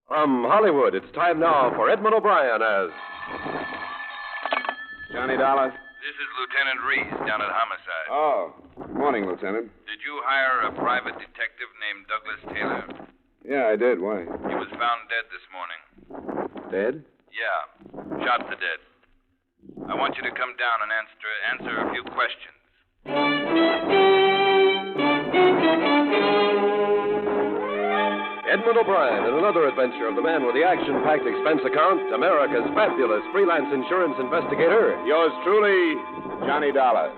From Hollywood, it's time now for Edmond O'Brien as... Johnny Dollar? This is Lieutenant Reese down at Homicide. Oh, good morning, Lieutenant. Did you hire a private detective named Douglas Taylor? Yeah, I did. Why? He was found dead this morning. Dead? Yeah, shot to death. I want you to come down and answer a few questions. Edmond O'Brien in another adventure of the man with the action-packed expense account, America's fabulous freelance insurance investigator. Yours truly, Johnny Dollar.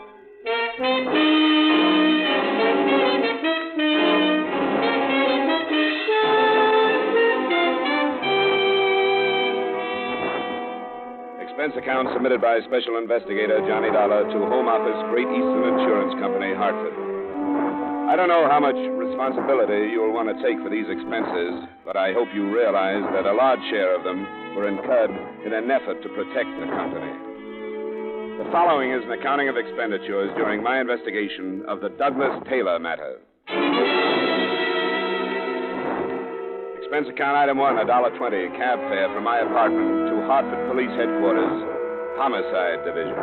Expense account submitted by Special Investigator Johnny Dollar to Home Office, Great Eastern Insurance Company, Hartford. I don't know how much responsibility you'll want to take for these expenses, but I hope you realize that a large share of them were incurred in an effort to protect the company. The following is an accounting of expenditures during my investigation of the Douglas Taylor matter. Expense account item 1, $1.20, cab fare from my apartment to Hartford Police Headquarters, Homicide Division.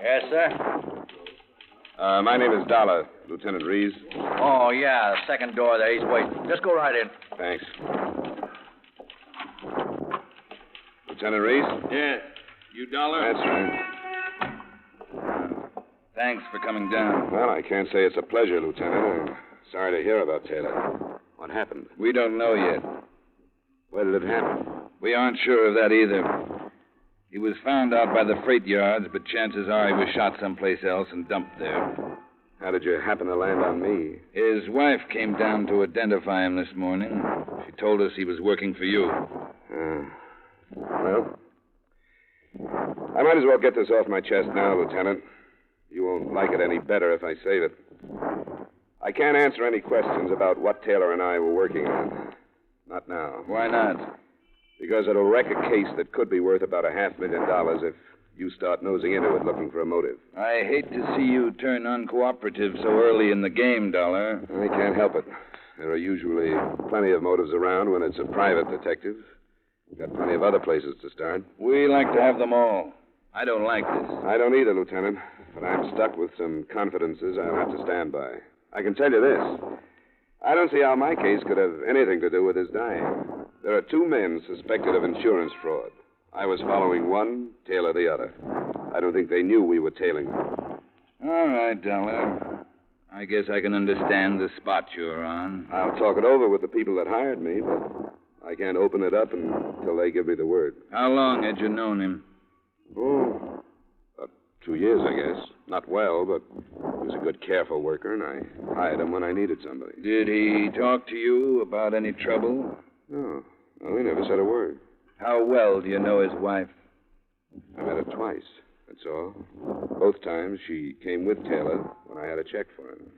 Yes, sir? My name is Dollar, Lieutenant Reese. Oh, yeah, second door there. He's waiting. Just go right in. Thanks. Lieutenant Reese? Yeah. You Dollar? That's right. Thanks for coming down. Well, I can't say it's a pleasure, Lieutenant. I'm sorry to hear about Taylor. What happened? We don't know yet. Where did it happen? We aren't sure of that either. He was found out by the freight yards, but chances are he was shot someplace else and dumped there. How did you happen to land on me? His wife came down to identify him this morning. She told us he was working for you. Well, I might as well get this off my chest now, Lieutenant. You won't like it any better if I save it. I can't answer any questions about what Taylor and I were working on. Not now. Why not? Because it'll wreck a case that could be worth about $500,000 if you start nosing into it looking for a motive. I hate to see you turn uncooperative so early in the game, Dollar. I can't help it. There are usually plenty of motives around when it's a private detective. Got plenty of other places to start. We like to have them all. I don't like this. I don't either, Lieutenant. But I'm stuck with some confidences I'll have to stand by. I can tell you this. I don't see how my case could have anything to do with his dying. There are two men suspected of insurance fraud. I was following one, Taylor the other. I don't think they knew we were tailing them. All right, Dollar. I guess I can understand the spot you're on. I'll talk it over with the people that hired me, but I can't open it up until they give me the word. How long had you known him? Oh, about 2 years, I guess. Not well, but he was a good, careful worker, and I hired him when I needed somebody. Did he talk to you about any trouble? No, he never said a word. How well do you know his wife? I met her twice, that's all. Both times she came with Taylor when I had a check for him.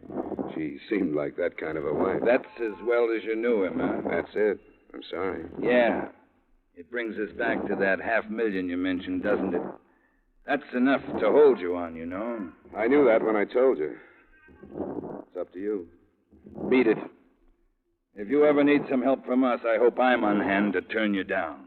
She seemed like that kind of a wife. That's as well as you knew him, huh? That's it. I'm sorry. Yeah. It brings us back to that $500,000 you mentioned, doesn't it? That's enough to hold you on, you know. I knew that when I told you. It's up to you. Beat it. If you ever need some help from us, I hope I'm on hand to turn you down.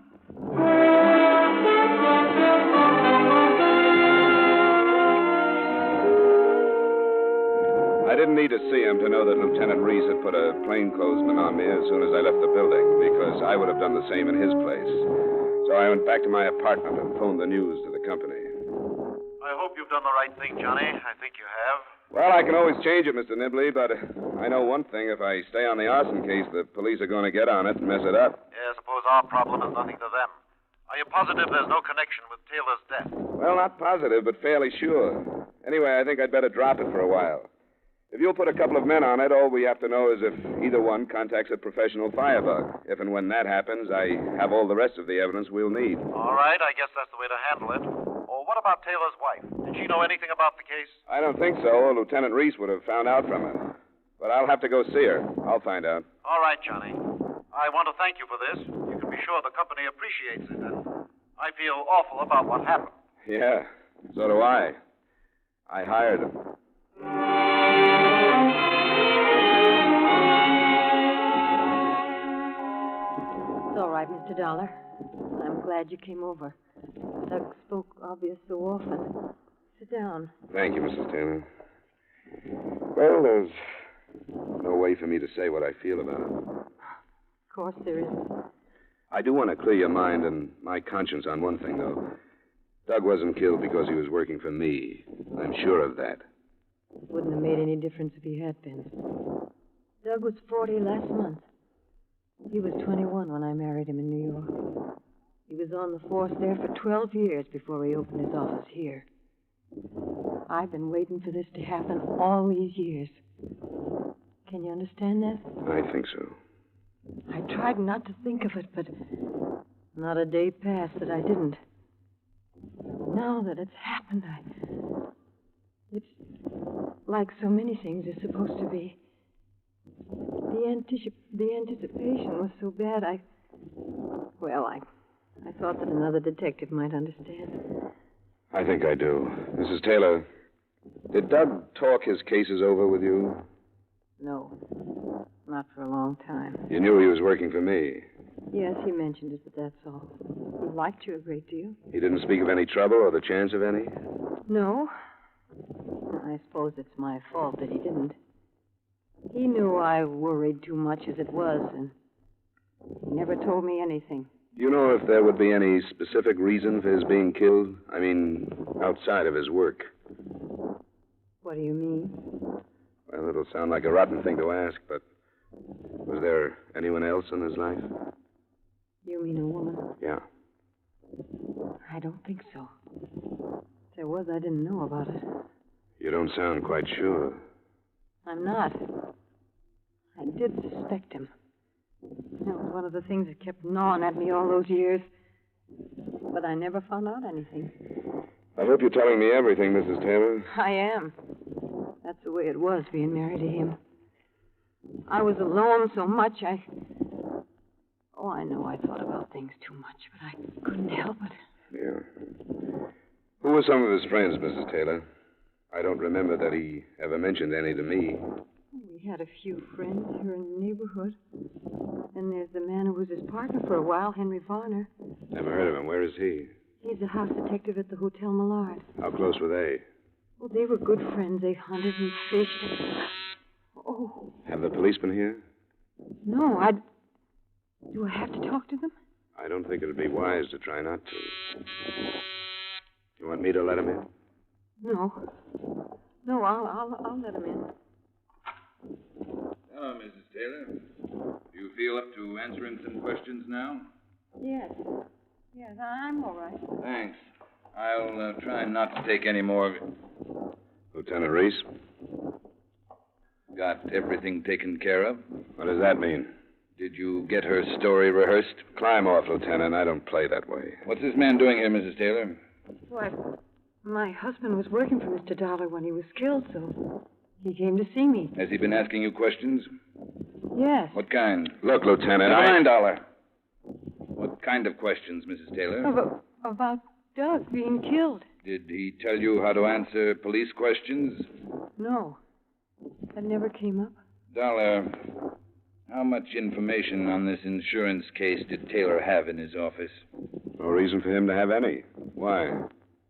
I didn't need to see him to know that Lieutenant Reese had put a plainclothesman on me as soon as I left the building, because I would have done the same in his place. So I went back to my apartment and phoned the news to the company. I hope you've done the right thing, Johnny. I think you have. Well, I can always change it, Mr. Nibley, but I know one thing. If I stay on the arson case, the police are going to get on it and mess it up. Yeah, I suppose our problem is nothing to them. Are you positive there's no connection with Taylor's death? Well, not positive, but fairly sure. Anyway, I think I'd better drop it for a while. If you'll put a couple of men on it, all we have to know is if either one contacts a professional firebug. If and when that happens, I have all the rest of the evidence we'll need. All right, I guess that's the way to handle it. Oh, what about Taylor's wife? Did she know anything about the case? I don't think so, or Lieutenant Reese would have found out from her. But I'll have to go see her. I'll find out. All right, Johnny. I want to thank you for this. You can be sure the company appreciates it, and I feel awful about what happened. Yeah, so do I. I hired him. glad you came over. Doug spoke obvious so often. Sit down. Thank you, Mrs. Taylor. Well, there's no way for me to say what I feel about it. Of course there isn't. I do want to clear your mind and my conscience on one thing, though. Doug wasn't killed because he was working for me. I'm sure of that. Wouldn't have made any difference if he had been. Doug was 40 last month. He was 21 when I married him in New York. He was on the force there for 12 years before he opened his office here. I've been waiting for this to happen all these years. Can you understand that? I think so. I tried not to think of it, but not a day passed that I didn't. Now that it's happened, it's like so many things are supposed to be. The anticipation was so bad, I thought that another detective might understand. I think I do. Mrs. Taylor, did Doug talk his cases over with you? No, not for a long time. You knew he was working for me. Yes, he mentioned it, but that's all. He liked you a great deal. He didn't speak of any trouble or the chance of any? No. I suppose it's my fault that he didn't. He knew I worried too much as it was, and he never told me anything. Do you know if there would be any specific reason for his being killed? I mean, outside of his work. What do you mean? Well, it'll sound like a rotten thing to ask, but was there anyone else in his life? You mean a woman? Yeah. I don't think so. If there was, I didn't know about it. You don't sound quite sure. I'm not. I did suspect him. That was one of the things that kept gnawing at me all those years. But I never found out anything. I hope you're telling me everything, Mrs. Taylor. I am. That's the way it was, being married to him. I was alone so much, I know I thought about things too much, but I couldn't help it. Yeah. Who were some of his friends, Mrs. Taylor? I don't remember that he ever mentioned any to me. We had a few friends here in the neighborhood. Then there's the man who was his partner for a while, Henry Varner. Never heard of him. Where is he? He's a house detective at the Hotel Millard. How close were they? Well, they were good friends. They hunted and fished. Oh. Have the police been here? No, Do I have to talk to them? I don't think it would be wise to try not to. You want me to let him in? No. No, I'll let him in. Hello, Mrs. Taylor. Do you feel up to answering some questions now? Yes. Yes, I'm all right. Thanks. I'll try not to take any more of it. Lieutenant Reese? Got everything taken care of? What does that mean? Did you get her story rehearsed? Climb off, Lieutenant. I don't play that way. What's this man doing here, Mrs. Taylor? Why, my husband was working for Mr. Dollar when he was killed, so he came to see me. Has he been asking you questions? Yes. What kind? Look, Lieutenant, Never mind, Dollar. What kind of questions, Mrs. Taylor? About Doug being killed. Did he tell you how to answer police questions? No. That never came up. Dollar, how much information on this insurance case did Taylor have in his office? No reason for him to have any. Why?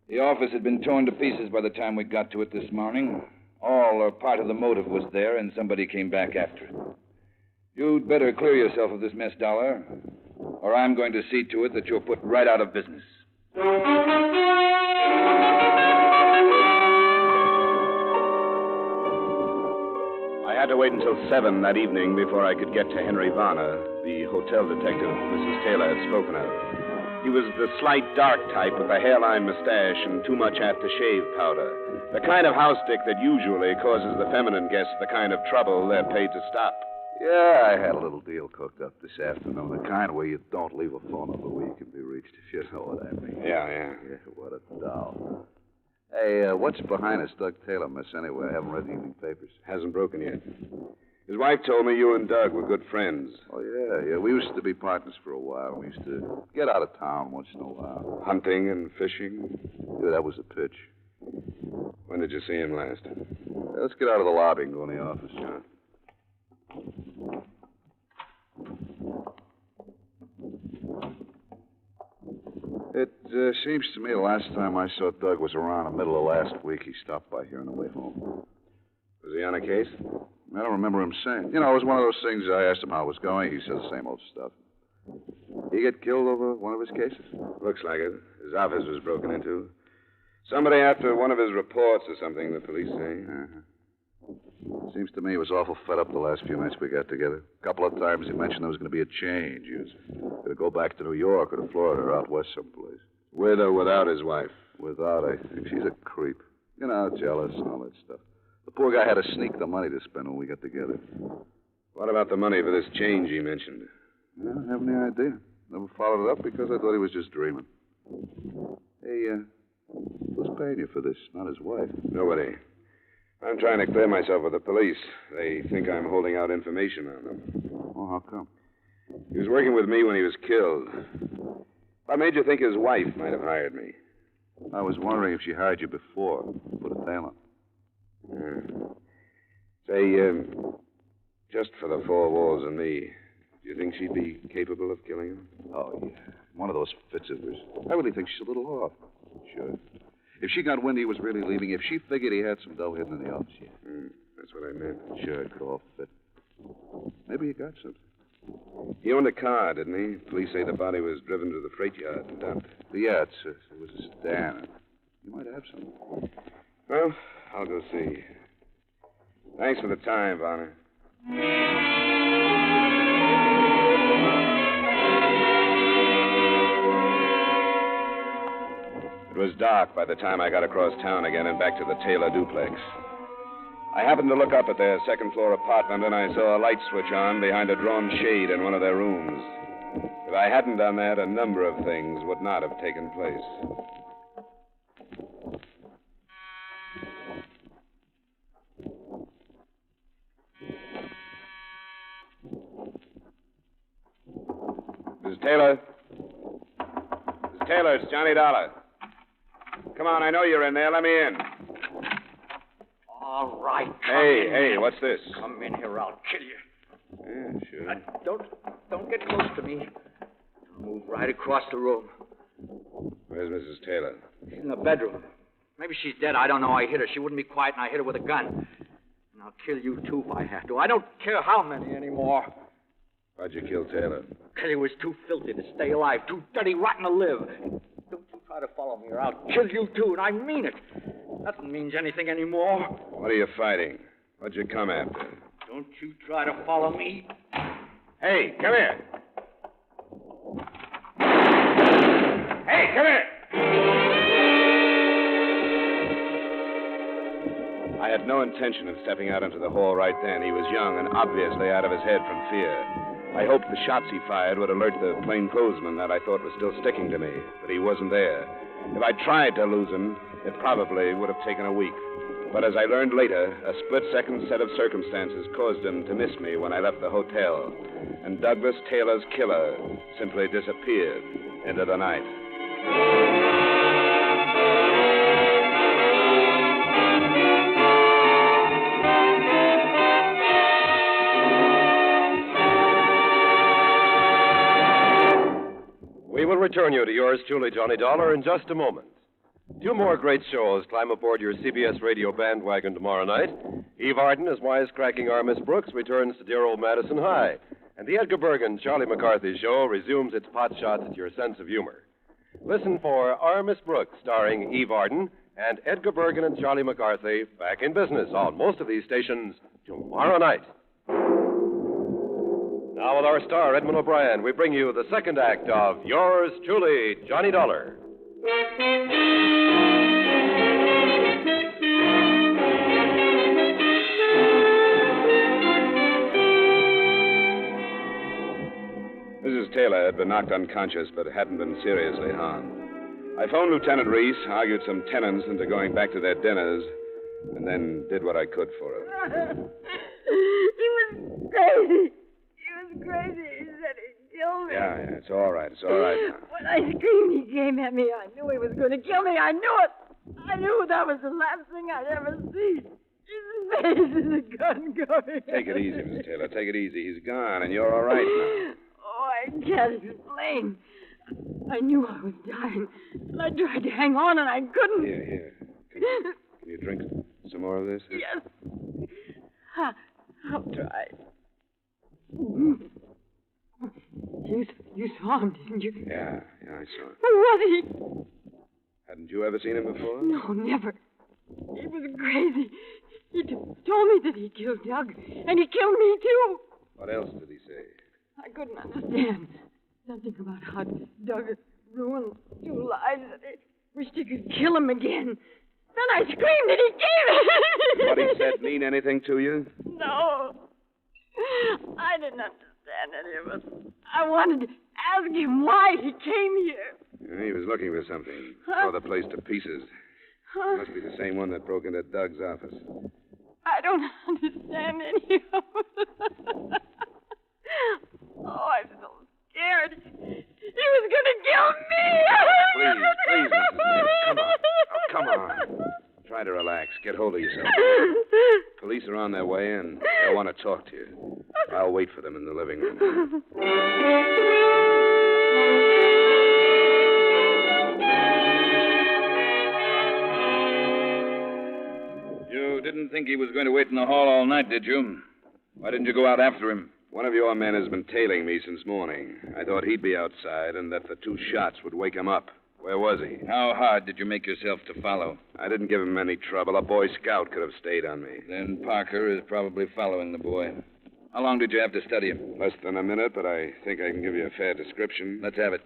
The office had been torn to pieces by the time we got to it this morning. All or part of the motive was there, and somebody came back after it. You'd better clear yourself of this mess, Dollar, or I'm going to see to it that you're put right out of business. I had to wait until 7 that evening before I could get to Henry Varner, the hotel detective Mrs. Taylor had spoken of. He was the slight dark type with a hairline mustache and too much aftershave powder. The kind of house dick that usually causes the feminine guests the kind of trouble they're paid to stop. Yeah, I had a little deal cooked up this afternoon. The kind where you don't leave a phone number where you can be reached, if you know what I mean. Yeah. Yeah, what a doll. Hey, what's behind this Doug Taylor mess anyway? I haven't read the evening papers. Hasn't broken yet. His wife told me you and Doug were good friends. Oh, yeah. We used to be partners for a while. We used to get out of town once in a while. Hunting and fishing? Yeah, that was a pitch. When did you see him last? Let's get out of the lobby and go in the office, John. It seems to me the last time I saw Doug was around the middle of last week. He stopped by here on the way home. Was he on a case? I don't remember him saying. You know, it was one of those things. I asked him how it was going. He said the same old stuff. He get killed over one of his cases? Looks like it. His office was broken into. Somebody after one of his reports or something, the police say. Uh-huh. Seems to me he was awful fed up the last few nights we got together. A couple of times he mentioned there was going to be a change. He was going to go back to New York or to Florida or out west someplace. With or without his wife? Without, I think. She's a creep. You know, jealous and all that stuff. The poor guy had to sneak the money to spend when we got together. What about the money for this change he mentioned? I don't have any idea. Never followed it up because I thought he was just dreaming. Hey, who's paying you for this? Not his wife. Nobody. I'm trying to clear myself with the police. They think I'm holding out information on them. Oh, how come? He was working with me when he was killed. What made you think his wife might have hired me? I was wondering if she hired you before. Put a tail on. Say, just for the four walls and me, do you think she'd be capable of killing him? Oh, yeah. One of those fits of hers. I really think she's a little off. Sure. If she got wind he was really leaving, if she figured he had some dough hidden in the office, yeah. That's what I meant. Sure, it could all fit. Maybe he got something. He owned a car, didn't he? Police say the body was driven to the freight yard and dumped. Yeah, it was a sedan. You might have some. Well, I'll go see. Thanks for the time, Varner. It was dark by the time I got across town again and back to the Taylor duplex. I happened to look up at their second-floor apartment, and I saw a light switch on behind a drawn shade in one of their rooms. If I hadn't done that, a number of things would not have taken place. Mrs. Taylor? Mrs. Taylor, it's Johnny Dollar. Come on, I know you're in there. Let me in. All right. Hey, what's this? Come in here, I'll kill you. Yeah, sure. Don't get close to me. Move right across the room. Where's Mrs. Taylor? She's in the bedroom. Maybe she's dead. I don't know. I hit her. She wouldn't be quiet, and I hit her with a gun. And I'll kill you, too, if I have to. I don't care how many anymore. Why'd you kill Taylor? Because he was too filthy to stay alive, too dirty, rotten to live. Don't you try to follow me, or I'll kill you, too, and I mean it. Nothing means anything anymore. What are you fighting? What'd you come after? Don't you try to follow me. Hey, come here. Hey, come here. I had no intention of stepping out into the hall right then. He was young and obviously out of his head from fear. I hoped the shots he fired would alert the plainclothesman that I thought was still sticking to me, but he wasn't there. If I tried to lose him, it probably would have taken a week. But as I learned later, a split-second set of circumstances caused him to miss me when I left the hotel. And Douglas Taylor's killer simply disappeared into the night. We will return you to yours truly, Johnny Dollar, in just a moment. 2 more great shows climb aboard your CBS radio bandwagon tomorrow night. Eve Arden as wisecracking our Miss Brooks returns to dear old Madison High. And the Edgar Bergen, Charlie McCarthy show resumes its pot shots at your sense of humor. Listen for Our Miss Brooks, starring Eve Arden, and Edgar Bergen and Charlie McCarthy back in business on most of these stations tomorrow night. Now with our star, Edmond O'Brien, we bring you the second act of yours truly, Johnny Dollar. Mrs. Taylor had been knocked unconscious, but hadn't been seriously harmed. I phoned Lieutenant Reese, argued some tenants into going back to their dinners, and then did what I could for her. He was crazy. He said he'd kill me. Yeah, it's all right. It's all right now. When I screamed, he came at me. I knew he was going to kill me. I knew it. I knew that was the last thing I'd ever see. His face is a gun going. Take it easy, Miss Taylor. Take it easy. He's gone, and you're all right now. Oh, I can't explain. I knew I was dying. And I tried to hang on, and I couldn't. Here. Can you drink some more of this? Yes. I'll try. You saw him, didn't you? Yeah, I saw him. Who was he? Hadn't you ever seen him before? No, never. He was crazy. He told me that he killed Doug, and he killed me, too. What else did he say? I couldn't understand. Something about how Doug had ruined 2 lives, and I wished he could kill him again. Then I screamed, and he came. What he said mean anything to you? No. I didn't understand any of it. I wanted to ask him why he came here. Yeah, he was looking for something. Tore the place to pieces. Must be the same one that broke into Doug's office. I don't understand any of it. Oh, I'm so scared. He was going to kill me. Please, Mrs. Neal. Come on. Try to relax. Get hold of yourself. Police are on their way, and they'll want to talk to you. I'll wait for them in the living room. You didn't think he was going to wait in the hall all night, did you? Why didn't you go out after him? One of your men has been tailing me since morning. I thought he'd be outside and that the 2 shots would wake him up. Where was he? How hard did you make yourself to follow? I didn't give him any trouble. A Boy Scout could have stayed on me. Then Parker is probably following the boy. How long did you have to study him? Less than a minute, but I think I can give you a fair description. Let's have it.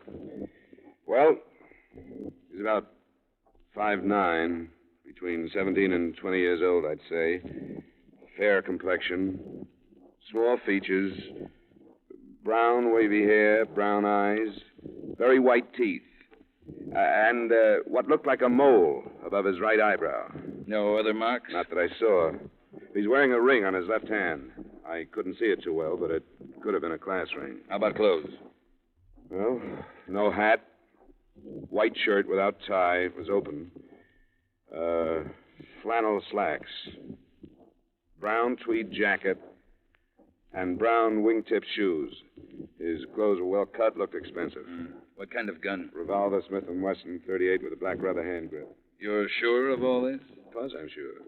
Well, he's about 5'9", between 17 and 20 years old, I'd say. Fair complexion, small features, brown wavy hair, brown eyes, very white teeth, and what looked like a mole above his right eyebrow. No other marks? Not that I saw. He's wearing a ring on his left hand. I couldn't see it too well, but it could have been a class ring. How about clothes? Well, no hat, white shirt without tie. It was open. Flannel slacks, brown tweed jacket, and brown wingtip shoes. His clothes were well cut, looked expensive. What kind of gun? Revolver, Smith & Wesson, .38 with a black rubber hand grip. You're sure of all this? Of course I'm sure.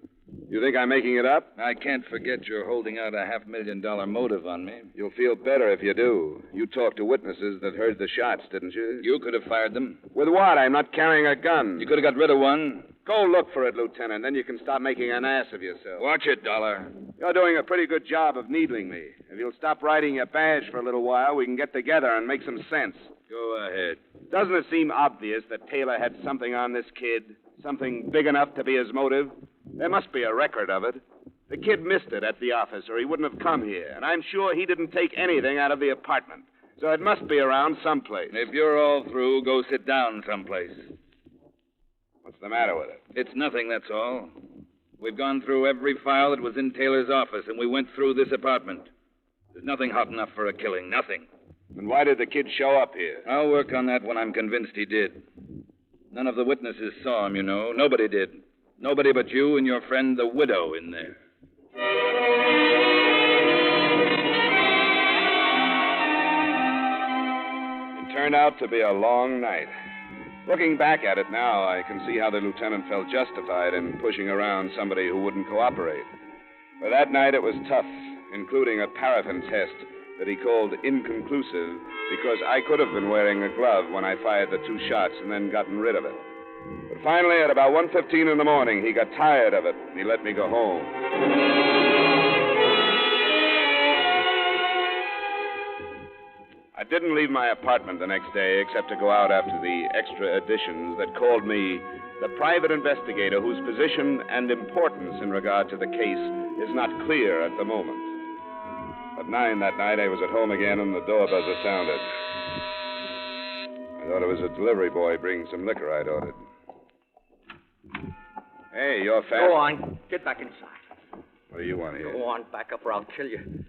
You think I'm making it up? I can't forget you're holding out a $500,000 motive on me. You'll feel better if you do. You talked to witnesses that heard the shots, didn't you? You could have fired them. With what? I'm not carrying a gun. You could have got rid of one. Go look for it, Lieutenant. Then you can stop making an ass of yourself. Watch it, Dollar. You're doing a pretty good job of needling me. If you'll stop riding your badge for a little while, we can get together and make some sense. Go ahead. Doesn't it seem obvious that Taylor had something on this kid? Something big enough to be his motive? There must be a record of it. The kid missed it at the office, or he wouldn't have come here. And I'm sure he didn't take anything out of the apartment. So it must be around someplace. If you're all through, go sit down someplace. What's the matter with it? It's nothing, that's all. We've gone through every file that was in Taylor's office, and we went through this apartment. There's nothing hot enough for a killing, nothing. Then why did the kid show up here? I'll work on that when I'm convinced he did. None of the witnesses saw him, you know. Nobody did. Nobody but you and your friend, the widow, in there. It turned out to be a long night. Looking back at it now, I can see how the lieutenant felt justified in pushing around somebody who wouldn't cooperate. But that night it was tough, including a paraffin test that he called inconclusive because I could have been wearing a glove when I fired the 2 shots and then gotten rid of it. But finally, at about 1:15 in the morning, he got tired of it and he let me go home. I didn't leave my apartment the next day except to go out after the extra editions that called me the private investigator whose position and importance in regard to the case is not clear at the moment. At 9 that night, I was at home again and the door buzzer sounded. I thought it was a delivery boy bringing some liquor I'd ordered. Hey, you're fast. Go on. Get back inside. What do you want here? Go on back up or I'll kill you.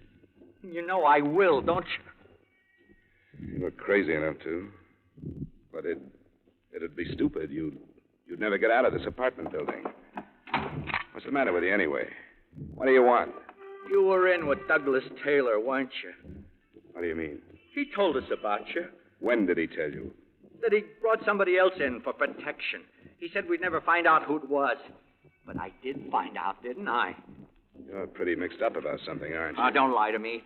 You know I will, don't you? You look crazy enough to. But it'd be stupid. You'd never get out of this apartment building. What's the matter with you anyway? What do you want? You were in with Douglas Taylor, weren't you? What do you mean? He told us about you. When did he tell you? Said he brought somebody else in for protection. He said we'd never find out who it was. But I did find out, didn't I? You're pretty mixed up about something, aren't you? Oh, don't lie to me.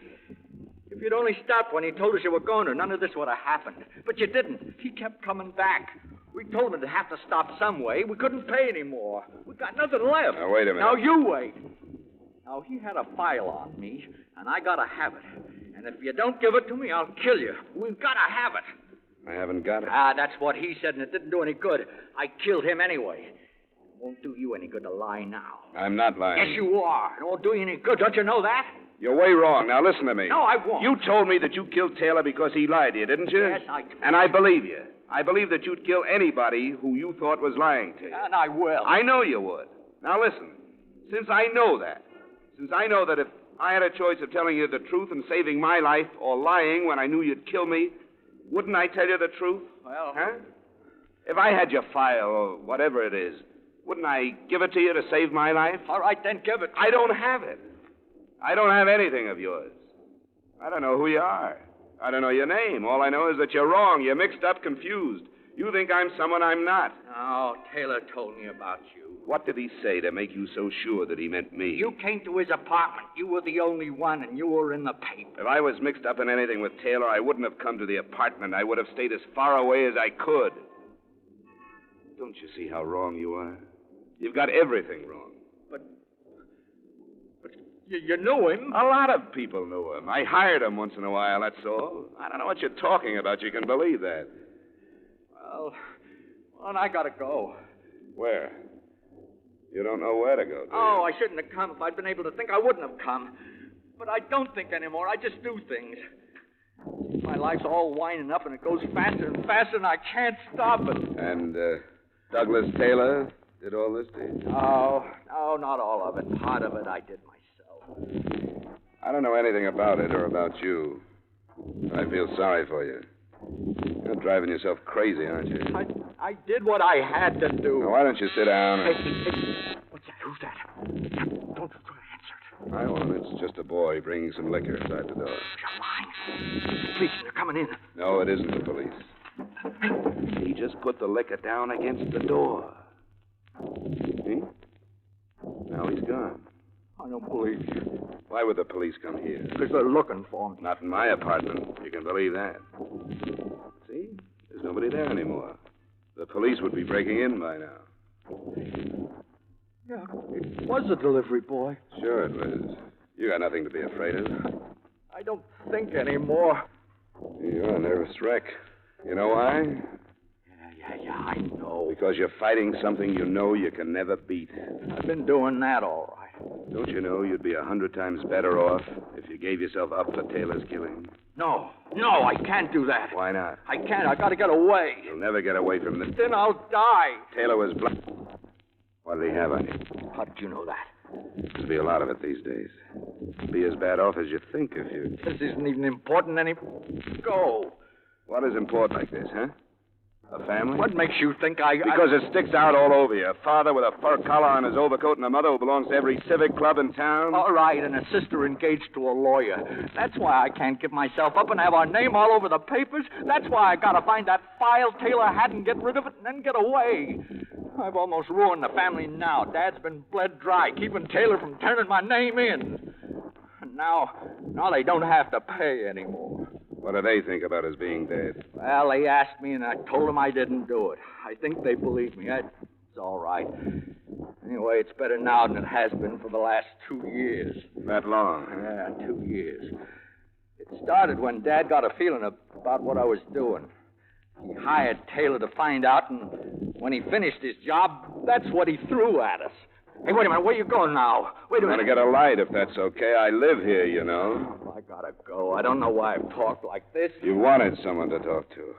If you'd only stopped when he told us you were going to, none of this would have happened. But you didn't. He kept coming back. We told him to have to stop some way. We couldn't pay anymore. We got nothing left. Now, wait a minute. Now, you wait. Now, he had a file on me, and I gotta have it. And if you don't give it to me, I'll kill you. We've gotta have it. I haven't got it. Ah, that's what he said, and it didn't do any good. I killed him anyway. It won't do you any good to lie now. I'm not lying. Yes, you are. It won't do you any good. Don't you know that? You're way wrong. Now, listen to me. No, I won't. You told me that you killed Taylor because he lied to you, didn't you? Yes, I did. And I believe you. I believe that you'd kill anybody who you thought was lying to you. And I will. I know you would. Now, listen. Since I know that if I had a choice of telling you the truth and saving my life or lying when I knew you'd kill me, wouldn't I tell you the truth? Well... Huh? If I had your file or whatever it is, wouldn't I give it to you to save my life? All right, then give it. I don't have it. I don't have anything of yours. I don't know who you are. I don't know your name. All I know is that you're wrong. You're mixed up, confused. You think I'm someone I'm not. Oh, Taylor told me about you. What did he say to make you so sure that he meant me? You came to his apartment. You were the only one, and you were in the paper. If I was mixed up in anything with Taylor, I wouldn't have come to the apartment. I would have stayed as far away as I could. Don't you see how wrong you are? You've got everything wrong. But you knew him. A lot of people knew him. I hired him once in a while, that's all. I don't know what you're talking about. You can believe that. Well, and I gotta go. Where? You don't know where to go, do you? Oh, I shouldn't have come. If I'd been able to think, I wouldn't have come. But I don't think anymore. I just do things. My life's all winding up, and it goes faster and faster, and I can't stop it. And, Douglas Taylor did all this to you? No, not all of it. Part of it I did myself. I don't know anything about it or about you. I feel sorry for you. You're driving yourself crazy, aren't you? I did what I had to do. Now, why don't you sit down and... Hey, what's that? Who's that? Don't try to answer it. I won't. It's just a boy bringing some liquor inside the door. You're lying. It's the police, they're coming in. No, it isn't the police. He just put the liquor down against the door. See? Now he's gone. I don't believe you. Why would the police come here? Because they're looking for me. Not in my apartment. You can believe that. See? There's nobody there anymore. The police would be breaking in by now. Yeah, it was a delivery boy. Sure it was. You got nothing to be afraid of. I don't think anymore. You're a nervous wreck. You know why? Yeah, I know. Because you're fighting something you know you can never beat. I've been doing that all right. Don't you know you'd be 100 times better off if you gave yourself up to Taylor's killing? No, I can't do that. Why not? I can't. I gotta get away. You'll never get away from this. Then I'll die. Taylor was black. What did he have on you? How did you know that? There'll be a lot of it these days. Be as bad off as you think if you... This isn't even important anymore. Go. What is important like this, huh? A family? What makes you think Because it sticks out all over you. A father with a fur collar on his overcoat and a mother who belongs to every civic club in town. All right, and a sister engaged to a lawyer. That's why I can't give myself up and have our name all over the papers. That's why I gotta find that file Taylor had and get rid of it and then get away. I've almost ruined the family now. Dad's been bled dry, keeping Taylor from turning my name in. And now they don't have to pay anymore. What do they think about his being dead? Well, they asked me, and I told them I didn't do it. I think they believe me. That's all right. Anyway, it's better now than it has been for the last 2 years. That long? Yeah, 2 years. It started when Dad got a feeling about what I was doing. He hired Taylor to find out, and when he finished his job, that's what he threw at us. Hey, wait a minute. Where you going now? Wait a minute. I'm going to get a light, if that's okay. I live here, you know. Oh, I gotta go. I don't know why I've talked like this. You wanted someone to talk to.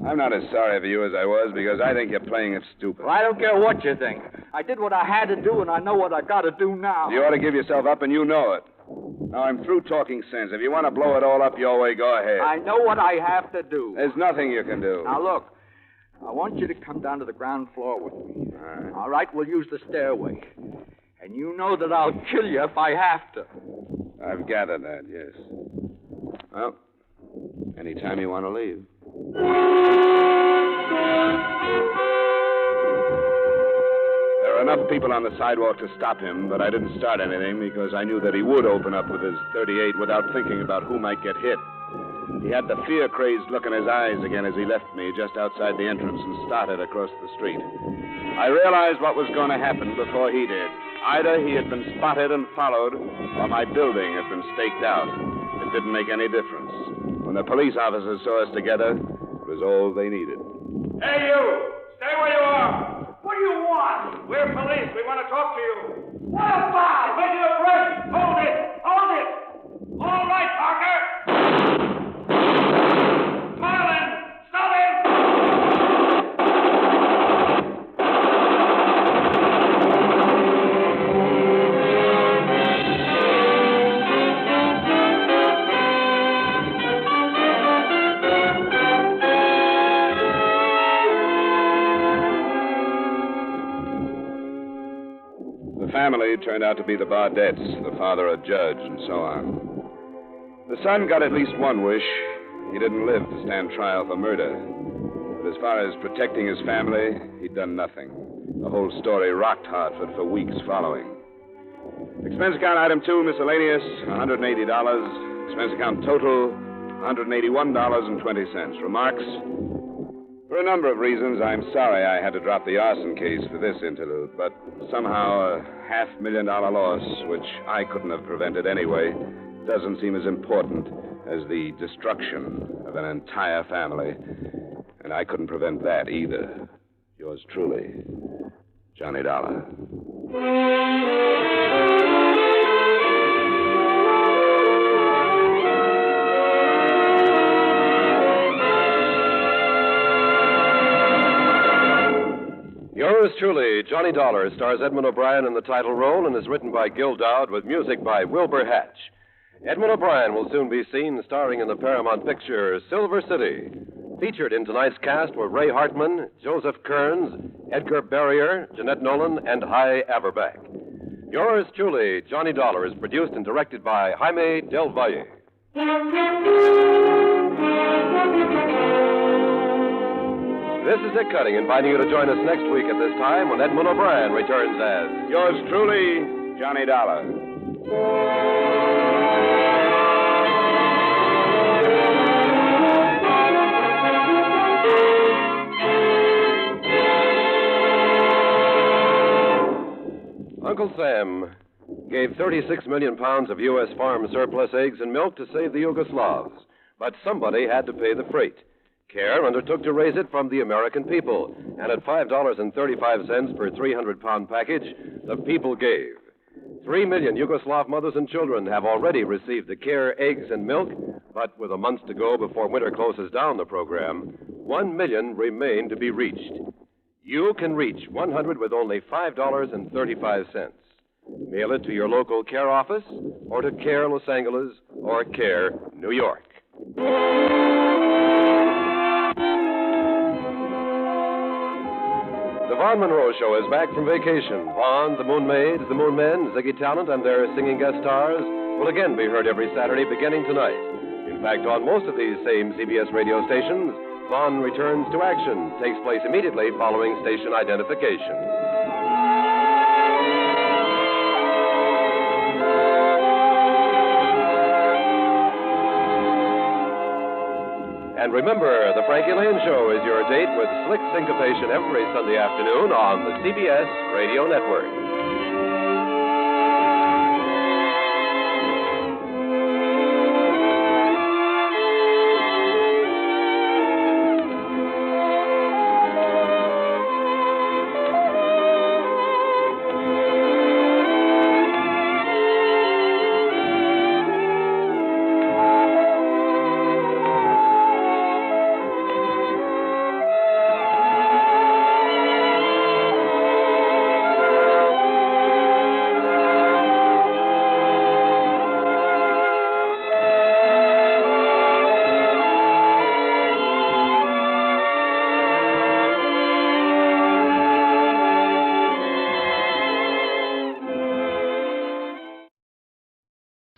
I'm not as sorry for you as I was, because I think you're playing it stupid. Well, I don't care what you think. I did what I had to do, and I know what I gotta do now. You ought to give yourself up, and you know it. Now, I'm through talking sense. If you want to blow it all up your way, go ahead. I know what I have to do. There's nothing you can do. Now, look. I want you to come down to the ground floor with me. All right, we'll use the stairway. And you know that I'll kill you if I have to. I've gathered that, yes. Well, anytime you want to leave. There were enough people on the sidewalk to stop him, but I didn't start anything because I knew that he would open up with his .38 without thinking about who might get hit. He had the fear-crazed look in his eyes again as he left me just outside the entrance and started across the street. I realized what was going to happen before he did. Either he had been spotted and followed, or my building had been staked out. It didn't make any difference. When the police officers saw us together, it was all they needed. Hey, you! Stay where you are! What do you want? We're police. We want to talk to you. What about? Make it a break! Hold it! Hold it! All right, Parker! Marlin! Stop him! The family turned out to be the Bardettes, the father a judge, and so on. The son got at least one wish. He didn't live to stand trial for murder. But as far as protecting his family, he'd done nothing. The whole story rocked Hartford for weeks following. Expense account item 2, miscellaneous, $180. Expense account total, $181.20. Remarks? For a number of reasons, I'm sorry I had to drop the arson case for this interlude, but somehow a $500,000 loss, which I couldn't have prevented anyway, doesn't seem as important as the destruction of an entire family. And I couldn't prevent that either. Yours truly, Johnny Dollar. Yours truly, Johnny Dollar, stars Edmond O'Brien in the title role and is written by Gil Dowd with music by Wilbur Hatch. Edmond O'Brien will soon be seen starring in the Paramount picture Silver City. Featured in tonight's cast were Ray Hartman, Joseph Kearns, Edgar Barrier, Jeanette Nolan, and Hy Averback. Yours truly, Johnny Dollar, is produced and directed by Jaime Del Valle. This is Dick Cutting, inviting you to join us next week at this time when Edmond O'Brien returns as Yours truly, Johnny Dollar. Uncle Sam gave 36 million pounds of U.S. farm surplus eggs and milk to save the Yugoslavs, but somebody had to pay the freight. CARE undertook to raise it from the American people, and at $5.35 per 300-pound package, the people gave. 3 million Yugoslav mothers and children have already received the CARE eggs and milk, but with a month to go before winter closes down the program, 1 million remain to be reached. You can reach 100 with only $5.35. Mail it to your local CARE office, or to CARE Los Angeles, or CARE New York. The Vaughn Monroe Show is back from vacation. Vaughn, the Moon Maids, the Moon Men, Ziggy Talent, and their singing guest stars will again be heard every Saturday beginning tonight. In fact, on most of these same CBS radio stations, Vaughn returns to action, takes place immediately following station identification. And remember, the Frankie Lane Show is your date with slick syncopation every Sunday afternoon on the CBS Radio Network.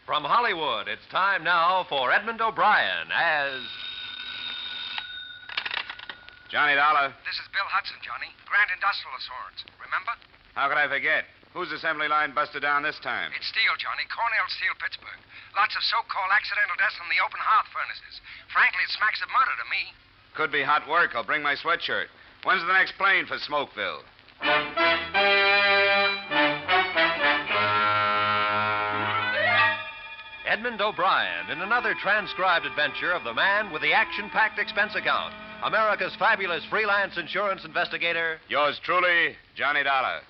From Hollywood, it's time now for Edmond O'Brien as... Johnny Dollar. This is Bill Hudson, Johnny. Grant Industrial Assurance. Remember? How could I forget? Whose assembly line busted down this time? It's steel, Johnny. Cornell Steel, Pittsburgh. Lots of so-called accidental deaths from the open hearth furnaces. Frankly, it smacks of murder to me. Could be hot work. I'll bring my sweatshirt. When's the next plane for Smokeville? Edmond O'Brien in another transcribed adventure of the man with the action-packed expense account. America's fabulous freelance insurance investigator. Yours truly, Johnny Dollar.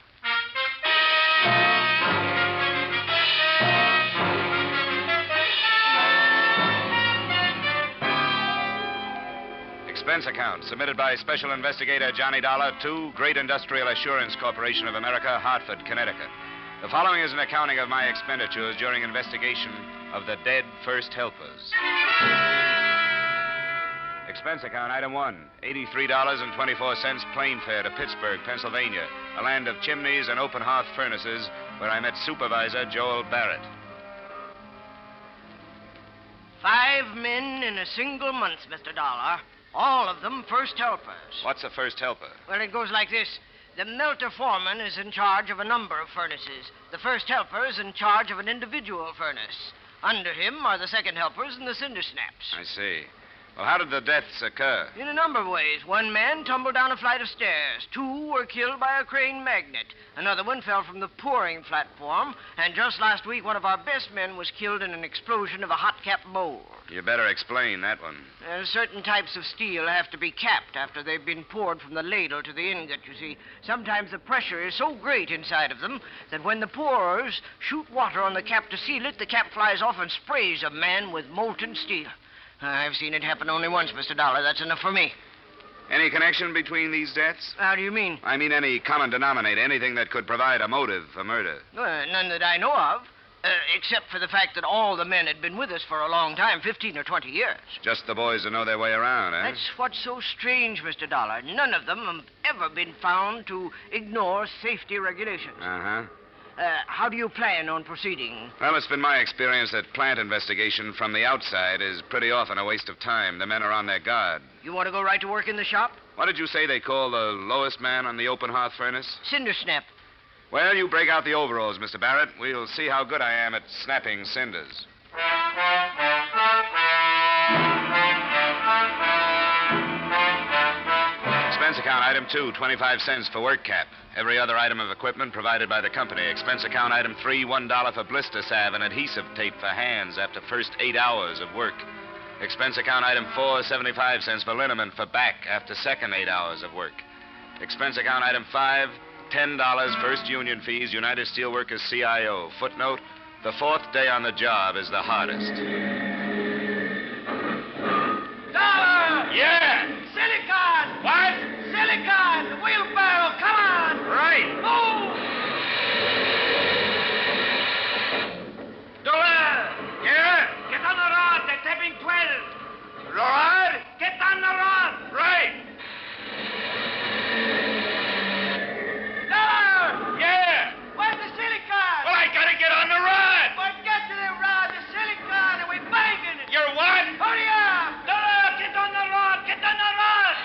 Expense account submitted by Special Investigator Johnny Dollar to Great Industrial Assurance Corporation of America, Hartford, Connecticut. The following is an accounting of my expenditures during investigation of the dead first helpers. Expense account, item 1, $83.24 plane fare to Pittsburgh, Pennsylvania, a land of chimneys and open hearth furnaces where I met Supervisor Joel Barrett. 5 men in a single month, Mr. Dollar. All of them first helpers. What's a first helper? Well, it goes like this. The melter foreman is in charge of a number of furnaces. The first helper is in charge of an individual furnace. Under him are the second helpers and the cinder snaps. I see. Well, how did the deaths occur? In a number of ways. One man tumbled down a flight of stairs. 2 were killed by a crane magnet. Another one fell from the pouring platform. And just last week, one of our best men was killed in an explosion of a hot-cap bowl. You better explain that one. Certain types of steel have to be capped after they've been poured from the ladle to the ingot, you see. Sometimes the pressure is so great inside of them that when the pourers shoot water on the cap to seal it, the cap flies off and sprays a man with molten steel. I've seen it happen only once, Mr. Dollar. That's enough for me. Any connection between these deaths? How do you mean? I mean any common denominator, anything that could provide a motive for murder. None that I know of, except for the fact that all the men had been with us for a long time, 15 or 20 years. Just the boys who know their way around, eh? That's what's so strange, Mr. Dollar. None of them have ever been found to ignore safety regulations. Uh-huh. How do you plan on proceeding? Well, it's been my experience that plant investigation from the outside is pretty often a waste of time. The men are on their guard. You want to go right to work in the shop? What did you say they call the lowest man on the open hearth furnace? Cinder snap. Well, you break out the overalls, Mr. Barrett. We'll see how good I am at snapping cinders. Expense account, item 2, 25 cents for work cap. Every other item of equipment provided by the company. Expense account, item 3, $1 for blister salve and adhesive tape for hands after first 8 hours of work. Expense account, item 4, 75 cents for liniment for back after second 8 hours of work. Expense account, item 5, $10 first union fees, United Steelworkers CIO. Footnote, the 4th day on the job is the hardest. Dollar! Yeah! Silicon! What? Silicon! The wheelbarrow! Come on! Right! Move! Dollar! Yeah? Get on the rod! They're tapping 12! Rod? Get on the rod! Right! Dollar! Yeah! Where's the silicon? Well, I gotta get on the rod! Well, get to the rod, the silicon, and we're banging it! You're what? Hurry up! Dollar, get on the rod! Get on the rod!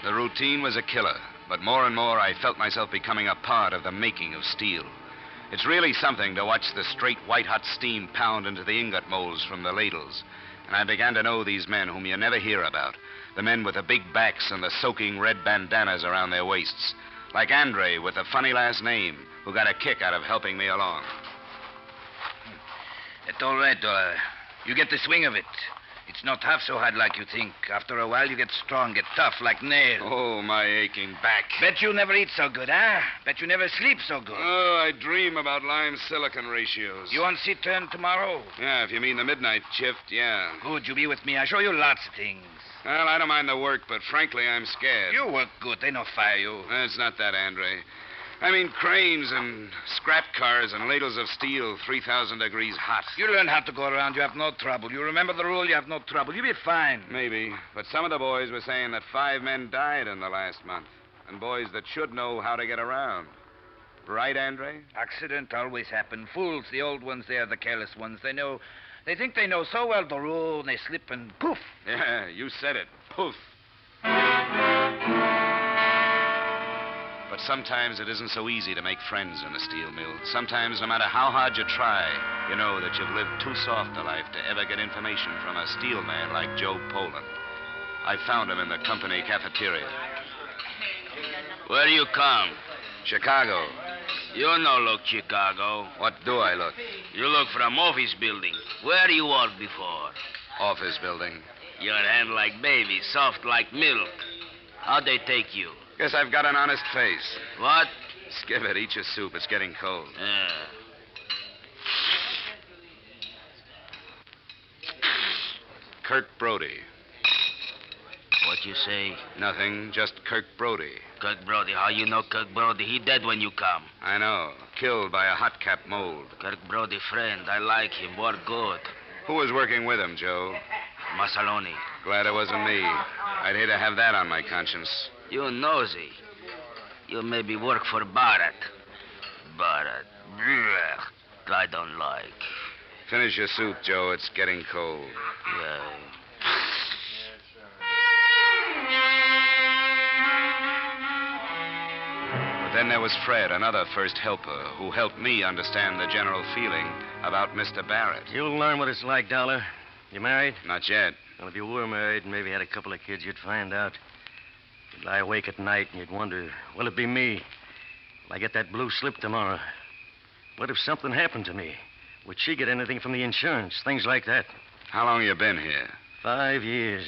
The routine was a killer, but more and more I felt myself becoming a part of the making of steel. It's really something to watch the straight white-hot steam pound into the ingot molds from the ladles. And I began to know these men whom you never hear about, the men with the big backs and the soaking red bandanas around their waists, like Andre with the funny last name, who got a kick out of helping me along. It's all right, Dollar. You get the swing of it. It's not half so hard like you think. After a while, you get strong, get tough like Neal. Oh, my aching back. Bet you never eat so good, huh? Bet you never sleep so good. Oh, I dream about lime-silicon ratios. You on seat turn tomorrow? Yeah, if you mean the midnight shift, yeah. Good, you be with me. I show you lots of things. Well, I don't mind the work, but frankly, I'm scared. You work good. They no fire you. It's not that, Andre. I mean cranes and scrap cars and ladles of steel 3,000 degrees hot. You learn how to go around. You have no trouble. You remember the rule. You have no trouble. You'll be fine. Maybe. But some of the boys were saying that 5 men died in the last month. And boys that should know how to get around. Right, Andre? Accident always happen. Fools, the old ones, they are the careless ones. They think they know so well the rule, and they slip and poof. Yeah, you said it. Poof. But sometimes it isn't so easy to make friends in a steel mill. Sometimes, no matter how hard you try, you know that you've lived too soft a life to ever get information from a steel man like Joe Poland. I found him in the company cafeteria. Where you come? Chicago. You no look Chicago. What do I look? You look from office building. Where you work before? Office building. Your hand like baby, soft like milk. How'd they take you? Guess I've got an honest face. What? Skip it. Eat your soup. It's getting cold. Kirk Brody. What you say? Nothing. Just Kirk Brody. Kirk Brody. How you know Kirk Brody? He dead when you come. I know. Killed by a hot cap mold. Kirk Brody friend. I like him. Work good. Who was working with him, Joe? Masaloni. Glad it wasn't me. I'd hate to have that on my conscience. You nosy. You maybe work for Barrett. Barrett. I don't like. Finish your soup, Joe. It's getting cold. Yeah. But then there was Fred, another first helper, who helped me understand the general feeling about Mr. Barrett. You'll learn what it's like, Dollar. You married? Not yet. Well, if you were married and maybe had a couple of kids, you'd find out. You'd lie awake at night and you'd wonder, will it be me? Will I get that blue slip tomorrow? What if something happened to me? Would she get anything from the insurance? Things like that. How long you been here? 5 years.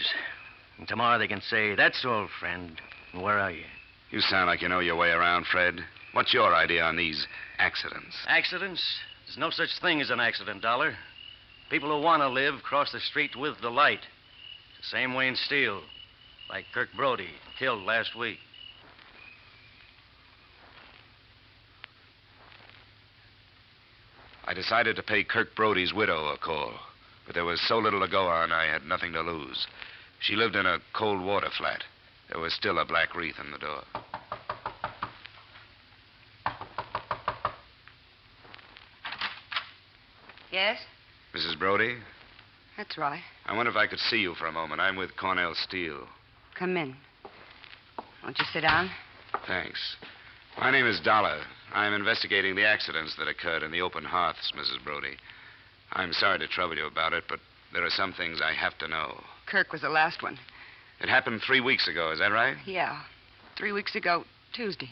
And tomorrow they can say, that's all, friend. And where are you? You sound like you know your way around, Fred. What's your idea on these accidents? Accidents? There's no such thing as an accident, Dollar. People who want to live cross the street with the light. It's the same way in steel. Like Kirk Brody, killed last week. I decided to pay Kirk Brody's widow a call. But there was so little to go on, I had nothing to lose. She lived in a cold water flat. There was still a black wreath in the door. Yes? Mrs. Brody? That's right. I wonder if I could see you for a moment. I'm with Cornell Steel. Come in. Won't you sit down? Thanks. My name is Dollar. I'm investigating the accidents that occurred in the open hearths, Mrs. Brody. I'm sorry to trouble you about it, but there are some things I have to know. Kirk was the last one. It happened 3 weeks ago, is that right? Yeah. 3 weeks ago, Tuesday.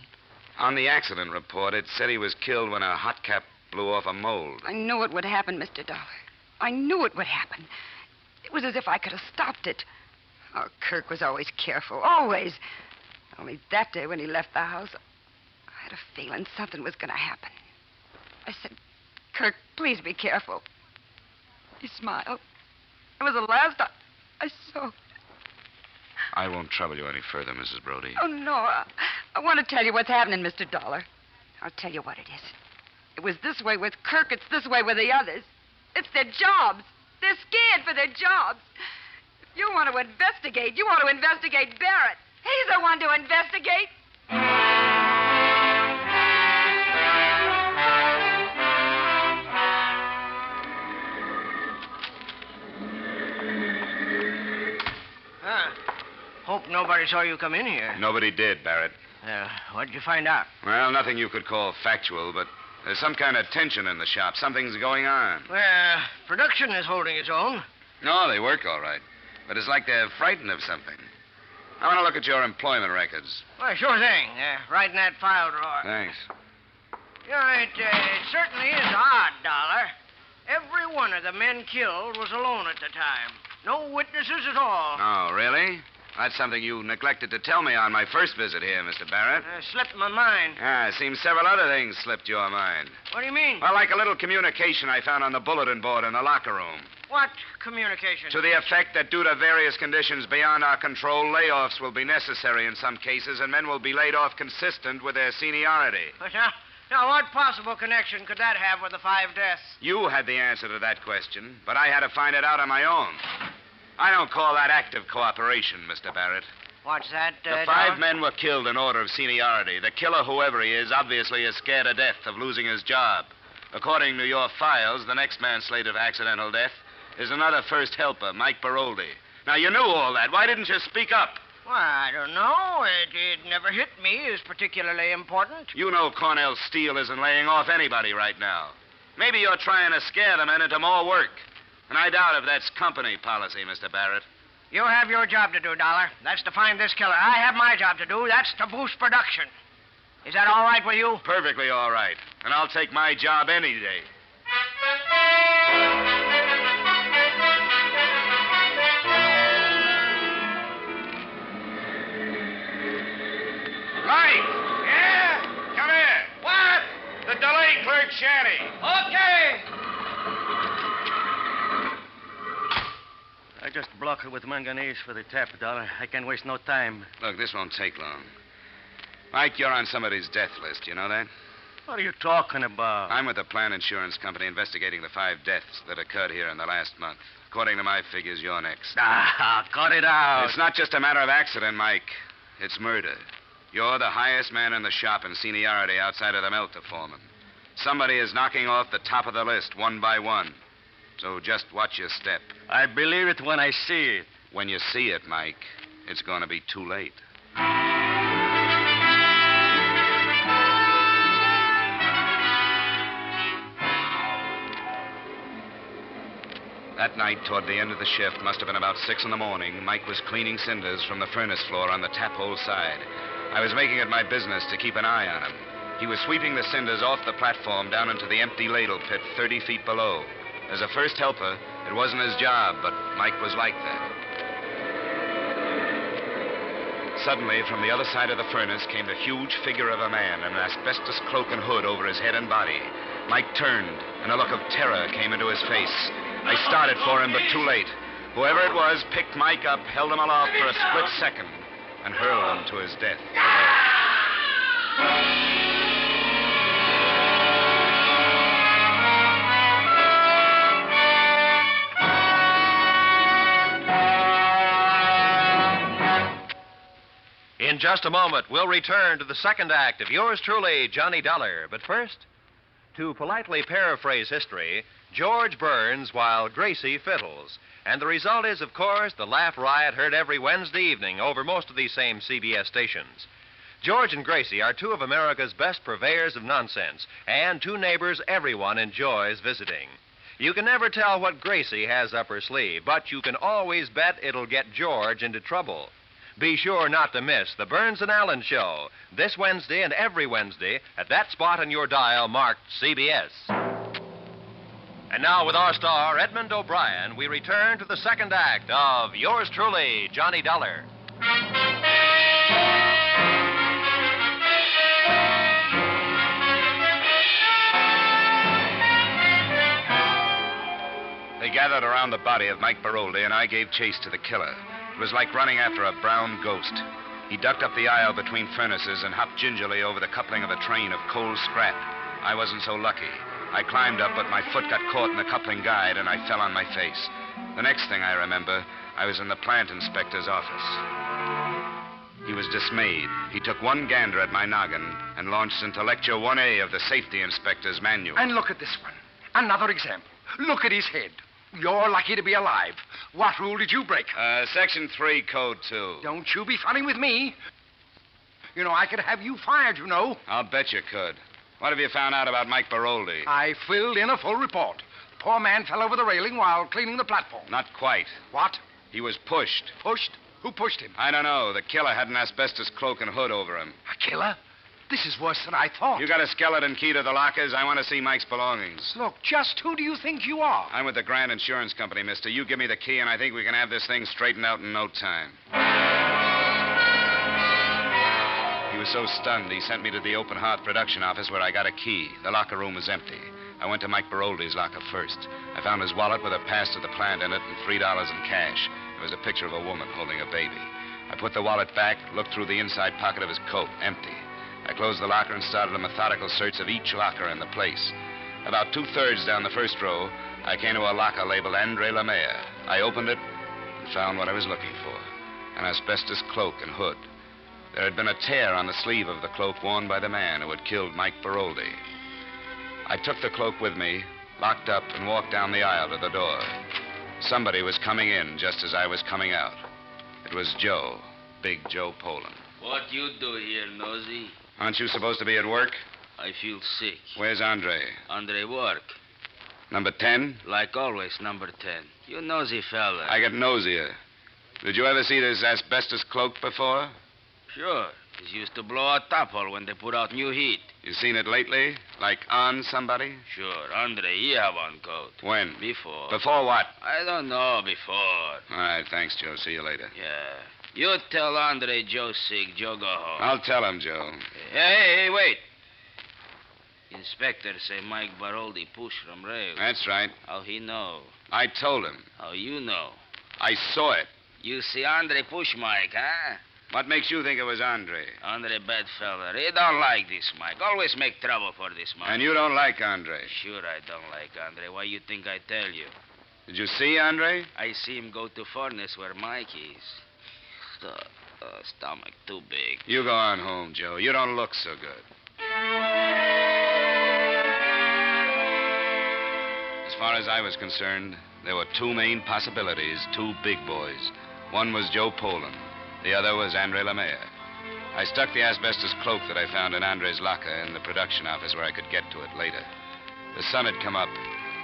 On the accident report, it said he was killed when a hot cap blew off a mold. I knew it would happen, Mr. Dollar. I knew it would happen. It was as if I could have stopped it. Oh, Kirk was always careful, always. Only that day when he left the house, I had a feeling something was going to happen. I said, Kirk, please be careful. He smiled. It was the last I saw. I won't trouble you any further, Mrs. Brody. Oh, no. I want to tell you what's happening, Mr. Dollar. I'll tell you what it is. It was this way with Kirk. It's this way with the others. It's their jobs. They're scared for their jobs. If you want to investigate, you want to investigate Barrett. He's the one to investigate. Hope nobody saw you come in here. Nobody did, Barrett. What'd you find out? Well, nothing you could call factual, but there's some kind of tension in the shop. Something's going on. Well, production is holding its own. No, they work all right. But it's like they're frightened of something. I want to look at your employment records. Well, sure thing. Right in that file drawer. Thanks. You know, it certainly is odd, Dollar. Every one of the men killed was alone at the time. No witnesses at all. Oh, really? That's something you neglected to tell me on my first visit here, Mr. Barrett. Slipped my mind. Yeah, it seems several other things slipped your mind. What do you mean? Well, like a little communication I found on the bulletin board in the locker room. What communication? To the effect that due to various conditions beyond our control, layoffs will be necessary in some cases, and men will be laid off consistent with their seniority. But now, what possible connection could that have with the 5 deaths? You had the answer to that question, but I had to find it out on my own. I don't call that active cooperation, Mr. Barrett. What's that, The five men were killed in order of seniority. The killer, whoever he is, obviously is scared to death of losing his job. According to your files, the next man slated for accidental death is another first helper, Mike Birdy. Now, you knew all that. Why didn't you speak up? Well, I don't know. It never hit me as particularly important. You know Cornell Steel isn't laying off anybody right now. Maybe you're trying to scare the men into more work. And I doubt if that's company policy, Mr. Barrett. You have your job to do, Dollar. That's to find this killer. I have my job to do. That's to boost production. Is that all right with you? Perfectly all right. And I'll take my job any day. Mike! Yeah? Come here. What? The delay clerk shanty. Okay. I just block it with manganese for the tap, Dollar. I can't waste no time. Look, this won't take long. Mike, you're on somebody's death list. You know that? What are you talking about? I'm with the Plan Insurance Company investigating the 5 deaths that occurred here in the last month. According to my figures, you're next. Ah, cut it out. It's not just a matter of accident, Mike. It's murder. You're the highest man in the shop in seniority outside of the melter foreman. Somebody is knocking off the top of the list one by one. So just watch your step. I believe it when I see it. When you see it, Mike, it's going to be too late. That night, toward the end of the shift, must have been about 6 in the morning, Mike was cleaning cinders from the furnace floor on the tap hole side. I was making it my business to keep an eye on him. He was sweeping the cinders off the platform down into the empty ladle pit 30 feet below. As a first helper, it wasn't his job, but Mike was like that. Suddenly, from the other side of the furnace came the huge figure of a man in an asbestos cloak and hood over his head and body. Mike turned, and a look of terror came into his face. I started for him, but too late. Whoever it was picked Mike up, held him aloft for a split second, and hurled him to his death. In just a moment, we'll return to the second act of yours truly, Johnny Dollar. But first, to politely paraphrase history, George burns while Gracie fiddles. And the result is, of course, the laugh riot heard every Wednesday evening over most of these same CBS stations. George and Gracie are 2 of America's best purveyors of nonsense, and 2 neighbors everyone enjoys visiting. You can never tell what Gracie has up her sleeve, but you can always bet it'll get George into trouble. Be sure not to miss the Burns and Allen Show this Wednesday and every Wednesday at that spot on your dial marked CBS. And now, with our star, Edmond O'Brien, we return to the second act of yours truly, Johnny Dollar. They gathered around the body of Mike Birdy, and I gave chase to the killer. It was like running after a brown ghost. He ducked up the aisle between furnaces and hopped gingerly over the coupling of a train of coal scrap. I wasn't so lucky. I climbed up, but my foot got caught in the coupling guide, and I fell on my face. The next thing I remember, I was in the plant inspector's office. He was dismayed. He took one gander at my noggin and launched into Lecture 1A of the Safety Inspector's Manual. And look at this one. Another example. Look at his head. You're lucky to be alive. What rule did you break? Section 3, Code 2. Don't you be funny with me. You know, I could have you fired, you know. I'll bet you could. What have you found out about Mike Birdy? I filled in a full report. The poor man fell over the railing while cleaning the platform. Not quite. What? He was pushed. Pushed? Who pushed him? I don't know. The killer had an asbestos cloak and hood over him. A killer? This is worse than I thought. You got a skeleton key to the lockers? I want to see Mike's belongings. Look, just who do you think you are? I'm with the Grand Insurance Company, mister. You give me the key, and I think we can have this thing straightened out in no time. He was so stunned, he sent me to the Open Heart production office where I got a key. The locker room was empty. I went to Mike Birdy's locker first. I found his wallet with a pass to the plant in it and $3 in cash. There was a picture of a woman holding a baby. I put the wallet back, looked through the inside pocket of his coat, empty. I closed the locker and started a methodical search of each locker in the place. About 2/3 down the first row, I came to a locker labeled Andre Lemaire. I opened it and found what I was looking for. an asbestos cloak and hood. There had been a tear on the sleeve of the cloak worn by the man who had killed Mike Baroldi. I took the cloak with me, locked up, and walked down the aisle to the door. Somebody was coming in just as I was coming out. It was Joe, Big Joe Poland. What you do here, nosy? Aren't you supposed to be at work? I feel sick. Where's Andre? Andre work. Number 10? Like always, number 10. You nosy fella. I get nosier. Did you ever see this asbestos cloak before? Sure. It used to blow a top hole when they put out new heat. You seen it lately? Like on somebody? Sure. Andre, he have on coat. When? Before. Before what? I don't know. Before. All right, thanks, Joe. See you later. Yeah. You tell Andre Joe's sick. Joe go home. I'll tell him, Joe. Hey, wait. Inspector say Mike Baroldi pushed from rail. That's right. How he know? I told him. How you know? I saw it. You see Andre push Mike, huh? What makes you think it was Andre? Andre bad fella. He don't like this Mike. Always make trouble for this Mike. And you don't like Andre? Sure I don't like Andre. Why you think I tell you? Did you see Andre? I see him go to furnace where Mike is. Stomach too big. You go on home, Joe. You don't look so good. As far as I was concerned, there were two main possibilities, two big boys. One was Joe Poland. The other was Andre Lemaire. I stuck the asbestos cloak that I found in Andre's locker in the production office where I could get to it later. The sun had come up,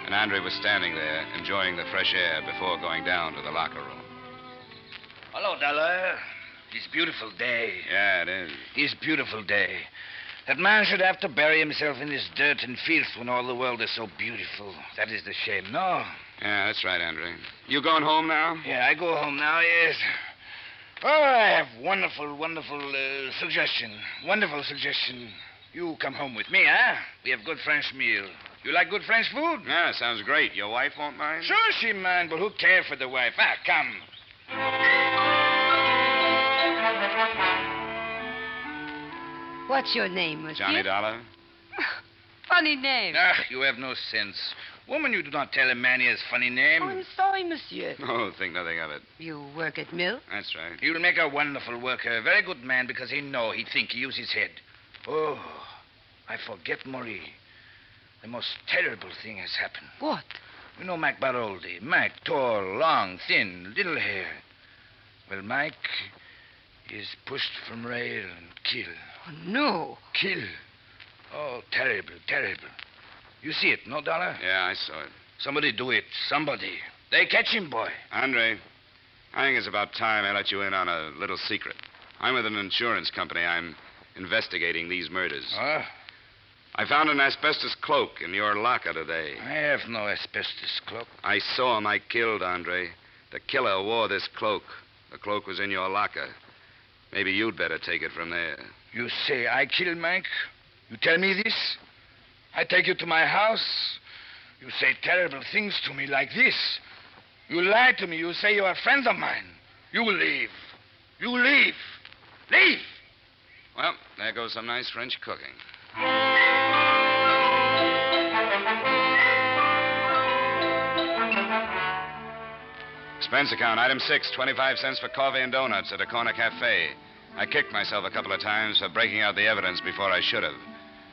and Andre was standing there, enjoying the fresh air before going down to the locker room. Hello, Dollar. It's a beautiful day. Yeah, it is. It's a beautiful day. That man should have to bury himself in this dirt and filth when all the world is so beautiful. That is the shame, no? Yeah, that's right, Andre. You going home now? Yeah, I go home now, yes. Oh, I have wonderful suggestion. Wonderful suggestion. You come home with me, huh? We have good French meal. You like good French food? Yeah, sounds great. Your wife won't mind? Sure she mind, but who cares for the wife? Ah, come. What's your name, monsieur? Johnny Dollar. Funny name. Ah, you have no sense. Woman, you do not tell a man he has funny name. Oh, I'm sorry, monsieur. Oh, think nothing of it. You work at mill? That's right. You'll make a wonderful worker. A very good man because he think, he use his head. Oh, I forget Marie. The most terrible thing has happened. What? You know Mike Baroldi. Mike, tall, long, thin, little hair. Well, Mike is pushed from rail and killed. Oh, no. Kill. Oh, terrible, terrible. You see it, no, Dollar? Yeah, I saw it. Somebody do it. Somebody. They catch him, boy. Andre, I think it's about time I let you in on a little secret. I'm with an insurance company. I'm investigating these murders. Huh? I found an asbestos cloak in your locker today. I have no asbestos cloak. I saw him. I killed Andre. The killer wore this cloak. The cloak was in your locker. Maybe you'd better take it from there. You say I killed Mike? You tell me this? I take you to my house. You say terrible things to me like this. You lie to me. You say you are friends of mine. You leave. You leave. Leave! Well, there goes some nice French cooking. Expense account, item 6, 25 cents for coffee and donuts at a corner cafe. I kicked myself a couple of times for breaking out the evidence before I should have.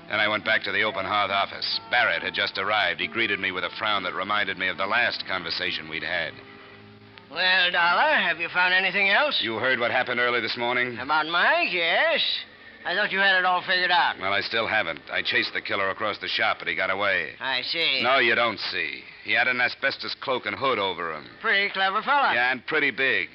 Then I went back to the open hearth office. Barrett had just arrived. He greeted me with a frown that reminded me of the last conversation we'd had. Well, Dollar, have you found anything else? You heard what happened early this morning? About Mike, yes. I thought you had it all figured out. Well, I still haven't. I chased the killer across the shop, but he got away. I see. No, you don't see. He had an asbestos cloak and hood over him. Pretty clever fella. Yeah, and pretty big.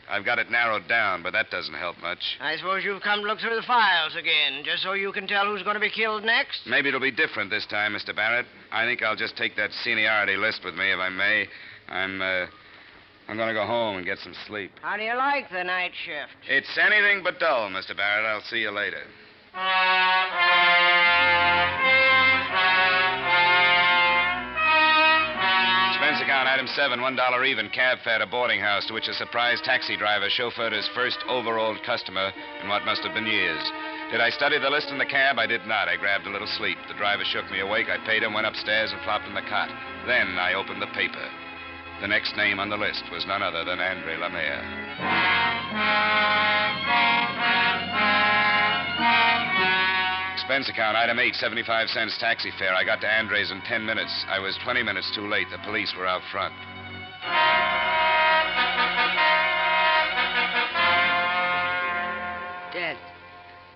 I've got it narrowed down, but that doesn't help much. I suppose you've come to look through the files again, just so you can tell who's going to be killed next? Maybe it'll be different this time, Mr. Barrett. I think I'll just take that seniority list with me, if I may. I'm going to go home and get some sleep. How do you like the night shift? It's anything but dull, Mr. Barrett. I'll see you later. Expense account, item 7, $1 even, cab fare to boarding house, to which a surprised taxi driver chauffeured his first overalled customer in what must have been years. Did I study the list in the cab? I did not. I grabbed a little sleep. The driver shook me awake. I paid him, went upstairs, and flopped in the cot. Then I opened the paper. The next name on the list was none other than Andre Lemaire. Expense account, item 8, 75 cents taxi fare. I got to Andres in 10 minutes. I was 20 minutes too late. The police were out front. Dead.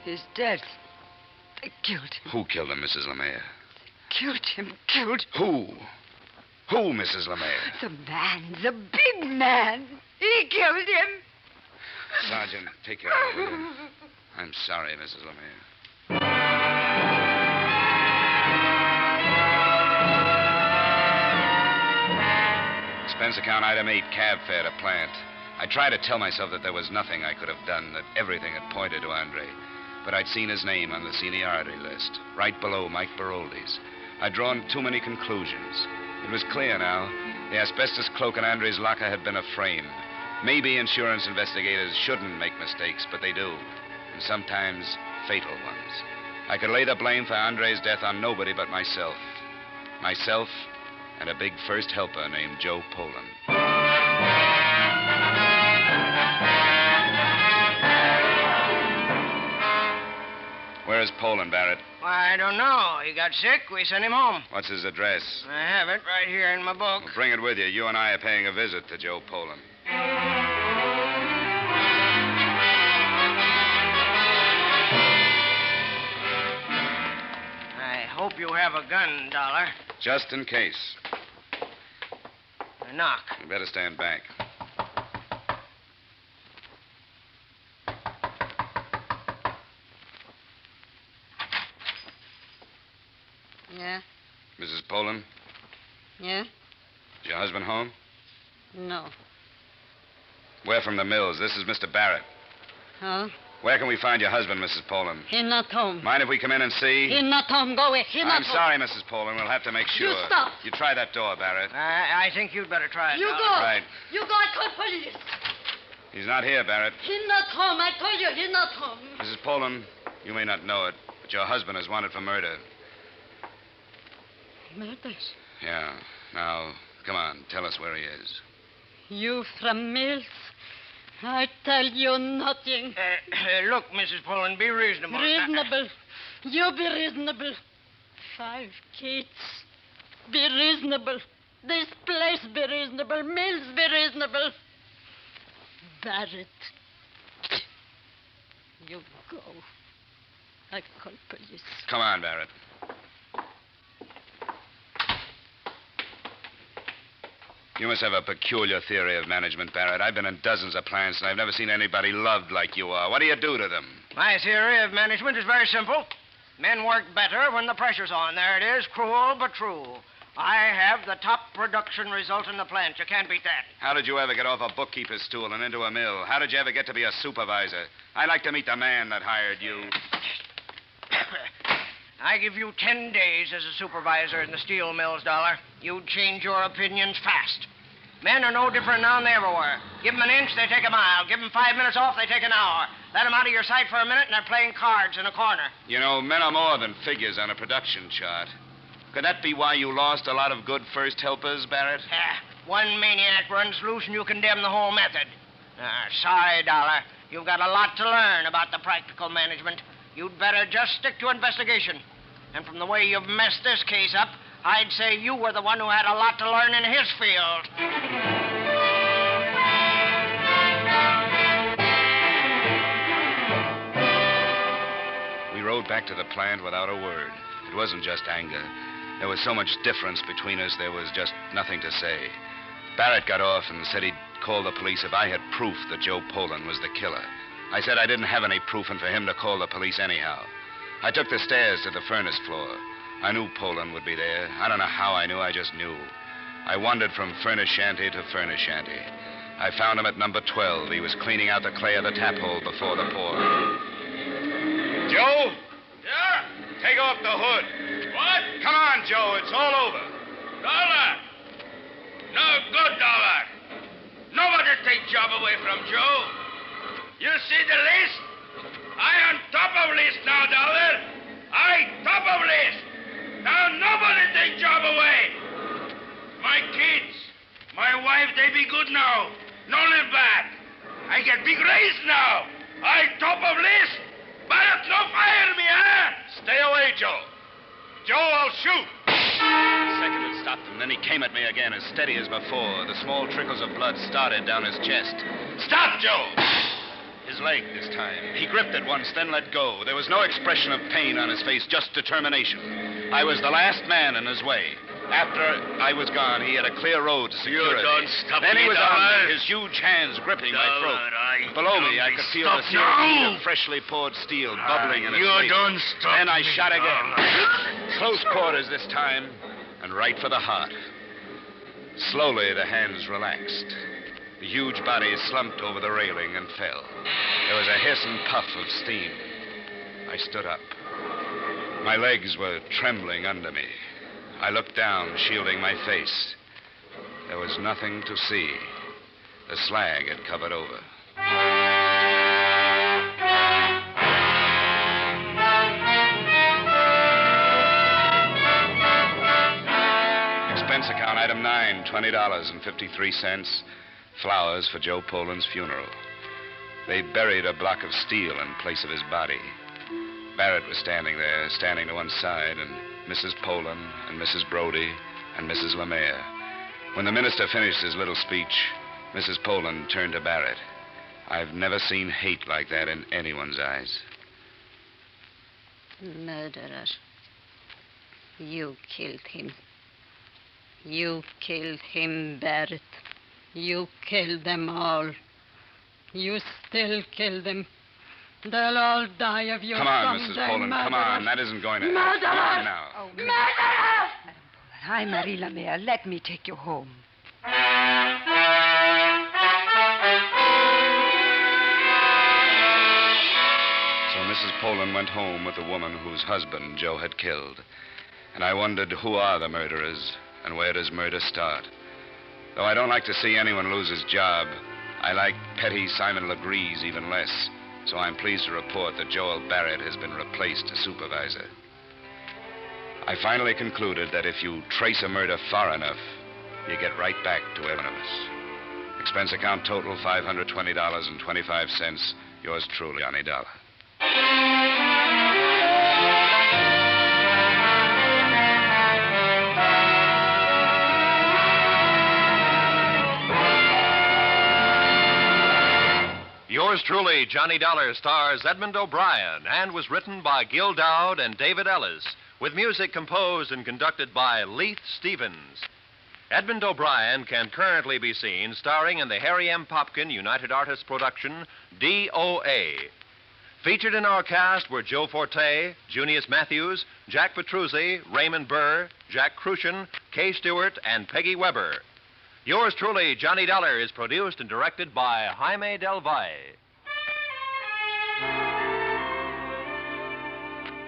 He's dead. They killed him. Who killed him, Mrs. LeMaire? Killed him. Killed. Who? Who, Mrs. LeMaire? The man. The big man. He killed him. Sergeant, take care of him. I'm sorry, Mrs. LeMaire. Expense account, item 8, cab fare to plant. I tried to tell myself that there was nothing I could have done, that everything had pointed to Andre. But I'd seen his name on the seniority list, right below Mike Baroldi's. I'd drawn too many conclusions. It was clear now. The asbestos cloak in Andre's locker had been a frame. Maybe insurance investigators shouldn't make mistakes, but they do. And sometimes fatal ones. I could lay the blame for Andre's death on nobody but myself. Myself and a big first helper named Joe Poland. Where's Poland, Barrett? Why, I don't know. He got sick. We sent him home. What's his address? I have it right here in my book. Well, bring it with you. You and I are paying a visit to Joe Poland. I hope you have a gun, Dollar. Just in case. A knock. You better stand back. Yeah? Mrs. Poland? Yeah? Is your husband home? No. We're from the mills. This is Mr. Barrett. Huh? Where can we find your husband, Mrs. Poland? He's not home. Mind if we come in and see? He's not home. Go away. He's not I'm home. sorry, Mrs. Poland. We'll have to make sure. You stop. You try that door, Barrett. I think you'd better try it, You Dollar. go. Right. You go. I call police. He's not here, Barrett. He's not home. I told you he's not home. Mrs. Poland, you may not know it, but your husband is wanted for murder. Murders? Yeah. Now, come on. Tell us where he is. You from Mills? I tell you nothing. Look, Mrs. Poland, be reasonable. Reasonable. You be reasonable. 5 kids. Be reasonable. This place be reasonable. Mills be reasonable. Barrett. You go. I call police. Come on, Barrett. You must have a peculiar theory of management, Barrett. I've been in dozens of plants, and I've never seen anybody loved like you are. What do you do to them? My theory of management is very simple. Men work better when the pressure's on. There it is, cruel but true. I have the top production result in the plant. You can't beat that. How did you ever get off a bookkeeper's stool and into a mill? How did you ever get to be a supervisor? I'd like to meet the man that hired you. I give you 10 days as a supervisor in the steel mills, Dollar. You'd change your opinions fast. Men are no different now than they ever were. Give them an inch, they take a mile. Give them 5 minutes off, they take an hour. Let them out of your sight for a minute, and they're playing cards in a corner. You know, men are more than figures on a production chart. Could that be why you lost a lot of good first helpers, Barrett? One maniac runs loose, and you condemn the whole method. Sorry, Dollar. You've got a lot to learn about the practical management. You'd better just stick to investigation. And from the way you've messed this case up, I'd say you were the one who had a lot to learn in his field. We rode back to the plant without a word. It wasn't just anger. There was so much difference between us, there was just nothing to say. Barrett got off and said he'd call the police if I had proof that Joe Poland was the killer. I said I didn't have any proof and for him to call the police anyhow. I took the stairs to the furnace floor. I knew Poland would be there. I don't know how I knew, I just knew. I wandered from furnace shanty to furnace shanty. I found him at number 12. He was cleaning out the clay of the tap hole before the pour. Joe? Yeah? Take off the hood. What? Come on, Joe. It's all over. Dollar. No good, Dollar. Nobody take job away from Joe. You see the list? I on top of list now, Dollar. I top of list. Now nobody take job away. My kids, my wife, they be good now. No live back. I get big raise now. I top of list. Barrett, no fire me, huh? Stay away, Joe. Joe, I'll shoot. The second had stopped him, then he came at me again, as steady as before. The small trickles of blood started down his chest. Stop, Joe! His leg this time. He gripped it once, then let go. There was no expression of pain on his face, just determination. I was the last man in his way. After I was gone, he had a clear road to security. You don't stop then me, he was Dollar. on me, his huge hands gripping my throat. Below me, I could feel the seared heat of freshly poured steel bubbling in his You face. don't stop Then I me, shot again. Dollar. Close quarters this time, and right for the heart. Slowly, the hands relaxed. The huge body slumped over the railing and fell. There was a hiss and puff of steam. I stood up. My legs were trembling under me. I looked down, shielding my face. There was nothing to see. The slag had covered over. Expense account, item 9, $20.53. Flowers for Joe Poland's funeral. They buried a block of steel in place of his body. Barrett was standing there, standing to one side, and Mrs. Poland and Mrs. Brody and Mrs. Lemare. When the minister finished his little speech, Mrs. Poland turned to Barrett. I've never seen hate like that in anyone's eyes. Murderer. You killed him. You killed him, Barrett. You killed them all. You still kill them. They'll all die of you. Come on, Mrs. someday, Poland, come murderer. on. That isn't going to Murderer! happen. Come on now. Oh, Murderer! Hi, Marie Lemare. Let me take you home. So Mrs. Poland went home with the woman whose husband Joe had killed. And I wondered, who are the murderers, and where does murder start? Though I don't like to see anyone lose his job, I like petty Simon Legree's even less. So I'm pleased to report that Joel Barrett has been replaced as supervisor. I finally concluded that if you trace a murder far enough, you get right back to every one of us. Expense account total, $520.25. Yours truly, Johnny Dollar. Yours truly, Johnny Dollar, stars Edmond O'Brien and was written by Gil Dowd and David Ellis, with music composed and conducted by Leith Stevens. Edmond O'Brien can currently be seen starring in the Harry M. Popkin United Artists production, DOA. Featured in our cast were Joe Forte, Junius Matthews, Jack Petruzzi, Raymond Burr, Jack Crucian, Kay Stewart, and Peggy Weber. Yours truly, Johnny Dollar, is produced and directed by Jaime Del Valle.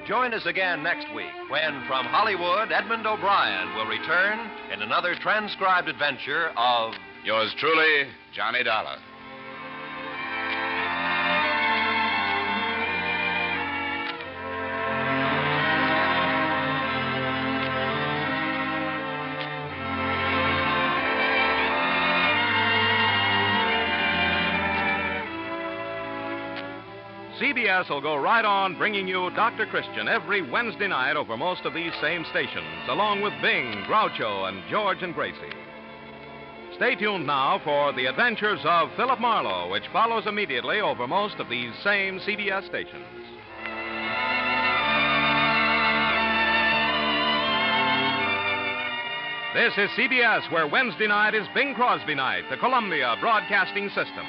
Join us again next week when, from Hollywood, Edmond O'Brien will return in another transcribed adventure of... Yours truly, Johnny Dollar. CBS will go right on bringing you Dr. Christian every Wednesday night over most of these same stations, along with Bing, Groucho, and George and Gracie. Stay tuned now for The Adventures of Philip Marlowe, which follows immediately over most of these same CBS stations. This is CBS, where Wednesday night is Bing Crosby night, the Columbia Broadcasting System.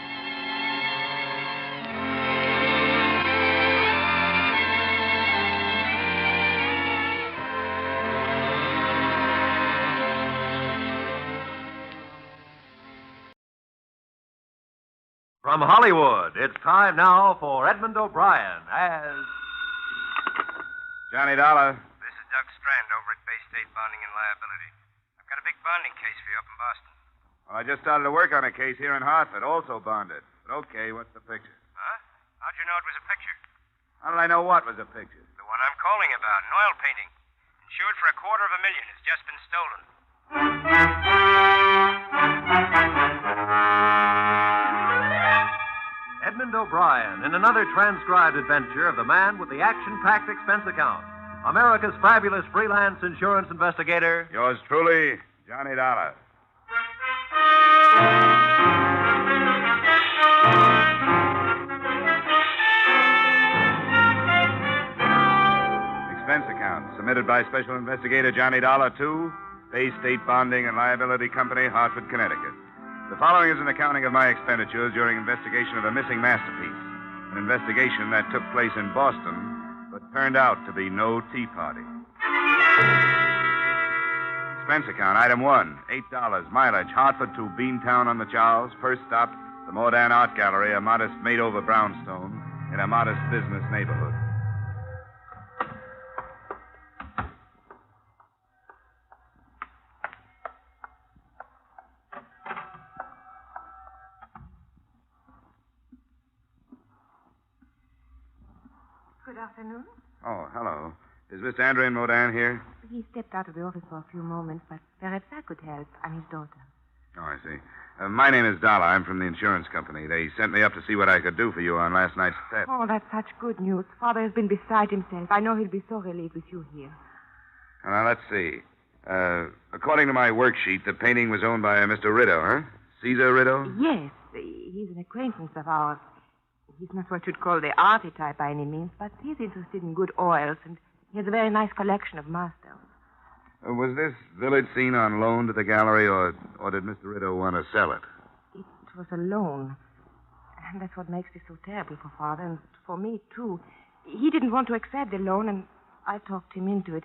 From Hollywood, it's time now for Edmond O'Brien as... Johnny Dollar. This is Doug Strand over at Bay State Bonding and Liability. I've got a big bonding case for you up in Boston. Well, I just started to work on a case here in Hartford, also bonded. But okay, what's the picture? Huh? How'd you know it was a picture? How did I know what was a picture? The one I'm calling about, an oil painting. Insured for $250,000. It's just been stolen. Edmond O'Brien in another transcribed adventure of the man with the action-packed expense account. America's fabulous freelance insurance investigator. Yours truly, Johnny Dollar. Expense account submitted by Special Investigator Johnny Dollar to Bay State Bonding and Liability Company, Hartford, Connecticut. The following is an accounting of my expenditures during investigation of a missing masterpiece, an investigation that took place in Boston, but turned out to be no tea party. Expense account, item 1, $8, mileage, Hartford to Beantown on the Charles. First stop, the Modern Art Gallery, a modest made-over brownstone in a modest business neighborhood. Good afternoon. Oh, hello. Is Mr. Andrian Modin here? He stepped out of the office for a few moments, but perhaps I could help. I'm his daughter. Oh, I see. My name is Dollar. I'm from the insurance company. They sent me up to see what I could do for you on last night's set. Oh, that's such good news. Father has been beside himself. I know he'll be so relieved with you here. Now, let's see. According to my worksheet, the painting was owned by a Mr. Rideau, huh? Caesar Rideau? Yes, he's an acquaintance of ours. He's not what you'd call the arty type by any means, but he's interested in good oils, and he has a very nice collection of masters. Was this village scene on loan to the gallery, or did Mr. Rideau want to sell it? It was a loan. And that's what makes it so terrible for Father, and for me, too. He didn't want to accept the loan, and I talked him into it.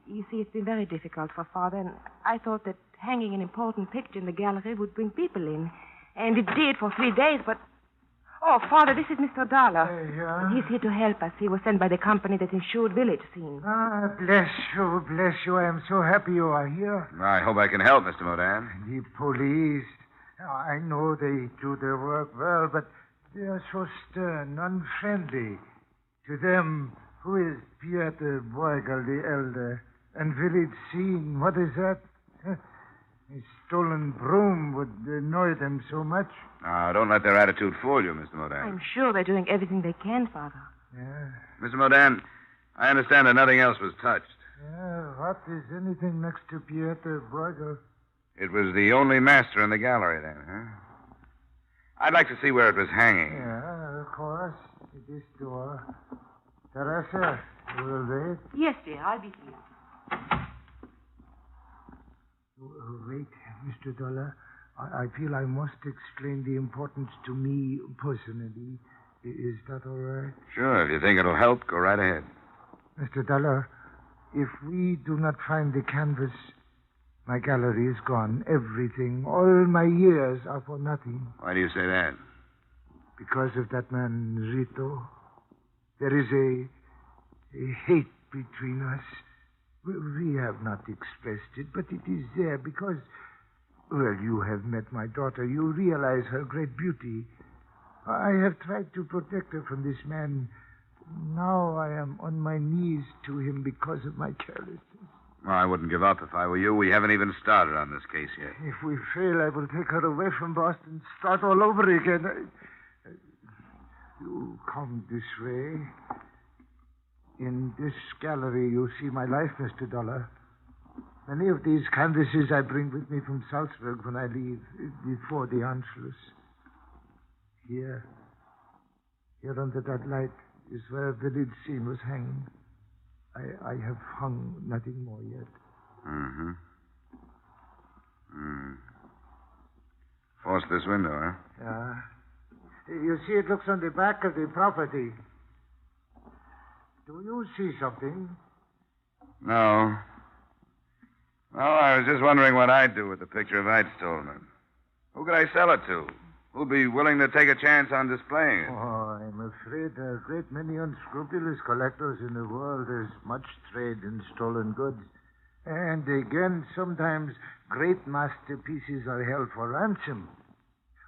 You see, it's been very difficult for Father, and I thought that hanging an important picture in the gallery would bring people in. And it did for 3 days, but... Oh, Father, this is Mr. Dollar. Yeah? He's here to help us. He was sent by the company that insured village scene. Ah, bless you, bless you. I am so happy you are here. I hope I can help, Mr. Modin. The police. I know they do their work well, but they are so stern, unfriendly. To them, who is Pieter Bruegel the elder? And village scene, what is that? A stolen broom would annoy them so much. Now, don't let their attitude fool you, Mr. Modin. I'm sure they're doing everything they can, Father. Yeah. Mr. Modin, I understand that nothing else was touched. Yeah, what is anything next to Pieter Bruegel? It was the only master in the gallery then, huh? I'd like to see where it was hanging. Yeah, of course. This door. Teresa, you will wait? Yes, dear, I'll be here. Wait, Mr. Dollar. I feel I must explain the importance to me personally. Is that all right? Sure, if you think it'll help, go right ahead. Mr. Dollar, if we do not find the canvas, my gallery is gone. Everything, all my years are for nothing. Why do you say that? Because of that man, Rito. There is a hate between us. We have not expressed it, but it is there because, well, you have met my daughter. You realize her great beauty. I have tried to protect her from this man. Now I am on my knees to him because of my carelessness. Well, I wouldn't give up if I were you. We haven't even started on this case yet. If we fail, I will take her away from Boston, start all over again. You come this way. In this gallery, you see my life, Mr. Dollar. Many of these canvases I bring with me from Salzburg when I leave, before the Anschluss. Here under that light, is where a village scene was hanging. I have hung nothing more yet. Mm-hmm. Force this window, huh? Yeah. You see, it looks on the back of the property. Do you see something? No. Well, I was just wondering what I'd do with the picture if I'd stolen it. Who could I sell it to? Who'd be willing to take a chance on displaying it? Oh, I'm afraid there are a great many unscrupulous collectors in the world. There's much trade in stolen goods. And again, sometimes great masterpieces are held for ransom.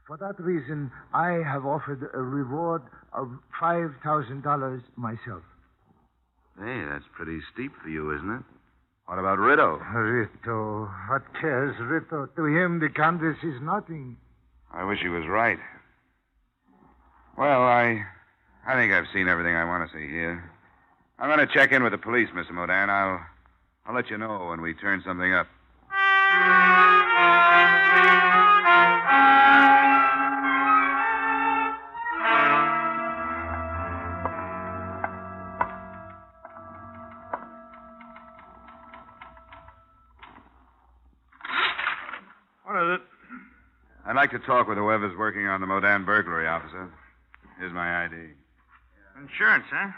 For that reason, I have offered a reward of $5,000 myself. Hey, that's pretty steep for you, isn't it? What about Rito? Rito? What cares Rito? To him, the canvas is nothing. I wish he was right. Well, I think I've seen everything I want to see here. I'm going to check in with the police, Mr. Modan. I'll let you know when we turn something up. What is it? I'd like to talk with whoever's working on the Modan burglary, officer. Here's my ID. Insurance, huh?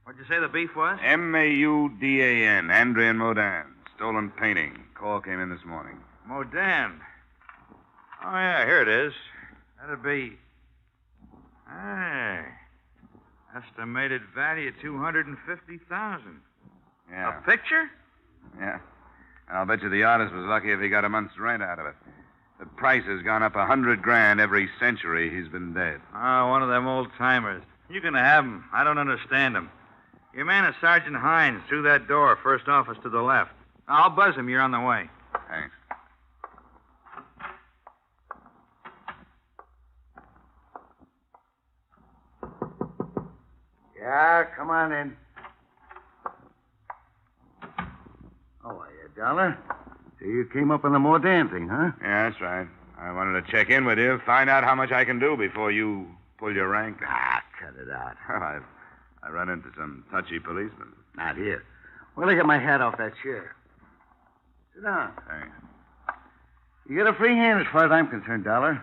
What'd you say the beef was? Maudan, Andrian Modan. Stolen painting. Call came in this morning. Modan. Oh, yeah, here it is. That'd be... Hey. Estimated value of $250,000. Yeah. A picture? Yeah. And I'll bet you the artist was lucky if he got a month's rent out of it. The price has gone up $100,000 every century he's been dead. Oh, one of them old-timers. You can have him. I don't understand him. Your man is Sergeant Hines, through that door, first office to the left. I'll buzz him. You're on the way. Thanks. Yeah, come on in. How are you, Dollar? So you came up on the Modan thing, huh? Yeah, that's right. I wanted to check in with you, find out how much I can do before you pull your rank. Cut it out. Well, I run into some touchy policemen. Not here. Well, I get my hat off that chair. Sit down. Thanks. You get a free hand as far as I'm concerned, Dollar.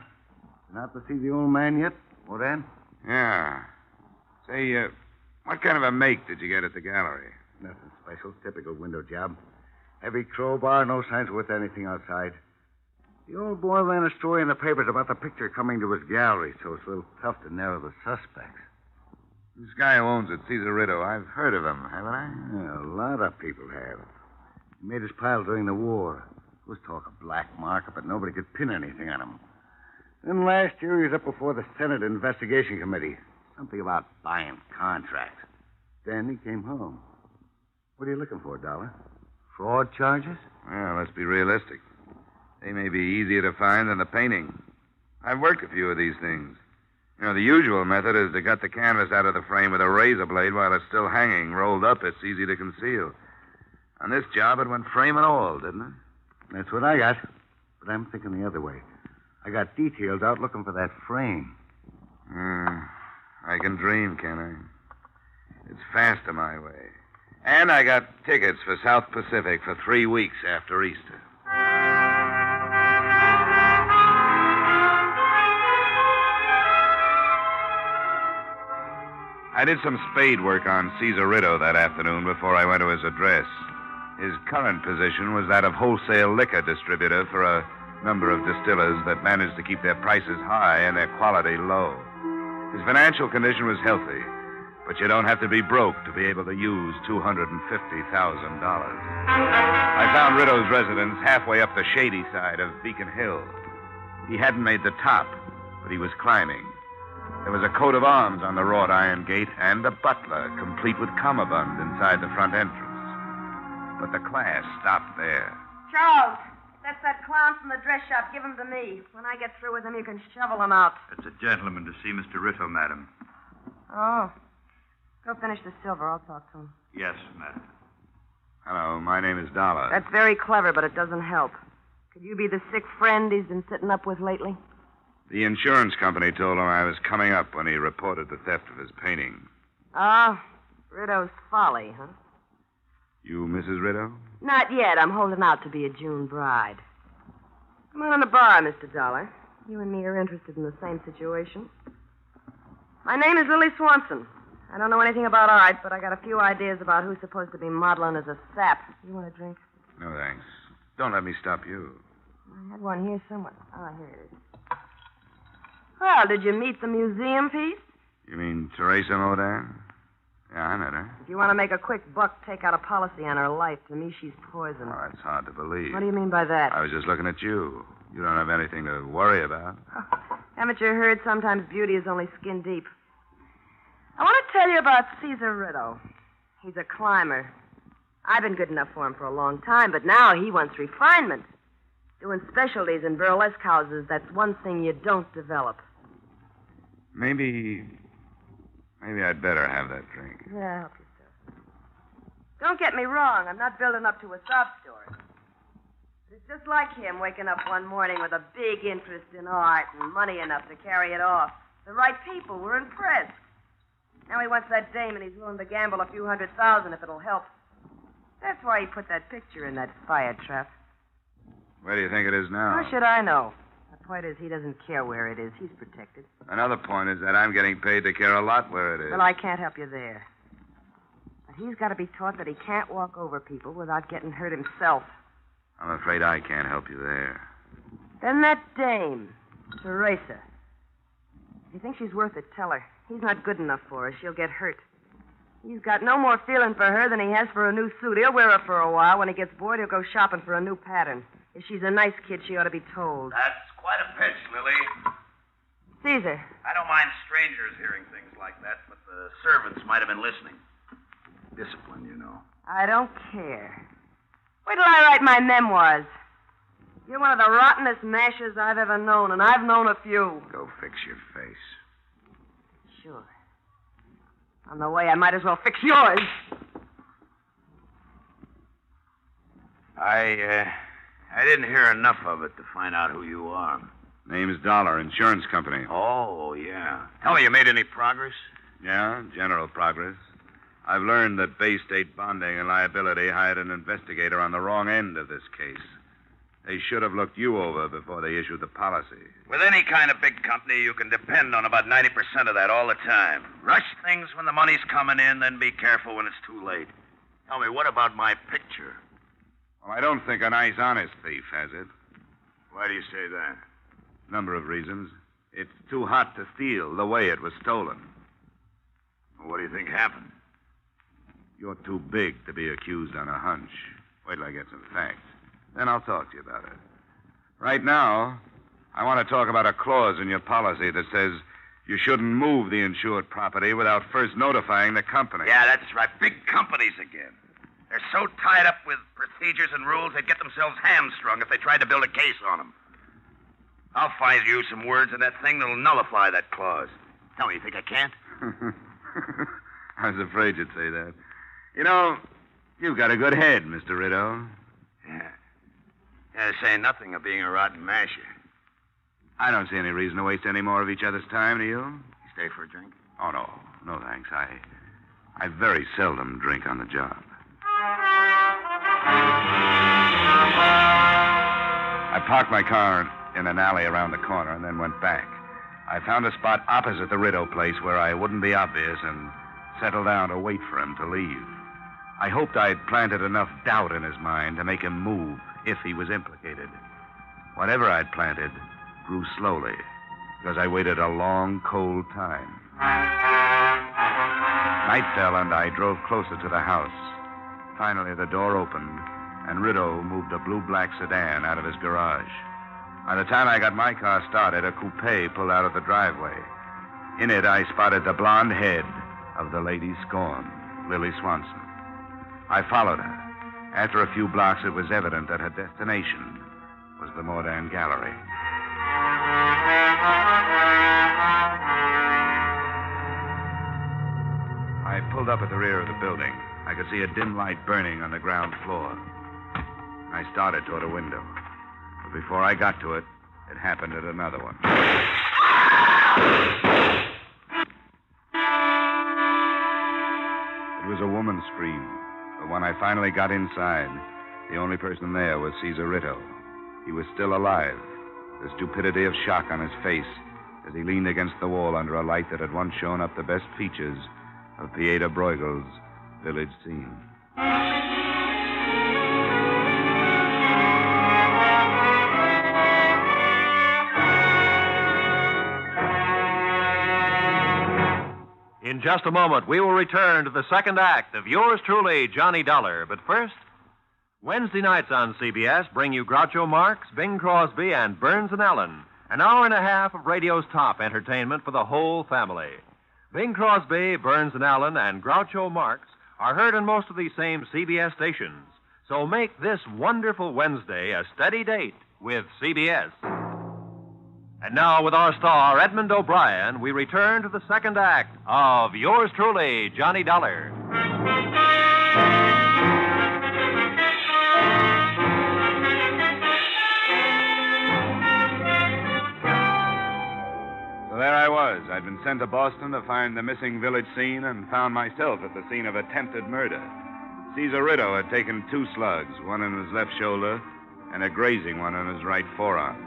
Not to see the old man yet, Modan? Yeah. Say, what kind of a make did you get at the gallery? Nothing special. Typical window job. Heavy crowbar, no signs worth anything outside. The old boy ran a story in the papers about the picture coming to his gallery, so it's a little tough to narrow the suspects. This guy who owns it, Caesar Rideau, I've heard of him, haven't I? Yeah, a lot of people have. He made his pile during the war. There was talk of black market, but nobody could pin anything on him. Then last year he was up before the Senate Investigation Committee. Something about buying contracts. Then he came home. What are you looking for, Dollar? Fraud charges? Well, let's be realistic. They may be easier to find than the painting. I've worked a few of these things. You know, the usual method is to cut the canvas out of the frame with a razor blade while it's still hanging. Rolled up, it's easy to conceal. On this job, it went frame and all, didn't it? That's what I got. But I'm thinking the other way. I got details out looking for that frame. I can dream, can I? It's faster my way. And I got tickets for South Pacific for 3 weeks after Easter. I did some spade work on Caesar Rideau that afternoon before I went to his address. His current position was that of wholesale liquor distributor for a number of distillers that managed to keep their prices high and their quality low. His financial condition was healthy, but you don't have to be broke to be able to use $250,000. I found Rideau's residence halfway up the shady side of Beacon Hill. He hadn't made the top, but he was climbing. There was a coat of arms on the wrought iron gate and a butler, complete with cummerbund, inside the front entrance. But the class stopped there. Charles, that's that clown from the dress shop. Give him to me. When I get through with him, you can shovel him out. It's a gentleman to see Mr. Rideau, madam. Oh. Go finish the silver. I'll talk to him. Yes, madam. Hello, my name is Dollar. That's very clever, but it doesn't help. Could you be the sick friend he's been sitting up with lately? The insurance company told him I was coming up when he reported the theft of his painting. Ah, Rideau's folly, huh? You Mrs. Rideau? Not yet. I'm holding out to be a June bride. Come on in the bar, Mr. Dollar. You and me are interested in the same situation. My name is Lily Swanson. I don't know anything about art, but I got a few ideas about who's supposed to be modeling as a sap. You want a drink? No, thanks. Don't let me stop you. I had one here somewhere. Oh, here it is. Well, did you meet the museum piece? You mean Teresa Modan? Yeah, I met her. If you want to make a quick buck, take out a policy on her life. To me, she's poison. Oh, that's hard to believe. What do you mean by that? I was just looking at you. You don't have anything to worry about. Haven't you heard sometimes beauty is only skin deep? I want to tell you about Caesar Rideau. He's a climber. I've been good enough for him for a long time, but now he wants refinement. Doing specialties in burlesque houses, that's one thing you don't develop. Maybe I'd better have that drink. Yeah, help yourself. Don't get me wrong. I'm not building up to a sob story. But it's just like him waking up one morning with a big interest in art and money enough to carry it off. The right people were impressed. Now he wants that dame, and he's willing to gamble a few $100,000 if it'll help. That's why he put that picture in that fire trap. Where do you think it is now? How should I know? The point is, he doesn't care where it is. He's protected. Another point is that I'm getting paid to care a lot where it is. Well, I can't help you there. But he's got to be taught that he can't walk over people without getting hurt himself. I'm afraid I can't help you there. Then that dame, Teresa. If you think she's worth it, tell her. He's not good enough for her. She'll get hurt. He's got no more feeling for her than he has for a new suit. He'll wear her for a while. When he gets bored, he'll go shopping for a new pattern. If she's a nice kid, she ought to be told. That's quite a pitch, Lily. Caesar. I don't mind strangers hearing things like that, but the servants might have been listening. Discipline, you know. I don't care. Wait till I write my memoirs. You're one of the rottenest mashers I've ever known, and I've known a few. Go fix your face. Sure. On the way, I might as well fix yours. I didn't hear enough of it to find out who you are. Name's Dollar, insurance company. Oh, yeah. Tell me, you made any progress? Yeah, general progress. I've learned that Bay State Bonding and Liability hired an investigator on the wrong end of this case. They should have looked you over before they issued the policy. With any kind of big company, you can depend on about 90% of that all the time. Rush things when the money's coming in, then be careful when it's too late. Tell me, what about my picture? Well, I don't think a nice, honest thief has it. Why do you say that? Number of reasons. It's too hot to steal the way it was stolen. Well, what do you think happened? You're too big to be accused on a hunch. Wait till I get some facts. Then I'll talk to you about it. Right now, I want to talk about a clause in your policy that says you shouldn't move the insured property without first notifying the company. Yeah, that's right. Big companies again. They're so tied up with procedures and rules, they'd get themselves hamstrung if they tried to build a case on them. I'll find you some words in that thing that'll nullify that clause. Tell me, you think I can't? I was afraid you'd say that. You know, you've got a good head, Mr. Rideau. Yeah, saying nothing of being a rotten masher. I don't see any reason to waste any more of each other's time, do you? You stay for a drink? Oh, no. No, thanks. I very seldom drink on the job. I parked my car in an alley around the corner and then went back. I found a spot opposite the Rideau place where I wouldn't be obvious and settled down to wait for him to leave. I hoped I'd planted enough doubt in his mind to make him move if he was implicated. Whatever I'd planted grew slowly because I waited a long, cold time. Night fell and I drove closer to the house. Finally, the door opened and Rideau moved a blue-black sedan out of his garage. By the time I got my car started, a coupe pulled out of the driveway. In it, I spotted the blonde head of the lady scorned, Lily Swanson. I followed her. After a few blocks, it was evident that her destination was the Modern Gallery. I pulled up at the rear of the building. I could see a dim light burning on the ground floor. I started toward a window. But before I got to it, it happened at another one. It was a woman's scream. But when I finally got inside, the only person there was Caesar Rideau. He was still alive, the stupidity of shock on his face as he leaned against the wall under a light that had once shown up the best features of Pieta Bruegel's village scene. In just a moment, we will return to the second act of yours truly, Johnny Dollar. But first, Wednesday nights on CBS bring you Groucho Marx, Bing Crosby, and Burns and Allen. An hour and a half of radio's top entertainment for the whole family. Bing Crosby, Burns and Allen, and Groucho Marx are heard on most of these same CBS stations. So make this wonderful Wednesday a steady date with CBS. And now, with our star, Edmond O'Brien, we return to the second act of Yours Truly, Johnny Dollar. So there I was. I'd been sent to Boston to find the missing village scene and found myself at the scene of attempted murder. Caesar Rideau had taken 2 slugs, one in his left shoulder and a grazing one on his right forearm.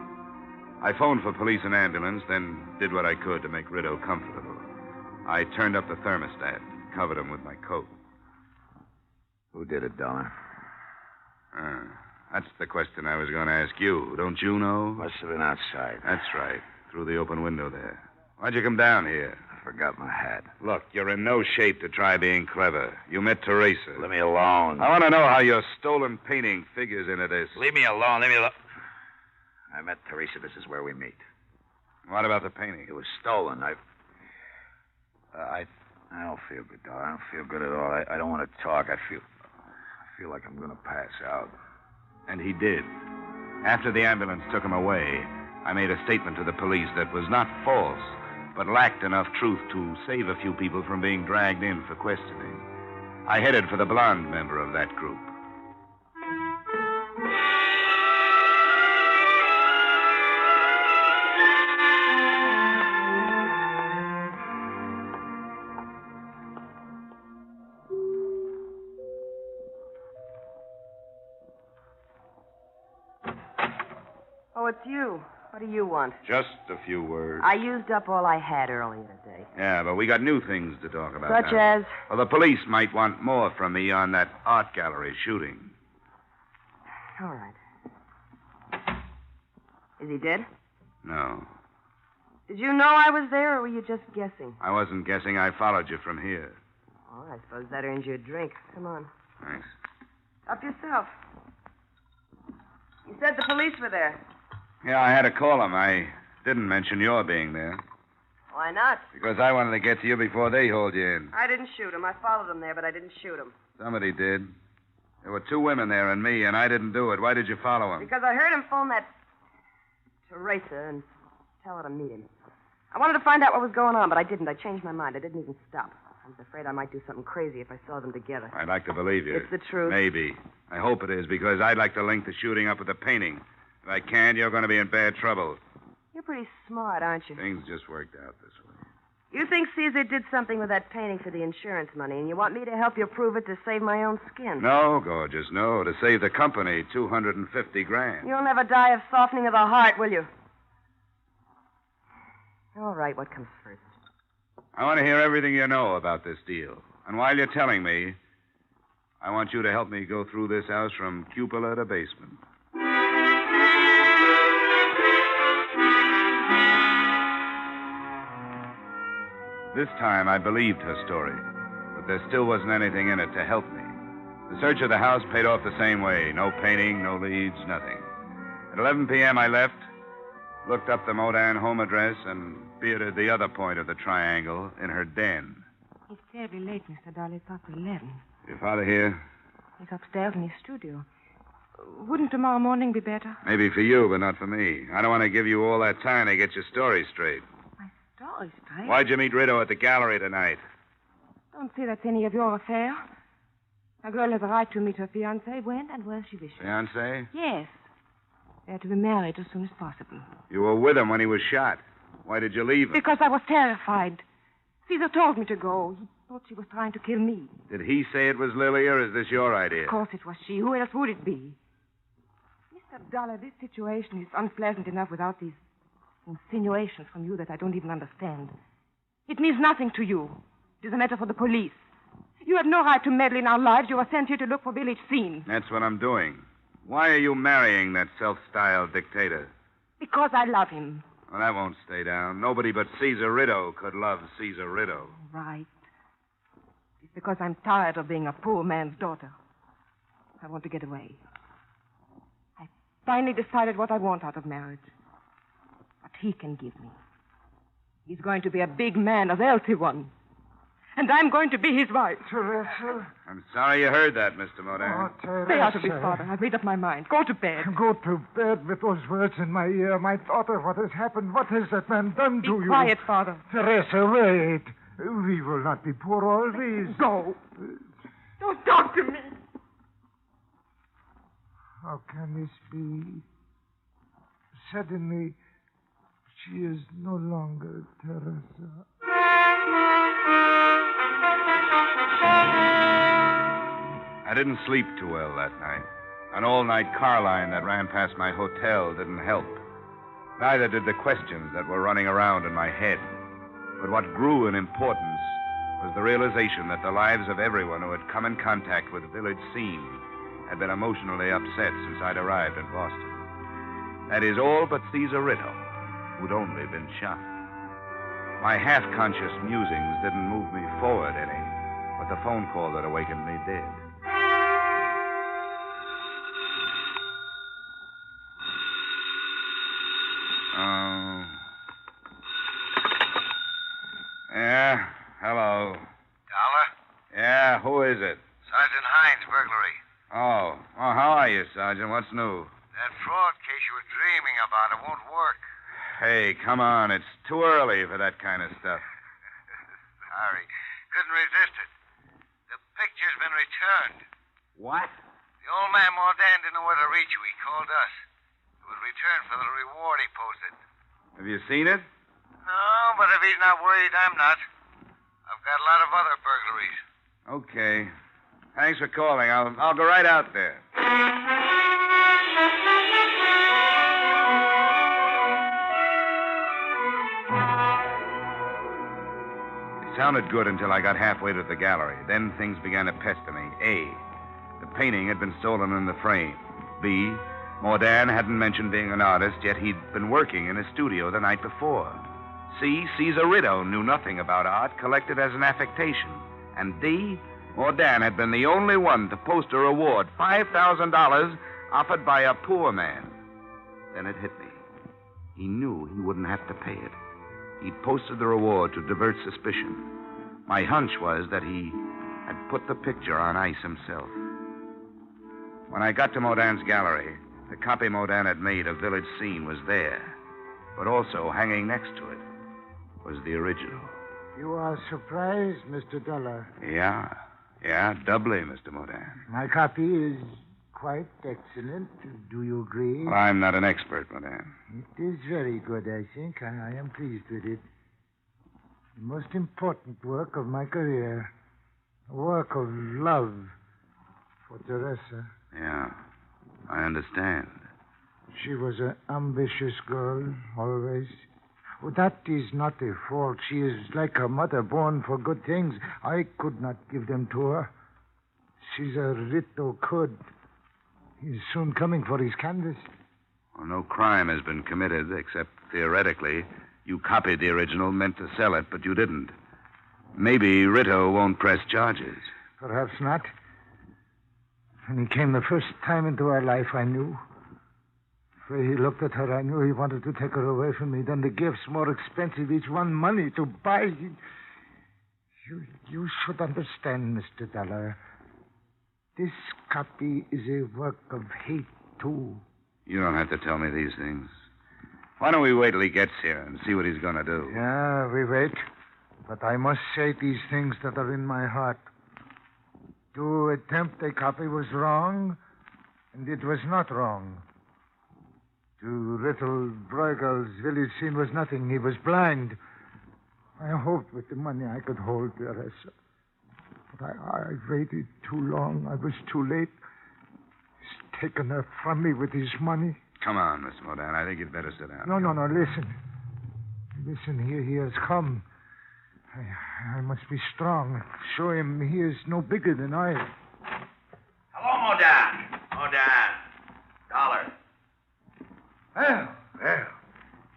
I phoned for police and ambulance, then did what I could to make Rideau comfortable. I turned up the thermostat, covered him with my coat. Who did it, Dollar? That's the question I was going to ask you. Don't you know? Must have been outside. That's right. Through the open window there. Why'd you come down here? I forgot my hat. Look, you're in no shape to try being clever. You met Teresa. Let me alone. I want to know how your stolen painting figures into this. Leave me alone. Leave me alone. I met Teresa. This is where we meet. What about the painting? It was stolen. I don't feel good, Dollar. I don't feel good at all. I don't want to talk. I feel like I'm going to pass out. And he did. After the ambulance took him away, I made a statement to the police that was not false, but lacked enough truth to save a few people from being dragged in for questioning. I headed for the blonde member of that group. Oh, it's you. What do you want? Just a few words. I used up all I had earlier today. Yeah, but we got new things to talk about Such now. as? Well, the police might want more from me on that art gallery shooting. All right. Is he dead? No. Did you know I was there, or were you just guessing? I wasn't guessing. I followed you from here. Oh, I suppose that earns you a drink. Come on. Thanks. Up yourself. You said the police were there. Yeah, I had to call them. I didn't mention your being there. Why not? Because I wanted to get to you before they hauled you in. I didn't shoot him. I followed him there, but I didn't shoot him. Somebody did. There were 2 women there and me, and I didn't do it. Why did you follow him? Because I heard him phone that Teresa and tell her to meet him. I wanted to find out what was going on, but I didn't. I changed my mind. I didn't even stop. I was afraid I might do something crazy if I saw them together. I'd like to believe you. It's the truth. Maybe. I hope it is, because I'd like to link the shooting up with the painting. If I can't, you're going to be in bad trouble. You're pretty smart, aren't you? Things just worked out this way. You think Caesar did something with that painting for the insurance money, and you want me to help you prove it to save my own skin? No, gorgeous, no. To save the company $250,000. You'll never die of softening of the heart, will you? All right, what comes first? I want to hear everything you know about this deal. And while you're telling me, I want you to help me go through this house from cupola to basement. This time I believed her story, but there still wasn't anything in it to help me. The search of the house paid off the same way. No painting, no leads, nothing. At 11 p.m. I left, looked up the Modan home address, and bearded the other point of the triangle in her den. It's terribly late, Mr. Dollar. It's after 11. Your father here? He's upstairs in his studio. Wouldn't tomorrow morning be better? Maybe for you, but not for me. I don't want to give you all that time to get your story straight. Story straight? Why'd you meet Rideau at the gallery tonight? Don't say that's any of your affair. A girl has a right to meet her fiancé when and where she wishes. Fiancé? Yes. They're to be married as soon as possible. You were with him when he was shot. Why did you leave him? Because I was terrified. Caesar told me to go. He thought she was trying to kill me. Did he say it was Lily, or is this your idea? Of course it was she. Who else would it be? Mr. Dollar, this situation is unpleasant enough without these insinuations from you that I don't even understand. It means nothing to you. It is a matter for the police. You have no right to meddle in our lives. You were sent here to look for village scene. That's what I'm doing. Why are you marrying that self-styled dictator? Because I love him. Well, that won't stay down. Nobody but Caesar Rideau could love Caesar Rideau. Right. It's because I'm tired of being a poor man's daughter. I want to get away. I finally decided what I want out of marriage. What he can give me. He's going to be a big man, a wealthy one. And I'm going to be his wife. Teresa. I'm sorry you heard that, Mr. Modern. Oh, Teresa. Stay out of this, Father. I've made up my mind. Go to bed. Go to bed with those words in my ear. My daughter, what has happened? What has that man done to you? Be quiet, Father. Teresa, wait. We will not be poor always. Go. Don't talk to me. How can this be? Suddenly, she is no longer Teresa. I didn't sleep too well that night. An all-night car line that ran past my hotel didn't help. Neither did the questions that were running around in my head. But what grew in importance was the realization that the lives of everyone who had come in contact with the village scene had been emotionally upset since I'd arrived in Boston. That is, all but Caesar Ritto, who'd only been shot. My half-conscious musings didn't move me forward any, but the phone call that awakened me did. Yeah, hello. Dollar? Yeah, who is it? Sergeant Hines, burglary. Oh, how are you, Sergeant? What's new? That fraud case you were dreaming about, it won't work. Hey, come on. It's too early for that kind of stuff. Sorry. Couldn't resist it. The picture's been returned. What? The old man Mordan didn't know where to reach you. He called us. It was returned for the reward he posted. Have you seen it? No, but if he's not worried, I'm not. I've got a lot of other burglaries. Okay. Thanks for calling. I'll go right out there. It sounded good until I got halfway to the gallery. Then things began to pester me. A, the painting had been stolen in the frame. B, Mordan hadn't mentioned being an artist, yet he'd been working in his studio the night before. C, Caesar Ritto knew nothing about art, collected as an affectation. And D, Mordan had been the only one to post a reward, $5,000, offered by a poor man. Then it hit me. He knew he wouldn't have to pay it. He'd posted the reward to divert suspicion. My hunch was that he had put the picture on ice himself. When I got to Mordan's gallery, the copy Mordan had made of Village Scene was there. But also, hanging next to it, was the original. You are surprised, Mr. Dollar. Yeah, doubly, Mr. Mordan. My copy is quite excellent. Do you agree? Well, I'm not an expert, Mordan. It is very good, I think. I am pleased with it. The most important work of my career. A work of love for Teresa. Yeah, I understand. She was an ambitious girl, always. Oh, that is not a fault. She is like her mother, born for good things. I could not give them to her. Caesar Ritto could. He's soon coming for his canvas. Well, no crime has been committed, except theoretically. You copied the original, meant to sell it, but you didn't. Maybe Ritto won't press charges. Perhaps not. When he came the first time into our life, I knew. The way he looked at her, I knew he wanted to take her away from me. Then the gifts, more expensive, each one money to buy. You should understand, Mr. Dollar. This copy is a work of hate, too. You don't have to tell me these things. Why don't we wait till he gets here and see what he's going to do? Yeah, we wait. But I must say these things that are in my heart. To attempt a copy was wrong, and it was not wrong. To Rittle Bruegel's village scene was nothing. He was blind. I hoped with the money I could hold Teresa. But I waited too long. I was too late. He's taken her from me with his money. Come on, Miss Mordan. I think you'd better sit down. No, listen. Listen, here he has come. I must be strong. Show him he is no bigger than I am. Hello, Mordan. Dollar. Well.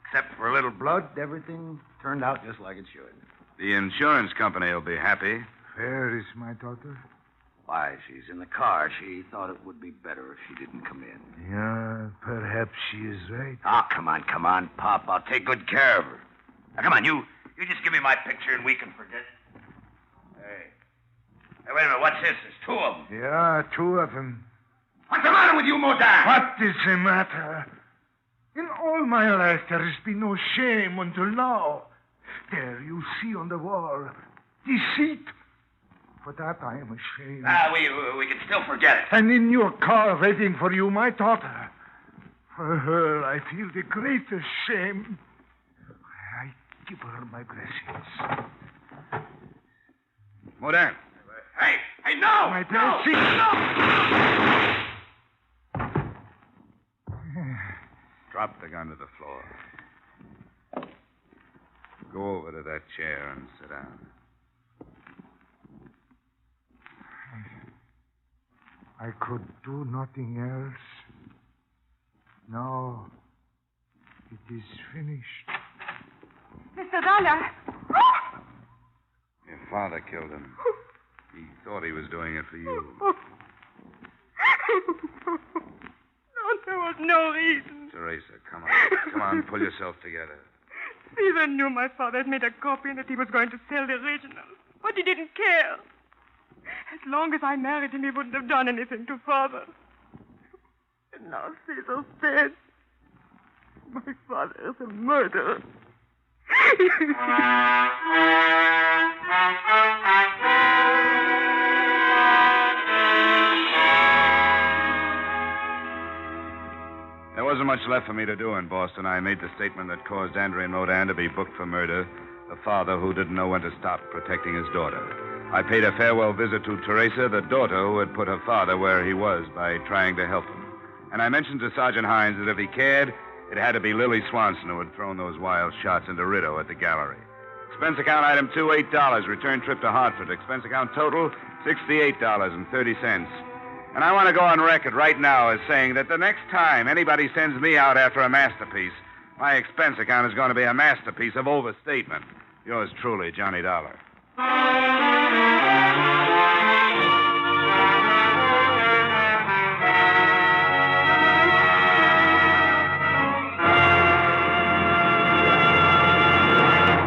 Except for a little blood, everything turned out just like it should. The insurance company will be happy. Where is my daughter? Why, she's in the car. She thought it would be better if she didn't come in. Yeah, perhaps she is right. Oh, come on, Pop. I'll take good care of her. Now, come on, you just give me my picture and we can forget. wait a minute. What's this? There's two of them. Yeah, two of them. What's the matter with you, Modern? What is the matter? In all my life, there has been no shame until now. There, you see on the wall. Deceit. For that, I am ashamed. We can still forget it. And in your car, waiting for you, my daughter. For her, I feel the greatest shame. I give her my blessings. Modern. Hey, no! My blessings. No! Drop the gun to the floor. Go over to that chair and sit down. I could do nothing else. Now, it is finished. Mr. Dollar. Your father killed him. He thought he was doing it for you. No, there was no reason. Teresa, come on. Come on, pull yourself together. Stephen knew my father had made a copy and that he was going to sell the original. But he didn't care. As long as I married him, he wouldn't have done anything to Father. And now Caesar's dead. My father is a murderer. There wasn't much left for me to do in Boston. I made the statement that caused Andre and Modern to be booked for murder. The father who didn't know when to stop protecting his daughter. I paid a farewell visit to Teresa, the daughter who had put her father where he was by trying to help him. And I mentioned to Sergeant Hines that if he cared, it had to be Lily Swanson who had thrown those wild shots into Rideau at the gallery. Expense account item 2, $8. Return trip to Hartford. Expense account total, $68.30. And I want to go on record right now as saying that the next time anybody sends me out after a masterpiece, my expense account is going to be a masterpiece of overstatement. Yours truly, Johnny Dollar.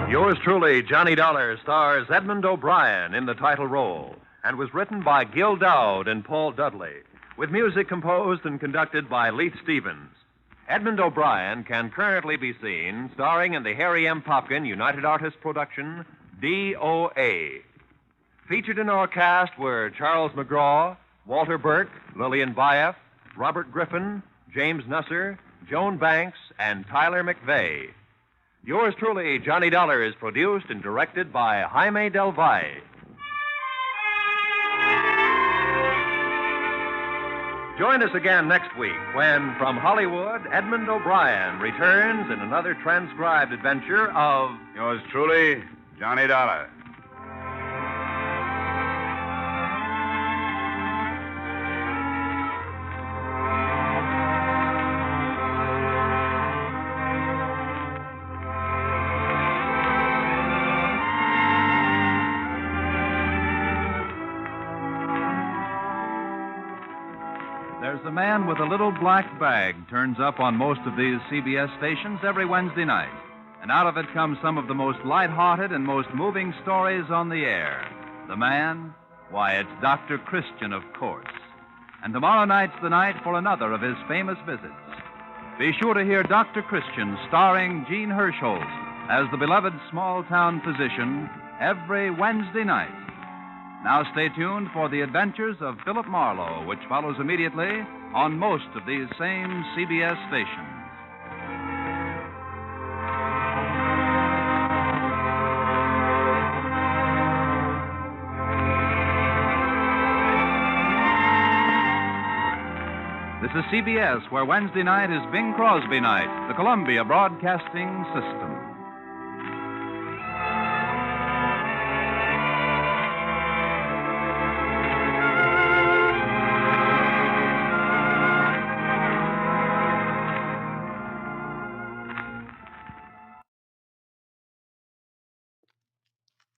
Yours truly, Johnny Dollar, stars Edmond O'Brien in the title role and was written by Gil Dowd and Paul Dudley, with music composed and conducted by Leith Stevens. Edmond O'Brien can currently be seen starring in the Harry M. Popkin United Artists production, DOA. Featured in our cast were Charles McGraw, Walter Burke, Lillian Baeff, Robert Griffin, James Nusser, Joan Banks, and Tyler McVeigh. Yours truly, Johnny Dollar, is produced and directed by Jaime Del Valle. Join us again next week when, from Hollywood, Edmond O'Brien returns in another transcribed adventure of... Yours truly, Johnny Dollar. There's a man with a little black bag turns up on most of these CBS stations every Wednesday night. And out of it comes some of the most light-hearted and most moving stories on the air. The man? Why, it's Dr. Christian, of course. And tomorrow night's the night for another of his famous visits. Be sure to hear Dr. Christian starring Jean Hirschholz as the beloved small-town physician every Wednesday night. Now stay tuned for the adventures of Philip Marlowe, which follows immediately on most of these same CBS stations. This is CBS, where Wednesday night is Bing Crosby night, the Columbia Broadcasting System.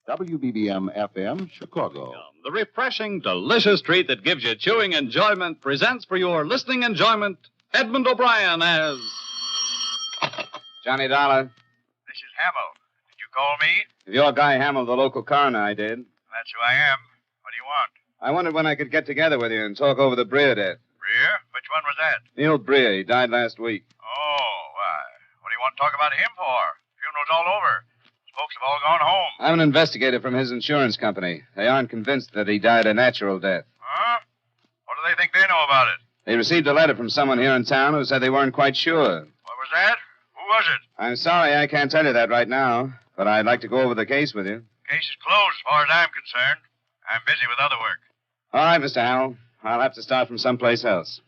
WBBM-FM, Chicago. The refreshing, delicious treat that gives you chewing enjoyment presents for your listening enjoyment Edmond O'Brien as... Johnny Dollar. This is Hamill. Did you call me? If you're Guy Hamill, the local coroner, I did. That's who I am. What do you want? I wondered when I could get together with you and talk over the Breer death. Breer? Which one was that? Neal Breer. He died last week. Oh, why? What do you want to talk about him for? Funeral's all over. His folks have all gone home. I'm an investigator from his insurance company. They aren't convinced that he died a natural death. Huh? What do they think they know about it? They received a letter from someone here in town who said they weren't quite sure. What was that? Who was it? I'm sorry I can't tell you that right now, but I'd like to go over the case with you. Case is closed as far as I'm concerned. I'm busy with other work. All right, Mr. Howell. I'll have to start from someplace else.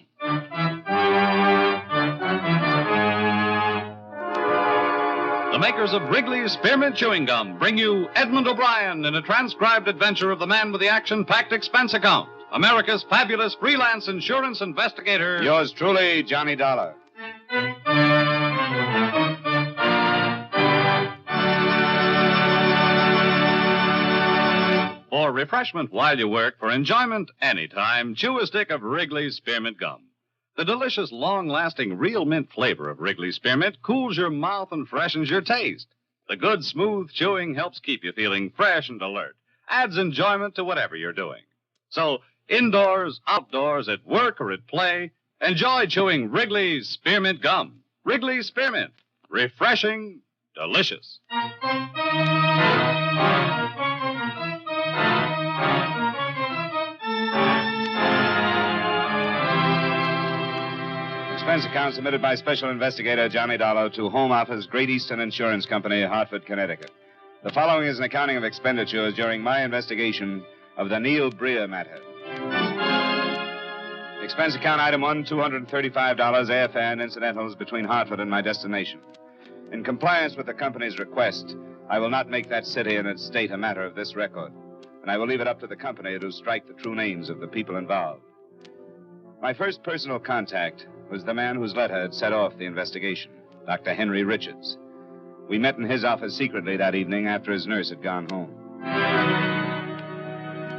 The makers of Wrigley's Spearmint Chewing Gum bring you Edmond O'Brien in a transcribed adventure of the man with the action-packed expense account, America's fabulous freelance insurance investigator. Yours truly, Johnny Dollar. For refreshment while you work, for enjoyment anytime, chew a stick of Wrigley's Spearmint Gum. The delicious, long-lasting, real mint flavor of Wrigley's Spearmint cools your mouth and freshens your taste. The good, smooth chewing helps keep you feeling fresh and alert, adds enjoyment to whatever you're doing. So, indoors, outdoors, at work or at play, enjoy chewing Wrigley's Spearmint Gum. Wrigley's Spearmint. Refreshing, delicious. Expense account submitted by Special Investigator Johnny Dollar to Home Office, Great Eastern Insurance Company, Hartford, Connecticut. The following is an accounting of expenditures during my investigation of the Neal Breer matter. Expense account item 1, $235 airfare and incidentals between Hartford and my destination. In compliance with the company's request, I will not make that city and its state a matter of this record, and I will leave it up to the company to strike the true names of the people involved. My first personal contact was the man whose letter had set off the investigation, Dr. Henry Richards. We met in his office secretly that evening after his nurse had gone home.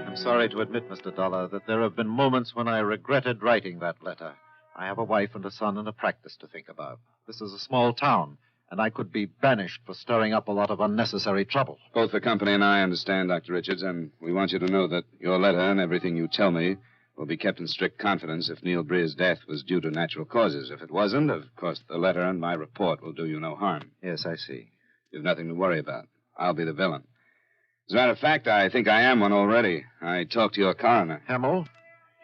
I'm sorry to admit, Mr. Dollar, that there have been moments when I regretted writing that letter. I have a wife and a son and a practice to think about. This is a small town, and I could be banished for stirring up a lot of unnecessary trouble. Both the company and I understand, Dr. Richards, and we want you to know that your letter and everything you tell me will be kept in strict confidence if Neal Breer's death was due to natural causes. If it wasn't, of course, the letter and my report will do you no harm. Yes, I see. You've nothing to worry about. I'll be the villain. As a matter of fact, I think I am one already. I talked to your coroner. Hamill?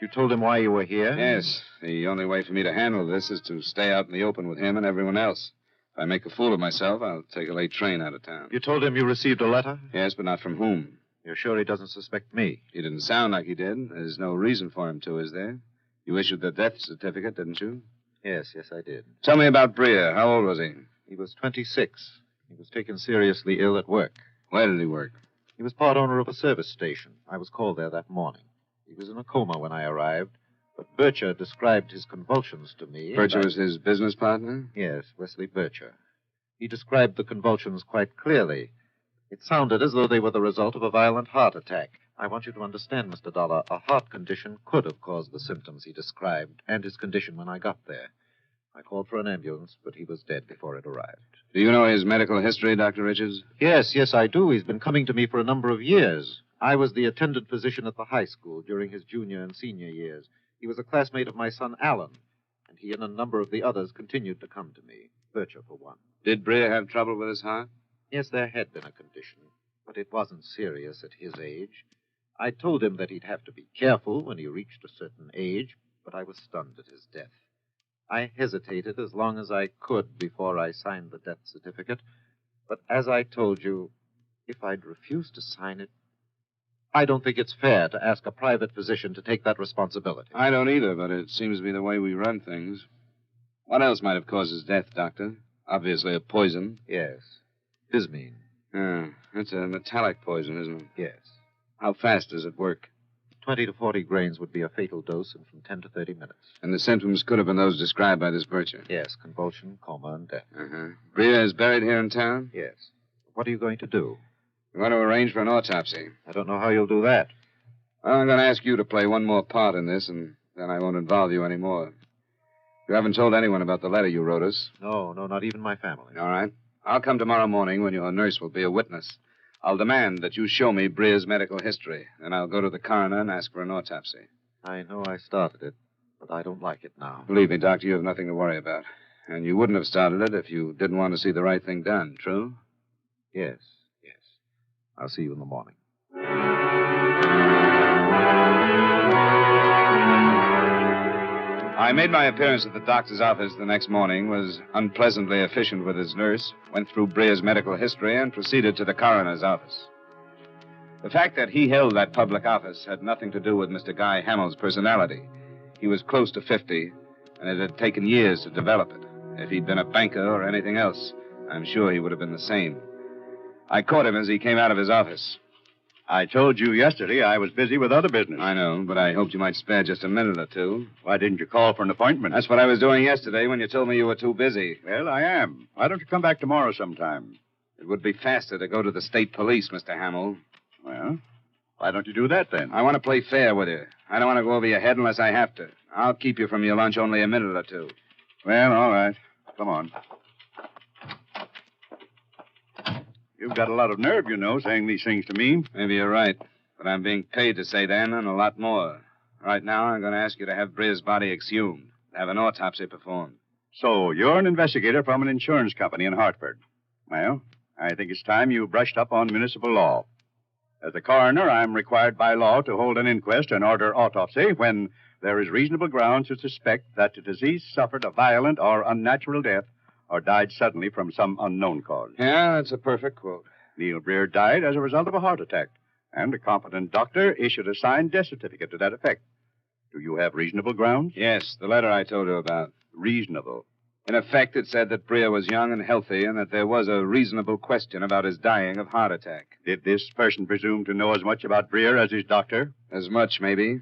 You told him why you were here? Yes. The only way for me to handle this is to stay out in the open with him and everyone else. If I make a fool of myself, I'll take a late train out of town. You told him you received a letter? Yes, but not from whom? You're sure he doesn't suspect me? He didn't sound like he did. There's no reason for him to, is there? You issued the death certificate, didn't you? Yes, I did. Tell me about Breer. How old was he? He was 26. He was taken seriously ill at work. Where did he work? He was part owner of a service station. I was called there that morning. He was in a coma when I arrived, but Bircher described his convulsions to me. Bircher was his business partner? Yes, Wesley Bircher. He described the convulsions quite clearly. It sounded as though they were the result of a violent heart attack. I want you to understand, Mr. Dollar, a heart condition could have caused the symptoms he described and his condition when I got there. I called for an ambulance, but he was dead before it arrived. Do you know his medical history, Dr. Richards? Yes, I do. He's been coming to me for a number of years. I was the attendant physician at the high school during his junior and senior years. He was a classmate of my son, Alan, and he and a number of the others continued to come to me, Bircher for one. Did Breer have trouble with his heart? Yes, there had been a condition, but it wasn't serious at his age. I told him that he'd have to be careful when he reached a certain age, but I was stunned at his death. I hesitated as long as I could before I signed the death certificate, but as I told you, if I'd refused to sign it, I don't think it's fair to ask a private physician to take that responsibility. I don't either, but it seems to be the way we run things. What else might have caused his death, Doctor? Obviously a poison. Yes. Bismine. That's a metallic poison, isn't it? Yes. How fast does it work? 20 to 40 grains would be a fatal dose, and from 10 to 30 minutes. And the symptoms could have been those described by this Bircher? Yes, convulsion, coma, and death. Breer is buried here in town? Yes. What are you going to do? We want to arrange for an autopsy. I don't know how you'll do that. Well, I'm going to ask you to play one more part in this, and then I won't involve you anymore. You haven't told anyone about the letter you wrote us? No, not even my family. All right. I'll come tomorrow morning when your nurse will be a witness. I'll demand that you show me Breer's medical history, and I'll go to the coroner and ask for an autopsy. I know I started it, but I don't like it now. Believe me, Doctor, you have nothing to worry about. And you wouldn't have started it if you didn't want to see the right thing done, true? Yes. I'll see you in the morning. I made my appearance at the doctor's office the next morning, was unpleasantly efficient with his nurse, went through Breer's medical history, and proceeded to the coroner's office. The fact that he held that public office had nothing to do with Mr. Guy Hamill's personality. He was close to 50, and it had taken years to develop it. If he'd been a banker or anything else, I'm sure he would have been the same. I caught him as he came out of his office. I told you yesterday I was busy with other business. I know, but I hoped you might spare just a minute or two. Why didn't you call for an appointment? That's what I was doing yesterday when you told me you were too busy. Well, I am. Why don't you come back tomorrow sometime? It would be faster to go to the state police, Mr. Hamill. Well, why don't you do that then? I want to play fair with you. I don't want to go over your head unless I have to. I'll keep you from your lunch only a minute or two. Well, all right. Come on. You've got a lot of nerve, you know, saying these things to me. Maybe you're right. But I'm being paid to say them and a lot more. Right now, I'm going to ask you to have Breer's body exhumed, have an autopsy performed. So, you're an investigator from an insurance company in Hartford. Well, I think it's time you brushed up on municipal law. As a coroner, I'm required by law to hold an inquest and order autopsy when there is reasonable grounds to suspect that the deceased suffered a violent or unnatural death or died suddenly from some unknown cause. Yeah, that's a perfect quote. Neal Breer died as a result of a heart attack, and a competent doctor issued a signed death certificate to that effect. Do you have reasonable grounds? Yes, the letter I told you about. Reasonable. In effect, it said that Breer was young and healthy and that there was a reasonable question about his dying of heart attack. Did this person presume to know as much about Breer as his doctor? As much, maybe.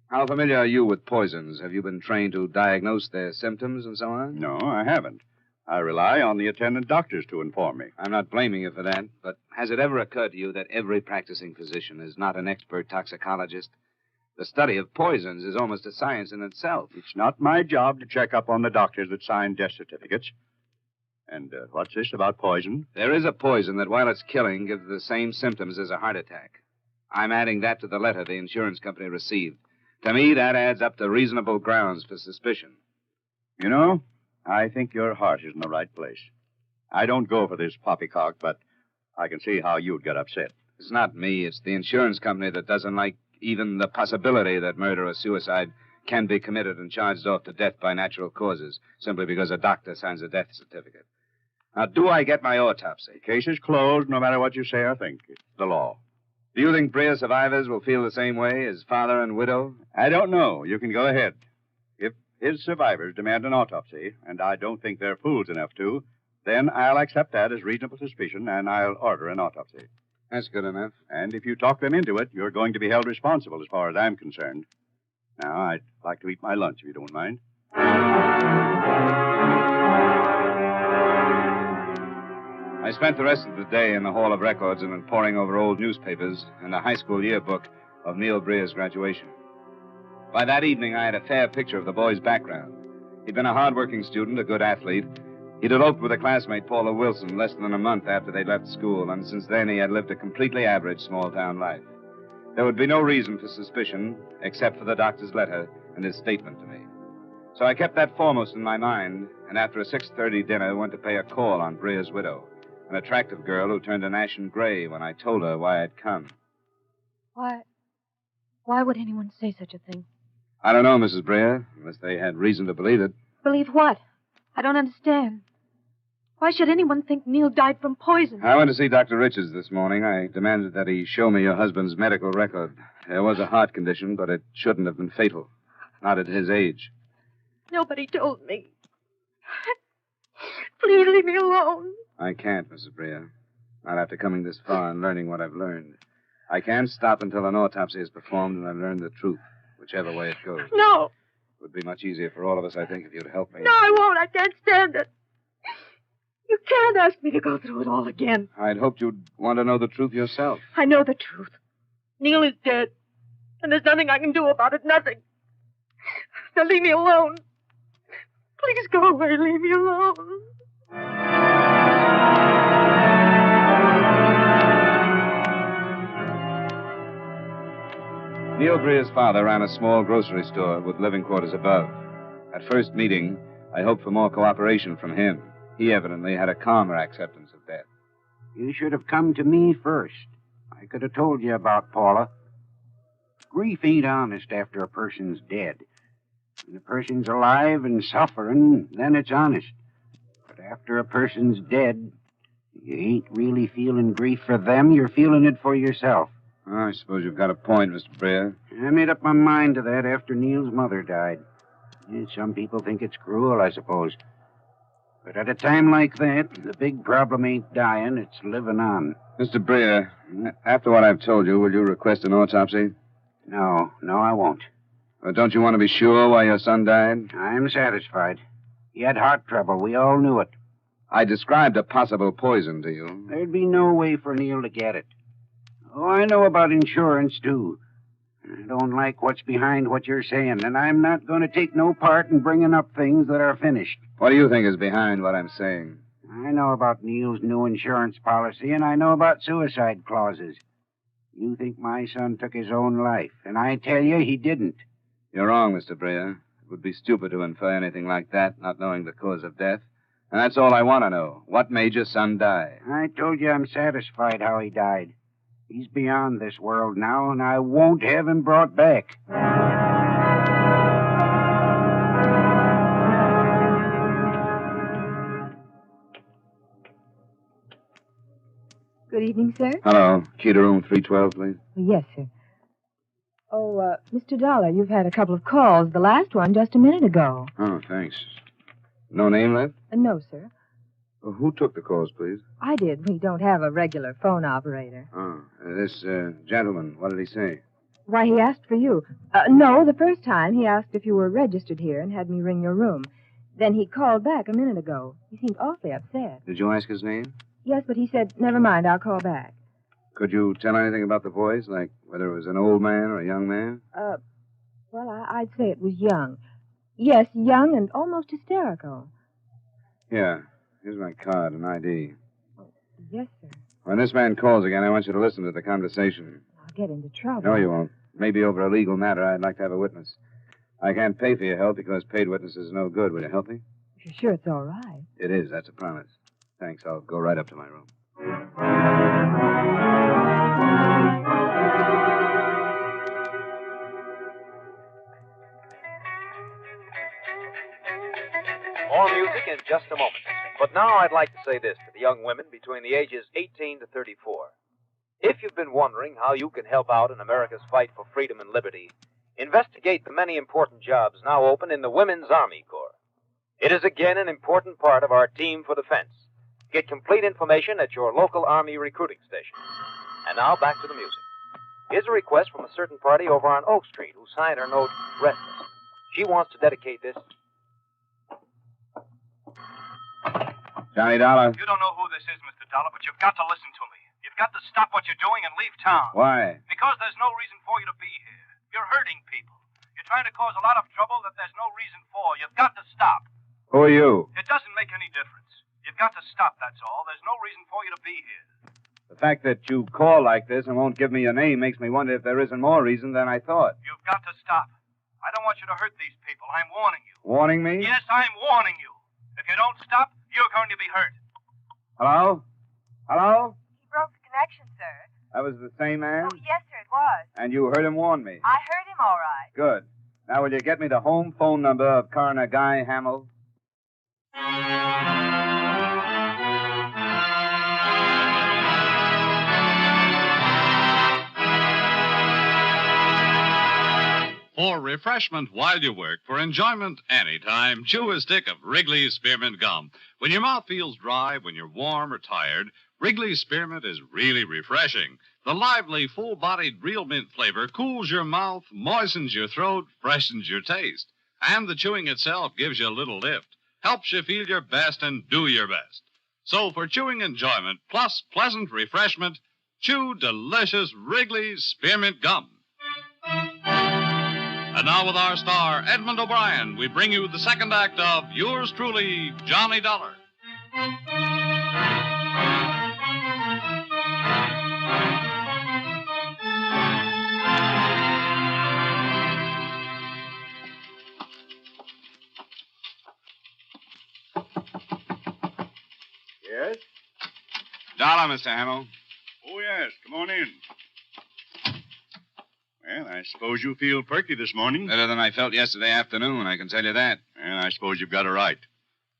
How familiar are you with poisons? Have you been trained to diagnose their symptoms and so on? No, I haven't. I rely on the attendant doctors to inform me. I'm not blaming you for that, but has it ever occurred to you that every practicing physician is not an expert toxicologist? The study of poisons is almost a science in itself. It's not my job to check up on the doctors that sign death certificates. And what's this about poison? There is a poison that, while it's killing, gives the same symptoms as a heart attack. I'm adding that to the letter the insurance company received. To me, that adds up to reasonable grounds for suspicion. You know, I think your heart is in the right place. I don't go for this poppycock, but I can see how you'd get upset. It's not me. It's the insurance company that doesn't like even the possibility that murder or suicide can be committed and charged off to death by natural causes, simply because a doctor signs a death certificate. Now, do I get my autopsy? The case is closed, no matter what you say or think. It's the law. Do you think Breer survivors will feel the same way, his father and widow? I don't know. You can go ahead. If his survivors demand an autopsy, and I don't think they're fools enough to, then I'll accept that as reasonable suspicion, and I'll order an autopsy. That's good enough. And if you talk them into it, you're going to be held responsible as far as I'm concerned. Now, I'd like to eat my lunch, if you don't mind. I spent the rest of the day in the Hall of Records and in poring over old newspapers and the high school yearbook of Neal Breer's graduation. By that evening, I had a fair picture of the boy's background. He'd been a hard-working student, a good athlete. He'd eloped with a classmate, Paula Wilson, less than a month after they'd left school, and since then he had lived a completely average small-town life. There would be no reason for suspicion, except for the doctor's letter and his statement to me. So I kept that foremost in my mind, and after a 6:30 dinner, went to pay a call on Breer's widow, an attractive girl who turned an ashen gray when I told her why I'd come. Why would anyone say such a thing? I don't know, Mrs. Breer, unless they had reason to believe it. Believe what? I don't understand. Why should anyone think Neal died from poison? I went to see Dr. Richards this morning. I demanded that he show me your husband's medical record. There was a heart condition, but it shouldn't have been fatal. Not at his age. Nobody told me. Please leave me alone. I can't, Mrs. Breer. Not after coming this far and learning what I've learned. I can't stop until an autopsy is performed and I've learned the truth, whichever way it goes. No. It would be much easier for all of us, I think, if you'd help me. No, I won't. I can't stand it. You can't ask me to go through it all again. I'd hoped you'd want to know the truth yourself. I know the truth. Neal is dead. And there's nothing I can do about it. Nothing. Now leave me alone. Please go away. Leave me alone. Neal Breer's father ran a small grocery store with living quarters above. At first meeting, I hoped for more cooperation from him. He evidently had a calmer acceptance of death. You should have come to me first. I could have told you about Paula. Grief ain't honest after a person's dead. When a person's alive and suffering, then it's honest. But after a person's dead, you ain't really feeling grief for them, you're feeling it for yourself. Oh, I suppose you've got a point, Mr. Breer. I made up my mind to that after Neal's mother died. Some people think it's cruel, I suppose. But at a time like that, the big problem ain't dying, it's living on. Mr. Breer, after what I've told you, will you request an autopsy? No, I won't. Well, don't you want to be sure why your son died? I'm satisfied. He had heart trouble. We all knew it. I described a possible poison to you. There'd be no way for Neal to get it. Oh, I know about insurance, too. I don't like what's behind what you're saying, and I'm not going to take no part in bringing up things that are finished. What do you think is behind what I'm saying? I know about Neal's new insurance policy, and I know about suicide clauses. You think my son took his own life, and I tell you he didn't. You're wrong, Mr. Breer. It would be stupid to infer anything like that, not knowing the cause of death. And that's all I want to know. What made your son die? I told you I'm satisfied how he died. He's beyond this world now, and I won't have him brought back. Good evening, sir. Hello. Key to room 312, please. Yes, sir. Oh, Mr. Dollar, you've had a couple of calls. The last one just a minute ago. Oh, thanks. No name left? No, sir. Well, who took the calls, please? I did. We don't have a regular phone operator. Oh, this gentleman, what did he say? Why, he asked for you. No, the first time he asked if you were registered here and had me ring your room. Then he called back a minute ago. He seemed awfully upset. Did you ask his name? Yes, but he said, never mind, I'll call back. Could you tell anything about the voice, like whether it was an old man or a young man? Well, I'd say it was young. Yes, young and almost hysterical. Yeah. Here's my card and ID. Yes, sir. When this man calls again, I want you to listen to the conversation. I'll get into trouble. No, you won't. Maybe over a legal matter, I'd like to have a witness. I can't pay for your help because paid witnesses is no good. Will you help me? If you're sure it's all right. It is. That's a promise. Thanks. I'll go right up to my room. More music in just a moment. But now I'd like to say this to the young women between the ages 18 to 34. If you've been wondering how you can help out in America's fight for freedom and liberty, investigate the many important jobs now open in the Women's Army Corps. It is again an important part of our team for defense. Get complete information at your local Army recruiting station. And now back to the music. Here's a request from a certain party over on Oak Street who signed her note, Restless. She wants to dedicate this. Johnny Dollar. You don't know who this is, Mr. Dollar, but you've got to listen to me. You've got to stop what you're doing and leave town. Why? Because there's no reason for you to be here. You're hurting people. You're trying to cause a lot of trouble that there's no reason for. You've got to stop. Who are you? It doesn't make any difference. You've got to stop, that's all. There's no reason for you to be here. The fact that you call like this and won't give me your name makes me wonder if there isn't more reason than I thought. You've got to stop. I don't want you to hurt these people. I'm warning you. Warning me? Yes, I'm warning you. If you don't stop, you're going to be hurt. Hello? Hello? He broke the connection, sir. That was the same man? Oh, yes, sir, it was. And you heard him warn me? I heard him all right. Good. Now, will you get me the home phone number of Coroner Guy Hamill? For refreshment while you work, for enjoyment anytime, chew a stick of Wrigley's Spearmint Gum. When your mouth feels dry, when you're warm or tired, Wrigley's Spearmint is really refreshing. The lively, full-bodied real mint flavor cools your mouth, moistens your throat, freshens your taste. And the chewing itself gives you a little lift, helps you feel your best and do your best. So for chewing enjoyment plus pleasant refreshment, chew delicious Wrigley's Spearmint Gum. And now with our star, Edmond O'Brien, we bring you the second act of yours truly, Johnny Dollar. Yes? Dollar, Mr. Hamill. Oh, yes. Come on in. Well, I suppose you feel perky this morning. Better than I felt yesterday afternoon, I can tell you that. And I suppose you've got it right.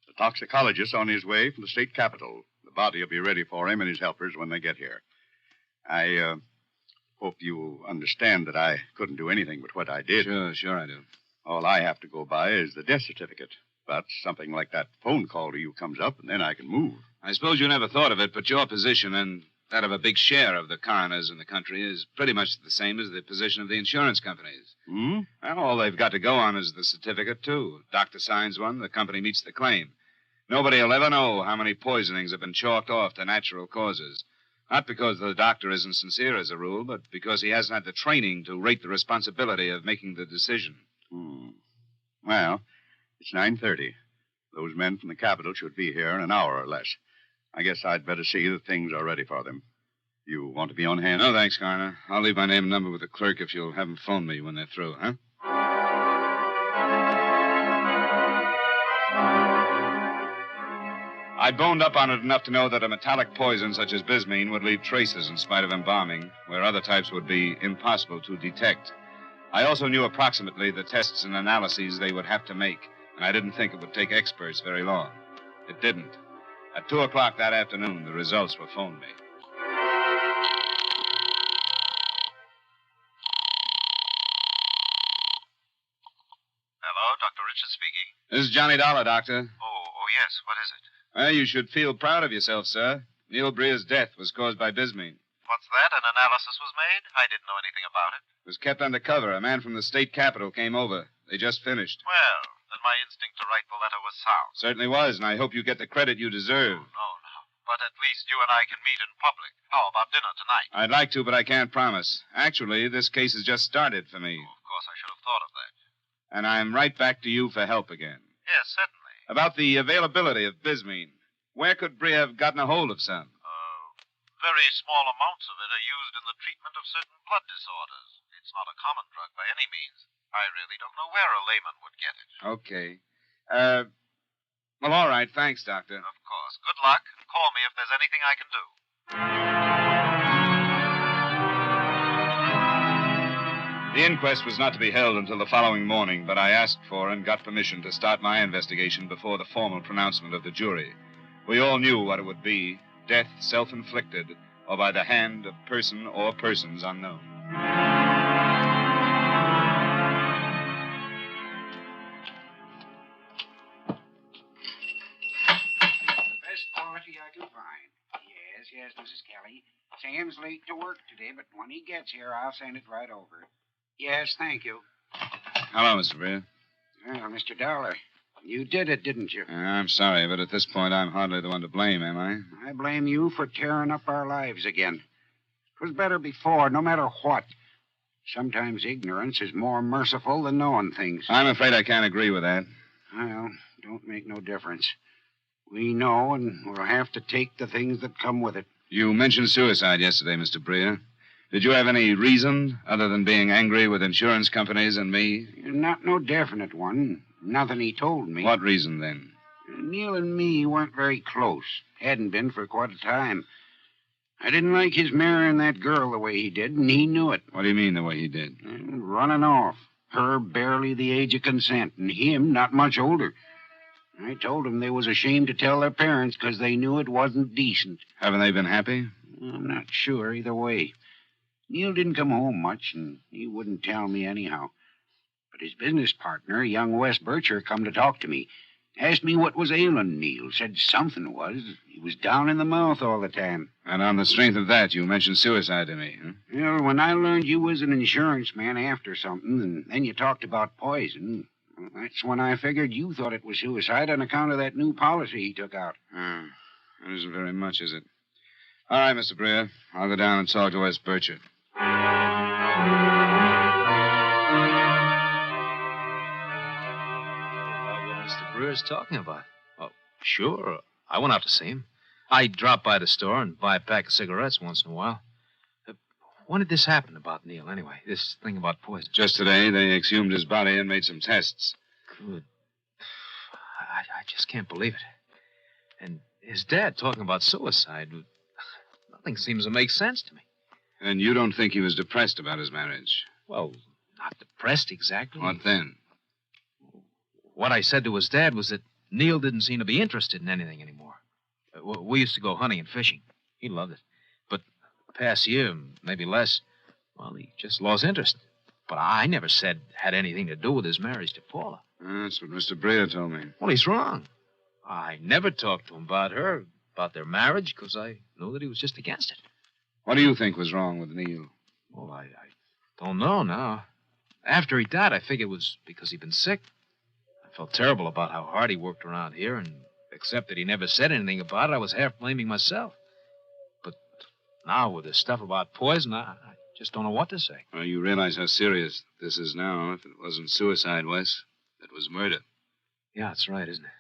The toxicologist's on his way from the state capitol. The body will be ready for him and his helpers when they get here. I hope you understand that I couldn't do anything but what I did. Sure I do. All I have to go by is the death certificate. But something like that phone call to you comes up, and then I can move. I suppose you never thought of it, but your position and that of a big share of the coroners in the country is pretty much the same as the position of the insurance companies. Hmm? Well, all they've got to go on is the certificate, too. Doctor signs one, the company meets the claim. Nobody will ever know how many poisonings have been chalked off to natural causes. Not because the doctor isn't sincere as a rule, but because he hasn't had the training to rate the responsibility of making the decision. Well, it's 9:30. Those men from the Capitol should be here in an hour or less. I guess I'd better see that things are ready for them. You want to be on hand? No, thanks, Coroner. I'll leave my name and number with the clerk if you'll have them phone me when they're through, huh? I boned up on it enough to know that a metallic poison such as bismine would leave traces in spite of embalming, where other types would be impossible to detect. I also knew approximately the tests and analyses they would have to make, and I didn't think it would take experts very long. It didn't. At 2 o'clock that afternoon, the results were phoned me. Hello, Dr. Richard speaking. This is Johnny Dollar, Doctor. Oh, yes. What is it? Well, you should feel proud of yourself, sir. Neal Breer's death was caused by bismine. What's that? An analysis was made? I didn't know anything about it. It was kept under cover. A man from the state capitol came over. They just finished. Well, then my instinct to write the letter was sound. Certainly was, and I hope you get the credit you deserve. No. But at least you and I can meet in public. How about dinner tonight? I'd like to, but I can't promise. Actually, this case has just started for me. Of course, I should have thought of that. And I'm right back to you for help again. Yes, certainly. About the availability of bismine. Where could Breer have gotten a hold of some? Very small amounts of it are used in the treatment of certain blood disorders. It's not a common drug by any means. I really don't know where a layman would get it. Okay. Well, all right. Thanks, Doctor. Of course. Good luck, and call me if there's anything I can do. The inquest was not to be held until the following morning, but I asked for and got permission to start my investigation before the formal pronouncement of the jury. We all knew what it would be. Death self-inflicted, or by the hand of person or persons unknown. The best quality I can find. Yes, Mrs. Kelly. Sam's late to work today, but when he gets here, I'll send it right over. Yes, thank you. Hello, Mr. Breer. Well, Mr. Dollar, you did it, didn't you? I'm sorry, but at this point, I'm hardly the one to blame, am I? I blame you for tearing up our lives again. It was better before, no matter what. Sometimes ignorance is more merciful than knowing things. I'm afraid I can't agree with that. Well, don't make no difference. We know, and we'll have to take the things that come with it. You mentioned suicide yesterday, Mr. Breer. Did you have any reason, other than being angry with insurance companies and me? Not no definite one. Nothing he told me. What reason, then? Neal and me weren't very close. Hadn't been for quite a time. I didn't like his marrying that girl the way he did, and he knew it. What do you mean, the way he did? Running off. Her barely the age of consent, and him not much older. I told them they was ashamed to tell their parents because they knew it wasn't decent. Haven't they been happy? I'm not sure either way. Neal didn't come home much, and he wouldn't tell me anyhow. But his business partner, young Wes Bircher, come to talk to me. Asked me what was ailing Neal. Said something was. He was down in the mouth all the time. And on the strength of that, you mentioned suicide to me, huh? Well, when I learned you was an insurance man after something, and then you talked about poison, well, that's when I figured you thought it was suicide on account of that new policy he took out. That isn't very much, is it? All right, Mr. Breer. I'll go down and talk to Wes Bircher. Mr. Breer's talking about. Oh, sure. I went out to see him. I drop by the store and buy a pack of cigarettes once in a while. When did this happen about Neal, anyway? This thing about poison? Just today, they exhumed his body and made some tests. Good. I just can't believe it. And His dad talking about suicide. Nothing seems to make sense to me. And you don't think he was depressed about his marriage? Well, not depressed exactly. What then? What I said to his dad was that Neal didn't seem to be interested in anything anymore. We used to go hunting and fishing. He loved it. But the past year, maybe less, well, he just lost interest. But I never said had anything to do with his marriage to Paula. That's what Mr. Breer told me. Well, he's wrong. I never talked to him about her, about their marriage, because I knew that he was just against it. What do you think was wrong with Neal? Well, I don't know now. After he died, I figured it was because he'd been sick. I felt terrible about how hard he worked around here, and except that he never said anything about it, I was half blaming myself. But now, with this stuff about poison, I just don't know what to say. Well, you realize how serious this is now. If it wasn't suicide, Wes, it was murder. Yeah, that's right, isn't it?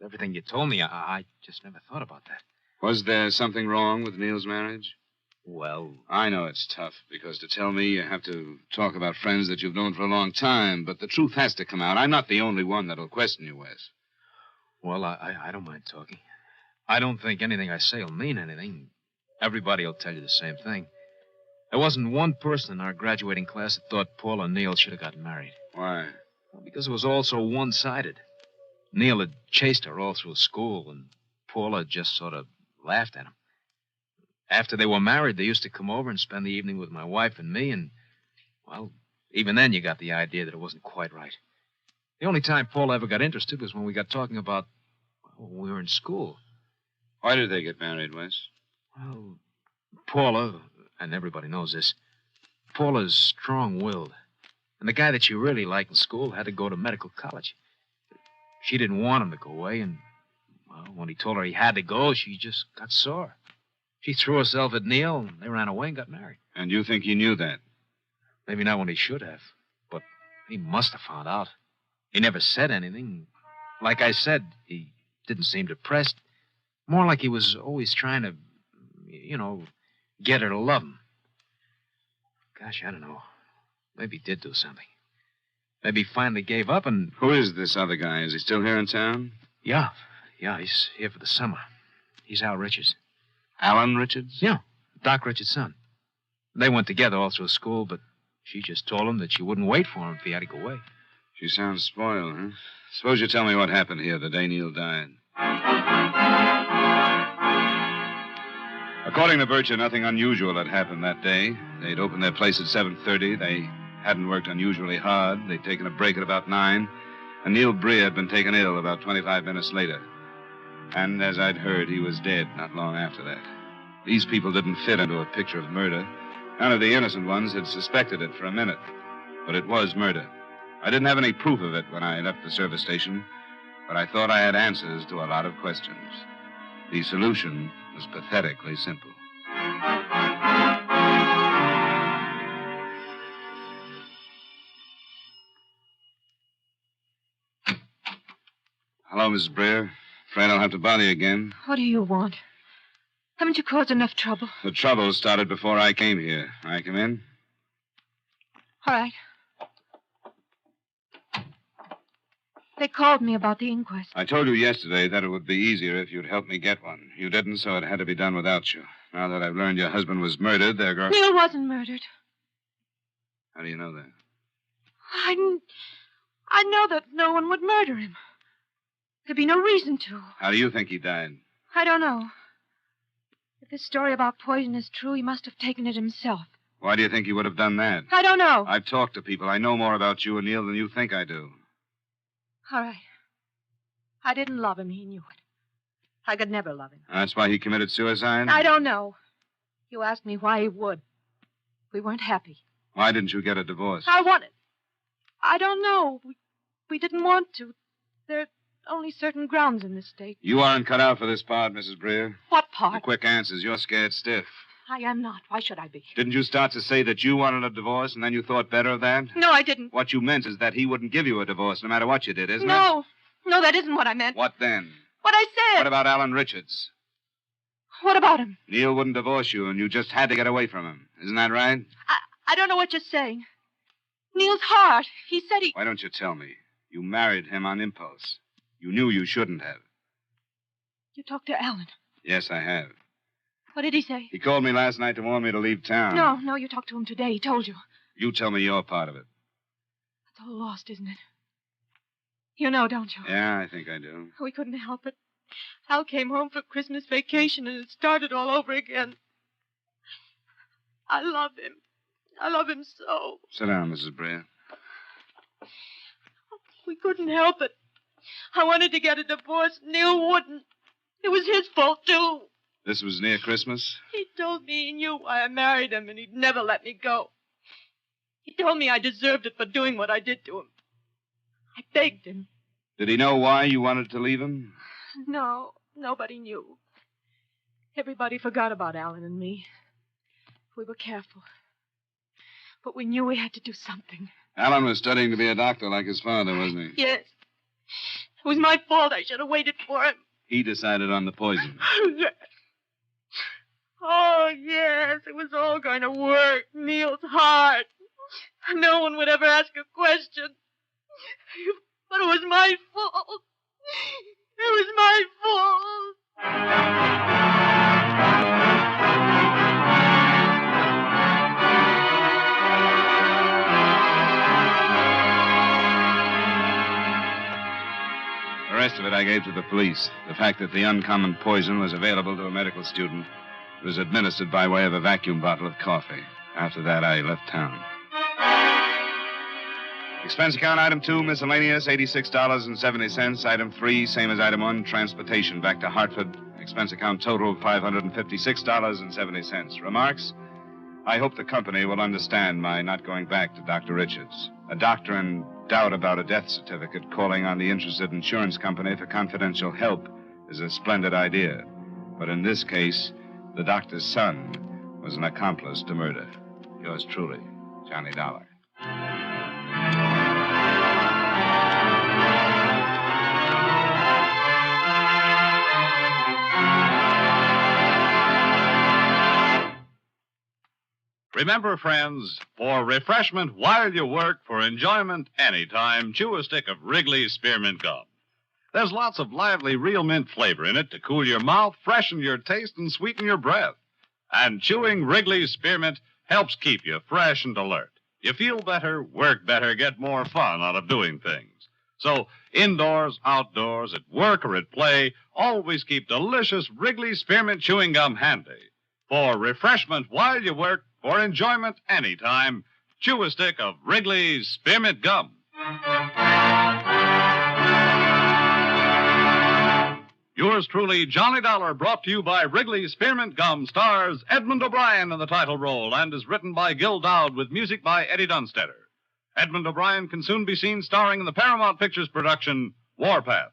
Everything you told me, I just never thought about that. Was there something wrong with Neal's marriage? Well, I know it's tough, because to tell me you have to talk about friends that you've known for a long time, but the truth has to come out. I'm not the only one that'll question you, Wes. Well, I don't mind talking. I don't think anything I say will mean anything. Everybody will tell you the same thing. There wasn't one person in our graduating class that thought Paula and Neal should have gotten married. Why? Well, because it was all so one-sided. Neal had chased her all through school, and Paula just sort of laughed at him. After they were married, they used to come over and spend the evening with my wife and me, and, well, even then you got the idea that it wasn't quite right. The only time Paula ever got interested was when we got talking about, well, when we were in school. Why did they get married, Wes? Well, Paula, and everybody knows this, Paula's strong-willed. And the guy that she really liked in school had to go to medical college. She didn't want him to go away, and, well, when he told her he had to go, she just got sore. She threw herself at Neal, and they ran away and got married. And you think he knew that? Maybe not when he should have, but he must have found out. He never said anything. Like I said, he didn't seem depressed. More like he was always trying to, get her to love him. Gosh, I don't know. Maybe he did do something. Maybe he finally gave up and... Who is this other guy? Is he still here in town? Yeah, he's here for the summer. He's Al Richards. Alan Richards? Yeah, Doc Richards' son. They went together all through school, but she just told him that she wouldn't wait for him if he had to go away. She sounds spoiled, huh? Suppose you tell me what happened here the day Neal died. According to Bircher, nothing unusual had happened that day. They'd opened their place at 7:30. They hadn't worked unusually hard. They'd taken a break at about 9. And Neal Breer had been taken ill about 25 minutes later. And as I'd heard, he was dead not long after that. These people didn't fit into a picture of murder. None of the innocent ones had suspected it for a minute. But it was murder. I didn't have any proof of it when I left the service station, but I thought I had answers to a lot of questions. The solution was pathetically simple. Hello, Mrs. Breer. Afraid I'll have to bother you again. What do you want? Haven't you caused enough trouble? The trouble started before I came here. I come in? All right. They called me about the inquest. I told you yesterday that it would be easier if you'd help me get one. You didn't, so it had to be done without you. Now that I've learned your husband was murdered, they're going... Neal wasn't murdered. How do you know that? I know that no one would murder him. There'd be no reason to. How do you think he died? I don't know. If this story about poison is true, he must have taken it himself. Why do you think he would have done that? I don't know. I've talked to people. I know more about you and Neal than you think I do. All right. I didn't love him. He knew it. I could never love him. That's why he committed suicide? I don't know. You asked me why he would. We weren't happy. Why didn't you get a divorce? I don't know. We didn't want to. There are only certain grounds in this state. You aren't cut out for this part, Mrs. Breer. What part? The quick answers. You're scared stiff. I am not. Why should I be? Didn't you start to say that you wanted a divorce and then you thought better of that? No, I didn't. What you meant is that he wouldn't give you a divorce no matter what you did, isn't it? No, that isn't what I meant. What then? What I said. What about Alan Richards? What about him? Neal wouldn't divorce you and you just had to get away from him. Isn't that right? I don't know what you're saying. Neal's heart. He said he... Why don't you tell me? You married him on impulse. You knew you shouldn't have. You talked to Alan. Yes, I have. What did he say? He called me last night to warn me to leave town. No, you talked to him today. He told you. You tell me your part of it. It's all lost, isn't it? You know, don't you? Yeah, I think I do. We couldn't help it. Al came home for Christmas vacation, and it started all over again. I love him. I love him so. Sit down, Mrs. Breer. We couldn't help it. I wanted to get a divorce. Neal wouldn't. It was his fault, too. This was near Christmas? He told me he knew why I married him, and he'd never let me go. He told me I deserved it for doing what I did to him. I begged him. Did he know why you wanted to leave him? No, nobody knew. Everybody forgot about Alan and me. We were careful. But we knew we had to do something. Alan was studying to be a doctor like his father, wasn't he? Yes. It was my fault. I should have waited for him. He decided on the poison. Yes. Oh, yes. It was all going to work. Neal's heart. No one would ever ask a question. But it was my fault. It was my fault. The rest of it I gave to the police. The fact that the uncommon poison was available to a medical student. It was administered by way of a vacuum bottle of coffee. After that, I left town. Expense account item 2, miscellaneous, $86.70. Item 3, same as item 1, transportation back to Hartford. Expense account total, $556.70. Remarks? I hope the company will understand my not going back to Dr. Richards. A doctor in doubt about a death certificate calling on the interested insurance company for confidential help is a splendid idea. But in this case, the doctor's son was an accomplice to murder. Yours truly, Johnny Dollar. Remember, friends, for refreshment while you work, for enjoyment anytime, chew a stick of Wrigley's Spearmint Gum. There's lots of lively real mint flavor in it to cool your mouth, freshen your taste, and sweeten your breath. And chewing Wrigley's Spearmint helps keep you fresh and alert. You feel better, work better, get more fun out of doing things. So, indoors, outdoors, at work or at play, always keep delicious Wrigley's Spearmint Chewing Gum handy. For refreshment while you work, for enjoyment anytime, chew a stick of Wrigley's Spearmint Gum. Yours truly, Johnny Dollar, brought to you by Wrigley's Spearmint Gum, stars Edmond O'Brien in the title role and is written by Gil Dowd with music by Eddie Dunstetter. Edmond O'Brien can soon be seen starring in the Paramount Pictures production, Warpath.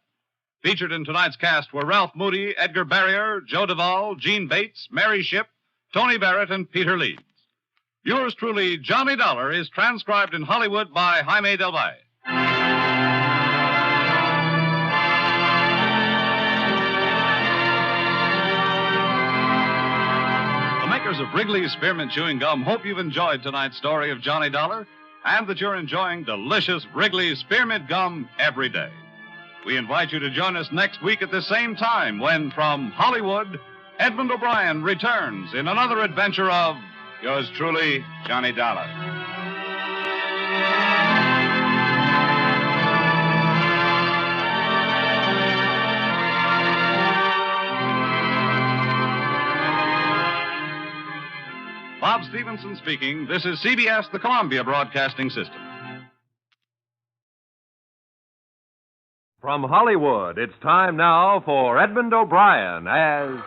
Featured in tonight's cast were Ralph Moody, Edgar Barrier, Joe Duvall, Gene Bates, Mary Shipp, Tony Barrett, and Peter Leeds. Yours truly, Johnny Dollar, is transcribed in Hollywood by Jaime Del Valle. The makers of Wrigley's Spearmint Chewing Gum hope you've enjoyed tonight's story of Johnny Dollar and that you're enjoying delicious Wrigley's Spearmint Gum every day. We invite you to join us next week at the same time when, from Hollywood, Edmond O'Brien returns in another adventure of yours truly, Johnny Dollar. Bob Stevenson speaking. This is CBS, the Columbia Broadcasting System. From Hollywood, it's time now for Edmond O'Brien as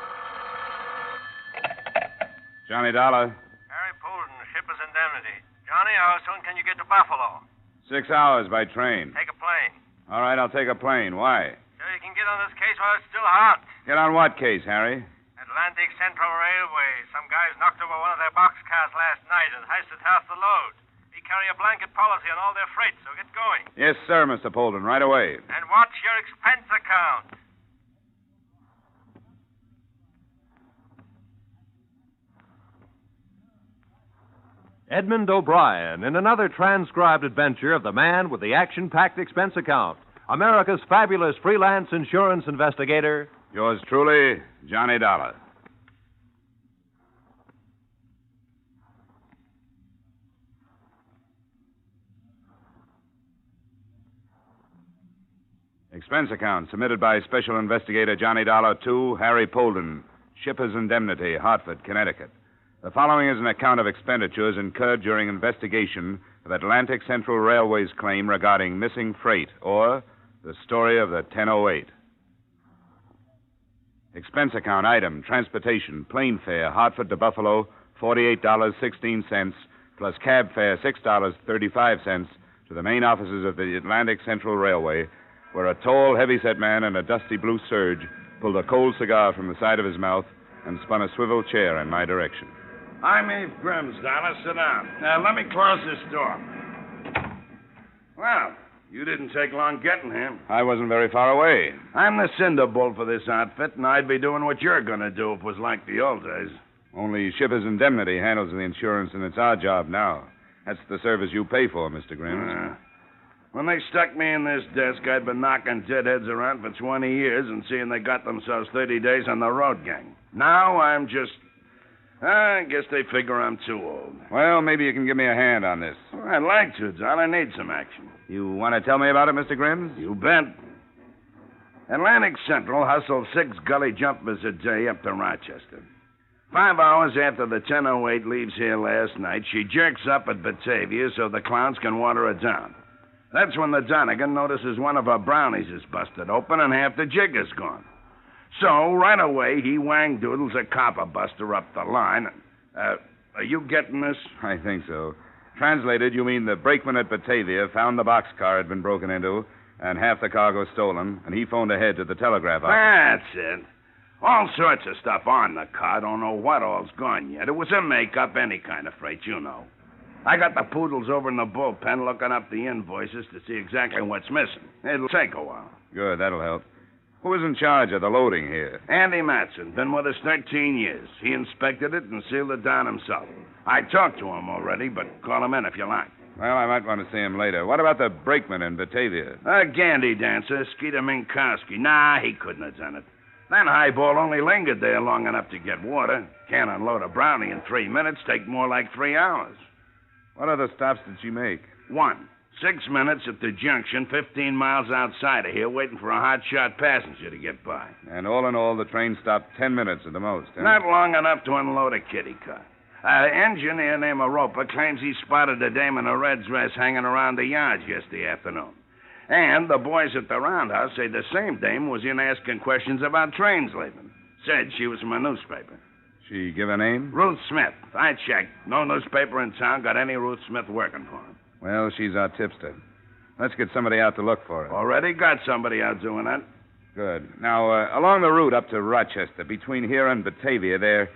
Johnny Dollar. Harry Polden, shipper's indemnity. Johnny, how soon can you get to Buffalo? 6 hours by train. Take a plane. All right, I'll take a plane. Why? So you can get on this case while it's still hot. Get on what case, Harry? Atlantic Central Railway. Some guys knocked over one of their boxcars last night and hoisted half the load. They carry a blanket policy on all their freight, so get going. Yes, sir, Mr. Polden, right away. And watch your expense account. Edmond O'Brien in another transcribed adventure of the man with the action-packed expense account, America's fabulous freelance insurance investigator, Yours truly, Johnny Dollar. Expense account submitted by Special Investigator Johnny Dollar to Harry Polden, Shipper's Indemnity, Hartford, Connecticut. The following is an account of expenditures incurred during investigation of Atlantic Central Railway's claim regarding missing freight, or the story of the 1008. Expense account item, transportation, plane fare, Hartford to Buffalo, $48.16, plus cab fare, $6.35 to the main offices of the Atlantic Central Railway, where a tall, heavy-set man in a dusty blue serge pulled a cold cigar from the side of his mouth and spun a swivel chair in my direction. I'm Eve Grimm's, Dollar. Sit down. Now, let me close this door. Well, you didn't take long getting here. I wasn't very far away. I'm the cinder bull for this outfit, and I'd be doing what you're going to do if it was like the old days. Only Shipper's Indemnity handles the insurance, and it's our job now. That's the service you pay for, Mr. Grimm. When they stuck me in this desk, I'd been knocking deadheads around for 20 years and seeing they got themselves 30 days on the road gang. Now I'm just... I guess they figure I'm too old. Well, maybe you can give me a hand on this. Well, I'd like to, John. I need some action. You want to tell me about it, Mr. Grimm? You bet. Atlantic Central hustled 6 gully jumpers a day up to Rochester. 5 hours after the 1008 leaves here last night, she jerks up at Batavia so the clowns can water her down. That's when the Donegan notices one of her brownies is busted open and half the jig is gone. So, right away, he wang-doodles a copper buster up the line. Are you getting this? I think so. Translated, you mean the brakeman at Batavia found the boxcar had been broken into and half the cargo stolen, and he phoned ahead to the telegraph office. That's it. All sorts of stuff on the car. Don't know what all's gone yet. It was a make-up, any kind of freight, you know. I got the poodles over in the bullpen looking up the invoices to see exactly what's missing. It'll take a while. Good, that'll help. Who was in charge of the loading here? Andy Matson. Been with us 13 years. He inspected it and sealed it down himself. I talked to him already, but call him in if you like. Well, I might want to see him later. What about the brakeman in Batavia? A gandy dancer, Skeeter Minkowski. Nah, he couldn't have done it. That highball only lingered there long enough to get water. Can't unload a brownie in 3 minutes. Take more like 3 hours. What other stops did she make? 1. 6 minutes at the junction, 15 miles outside of here, waiting for a hot-shot passenger to get by. And all in all, the train stopped 10 minutes at the most, huh? Not long enough to unload a kiddie car. Engineer named Roper claims he spotted a dame in a red dress hanging around the yards yesterday afternoon. And the boys at the roundhouse say the same dame was in asking questions about trains leaving. Said she was from a newspaper. She give a name? Ruth Smith. I checked. No newspaper in town got any Ruth Smith working for him. Well, she's our tipster. Let's get somebody out to look for her. Already got somebody out doing that. Good. Now, along the route up to Rochester, between here and Batavia, there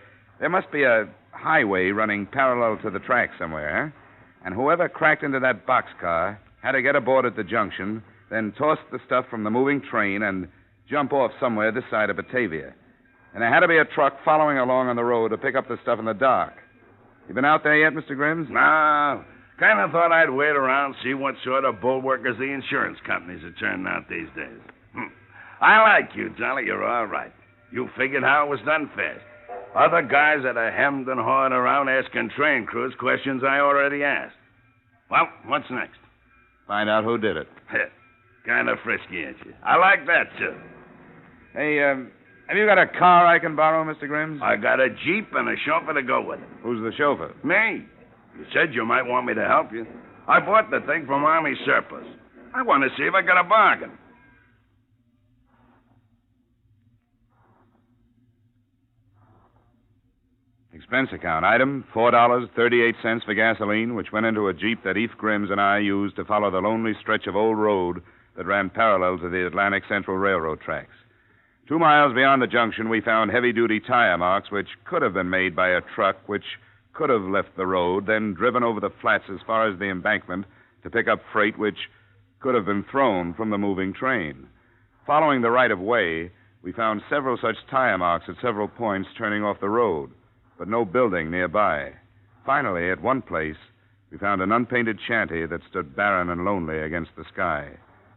must be a highway running parallel to the track somewhere, huh? And whoever cracked into that boxcar had to get aboard at the junction, then toss the stuff from the moving train and jump off somewhere this side of Batavia. And there had to be a truck following along on the road to pick up the stuff in the dark. You been out there yet, Mr. Grimm? No. Kind of thought I'd wait around, see what sort of bulwarkers the insurance companies are turning out these days. I like you, Dolly. You're all right. You figured how it was done fast. Other guys that are hemmed and hawed around asking train crews questions I already asked. Well, what's next? Find out who did it. Kind of frisky, ain't you? I like that, too. Hey, have you got a car I can borrow, Mr. Grimm? I got a Jeep and a chauffeur to go with it. Who's the chauffeur? Me. You said you might want me to help you. I bought the thing from Army surplus. I want to see if I got a bargain. Expense account item, $4.38 for gasoline, which went into a Jeep that Eve Grimm's and I used to follow the lonely stretch of old road that ran parallel to the Atlantic Central Railroad tracks. 2 miles beyond the junction, we found heavy-duty tire marks which could have been made by a truck which could have left the road, then driven over the flats as far as the embankment to pick up freight which could have been thrown from the moving train. Following the right-of-way, we found several such tire marks at several points turning off the road, but no building nearby. Finally, at one place, we found an unpainted shanty that stood barren and lonely against the sky.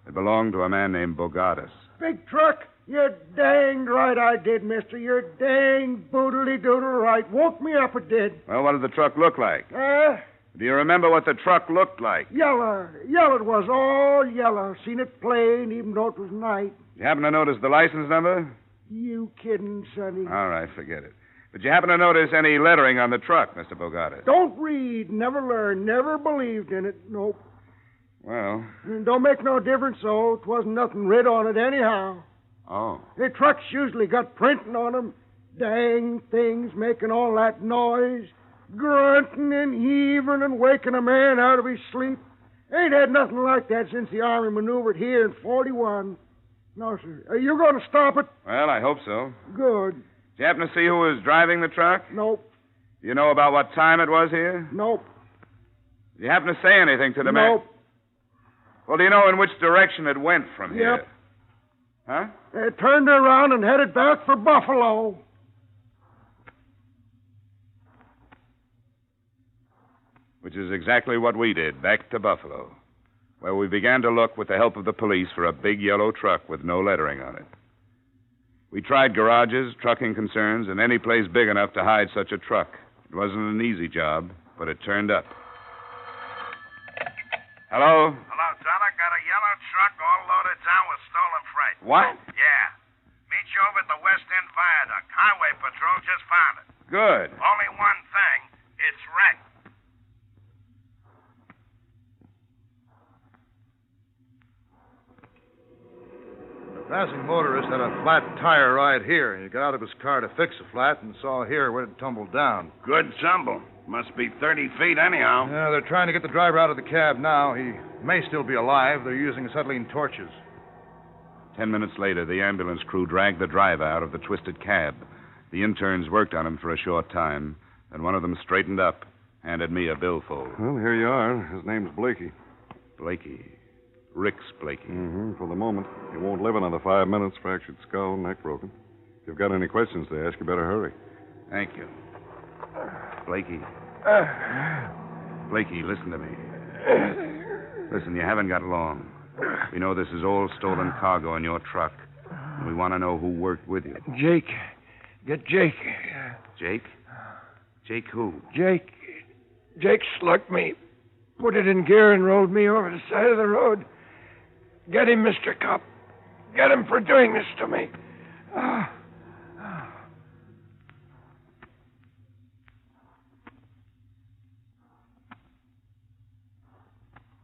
It belonged to a man named Bogardus. Big truck. You're danged right I did, mister. You're dang boodly-doodle right. Woke me up, it did. Well, what did the truck look like? Huh? Do you remember what the truck looked like? Yellow. Yellow it was, all yellow. Seen it plain, even though it was night. You happen to notice the license number? You kidding, sonny? All right, forget it. But you happen to notice any lettering on the truck, Mr. Bogart? Don't read, never learn, never believed in it. Nope. Well. Don't make no difference, though. It wasn't nothing writ on it anyhow. Oh. The trucks usually got printing on them. Dang things making all that noise. Grunting and heaving and waking a man out of his sleep. Ain't had nothing like that since the Army maneuvered here in 41. No, sir. Are you going to stop it? Well, I hope so. Good. Did you happen to see who was driving the truck? Nope. Do you know about what time it was here? Nope. Did you happen to say anything to the man? Nope. Well, do you know in which direction it went from here? Yep. Huh? They turned around and headed back for Buffalo. Which is exactly what we did, back to Buffalo, where we began to look with the help of the police for a big yellow truck with no lettering on it. We tried garages, trucking concerns, and any place big enough to hide such a truck. It wasn't an easy job, but it turned up. Hello? Hello, Dollar. Got a yellow truck all loaded down with stolen freight. What? Yeah. Meet you over at the West End Viaduct. Highway Patrol just found it. Good. Only one thing. It's wrecked. The passing motorist had a flat tire right here. He got out of his car to fix the flat and saw here where it tumbled down. Good tumble. Must be 30 feet anyhow. Yeah, they're trying to get the driver out of the cab now. He may still be alive. They're using acetylene torches. 10 minutes later, the ambulance crew dragged the driver out of the twisted cab. The interns worked on him for a short time, and one of them straightened up, handed me a billfold. Well, here you are. His name's Blakey. Blakey. Rick's Blakey. For the moment. He won't live another 5 minutes. Fractured skull, neck broken. If you've got any questions to ask, you better hurry. Thank you. Blakey. Blakey, listen to me. Listen, you haven't got long. We know this is all stolen cargo in your truck. And we want to know who worked with you. Jake. Get Jake. Jake? Jake who? Jake. Jake slugged me. Put it in gear and rolled me over the side of the road. Get him, Mr. Cop. Get him for doing this to me.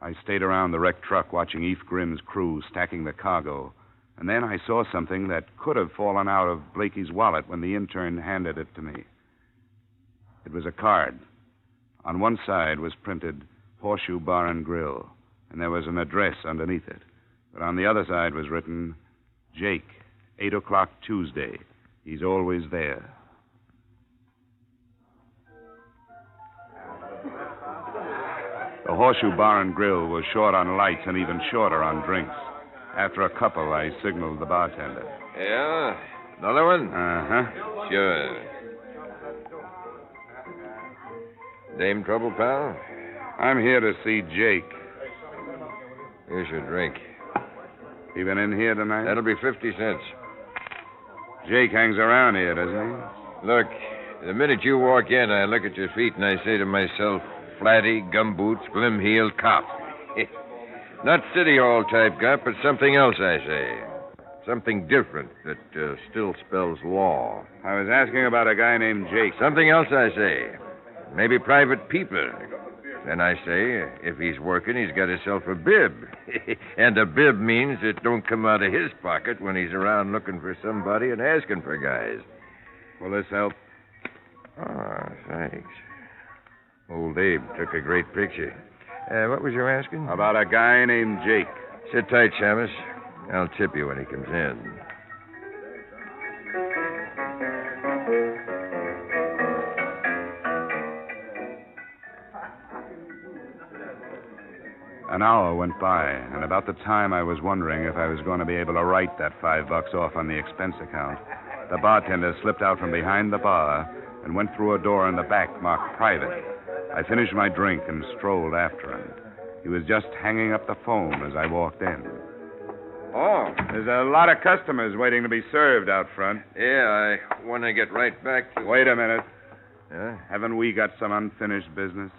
I stayed around the wrecked truck watching Eve Grimm's crew stacking the cargo. And then I saw something that could have fallen out of Blakey's wallet when the intern handed it to me. It was a card. On one side was printed Horseshoe Bar and Grill, and there was an address underneath it. But on the other side was written, Jake, 8 o'clock Tuesday. He's always there. The Horseshoe Bar and Grill was short on lights and even shorter on drinks. After a couple, I signaled the bartender. Yeah? Another one? Uh-huh. Sure. Name trouble, pal? I'm here to see Jake. Here's your drink. He been in here tonight? That'll be 50 cents. Jake hangs around here, doesn't he? Look, the minute you walk in, I look at your feet and I say to myself, flatty, gumboots, glim-heeled cop. Not City Hall type cop, but something else, I say. Something different that still spells law. I was asking about a guy named Jake. Something else, I say. Maybe private people. Then I say, if he's working, he's got himself a bib. And a bib means it don't come out of his pocket when he's around looking for somebody and asking for guys. Will this help? Oh, thanks. Old Abe took a great picture. What was you asking? About a guy named Jake. Sit tight, Shamus. I'll tip you when he comes in. An hour went by, and about the time I was wondering if I was going to be able to write that $5 off on the expense account, the bartender slipped out from behind the bar and went through a door in the back marked private. I finished my drink and strolled after him. He was just hanging up the phone as I walked in. Oh. There's a lot of customers waiting to be served out front. Yeah, I want to get right back to... Wait a minute. Huh? Haven't we got some unfinished business?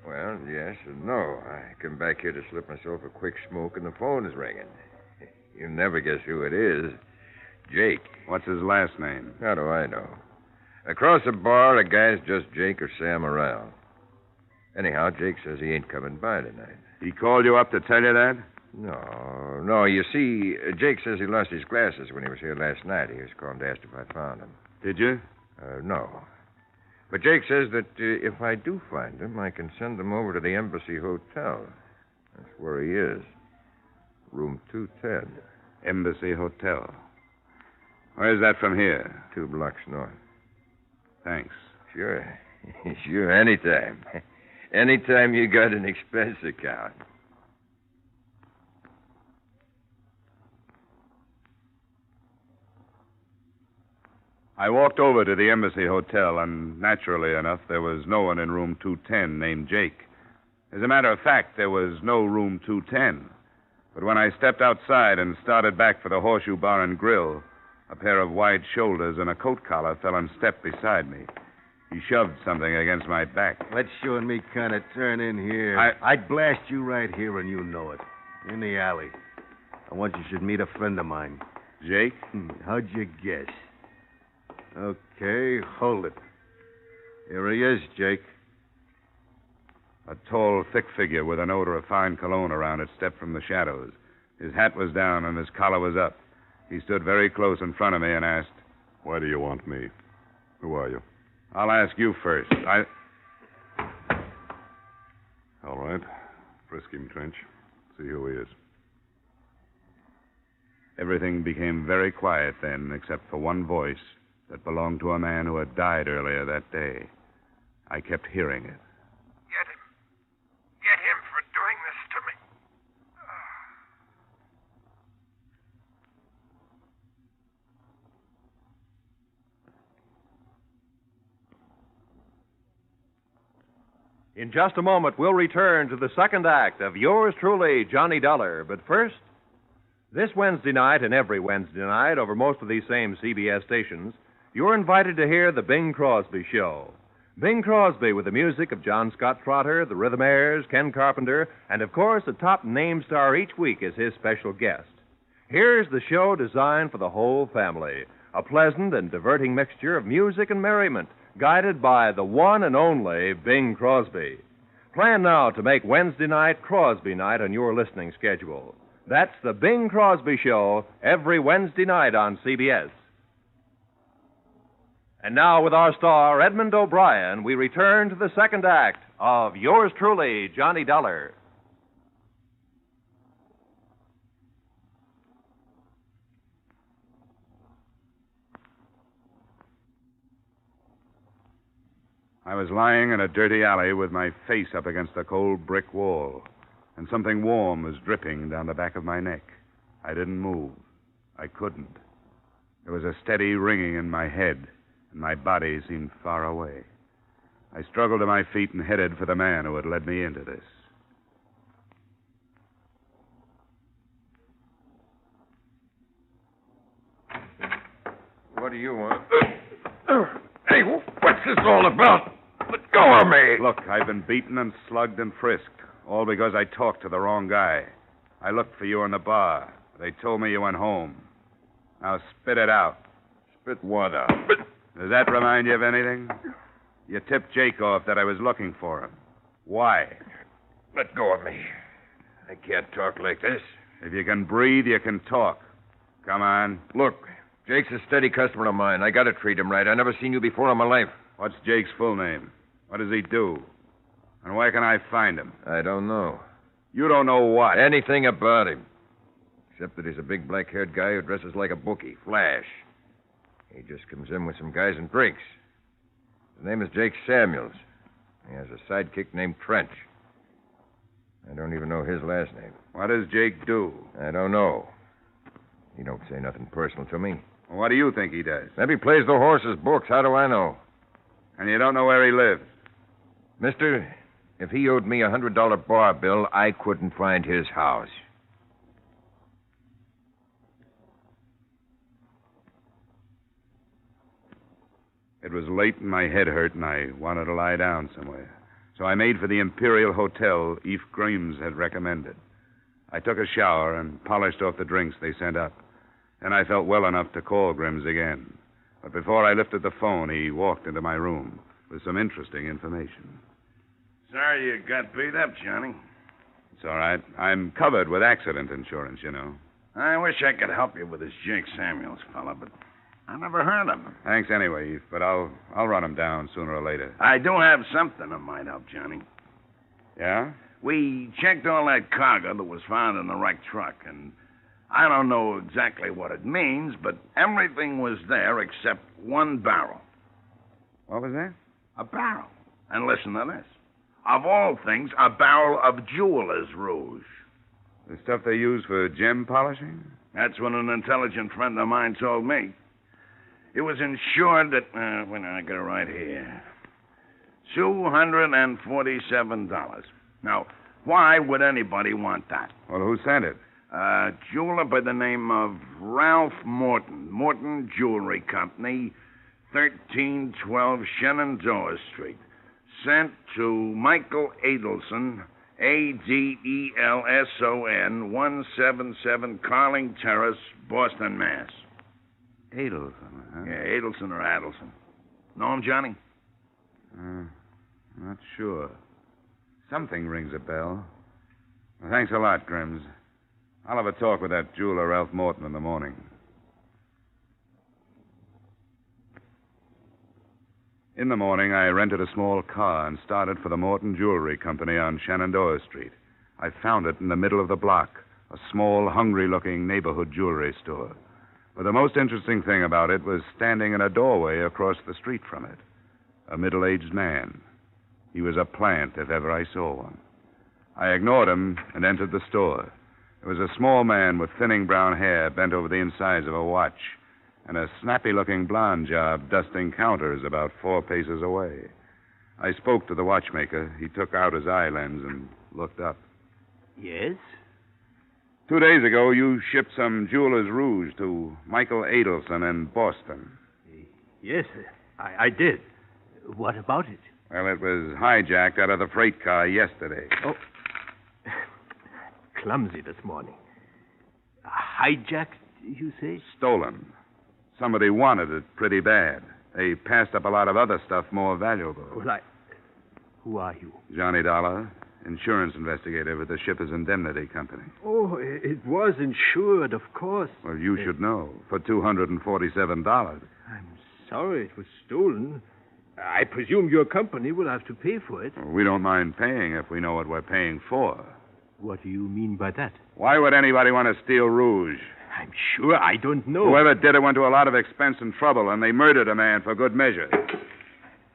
Well, yes and no. I come back here to slip myself a quick smoke, and the phone is ringing. You'll never guess who it is. Jake. What's his last name? How do I know? Across the bar, a guy's just Jake or Sam around. Anyhow, Jake says he ain't coming by tonight. He called you up to tell you that? No. You see, Jake says he lost his glasses when he was here last night. He was calling to ask if I found them. Did you? No. But Jake says that if I do find them, I can send them over to the Embassy Hotel. That's where he is. Room 210. Embassy Hotel. Where's that from here? 2 blocks north. Thanks. Sure. Sure, anytime. Anytime you got an expense account. I walked over to the Embassy Hotel, and naturally enough, there was no one in room 210 named Jake. As a matter of fact, there was no room 210. But when I stepped outside and started back for the Horseshoe Bar and Grill, a pair of wide shoulders and a coat collar fell in step beside me. He shoved something against my back. Let you and me kind of turn in here. I'd blast you right here, and you know it. In the alley. I want you should meet a friend of mine. Jake? How'd you guess? Okay, hold it. Here he is, Jake. A tall, thick figure with an odor of fine cologne around it stepped from the shadows. His hat was down and his collar was up. He stood very close in front of me and asked, "Why do you want me? Who are you?" "I'll ask you first. All right. Frisk him, Trench. See who he is." Everything became very quiet then, except for one voice that belonged to a man who had died earlier that day. I kept hearing it. Get him. Get him for doing this to me. In just a moment, we'll return to the second act of yours truly, Johnny Dollar. But first, this Wednesday night and every Wednesday night over most of these same CBS stations, you're invited to hear the Bing Crosby Show. Bing Crosby with the music of John Scott Trotter, the Rhythmaires, Ken Carpenter, and of course a top name star each week as his special guest. Here's the show designed for the whole family, a pleasant and diverting mixture of music and merriment, guided by the one and only Bing Crosby. Plan now to make Wednesday night Crosby night on your listening schedule. That's the Bing Crosby Show every Wednesday night on CBS. And now, with our star, Edmond O'Brien, we return to the second act of yours truly, Johnny Dollar. I was lying in a dirty alley with my face up against a cold brick wall, and something warm was dripping down the back of my neck. I didn't move. I couldn't. There was a steady ringing in my head, and my body seemed far away. I struggled to my feet and headed for the man who had led me into this. What do you want? Hey, what's this all about? Let go of me! Look, I've been beaten and slugged and frisked, all because I talked to the wrong guy. I looked for you in the bar. They told me you went home. Now spit it out. Spit what out? Does that remind you of anything? You tipped Jake off that I was looking for him. Why? Let go of me. I can't talk like this. If you can breathe, you can talk. Come on. Look, Jake's a steady customer of mine. I gotta treat him right. I never seen you before in my life. What's Jake's full name? What does he do? And where can I find him? I don't know. You don't know what? Anything about him. Except that he's a big black-haired guy who dresses like a bookie, Flash. He just comes in with some guys and drinks. His name is Jake Samuels. He has a sidekick named Trench. I don't even know his last name. What does Jake do? I don't know. He don't say nothing personal to me. Well, what do you think he does? Maybe he plays the horse's books. How do I know? And you don't know where he lives? Mister, if he owed me a $100 bar bill, I couldn't find his house. It was late and my head hurt, and I wanted to lie down somewhere. So I made for the Imperial Hotel Eve Grimes had recommended. I took a shower and polished off the drinks they sent up. Then I felt well enough to call Grimes again. But before I lifted the phone, he walked into my room with some interesting information. Sorry you got beat up, Johnny. It's all right. I'm covered with accident insurance, you know. I wish I could help you with this Jake Samuels fella, but I never heard of him. Thanks anyway, Eve, but I'll run him down sooner or later. I do have something that might help, Johnny. Yeah? We checked all that cargo that was found in the wrecked truck, and I don't know exactly what it means, but everything was there except one barrel. What was that? A barrel. And listen to this. Of all things, a barrel of jeweler's rouge. The stuff they use for gem polishing? That's what an intelligent friend of mine told me. It was insured at, I got it right here, $247. Now, why would anybody want that? Well, who sent it? A jeweler by the name of Ralph Morton. Morton Jewelry Company, 1312 Shenandoah Street. Sent to Michael Adelson, Adelson, 177 Carling Terrace, Boston, Mass. Adelson, huh? Yeah, Adelson or Adelson. Know him, Johnny? Not sure. Something rings a bell. Well, thanks a lot, Grims. I'll have a talk with that jeweler, Ralph Morton, in the morning. In the morning, I rented a small car and started for the Morton Jewelry Company on Shenandoah Street. I found it in the middle of the block, a small, hungry-looking neighborhood jewelry store. But the most interesting thing about it was standing in a doorway across the street from it. A middle-aged man. He was a plant, if ever I saw one. I ignored him and entered the store. It was a small man with thinning brown hair bent over the insides of a watch, and a snappy-looking blonde job dusting counters about 4 paces away. I spoke to the watchmaker. He took out his eye lens and looked up. Yes? 2 days ago, you shipped some jeweler's rouge to Michael Adelson in Boston. Yes, I did. What about it? Well, it was hijacked out of the freight car yesterday. Oh. Clumsy this morning. Hijacked, you say? Stolen. Somebody wanted it pretty bad. They passed up a lot of other stuff more valuable. Well, Who are you? Johnny Dollar, insurance investigator with the Shippers Indemnity Company. Oh, it was insured, of course. Well, you should know. For $247. I'm sorry it was stolen. I presume your company will have to pay for it. Well, we don't mind paying if we know what we're paying for. What do you mean by that? Why would anybody want to steal rouge? I'm sure I don't know. Whoever did it went to a lot of expense and trouble, and they murdered a man for good measure.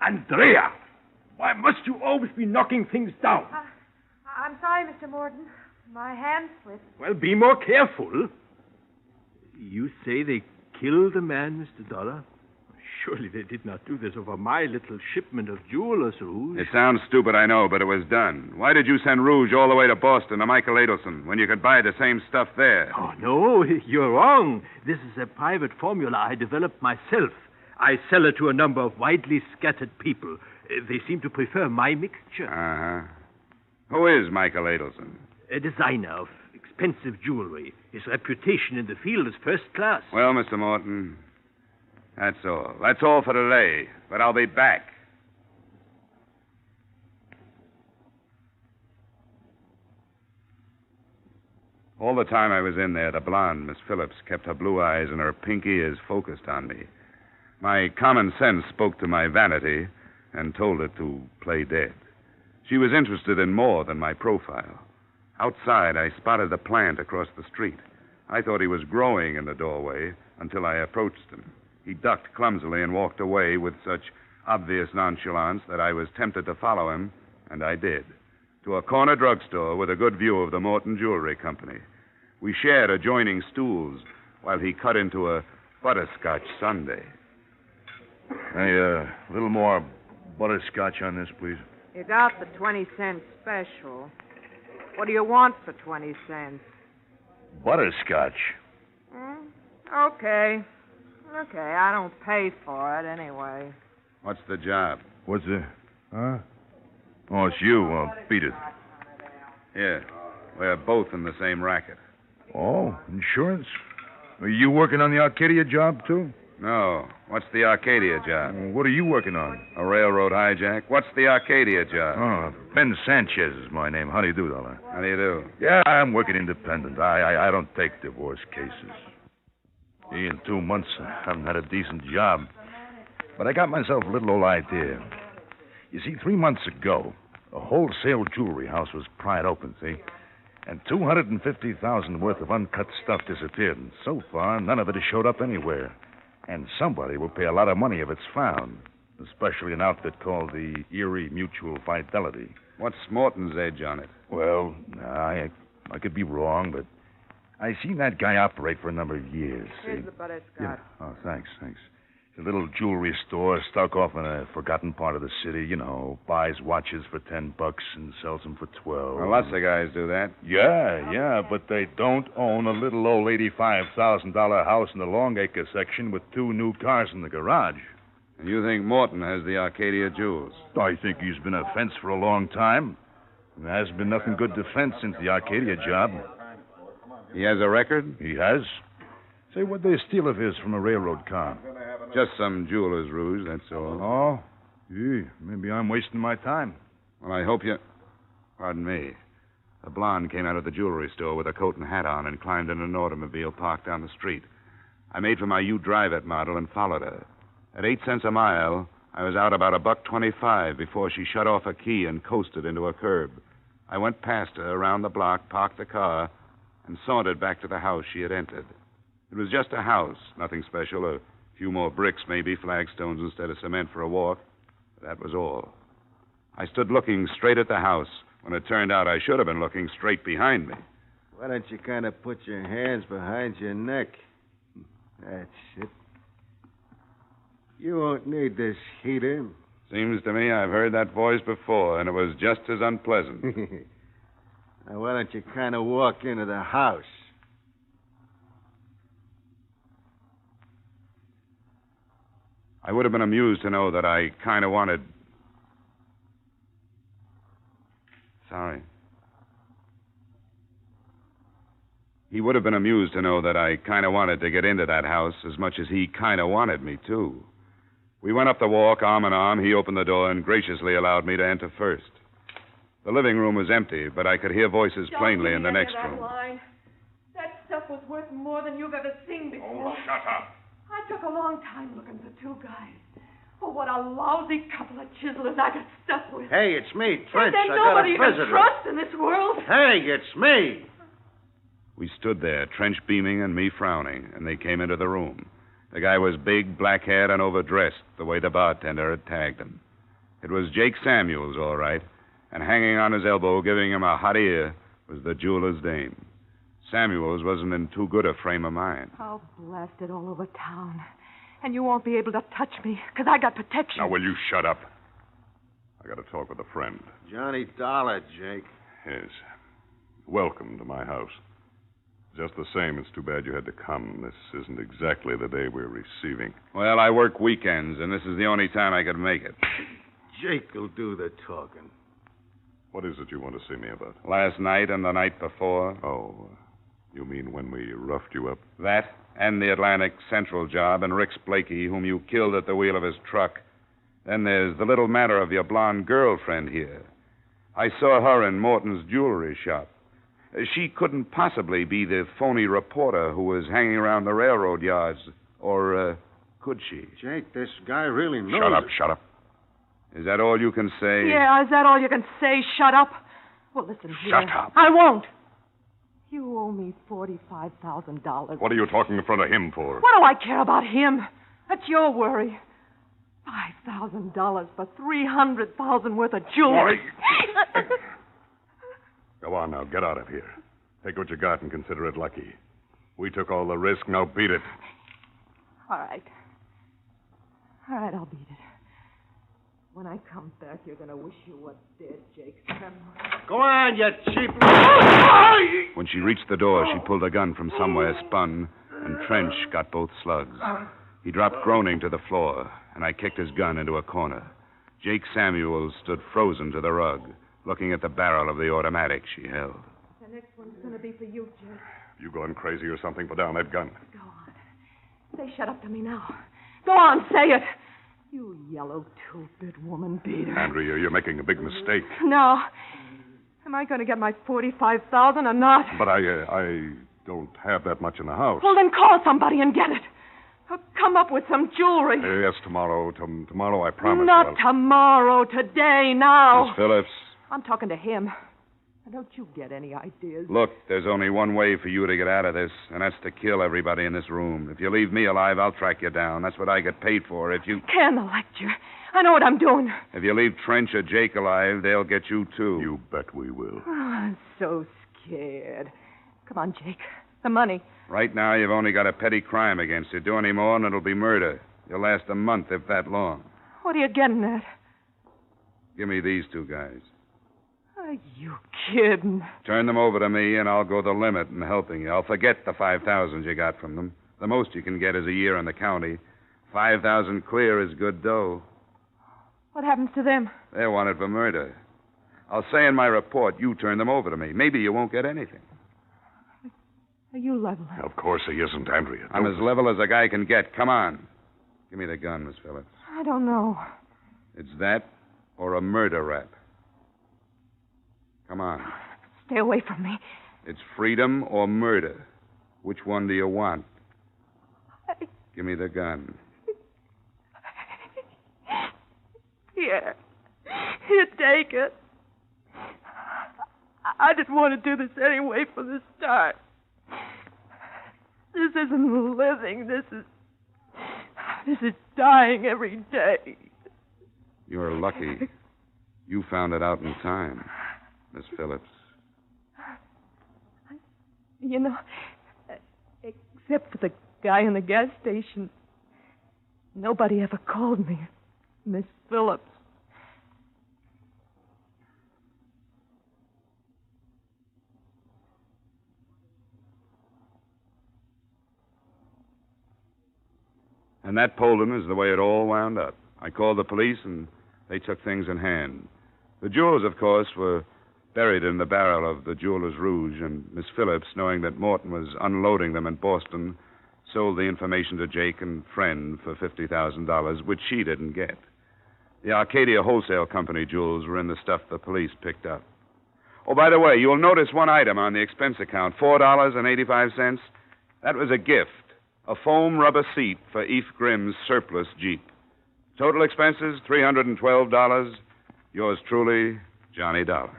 Andrea! Why must you always be knocking things down? I'm sorry, Mr. Morton. My hand slipped. Well, be more careful. You say they killed a man, Mr. Dollar? Surely they did not do this over my little shipment of jeweler's rouge. It sounds stupid, I know, but it was done. Why did you send rouge all the way to Boston to Michael Adelson when you could buy the same stuff there? Oh, no, you're wrong. This is a private formula I developed myself. I sell it to a number of widely scattered people. They seem to prefer my mixture. Uh-huh. Who is Michael Adelson? A designer of expensive jewelry. His reputation in the field is first class. Well, Mr. Morton, that's all. That's all for today. But I'll be back. All the time I was in there, the blonde Miss Phillips kept her blue eyes and her pink ears focused on me. My common sense spoke to my vanity and told it to play dead. She was interested in more than my profile. Outside, I spotted the plant across the street. I thought he was growing in the doorway until I approached him. He ducked clumsily and walked away with such obvious nonchalance that I was tempted to follow him, and I did, to a corner drugstore with a good view of the Morton Jewelry Company. We shared adjoining stools while he cut into a butterscotch sundae. Hey, a little more butterscotch on this, please. You got the 20-cent special. What do you want for 20 cents? Butterscotch? Okay. Okay, I don't pay for it anyway. What's the job? What's the... Huh? Oh, it's you. Beat it. Here. We're both in the same racket. Oh, insurance? Are you working on the Arcadia job, too? No. What's the Arcadia job? What are you working on? A railroad hijack. What's the Arcadia job? Oh, Ben Sanchez is my name. How do you do, Dollar? How do you do? Yeah, I'm working independent. I don't take divorce cases. In 2 months, I haven't had a decent job. But I got myself a little old idea. You see, 3 months ago, a wholesale jewelry house was pried open, see? And $250,000 worth of uncut stuff disappeared. And so far, none of it has showed up anywhere. And somebody will pay a lot of money if it's found, especially an outfit called the Erie Mutual Fidelity. What's Morton's age on it? Well, I could be wrong, but I've seen that guy operate for a number of years. Here's the butterscotch. Yeah. Oh, thanks. It's a little jewelry store stuck off in a forgotten part of the city, you know, buys watches for $10 and sells them for $12. Well, lots of guys do that. Yeah, but they don't own a little old $85,000 house in the Longacre section with 2 new cars in the garage. And you think Morton has the Arcadia jewels? I think he's been a fence for a long time. There hasn't been nothing good to fence since the Arcadia job. He has a record? He has. Say, what'd they steal of his from a railroad car? Just some jeweler's ruse, that's all. Oh? Gee, maybe I'm wasting my time. Well, I hope you... Pardon me. A blonde came out of the jewelry store with a coat and hat on and climbed in an automobile parked down the street. I made for my You Drive It model and followed her. At 8 cents a mile, I was out about $1.25 before she shut off a key and coasted into a curb. I went past her around the block, parked the car, and sauntered back to the house she had entered. It was just a house, nothing special, a few more bricks, maybe, flagstones instead of cement for a walk. That was all. I stood looking straight at the house when it turned out I should have been looking straight behind me. Why don't you kind of put your hands behind your neck? That's it. You won't need this heater. Seems to me I've heard that voice before, and it was just as unpleasant. Now, why don't you kind of walk into the house? I would have been amused to know that I kind of wanted... Sorry. He would have been amused to know that I kind of wanted to get into that house as much as he kind of wanted me to. We went up the walk, arm in arm. He opened the door and graciously allowed me to enter first. The living room was empty, but I could hear voices plainly in the next room. Line. That stuff was worth more than you've ever seen before. Oh, shut up. I took a long time looking for 2 guys. Oh, what a lousy couple of chiselers I got stuck with. Hey, it's me, Trench. There's I got nobody a you can visitor. trust in this world. Hey, it's me. We stood there, Trench beaming and me frowning, and they came into the room. The guy was big, black-haired, and overdressed, the way the bartender had tagged him. It was Jake Samuels, all right, and hanging on his elbow, giving him a hot ear, was the jeweler's dame. Samuels wasn't in too good a frame of mind. I'll blast it all over town. And you won't be able to touch me, because I got protection. Now, will you shut up? I got to talk with a friend. Johnny Dollar, Jake. Yes. Welcome to my house. Just the same, it's too bad you had to come. This isn't exactly the day we're receiving. Well, I work weekends, and this is the only time I could make it. Jake will do the talking. What is it you want to see me about? Last night and the night before. Oh, you mean when we roughed you up? That and the Atlantic Central job and Rick's Blakey, whom you killed at the wheel of his truck. Then there's the little matter of your blonde girlfriend here. I saw her in Morton's jewelry shop. She couldn't possibly be the phony reporter who was hanging around the railroad yards. Or, could she? Jake, this guy really knows. Shut up. Is that all you can say? Yeah, is that all you can say? Shut up. Well, listen here. Shut up. I won't. You owe me $45,000. What are you talking in front of him for? What do I care about him? That's your worry. $5,000 for $300,000 worth of jewelry. Go on now, get out of here. Take what you got and consider it lucky. We took all the risk, now beat it. All right, I'll beat it. When I come back, you're going to wish you were dead, Jake Samuel. Go on, you cheap... When she reached the door, she pulled a gun from somewhere, spun, and Trench got both slugs. He dropped groaning to the floor, and I kicked his gun into a corner. Jake Samuels stood frozen to the rug, looking at the barrel of the automatic she held. The next one's going to be for you, Jake. You going crazy or something? Put down that gun. Go on. Say shut up to me now. Go on, say it. You yellow two-bit woman beater. Andrea, you're making a big mistake. Now, am I going to get my $45,000 or not? But I don't have that much in the house. Well, then call somebody and get it. Or come up with some jewelry. Yes, tomorrow. Tomorrow, I promise. Not tomorrow. Today, now. Miss Phillips. I'm talking to him. Don't you get any ideas? Look, there's only one way for you to get out of this, and that's to kill everybody in this room. If you leave me alive, I'll track you down. That's what I get paid for. If you... Can the lecture. I know what I'm doing. If you leave Trench or Jake alive, they'll get you, too. You bet we will. Oh, I'm so scared. Come on, Jake. The money. Right now, you've only got a petty crime against you. Do any more, and it'll be murder. You'll last a month, if that long. What are you getting at? Give me these two guys. Are you kidding? Turn them over to me, and I'll go the limit in helping you. I'll forget the $5,000 you got from them. The most you can get is a year in the county. $5,000 clear is good dough. What happens to them? They're wanted for murder. I'll say in my report, you turn them over to me. Maybe you won't get anything. Are you level? Of course he isn't, Andrea. I'm as level as a guy can get. Come on. Give me the gun, Miss Phillips. I don't know. It's that or a murder rap. Come on. Stay away from me. It's freedom or murder. Which one do you want? Give me the gun. Here. Here, take it. I didn't want to do this anyway from the start. This isn't living. This is dying every day. You're lucky. You found it out in time, Miss Phillips. You know, except for the guy in the gas station, nobody ever called me Miss Phillips. And that, Polden, is the way it all wound up. I called the police, and they took things in hand. The jewels, of course, were buried in the barrel of the Jeweler's Rouge, and Miss Phillips, knowing that Morton was unloading them in Boston, sold the information to Jake and Friend for $50,000, which she didn't get. The Arcadia Wholesale Company jewels were in the stuff the police picked up. Oh, by the way, you'll notice one item on the expense account, $4.85. That was a gift. A foam rubber seat for Eve Grimm's surplus Jeep. Total expenses, $312. Yours truly, Johnny Dollar.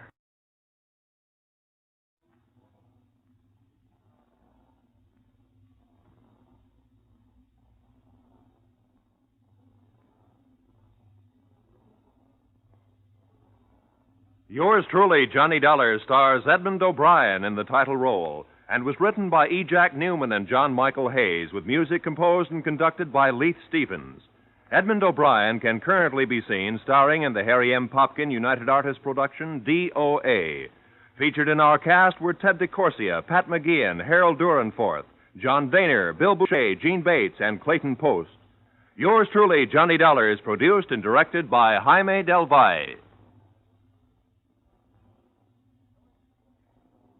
Yours truly, Johnny Dollar, stars Edmond O'Brien in the title role and was written by E. Jack Newman and John Michael Hayes, with music composed and conducted by Leith Stevens. Edmond O'Brien can currently be seen starring in the Harry M. Popkin United Artists production, DOA. Featured in our cast were Ted DeCorsia, Pat McGeehan, Harold Durenforth, John Daner, Bill Boucher, Gene Bates, and Clayton Post. Yours truly, Johnny Dollar, is produced and directed by Jaime Del Valle.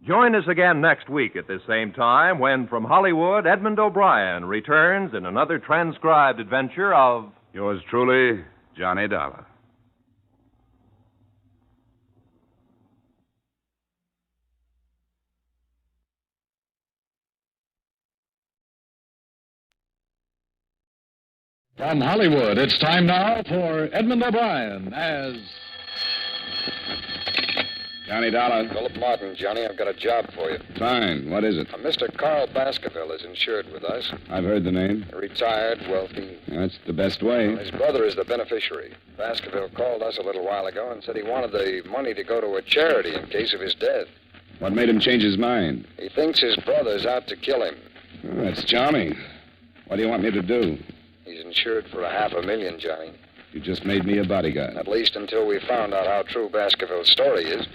Join us again next week at this same time when, from Hollywood, Edmond O'Brien returns in another transcribed adventure of... Yours truly, Johnny Dollar. From Hollywood, it's time now for Edmond O'Brien as... Johnny Dollar. Philip Martin, Johnny, I've got a job for you. Fine. What is it? Mr. Carl Baskerville is insured with us. I've heard the name. Retired, wealthy. That's the best way. His brother is the beneficiary. Baskerville called us a little while ago and said he wanted the money to go to a charity in case of his death. What made him change his mind? He thinks his brother's out to kill him. Oh, that's charming. What do you want me to do? He's insured for $500,000, Johnny. You just made me a bodyguard. At least until we found out how true Baskerville's story is.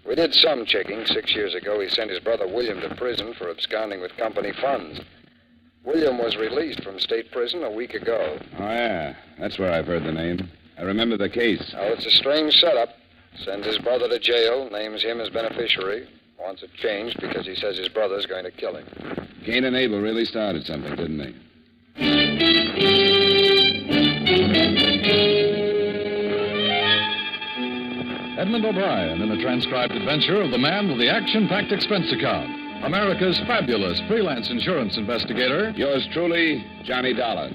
We did some checking. 6 years ago, he sent his brother William to prison for absconding with company funds. William was released from state prison a week ago. Oh, yeah. That's where I've heard the name. I remember the case. Now, it's a strange setup. Sends his brother to jail, names him as beneficiary, wants it changed because he says his brother's going to kill him. Cain and Abel really started something, didn't they? Edmond O'Brien in a transcribed adventure of the man with the action-packed expense account. America's fabulous freelance insurance investigator. Yours truly, Johnny Dollar.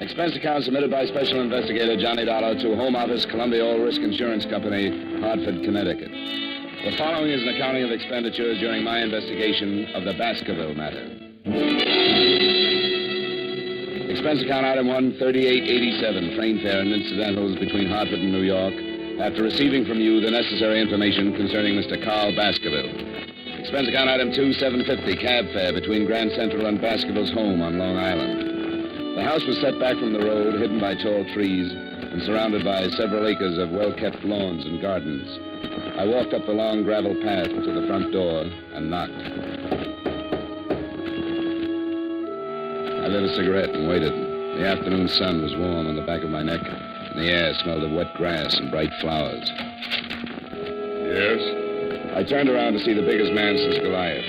Expense account submitted by Special Investigator Johnny Dollar to Home Office, Columbia All Risk Insurance Company, Hartford, Connecticut. The following is an accounting of expenditures during my investigation of the Baskerville matter. Expense account item 1, 3887, train fare and incidentals between Hartford and New York, after receiving from you the necessary information concerning Mr. Carl Baskerville. Expense account item 2, 750, cab fare between Grand Central and Baskerville's home on Long Island. The house was set back from the road, hidden by tall trees, and surrounded by several acres of well-kept lawns and gardens. I walked up the long gravel path to the front door and knocked. I lit a cigarette and waited. The afternoon sun was warm on the back of my neck, and the air smelled of wet grass and bright flowers. Yes? I turned around to see the biggest man since Goliath.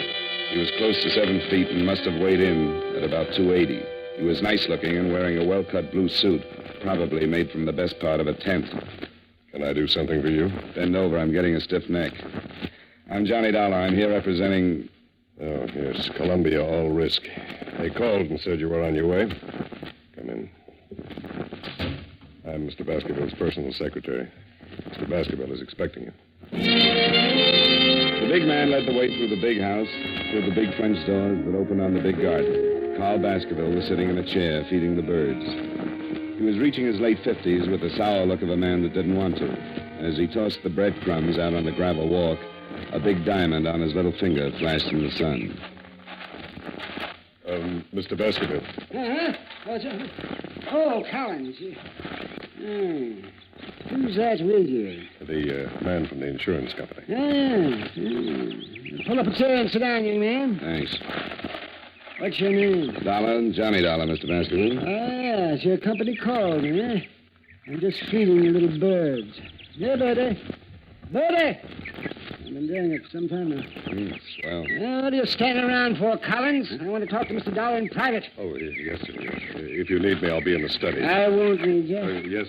He was close to 7 feet and must have weighed in at about 280. He was nice-looking and wearing a well-cut blue suit, probably made from the best part of a tent. Can I do something for you? Bend over. I'm getting a stiff neck. I'm Johnny Dollar. I'm here representing... Oh, yes, Columbia All Risk. They called and said you were on your way. Come in. I'm Mr. Baskerville's personal secretary. Mr. Baskerville is expecting you. The big man led the way through the big house, through the big French doors that opened on the big garden. Carl Baskerville was sitting in a chair, feeding the birds. He was reaching his late 50s with the sour look of a man that didn't want to. As he tossed the breadcrumbs out on the gravel walk, a big diamond on his little finger flashed in the sun. Mr. Baskerville. Oh, Collins. Who's that with you? The man from the insurance company. Pull up a chair and sit down, young man. Thanks. What's your name? Dollar, Johnny Dollar, Mr. Baskerville. Yes, your company called me, eh? I'm just feeding the little birds. Yeah, Birdy. Birdy! I've been doing it for some time now. Swell. What are you standing around for, Collins? I want to talk to Mr. Dollar in private. Oh, yes, sir. Yes. If you need me, I'll be in the study. I won't need you. Yes.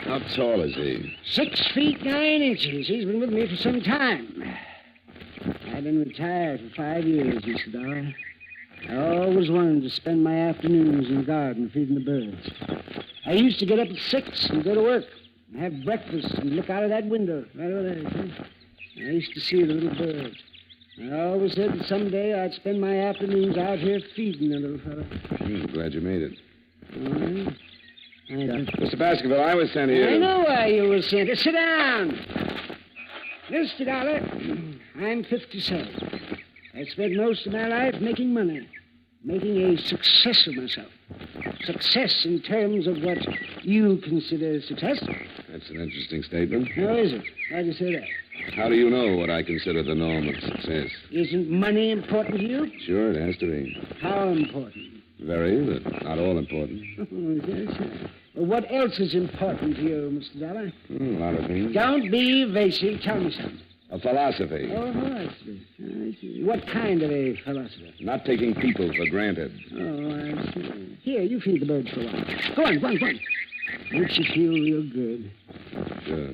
How tall is he? 6 feet 9 inches. He's been with me for some time. I've been retired for 5 years, Mr. Dollar. I always wanted to spend my afternoons in the garden feeding the birds. I used to get up at 6 and go to work and have breakfast and look out of that window right over there. I used to see the little birds. I always said that someday I'd spend my afternoons out here feeding the little fellow. Glad you made it. I know. Mr. Baskerville, I was sent here. I know why you were sent. Sit down. Mr. Dollar, I'm 57. I spent most of my life making money, making a success of myself. Success in terms of what you consider success. That's an interesting statement. How is it? Why do you say that? How do you know what I consider the norm of success? Isn't money important to you? Sure, it has to be. How important? Very, but not all important. Oh, yes. Well, what else is important to you, Mr. Dollar? A lot of things. Don't be evasive. Tell me something. A philosophy. Oh, philosophy. I see. What kind of a philosophy? Not taking people for granted. Oh, I see. Here, you feed the birds for a while. Go on. Makes you feel real good. Sure.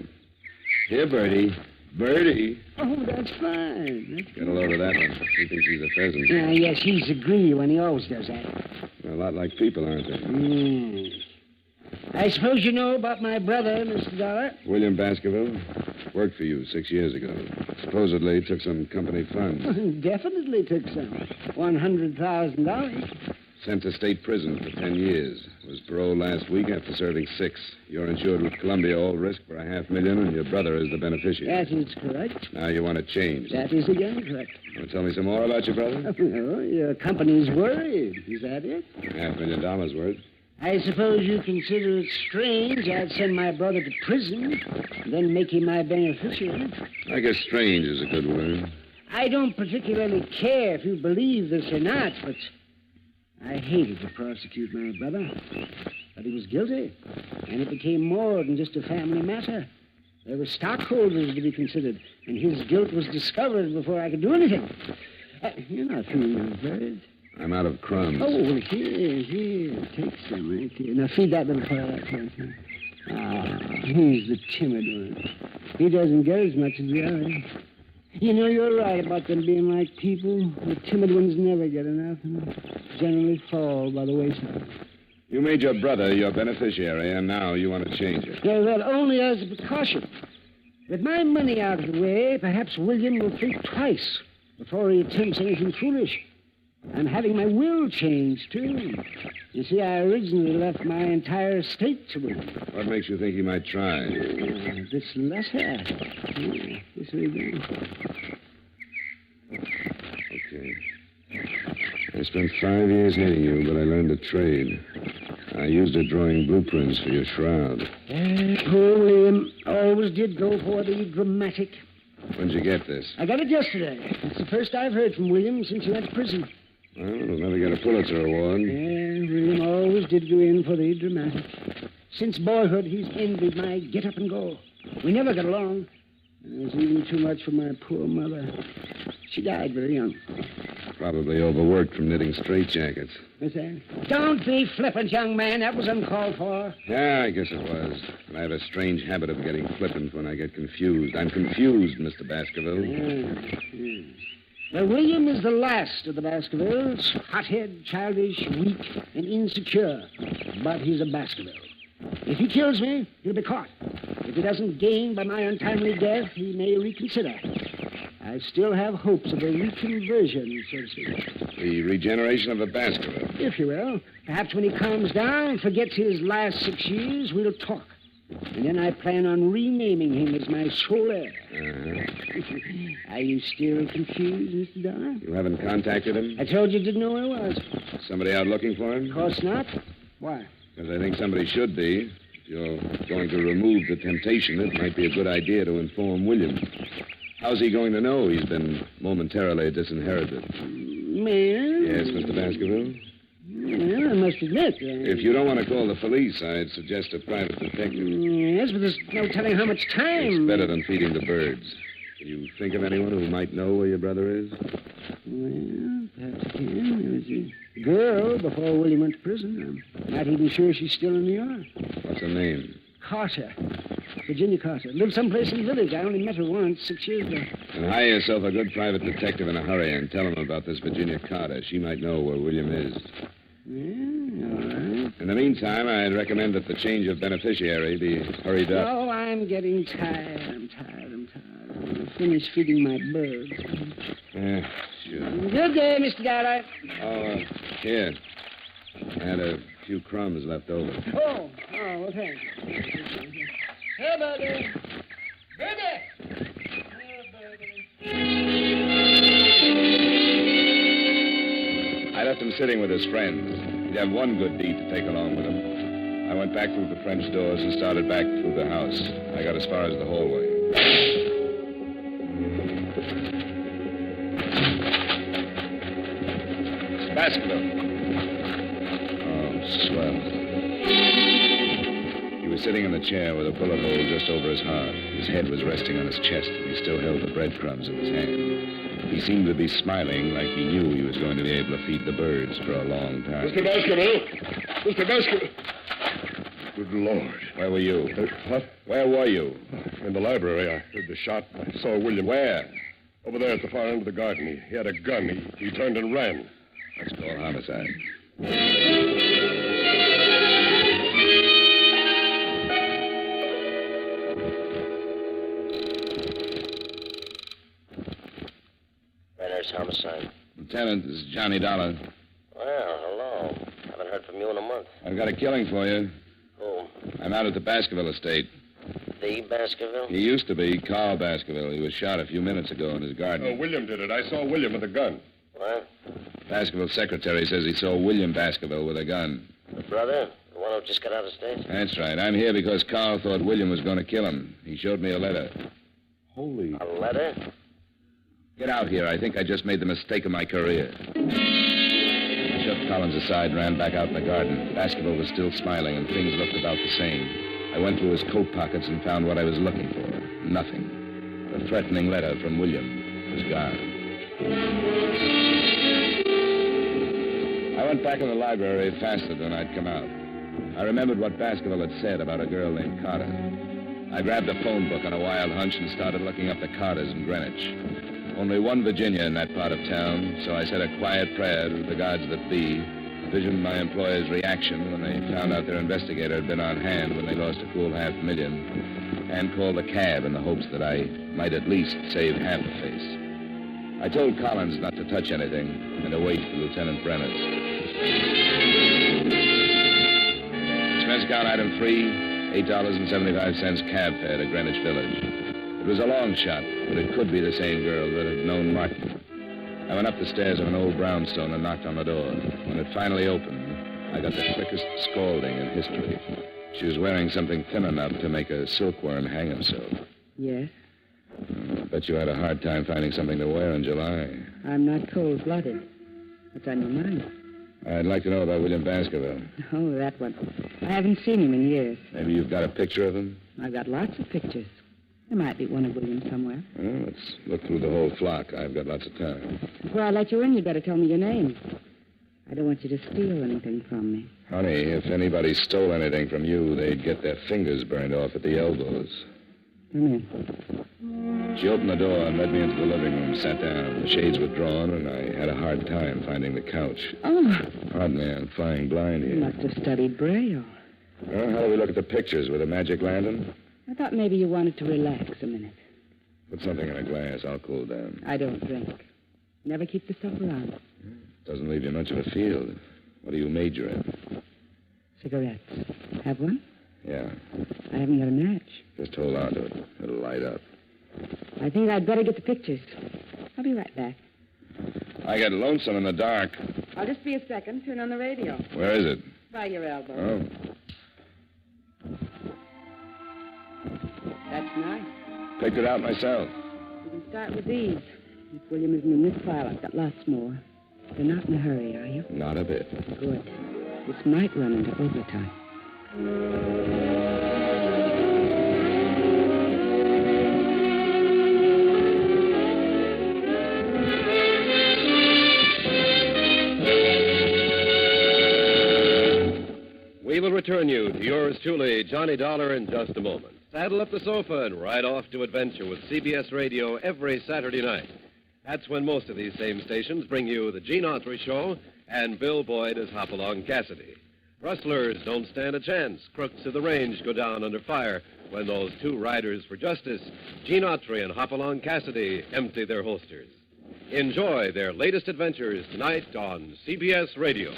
Here, Birdy. Birdy. Oh, that's fine. Get a load of that one. He thinks he's a pheasant. Yes, he's a greedy one. He always does that. A lot like people, aren't they? I suppose you know about my brother, Mr. Dollar? William Baskerville. Worked for you 6 years ago. Supposedly took some company funds. Definitely took some. $100,000. Sent to state prison for 10 years. Was paroled last week after serving 6. You're insured with Columbia All Risk for $500,000, and your brother is the beneficiary. That is correct. Now you want to change. That is again correct. Want to tell me some more about your brother? No, your company's worried. Is that it? $500,000 worth. I suppose you consider it strange I'd send my brother to prison, and then make him my beneficiary. I guess strange is a good word. I don't particularly care if you believe this or not, but I hated to prosecute my brother. But he was guilty, and it became more than just a family matter. There were stockholders to be considered, and his guilt was discovered before I could do anything. You're not feeling those birds. I'm out of crumbs. Oh, well, here. Take some right here. Now, feed that little fellow out front. He's the timid one. He doesn't get as much as the others. You know, you're right about them being like people. The timid ones never get enough and generally fall by the wayside. You made your brother your beneficiary, and now you want to change it. Yeah, well, only as a precaution. With my money out of the way, perhaps William will think twice before he attempts anything foolish. I'm having my will changed, too. You see, I originally left my entire estate to William. What makes you think he might try? This letter. This way you go. Okay. I spent 5 years hating you, but I learned a trade. I used it drawing blueprints for your shroud. Poor William always did go for the dramatic. When'd you get this? I got it yesterday. It's the first I've heard from William since he went to prison. Well, he'll never get a Pulitzer Award. Yeah, William always did go in for the dramatic. Since boyhood, he's envied my get up and go. We never got along. It was even too much for my poor mother. She died very young. Probably overworked from knitting straitjackets. What's that? Don't be flippant, young man. That was uncalled for. Yeah, I guess it was. And I have a strange habit of getting flippant when I get confused. I'm confused, Mr. Baskerville. Yeah. Well, William is the last of the Baskervilles. Hothead, childish, weak, and insecure. But he's a Baskerville. If he kills me, he'll be caught. If he doesn't gain by my untimely death, he may reconsider. I still have hopes of a reconversion, so to speak. The regeneration of the Baskerville. If you will. Perhaps when he calms down and forgets his last 6 years, we'll talk. And then I plan on renaming him as my sole heir. Are you still confused, Mr. Dollar? You haven't contacted him? I told you didn't know where I was. Somebody out looking for him? Of course not. Why? Because I think somebody should be. If you're going to remove the temptation, it might be a good idea to inform William. How's he going to know he's been momentarily disinherited? Man? Yes, Mr. Baskerville? Well, I must admit... If you don't want to call the police, I'd suggest a private detective. Yes, but there's no telling how much time... It's better than feeding the birds. Can you think of anyone who might know where your brother is? Well, perhaps I can. There was a girl before William went to prison. I'm not even sure she's still in New York. What's her name? Carter. Virginia Carter. Lived someplace in the village. I only met her once 6 years ago. And hire yourself a good private detective in a hurry and tell him about this Virginia Carter. She might know where William is. Yeah, all right. In the meantime, I'd recommend that the change of beneficiary be hurried up. Oh, I'm getting tired. I'm tired. I'll finish feeding my birds. Yeah, sure. Good day, Mr. Dollar. Oh, here. I had a few crumbs left over. Oh, well, thanks. Hey, Birdy. Birdy! I left him sitting with his friends. He'd have one good deed to take along with him. I went back through the French doors and started back through the house. I got as far as the hallway. Baskerville. Oh, swell. He was sitting in the chair with a bullet hole just over his heart. His head was resting on his chest, and he still held the breadcrumbs in his hand. He seemed to be smiling like he knew he was going to be able to feed the birds for a long time. Mr. Baskerville! Mr. Baskerville! Good Lord. Where were you? What? Where were you? In the library. I heard the shot. I saw William. Where? Over there at the far end of the garden. He had a gun. He turned and ran. Let's call homicide. Renner's homicide. Lieutenant, this is Johnny Dollar. Well, hello. Haven't heard from you in a month. I've got a killing for you. Who? I'm out at the Baskerville estate. The Baskerville? He used to be Carl Baskerville. He was shot a few minutes ago in his garden. Oh, William did it. I saw William with a gun. What? Baskerville's secretary says he saw William Baskerville with a gun. The brother? one who just got out of state? That's right. I'm here because Carl thought William was going to kill him. He showed me a letter. Holy... A letter? Get out here. I think I just made the mistake of my career. I shoved Collins aside and ran back out in the garden. Baskerville was still smiling, and things looked about the same. I went through his coat pockets and found what I was looking for. Nothing. The threatening letter from William was gone. I went back in the library faster than I'd come out. I remembered what Baskerville had said about a girl named Carter. I grabbed a phone book on a wild hunch and started looking up the Carters in Greenwich. Only one Virginia in that part of town, so I said a quiet prayer to the gods that be, visioned my employers' reaction when they found out their investigator had been on hand when they lost a cool $500,000, and called a cab in the hopes that I might at least save half the face. I told Collins not to touch anything and to wait for Lieutenant Brenner's. Expense account item 3, $8.75 cab fare to Greenwich Village. It was a long shot, but it could be the same girl that had known Martin. I went up the stairs of an old brownstone and knocked on the door. When it finally opened, I got the quickest scalding in history. She was wearing something thin enough to make a silkworm hang himself. Yes? I bet you had a hard time finding something to wear in July. I'm not cold-blooded. What's on your mind? I'd like to know about William Baskerville. Oh, that one. I haven't seen him in years. Maybe you've got a picture of him? I've got lots of pictures. There might be one of William somewhere. Well, let's look through the whole flock. I've got lots of time. Before I let you in, you'd better tell me your name. I don't want you to steal anything from me. Honey, if anybody stole anything from you, they'd get their fingers burned off at the elbows. Come in. She opened the door and led me into the living room, sat down. The shades were drawn, and I had a hard time finding the couch. Oh. Pardon me, I'm flying blind here. You must have studied Braille. Well, how do we look at the pictures? With a magic lantern? I thought maybe you wanted to relax a minute. Put something in a glass. I'll cool down. I don't drink. Never keep the stuff around. Doesn't leave you much of a field. What do you major in? Cigarettes. Have one? Yeah. I haven't got a match. Just hold on to it. It'll light up. I think I'd better get the pictures. I'll be right back. I get lonesome in the dark. I'll just be a second. Turn on the radio. Where is it? By your elbow. Oh. That's nice. Picked it out myself. You can start with these. If William isn't in this file, I've got lots more. You're not in a hurry, are you? Not a bit. Good. This might run into overtime. We will return you to yours truly, Johnny Dollar, in just a moment. Saddle up the sofa and ride off to adventure with CBS Radio every Saturday night. That's when most of these same stations bring you the Gene Autry Show and Bill Boyd as Hopalong Cassidy. Rustlers don't stand a chance. Crooks of the range go down under fire when those two riders for justice, Gene Autry and Hopalong Cassidy, empty their holsters. Enjoy their latest adventures tonight on CBS Radio.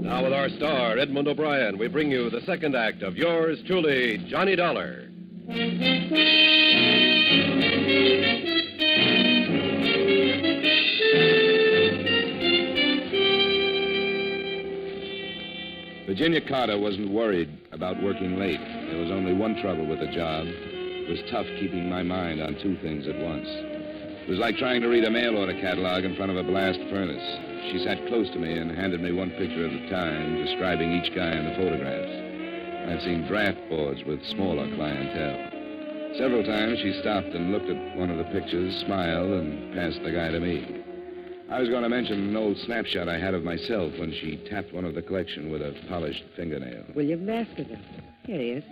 Now with our star, Edmond O'Brien, we bring you the second act of yours truly, Johnny Dollar. Virginia Carter wasn't worried about working late. There was only one trouble with the job. It was tough keeping my mind on two things at once. It was like trying to read a mail order catalog in front of a blast furnace. She sat close to me and handed me one picture at a time, describing each guy in the photographs. I've seen draft boards with smaller clientele. Several times she stopped and looked at one of the pictures, smiled, and passed the guy to me. I was going to mention an old snapshot I had of myself when she tapped one of the collection with a polished fingernail. William Baskerville. Here he is.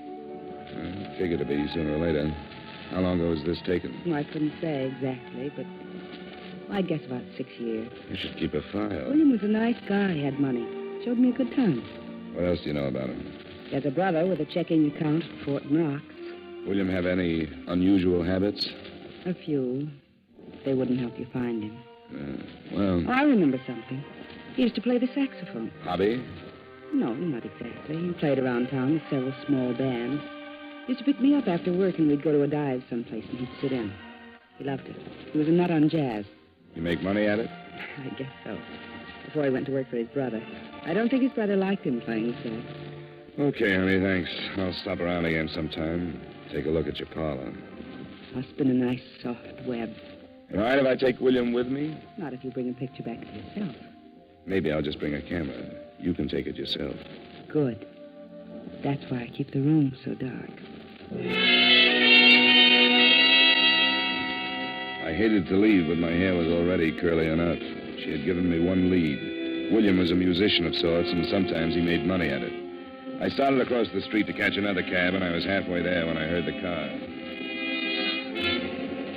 Figured to be sooner or later. How long ago was this taken? Well, I couldn't say exactly, but I'd guess about 6 years. You should keep a file. William was a nice guy, had money. Showed me a good time. What else do you know about him? He has a brother with a checking account at Fort Knox. William have any unusual habits? A few. They wouldn't help you find him. Well... Oh, I remember something. He used to play the saxophone. Hobby? No, not exactly. He played around town with several small bands. He used to pick me up after work, and we'd go to a dive someplace, and he'd sit in. He loved it. He was a nut on jazz. You make money at it? I guess so. before he went to work for his brother. I don't think his brother liked him playing sax. Okay, honey, thanks. I'll stop around again sometime. Take a look at your parlor. Must been a nice soft web. All right if I take William with me? Not if you bring a picture back to yourself. Maybe I'll just bring a camera. You can take it yourself. Good. That's why I keep the room so dark. I hated to leave, but my hair was already curly enough. She had given me one lead. William was a musician of sorts, and sometimes he made money at it. I started across the street to catch another cab, and I was halfway there when I heard the car.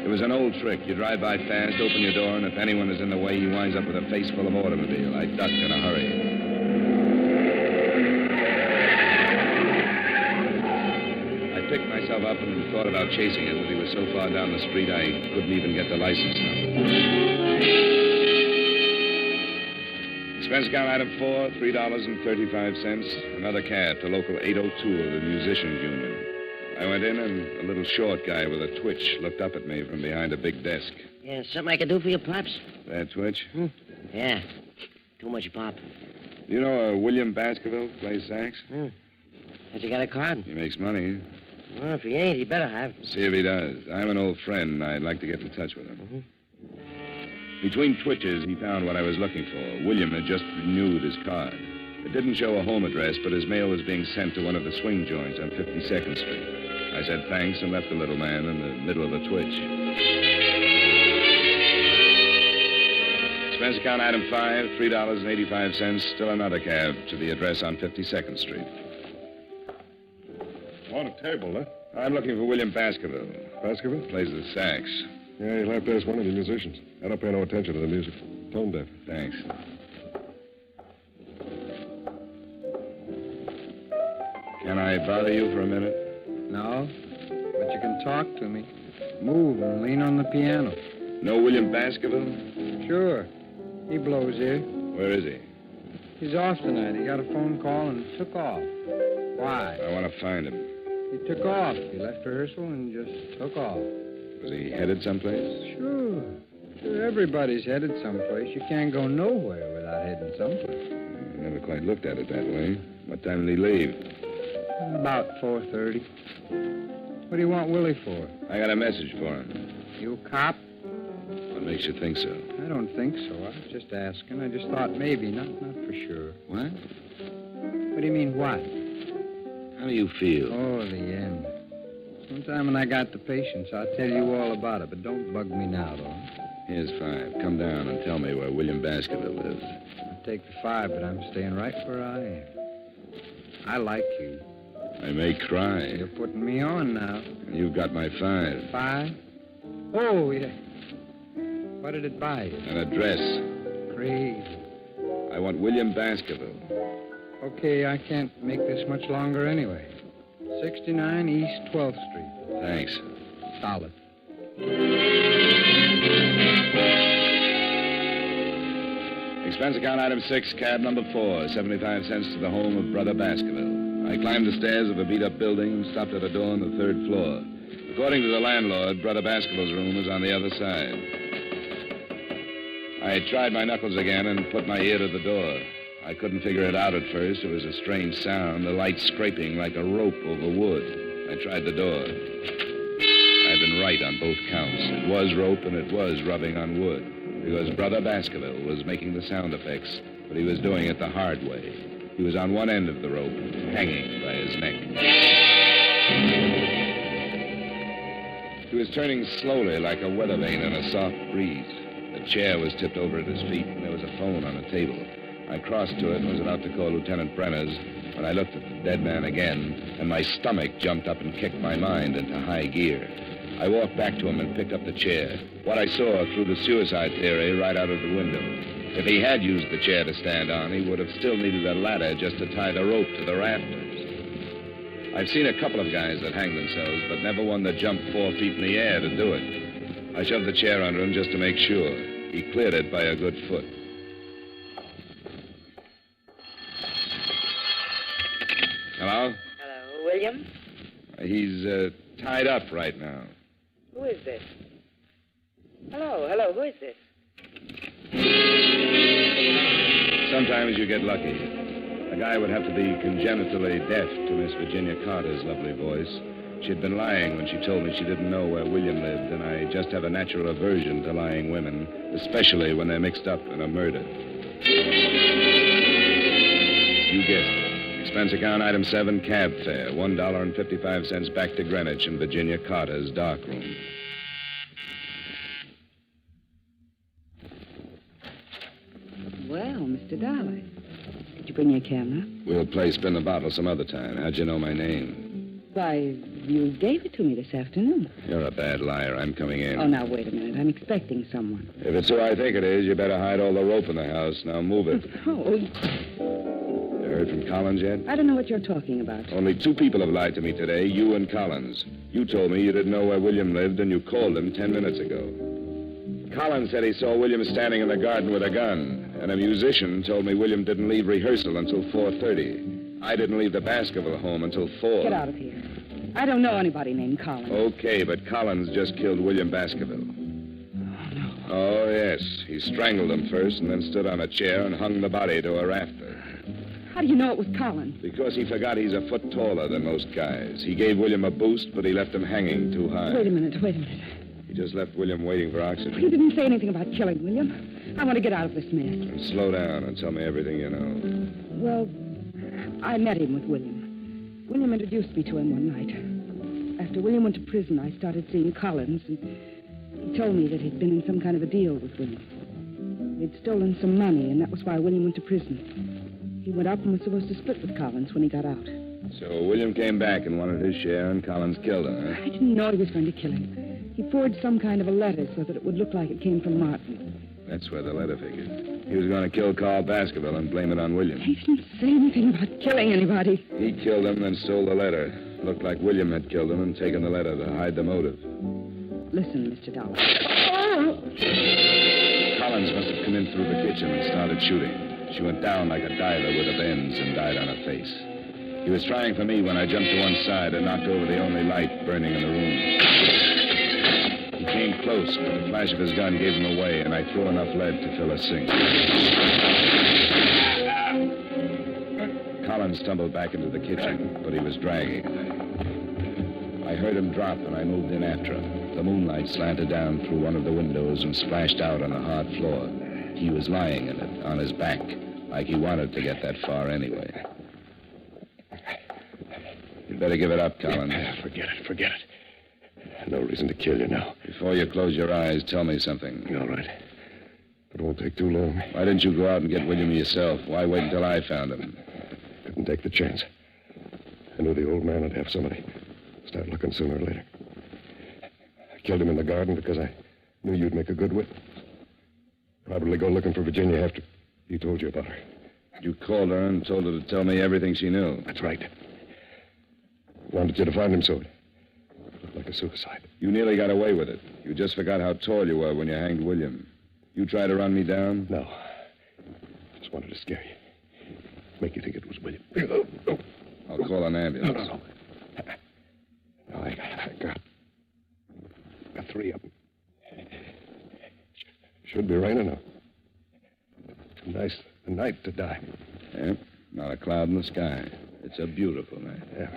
It was an old trick. You drive by fast, open your door, and if anyone is in the way, he winds up with a face full of automobile. I ducked in a hurry. I picked myself up and thought about chasing him, but he was so far down the street I couldn't even get the license number. Expense account item 4, $3.35. Another cab to local 802 of the Musicians Union. I went in, and a little short guy with a twitch looked up at me from behind a big desk. Yeah, something I can do for you, Pops? That twitch? Yeah. Too much, Pop. You know William Baskerville plays sax? Has he got a card? He makes money. Well, if he ain't, he better have. See if he does. I'm an old friend, and I'd like to get in touch with him. Between twitches, he found what I was looking for. William had just renewed his card. It didn't show a home address, but his mail was being sent to one of the swing joints on 52nd Street. I said thanks and left the little man in the middle of a twitch. Expense account item 5, $3.85. Still another cab to the address on 52nd Street. On a table, huh? I'm looking for William Baskerville. Baskerville? Plays the sax. Yeah, you'll have to ask one of the musicians. I don't pay no attention to the music. Tone deaf. Thanks. Can I bother you for a minute? No, but you can talk to me. Move and lean on the piano. Know William Baskerville? Sure. He blows here. Where is he? He's off tonight. He got a phone call and took off. Why? I want to find him. He took off. He left rehearsal and just took off. Was he headed someplace? Sure. Everybody's headed someplace. You can't go nowhere without heading someplace. I never quite looked at it that way. What time did he leave? About 4:30. What do you want Willie for? I got a message for him. You a cop? What makes you think so? I don't think so. I was just asking. I just thought maybe, not for sure. What? What do you mean, what? How do you feel? Oh, the end. Sometime when I got the patience, I'll tell you all about it, but don't bug me now, though. Here's 5. Come down and tell me where William Baskerville lives. I'll take the 5, but I'm staying right where I am. I like you. I may cry. You're putting me on now. And you've got my 5. 5? Oh, yeah. What did it buy you? An address. Crazy. I want William Baskerville. Okay, I can't make this much longer anyway. 69 East 12th Street. Thanks. Solid. Expense account item 6, cab number 4, 75 cents to the home of Brother Baskerville. I climbed the stairs of a beat-up building and stopped at a door on the 3rd floor. According to the landlord, Brother Baskerville's room was on the other side. I tried my knuckles again and put my ear to the door. I couldn't figure it out at first. It was a strange sound, the light scraping like a rope over wood. I tried the door. I'd been right on both counts. It was rope and it was rubbing on wood. Because Brother Baskerville was making the sound effects, but he was doing it the hard way. He was on one end of the rope, hanging by his neck. He was turning slowly like a weather vane in a soft breeze. A chair was tipped over at his feet, and there was a phone on a table. I crossed to it and was about to call Lieutenant Brenner's when I looked at the dead man again, and my stomach jumped up and kicked my mind into high gear. I walked back to him and picked up the chair. What I saw threw the suicide theory right out of the window. If he had used the chair to stand on, he would have still needed a ladder just to tie the rope to the rafters. I've seen a couple of guys that hang themselves, but never one that jumped 4 feet in the air to do it. I shoved the chair under him just to make sure. He cleared it by a good foot. Hello? Hello, William? He's tied up right now. Who is this? Hello, who is this? sometimes you get lucky. A guy would have to be congenitally deaf to Miss Virginia Carter's lovely voice. She'd been lying when she told me she didn't know where William lived, and I just have a natural aversion to lying women, especially when they're mixed up in a murder. You guessed it. Expense account item 7, cab fare, $1.55 back to Greenwich in Virginia Carter's darkroom. Well, Mr. Dollar, did you bring your camera? We'll play spin the bottle some other time. How'd you know my name? Why, you gave it to me this afternoon. You're a bad liar. I'm coming in. Oh, now, wait a minute. I'm expecting someone. If it's who I think it is, you better hide all the rope in the house. Now move it. Oh, You heard from Collins yet? I don't know what you're talking about. Only 2 people have lied to me today, you and Collins. You told me you didn't know where William lived, and you called him 10 minutes ago. Collins said he saw William standing in the garden with a gun, and a musician told me William didn't leave rehearsal until 4:30. I didn't leave the Baskerville home until 4. Get out of here. I don't know anybody named Collins. Okay, but Collins just killed William Baskerville. Oh, yes. He strangled him first and then stood on a chair and hung the body to a rafter. How do you know it was Collins? Because he forgot he's a foot taller than most guys. He gave William a boost, but he left him hanging too high. Wait a minute. He just left William waiting for oxygen. He didn't say anything about killing William. I want to get out of this mess. And slow down and tell me everything you know. Well, I met him with William. William introduced me to him one night. After William went to prison, I started seeing Collins, and he told me that he'd been in some kind of a deal with William. They'd stolen some money, and that was why William went to prison. He went up and was supposed to split with Collins when he got out. So William came back and wanted his share, and Collins killed him, huh? I didn't know he was going to kill him. He forged some kind of a letter so that it would look like it came from Martin. That's where the letter figured. He was going to kill Carl Baskerville and blame it on William. He didn't say anything about killing anybody. He killed him, then stole the letter. Looked like William had killed him and taken the letter to hide the motive. Listen, Mr. Dollar. Collins must have come in through the kitchen and started shooting. She went down like a diver with a bends and died on her face. He was trying for me when I jumped to one side and knocked over the only light burning in the room. He came close, but the flash of his gun gave him away, and I threw enough lead to fill a sink. Collins stumbled back into the kitchen, but he was dragging. I heard him drop, and I moved in after him. The moonlight slanted down through one of the windows and splashed out on the hard floor. He was lying in it, on his back, like he wanted to get that far anyway. You'd better give it up, Collins. Forget it. No reason to kill you now. Before you close your eyes, tell me something. All right. It won't take too long. Why didn't you go out and get William yourself? Why wait until I found him? Couldn't take the chance. I knew the old man would have somebody start looking sooner or later. I killed him in the garden because I knew you'd make a good whip. Probably go looking for Virginia after he told you about her. You called her and told her to tell me everything she knew. That's right. Wanted you to find him, so it looked like a suicide. You nearly got away with it. You just forgot how tall you were when you hanged William. You tried to run me down? No. Just wanted to scare you. Make you think it was William. I'll call an ambulance. No. I got 3 of them. Should be raining now. Nice night to die. Yeah, not a cloud in the sky. It's a beautiful night. Yeah.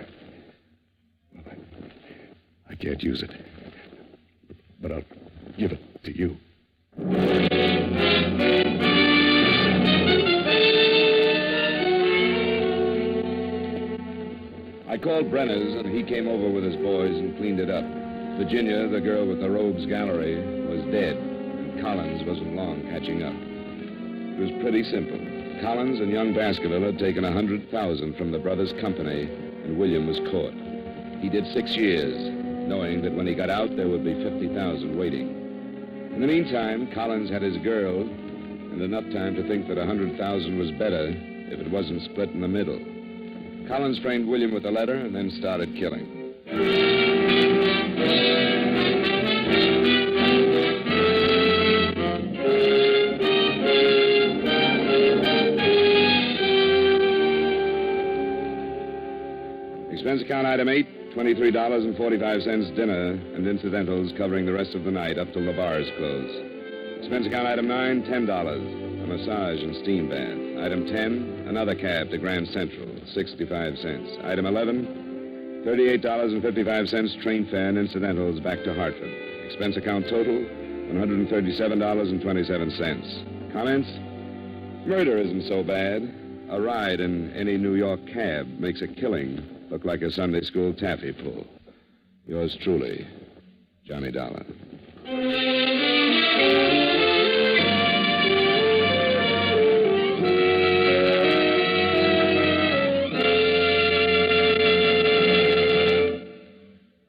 Well, I can't use it. But I'll give it to you. I called Brenner's, and he came over with his boys and cleaned it up. Virginia, the girl with the Rogues Gallery, was dead, and Collins wasn't long catching up. It was pretty simple. Collins and young Baskerville had taken $100,000 from the brothers' company, and William was caught. He did 6 years, knowing that when he got out, there would be $50,000 waiting. In the meantime, Collins had his girl, and enough time to think that $100,000 was better if it wasn't split in the middle. Collins framed William with a letter and then started killing. Expense account item 8, $23.45 dinner and incidentals covering the rest of the night up till the bars close. Expense account item 9, $10, a massage and steam bath. Item 10, another cab to Grand Central, 65 cents. Item 11, $38.55 train fare and incidentals back to Hartford. Expense account total, $137.27. Comments? Murder isn't so bad. A ride in any New York cab makes a killing look like a Sunday school taffy pull. Yours truly, Johnny Dollar.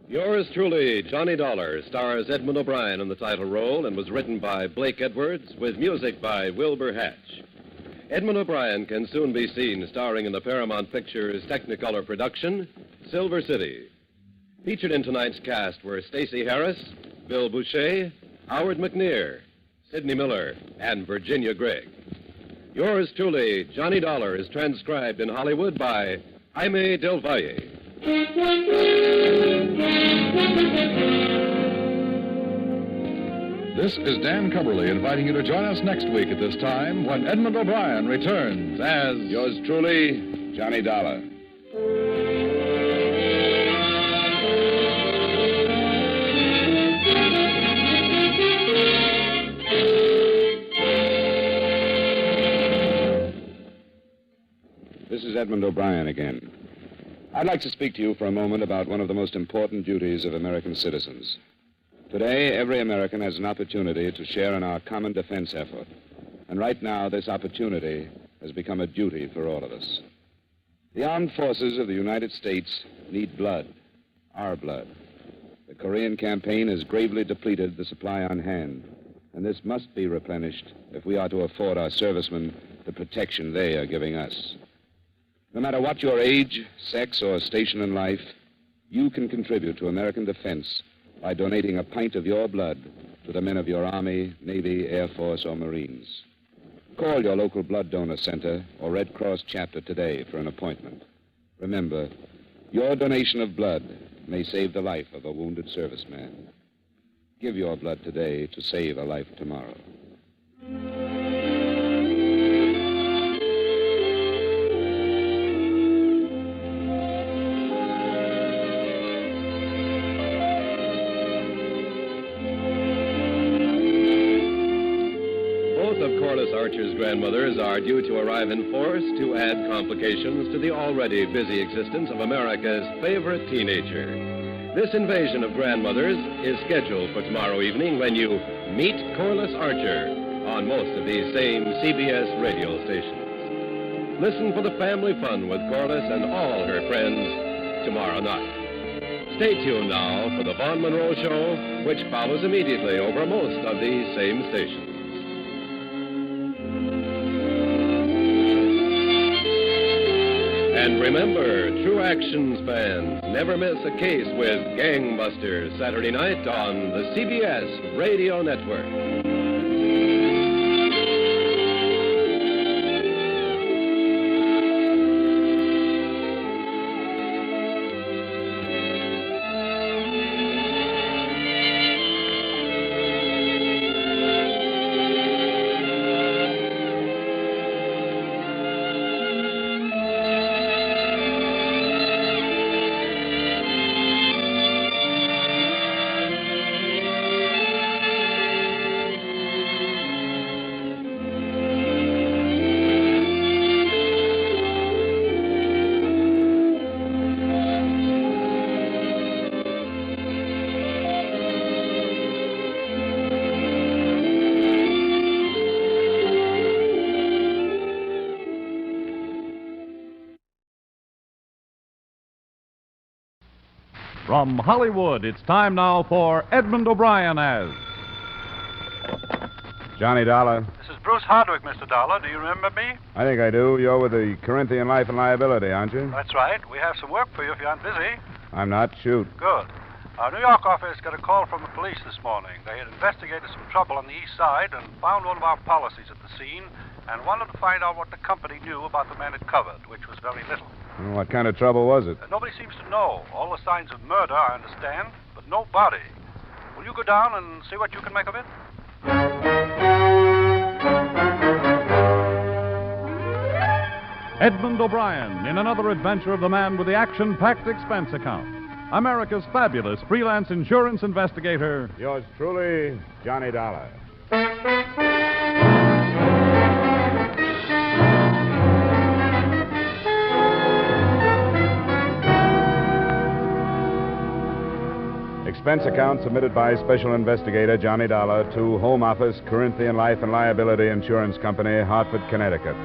Yours truly, Johnny Dollar, stars Edmond O'Brien in the title role and was written by Blake Edwards with music by Wilbur Hatch. Edmond O'Brien can soon be seen starring in the Paramount Pictures Technicolor production, Silver City. Featured in tonight's cast were Stacey Harris, Bill Boucher, Howard McNear, Sidney Miller, and Virginia Gregg. Yours truly, Johnny Dollar, is transcribed in Hollywood by Jaime Del Valle. This is Dan Cumberly inviting you to join us next week at this time when Edmond O'Brien returns as... Yours truly, Johnny Dollar. This is Edmond O'Brien again. I'd like to speak to you for a moment about one of the most important duties of American citizens. Today, every American has an opportunity to share in our common defense effort. And right now, this opportunity has become a duty for all of us. The armed forces of the United States need blood, our blood. The Korean campaign has gravely depleted the supply on hand, and this must be replenished if we are to afford our servicemen the protection they are giving us. No matter what your age, sex, or station in life, you can contribute to American defense by donating a pint of your blood to the men of your Army, Navy, Air Force, or Marines. Call your local blood donor center or Red Cross chapter today for an appointment. Remember, your donation of blood may save the life of a wounded serviceman. Give your blood today to save a life tomorrow. Archer's grandmothers are due to arrive in force to add complications to the already busy existence of America's favorite teenager. This invasion of grandmothers is scheduled for tomorrow evening when you meet Corliss Archer on most of these same CBS radio stations. Listen for the family fun with Corliss and all her friends tomorrow night. Stay tuned now for the Vaughn Monroe Show, which follows immediately over most of these same stations. And remember, True Actions fans, never miss a case with Gangbusters Saturday night on the CBS Radio Network. From Hollywood, it's time now for Edmond O'Brien as... Johnny Dollar. This is Bruce Hardwick, Mr. Dollar. Do you remember me? I think I do. You're with the Corinthian Life and Liability, aren't you? That's right. We have some work for you if you aren't busy. I'm not. Shoot. Good. Our New York office got a call from the police this morning. They had investigated some trouble on the east side and found one of our policies at the scene and wanted to find out what the company knew about the man it covered, which was very little. Well, what kind of trouble was it? Nobody seems to know. All the signs of murder, I understand, but no body. Will you go down and see what you can make of it? Edmond O'Brien in another adventure of the man with the action-packed expense account. America's fabulous freelance insurance investigator. Yours truly, Johnny Dollar. Expense account submitted by Special Investigator Johnny Dollar to Home Office, Corinthian Life and Liability Insurance Company, Hartford, Connecticut.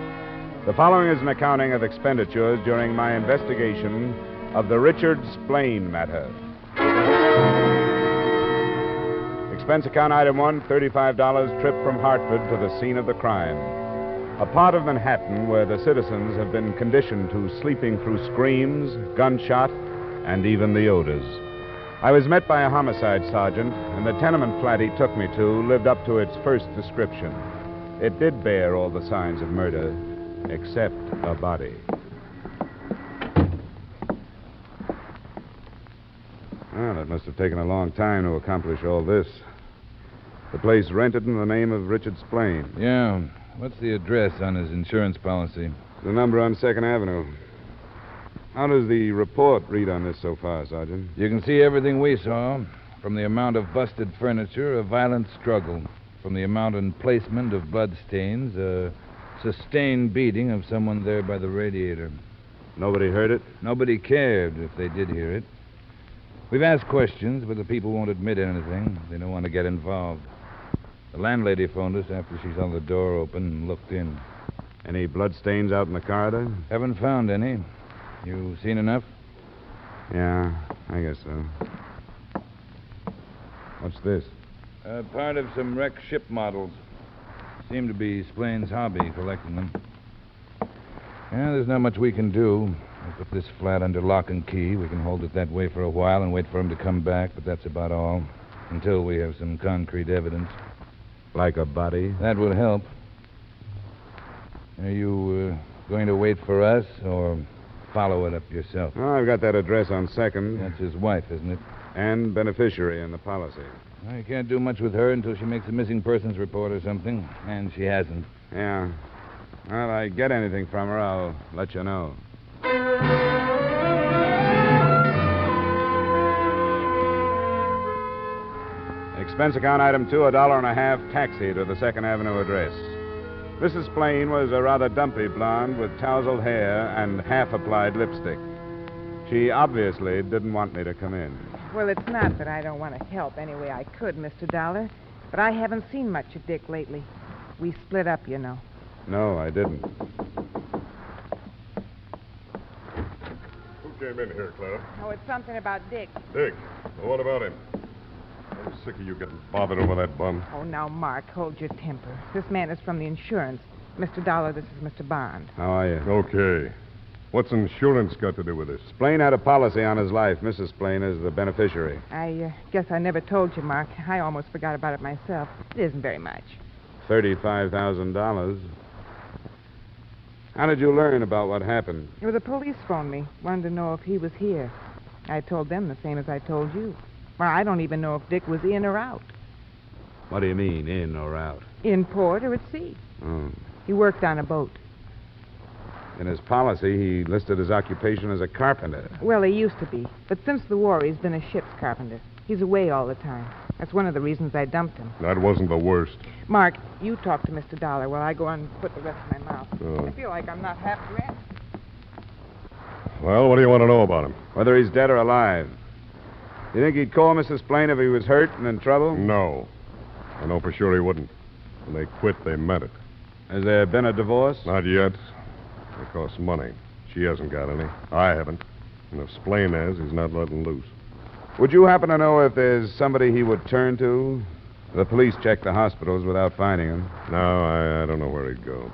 The following is an accounting of expenditures during my investigation of the Richard Splain matter. Expense account item 1, $35 trip from Hartford to the scene of the crime. A part of Manhattan where the citizens have been conditioned to sleeping through screams, gunshot, and even the odors. I was met by a homicide sergeant, and the tenement flat he took me to lived up to its first description. It did bear all the signs of murder, except a body. Well, it must have taken a long time to accomplish all this. The place rented in the name of Richard Splain. Yeah. What's the address on his insurance policy? The number on 2nd Avenue. How does the report read on this so far, Sergeant? You can see everything we saw. From the amount of busted furniture, a violent struggle. From the amount and placement of bloodstains, a sustained beating of someone there by the radiator. Nobody heard it? Nobody cared if they did hear it. We've asked questions, but the people won't admit anything. They don't want to get involved. The landlady phoned us after she saw the door open and looked in. Any bloodstains out in the corridor? Haven't found any. You seen enough? Yeah, I guess so. What's this? Part of some wrecked ship models. Seem to be Splain's hobby, collecting them. Yeah, there's not much we can do. We put this flat under lock and key. We can hold it that way for a while and wait for him to come back, but that's about all. Until we have some concrete evidence. Like a body? That would help. Are you going to wait for us, or follow it up yourself? Oh, I've got that address on 2nd. That's his wife, isn't it? And beneficiary in the policy. Well, you can't do much with her until she makes a missing persons report or something, and she hasn't. Yeah. Well, I get anything from her, I'll let you know. Expense account item 2, $1.50 taxi to the 2nd Avenue address. Mrs. Splain was a rather dumpy blonde with tousled hair and half-applied lipstick. She obviously didn't want me to come in. Well, it's not that I don't want to help any way I could, Mr. Dollar, but I haven't seen much of Dick lately. We split up, you know. No, I didn't. Who came in here, Clara? Oh, it's something about Dick. Dick. Well, what about him? I'm sick of you getting bothered over that bum. Oh, now, Mark, hold your temper. This man is from the insurance. Mr. Dollar, this is Mr. Bond. How are you? Okay. What's insurance got to do with this? Splain had a policy on his life. Mrs. Splain is the beneficiary. I guess I never told you, Mark. I almost forgot about it myself. It isn't very much. $35,000. How did you learn about what happened? Well, the police phoned me. Wanted to know if he was here. I told them the same as I told you. Well, I don't even know if Dick was in or out. What do you mean, in or out? In port or at sea. Oh. He worked on a boat. In his policy, he listed his occupation as a carpenter. Well, he used to be. But since the war, he's been a ship's carpenter. He's away all the time. That's one of the reasons I dumped him. That wasn't the worst. Mark, you talk to Mr. Dollar while I go on and put the rest in my mouth. Oh. I feel like I'm not half dressed. Well, what do you want to know about him? Whether he's dead or alive. You think he'd call Mrs. Splain if he was hurt and in trouble? No. I know for sure he wouldn't. When they quit, they meant it. Has there been a divorce? Not yet. It costs money. She hasn't got any. I haven't. And if Splain has, he's not letting loose. Would you happen to know if there's somebody he would turn to? The police checked the hospitals without finding him. No, I don't know where he'd go.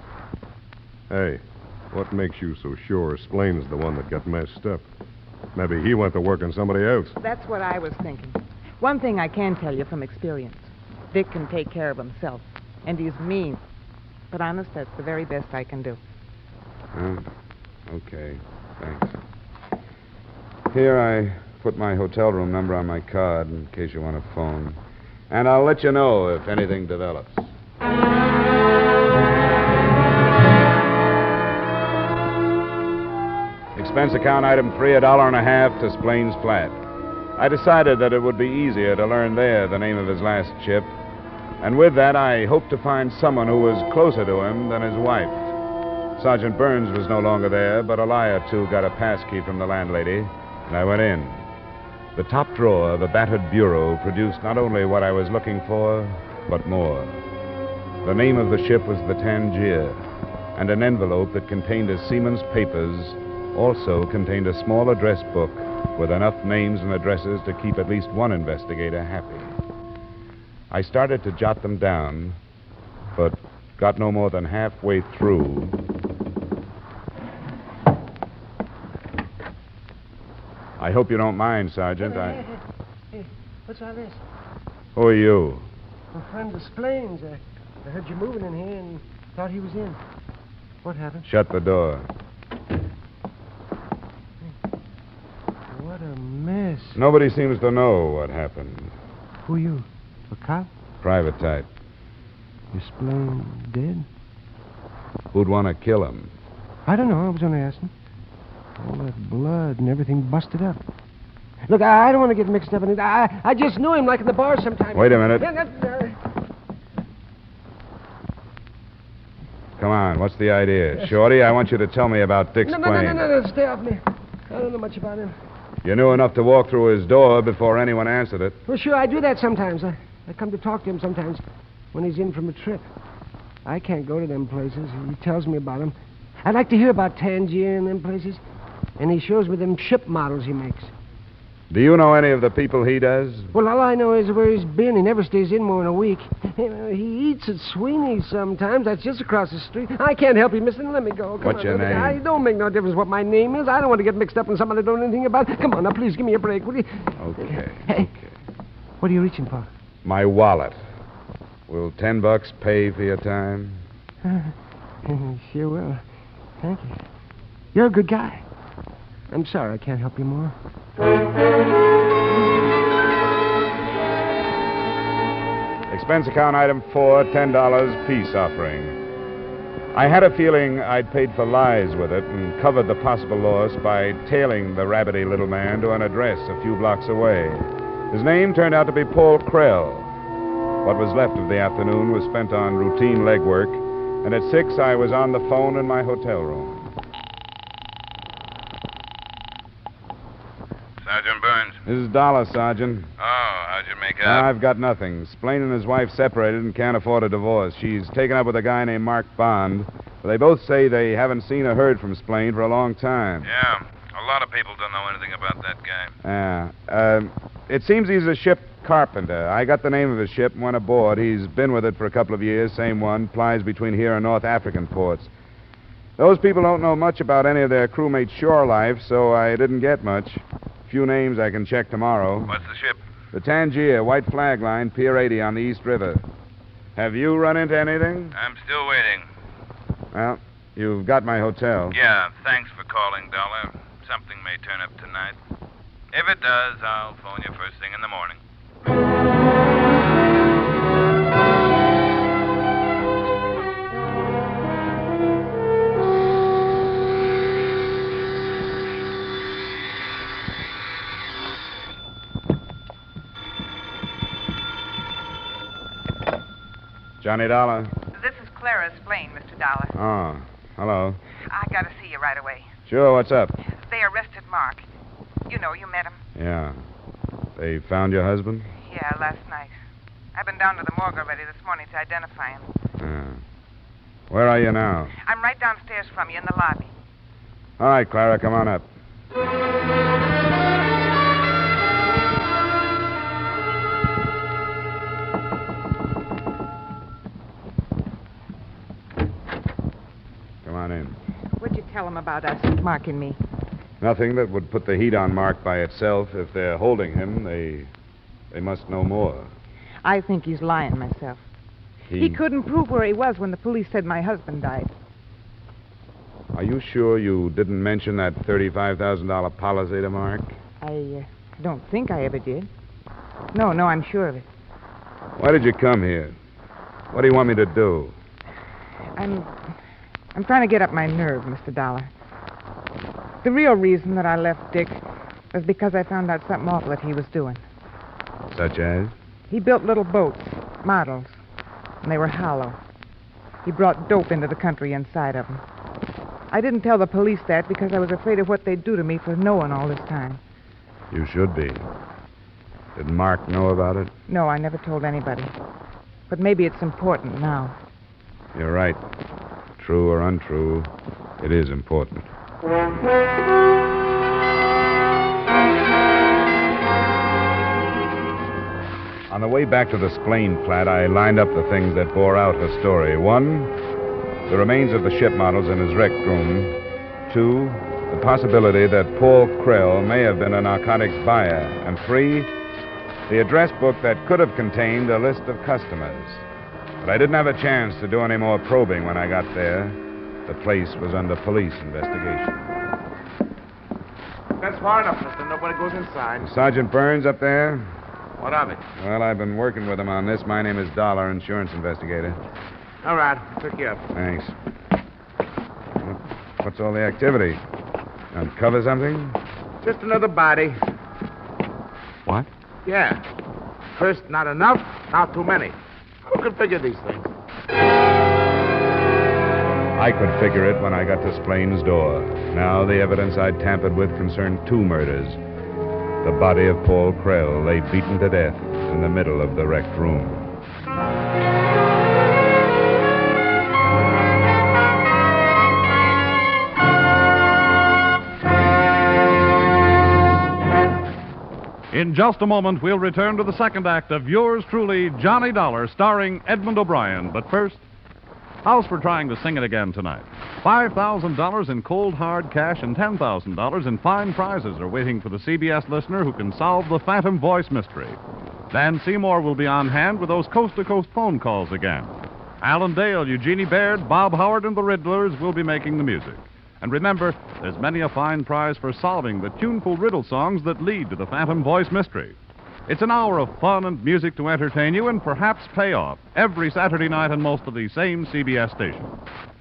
Hey, what makes you so sure Splain's the one that got messed up? Maybe he went to work on somebody else. That's what I was thinking. One thing I can tell you from experience. Dick can take care of himself. And he's mean. But honest, that's the very best I can do. Okay. Thanks. Here, I put my hotel room number on my card in case you want to phone. And I'll let you know if anything develops. Expense account item 3, $1.50 to Splain's flat. I decided that it would be easier to learn there the name of his last ship. And with that, I hoped to find someone who was closer to him than his wife. Sergeant Burns was no longer there, but a lie or two got a pass key from the landlady, and I went in. The top drawer of a battered bureau produced not only what I was looking for, but more. The name of the ship was the Tangier, and an envelope that contained a seaman's papers also contained a small address book with enough names and addresses to keep at least one investigator happy. I started to jot them down, but got no more than halfway through. I hope you don't mind, Sergeant. Hey, what's all this? Who are you? A friend of Splain's. I heard you moving in here and thought he was in. What happened? Shut the door. What a mess. Nobody seems to know what happened. Who are you? A cop? Private type. Is Splain dead? Who'd want to kill him? I don't know. I was only asking. All that blood and everything busted up. Look, I don't want to get mixed up in it. I just knew him like in the bar sometime. Wait a minute. Yeah, Come on, what's the idea? Shorty, I want you to tell me about Dick Splain. No, stay off me. I don't know much about him. You knew enough to walk through his door before anyone answered it. Well, sure, I do that sometimes. I come to talk to him sometimes when he's in from a trip. I can't go to them places. He tells me about them. I'd like to hear about Tangier and them places. And he shows me them ship models he makes. Do you know any of the people he does? Well, all I know is where he's been. He never stays in more than a week. He eats at Sweeney's sometimes. That's just across the street. I can't help you, mister. Let me go. Come What's on, your name? It don't make no difference what my name is. I don't want to get mixed up in something I don't know anything about. Come on, now, please give me a break, will you? Okay. Hey, what are you reaching for? My wallet. Will $10 pay for your time? Sure will. Thank you. You're a good guy. I'm sorry I can't help you more. Expense account item 4, $10 peace offering. I had a feeling I'd paid for lies with it and covered the possible loss by tailing the rabbity little man to an address a few blocks away. His name turned out to be Paul Krell. What was left of the afternoon was spent on routine legwork, and at 6 I was on the phone in my hotel room. Sergeant Burns. This is Dollar, Sergeant. Oh, how'd you make out? I've got nothing. Splain and his wife separated and can't afford a divorce. She's taken up with a guy named Mark Bond. But they both say they haven't seen or heard from Splain for a long time. Yeah, a lot of people don't know anything about that guy. Yeah. It seems he's a ship carpenter. I got the name of his ship and went aboard. He's been with it for a couple of years, same one, plies between here and North African ports. Those people don't know much about any of their crewmates' shore life, so I didn't get much. Few names I can check tomorrow. What's the ship? The Tangier, white flag line, Pier 80 on the East River. Have you run into anything? I'm still waiting. Well, you've got my hotel. Yeah, thanks for calling, Dollar. Something may turn up tonight. If it does, I'll phone you first thing in the morning. Johnny Dollar. This is Clara Splain, Mr. Dollar. Oh, hello. I gotta see you right away. Sure, what's up? They arrested Mark. You know, you met him. Yeah. They found your husband? Yeah, last night. I've been down to the morgue already this morning to identify him. Yeah. Where are you now? I'm right downstairs from you in the lobby. All right, Clara, come on up. Come on in. What'd you tell him about us, Mark and me? Nothing that would put the heat on Mark by itself. If they're holding him, they must know more. I think he's lying myself. He couldn't prove where he was when the police said my husband died. Are you sure you didn't mention that $35,000 policy to Mark? I don't think I ever did. No, I'm sure of it. Why did you come here? What do you want me to do? I'm trying to get up my nerve, Mr. Dollar. The real reason that I left Dick was because I found out something awful that he was doing. Such as? He built little boats, models, and they were hollow. He brought dope into the country inside of them. I didn't tell the police that because I was afraid of what they'd do to me for knowing all this time. You should be. Did Mark know about it? No, I never told anybody. But maybe it's important now. You're right. True or untrue, it is important. On the way back to the Splain flat, I lined up the things that bore out her story. 1, the remains of the ship models in his rec room. 2, the possibility that Paul Krell may have been a narcotics buyer. And 3, the address book that could have contained a list of customers. But I didn't have a chance to do any more probing when I got there. The place was under police investigation. That's far enough, mister. Nobody goes inside. Sergeant Burns up there? What of it? Well, I've been working with him on this. My name is Dollar, insurance investigator. All right. I'll pick you up. Thanks. What's all the activity? Uncover something? Just another body. What? Yeah. First, not enough. Now, too many. Who can figure these things? I could figure it when I got to Splain's door. Now, the evidence I'd tampered with concerned 2 murders. The body of Paul Krell lay beaten to death in the middle of the wrecked room. In just a moment, we'll return to the second act of yours truly, Johnny Dollar, starring Edmond O'Brien. But first, how's for trying to sing it again tonight? $5,000 in cold, hard cash and $10,000 in fine prizes are waiting for the CBS listener who can solve the Phantom Voice mystery. Dan Seymour will be on hand with those coast-to-coast phone calls again. Alan Dale, Eugenie Baird, Bob Howard, and the Riddlers will be making the music. And remember, there's many a fine prize for solving the tuneful riddle songs that lead to the Phantom Voice mystery. It's an hour of fun and music to entertain you and perhaps pay off every Saturday night on most of these same CBS stations.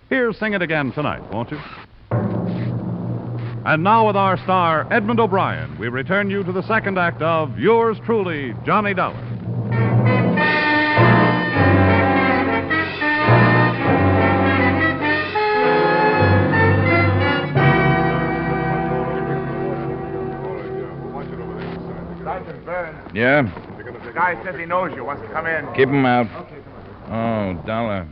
Here, sing it again tonight, won't you? And now with our star, Edmond O'Brien, we return you to the second act of yours truly, Johnny Dollar. Sergeant Burns. Yeah? The guy says he knows you. Wants to come in. Keep him out. Oh, Dollar.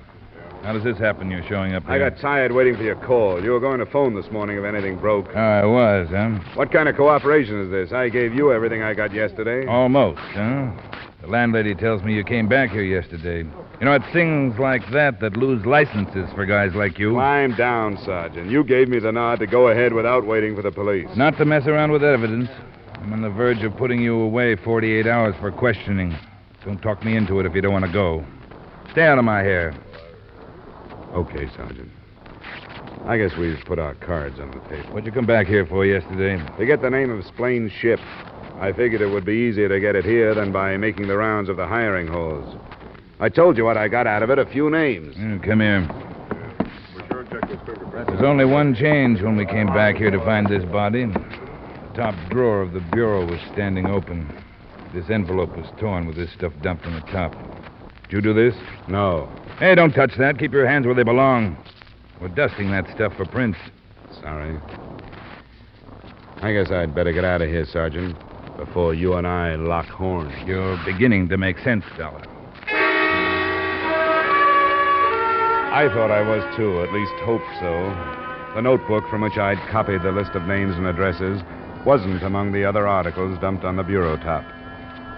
How does this happen, you're showing up here? I got tired waiting for your call. You were going to phone this morning if anything broke. Oh, I was, huh? What kind of cooperation is this? I gave you everything I got yesterday. Almost, huh? The landlady tells me you came back here yesterday. You know, it's things like that that lose licenses for guys like you. Climb down, Sergeant. You gave me the nod to go ahead without waiting for the police. Not to mess around with evidence. I'm on the verge of putting you away 48 hours for questioning. Don't talk me into it if you don't want to go. Stay out of my hair. Okay, Sergeant. I guess we've put our cards on the table. What'd you come back here for yesterday? To get the name of Splain's ship. I figured it would be easier to get it here than by making the rounds of the hiring halls. I told you what I got out of it, a few names. Come here. There's only one change when we came back here to find this body. The top drawer of the bureau was standing open. This envelope was torn with this stuff dumped on the top. Did you do this? No. Hey, don't touch that. Keep your hands where they belong. We're dusting that stuff for prints. Sorry. I guess I'd better get out of here, Sergeant, before you and I lock horns. You're beginning to make sense, Dollar. I thought I was, too, at least hoped so. The notebook from which I'd copied the list of names and addresses wasn't among the other articles dumped on the bureau top.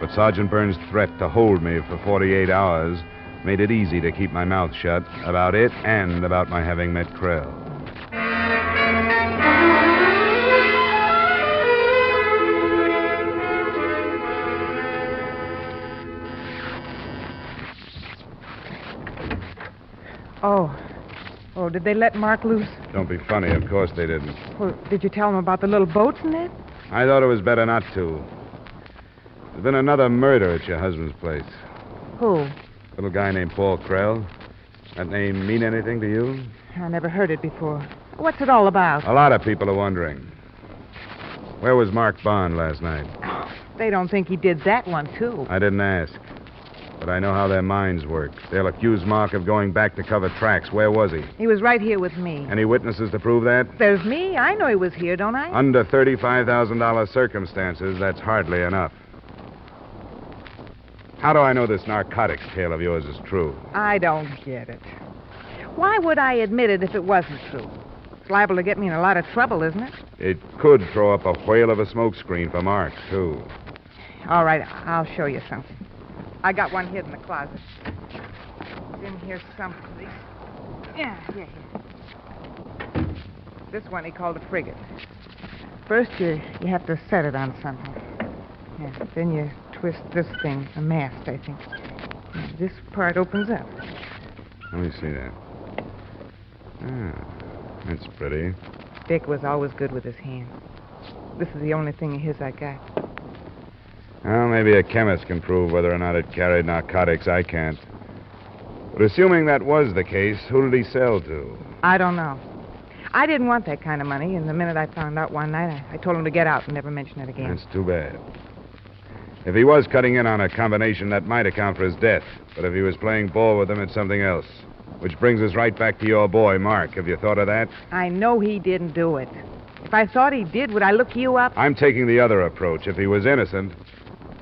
But Sergeant Burns' threat to hold me for 48 hours made it easy to keep my mouth shut about it and about my having met Krell. Oh, did they let Mark loose? Don't be funny. Of course they didn't. Well, did you tell him about the little boats and that? I thought it was better not to. There's been another murder at your husband's place. Who? Little guy named Paul Krell. That name mean anything to you? I never heard it before. What's it all about? A lot of people are wondering. Where was Mark Bond last night? They don't think he did that one, too. I didn't ask. But I know how their minds work. They'll accuse Mark of going back to cover tracks. Where was he? He was right here with me. Any witnesses to prove that? There's me. I know he was here, don't I? Under $35,000 circumstances, that's hardly enough. How do I know this narcotics tale of yours is true? I don't get it. Why would I admit it if it wasn't true? It's liable to get me in a lot of trouble, isn't it? It could throw up a whale of a smokescreen for Mark, too. All right, I'll show you something. I got one hid in the closet. It's in here someplace. Yeah, here. This one he called a frigate. First, you have to set it on something. Yeah, then you twist this thing, a mast, I think. Yeah, this part opens up. Let me see that. That's pretty. Dick was always good with his hands. This is the only thing of his I got. Well, maybe a chemist can prove whether or not it carried narcotics. I can't. But assuming that was the case, who did he sell to? I don't know. I didn't want that kind of money, and the minute I found out one night, I told him to get out and never mention it again. That's too bad. If he was cutting in on a combination, that might account for his death. But if he was playing ball with them, it's something else. Which brings us right back to your boy, Mark. Have you thought of that? I know he didn't do it. If I thought he did, would I look you up? I'm taking the other approach. If he was innocent,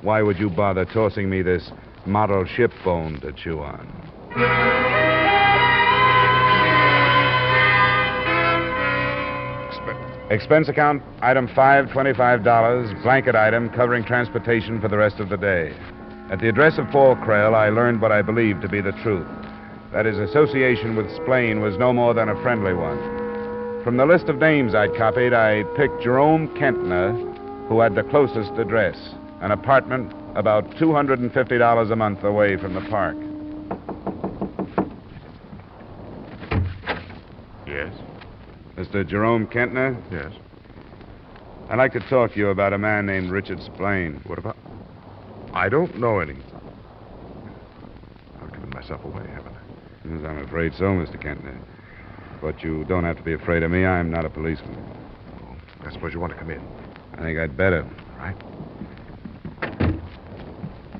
why would you bother tossing me this model ship bone to chew on? Expense account, item 5, $25, blanket item covering transportation for the rest of the day. At the address of Paul Krell, I learned what I believed to be the truth. That his association with Splain was no more than a friendly one. From the list of names I'd copied, I picked Jerome Kentner, who had the closest address, an apartment about $250 a month away from the park. Yes? Mr. Jerome Kentner? Yes. I'd like to talk to you about a man named Richard Splain. What about... I don't know any. I've given myself away, haven't I? Yes, I'm afraid so, Mr. Kentner. But you don't have to be afraid of me. I'm not a policeman. Oh, I suppose you want to come in. I think I'd better. Right.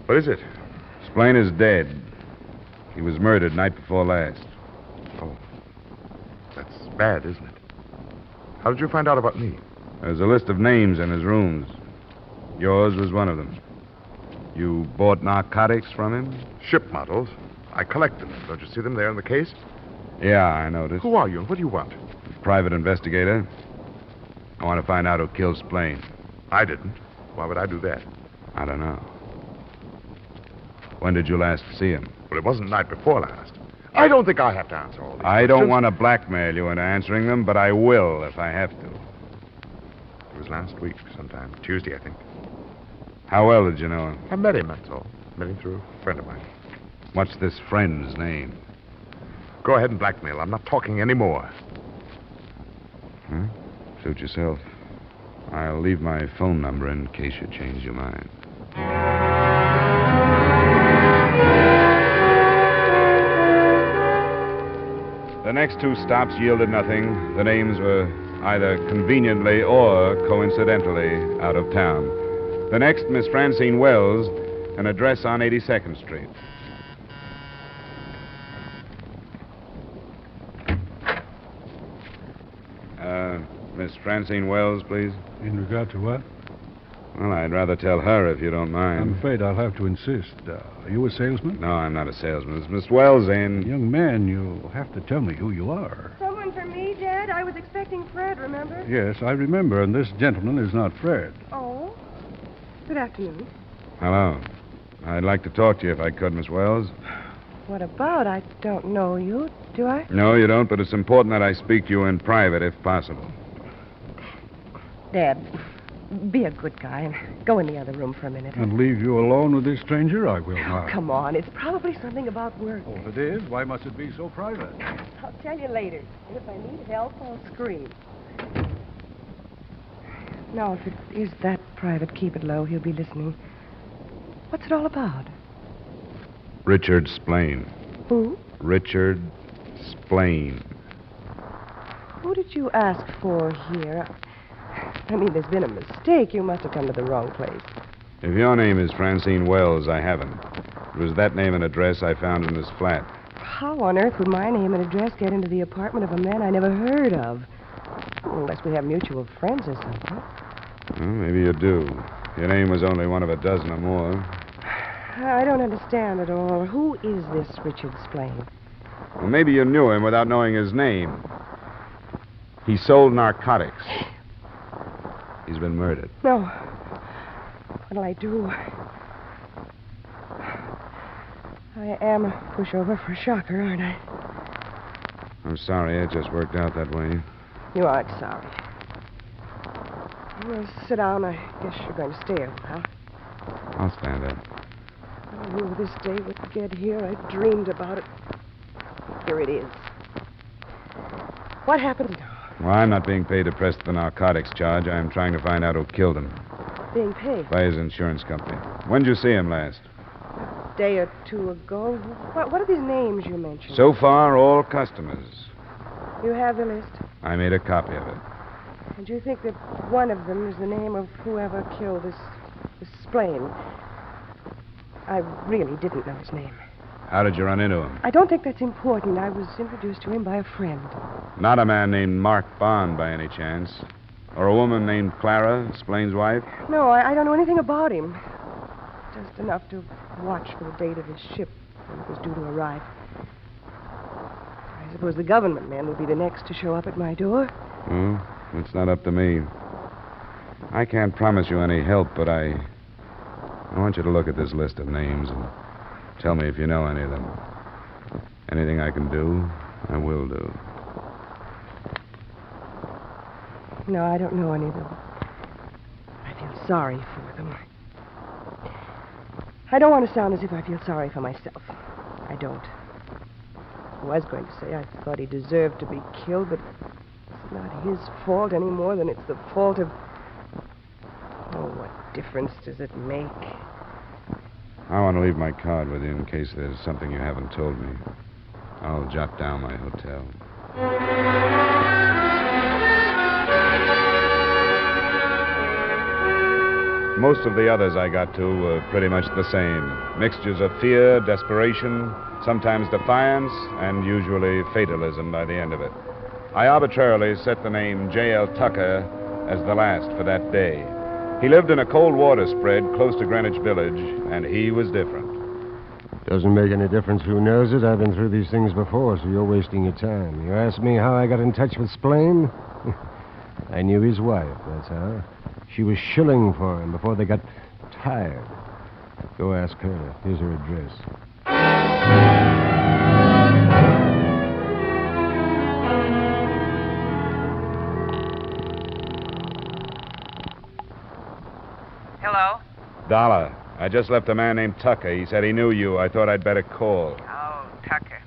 What is it? Splain is dead. He was murdered night before last. Oh. That's bad, isn't it? How did you find out about me? There's a list of names in his rooms. Yours was one of them. You bought narcotics from him? Ship models. I collect them. Don't you see them there in the case? Yeah, I noticed. Who are you and what do you want? Private investigator. I want to find out who killed Splain. I didn't. Why would I do that? I don't know. When did you last see him? Well, it wasn't the night before last. I don't think I have to answer all these I don't questions. want to blackmail you into answering them, but I will if I have to. It was last week sometime. Tuesday, I think. How well did you know him? I met him, that's all. Met him through a friend of mine. What's this friend's name? Go ahead and blackmail. I'm not talking anymore. Huh? Suit yourself. I'll leave my phone number in case you change your mind. The next two stops yielded nothing. The names were either conveniently or coincidentally out of town. The next, Miss Francine Wells, an address on 82nd Street. Miss Francine Wells, please. In regard to what? Well, I'd rather tell her if you don't mind. I'm afraid I'll have to insist. Are you a salesman? No, I'm not a salesman. It's Miss Wells in... Young man, you'll have to tell me who you are. Someone for me, Dad? I was expecting Fred, remember? Yes, I remember, and this gentleman is not Fred. Oh? Good afternoon. Hello. I'd like to talk to you if I could, Miss Wells. What about? I don't know you, do I? No, you don't, but it's important that I speak to you in private if possible. Dad, be a good guy and go in the other room for a minute. And leave you alone with this stranger? I will not. Come on, it's probably something about work. Oh, if it is, why must it be so private? I'll tell you later. And if I need help, I'll scream. No, if it is that private, keep it low. He'll be listening. What's it all about? Richard Splain. Who? Richard Splain. Who did you ask for here? I mean, there's been a mistake. You must have come to the wrong place. If your name is Francine Wells, I haven't. It was that name and address I found in this flat. How on earth would my name and address get into the apartment of a man I never heard of? Unless we have mutual friends or something. Well, maybe you do. Your name was only one of a dozen or more. I don't understand at all. Who is this Richard Splain? Well, maybe you knew him without knowing his name. He sold narcotics. He's been murdered. No. What'll I do? I am a pushover for a shocker, aren't I? I'm sorry. It just worked out that way. You aren't sorry. Well, sit down. I guess you're going to stay a while. I'll stand up. I knew this day would get here. I dreamed about it. Here it is. What happened? Well, I'm not being paid to press the narcotics charge. I'm trying to find out who killed him. Being paid? By his insurance company. When did you see him last? A day or two ago. What are these names you mentioned? So far, all customers. You have the list? I made a copy of it. And you think that one of them is the name of whoever killed this Splain? I really didn't know his name. How did you run into him? I don't think that's important. I was introduced to him by a friend. Not a man named Mark Bond, by any chance? Or a woman named Clara, Splain's wife? No, I don't know anything about him. Just enough to watch for the date of his ship when it was due to arrive. I suppose the government men would be the next to show up at my door. Well, it's not up to me. I can't promise you any help, but I want you to look at this list of names and tell me if you know any of them. Anything I can do, I will do. No, I don't know any of them. I feel sorry for them. I don't want to sound as if I feel sorry for myself. I don't. I was going to say I thought he deserved to be killed, but it's not his fault any more than it's the fault of... Oh, what difference does it make? I want to leave my card with you in case there's something you haven't told me. I'll jot down my hotel. Most of the others I got to were pretty much the same. Mixtures of fear, desperation, sometimes defiance, and usually fatalism by the end of it. I arbitrarily set the name J.L. Tucker as the last for that day. He lived in a cold water spread close to Greenwich Village, and he was different. Doesn't make any difference who knows it. I've been through these things before, so you're wasting your time. You ask me how I got in touch with Splain? I knew his wife, that's how. She was shilling for him before they got tired. Go ask her. Here's her address. Hello? Dollar. I just left a man named Tucker. He said he knew you. I thought I'd better call. Oh, Tucker.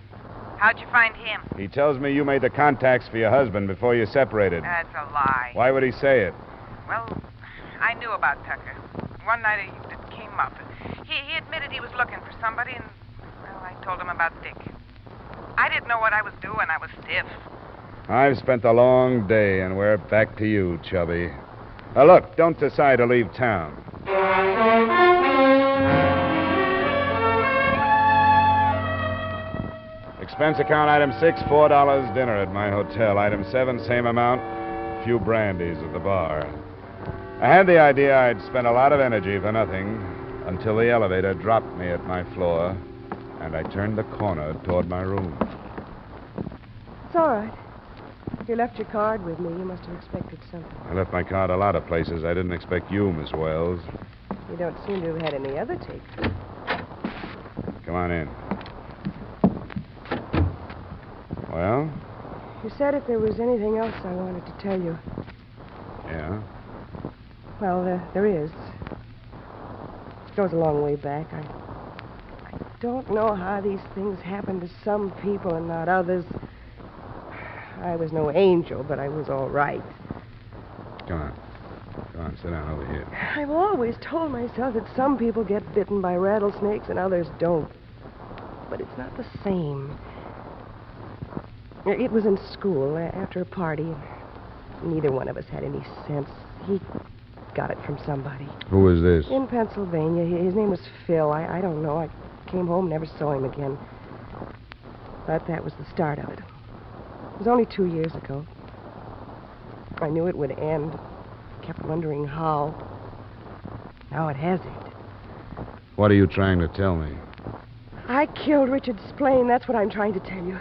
How'd you find him? He tells me you made the contacts for your husband before you separated. That's a lie. Why would he say it? Well, I knew about Tucker. One night it came up. He admitted he was looking for somebody, and, well, I told him about Dick. I didn't know what I was doing. I was stiff. I've spent a long day, and we're back to you, Chubby. Now, look, don't decide to leave town. Expense account item 6, $4 dinner at my hotel. Item 7, same amount, a few brandies at the bar. I had the idea I'd spend a lot of energy for nothing until the elevator dropped me at my floor, and I turned the corner toward my room. It's all right. You left your card with me. You must have expected something. I left my card a lot of places. I didn't expect you, Miss Wells. You don't seem to have had any other takes. Come on in. Well? You said if there was anything else I wanted to tell you. Yeah? Well, there is. It goes a long way back. I don't know how these things happen to some people and not others. I was no angel, but I was all right. Come on. Come on, sit down over here. I've always told myself that some people get bitten by rattlesnakes and others don't. But it's not the same. It was in school after a party. Neither one of us had any sense. He got it from somebody. Who was this? In Pennsylvania. His name was Phil. I don't know. I came home, never saw him again. But that was the start of it. It was only 2 years ago. I knew it would end. Kept wondering how. Now it has ended. What are you trying to tell me? I killed Richard Splain. That's what I'm trying to tell you.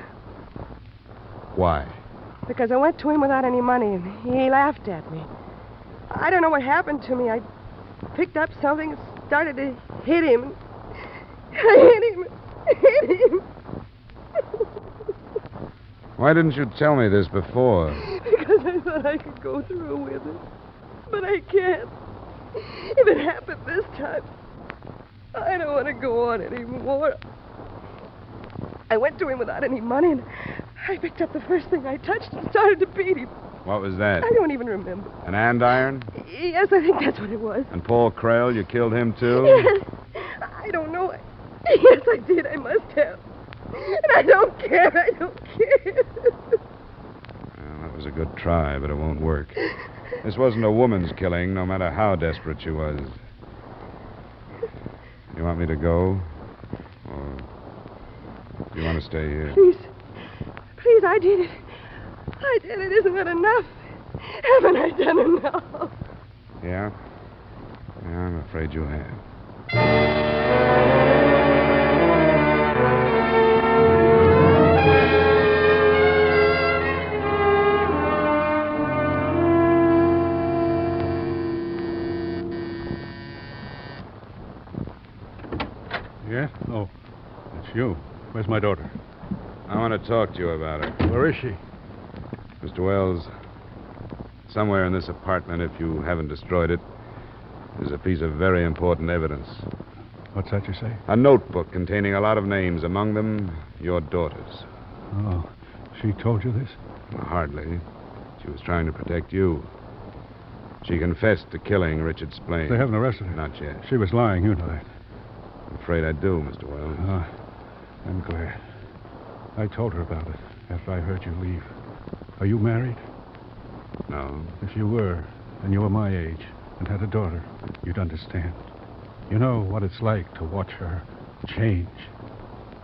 Why? Because I went to him without any money, and he laughed at me. I don't know what happened to me. I picked up something and started to hit him. I hit him. Why didn't you tell me this before? Because I thought I could go through with it. But I can't. If it happened this time, I don't want to go on anymore. I went to him without any money, and I picked up the first thing I touched and started to beat him. What was that? I don't even remember. An andiron? Yes, I think that's what it was. And Paul Krell, you killed him too? Yes. I don't know. Yes, I did. I must have. And I don't care. I don't care. Well, that was a good try, but it won't work. This wasn't a woman's killing, no matter how desperate she was. You want me to go? Or do you want to stay here? Please. Please, I did it. I did it. Isn't that enough? Haven't I done enough? Yeah? Yeah, I'm afraid you have. Yes? Oh, it's you. Where's my daughter? I want to talk to you about her. Where is she? Mr. Wells, somewhere in this apartment, if you haven't destroyed it, there's a piece of very important evidence. What's that you say? A notebook containing a lot of names, among them your daughter's. Oh, she told you this? Hardly. She was trying to protect you. She confessed to killing Richard Splain. They haven't arrested her. Not yet. She was lying, you know that. I'm afraid I do, Mr. Wells. I'm glad. I told her about it after I heard you leave. Are you married? No. If you were, and you were my age, and had a daughter, you'd understand. You know what it's like to watch her change.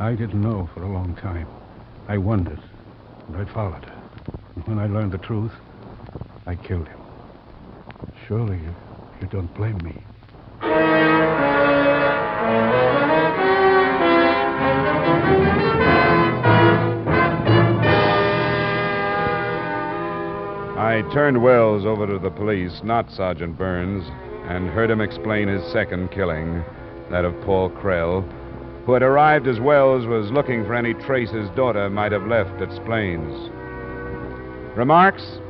I didn't know for a long time. I wondered, and I followed her. And when I learned the truth, I killed him. Surely you don't blame me. I turned Wells over to the police, not Sergeant Burns, and heard him explain his second killing, that of Paul Krell, who had arrived as Wells was looking for any trace his daughter might have left at Splain's. Remarks?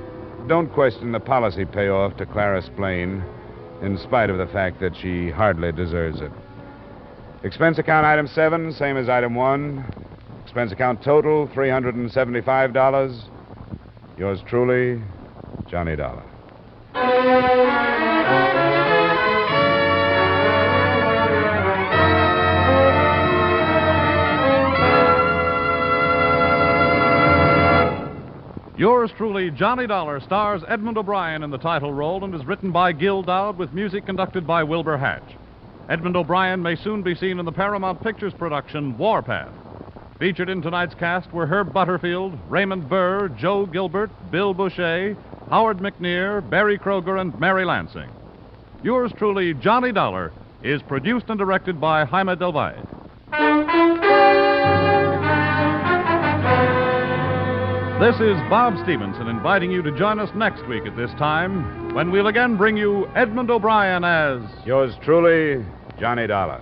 Don't question the policy payoff to Clara Splain, in spite of the fact that she hardly deserves it. Expense account item 7, same as item 1. Expense account total, $375. Yours truly, Johnny Dollar. Yours truly, Johnny Dollar, stars Edmond O'Brien in the title role and is written by Gil Dowd with music conducted by Wilbur Hatch. Edmond O'Brien may soon be seen in the Paramount Pictures production Warpath. Featured in tonight's cast were Herb Butterfield, Raymond Burr, Joe Gilbert, Bill Boucher, Howard McNear, Barry Kroger, and Mary Lansing. Yours truly, Johnny Dollar, is produced and directed by Jaime Del Valle. This is Bob Stevenson inviting you to join us next week at this time when we'll again bring you Edmond O'Brien as... Yours truly, Johnny Dollar.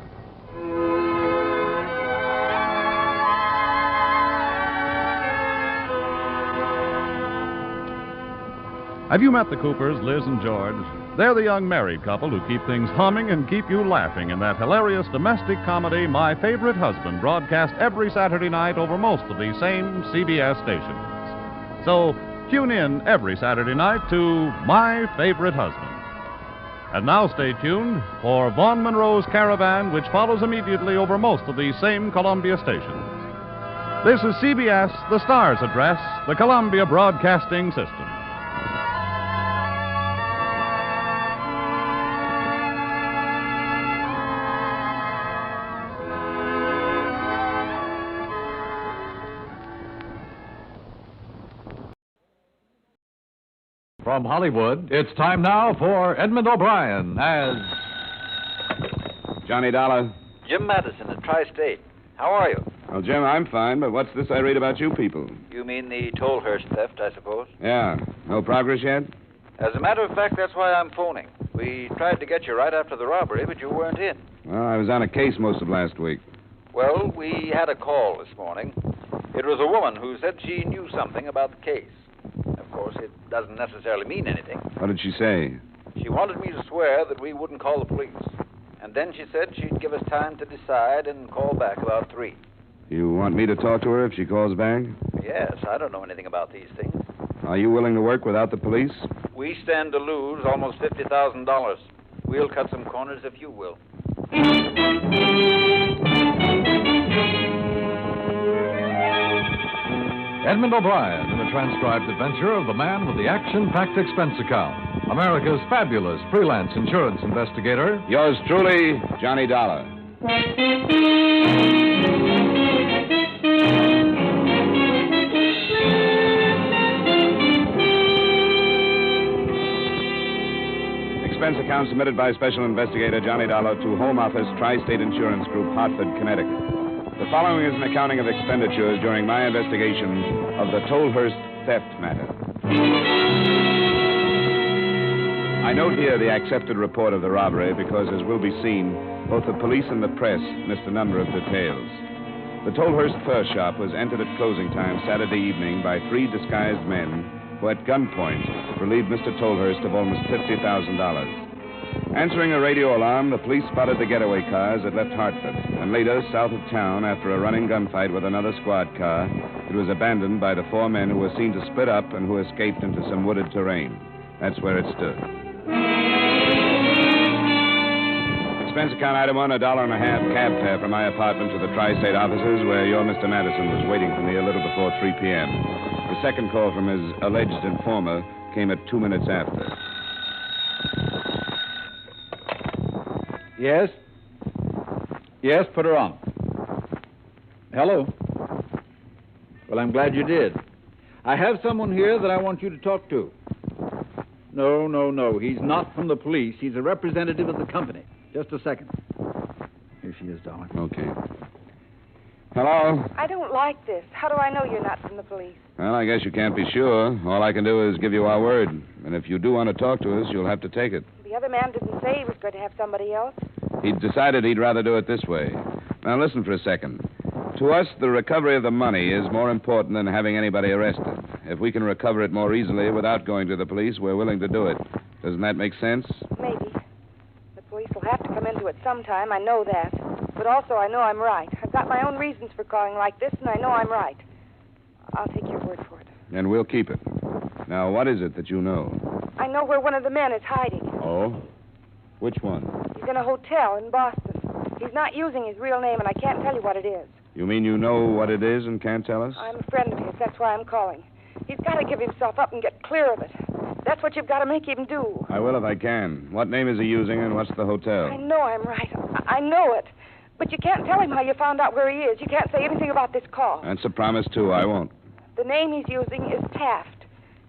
Have you met the Coopers, Liz and George? They're the young married couple who keep things humming and keep you laughing in that hilarious domestic comedy, My Favorite Husband, broadcast every Saturday night over most of these same CBS stations. So tune in every Saturday night to My Favorite Husband. And now stay tuned for Vaughn Monroe's Caravan, which follows immediately over most of these same Columbia stations. This is CBS, the Star's address, the Columbia Broadcasting System. From Hollywood, it's time now for Edmond O'Brien as Johnny Dollar. Jim Madison at Tri-State. How are you? Well, Jim, I'm fine, but what's this I read about you people? You mean the Tolhurst theft, I suppose? Yeah. No progress yet? As a matter of fact, that's why I'm phoning. We tried to get you right after the robbery, but you weren't in. Well, I was on a case most of last week. Well, we had a call this morning. It was a woman who said she knew something about the case. Of course, it doesn't necessarily mean anything. What did she say? She wanted me to swear that we wouldn't call the police. And then she said she'd give us time to decide and call back about 3. You want me to talk to her if she calls back? Yes, I don't know anything about these things. Are you willing to work without the police? We stand to lose almost $50,000. We'll cut some corners if you will. Edmond O'Brien in a transcribed adventure of the man with the action-packed expense account. America's fabulous freelance insurance investigator. Yours truly, Johnny Dollar. Expense account submitted by Special Investigator Johnny Dollar to Home Office, Tri-State Insurance Group, Hartford, Connecticut. The following is an accounting of expenditures during my investigation of the Tolhurst theft matter. I note here the accepted report of the robbery because, as will be seen, both the police and the press missed a number of details. The Tolhurst fur shop was entered at closing time Saturday evening by 3 disguised men who, at gunpoint, relieved Mr. Tolhurst of almost $50,000. Answering a radio alarm, the police spotted the getaway cars that left Hartford, and later, south of town, after a running gunfight with another squad car, it was abandoned by the 4 men who were seen to split up and who escaped into some wooded terrain. That's where it stood. Expense account item 1, $1.50 cab fare from my apartment to the Tri-State offices where your Mr. Madison was waiting for me a little before 3 p.m. The second call from his alleged informer came at 2 minutes after. Yes? Yes, put her on. Hello? Well, I'm glad you did. I have someone here that I want you to talk to. No. He's not from the police. He's a representative of the company. Just a second. Here she is, darling. Okay. Hello? I don't like this. How do I know you're not from the police? Well, I guess you can't be sure. All I can do is give you our word. And if you do want to talk to us, you'll have to take it. The other man didn't say he was going to have somebody else. He decided he'd rather do it this way. Now, listen for a second. To us, the recovery of the money is more important than having anybody arrested. If we can recover it more easily without going to the police, we're willing to do it. Doesn't that make sense? Maybe. The police will have to come into it sometime. I know that. But also, I know I'm right. I've got my own reasons for calling like this, and I know I'm right. I'll take your word for it. And we'll keep it. Now, what is it that you know? I know where one of the men is hiding. Oh? Which one? He's in a hotel in Boston. He's not using his real name, and I can't tell you what it is. You mean you know what it is and can't tell us? I'm a friend of his. That's why I'm calling. He's got to give himself up and get clear of it. That's what you've got to make him do. I will if I can. What name is he using and what's the hotel? I know I'm right. I know it. But you can't tell him how you found out where he is. You can't say anything about this call. That's a promise, too. I won't. The name he's using is Taft.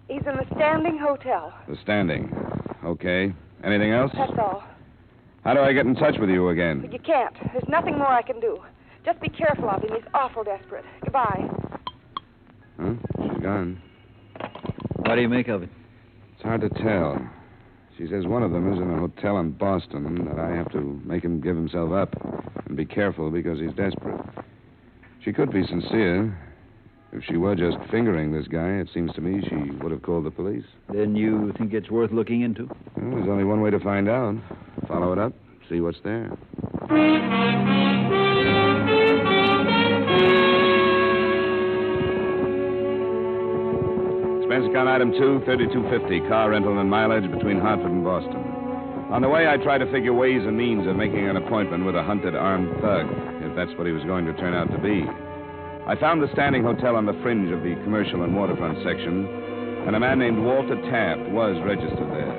He's in the Standing Hotel. The Standing. Okay. Anything else? That's all. How do I get in touch with you again? But you can't. There's nothing more I can do. Just be careful of him. He's awful desperate. Goodbye. Huh? She's gone. What do you make of it? It's hard to tell. She says one of them is in a hotel in Boston and that I have to make him give himself up and be careful because he's desperate. She could be sincere. If she were just fingering this guy, it seems to me she would have called the police. Then you think it's worth looking into? Well, there's only one way to find out. Follow it up, see what's there. Expense account item 2, $32.50, car rental and mileage between Hartford and Boston. On the way, I try to figure ways and means of making an appointment with a hunted armed thug, if that's what he was going to turn out to be. I found the Standing Hotel on the fringe of the commercial and waterfront section, and a man named Walter Taft was registered there.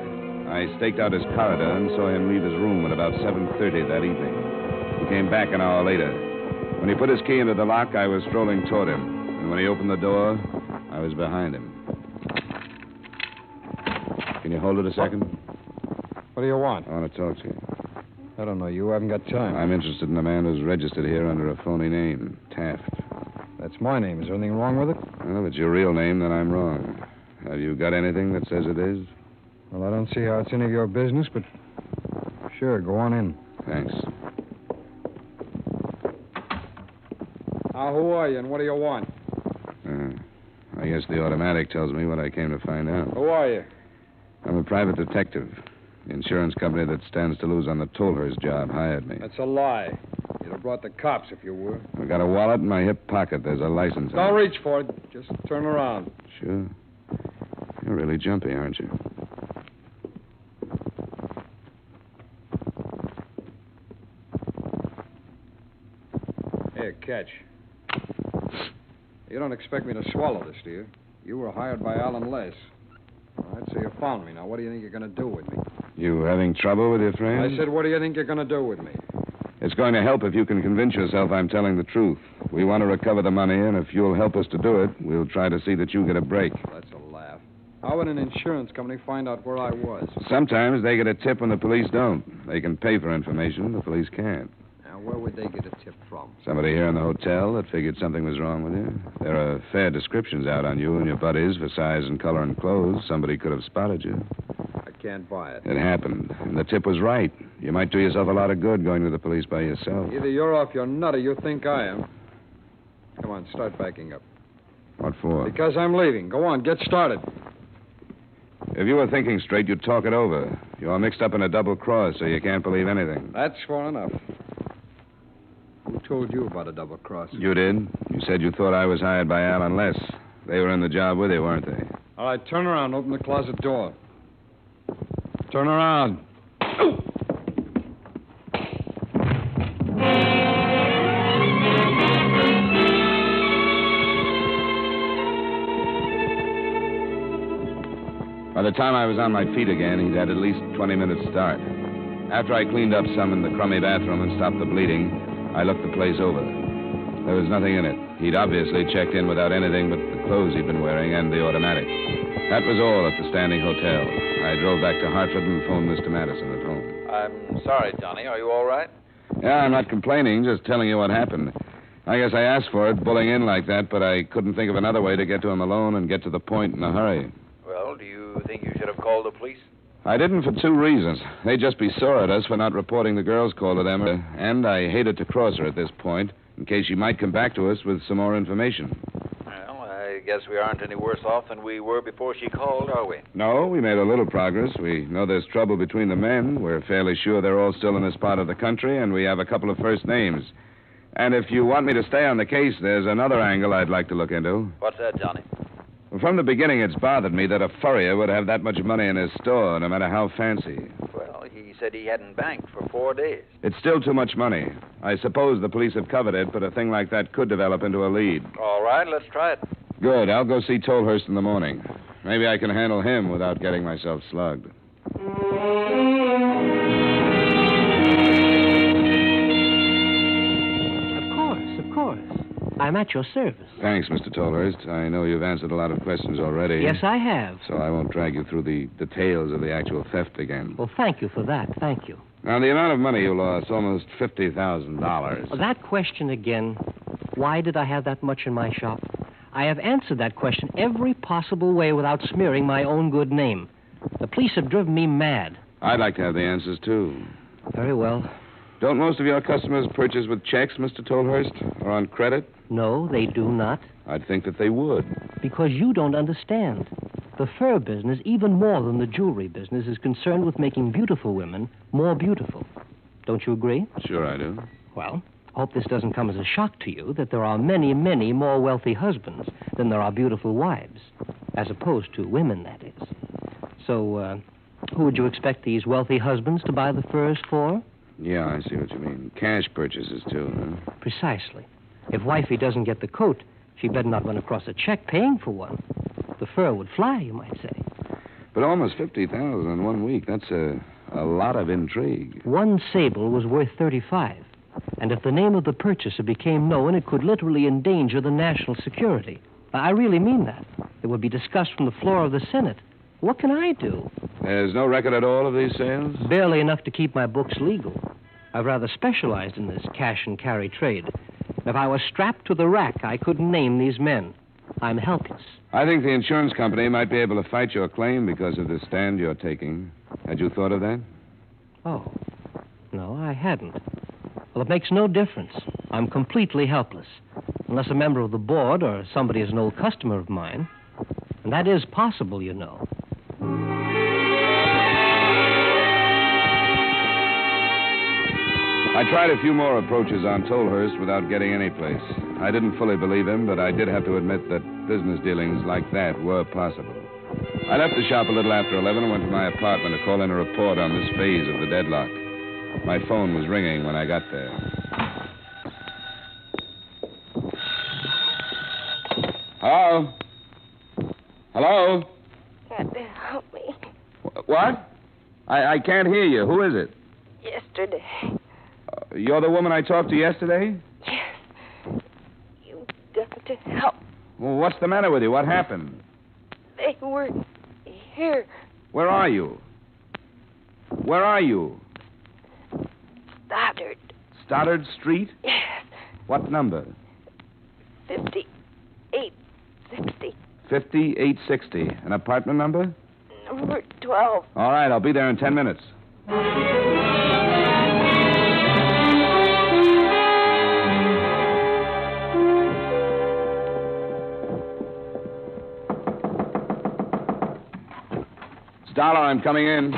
I staked out his corridor and saw him leave his room at about 7:30 that evening. He came back an hour later. When he put his key into the lock, I was strolling toward him, and when he opened the door, I was behind him. Can you hold it a second? What do you want? I want to talk to you. I don't know. You haven't got time. I'm interested in a man who's registered here under a phony name, Taft. That's my name. Is there anything wrong with it? Well, if it's your real name, then I'm wrong. Have you got anything that says it is? Well, I don't see how it's any of your business, but sure, go on in. Thanks. Now, who are you and what do you want? I guess the automatic tells me what I came to find out. Who are you? I'm a private detective. The insurance company that stands to lose on the Tolhurst job hired me. That's a lie. You'd have brought the cops if you were. I got a wallet in my hip pocket. There's a license. Don't reach for it. Just turn around. Sure. You're really jumpy, aren't you? Here, catch. You don't expect me to swallow this, do you? You were hired by Alan Les. All right, so you found me. Now, what do you think you're going to do with me? You having trouble with your friend? I said, what do you think you're going to do with me? It's going to help if you can convince yourself I'm telling the truth. We want to recover the money, and if you'll help us to do it, we'll try to see that you get a break. That's a laugh. How would an insurance company find out where I was? Sometimes they get a tip when the police don't. They can pay for information. The police can't. Now, where would they get a tip from? Somebody here in the hotel that figured something was wrong with you. There are fair descriptions out on you and your buddies for size and color and clothes. Somebody could have spotted you. I can't buy it. It happened, and the tip was right. You might do yourself a lot of good going to the police by yourself. Either you're off your nut or you think I am. Come on, start backing up. What for? Because I'm leaving. Go on, get started. If you were thinking straight, you'd talk it over. You're mixed up in a double cross, so you can't believe anything. That's far enough. Who told you about a double cross? You did. You said you thought I was hired by Alan Les. They were in the job with you, weren't they? All right, turn around. Open the closet door. Turn around. By the time I was on my feet again, he'd had at least 20 minutes start. After I cleaned up some in the crummy bathroom and stopped the bleeding, I looked the place over. There was nothing in it. He'd obviously checked in without anything but the clothes he'd been wearing and the automatic. That was all at the Standing Hotel. I drove back to Hartford and phoned Mr. Madison at home. I'm sorry, Johnny. Are you all right? Yeah, I'm not complaining, just telling you what happened. I guess I asked for it, bullying in like that, but I couldn't think of another way to get to him alone and get to the point in a hurry. Well, do you think you should have called the police? I didn't for two reasons. They'd just be sore at us for not reporting the girl's call to them, and I hated to cross her at this point, in case she might come back to us with some more information. Well, I guess we aren't any worse off than we were before she called, are we? No, we made a little progress. We know there's trouble between the men. We're fairly sure they're all still in this part of the country, and we have a couple of first names. And if you want me to stay on the case, there's another angle I'd like to look into. What's that, Johnny? From the beginning, it's bothered me that a furrier would have that much money in his store, no matter how fancy. Well, he said he hadn't banked for 4 days. It's still too much money. I suppose the police have covered it, but a thing like that could develop into a lead. All right, let's try it. Good. I'll go see Tolhurst in the morning. Maybe I can handle him without getting myself slugged. Of course. I'm at your service. Thanks, Mr. Tolhurst. I know you've answered a lot of questions already. Yes, I have. So I won't drag you through the details of the actual theft again. Well, thank you for that. Thank you. Now, the amount of money you lost, almost $50,000. That question again. Why did I have that much in my shop? I have answered that question every possible way without smearing my own good name. The police have driven me mad. I'd like to have the answers, too. Very well. Don't most of your customers purchase with checks, Mr. Tolhurst, or on credit? No, they do not. I'd think that they would. Because you don't understand. The fur business, even more than the jewelry business, is concerned with making beautiful women more beautiful. Don't you agree? Sure I do. Well, I hope this doesn't come as a shock to you that there are many, many more wealthy husbands than there are beautiful wives. As opposed to women, that is. So, who would you expect these wealthy husbands to buy the furs for? Yeah, I see what you mean. Cash purchases, too, huh? Precisely. If wifey doesn't get the coat, she better not run across a check paying for one. The fur would fly, you might say. But almost $50,000 in 1 week, that's a lot of intrigue. One sable was worth $35,000. And if the name of the purchaser became known, it could literally endanger the national security. I really mean that. It would be discussed from the floor of the Senate. What can I do? There's no record at all of these sales? Barely enough to keep my books legal. I've rather specialized in this cash and carry trade. If I was strapped to the rack, I couldn't name these men. I'm helpless. I think the insurance company might be able to fight your claim because of the stand you're taking. Had you thought of that? Oh, no, I hadn't. Well, it makes no difference. I'm completely helpless. Unless a member of the board or somebody is an old customer of mine. And that is possible, you know. I tried a few more approaches on Tolhurst without getting any place. I didn't fully believe him, but I did have to admit that business dealings like that were possible. I left the shop a little after 11 and went to my apartment to call in a report on this phase of the deadlock. My phone was ringing when I got there. Hello? Hello? Can't help me. What? I can't hear you. Who is it? Yesterday. You're the woman I talked to yesterday? Yes. You've got to help. Well, what's the matter with you? What happened? They weren't here. Where are you? Where are you? Stoddard. Stoddard Street? Yes. What number? 5860. 5860. An apartment number? Number 12. All right, I'll be there in 10 minutes. Dollar, I'm coming in.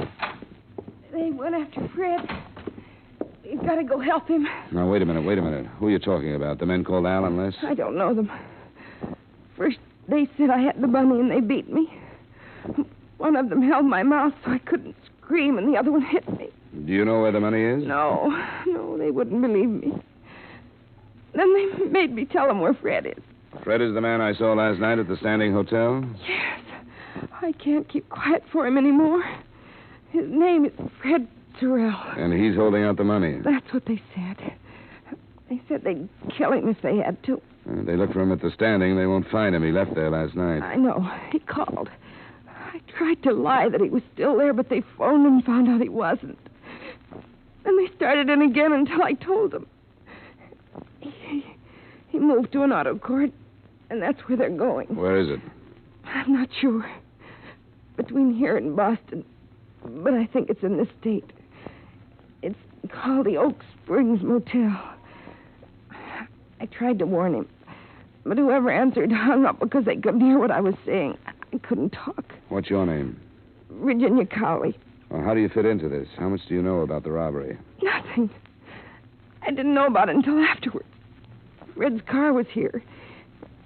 They went after Fred. You've got to go help him. Now, wait a minute. Who are you talking about? The men called Al and Les? I don't know them. First, they said I had the money and they beat me. One of them held my mouth so I couldn't scream, and the other one hit me. Do you know where the money is? No, they wouldn't believe me. Then they made me tell them where Fred is. Fred is the man I saw last night at the Standing Hotel? Yes. I can't keep quiet for him anymore. His name is Fred Sorrell. And he's holding out the money? That's what they said. They said they'd kill him if they had to. They look for him at the Standing. They won't find him. He left there last night. I know. He called. I tried to lie that he was still there, but they phoned and found out he wasn't. Then they started in again until I told them. He moved to an auto court, and that's where they're going. Where is it? I'm not sure. Between here and Boston. But I think it's in this state. It's called the Oak Springs Motel. I tried to warn him. But whoever answered hung up because they couldn't hear what I was saying. I couldn't talk. What's your name? Virginia Cowley. Well, how do you fit into this? How much do you know about the robbery? Nothing. I didn't know about it until afterwards. Fred's car was here.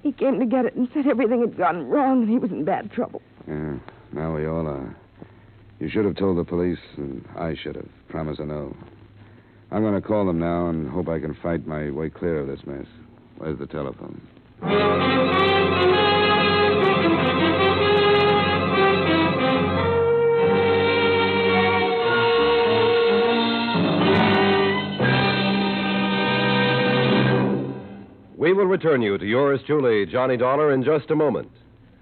He came to get it and said everything had gone wrong and he was in bad trouble. Yeah, now we all are. You should have told the police, and I should have. Promise I know. I'm going to call them now and hope I can fight my way clear of this mess. Where's the telephone? We will return you to yours truly, Johnny Dollar, in just a moment.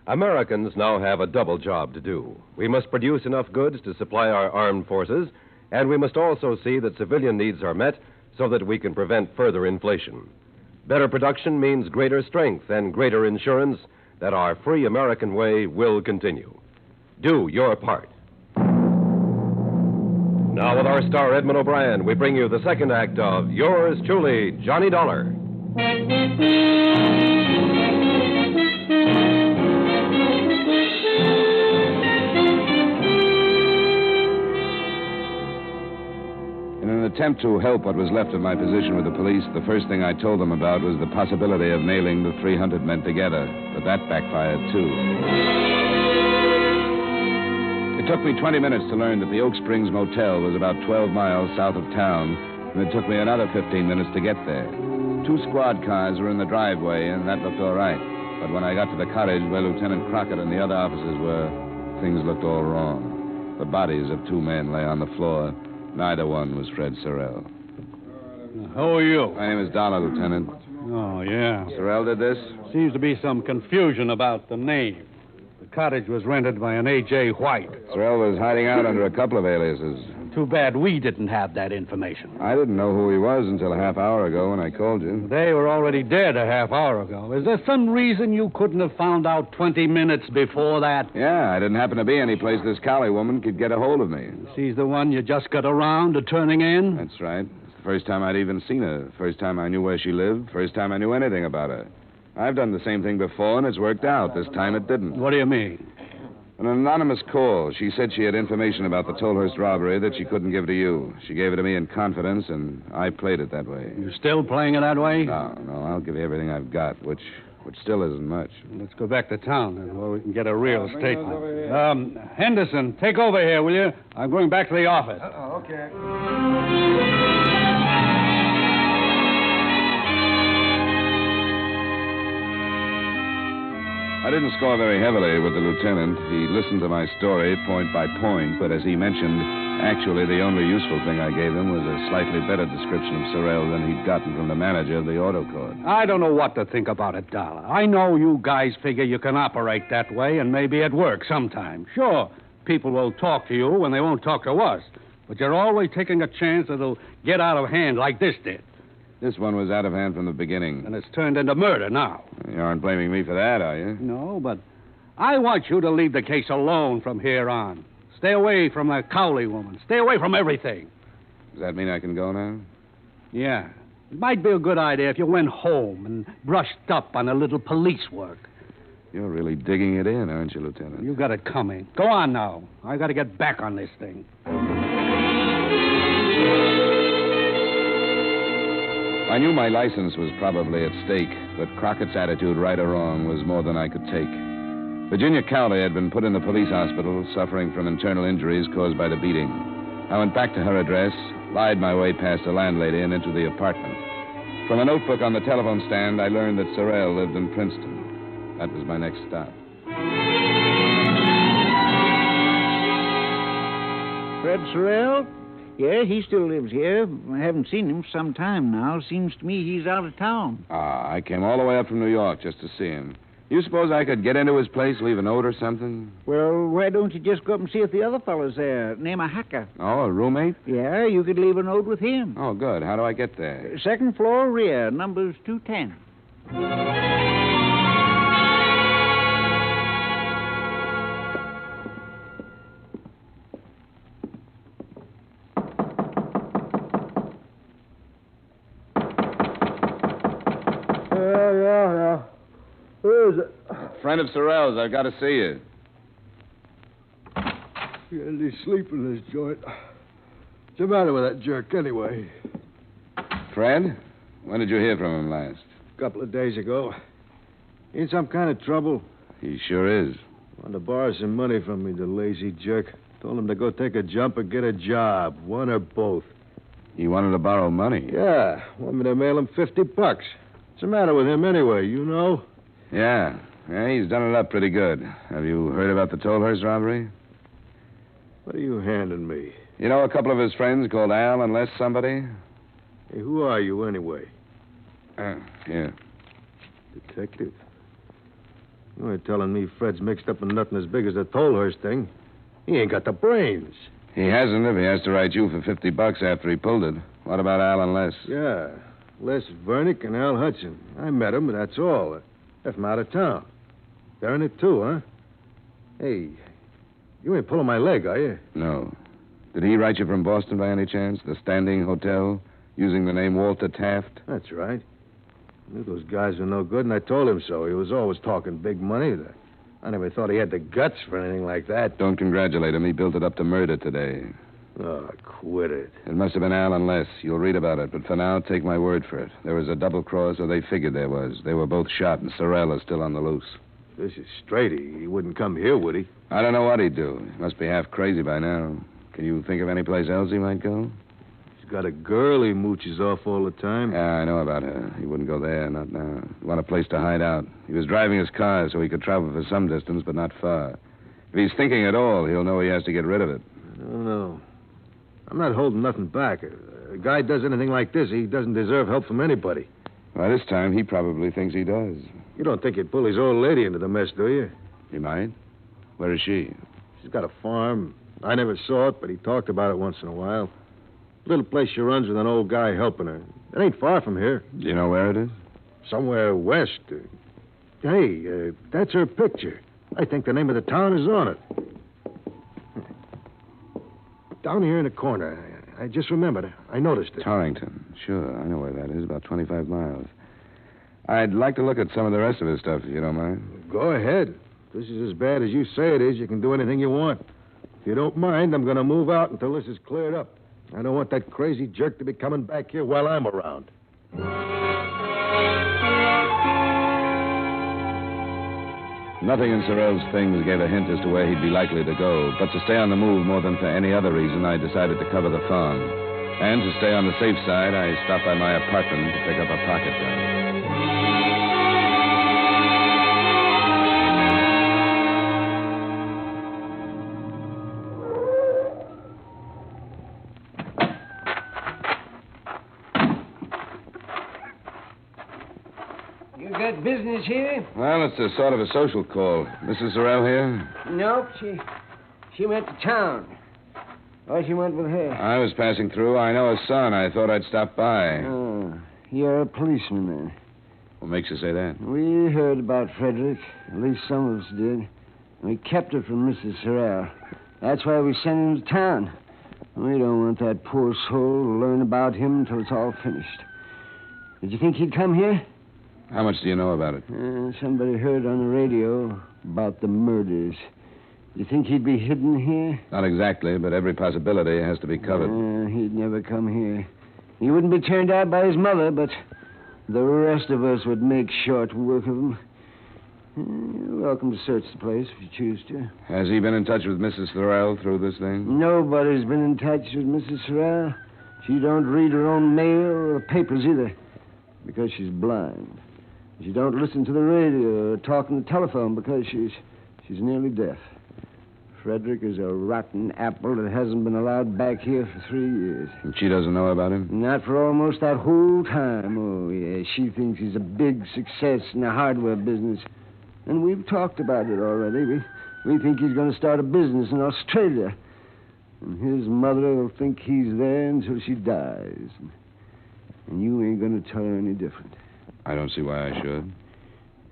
Americans now have a double job to do. We must produce enough goods to supply our armed forces, and we must also see that civilian needs are met so that we can prevent further inflation. Better production means greater strength and greater insurance that our free American way will continue. Do your part. Now, with our star, Edmond O'Brien, we bring you the second act of Yours Truly, Johnny Dollar. In an attempt to help what was left of my position with the police, the first thing I told them about was the possibility of nailing the 300 men together, but that backfired, too. It took me 20 minutes to learn that the Oak Springs Motel was about 12 miles south of town, and it took me another 15 minutes to get there. 2 squad cars were in the driveway, and that looked all right. But when I got to the cottage where Lieutenant Crockett and the other officers were, things looked all wrong. The bodies of 2 men lay on the floor. Neither one was Fred Sorrell. Who are you? My name is Dollar, Lieutenant. Oh, yeah. Sorrell did this? Seems to be some confusion about the name. The cottage was rented by an A.J. White. Sorrell was hiding out under a couple of aliases. Too bad we didn't have that information. I didn't know who he was until a half hour ago when I called you. They were already dead a half hour ago. Is there some reason you couldn't have found out 20 minutes before that? Yeah, I didn't happen to be any place this Collie woman could get a hold of me. She's the one you just got around to turning in? That's right. It's the first time I'd even seen her. First time I knew where she lived. First time I knew anything about her. I've done the same thing before, and it's worked out. This time it didn't. What do you mean? An anonymous call. She said she had information about the Tolhurst robbery that she couldn't give to you. She gave it to me in confidence, and I played it that way. You still playing it that way? No, I'll give you everything I've got, which still isn't much. Let's go back to town, then, where we can get a real statement. Henderson, take over here, will you? I'm going back to the office. Okay. I didn't score very heavily with the lieutenant. He listened to my story point by point, but as he mentioned, actually the only useful thing I gave him was a slightly better description of Sorrell than he'd gotten from the manager of the auto court. I don't know what to think about it, Dollar. I know you guys figure you can operate that way, and maybe it works sometime. Sure, people will talk to you when they won't talk to us, but you're always taking a chance that it'll get out of hand like this did. This one was out of hand from the beginning. And it's turned into murder now. You aren't blaming me for that, are you? No, but I want you to leave the case alone from here on. Stay away from the Cowley woman. Stay away from everything. Does that mean I can go now? Yeah. It might be a good idea if you went home and brushed up on a little police work. You're really digging it in, aren't you, Lieutenant? You got it coming. Go on now. I got to get back on this thing. I knew my license was probably at stake, but Crockett's attitude, right or wrong, was more than I could take. Virginia Cowley had been put in the police hospital, suffering from internal injuries caused by the beating. I went back to her address, lied my way past the landlady and into the apartment. From a notebook on the telephone stand, I learned that Sorrell lived in Princeton. That was my next stop. Fred Sorrell? Yeah, he still lives here. I haven't seen him some time now. Seems to me he's out of town. I came all the way up from New York just to see him. You suppose I could get into his place, leave a note or something? Well, why don't you just go up and see if the other fellow's there? Name a Hacker. Oh, a roommate? Yeah, you could leave a note with him. Oh, good. How do I get there? Second floor, rear. Number's 210. Yeah. Who is it? Friend of Sorrell's. I've got to see you. He's sleeping in this joint. What's the matter with that jerk, anyway? Fred? When did you hear from him last? A couple of days ago. In some kind of trouble. He sure is. Wanted to borrow some money from me, the lazy jerk. Told him to go take a jump or get a job. One or both. He wanted to borrow money? Yeah. Want me to mail him $50. What's the matter with him, anyway? You know? Yeah, he's done it up pretty good. Have you heard about the Tolhurst robbery? What are you handing me? You know a couple of his friends called Al and Les somebody? Hey, who are you, anyway? Here. Detective? You ain't telling me Fred's mixed up in nothing as big as the Tolhurst thing. He ain't got the brains. He hasn't if he has to write you for $50 after he pulled it. What about Al and Les? Yeah. Les Vernick and Al Hudson. I met them, but that's all. They're from out of town. They're in it, too, huh? Hey, you ain't pulling my leg, are you? No. Did he write you from Boston by any chance? The Standing Hotel? Using the name Walter Taft? That's right. I knew those guys were no good, and I told him so. He was always talking big money. I never thought he had the guts for anything like that. Don't congratulate him. He built it up to murder today. Oh, quit it. It must have been Al and Les. You'll read about it, but for now, take my word for it. There was a double cross, or they figured there was. They were both shot, and Sorrell is still on the loose. This is straight. He wouldn't come here, would he? I don't know what he'd do. He must be half crazy by now. Can you think of any place else he might go? He's got a girl he mooches off all the time. Yeah, I know about her. He wouldn't go there, not now. He'd want a place to hide out. He was driving his car so he could travel for some distance, but not far. If he's thinking at all, he'll know he has to get rid of it. I don't know. I'm not holding nothing back. A guy does anything like this, he doesn't deserve help from anybody. By this time, he probably thinks he does. You don't think he'd pull his old lady into the mess, do you? He might. Where is she? She's got a farm. I never saw it, but he talked about it once in a while. Little place she runs with an old guy helping her. It ain't far from here. Do you know where it is? Somewhere west. Hey, that's her picture. I think the name of the town is on it. Down here in the corner. I just remembered. I noticed it. Torrington. Sure, I know where that is. About 25 miles. I'd like to look at some of the rest of his stuff, if you don't mind. Go ahead. If this is as bad as you say it is, you can do anything you want. If you don't mind, I'm going to move out until this is cleared up. I don't want that crazy jerk to be coming back here while I'm around. Nothing in Sorrell's things gave a hint as to where he'd be likely to go, but to stay on the move more than for any other reason, I decided to cover the farm. And to stay on the safe side, I stopped by my apartment to pick up a pocket gun. You got business here? Well, it's a sort of a social call. Mrs. Sorrell here? Nope, she went to town. Or she went with her. I was passing through. I know her son. I thought I'd stop by. Oh, you're a policeman then. What makes you say that? We heard about Frederick. At least some of us did. We kept it from Mrs. Sorrell. That's why we sent him to town. We don't want that poor soul to learn about him until it's all finished. Did you think he'd come here? How much do you know about it? Somebody heard on the radio about the murders. You think he'd be hidden here? Not exactly, but every possibility has to be covered. He'd never come here. He wouldn't be turned out by his mother, but the rest of us would make short work of him. You're welcome to search the place if you choose to. Has he been in touch with Mrs. Sorrell through this thing? Nobody's been in touch with Mrs. Sorrell. She don't read her own mail or the papers either, because she's blind. She don't listen to the radio or talk on the telephone because she's nearly deaf. Frederick is a rotten apple that hasn't been allowed back here for 3 years. And she doesn't know about him? Not for almost that whole time. Oh, yeah. She thinks he's a big success in the hardware business. And we've talked about it already. We think he's going to start a business in Australia. And his mother will think he's there until she dies. And you ain't going to tell her any different. I don't see why I should.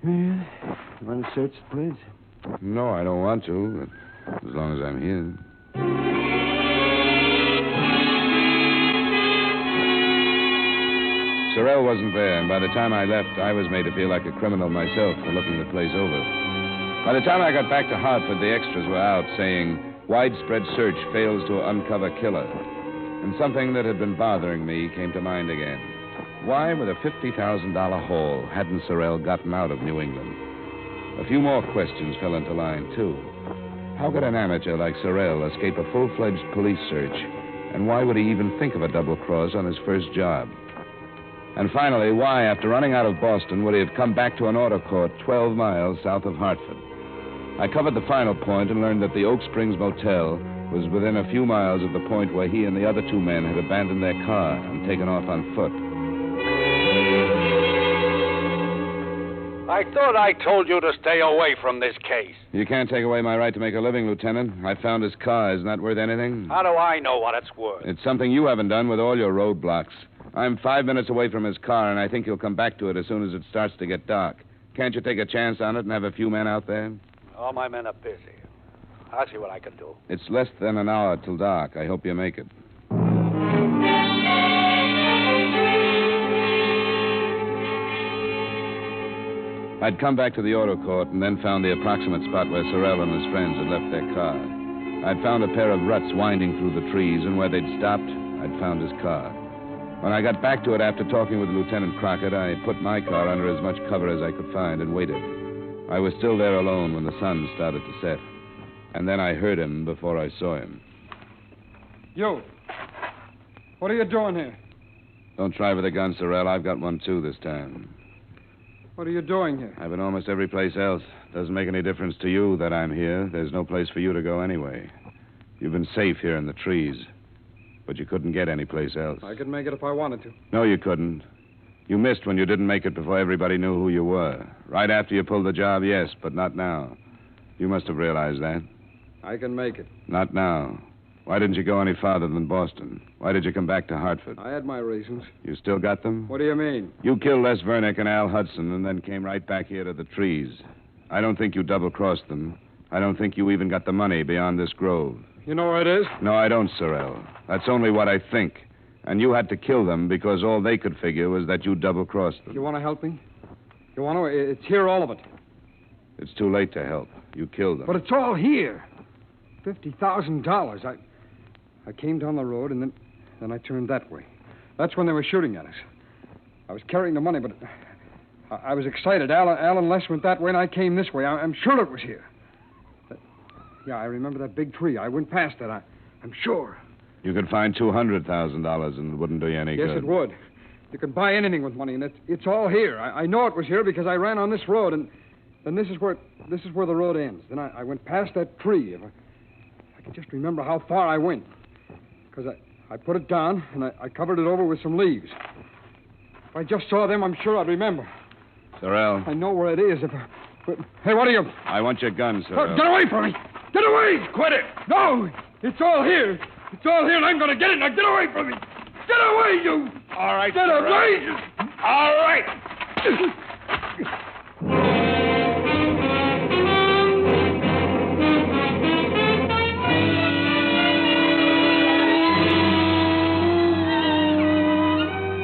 Yeah. You want to search the place? No, I don't want to, but as long as I'm here. Sorrell wasn't there, and by the time I left, I was made to feel like a criminal myself for looking the place over. By the time I got back to Hartford, the extras were out saying, widespread search fails to uncover killer. And something that had been bothering me came to mind again. Why, with a $50,000 haul, hadn't Sorrell gotten out of New England? A few more questions fell into line, too. How could an amateur like Sorrell escape a full-fledged police search? And why would he even think of a double cross on his first job? And finally, why, after running out of Boston, would he have come back to an auto court 12 miles south of Hartford? I covered the final point and learned that the Oak Springs Motel was within a few miles of the point where he and the other two men had abandoned their car and taken off on foot. I thought I told you to stay away from this case. You can't take away my right to make a living, Lieutenant. I found his car. Isn't that worth anything? How do I know what it's worth? It's something you haven't done with all your roadblocks. I'm 5 minutes away from his car, and I think he'll come back to it as soon as it starts to get dark. Can't you take a chance on it and have a few men out there? All my men are busy. I'll see what I can do. It's less than an hour till dark. I hope you make it. I'd come back to the auto court and then found the approximate spot where Sorrell and his friends had left their car. I'd found a pair of ruts winding through the trees, and where they'd stopped, I'd found his car. When I got back to it after talking with Lieutenant Crockett, I put my car under as much cover as I could find and waited. I was still there alone when the sun started to set. And then I heard him before I saw him. You. What are you doing here? Don't try with a gun, Sorrell. I've got one, too, this time. What are you doing here? I've been almost every place else. Doesn't make any difference to you that I'm here. There's no place for you to go anyway. You've been safe here in the trees. But you couldn't get any place else. I could make it if I wanted to. No, you couldn't. You missed when you didn't make it before everybody knew who you were. Right after you pulled the job, yes, but not now. You must have realized that. I can make it. Not now. Why didn't you go any farther than Boston? Why did you come back to Hartford? I had my reasons. You still got them? What do you mean? You killed Les Vernick and Al Hudson and then came right back here to the trees. I don't think you double-crossed them. I don't think you even got the money beyond this grove. You know where it is? No, I don't, Sorrell. That's only what I think. And you had to kill them because all they could figure was that you double-crossed them. You want to help me? You want to? It's here, all of it. It's too late to help. You killed them. But it's all here. $50,000. I came down the road, and then I turned that way. That's when they were shooting at us. I was carrying the money, but I was excited. Alan Les went that way, and I came this way. I'm sure it was here. Yeah, I remember that big tree. I went past it. I'm sure. You could find $200,000, and it wouldn't do you any good. Yes, it would. You can buy anything with money, and it's all here. I know it was here because I ran on this road, and then this is where the road ends. Then I went past that tree. If I can just remember how far I went. Because I put it down, and I covered it over with some leaves. If I just saw them, I'm sure I'd remember. Sorrell. I know where it is. Hey, what are you... I want your gun, Sorrell. Get away from me! Get away! Quit it! No! It's all here. It's all here, and I'm going to get it. Now get away from me! Get away, you! All right, Get away! All right!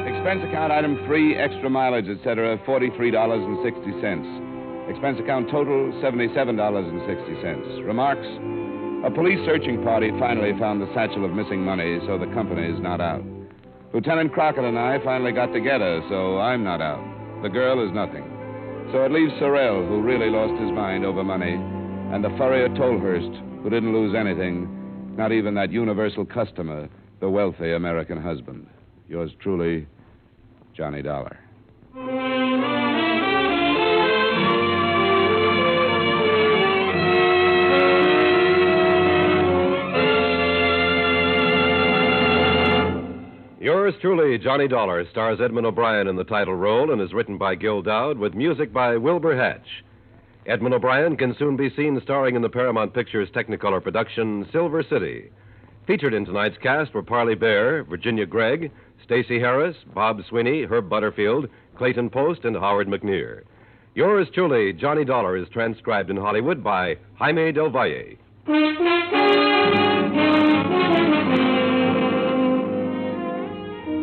Expense account item 3, extra mileage, etc., $43.60. Expense account total, $77.60. Remarks: a police searching party finally found the satchel of missing money, so the company is not out. Lieutenant Crockett and I finally got together, so I'm not out. The girl is nothing. So it leaves Sorrell, who really lost his mind over money, and the furrier Tolhurst, who didn't lose anything, not even that universal customer, the wealthy American husband. Yours truly, Johnny Dollar. Yours truly, Johnny Dollar, stars Edmond O'Brien in the title role and is written by Gil Dowd with music by Wilbur Hatch. Edmond O'Brien can soon be seen starring in the Paramount Pictures Technicolor production Silver City. Featured in tonight's cast were Parley Bear, Virginia Gregg, Stacey Harris, Bob Sweeney, Herb Butterfield, Clayton Post, and Howard McNear. Yours truly, Johnny Dollar, is transcribed in Hollywood by Jaime Del Valle.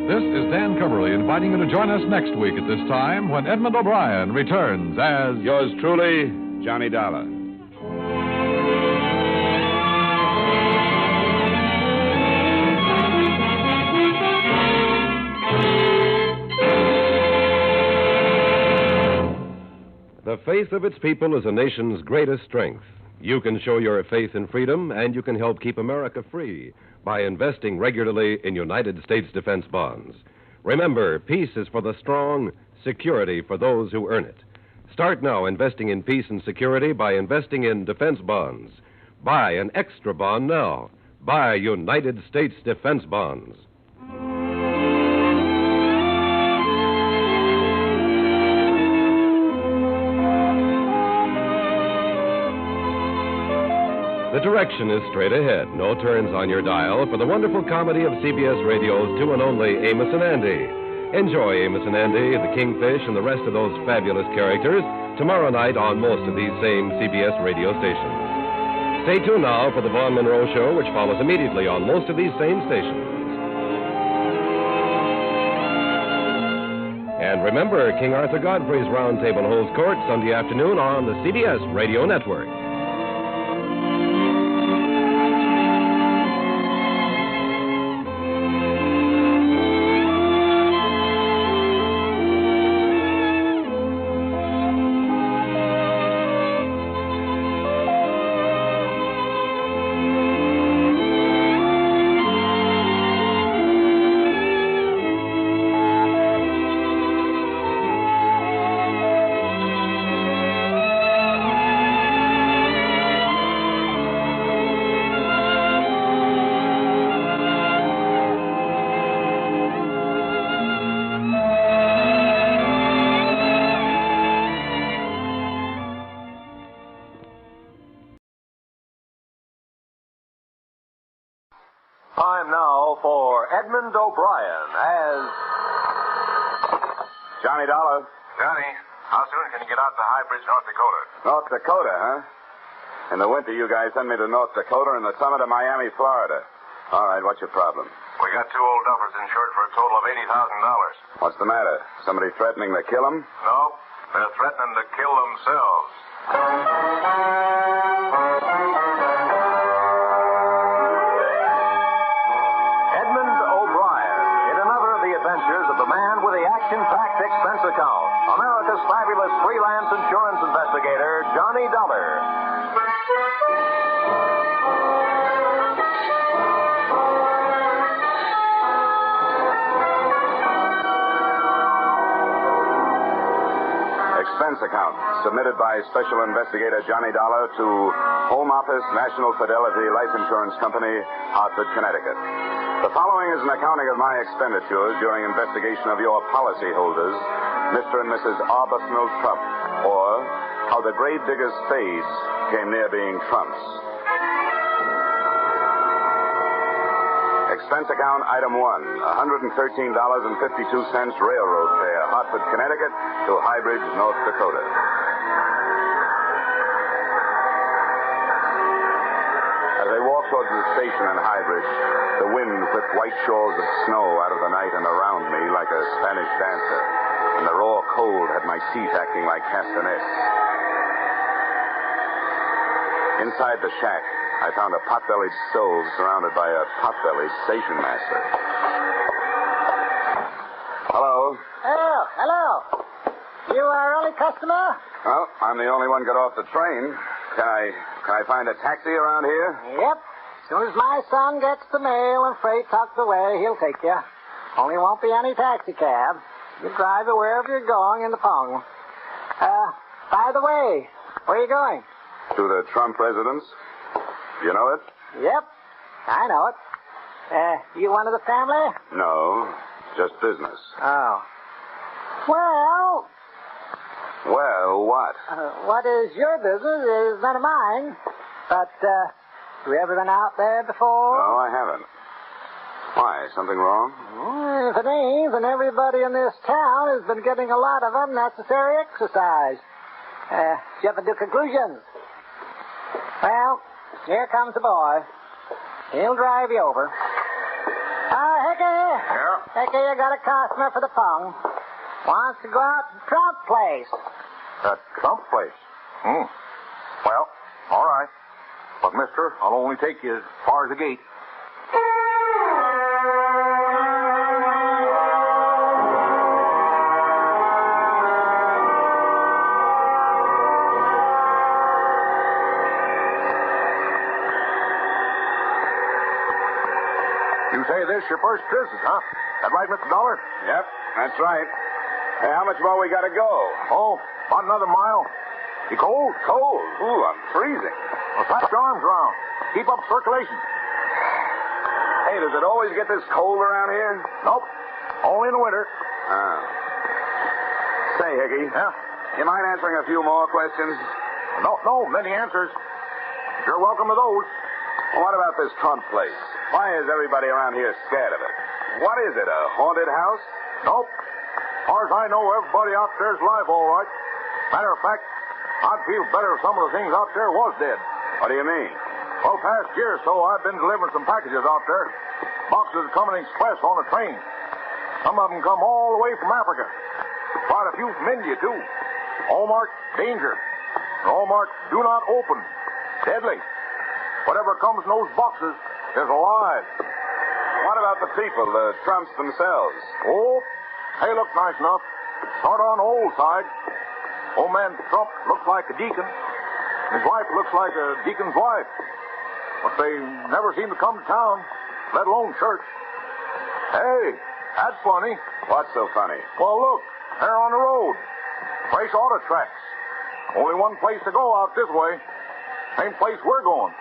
This is Dan Coverly inviting you to join us next week at this time when Edmond O'Brien returns as... Yours truly, Johnny Dollar. The faith of its people is a nation's greatest strength. You can show your faith in freedom, and you can help keep America free by investing regularly in United States defense bonds. Remember, peace is for the strong, security for those who earn it. Start now investing in peace and security by investing in defense bonds. Buy an extra bond now. Buy United States defense bonds. The direction is straight ahead. No turns on your dial for the wonderful comedy of CBS Radio's two and only Amos and Andy. Enjoy Amos and Andy, the Kingfish, and the rest of those fabulous characters tomorrow night on most of these same CBS radio stations. Stay tuned now for the Vaughn Monroe Show, which follows immediately on most of these same stations. And remember, King Arthur Godfrey's Round Table holds court Sunday afternoon on the CBS Radio Network. for Edmond O'Brien as... Johnny Dollar. Johnny, how soon can you get out to High Bridge, North Dakota? North Dakota, huh? In the winter, you guys send me to North Dakota, in the summer to Miami, Florida. All right, what's your problem? We got two old duffers insured for a total of $80,000. What's the matter? Somebody threatening to kill them? No, they're threatening to kill themselves. Edmond O'Brien in another of the adventures of the man with the action-packed expense account, America's fabulous freelance insurance investigator, Johnny Dollar. Expense account submitted by Special Investigator Johnny Dollar to Home Office, National Fidelity Life Insurance Company, Hartford, Connecticut. The following is an accounting of my expenditures during investigation of your policyholders, Mr. and Mrs. Arbuthnel Trump, or how the Gravedigger Spades came near being Trumps. Expense account item 1, $113.52 railroad fare, Hartford, Connecticut to High Bridge, North Dakota. As I walked towards the station in High Bridge, the wind whipped white shawls of snow out of the night and around me like a Spanish dancer, and the raw cold had my teeth acting like castanets. Inside the shack, I found a pot-bellied stove surrounded by a pot-bellied station master. Hello? Oh, hello. You are our only customer? Well, I'm the only one got off the train. Can I find a taxi around here? Yep. As soon as my son gets the mail and freight tucked away, he'll take you. Only won't be any taxi cab. You drive it wherever you're going in the Pong. By the way, where are you going? To the Trump residence. You know it? Yep, I know it. You one of the family? No, just business. Oh. Well... Well, what? What is your business is none of mine. But, have you ever been out there before? No, I haven't. Why, something wrong? If it ain't, then everybody in this town has been getting a lot of unnecessary exercise. Did you ever do conclusions? Well... Here comes the boy. He'll drive you over. Hickey. Yeah? Hickey, you got a customer for the Pong. Wants to go out to Trump place. That Trump place? Well, all right. But, mister, I'll only take you as far as the gate. You say this your first visit, huh? That right, Mr. Dollar? Yep, that's right. Hey, how much more we got to go? Oh, about another mile. You cold? Cold? Ooh, I'm freezing. Well, slap your arms around. Keep up circulation. Hey, does it always get this cold around here? Nope. Only in the winter. Oh. Say, Hickey. Yeah? You mind answering a few more questions? No, many answers. You're welcome to those. Well, what about this Trump place? Why is everybody around here scared of it? What is it, a haunted house? Nope. As far as I know, everybody out there's alive, all right. Matter of fact, I'd feel better if some of the things out there was dead. What do you mean? Well, past year or so, I've been delivering some packages out there. Boxes coming express on a train. Some of them come all the way from Africa. Quite a few from India, too. All marked danger. All marked do not open. Deadly. Whatever comes in those boxes is alive. What about the people, the Trumps themselves? Oh, they look nice enough. Sort of on the old side. Old man Trump looks like a deacon. His wife looks like a deacon's wife. But they never seem to come to town, let alone church. Hey, that's funny. What's so funny? Well, look, they're on the road. Race auto tracks. Only one place to go out this way. Same place we're going.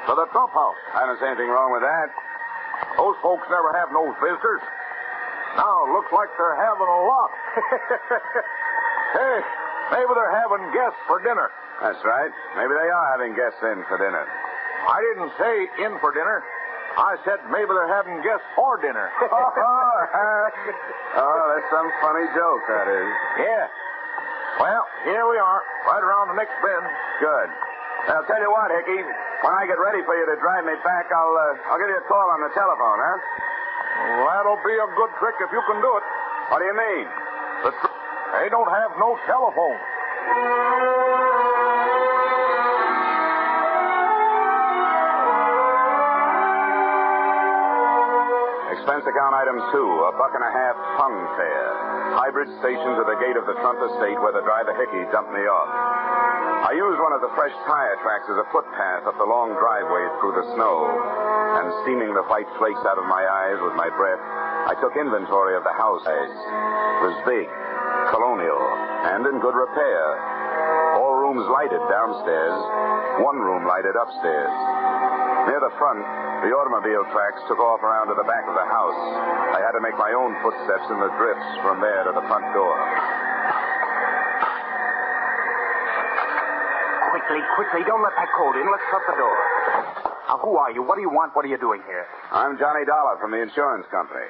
To the Trump house. I don't see anything wrong with that. Those folks never have no visitors. Now, it looks like they're having a lot. Hey, maybe they're having guests for dinner. That's right. Maybe they are having guests in for dinner. I didn't say in for dinner. I said maybe they're having guests for dinner. Oh, that's some funny joke, that is. Yeah. Well, here we are, right around the next bend. Good. Now, I'll tell you what, Hickey. When I get ready for you to drive me back, I'll give you a call on the telephone, huh? Well, that'll be a good trick if you can do it. What do you mean? They don't have no telephone. Expense account item 2, $1.50 tongue fare. Hybrid station to the gate of the Trump estate where the driver Hickey dumped me off. I used one of the fresh tire tracks as a footpath up the long driveway through the snow. And steaming the white flakes out of my eyes with my breath, I took inventory of the house. It was big, colonial, and in good repair. All rooms lighted downstairs, one room lighted upstairs. Near the front, the automobile tracks took off around to the back of the house. I had to make my own footsteps in the drifts from there to the front door. Quickly, don't let that cold in. Let's shut the door. Now, who are you? What do you want? What are you doing here? I'm Johnny Dollar from the insurance company.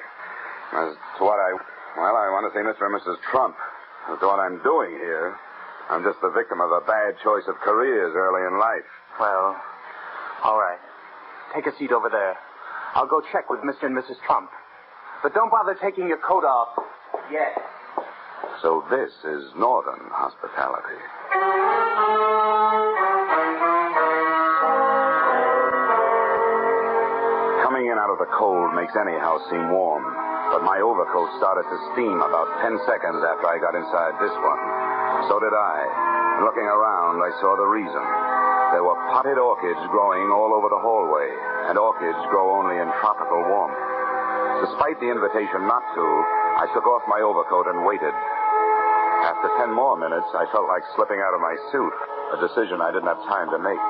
As to what I want to say Mr. and Mrs. Trump. As to what I'm doing here, I'm just the victim of a bad choice of careers early in life. Well, all right. Take a seat over there. I'll go check with Mr. and Mrs. Trump. But don't bother taking your coat off yet. So this is Northern hospitality. Coming in out of the cold makes any house seem warm. But my overcoat started to steam about 10 seconds after I got inside this one. So did I. Looking around, I saw the reason. There were potted orchids growing all over the hallway, and orchids grow only in tropical warmth. Despite the invitation not to, I took off my overcoat and waited. After 10 more minutes, I felt like slipping out of my suit, a decision I didn't have time to make.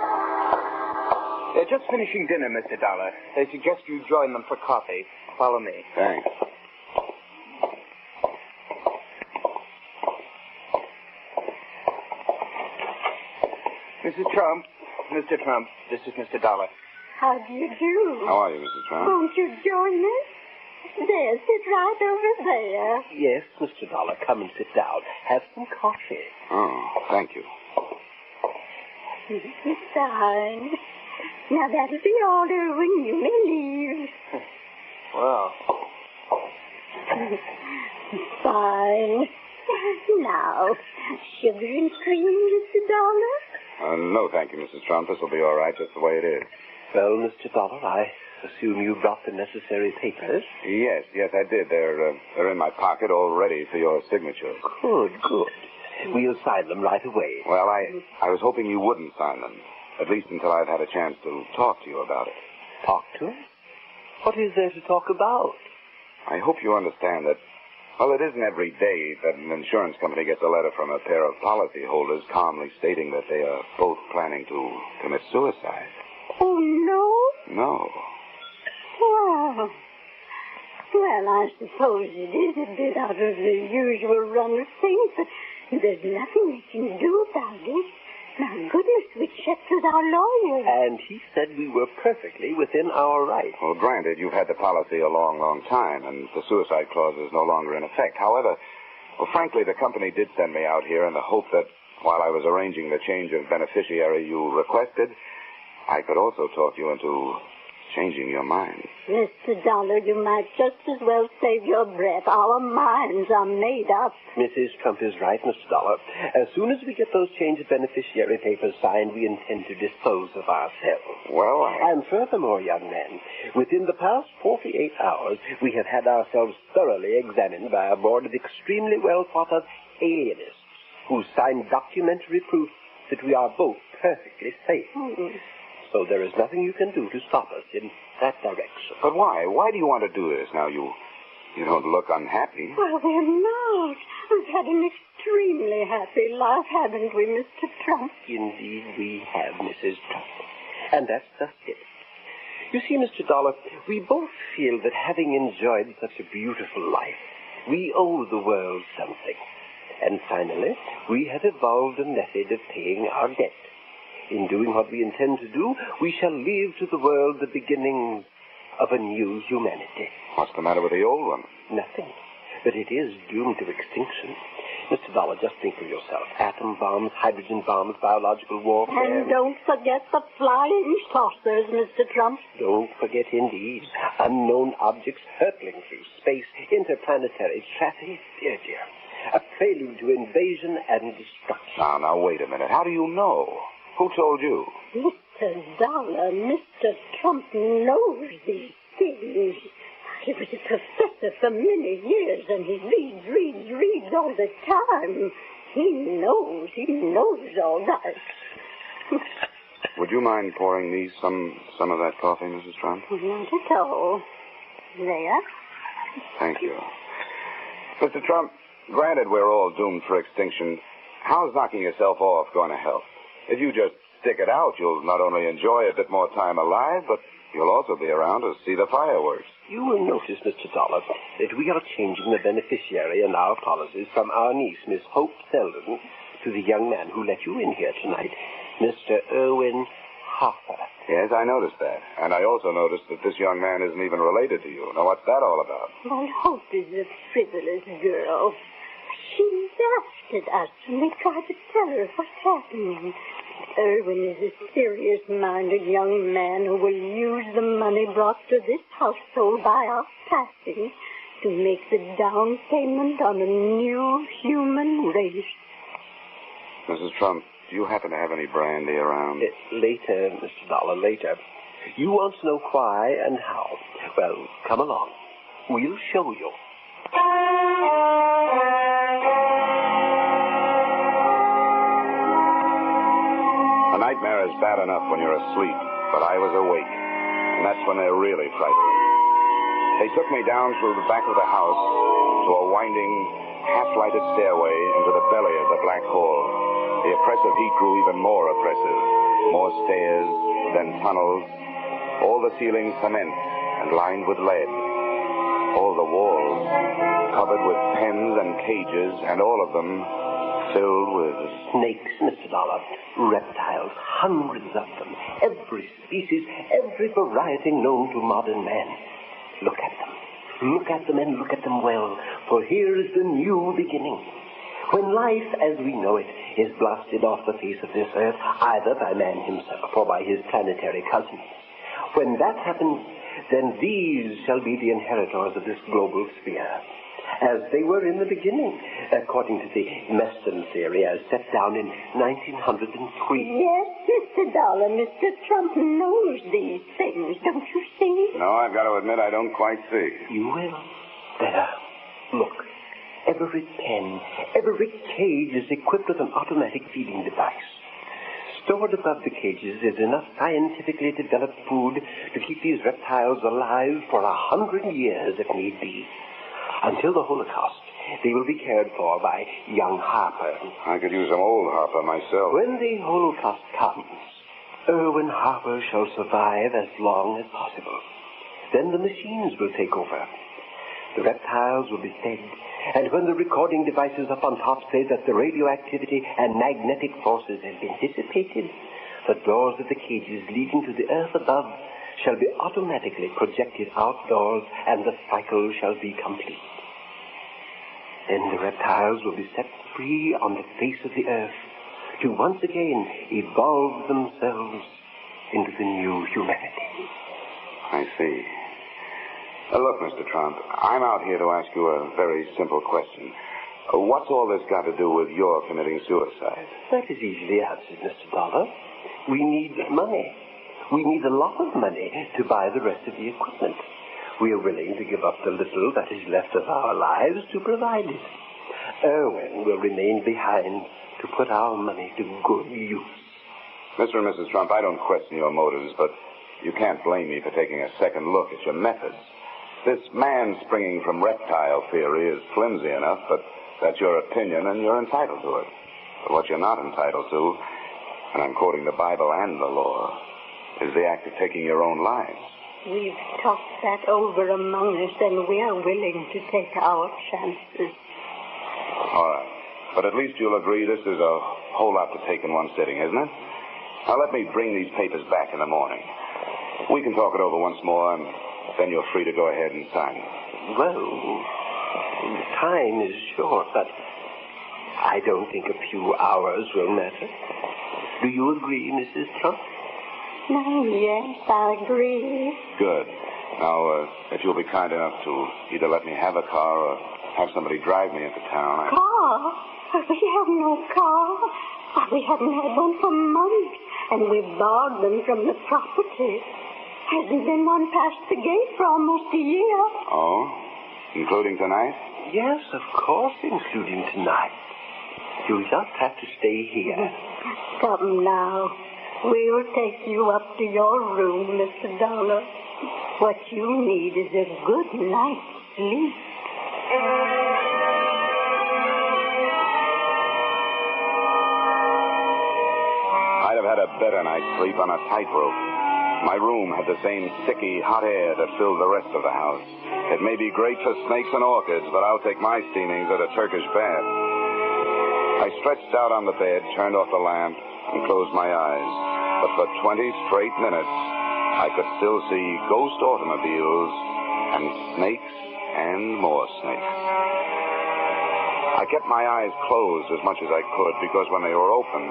They're just finishing dinner, Mr. Dollar. They suggest you join them for coffee. Follow me. Thanks. Mrs. Trump, Mr. Trump, this is Mr. Dollar. How do you do? How are you, Mrs. Trump? Won't you join us? There, sit right over there. Yes, Mr. Dollar, come and sit down. Have some coffee. Oh, thank you. Fine. Now, that'll be all when you may leave. Well. Fine. Now, sugar and cream, Mr. Dollar? No, thank you, Mrs. Trump. This will be all right, just the way it is. Well, Mr. Dollar, I assume you brought the necessary papers? Yes, I did. They're in my pocket, all ready for your signature. Good. We'll sign them right away. Well, I was hoping you wouldn't sign them, at least until I've had a chance to talk to you about it. Talk to us? What is there to talk about? I hope you understand that, well, it isn't every day that an insurance company gets a letter from a pair of policyholders calmly stating that they are both planning to commit suicide. Oh, no? No. Well, I suppose it is a bit out of the usual run of things, but there's nothing we can do about it. My goodness, we checked with our lawyer. And he said we were perfectly within our rights. Well, granted, you've had the policy a long, long time, and the suicide clause is no longer in effect. However, frankly, the company did send me out here in the hope that while I was arranging the change of beneficiary you requested, I could also talk you into changing your mind. Mr. Dollar, you might just as well save your breath. Our minds are made up. Mrs. Trump is right, Mr. Dollar. As soon as we get those change of beneficiary papers signed, we intend to dispose of ourselves. Well, And furthermore, young man, within the past 48 hours, we have had ourselves thoroughly examined by a board of extremely well-thought-of alienists who signed documentary proof that we are both perfectly safe. So there is nothing you can do to stop us in that direction. But why? Why do you want to do this? Now, you don't look unhappy. Well, we're not. We've had an extremely happy life, haven't we, Mr. Trump? Indeed, we have, Mrs. Trump. And that's just it. You see, Mr. Dollar, we both feel that having enjoyed such a beautiful life, we owe the world something. And finally, we have evolved a method of paying our debt. In doing what we intend to do, we shall leave to the world the beginnings of a new humanity. What's the matter with the old one? Nothing. But it is doomed to extinction. Mr. Dollar, just think for yourself. Atom bombs, hydrogen bombs, biological warfare. And don't forget the flying saucers, Mr. Trump. Don't forget, indeed. Unknown objects hurtling through space, interplanetary traffic. Dear, dear. A prelude to invasion and destruction. Now, wait a minute. How do you know? Who told you? Mr. Dollar, Mr. Trump knows these things. He was a professor for many years, and he reads all the time. He knows all that. Would you mind pouring me some of that coffee, Mrs. Trump? Not at all. There. Thank you. Mr. Trump, granted we're all doomed for extinction, how's knocking yourself off going to help? If you just stick it out, you'll not only enjoy a bit more time alive, but you'll also be around to see the fireworks. You will notice, Mr. Dollar, that we are changing the beneficiary in our policies from our niece, Miss Hope Selden, to the young man who let you in here tonight, Mr. Irwin Harper. Yes, I noticed that. And I also noticed that this young man isn't even related to you. Now, what's that all about? Well, Hope is a frivolous girl. She laughed at us when we tried to tell her what's happening. Irwin is a serious-minded young man who will use the money brought to this household by our passing to make the down payment on a new human race. Mrs. Trump, do you happen to have any brandy around? Later, Mr. Dollar, later. You want to know why and how. Well, come along. We'll show you. A nightmare is bad enough when you're asleep, but I was awake, and that's when they're really frightening. They took me down through the back of the house to a winding, half-lighted stairway into the belly of the black hole. The oppressive heat grew even more oppressive. More stairs, then tunnels, all the ceilings cement and lined with lead. All the walls covered with pens and cages, and all of them filled with snakes, Mr. Dollar, reptiles, hundreds of them, every species, every variety known to modern man. Look at them. Look at them and look at them well, for here is the new beginning. When life as we know it is blasted off the face of this earth, either by man himself or by his planetary cousins. When that happens, then these shall be the inheritors of this global sphere, as they were in the beginning, according to the Meston theory as set down in 1903. Yes, Mr. Dollar, Mr. Trump knows these things, don't you see? No, I've got to admit I don't quite see. You will. There. Look. Every pen, every cage is equipped with an automatic feeding device. Stored above the cages is enough scientifically developed food to keep these reptiles alive for 100 years if need be. Until the Holocaust, they will be cared for by young Harper. I could use some old Harper myself. When the Holocaust comes, Irwin Harper shall survive as long as possible. Then the machines will take over. The reptiles will be fed, and when the recording devices up on top say that the radioactivity and magnetic forces have been dissipated, the doors of the cages leading to the earth above shall be automatically projected outdoors, and the cycle shall be complete. Then the reptiles will be set free on the face of the earth to once again evolve themselves into the new humanity. I see. Look, Mr. Trump, I'm out here to ask you a very simple question. What's all this got to do with your committing suicide? That is easily answered, Mr. Dollar. We need money. We need a lot of money to buy the rest of the equipment. We are willing to give up the little that is left of our lives to provide it. Irwin will remain behind to put our money to good use. Mr. and Mrs. Trump, I don't question your motives, but you can't blame me for taking a second look at your methods. This man springing from reptile theory is flimsy enough, but that's your opinion and you're entitled to it. But what you're not entitled to, and I'm quoting the Bible and the law, is the act of taking your own lives. We've talked that over among us, and we are willing to take our chances. All right. But at least you'll agree this is a whole lot to take in one sitting, isn't it? Now let me bring these papers back in the morning. We can talk it over once more, and Then you're free to go ahead and sign. Well, time is short, but I don't think a few hours will matter. Do you agree, Mrs. Trump? Oh, yes, I agree. Good. Now, if you'll be kind enough to either let me have a car or have somebody drive me into town. Car? We have no car. We haven't had one for months, and we've borrowed them from the property. Hasn't been one past the gate for almost a year. Oh? Including tonight? Yes, of course, including tonight. You'll just have to stay here. Come now. We'll take you up to your room, Mr. Dollar. What you need is a good night's sleep. I'd have had a better night's sleep on a tightrope. My room had the same sticky, hot air that filled the rest of the house. It may be great for snakes and orchids, but I'll take my steamings at a Turkish bath. I stretched out on the bed, turned off the lamp, and closed my eyes. But for 20 straight minutes, I could still see ghost automobiles and snakes and more snakes. I kept my eyes closed as much as I could because when they were open,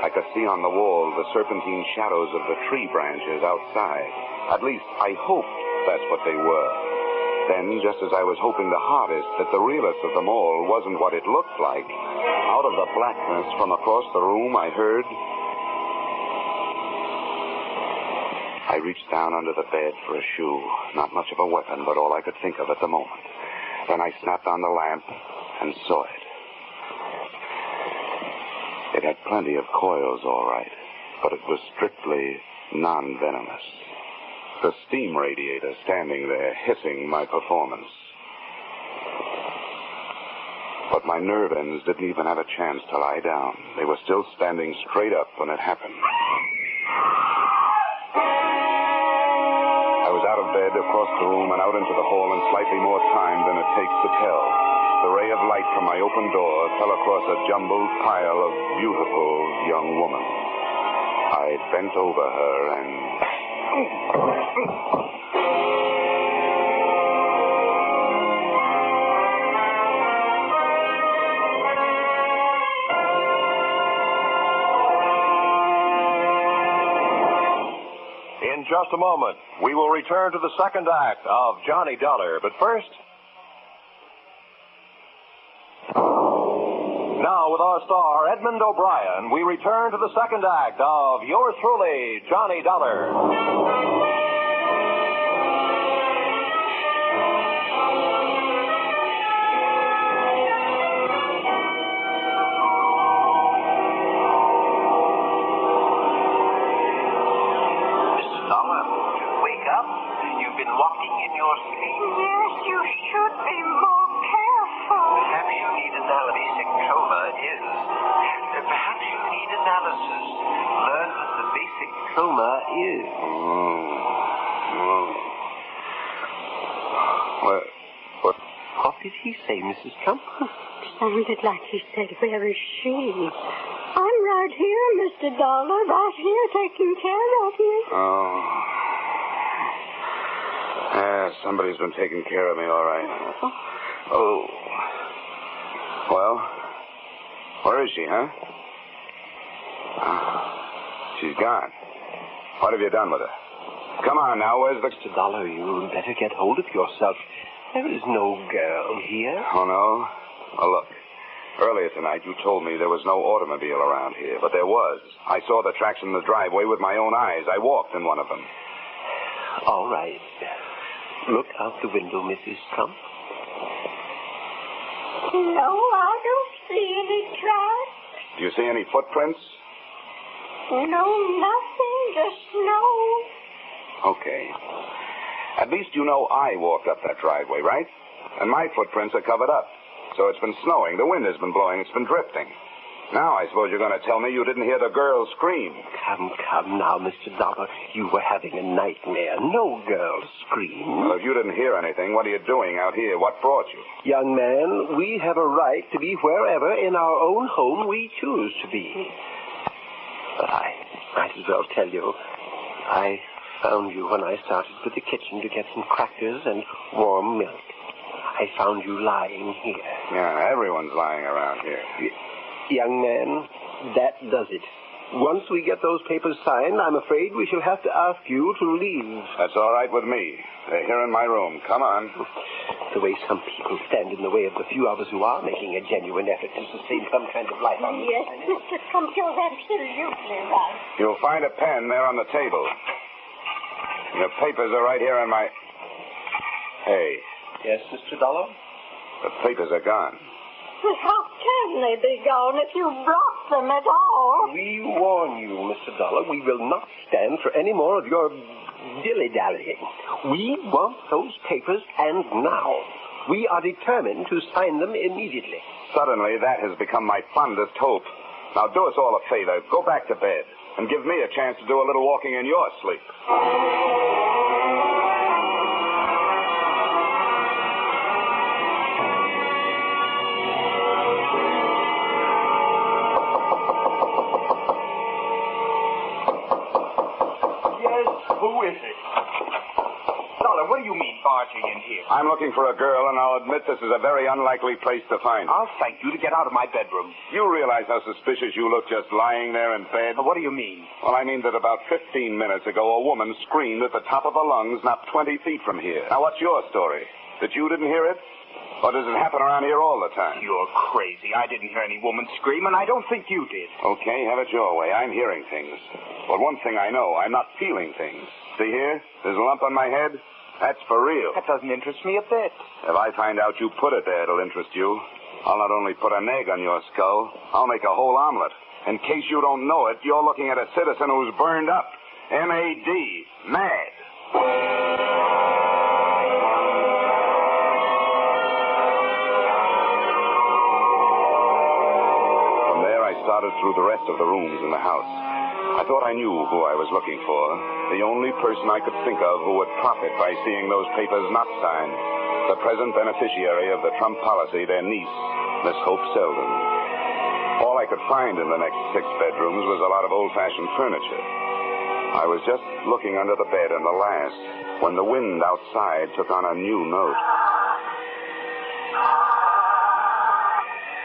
I could see on the wall the serpentine shadows of the tree branches outside. At least, I hoped that's what they were. Then, just as I was hoping the hardest that the realest of them all wasn't what it looked like, out of the blackness from across the room, I heard... I reached down under the bed for a shoe. Not much of a weapon, but all I could think of at the moment. Then I snapped on the lamp and saw it. It had plenty of coils, all right, but it was strictly non-venomous. The steam radiator standing there hissing my performance. But my nerve ends didn't even have a chance to lie down. They were still standing straight up when it happened. I was out of bed, across the room, and out into the hall in slightly more time than it takes to tell. The ray of light from my open door fell across a jumbled pile of beautiful young women. I bent over her and... In just a moment, we will return to the second act of Johnny Dollar. But first... Now, with our star, Edmond O'Brien, we return to the second act of yours truly, Johnny Dollar. Mrs. Dollar, wake up. You've been walking in your sleep. Yes, you should be more careful. Perhaps you need analysis. Perhaps you need analysis. Learn what the basic coma is. What did he say, Mrs. Trump? Sounded like he said, where is she? I'm right here, Mr. Dollar, right here taking care of you. Oh. Yeah, somebody's been taking care of me, all right. Oh. Well, where is she, huh? She's gone. What have you done with her? Come on now, where's the... Mr. Dollar, you better get hold of yourself. There is no girl here. Oh, no? Oh, look. Earlier tonight, you told me there was no automobile around here, but there was. I saw the tracks in the driveway with my own eyes. I walked in one of them. All right. Look out the window, Mrs. Trump. No, I don't see any tracks. Do you see any footprints? No, nothing, just snow. Okay. At least you know I walked up that driveway, right? And my footprints are covered up. So it's been snowing, the wind has been blowing, it's been drifting. Now I suppose you're going to tell me you didn't hear the girl scream. Come now, Mr. Dollar. You were having a nightmare. No girl scream. Well, if you didn't hear anything, what are you doing out here? What brought you? Young man, we have a right to be wherever in our own home we choose to be. But I might as well tell you, I found you when I started for the kitchen to get some crackers and warm milk. I found you lying here. Yeah, everyone's lying around here. Young man, that does it. Once we get those papers signed, I'm afraid we shall have to ask you to leave. That's all right with me. They're here in my room. Come on. The way some people stand in the way of the few of us who are making a genuine effort to sustain some kind of life on Yes, Mr. Trump, you're absolutely right. You'll find a pen there on the table. The papers are right here in my... Hey. Yes, Mr. Dollar? The papers are gone. But how can they be gone if you brought them at all? We warn you, Mr. Dollar, we will not stand for any more of your dilly-dallying. We want those papers, and now. We are determined to sign them immediately. Suddenly, that has become my fondest hope. Now, do us all a favor. Go back to bed and give me a chance to do a little walking in your sleep. Who is it? Dollar, what do you mean, barging in here? I'm looking for a girl, and I'll admit this is a very unlikely place to find her. I'll thank you to get out of my bedroom. You realize how suspicious you look just lying there in bed? What do you mean? Well, I mean that about 15 minutes ago, a woman screamed at the top of her lungs not 20 feet from here. Now, what's your story? That you didn't hear it? Or does it happen around here all the time? You're crazy. I didn't hear any woman scream, and I don't think you did. Okay, have it your way. I'm hearing things. But one thing I know, I'm not feeling things. See here? This lump on my head? That's for real. That doesn't interest me a bit. If I find out you put it there, it'll interest you. I'll not only put an egg on your skull, I'll make a whole omelet. In case you don't know it, you're looking at a citizen who's burned up. M-A-D. Mad. Started through the rest of the rooms in the house. I thought I knew who I was looking for. The only person I could think of who would profit by seeing those papers not signed. The present beneficiary of the Trump policy, their niece, Miss Hope Selden. All I could find in the next 6 bedrooms was a lot of old-fashioned furniture. I was just looking under the bed in the last when the wind outside took on a new note.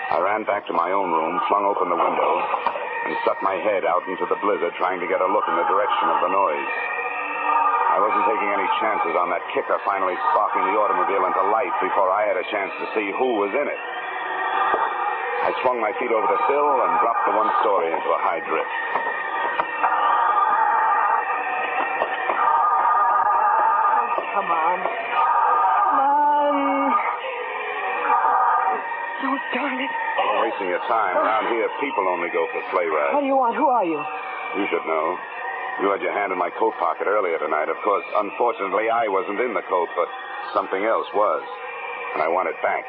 I ran back to my own room, flung open the window, and stuck my head out into the blizzard trying to get a look in the direction of the noise. I wasn't taking any chances on that kicker finally sparking the automobile into life before I had a chance to see who was in it. I swung my feet over the sill and dropped the one story into a high drift. Come on. Come on. Oh, darn it. You're wasting your time. Around here, people only go for sleigh rides. What do you want? Who are you? You should know. You had your hand in my coat pocket earlier tonight. Of course, unfortunately, I wasn't in the coat, but something else was. And I want it back.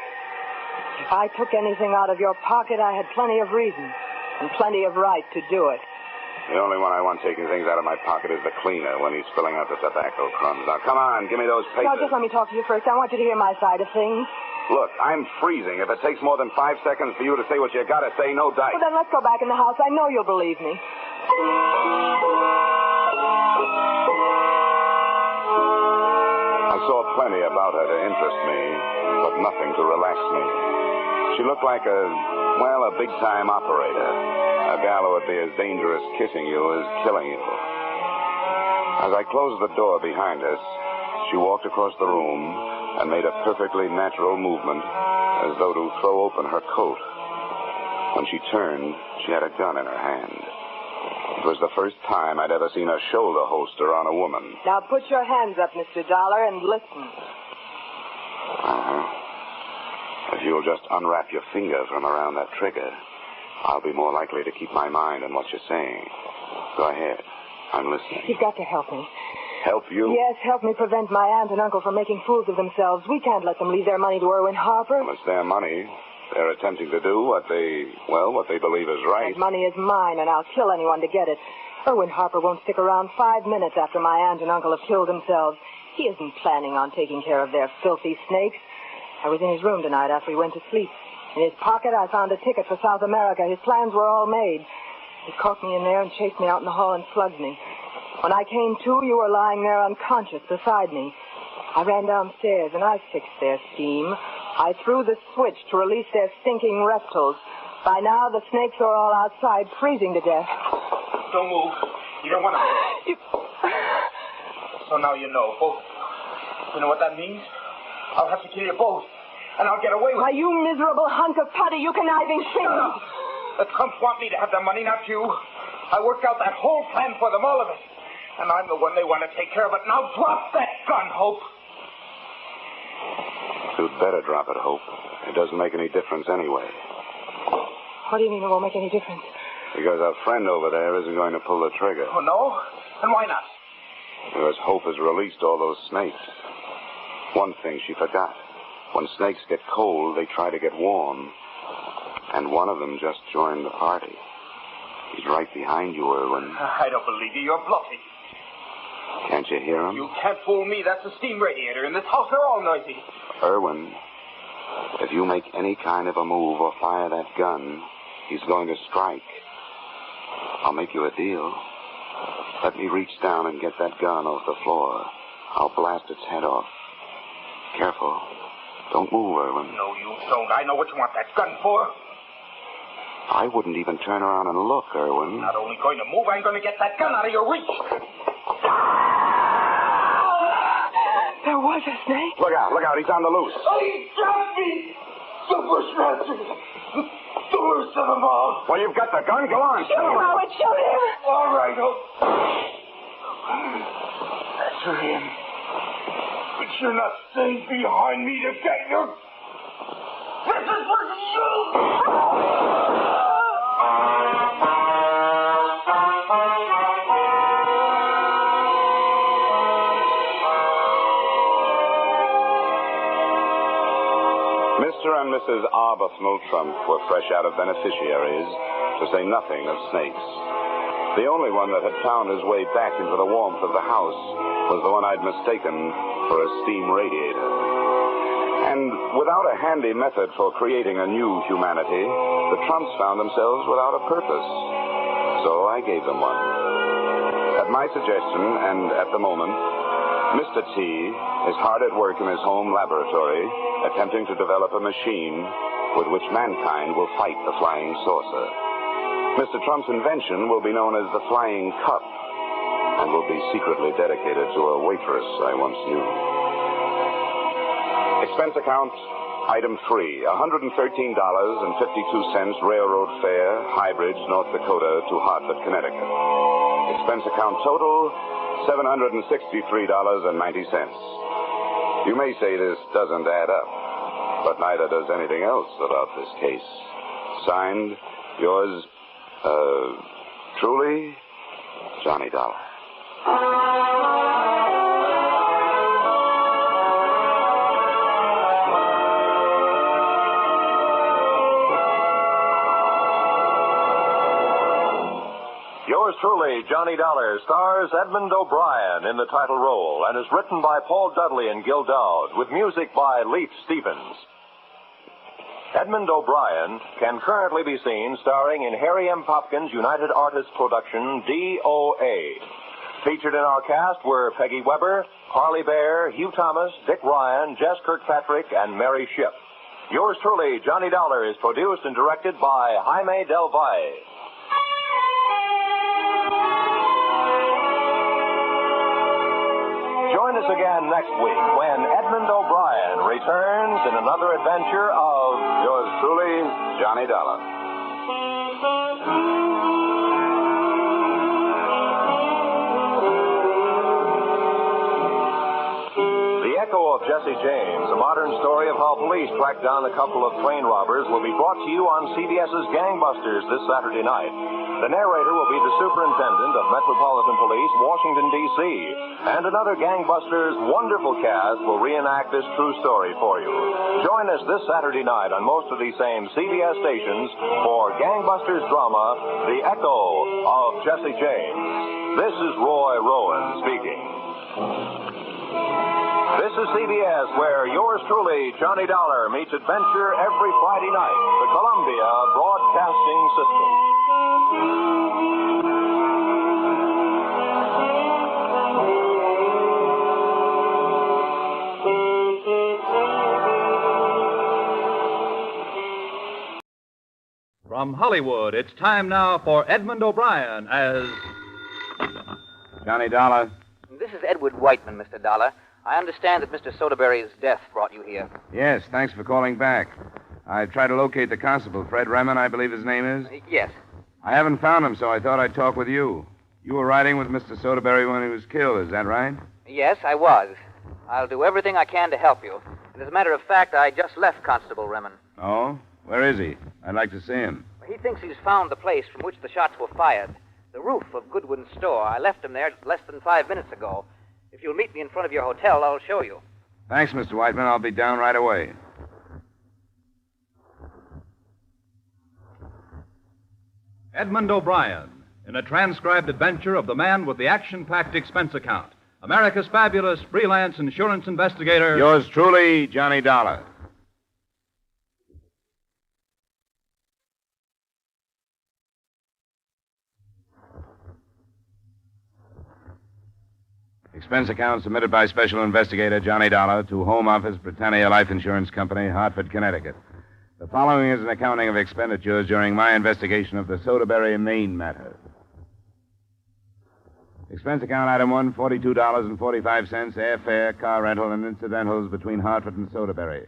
If I took anything out of your pocket, I had plenty of reason and plenty of right to do it. The only one I want taking things out of my pocket is the cleaner when he's spilling out the tobacco crumbs. Now, come on, give me those papers. No, just let me talk to you first. I want you to hear my side of things. Look, I'm freezing. If it takes more than 5 seconds for you to say what you gotta say, no dice. Well, then let's go back in the house. I know you'll believe me. I saw plenty about her to interest me, but nothing to relax me. She looked like a big-time operator. A gal who would be as dangerous kissing you as killing you. As I closed the door behind us, she walked across the room and made a perfectly natural movement as though to throw open her coat. When she turned, she had a gun in her hand. It was the first time I'd ever seen a shoulder holster on a woman. Now put your hands up, Mr. Dollar, and listen. If you'll just unwrap your finger from around that trigger, I'll be more likely to keep my mind on what you're saying. Go ahead. I'm listening. You've got to help me. Help you? Yes, help me prevent my aunt and uncle from making fools of themselves. We can't let them leave their money to Irwin Harper. Well, it's their money. They're attempting to do what they believe is right. That money is mine, and I'll kill anyone to get it. Irwin Harper won't stick around 5 minutes after my aunt and uncle have killed themselves. He isn't planning on taking care of their filthy snakes. I was in his room tonight after he went to sleep. In his pocket, I found a ticket for South America. His plans were all made. He caught me in there and chased me out in the hall and slugged me. When I came to, you were lying there unconscious beside me. I ran downstairs and I fixed their steam. I threw the switch to release their stinking reptiles. By now, the snakes are all outside, freezing to death. Don't move. You don't want to. So now you know, both. You know what that means? I'll have to kill you both. And I'll get away with it. Why, you miserable hunk of putty, you conniving thing. The Trumps want me to have the money, not you. I worked out that whole plan for them, all of it. And I'm the one they want to take care of it. Now drop that gun, Hope. You'd better drop it, Hope. It doesn't make any difference anyway. What do you mean it won't make any difference? Because our friend over there isn't going to pull the trigger. Oh, no? And why not? Because Hope has released all those snakes. One thing she forgot. When snakes get cold, they try to get warm. And one of them just joined the party. He's right behind you, Irwin. I don't believe you. You're bluffing. Can't you hear him? You can't fool me. That's a steam radiator. In this house, they're all noisy. Irwin, if you make any kind of a move or fire that gun, he's going to strike. I'll make you a deal. Let me reach down and get that gun off the floor. I'll blast its head off. Careful. Don't move, Irwin. No, you don't. I know what you want that gun for. I wouldn't even turn around and look, Irwin. Not only going to move, I'm going to get that gun out of your reach. There was a snake. Look out, he's on the loose. Oh, he dropped me. The bushmaster. The worst of them all. Well, you've got the gun. Go on. Shoot him, Howard. Shoot him. All right, That's for him. But you're not staying behind me to get your... This is for you! Mr. and Mrs. Arbuthnel Trump were fresh out of beneficiaries, to say nothing of snakes. The only one that had found his way back into the warmth of the house was the one I'd mistaken for a steam radiator. And without a handy method for creating a new humanity, the Trumps found themselves without a purpose. So I gave them one. At my suggestion, and at the moment, Mr. T is hard at work in his home laboratory, attempting to develop a machine with which mankind will fight the flying saucer. Mr. Trump's invention will be known as the Flying Cup, and will be secretly dedicated to a waitress I once knew. Expense account, item 3, $113.52 railroad fare, High Bridge, North Dakota to Hartford, Connecticut. Expense account total, $763.90. You may say this doesn't add up, but neither does anything else about this case. Signed, yours, truly, Johnny Dollar. Yours truly, Johnny Dollar, stars Edmond O'Brien in the title role and is written by Paul Dudley and Gil Dowd with music by Leif Stevens. Edmond O'Brien can currently be seen starring in Harry M. Popkin's United Artists production, DOA. Featured in our cast were Peggy Weber, Harley Bear, Hugh Thomas, Dick Ryan, Jess Kirkpatrick, and Mary Shipp. Yours truly, Johnny Dollar, is produced and directed by Jaime Del Valle. Join us again next week when Edmond O'Brien returns in another adventure of yours truly, Johnny Dollar. The Echo of Jesse James, a modern story of how police tracked down a couple of train robbers, will be brought to you on CBS's Gangbusters this Saturday night. The narrator will be the Superintendent of Metropolitan Police, Washington, D.C., and another Gangbusters wonderful cast will reenact this true story for you. Join us this Saturday night on most of these same CBS stations for Gangbusters drama, The Echo of Jesse James. This is Roy Rowan speaking. This is CBS, where yours truly, Johnny Dollar, meets adventure every Friday night. The Columbia Broadcasting System. From Hollywood, it's time now for Edmond O'Brien as... Johnny Dollar. This is Edward Whiteman, Mr. Dollar. I understand that Mr. Soderbury's death brought you here. Yes, thanks for calling back. I tried to locate the constable, Fred Remen, I believe his name is. Yes. I haven't found him, so I thought I'd talk with you. You were riding with Mr. Soderbury when he was killed, is that right? Yes, I was. I'll do everything I can to help you. And as a matter of fact, I just left Constable Remen. Oh? Where is he? I'd like to see him. He thinks he's found the place from which the shots were fired. The roof of Goodwin's store. I left him there less than 5 minutes ago. If you'll meet me in front of your hotel, I'll show you. Thanks, Mr. Whiteman. I'll be down right away. Edmond O'Brien, in a transcribed adventure of the man with the action-packed expense account. America's fabulous freelance insurance investigator. Yours truly, Johnny Dollar. Expense account submitted by Special Investigator Johnny Dollar to Home Office, Britannia Life Insurance Company, Hartford, Connecticut. The following is an accounting of expenditures during my investigation of the Soderbury, Maine matter. Expense account item 1, $42.45, airfare, car rental, and incidentals between Hartford and Soderbury.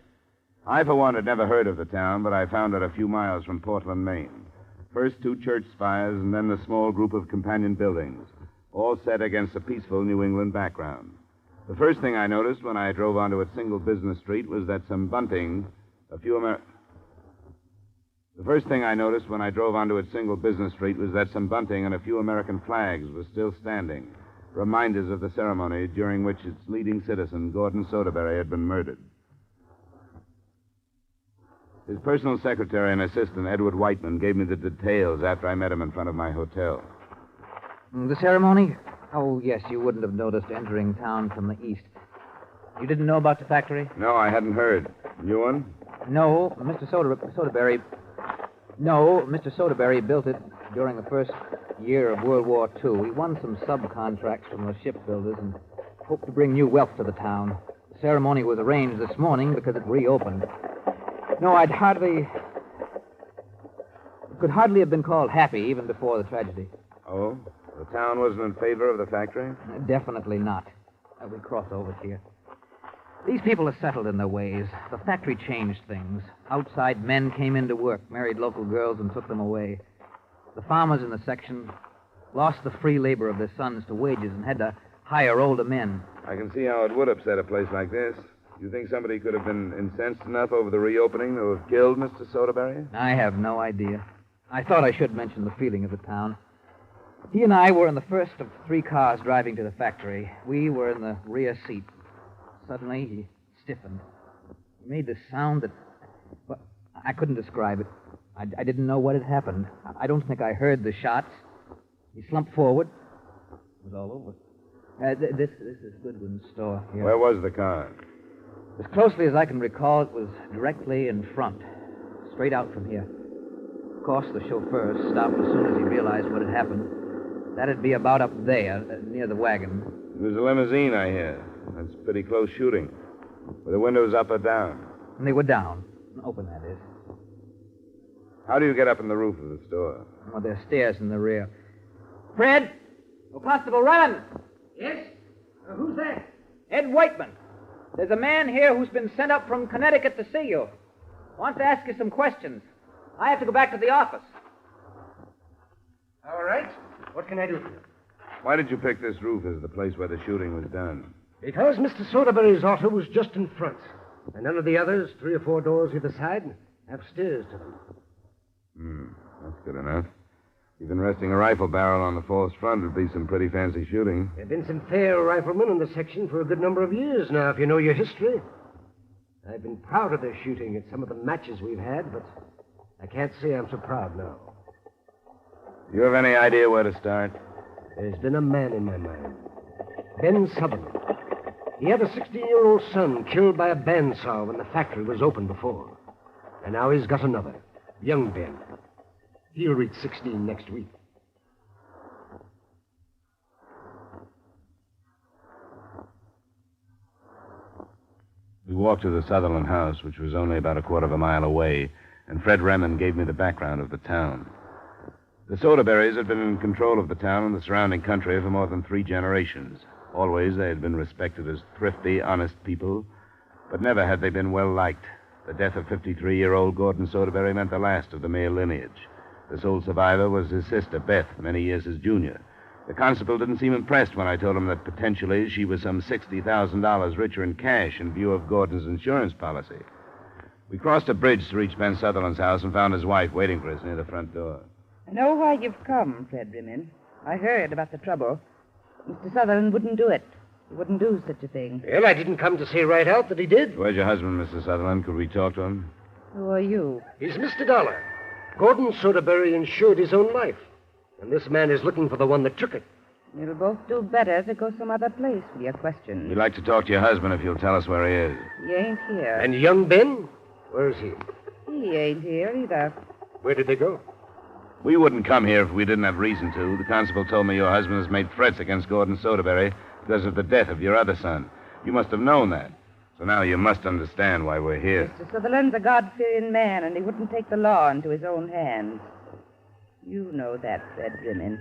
I, for one, had never heard of the town, but I found it a few miles from Portland, Maine. First 2 church spires, and then the small group of companion buildings, all set against a peaceful New England background. The first thing I noticed when I drove onto its single business street was that some bunting, The first thing I noticed when I drove onto its single business street was that some bunting and a few American flags were still standing, reminders of the ceremony during which its leading citizen, Gordon Soderbury, had been murdered. His personal secretary and assistant, Edward Whiteman, gave me the details after I met him in front of my hotel. The ceremony? Oh, yes, you wouldn't have noticed entering town from the east. You didn't know about the factory? No, I hadn't heard. New one? No, Mr. Soderbury... No, Mr. Soderbury built it during the first year of World War II. He won some subcontracts from the shipbuilders and hoped to bring new wealth to the town. The ceremony was arranged this morning because it reopened. No, it could hardly have been called happy even before the tragedy. Oh? The town wasn't in favor of the factory? Definitely not. We cross over here. These people are settled in their ways. The factory changed things. Outside men came into work, married local girls, and took them away. The farmers in the section lost the free labor of their sons to wages and had to hire older men. I can see how it would upset a place like this. You think somebody could have been incensed enough over the reopening to have killed Mr. Soderbury? I have no idea. I thought I should mention the feeling of the town. He and I were in the first of 3 cars driving to the factory. We were in the rear seat. Suddenly, he stiffened. He made this sound that... Well, I couldn't describe it. I didn't know what had happened. I don't think I heard the shots. He slumped forward. It was all over. This is Goodwin's store here. Where was the car? As closely as I can recall, it was directly in front. Straight out from here. Of course, the chauffeur stopped as soon as he realized what had happened. That'd be about up there, near the wagon. It was a limousine, I hear. That's pretty close shooting. Were the windows up or down? And they were down. Open, that is. How do you get up on the roof of the store? Well, there's stairs in the rear. Fred! Oh, Constable, run! Yes? Who's that? Ed Whiteman. There's a man here who's been sent up from Connecticut to see you. Wants to ask you some questions. I have to go back to the office. All right. What can I do for you? Why did you pick this roof as the place where the shooting was done? Because Mr. Soderbury's auto was just in front. And none of the others, 3 or 4 doors either side, have stairs to them. That's good enough. Even resting a rifle barrel on the false front would be some pretty fancy shooting. There have been some fair riflemen in the section for a good number of years now, if you know your history. I've been proud of their shooting at some of the matches we've had, but I can't say I'm so proud now. Do you have any idea where to start? There's been a man in my mind. Ben Sutherland. He had a 16-year-old son killed by a bandsaw when the factory was open before. And now he's got another, young Ben. He'll reach 16 next week. We walked to the Sutherland house, which was only about a quarter of a mile away. and Fred Remond gave me the background of the town. The Soderburys had been in control of the town and the surrounding country for more than 3 generations. Always they had been respected as thrifty, honest people, but never had they been well-liked. The death of 53-year-old Gordon Soderbury meant the last of the male lineage. The sole survivor was his sister, Beth, many years his junior. The constable didn't seem impressed when I told him that potentially she was some $60,000 richer in cash in view of Gordon's insurance policy. We crossed a bridge to reach Ben Sutherland's house and found his wife waiting for us near the front door. I know why you've come, Fred Remond. I heard about the trouble. Mr. Sutherland wouldn't do it. He wouldn't do such a thing. Well, I didn't come to say right out that he did. Where's your husband, Mr. Sutherland? Could we talk to him? Who are you? He's Mr. Dollar. Gordon Soderbury insured his own life. And this man is looking for the one that took it. You'll both do better to go some other place with your questions. We'd like to talk to your husband if you'll tell us where he is. He ain't here. And young Ben? Where is he? He ain't here either. Where did they go? We wouldn't come here if we didn't have reason to. The constable told me your husband has made threats against Gordon Soderbury because of the death of your other son. You must have known that. So now you must understand why we're here. Mr. Sutherland's a God-fearing man, and he wouldn't take the law into his own hands. You know that, Fred Remond.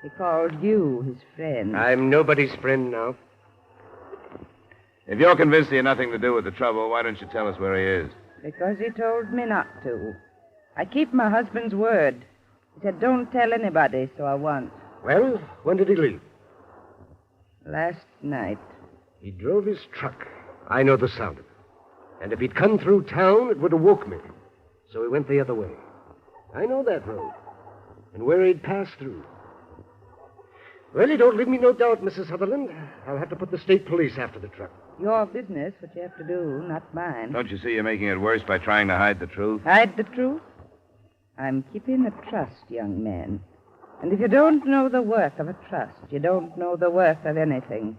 He called you his friend. I'm nobody's friend now. If you're convinced he had nothing to do with the trouble, why don't you tell us where he is? Because he told me not to. I keep my husband's word. He said, don't tell anybody, so I won't. Well, when did he leave? Last night. He drove his truck. I know the sound of it. And if he'd come through town, it would have woke me. So he went the other way. I know that road. And where he'd pass through. Well, you don't leave me no doubt, Mrs. Sutherland. I'll have to put the state police after the truck. Your business, what you have to do, not mine. Don't you see you're making it worse by trying to hide the truth? Hide the truth? I'm keeping a trust, young man. And if you don't know the worth of a trust, you don't know the worth of anything.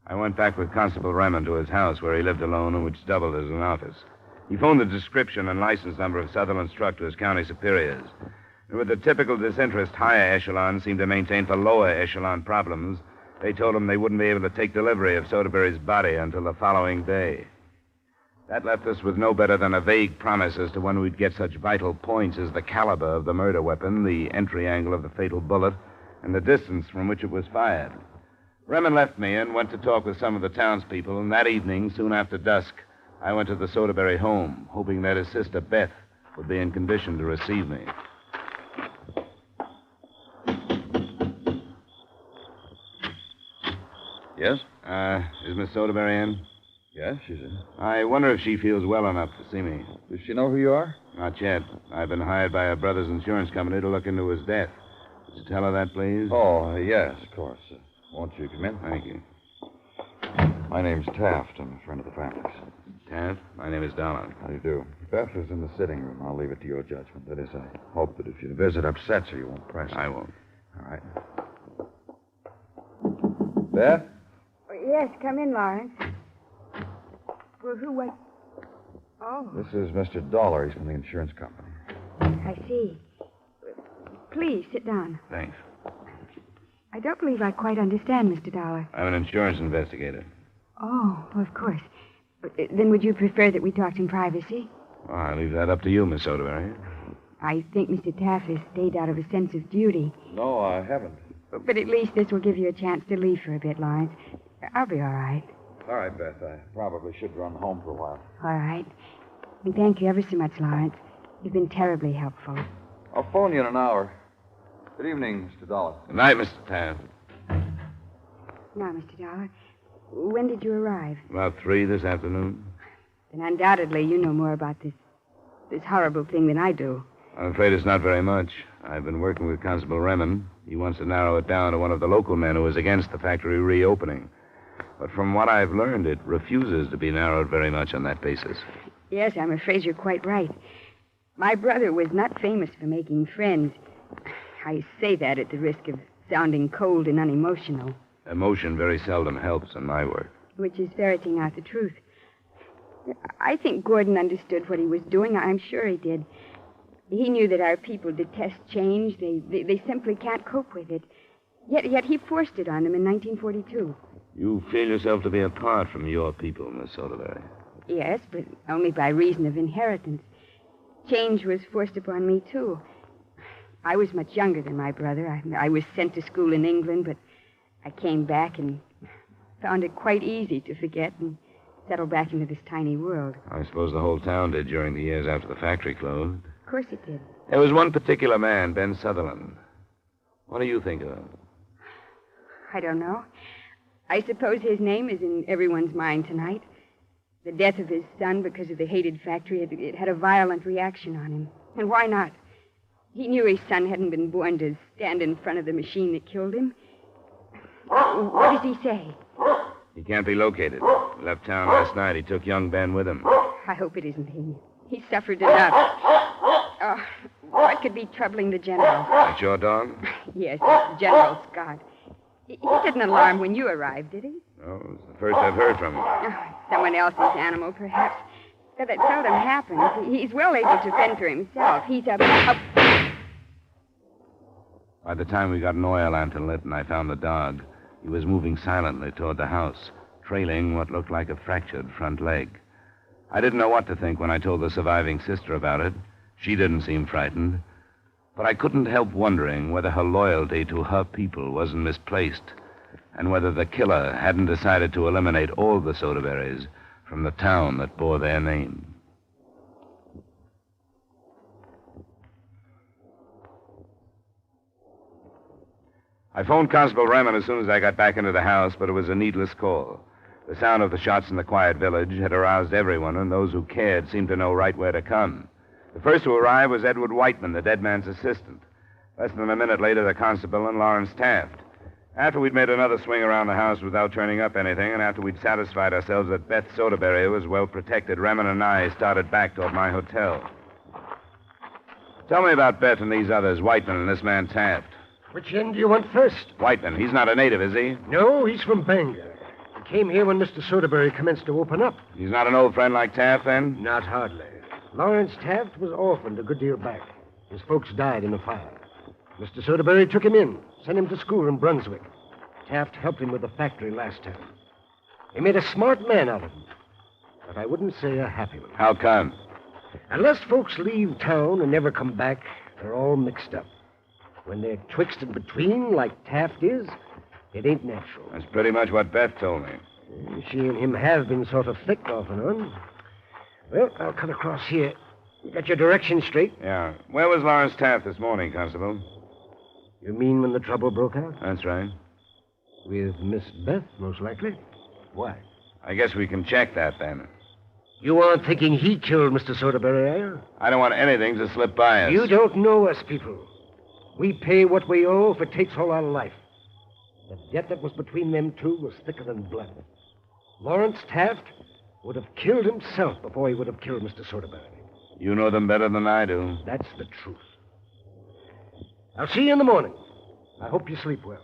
I went back with Constable Remond to his house where he lived alone and which doubled as an office. He phoned the description and license number of Sutherland's truck to his county superiors. And with the typical disinterest higher echelon seemed to maintain for lower echelon problems, they told him they wouldn't be able to take delivery of Soderbury's body until the following day. That left us with no better than a vague promise as to when we'd get such vital points as the caliber of the murder weapon, the entry angle of the fatal bullet, and the distance from which it was fired. Remond left me and went to talk with some of the townspeople, and that evening, soon after dusk, I went to the Soderbury home, hoping that his sister Beth would be in condition to receive me. Yes? Is Miss Soderbury in? Yes, she's in. I wonder if she feels well enough to see me. Does she know who you are? Not yet. I've been hired by her brother's insurance company to look into his death. Would you tell her that, please? Oh, yes, of course. Won't you come in? Thank you. My name's Taft. I'm a friend of the family's. Taft? My name is Dollar. How do you do? Beth is in the sitting room. I'll leave it to your judgment. That is, I hope that if your visit upsets her, you won't press her. I won't. All right. Beth? Yes, come in, Lawrence. Well, who was... Oh, This is Mr. Dollar. He's from the insurance company. I see. Please, sit down. Thanks. I don't believe I quite understand, Mr. Dollar. I'm an insurance investigator. Oh, well, of course. Then would you prefer that we talked in privacy? Well, I leave that up to you, Miss Soderbury. I think Mr. Taft has stayed out of a sense of duty. No, I haven't. But at least this will give you a chance to leave for a bit, Lawrence. I'll be all right. All right, Beth. I probably should run home for a while. All right. And thank you ever so much, Lawrence. You've been terribly helpful. I'll phone you in an hour. Good evening, Mr. Dollar. Good night, Mr. Taft. Now, Mr. Dollar, when did you arrive? About 3 this afternoon. Then undoubtedly you know more about this horrible thing than I do. I'm afraid it's not very much. I've been working with Constable Remond. He wants to narrow it down to one of the local men who is against the factory reopening. But from what I've learned, it refuses to be narrowed very much on that basis. Yes, I'm afraid you're quite right. My brother was not famous for making friends. I say that at the risk of sounding cold and unemotional. Emotion very seldom helps in my work. Which is ferreting out the truth. I think Gordon understood what he was doing. I'm sure he did. He knew that our people detest change. They simply can't cope with it. Yet he forced it on them in 1942. You feel yourself to be apart from your people, Miss Soderbury. Yes, but only by reason of inheritance. Change was forced upon me, too. I was much younger than my brother. I was sent to school in England, but I came back and found it quite easy to forget and settle back into this tiny world. I suppose the whole town did during the years after the factory closed. Of course it did. There was one particular man, Ben Sutherland. What do you think of him? I don't know. I suppose his name is in everyone's mind tonight. The death of his son because of the hated factory, it had a violent reaction on him. And why not? He knew his son hadn't been born to stand in front of the machine that killed him. What does he say? He can't be located. He left town last night. He took young Ben with him. I hope it isn't he. He suffered enough. Oh, what could be troubling the general? That's your dog? Yes, it's General Scott. He didn't alarm when you arrived, did he? No, it's the first I've heard from him. Oh, someone else's animal, perhaps. But that seldom happens. He's well able to fend for himself. He's a... By the time we got an oil lantern lit and I found the dog, he was moving silently toward the house, trailing what looked like a fractured front leg. I didn't know what to think when I told the surviving sister about it. She didn't seem frightened. But I couldn't help wondering whether her loyalty to her people wasn't misplaced, and whether the killer hadn't decided to eliminate all the Soderburys from the town that bore their name. I phoned Constable Raymond as soon as I got back into the house, but it was a needless call. The sound of the shots in the quiet village had aroused everyone, and those who cared seemed to know right where to come. The first to arrive was Edward Whiteman, the dead man's assistant. Less than a minute later, the constable and Lawrence Taft. After we'd made another swing around the house without turning up anything, and after we'd satisfied ourselves that Beth Soderbury was well protected, Raymond and I started back toward my hotel. Tell me about Beth and these others, Whiteman and this man Taft. Which end do you want first? Whiteman. He's not a native, is he? No, he's from Bangor. He came here when Mr. Soderbury commenced to open up. He's not an old friend like Taft, then? Not hardly. Lawrence Taft was orphaned a good deal back. His folks died in a fire. Mr. Soderbury took him in, sent him to school in Brunswick. Taft helped him with the factory last time. He made a smart man out of him, but I wouldn't say a happy one. How come? Unless folks leave town and never come back, they're all mixed up. When they're twixt and between, like Taft is, it ain't natural. That's pretty much what Beth told me. She and him have been sort of thick off and on. Well, I'll cut across here. You got your directions straight? Yeah. Where was Lawrence Taft this morning, Constable? You mean when the trouble broke out? That's right. With Miss Beth, most likely. Why? I guess we can check that, then. You aren't thinking he killed Mr. Soderbury, are you? I don't want anything to slip by us. You don't know us people. We pay what we owe if it takes all our life. The debt that was between them two was thicker than blood. Lawrence Taft would have killed himself before he would have killed Mr. Soderbury. You know them better than I do. That's the truth. I'll see you in the morning. I hope you sleep well.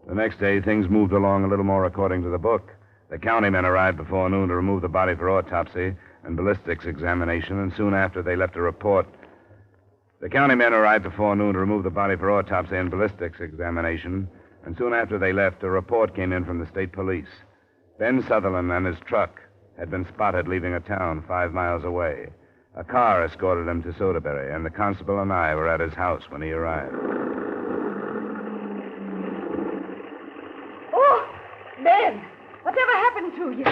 The next day, things moved along a little more according to the book. The county men arrived before noon to remove the body for autopsy and ballistics examination, and soon after they left a report. The county men arrived before noon to remove the body for autopsy and ballistics examination, and soon after they left, a report came in from the state police. Ben Sutherland and his truck had been spotted leaving a town 5 miles away. A car escorted him to Soderbury, and the constable and I were at his house when he arrived. Oh, Ben! Whatever happened to you?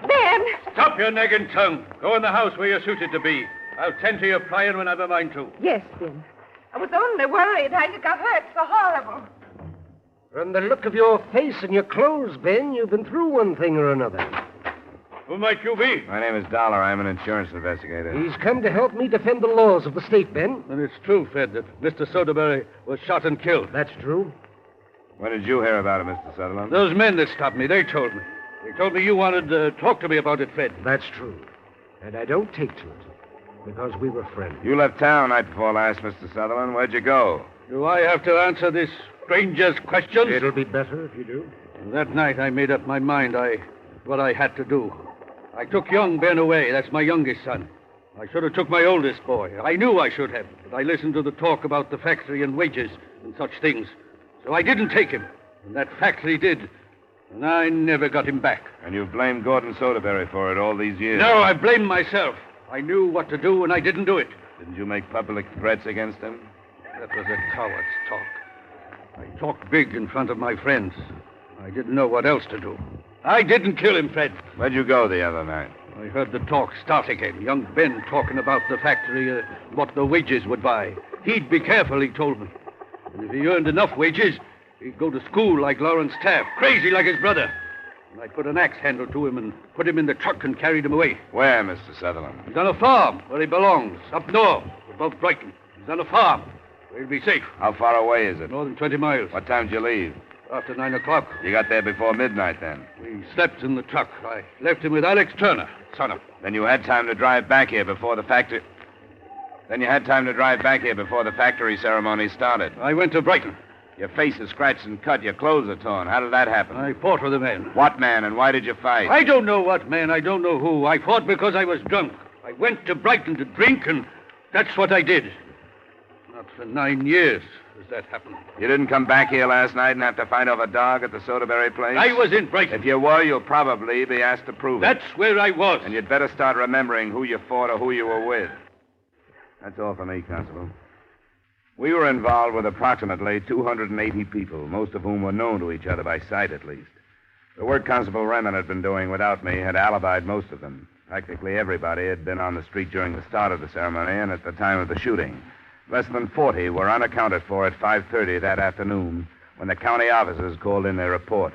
Ben! Stop your nagging tongue. Go in the house where you're suited to be. I'll tend to your prying when I've a mind to. Yes, Ben. I was only worried how you got hurt so horrible. From the look of your face and your clothes, Ben, you've been through one thing or another. Who might you be? My name is Dollar. I'm an insurance investigator. He's come to help me defend the laws of the state, Ben. Then it's true, Fed, that Mr. Soderbury was shot and killed. That's true. When did you hear about it, Mr. Sutherland? Those men that stopped me, they told me. They told me you wanted to talk to me about it, Fed. That's true. And I don't take to it, because we were friends. You left town night before last, Mr. Sutherland. Where'd you go? Do I have to answer this stranger's questions? It'll be better if you do. That night I made up my mind what I had to do. I took young Ben away. That's my youngest son. I should have took my oldest boy. I knew I should have, but I listened to the talk about the factory and wages and such things. So I didn't take him, and that factory did. And I never got him back. And you've blamed Gordon Soderbury for it all these years? No, I blame myself. I knew what to do, and I didn't do it. Didn't you make public threats against him? That was a coward's talk. I talked big in front of my friends. I didn't know what else to do. I didn't kill him, Fred. Where'd you go the other night? I heard the talk start again. Young Ben talking about the factory, what the wages would buy. He'd be careful, he told me. And if he earned enough wages, he'd go to school like Lawrence Taft, crazy like his brother. And I put an axe handle to him and put him in the truck and carried him away. Where, Mr. Sutherland? He's on a farm where he belongs, up north, above Brighton. He's on a farm where he'll be safe. How far away is it? More than 20 miles. What time did you leave? After 9 o'clock. You got there before midnight, then? We slept in the truck. I left him with Alex Turner, son of. Then you had time to drive back here before the factory... ceremony started. I went to Brighton. Your face is scratched and cut. Your clothes are torn. How did that happen? I fought with a man. What man, and why did you fight? I don't know what man. I don't know who. I fought because I was drunk. I went to Brighton to drink, and that's what I did. Not for 9 years has that happened. You didn't come back here last night and have to fight off a dog at the Soderbury place? I was in Brighton. If you were, you'll probably be asked to prove it. That's where I was. And you'd better start remembering who you fought or who you were with. That's all for me, Constable. We were involved with approximately 280 people, most of whom were known to each other by sight, at least. The work Constable Remen had been doing without me had alibied most of them. Practically everybody had been on the street during the start of the ceremony and at the time of the shooting. Less than 40 were unaccounted for at 5:30 that afternoon when the county officers called in their report.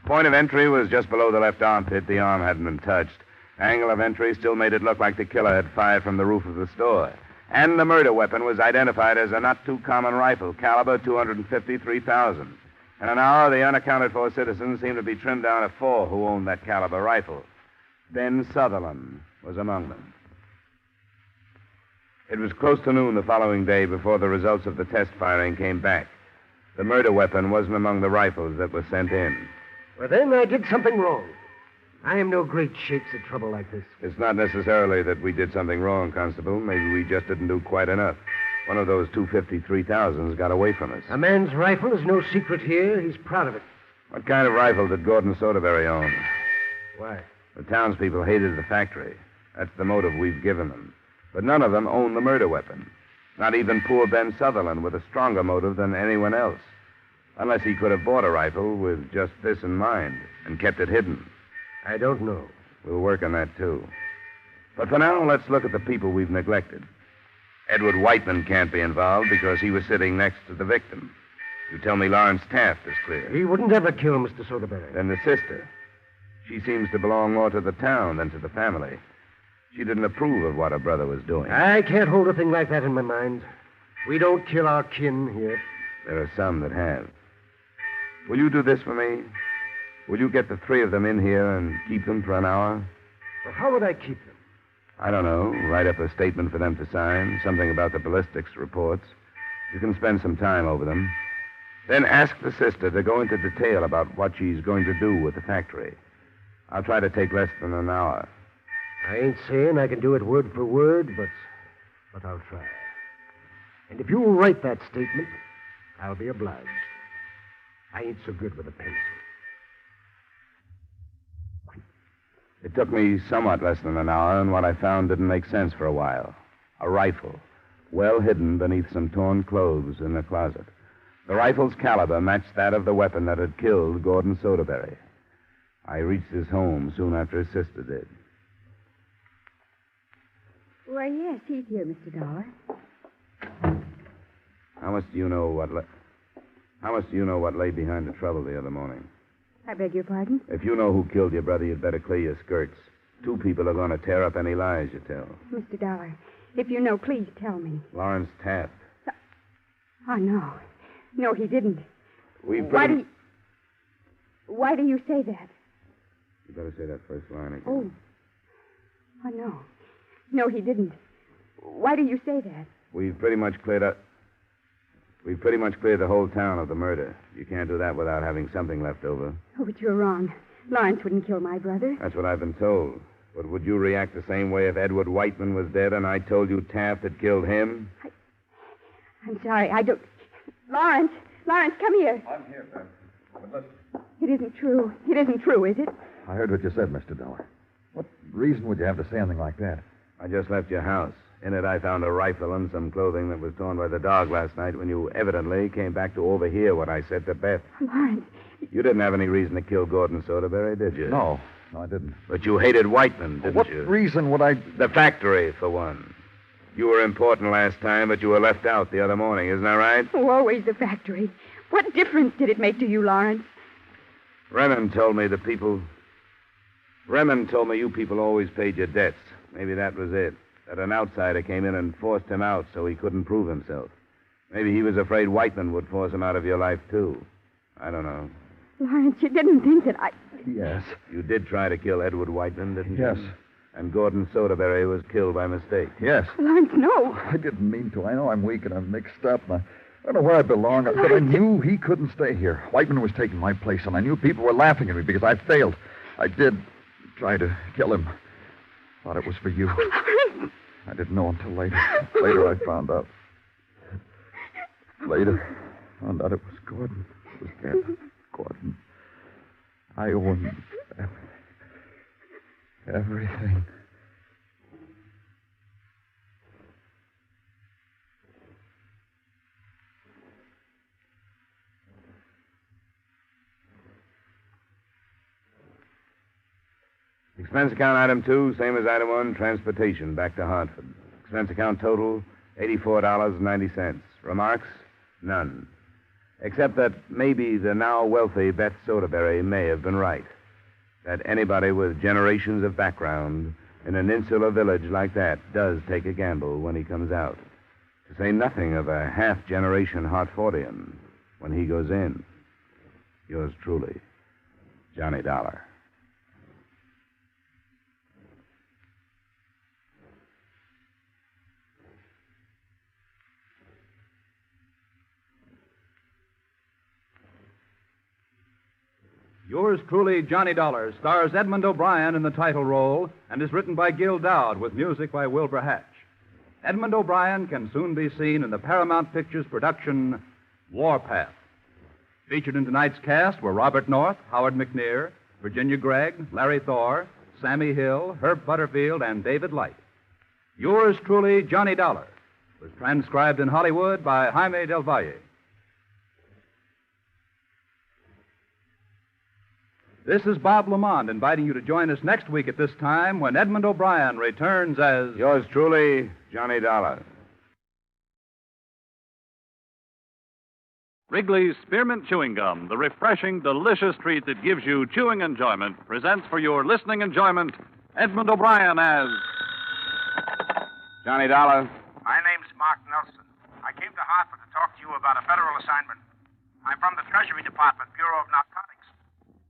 Point of entry was just below the left armpit. The arm hadn't been touched. Angle of entry still made it look like the killer had fired from the roof of the store. And the murder weapon was identified as a not-too-common rifle, caliber .253. In an hour, the unaccounted-for citizens seemed to be trimmed down to 4 who owned that caliber rifle. Ben Sutherland was among them. It was close to noon the following day before the results of the test firing came back. The murder weapon wasn't among the rifles that were sent in. Well, then I did something wrong. I am no great shakes at trouble like this. It's not necessarily that we did something wrong, Constable. Maybe we just didn't do quite enough. One of those 253,000s got away from us. A man's rifle is no secret here. He's proud of it. What kind of rifle did Gordon Soderbury own? Why? The townspeople hated the factory. That's the motive we've given them. But none of them owned the murder weapon. Not even poor Ben Sutherland, with a stronger motive than anyone else. Unless he could have bought a rifle with just this in mind and kept it hidden. I don't know. We'll work on that, too. But for now, let's look at the people we've neglected. Edward Whiteman can't be involved because he was sitting next to the victim. You tell me Lawrence Taft is clear. He wouldn't ever kill Mr. Soderbury. Then the sister. She seems to belong more to the town than to the family. She didn't approve of what her brother was doing. I can't hold a thing like that in my mind. We don't kill our kin here. There are some that have. Will you do this for me? Will you get the 3 of them in here and keep them for an hour? Well, how would I keep them? I don't know. Write up a statement for them to sign, something about the ballistics reports. You can spend some time over them. Then ask the sister to go into detail about what she's going to do with the factory. I'll try to take less than an hour. I ain't saying I can do it word for word, but I'll try. And if you'll write that statement, I'll be obliged. I ain't so good with a pencil. It took me somewhat less than an hour, and what I found didn't make sense for a while. A rifle, well hidden beneath some torn clothes in a closet. The rifle's caliber matched that of the weapon that had killed Gordon Soderbury. I reached his home soon after his sister did. Why, yes, he's here, Mr. Dollar. How much do you know what lay behind the trouble the other morning? I beg your pardon? If you know who killed your brother, you'd better clear your skirts. 2 people are going to tear up any lies you tell. Mr. Dollar, if you know, please tell me. Lawrence Taft. Oh, no. No, he didn't. Why do you say that? You better say that first line again. Oh, no. No, he didn't. Why do you say that? We've pretty much cleared the whole town of the murder. You can't do that without having something left over. Oh, but you're wrong. Lawrence wouldn't kill my brother. That's what I've been told. But would you react the same way if Edward Whiteman was dead and I told you Taft had killed him? I'm sorry. I don't... Lawrence, come here. I'm here, Ben. But listen. It isn't true. It isn't true, is it? I heard what you said, Mr. Dollar. What reason would you have to say anything like that? I just left your house. In it, I found a rifle and some clothing that was torn by the dog last night when you evidently came back to overhear what I said to Beth. Lawrence. You didn't have any reason to kill Gordon Soderbury, did you? No, I didn't. But you hated Whiteman, didn't you? What reason would I... The factory, for one. You were important last time, but you were left out the other morning, isn't that right? Oh, always the factory. What difference did it make to you, Lawrence? Remen told me you people always paid your debts. Maybe that was it. That an outsider came in and forced him out so he couldn't prove himself. Maybe he was afraid Whiteman would force him out of your life, too. I don't know. Lawrence, you didn't think that I... Yes. You did try to kill Edward Whiteman, didn't you? Yes. And Gordon Soderbury was killed by mistake. Yes. Lawrence, no. I didn't mean to. I know I'm weak and I'm mixed up. And I don't know where I belong, but I knew he couldn't stay here. Whiteman was taking my place, and I knew people were laughing at me because I failed. I did try to kill him. Thought it was for you. I didn't know until later. Later I found out. Later, found out it was Gordon. It was dead. Gordon. I owe him everything. Expense account item 2, same as item 1, transportation back to Hartford. Expense account total, $84.90. Remarks? None. Except that maybe the now wealthy Beth Soderbury may have been right. That anybody with generations of background in an insular village like that does take a gamble when he comes out. To say nothing of a half-generation Hartfordian when he goes in. Yours truly, Johnny Dollar. Yours truly, Johnny Dollar, stars Edmond O'Brien in the title role and is written by Gil Dowd with music by Wilbur Hatch. Edmond O'Brien can soon be seen in the Paramount Pictures production Warpath. Featured in tonight's cast were Robert North, Howard McNear, Virginia Gregg, Larry Thor, Sammy Hill, Herb Butterfield, and David Light. Yours truly, Johnny Dollar, was transcribed in Hollywood by Jaime Del Valle. This is Bob Lamont inviting you to join us next week at this time when Edmond O'Brien returns as... Yours truly, Johnny Dollar. Wrigley's Spearmint Chewing Gum, the refreshing, delicious treat that gives you chewing enjoyment, presents for your listening enjoyment Edmond O'Brien as... Johnny Dollar. My name's Mark Nelson. I came to Hartford to talk to you about a federal assignment. I'm from the Treasury Department, Bureau of Narcotics.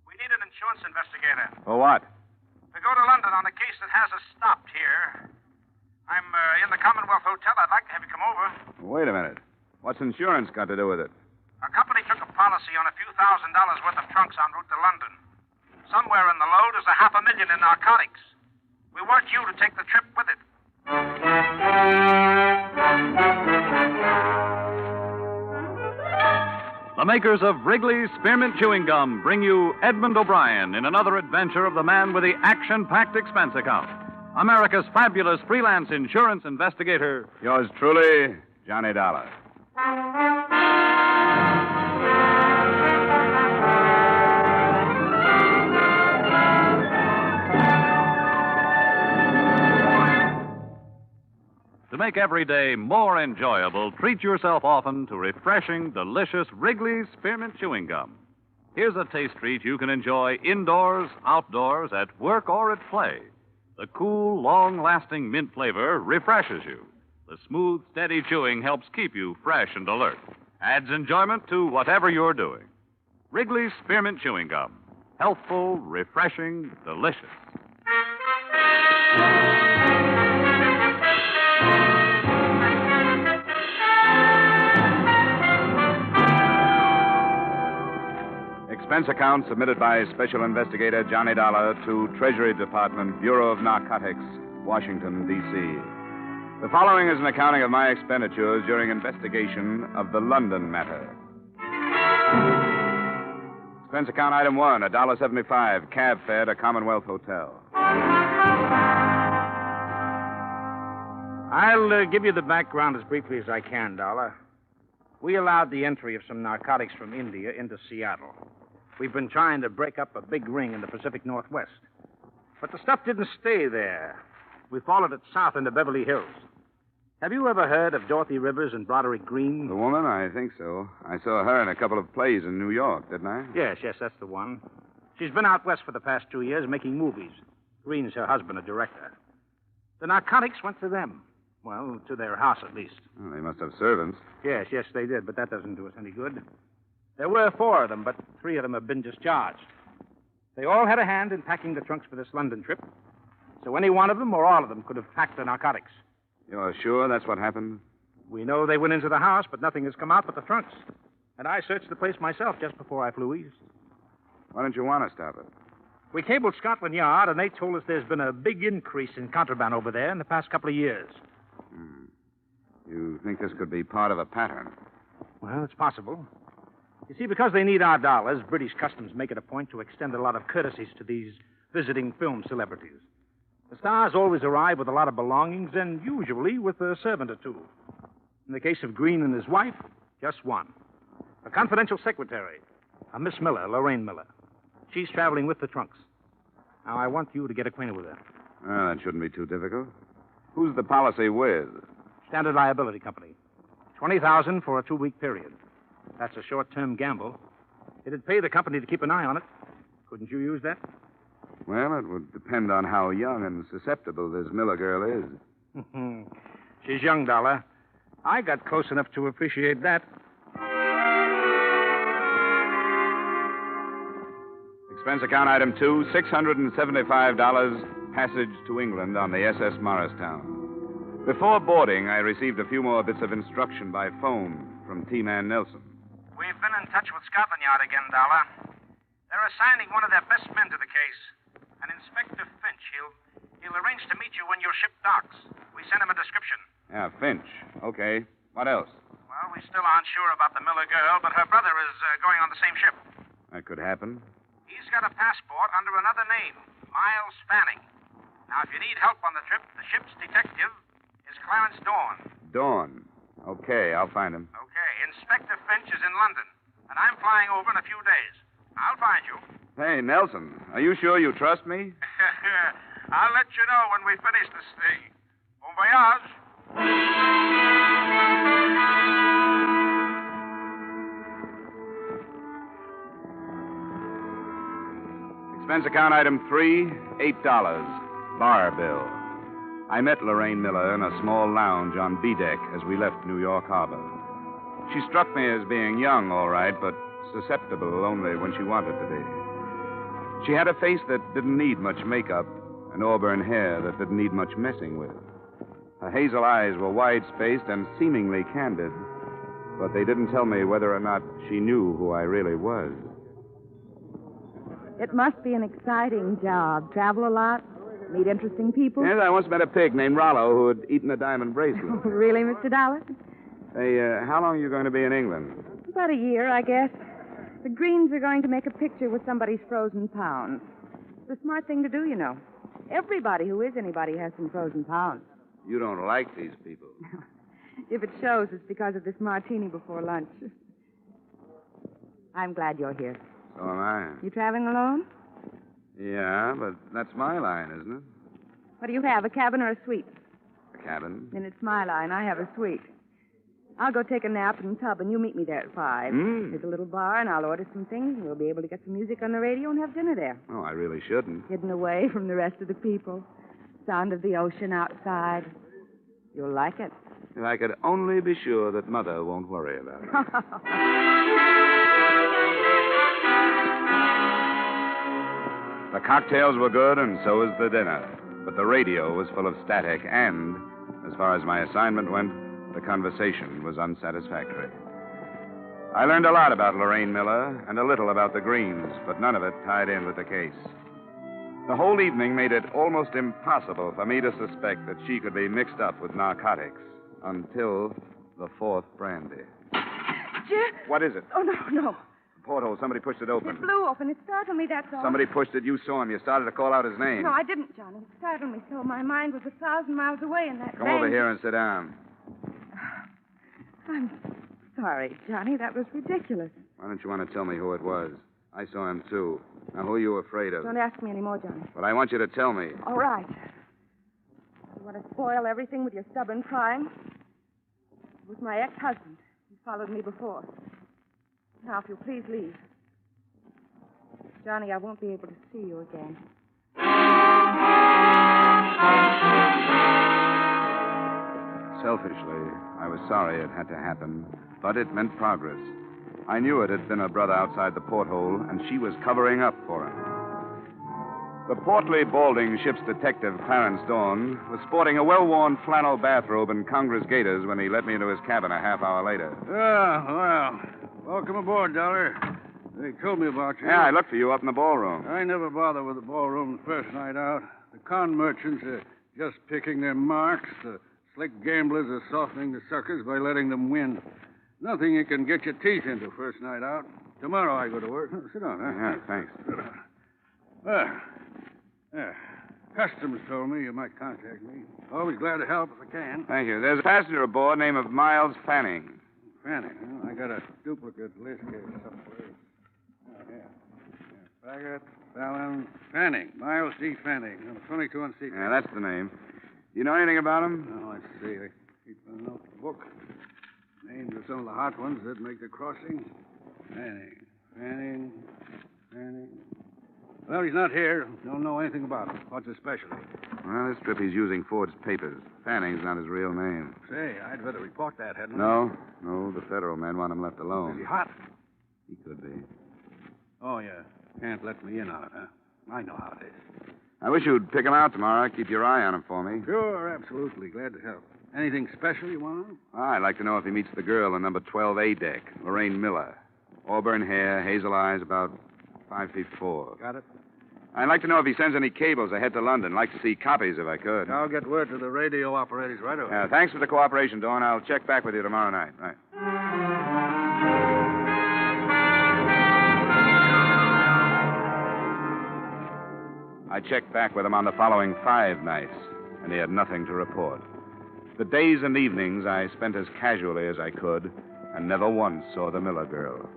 We need an insurance investigator. For what? To go to London on a case that has us stopped here. I'm in the Commonwealth Hotel. I'd like to have you come over. Wait a minute. What's insurance got to do with it? Our company took a policy on a few $1,000s worth of trunks en route to London. Somewhere in the load is $500,000 in narcotics. We want you to take the trip with it. The makers of Wrigley's Spearmint Chewing Gum bring you Edmond O'Brien in another adventure of the man with the action-packed expense account. America's fabulous freelance insurance investigator. Yours truly, Johnny Dollar. To make every day more enjoyable, treat yourself often to refreshing, delicious Wrigley's Spearmint Chewing Gum. Here's a taste treat you can enjoy indoors, outdoors, at work, or at play. The cool, long-lasting mint flavor refreshes you. The smooth, steady chewing helps keep you fresh and alert. Adds enjoyment to whatever you're doing. Wrigley's Spearmint Chewing Gum. Healthful, refreshing, delicious. Expense Expense account submitted by Special Investigator Johnny Dollar to Treasury Department, Bureau of Narcotics, Washington, D.C. The following is an accounting of my expenditures during investigation of the London matter. Expense account item 1, $1.75, cab fare to Commonwealth Hotel. I'll give you the background as briefly as I can, Dollar. We allowed the entry of some narcotics from India into Seattle. We've been trying to break up a big ring in the Pacific Northwest. But the stuff didn't stay there. We followed it south into Beverly Hills. Have you ever heard of Dorothy Rivers and Broderick Green? The woman? I think so. I saw her in a couple of plays in New York, didn't I? Yes, that's the one. She's been out west for the past 2 years making movies. Green's her husband, a director. The narcotics went to them. Well, to their house, at least. Well, they must have servants. Yes, they did, but that doesn't do us any good. There were 4 of them, but 3 of them have been discharged. They all had a hand in packing the trunks for this London trip, so any one of them or all of them could have packed the narcotics. You're sure that's what happened? We know they went into the house, but nothing has come out but the trunks. And I searched the place myself just before I flew east. Why don't you want to stop it? We cabled Scotland Yard, and they told us there's been a big increase in contraband over there in the past couple of years. You think this could be part of a pattern? Well, it's possible. You see, because they need our dollars, British Customs make it a point to extend a lot of courtesies to these visiting film celebrities. The stars always arrive with a lot of belongings and usually with a servant or 2. In the case of Green and his wife, just 1. A confidential secretary, a Miss Miller, Lorraine Miller. She's traveling with the trunks. Now, I want you to get acquainted with her. Well, that shouldn't be too difficult. Who's the policy with? Standard Liability Company. $20,000 for a 2-week period. That's a short-term gamble. It'd pay the company to keep an eye on it. Couldn't you use that? Well, it would depend on how young and susceptible this Miller girl is. She's young, Dollar. I got close enough to appreciate that. Expense account item 2, $675 passage to England on the SS Morristown. Before boarding, I received a few more bits of instruction by phone from T-Man Nelson. We've been in touch with Scotland Yard again, Dollar. They're assigning one of their best men to the case. An Inspector Finch. He'll arrange to meet you when your ship docks. We sent him a description. Yeah, Finch. Okay. What else? Well, we still aren't sure about the Miller girl, but her brother is going on the same ship. That could happen. He's got a passport under another name, Miles Fanning. Now, if you need help on the trip, the ship's detective is Clarence Dawn. Dawn. Okay, I'll find him. Okay, Inspector Finch is in London, and I'm flying over in a few days. I'll find you. Hey, Nelson, are you sure you trust me? I'll let you know when we finish this thing. Bon voyage. Expense account item 3, $8. Bar bill. I met Lorraine Miller in a small lounge on B-deck as we left New York Harbor. She struck me as being young, all right, but susceptible only when she wanted to be. She had a face that didn't need much makeup and auburn hair that didn't need much messing with. Her hazel eyes were wide-spaced and seemingly candid, but they didn't tell me whether or not she knew who I really was. It must be an exciting job. Travel a lot? Meet interesting people? Yes, I once met a pig named Rollo who had eaten a diamond bracelet. Really, Mr. Dollar? Hey, how long are you going to be in England? About a year, I guess. The Greens are going to make a picture with somebody's frozen pounds. It's a smart thing to do, you know. Everybody who is anybody has some frozen pounds. You don't like these people. If it shows, it's because of this martini before lunch. I'm glad you're here. So am I. You traveling alone? Yeah, but that's my line, isn't it? What do you have, a cabin or a suite? A cabin. Then it's my line. I have a suite. I'll go take a nap in the tub, and you meet me there at 5. There's a little bar, and I'll order some things, and we'll be able to get some music on the radio and have dinner there. Oh, I really shouldn't. Hidden away from the rest of the people. Sound of the ocean outside. You'll like it. If I could only be sure that Mother won't worry about it. The cocktails were good, and so was the dinner. But the radio was full of static, and, as far as my assignment went, the conversation was unsatisfactory. I learned a lot about Lorraine Miller and a little about the Greens, but none of it tied in with the case. The whole evening made it almost impossible for me to suspect that she could be mixed up with narcotics until the fourth brandy. Jim? What is it? Oh, no. Porthole. Somebody pushed it open. It blew open. It startled me, that's all. Somebody pushed it. You saw him. You started to call out his name. No, I didn't, Johnny. It startled me so. My mind was 1,000 miles away in that Come over here and sit down. I'm sorry, Johnny. That was ridiculous. Why don't you want to tell me who it was? I saw him, too. Now, who are you afraid of? Don't ask me any more, Johnny. But I want you to tell me. All right. You want to spoil everything with your stubborn prying? It was my ex-husband. He followed me before. Now, if you'll please leave. Johnny, I won't be able to see you again. Selfishly, I was sorry it had to happen, but it meant progress. I knew it had been a brother outside the porthole, and she was covering up for him. The portly, balding ship's detective, Clarence Dawn, was sporting a well-worn flannel bathrobe and Congress gaiters when he let me into his cabin a half hour later. Well, welcome aboard, Dollar. They told me about you. Yeah, I looked for you up in the ballroom. I never bother with the ballroom the first night out. The con merchants are just picking their marks. The slick gamblers are softening the suckers by letting them win. Nothing you can get your teeth into first night out. Tomorrow I go to work. Sit down, huh? Yeah, thanks. Customs told me you might contact me. Always glad to help if I can. Thank you. There's a passenger aboard named of Miles Fanning. Fanning? Well, I got a duplicate list here somewhere. Oh, yeah. Baggett, Fallon, Fanning. Miles D. Fanning. 22 on C. Yeah, that's the name. You know anything about him? Oh, let's see. I keep a notebook. Names of some of the hot ones that make the crossing. Fanning. Well, he's not here. Don't know anything about him. What's his specialty? Well, this trip he's using forged papers. Fanning's not his real name. Say, I'd better report that, hadn't I? No, the federal men want him left alone. Is he hot? He could be. Oh, yeah. Can't let me in on it, huh? I know how it is. I wish you'd pick him out tomorrow. Keep your eye on him for me. Sure, absolutely. Glad to help. Anything special you want? I'd like to know if he meets the girl on number 12A deck, Lorraine Miller. Auburn hair, hazel eyes, about 5'4". Got it? I'd like to know if he sends any cables ahead to London. Like to see copies if I could. I'll get word to the radio operators right away. Thanks for the cooperation, Dawn. I'll check back with you tomorrow night. Right. I checked back with him on the following 5 nights, and he had nothing to report. The days and evenings I spent as casually as I could, and never once saw the Miller girl.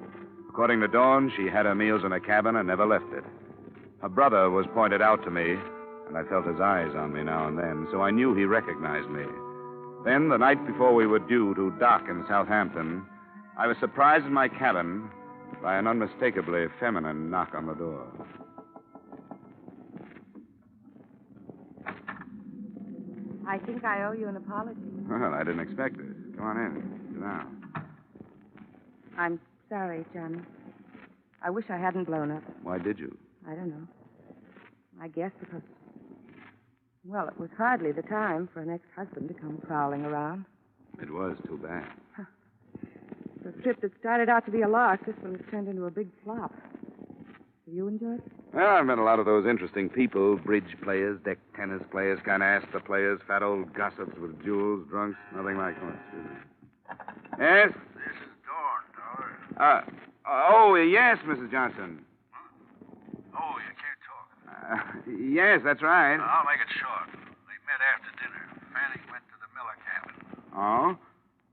According to Dawn, she had her meals in a cabin and never left it. Her brother was pointed out to me, and I felt his eyes on me now and then, so I knew he recognized me. Then, the night before we were due to dock in Southampton, I was surprised in my cabin by an unmistakably feminine knock on the door. I think I owe you an apology. Well, I didn't expect it. Come on in. Sit down. I'm sorry, Johnny. I wish I hadn't blown up. Why did you? I don't know. I guess because, well, it was hardly the time for an ex-husband to come prowling around. It was too bad. The trip that started out to be a lark, this one has turned into a big flop. Have you enjoyed it? Well, I've met a lot of those interesting people, bridge players, deck tennis players, kind of ask-the players, fat old gossips with jewels, drunks, nothing like that. Yes? This is Dawn, Dollar. Yes, Mrs. Johnson. Oh, you can't talk. Yes, that's right. I'll make it short. They met after dinner. Fanning went to the Miller cabin. Oh?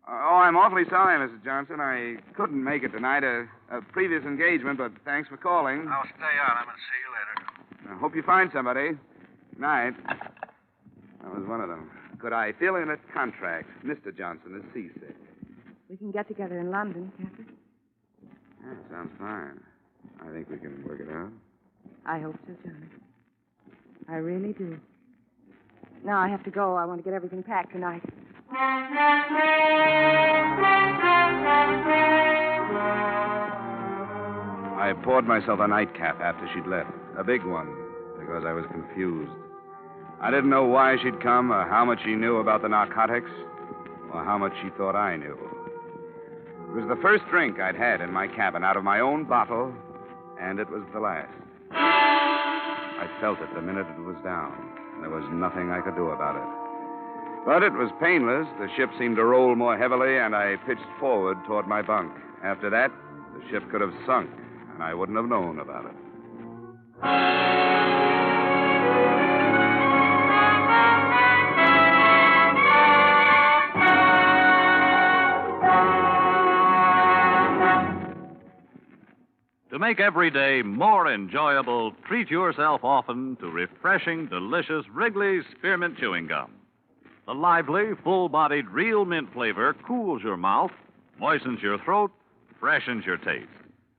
I'm awfully sorry, Mrs. Johnson. I couldn't make it tonight. A previous engagement, but thanks for calling. I'll stay on him and see you later. I hope you find somebody. Night. That was one of them. Could I fill in a contract? Mr. Johnson is seasick. We can get together in London, can't we? Yeah, sounds fine. I think we can work it out. I hope so, Johnny. I really do. Now I have to go. I want to get everything packed tonight. I poured myself a nightcap after she'd left. A big one, because I was confused. I didn't know why she'd come, or how much she knew about the narcotics, or how much she thought I knew. was the first drink I'd had in my cabin out of my own bottle, and it was the last. I felt it the minute it was down. There was nothing I could do about it. But it was painless. The ship seemed to roll more heavily, and I pitched forward toward my bunk. After that, the ship could have sunk, and I wouldn't have known about it. To make every day more enjoyable, treat yourself often to refreshing, delicious Wrigley's Spearmint Chewing Gum. The lively, full-bodied real mint flavor cools your mouth, moistens your throat, freshens your taste.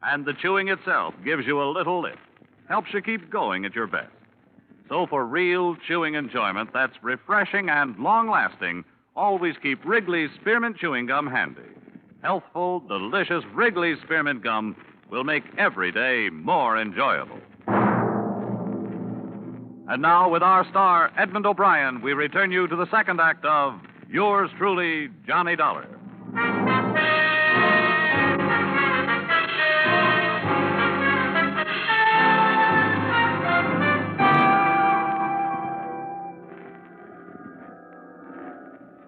And the chewing itself gives you a little lift, helps you keep going at your best. So for real chewing enjoyment that's refreshing and long-lasting, always keep Wrigley's Spearmint Chewing Gum handy. Healthful, delicious Wrigley's Spearmint Gum will make every day more enjoyable. And now, with our star, Edmond O'Brien, we return you to the second act of Yours Truly, Johnny Dollar.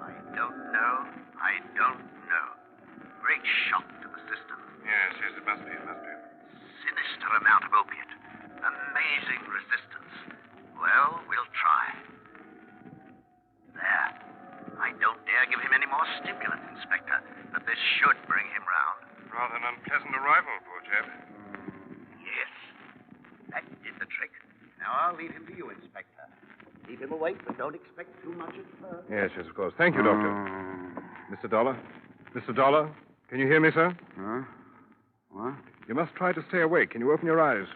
I don't know. Great shock to the system. Yes, it must be. Sinister amount of opiate. Amazing resistance. Well, we'll try. There. I don't dare give him any more stimulants, Inspector, but this should bring him round. Rather an unpleasant arrival, poor chap. Yes. That did the trick. Now I'll leave him to you, Inspector. Keep him awake, but don't expect too much at first. Yes, of course. Thank you, Doctor. Mr. Dollar? Mr. Dollar? Can you hear me, sir? Huh? What? You must try to stay awake. Can you open your eyes?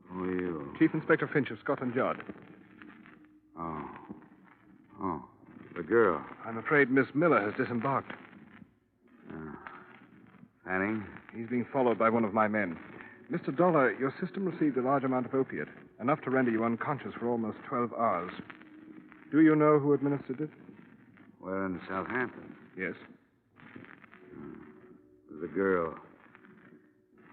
Who are you? Chief Inspector Finch of Scotland Yard. Oh, the girl. I'm afraid Miss Miller has disembarked. Fanning? He's being followed by one of my men. Mr. Dollar, your system received a large amount of opiate, enough to render you unconscious for almost 12 hours. Do you know who administered it? We're in Southampton. Yes. It was a girl.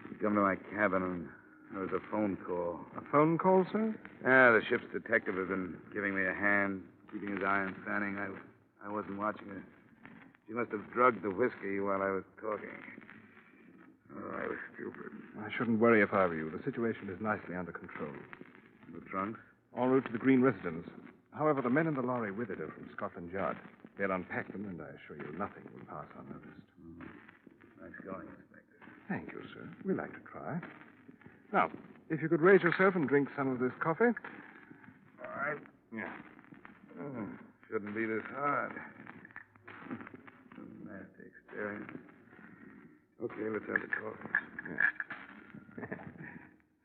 She come to my cabin and there was a phone call. A phone call, sir? Yeah, the ship's detective has been giving me a hand, keeping his eye on Fanning. I wasn't watching her. She must have drugged the whiskey while I was talking. Oh, I was stupid. I shouldn't worry if I were you. The situation is nicely under control. The trunks? En route to the Green residence. However, the men in the lorry with it are from Scotland Yard. They'll unpack them, and I assure you nothing will pass unnoticed. Nice going, Inspector. Thank you, sir. We like to try. Now, if you could raise yourself and drink some of this coffee. All right. Yeah. Shouldn't be this hard. Nasty experience. Okay, let's have the coffee. Yeah.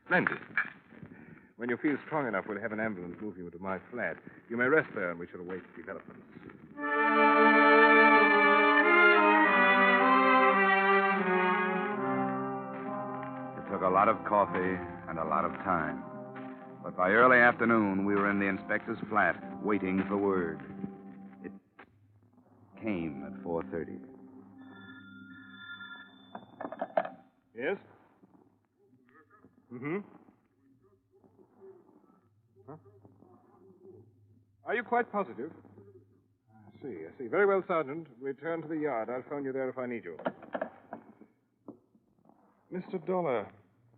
Splendid. When you feel strong enough, we'll have an ambulance move you into my flat. You may rest there, and we shall await developments. It took a lot of coffee and a lot of time. But by early afternoon, we were in the inspector's flat, waiting for word. It came at 4:30. Yes? Mm-hmm. Huh? Are you quite positive? I see. Very well, Sergeant. Return to the yard. I'll phone you there if I need you. Mr. Dollar,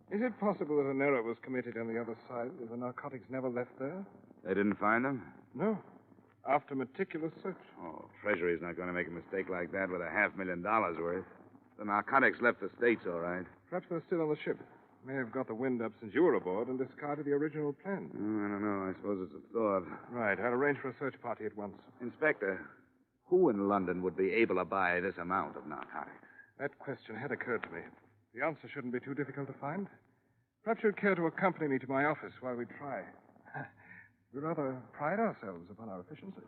is it possible that an error was committed on the other side, that the narcotics never left there? They didn't find them? No. After meticulous search. Oh, Treasury's not going to make a mistake like that with $500,000 worth. The narcotics left the States, all right. Perhaps they're still on the ship. May have got the wind up since you were aboard and discarded the original plan. I don't know. I suppose it's a thought. Right. I'll arrange for a search party at once. Inspector, who in London would be able to buy this amount of narcotics? That question had occurred to me. The answer shouldn't be too difficult to find. Perhaps you'd care to accompany me to my office while we try. We rather pride ourselves upon our efficiency.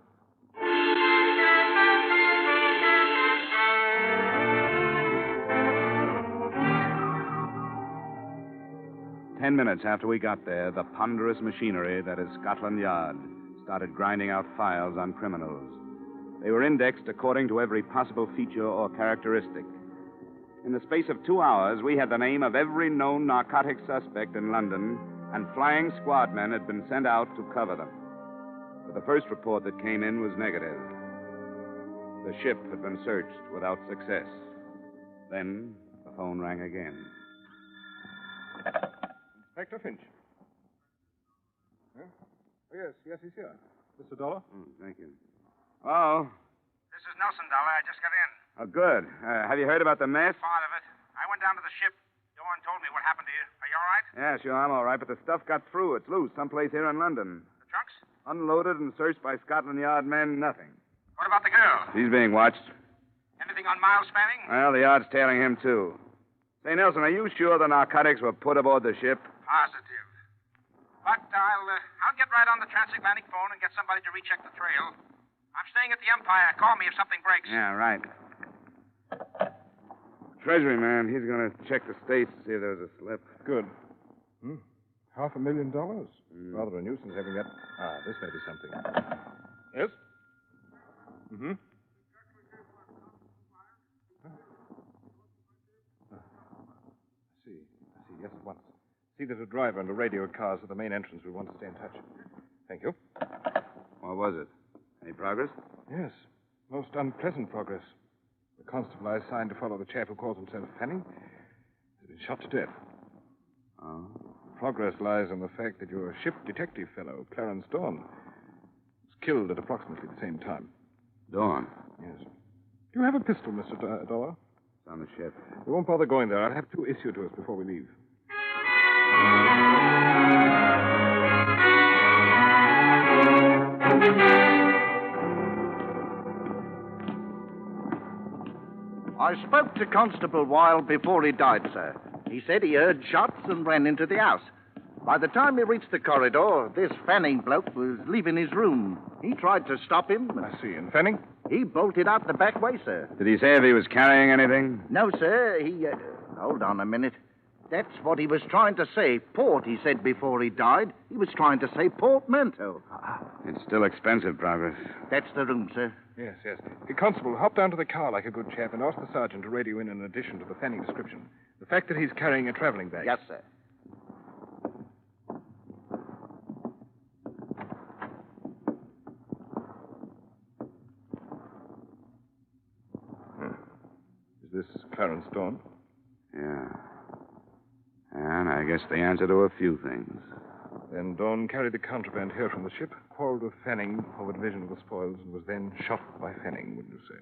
10 minutes after we got there, the ponderous machinery that is Scotland Yard started grinding out files on criminals. They were indexed according to every possible feature or characteristic. In the space of 2 hours, we had the name of every known narcotic suspect in London, and flying squad men had been sent out to cover them. But the first report that came in was negative. The ship had been searched without success. Then the phone rang again. Inspector Finch. Huh? Oh, yes, he's here. Mr. Dollar? Oh, thank you. Oh. This is Nelson, Dollar. I just got in. Oh, good. Have you heard about the mess? Part of it. I went down to the ship. Joan told me what happened to you. Are you all right? Yeah, sure, I'm all right, but the stuff got through. It's loose someplace here in London. The trunks? Unloaded and searched by Scotland Yard men, nothing. What about the girl? She's being watched. Anything on Miles Fanning? Well, the Yard's tailing him, too. Say, Nelson, are you sure the narcotics were put aboard the ship? Positive. But I'll get right on the transatlantic phone and get somebody to recheck the trail. I'm staying at the Empire. Call me if something breaks. Yeah, right. Treasury man, he's going to check the States to see if there was a slip. Good. $500,000? Rather a nuisance having that. This may be something. Yes? Mm-hmm. I see. Yes, at once. See, there's a driver and a radio cars at the main entrance. We want to stay in touch. Thank you. What was it? Any progress? Yes. Most unpleasant progress. The constable I assigned to follow the chap who calls himself Fanning has been shot to death. Oh? Progress lies in the fact that your ship detective fellow, Clarence Dawn, was killed at approximately the same time. Dawn? Yes. Do you have a pistol, Mr. Dollar? It's on the ship. We won't bother going there. I'll have two issued to us before we leave. I spoke to Constable Wilde before he died, sir. He said he heard shots and ran into the house. By the time he reached the corridor, this Fanning bloke was leaving his room. He tried to stop him. I see. And Fanning? He bolted out the back way, sir. Did he say if he was carrying anything? No, sir. He, hold on a minute. That's what he was trying to say. Port, he said before he died. He was trying to say portmanteau. It's still expensive, Progress. That's the room, sir. Yes. Hey, Constable, hop down to the car like a good chap and ask the sergeant to radio in an addition to the Fanning description. The fact that he's carrying a traveling bag. Yes, sir. Is this Clarence Dawn? Yeah. And I guess the answer to a few things. Then Dawn carried the contraband here from the ship, quarreled with Fanning over division of the spoils, and was then shot by Fanning, wouldn't you say?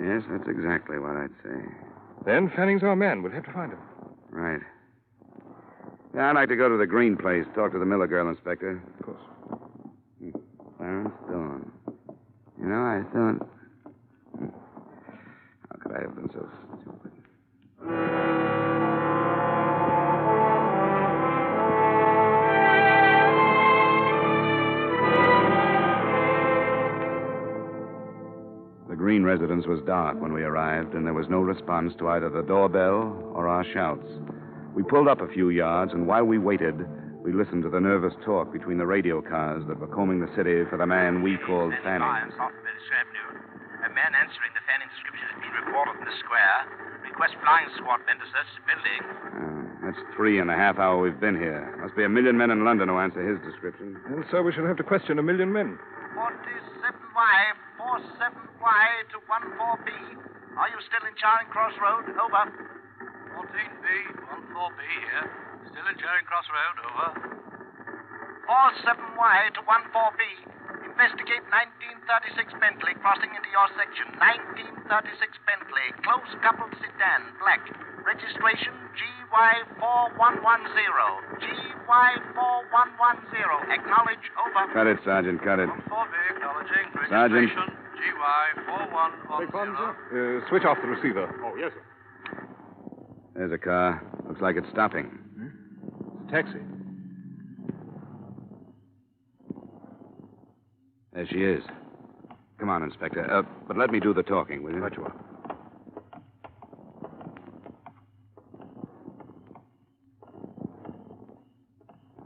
Yes, that's exactly what I'd say. Then Fanning's our man. We'll have to find him. Right. Yeah, I'd like to go to the Green place, talk to the Miller girl, Inspector. Of course. Clarence Dawn. You know, I thought... How could I have been so stupid? The Green residence was dark when we arrived, and there was no response to either the doorbell or our shouts. We pulled up a few yards, and while we waited, we listened to the nervous talk between the radio cars that were combing the city for the man we called Fanning. South of this afternoon. A man answering the Fanning description has been reported in the square. Request flying squad men to search the building. That's 3.5 hours we've been here. Must be 1 million men in London who answer his description. And so we shall have to question 1 million men. 47Y, 47Y to 14B. Are you still in Charing Cross Road? Over. 14B, 14B here. Still in Charing Cross Road, over. 47Y to 14B. Investigate 1936 Bentley crossing into your section. 1936 Bentley. Close coupled sedan. Black. Registration GY4110. GY4110. Acknowledge. Over. Cut it, Sergeant. Cut it. 14B acknowledging. Sergeant. Registration GY4110. Switch off the receiver. Oh, yes, sir. There's a car. Looks like it's stopping. It's a taxi. There she is. Come on, Inspector. But let me do the talking, will you? Right you are.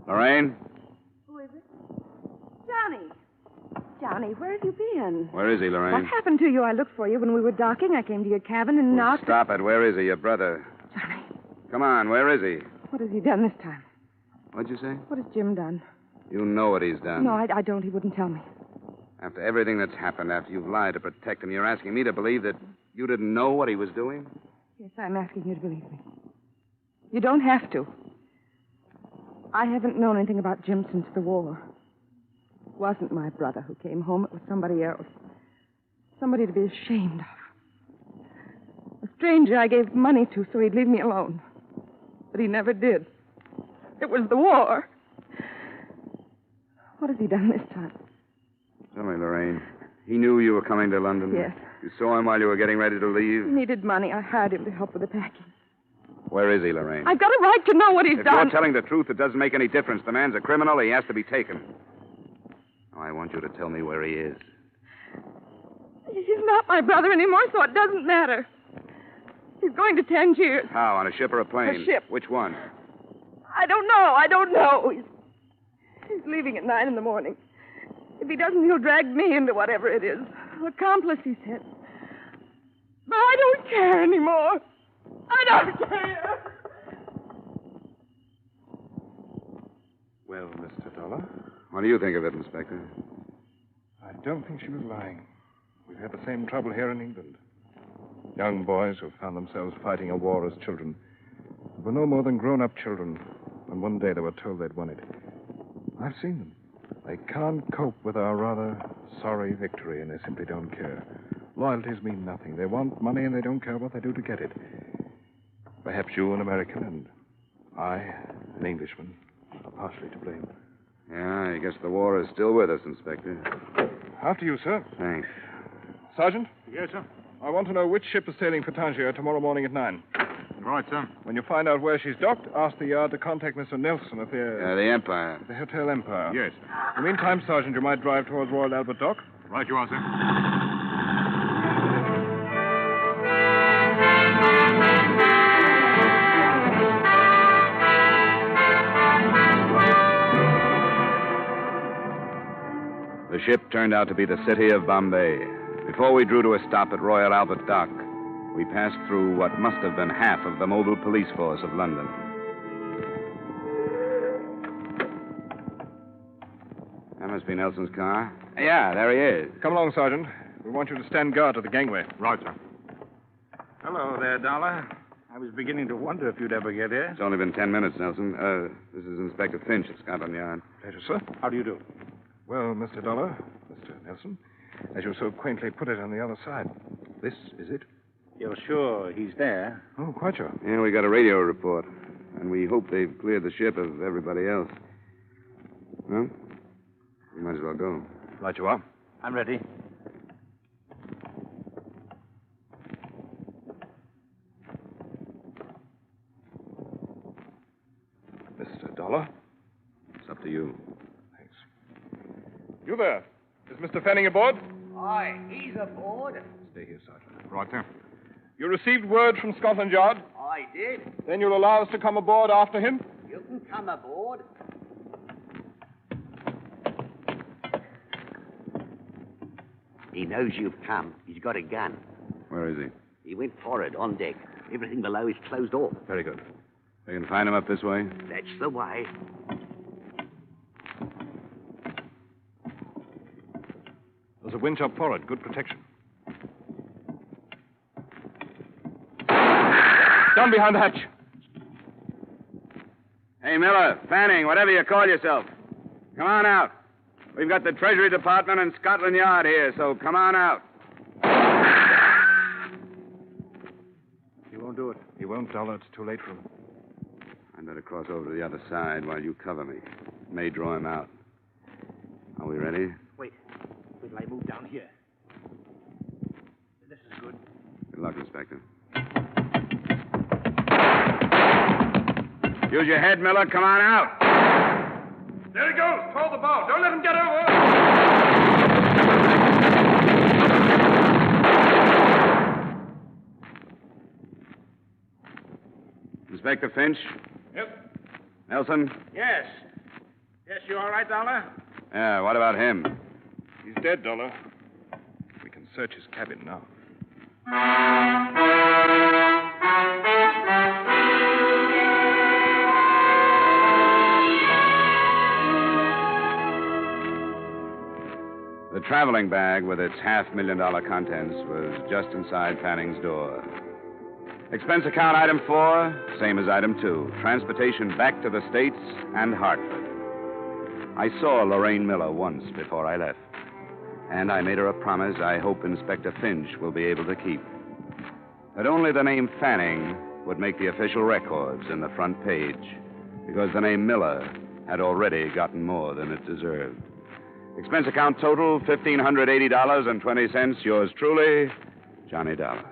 Lorraine? Who is it? Johnny. Johnny, where have you been? Ben. Where is he, Lorraine? What happened to you? I looked for you when we were docking. I came to your cabin and knocked. Stop it. Where is he, your brother? Johnny. Come on, where is he? What has he done this time? What'd you say? What has Jim done? You know what he's done. No, I don't. He wouldn't tell me. After everything that's happened, after you've lied to protect him, you're asking me to believe that you didn't know what he was doing? Yes, I'm asking you to believe me. You don't have to. I haven't known anything about Jim since the war. It wasn't my brother who came home. It was somebody else. Somebody to be ashamed of. A stranger I gave money to so he'd leave me alone. But he never did. It was the war. What has he done this time? Tell me, Lorraine. He knew you were coming to London? Yes. You saw him while you were getting ready to leave? He needed money. I hired him to help with the packing. Where is he, Lorraine? I've got a right to know what he's If done. you're telling the truth, it doesn't make any difference. The man's a criminal. He has to be taken. Now, I want you to tell me where he is. He's not my brother anymore, so it doesn't matter. He's going to Tangiers. How, on a ship or a plane? A ship. Which one? I don't know. He's leaving at 9 a.m. If he doesn't, he'll drag me into whatever it is. Accomplice, he said. But I don't care anymore. I don't care. Well, Mr. Dollar? What do you think of it, Inspector? I don't think she was lying. We've had the same trouble here in England. Young boys who found themselves fighting a war as children were no more than grown-up children when one day they were told they'd won it. I've seen them. They can't cope with our rather sorry victory, and they simply don't care. Loyalties mean nothing. They want money, and they don't care what they do to get it. Perhaps you, an American, and I, an Englishman, are partially to blame. Yeah, I guess the war is still with us, Inspector. After you, sir. Thanks. Sergeant? Yes, sir. I want to know which ship is sailing for Tangier tomorrow morning at 9. Right, sir. When you find out where she's docked, ask the yard to contact Mr. Nelson at the Empire. The Hotel Empire. Yes, sir. In the meantime, Sergeant, you might drive towards Royal Albert Dock. Right you are, sir. The ship turned out to be the city of Bombay. Before we drew to a stop at Royal Albert Dock, we passed through what must have been half of the mobile police force of London. That must be Nelson's car. Yeah, there he is. Come along, Sergeant. We want you to stand guard at the gangway. Right, sir. Hello there, Dollar. I was beginning to wonder if you'd ever get here. It's only been 10 minutes, Nelson. This is Inspector Finch at Scotland Yard. Pleasure, sir. How do you do? Well, Mr. Dollar, Mr. Nelson, as you so quaintly put it on the other side, this is it? You're sure he's there? Oh, quite sure. Yeah, we got a radio report, and we hope they've cleared the ship of everybody else. Well, we might as well go. Right you are. I'm ready. Mr. Dollar? It's up to you. Thanks. You there. Is Mr. Fanning aboard? Aye, he's aboard. Stay here, Sergeant. Right there. You received word from Scotland Yard? I did. Then you'll allow us to come aboard after him? You can come aboard. He knows you've come. He's got a gun. Where is he? He went forward on deck. Everything below is closed off. Very good. We can find him up this way? That's the way. There's a winch up forward. Good protection. Down behind the hatch. Hey, Miller, Fanning, whatever you call yourself. Come on out. We've got the Treasury Department and Scotland Yard here, so come on out. He won't do it. He won't, Dollar. It's too late for him. I'd better cross over to the other side while you cover me. May draw him out. Are we ready? Wait till I move down here. This is good. Good luck, Inspector. Use your head, Miller. Come on out. There he goes. Toward the bow. Don't let him get over. Inspector Finch? Yep. Nelson? Yes. Yes, you all right, Dollar? Yeah, what about him? He's dead, Dollar. search his cabin now. The traveling bag with its $500,000 contents was just inside Fanning's door. Expense account item 4, same as item 2. Transportation back to the States and Hartford. I saw Lorraine Miller once before I left. And I made her a promise I hope Inspector Finch will be able to keep. That only the name Fanning would make the official records in the front page, because the name Miller had already gotten more than it deserved. Expense account total, $1,580.20. Yours truly, Johnny Dollar.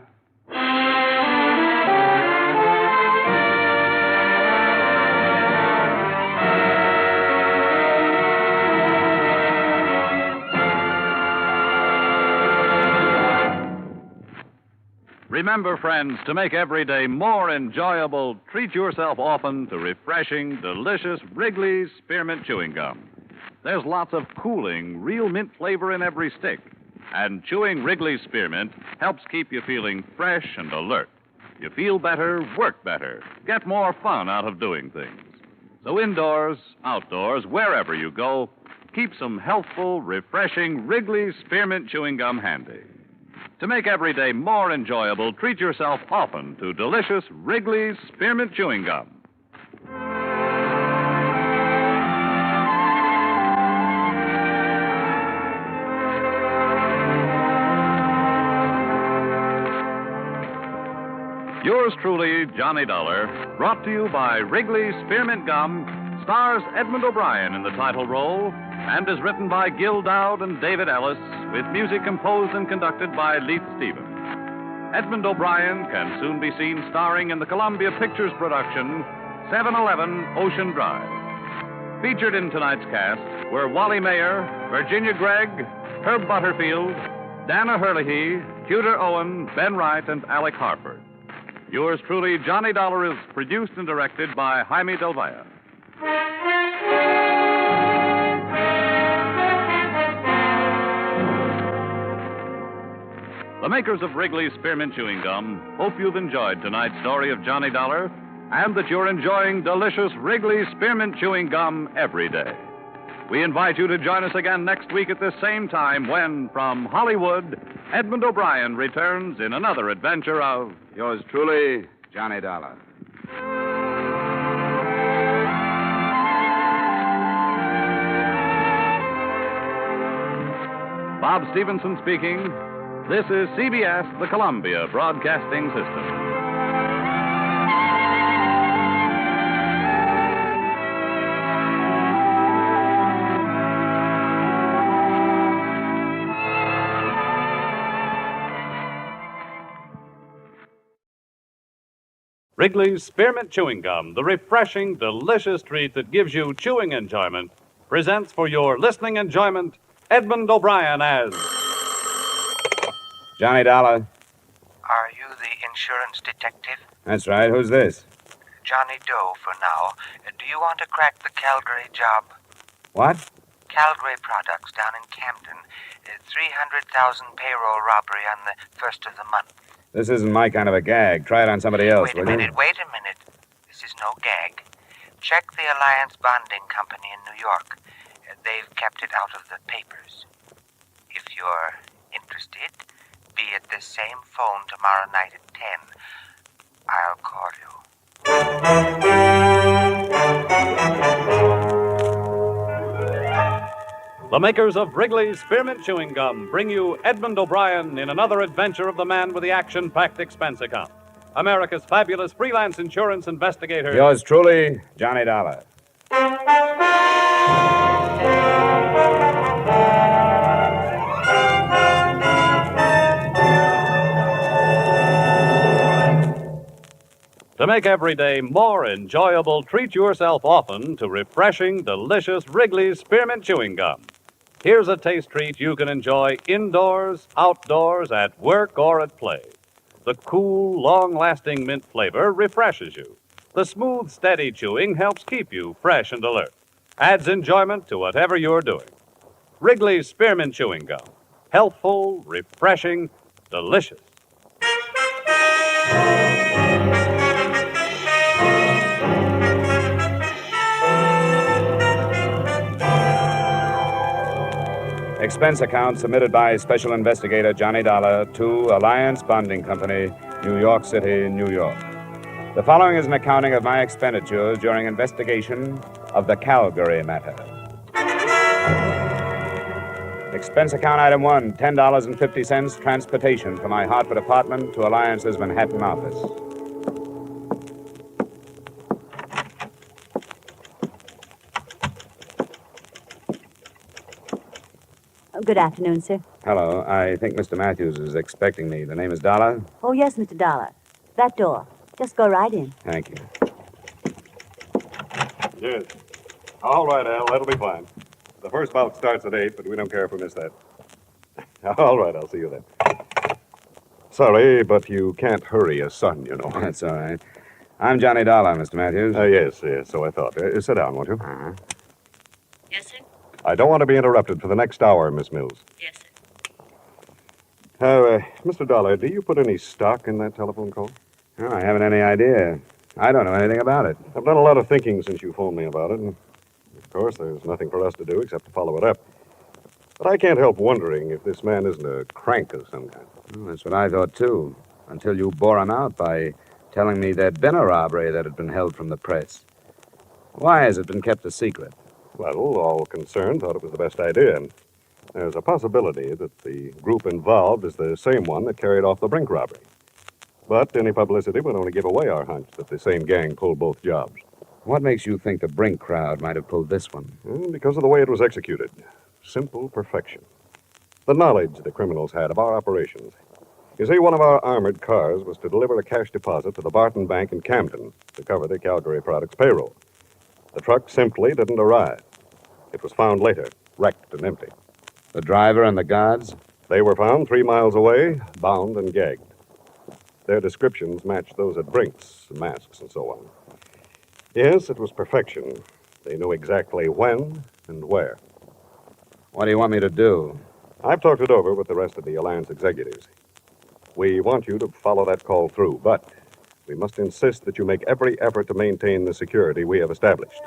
Remember, friends, to make every day more enjoyable, treat yourself often to refreshing, delicious Wrigley's Spearmint Chewing Gum. There's lots of cooling, real mint flavor in every stick. And chewing Wrigley's Spearmint helps keep you feeling fresh and alert. You feel better, work better, get more fun out of doing things. So indoors, outdoors, wherever you go, keep some healthful, refreshing Wrigley's Spearmint Chewing Gum handy. To make every day more enjoyable, treat yourself often to delicious Wrigley's Spearmint Chewing Gum. Yours truly, Johnny Dollar, brought to you by Wrigley's Spearmint Gum, stars Edmond O'Brien in the title role, and is written by Gil Dowd and David Ellis, with music composed and conducted by Leith Stevens. Edmond O'Brien can soon be seen starring in the Columbia Pictures production, 711 Ocean Drive. Featured in tonight's cast were Wally Mayer, Virginia Gregg, Herb Butterfield, Dana Herlihy, Tudor Owen, Ben Wright, and Alec Harford. Yours truly, Johnny Dollar, is produced and directed by Jaime Del Valle. The makers of Wrigley's Spearmint Chewing Gum hope you've enjoyed tonight's story of Johnny Dollar and that you're enjoying delicious Wrigley's Spearmint Chewing Gum every day. We invite you to join us again next week at this same time when, from Hollywood, Edmond O'Brien returns in another adventure of Yours truly, Johnny Dollar. Bob Stevenson speaking. This is CBS, the Columbia Broadcasting System. Wrigley's Spearmint Chewing Gum, the refreshing, delicious treat that gives you chewing enjoyment, presents for your listening enjoyment Edmond O'Brien as Johnny Dollar. Are you the insurance detective? That's right. Who's this? Johnny Doe for now. Do you want to crack the Calgary job? What? Calgary Products down in Camden. 300,000 payroll robbery on the first of the month. This isn't my kind of a gag. Try it on somebody else, Wait a minute. This is no gag. Check the Alliance Bonding Company in New York. They've kept it out of the papers. If you're interested, be at the same phone tomorrow night at 10. I'll call you. The makers of Wrigley's Spearmint Chewing Gum bring you Edmond O'Brien in another adventure of the man with the action-packed expense account. America's fabulous freelance insurance investigator. Yours truly, Johnny Dollar. To make every day more enjoyable, treat yourself often to refreshing, delicious Wrigley's Spearmint Chewing Gum. Here's a taste treat you can enjoy indoors, outdoors, at work, or at play. The cool, long-lasting mint flavor refreshes you. The smooth, steady chewing helps keep you fresh and alert. Adds enjoyment to whatever you're doing. Wrigley's Spearmint Chewing Gum. Healthful, refreshing, delicious. Expense account submitted by Special Investigator Johnny Dollar to Alliance Bonding Company, New York City, New York. The following is an accounting of my expenditures during investigation of the Calgary matter. Expense account item 1, $10.50 transportation from my Hartford apartment to Alliance's Manhattan office. Good afternoon, sir. Hello. I think Mr. Matthews is expecting me. The name is Dollar? Oh, yes, Mr. Dollar. That door. Just go right in. Thank you. Yes. All right, Al, that'll be fine. The first bout starts at 8, but we don't care if we miss that. All right, I'll see you then. Sorry, but you can't hurry a son, you know. That's all right. I'm Johnny Dollar, Mr. Matthews. Yes, so I thought. Sit down, won't you? Uh-huh. Yes, sir? I don't want to be interrupted for the next hour, Miss Mills. Yes, sir. Mr. Dollar, do you put any stock in that telephone call? Oh, I haven't any idea. I don't know anything about it. I've done a lot of thinking since you phoned me about it, and of course there's nothing for us to do except to follow it up. But I can't help wondering if this man isn't a crank of some kind. Well, that's what I thought, too, until you bore him out by telling me there'd been a robbery that had been held from the press. Why has it been kept a secret? Well, all concerned thought it was the best idea. And there's a possibility that the group involved is the same one that carried off the Brink robbery. But any publicity would only give away our hunch that the same gang pulled both jobs. What makes you think the Brink crowd might have pulled this one? Because of the way it was executed. Simple perfection. The knowledge the criminals had of our operations. You see, one of our armored cars was to deliver a cash deposit to the Barton Bank in Camden to cover the Calgary Products payroll. The truck simply didn't arrive. It was found later, wrecked and empty. The driver and the guards? They were found 3 miles away, bound and gagged. Their descriptions matched those at Brink's, masks and so on. Yes, it was perfection. They knew exactly when and where. What do you want me to do? I've talked it over with the rest of the Alliance executives. We want you to follow that call through, but we must insist that you make every effort to maintain the security we have established.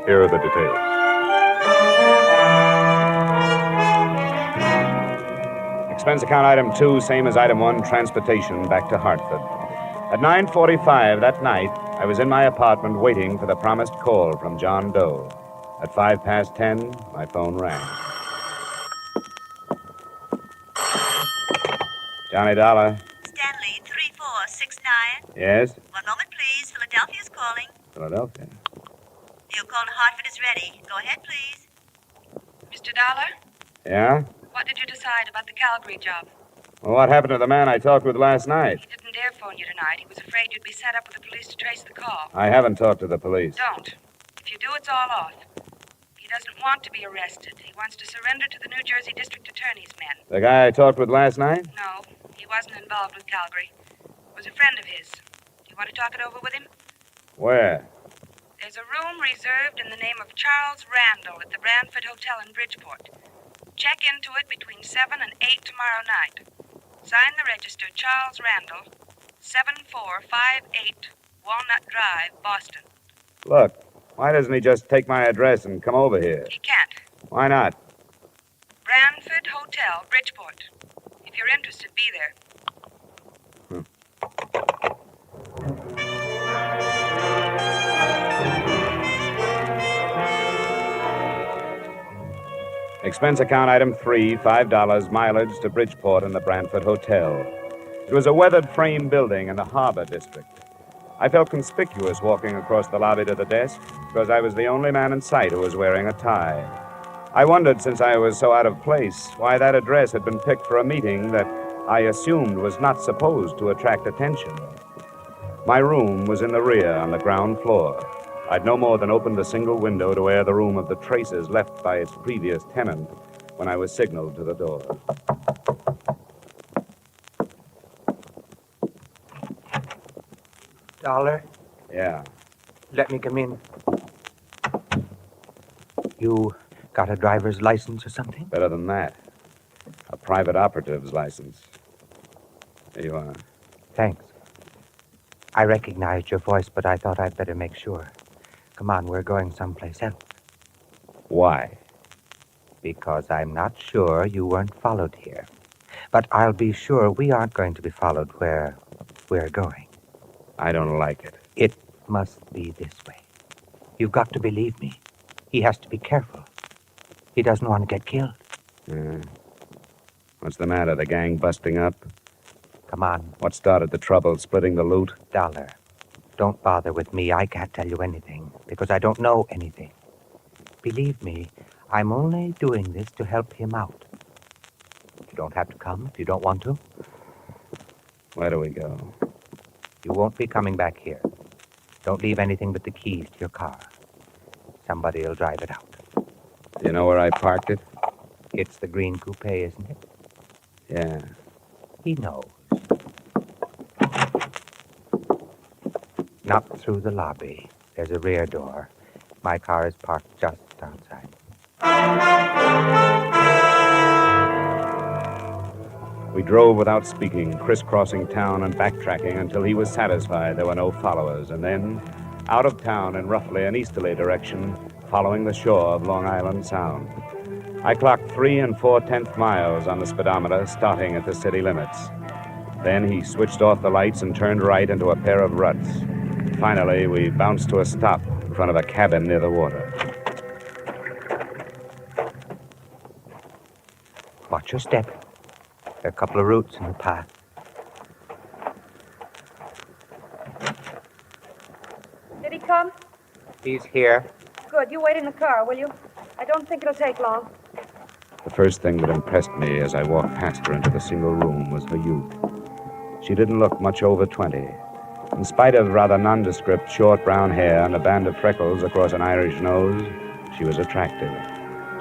Here are the details. Expense account item 2, same as item 1, transportation back to Hartford. At 9:45 that night, I was in my apartment waiting for the promised call from John Doe. At 10:05, my phone rang. Johnny Dollar. Stanley, 3469. Yes? 1 moment, please. Philadelphia's calling. Philadelphia. Your call to Hartford is ready. Go ahead, please. Mr. Dollar, Yeah? what did you decide about the Calgary job? Well, what happened to the man I talked with last night? He didn't dare phone you tonight. He was afraid you'd be set up with the police to trace the call. I haven't talked to the police. Don't. If you do, it's all off. He doesn't want to be arrested. He wants to surrender to the New Jersey District Attorney's men. The guy I talked with last night? No, he wasn't involved with Calgary. It was a friend of his. Do you want to talk it over with him? Where? There's a room reserved in the name of Charles Randall at the Brantford Hotel in Bridgeport. Check into it between 7 and 8 tomorrow night. Sign the register, Charles Randall, 7458 Walnut Drive, Boston. Look, why doesn't he just take my address and come over here? He can't. Why not? Brantford Hotel, Bridgeport. If you're interested, be there. Expense account item 3, $5 mileage to Bridgeport and the Brantford Hotel. It was a weathered frame building in the Harbor District. I felt conspicuous walking across the lobby to the desk because I was the only man in sight who was wearing a tie. I wondered, since I was so out of place, why that address had been picked for a meeting that I assumed was not supposed to attract attention. My room was in the rear on the ground floor. I'd no more than opened a single window to air the room of the traces left by its previous tenant when I was signaled to the door. Dollar? Yeah. Let me come in. You got a driver's license or something? Better than that. A private operative's license. Here you are. Thanks. I recognized your voice, but I thought I'd better make sure. Come on, we're going someplace else. Why? Because I'm not sure you weren't followed here. But I'll be sure we aren't going to be followed where we're going. I don't like it. It must be this way. You've got to believe me. He has to be careful. He doesn't want to get killed. What's the matter? The gang busting up? Come on. What started the trouble? Splitting the loot? Dollar. Don't bother with me. I can't tell you anything, because I don't know anything. Believe me, I'm only doing this to help him out. You don't have to come if you don't want to. Where do we go? You won't be coming back here. Don't leave anything but the keys to your car. Somebody will drive it out. Do you know where I parked it? It's the green coupe, isn't it? Yeah. He knows. Not through the lobby. There's a rear door. My car is parked just outside. We drove without speaking, crisscrossing town and backtracking until he was satisfied there were no followers, and then out of town in roughly an easterly direction, following the shore of Long Island Sound. I clocked 3 4/10 miles on the speedometer, starting at the city limits. Then he switched off the lights and turned right into a pair of ruts. Finally, we bounced to a stop in front of a cabin near the water. Watch your step. There are a couple of roots in the path. Did he come? He's here. Good. You wait in the car, will you? I don't think it'll take long. The first thing that impressed me as I walked past her into the single room was her youth. She didn't look much over 20. In spite of rather nondescript short brown hair and a band of freckles across an Irish nose, she was attractive.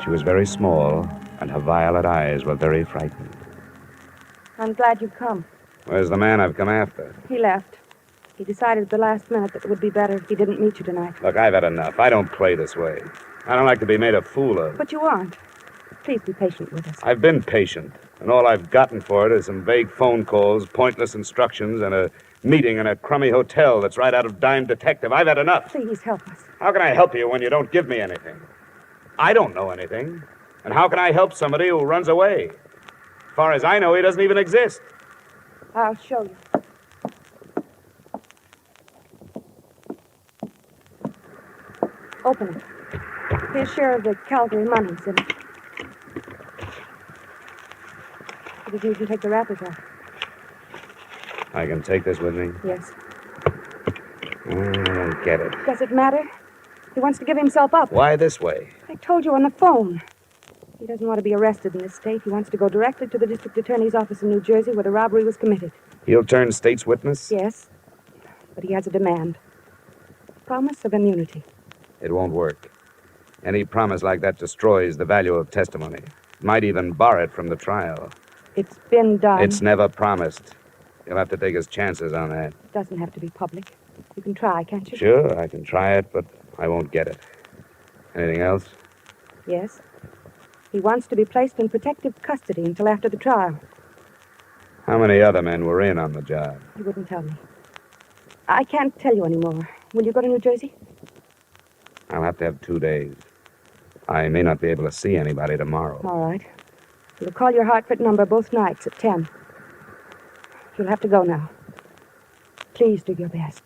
She was very small, and her violet eyes were very frightened. I'm glad you've come. Where's the man I've come after? He left. He decided at the last minute that it would be better if he didn't meet you tonight. Look, I've had enough. I don't play this way. I don't like to be made a fool of. But you aren't. Please be patient with us. I've been patient, and all I've gotten for it is some vague phone calls, pointless instructions, and a meeting in a crummy hotel that's right out of Dime Detective. I've had enough. Please help us. How can I help you when you don't give me anything? I don't know anything. And how can I help somebody who runs away? As far as I know, he doesn't even exist. I'll show you. Open it. His share of the Calgary money's in it. I just need you to take the wrappers off. I can take this with me? Yes. I don't get it. Does it matter? He wants to give himself up. Why this way? I told you on the phone. He doesn't want to be arrested in this state. He wants to go directly to the district attorney's office in New Jersey where the robbery was committed. He'll turn state's witness? Yes. But he has a demand. Promise of immunity. It won't work. Any promise like that destroys the value of testimony. Might even bar it from the trial. It's been done. It's never promised. You'll have to take his chances on that. It doesn't have to be public. You can try, can't you? Sure, I can try it, but I won't get it. Anything else? Yes. He wants to be placed in protective custody until after the trial. How many other men were in on the job? He wouldn't tell me. I can't tell you anymore. Will you go to New Jersey? I'll have to have 2 days. I may not be able to see anybody tomorrow. All right. You'll call your Hartford number both nights at 10. You'll have to go now. Please do your best.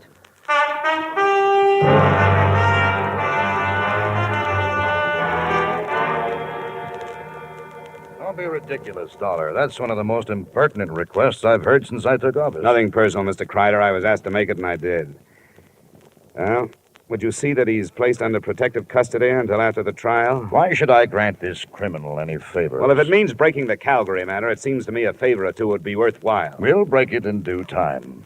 Don't be ridiculous, Dollar. That's one of the most impertinent requests I've heard since I took office. Nothing personal, Mr. Kreider. I was asked to make it, and I did. Well, would you see that he's placed under protective custody until after the trial? Why should I grant this criminal any favors? Well, if it means breaking the Calgary matter, it seems to me a favor or two would be worthwhile. We'll break it in due time.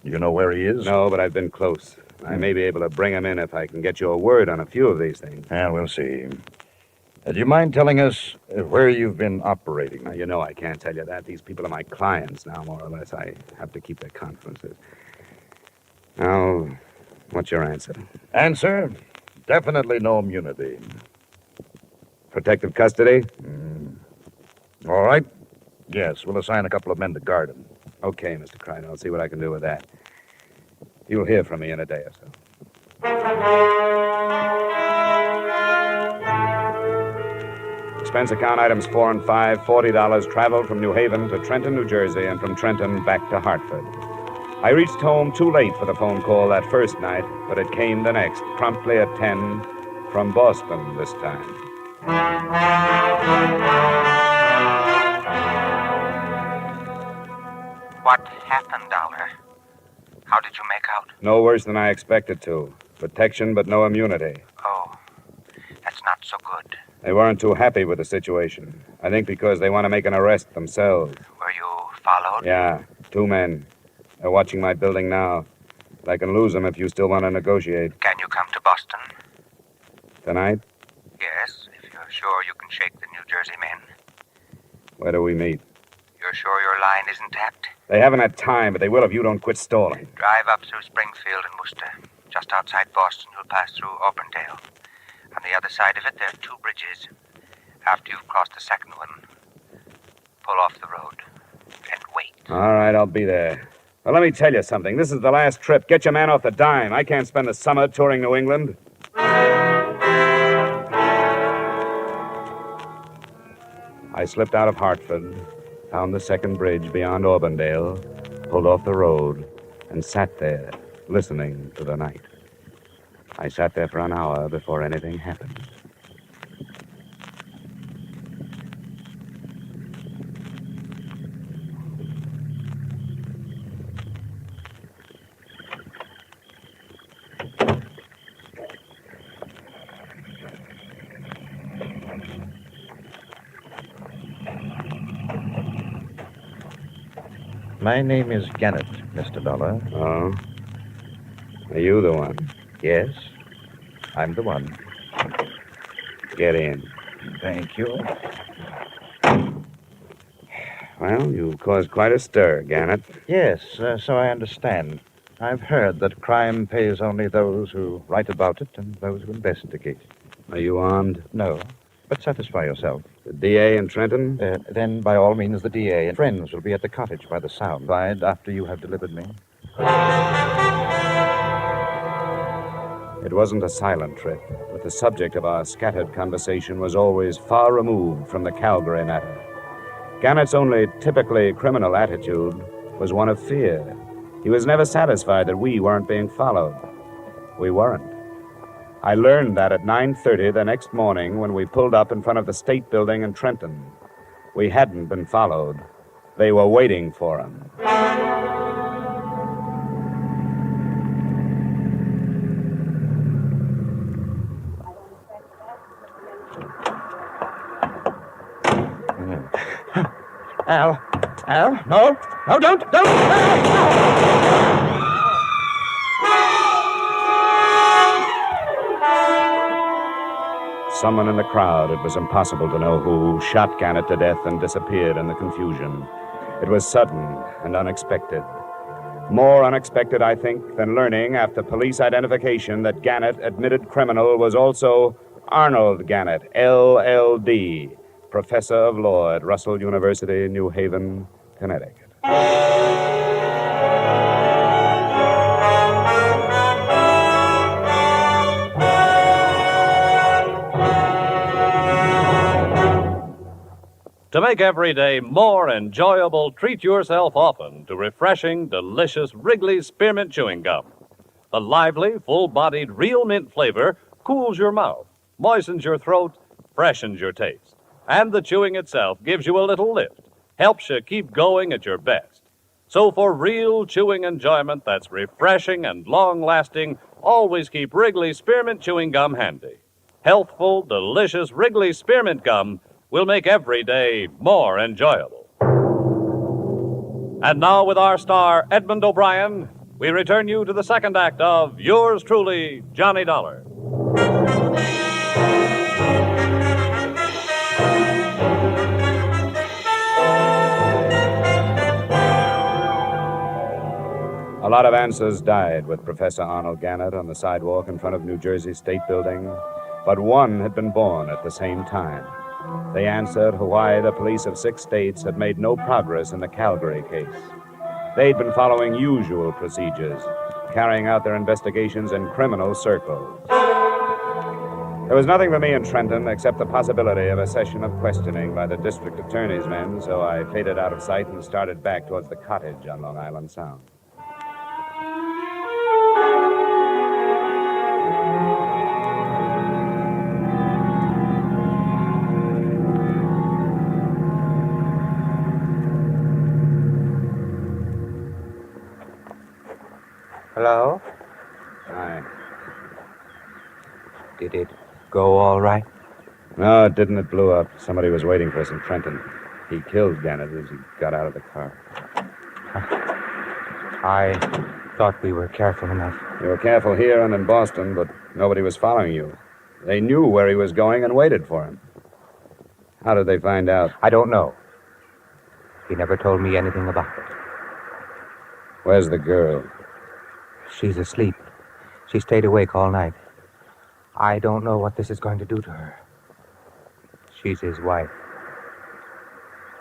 You know where he is? No, but I've been close. I may be able to bring him in if I can get you a word on a few of these things. Yeah, we'll see. Do you mind telling us where you've been operating? Now, you know I can't tell you that. These people are my clients now, more or less. I have to keep their confidences. Now, what's your answer? Answer? Definitely no immunity. Protective custody? All right. Yes, we'll assign a couple of men to guard him. Okay, Mr. Crichton. I'll see what I can do with that. You'll hear from me in a day or so. Expense account items 4 and 5, $40 traveled from New Haven to Trenton, New Jersey, and from Trenton back to Hartford. I reached home too late for the phone call that first night, but it came the next, promptly at 10, from Boston this time. What happened, Dollar? How did you make out? No worse than I expected to. Protection, but no immunity. Oh, that's not so good. They weren't too happy with the situation. I think because they want to make an arrest themselves. Were you followed? Yeah, 2 men. They're watching my building now. But I can lose them if you still want to negotiate. Can you come to Boston? Tonight? Yes, if you're sure you can shake the New Jersey men. Where do we meet? You're sure your line isn't tapped? They haven't had time, but they will if you don't quit stalling. Drive up through Springfield and Worcester. Just outside Boston, you'll pass through Auburndale. On the other side of it, there are 2 bridges. After you've crossed the second one, pull off the road and wait. All right, I'll be there. Well, let me tell you something. This is the last trip. Get your man off the dime. I can't spend the summer touring New England. I slipped out of Hartford, found the second bridge beyond Auburndale, pulled off the road, and sat there, listening to the night. I sat there for an hour before anything happened. My name is Gannett, Mr. Dollar. Oh? Are you the one? Yes, I'm the one. Get in. Thank you. Well, you've caused quite a stir, Gannett. Yes, so I understand. I've heard that crime pays only those who write about it and those who investigate. Are you armed? No, but satisfy yourself. The DA in Trenton? Then, by all means, the DA and friends will be at the cottage by the sound. Right after you have delivered me. It wasn't a silent trip, but the subject of our scattered conversation was always far removed from the Calgary matter. Gannett's only typically criminal attitude was one of fear. He was never satisfied that we weren't being followed. We weren't. I learned that at 9:30 the next morning when we pulled up in front of the State Building in Trenton. We hadn't been followed. They were waiting for him. Al, no, don't. Someone in the crowd, it was impossible to know who, shot Gannett to death and disappeared in the confusion. It was sudden and unexpected. More unexpected, I think, than learning after police identification that Gannett, admitted criminal, was also Arnold Gannett, LLD, professor of law at Russell University, New Haven, Connecticut. To make every day more enjoyable, treat yourself often to refreshing, delicious Wrigley's Spearmint Chewing Gum. The lively, full-bodied, real mint flavor cools your mouth, moistens your throat, freshens your taste. And the chewing itself gives you a little lift, helps you keep going at your best. So for real chewing enjoyment that's refreshing and long-lasting, always keep Wrigley's Spearmint Chewing Gum handy. Healthful, delicious Wrigley's Spearmint Gum will make every day more enjoyable. And now, with our star, Edmond O'Brien, we return you to the second act of yours truly, Johnny Dollar. A lot of answers died with Professor Arnold Gannett on the sidewalk in front of New Jersey State Building, but one had been born at the same time. They answered why the police of 6 states had made no progress in the Calgary case. They'd been following usual procedures, carrying out their investigations in criminal circles. There was nothing for me in Trenton except the possibility of a session of questioning by the district attorney's men, so I faded out of sight and started back towards the cottage on Long Island Sound. Hello? Hi. Did it go all right? No, it didn't. It blew up. Somebody was waiting for us in Trenton. He killed Gannett as he got out of the car. I thought we were careful enough. You were careful here and in Boston, but nobody was following you. They knew where he was going and waited for him. How did they find out? I don't know. He never told me anything about it. Where's the girl? She's asleep. She stayed awake all night. I don't know what this is going to do to her. She's his wife.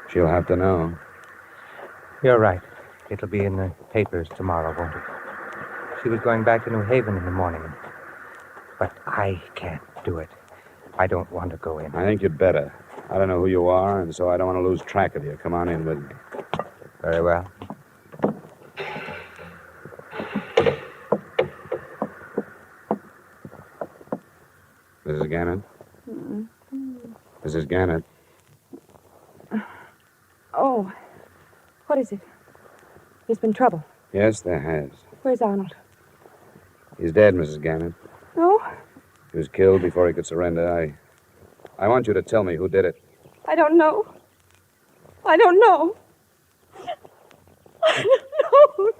She'll have to know. You're right. It'll be in the papers tomorrow, won't it? She was going back to New Haven in the morning. But I can't do it. I don't want to go in. I think you'd better. I don't know who you are, and so I don't want to lose track of you. Come on in with me. Very well. Mrs. Gannett? Mm-hmm. Mrs. Gannett? Oh, what is it? There's been trouble. Yes, there has. Where's Arnold? He's dead, Mrs. Gannett. No, He was killed before he could surrender. I want you to tell me who did it. I don't know. I don't know. I don't know.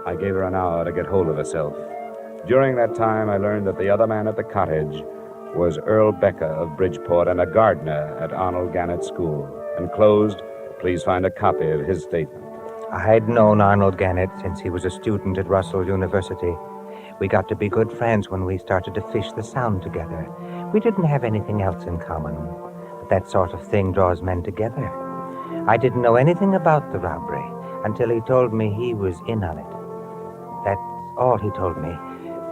I gave her an hour to get hold of herself. During that time, I learned that the other man at the cottage was Earl Becker of Bridgeport and a gardener at Arnold Gannett's school. Enclosed, please find a copy of his statement. I'd known Arnold Gannett since he was a student at Russell University. We got to be good friends when we started to fish the Sound together. We didn't have anything else in common, but that sort of thing draws men together. I didn't know anything about the robbery until he told me he was in on it. That's all he told me.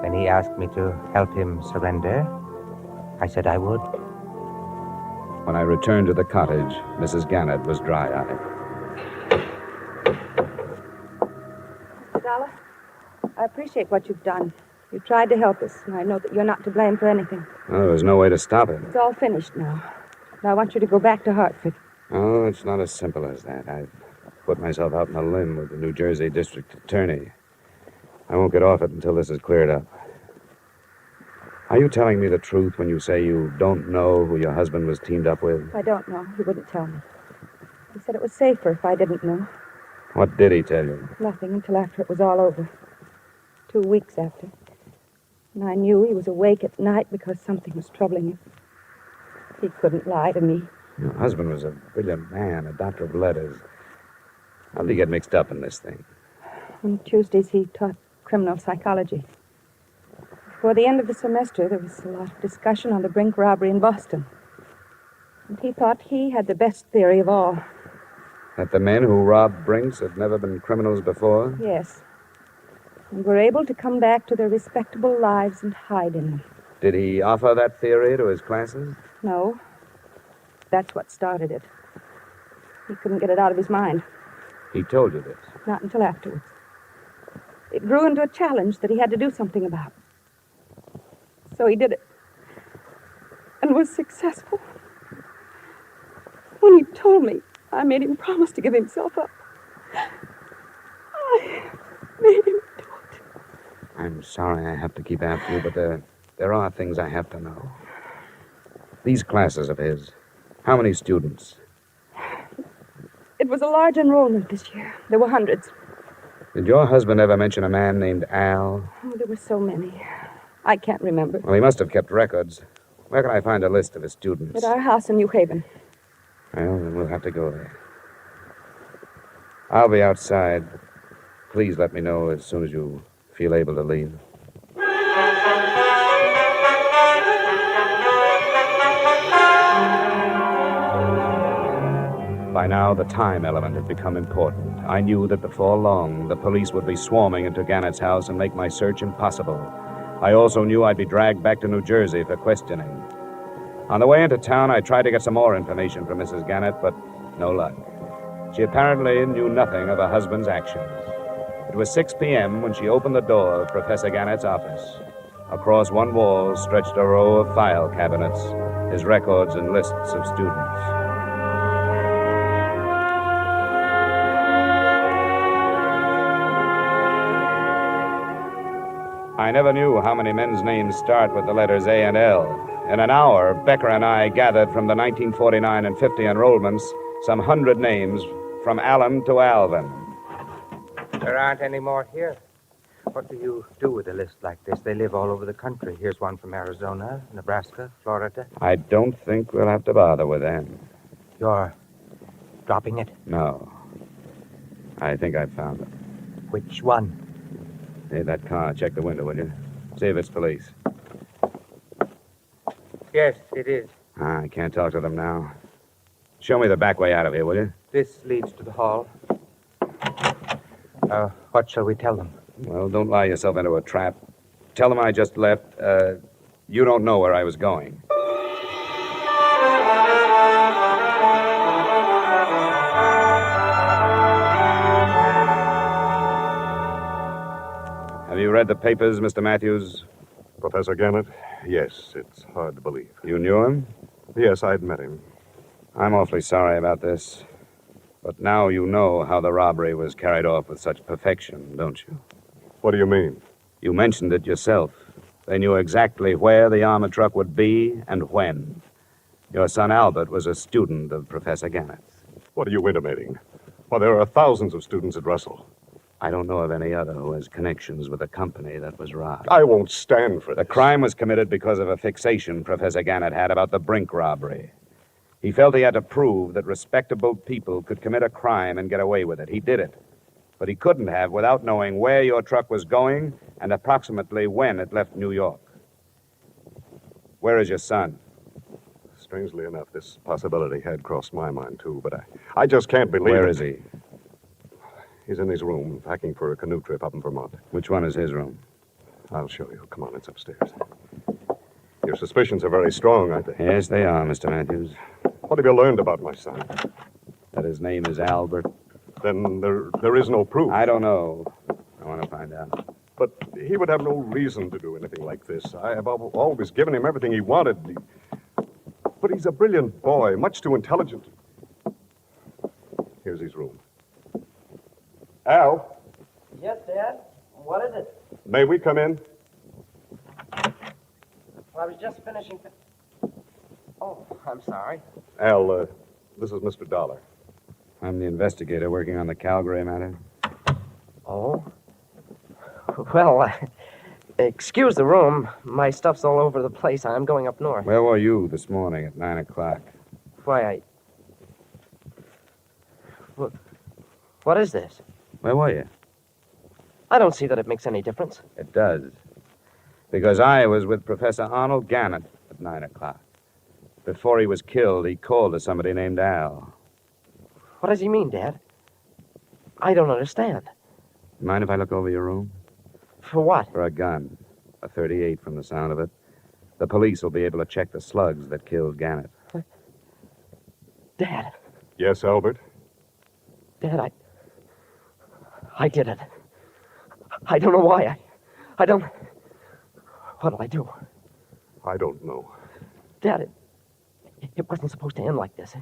When he asked me to help him surrender, I said I would. When I returned to the cottage, Mrs. Gannett was dry-eyed. Mr. Dollar, I appreciate what you've done. You tried to help us, and I know that you're not to blame for anything. Well, there was no way to stop it. It's all finished now. Now I want you to go back to Hartford. Oh, it's not as simple as that. I've put myself out on a limb with the New Jersey district attorney. I won't get off it until this is cleared up. Are you telling me the truth when you say you don't know who your husband was teamed up with? I don't know. He wouldn't tell me. He said it was safer if I didn't know. What did he tell you? Nothing until after it was all over. 2 weeks after. And I knew he was awake at night because something was troubling him. He couldn't lie to me. Your husband was a brilliant man, a doctor of letters. How did he get mixed up in this thing? On Tuesdays, he taught criminal psychology. Before the end of the semester, there was a lot of discussion on the Brink robbery in Boston. And he thought he had the best theory of all. That the men who robbed Brinks had never been criminals before? Yes. And were able to come back to their respectable lives and hide in them. Did he offer that theory to his classes? No. That's what started it. He couldn't get it out of his mind. He told you this? Not until afterwards. It grew into a challenge that he had to do something about. So he did it. And was successful. When he told me, I made him promise to give himself up. I made him do it. I'm sorry I have to keep after you, but there are things I have to know. These classes of his, how many students? It was a large enrollment this year. There were hundreds. Did your husband ever mention a man named Al? Oh, there were so many. I can't remember. Well, he must have kept records. Where can I find a list of his students? At our house in New Haven. Well, then we'll have to go there. I'll be outside. Please let me know as soon as you feel able to leave. By now, the time element had become important. I knew that before long, the police would be swarming into Gannett's house and make my search impossible. I also knew I'd be dragged back to New Jersey for questioning. On the way into town, I tried to get some more information from Mrs. Gannett, but no luck. She apparently knew nothing of her husband's actions. It was 6 p.m. when she opened the door of Professor Gannett's office. Across one wall stretched a row of file cabinets, his records and lists of students. I never knew how many men's names start with the letters A and L. In an hour, Becker and I gathered from the 1949 and 50 enrollments some 100 names from Allen to Alvin. There aren't any more here. What do you do with a list like this? They live all over the country. Here's one from Arizona, Nebraska, Florida. I don't think we'll have to bother with them. You're dropping it? No. I think I found it. Which one? Hey, that car. Check the window, will you? See if it's police. Yes, it is. I can't talk to them now. Show me the back way out of here, will you? This leads to the hall. What shall we tell them? Well, don't lie yourself into a trap. Tell them I just left. You don't know where I was going. Have you read the papers, Mr. Matthews? Professor Gannett? Yes, it's hard to believe. You knew him? Yes, I'd met him. I'm awfully sorry about this. But now you know how the robbery was carried off with such perfection, don't you? What do you mean? You mentioned it yourself. They knew exactly where the armored truck would be and when. Your son Albert was a student of Professor Gannett's. What are you intimating? Well, there are thousands of students at Russell. I don't know of any other who has connections with the company that was robbed. I won't stand for this. The crime was committed because of a fixation Professor Gannett had about the Brink robbery. He felt he had to prove that respectable people could commit a crime and get away with it. He did it. But he couldn't have without knowing where your truck was going and approximately when it left New York. Where is your son? Strangely enough, this possibility had crossed my mind, too, but I just can't believe Where it. is he? He's in his room, packing for a canoe trip up in Vermont. Which one is his room? I'll show you. Come on, it's upstairs. Your suspicions are very strong, aren't they? Yes, they are, Mr. Matthews. What have you learned about my son? That his name is Albert. Then there is no proof. I don't know. I want to find out. But he would have no reason to do anything like this. I have always given him everything he wanted. But he's a brilliant boy, much too intelligent. Here's his room. Al? Yes, Dad? What is it? May we come in? Well, I was just finishing... Oh, I'm sorry. Al, this is Mr. Dollar. I'm the investigator working on the Calgary matter. Oh? Well, excuse the room. My stuff's all over the place. I'm going up north. Where were you this morning at 9 o'clock? Why, What is this? Where were you? I don't see that it makes any difference. It does. Because I was with Professor Arnold Gannett at 9 o'clock. Before he was killed, he called to somebody named Al. What does he mean, Dad? I don't understand. Mind if I look over your room? For what? For a gun. A .38 from the sound of it. The police will be able to check the slugs that killed Gannett. Dad. Yes, Albert? Dad, I did it. I don't know why. I don't... What'll I do? I don't know. Dad, it wasn't supposed to end like this.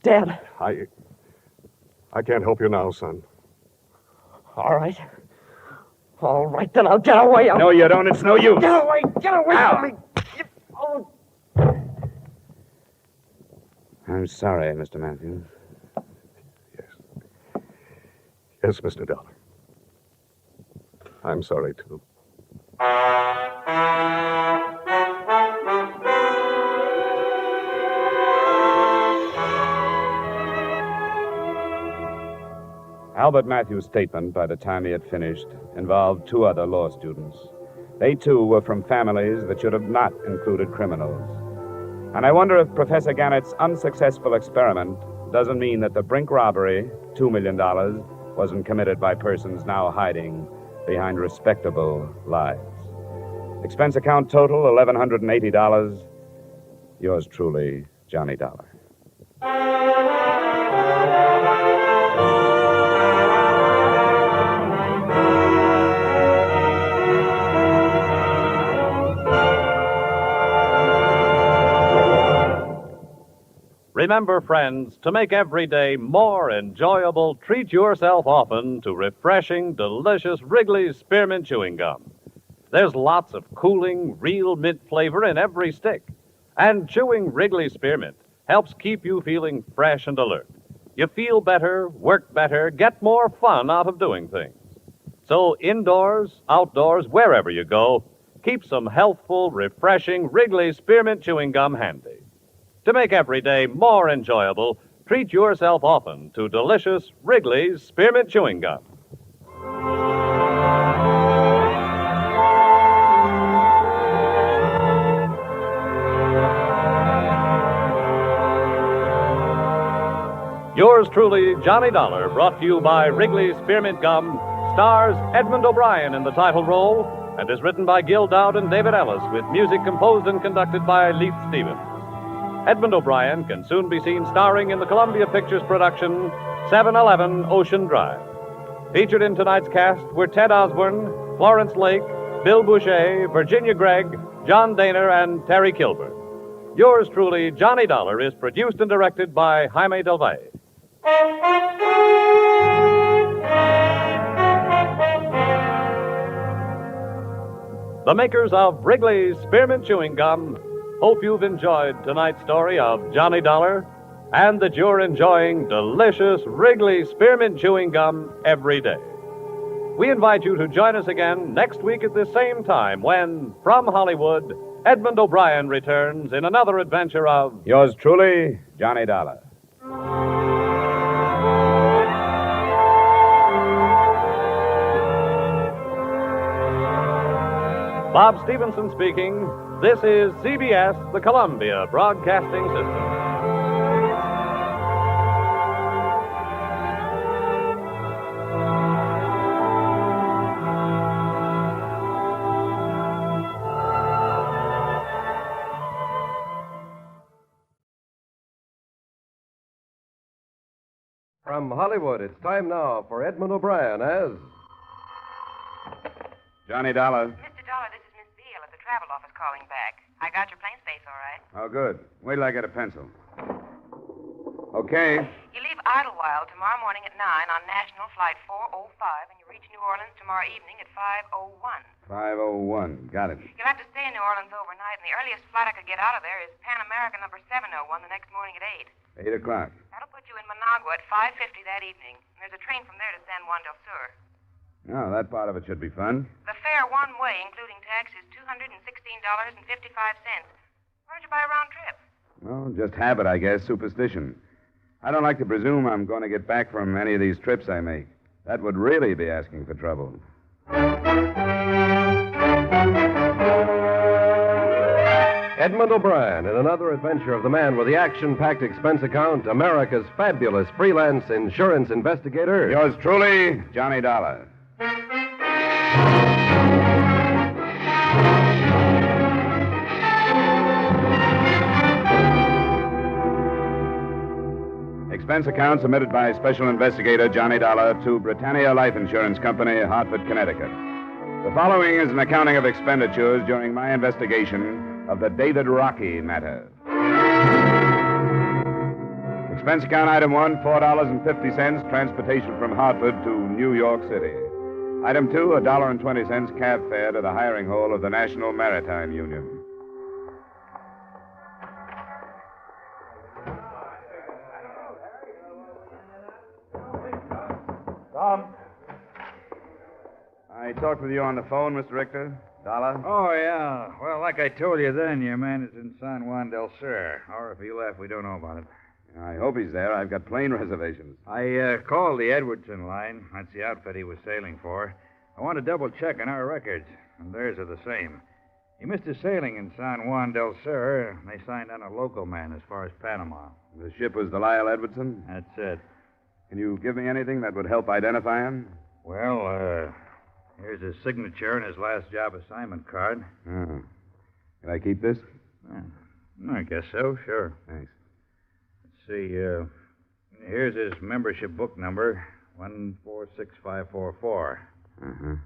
Dad. I can't help you now, son. All right. All right, then I'll get away. No, you don't. It's no use. Get away from me. Oh. I'm sorry, Mr. Matthews. Yes, Mr. Dollar. I'm sorry, too. Albert Matthews' statement, by the time he had finished, involved two other law students. They, too, were from families that should have not included criminals. And I wonder if Professor Gannett's unsuccessful experiment doesn't mean that the Brink robbery, $2 million, wasn't committed by persons now hiding behind respectable lies. Expense account total, $1,180. Yours truly, Johnny Dollar. Remember, friends, to make every day more enjoyable, treat yourself often to refreshing, delicious Wrigley's Spearmint Chewing Gum. There's lots of cooling, real mint flavor in every stick. And chewing Wrigley's Spearmint helps keep you feeling fresh and alert. You feel better, work better, get more fun out of doing things. So indoors, outdoors, wherever you go, keep some healthful, refreshing Wrigley's Spearmint Chewing Gum handy. To make every day more enjoyable, treat yourself often to delicious Wrigley's Spearmint Chewing Gum. Yours truly, Johnny Dollar, brought to you by Wrigley's Spearmint Gum, stars Edmond O'Brien in the title role, and is written by Gil Dowd and David Ellis, with music composed and conducted by Leith Stevens. Edmond O'Brien can soon be seen starring in the Columbia Pictures production 711 Ocean Drive. Featured in tonight's cast were Ted Osborne, Florence Lake, Bill Boucher, Virginia Gregg, John Daner, and Terry Kilburn. Yours truly, Johnny Dollar, is produced and directed by Jaime Del Valle. The makers of Wrigley's Spearmint Chewing Gum hope you've enjoyed tonight's story of Johnny Dollar and that you're enjoying delicious Wrigley's Spearmint Chewing Gum every day. We invite you to join us again next week at this same time when, from Hollywood, Edmond O'Brien returns in another adventure of... Yours truly, Johnny Dollar. Bob Stevenson speaking. This is CBS, the Columbia Broadcasting System. From Hollywood, it's time now for Edmond O'Brien as... Johnny Dollar. Mr. Dollar, this is Miss Beale at the travel office calling back. I got your plane space all right. Oh, good. Wait till I get a pencil. Okay. You leave Idlewild tomorrow morning at 9 on National Flight 405, and you reach New Orleans tomorrow evening at 5:01. 5:01. Got it. You'll have to stay in New Orleans overnight, and the earliest flight I could get out of there is Pan American number 701 the next morning at 8. 8 o'clock. That'll put you in Managua at 5:50 that evening. And there's a train from there to San Juan del Sur. Oh, that part of it should be fun. The fare one way, including tax, is $216.55. Why don't you buy a round trip? Well, just habit, I guess, superstition. I don't like to presume I'm going to get back from any of these trips I make. That would really be asking for trouble. Edmond O'Brien in another adventure of the man with the action-packed expense account, America's fabulous freelance insurance investigator. Yours truly, Johnny Dollar. Expense account submitted by Special Investigator Johnny Dollar to Britannia Life Insurance Company, Hartford, Connecticut. The following is an accounting of expenditures during my investigation of the David Rockey matter. Expense account item 1, $4.50, transportation from Hartford to New York City. Item 2, $1.20 cab fare to the hiring hall of the National Maritime Union. Tom. I talked with you on the phone, Mr. Richter. Dollar? Oh, yeah. Well, like I told you then, your man is in San Juan del Sur. Or if he left, we don't know about it. I hope he's there. I've got plane reservations. I called the Edwardson line. That's the outfit he was sailing for. I want to double check on our records, and theirs are the same. He missed his sailing in San Juan del Sur. They signed on a local man as far as Panama. The ship was the Lyle Edwardson? That's it. Can you give me anything that would help identify him? Well, here's his signature and his last job assignment card. Oh. Can I keep this? I guess so, sure. Thanks. Let's see, here's his membership book number, 146544. Uh-huh.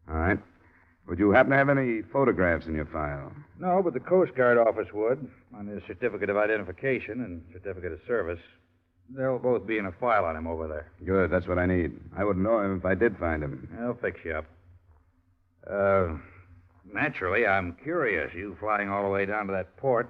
All right. Would you happen to have any photographs in your file? No, but the Coast Guard office would, on his certificate of identification and certificate of service. They'll both be in a file on him over there. Good, that's what I need. I wouldn't know him if I did find him. I'll fix you up. Naturally, I'm curious, you flying all the way down to that port.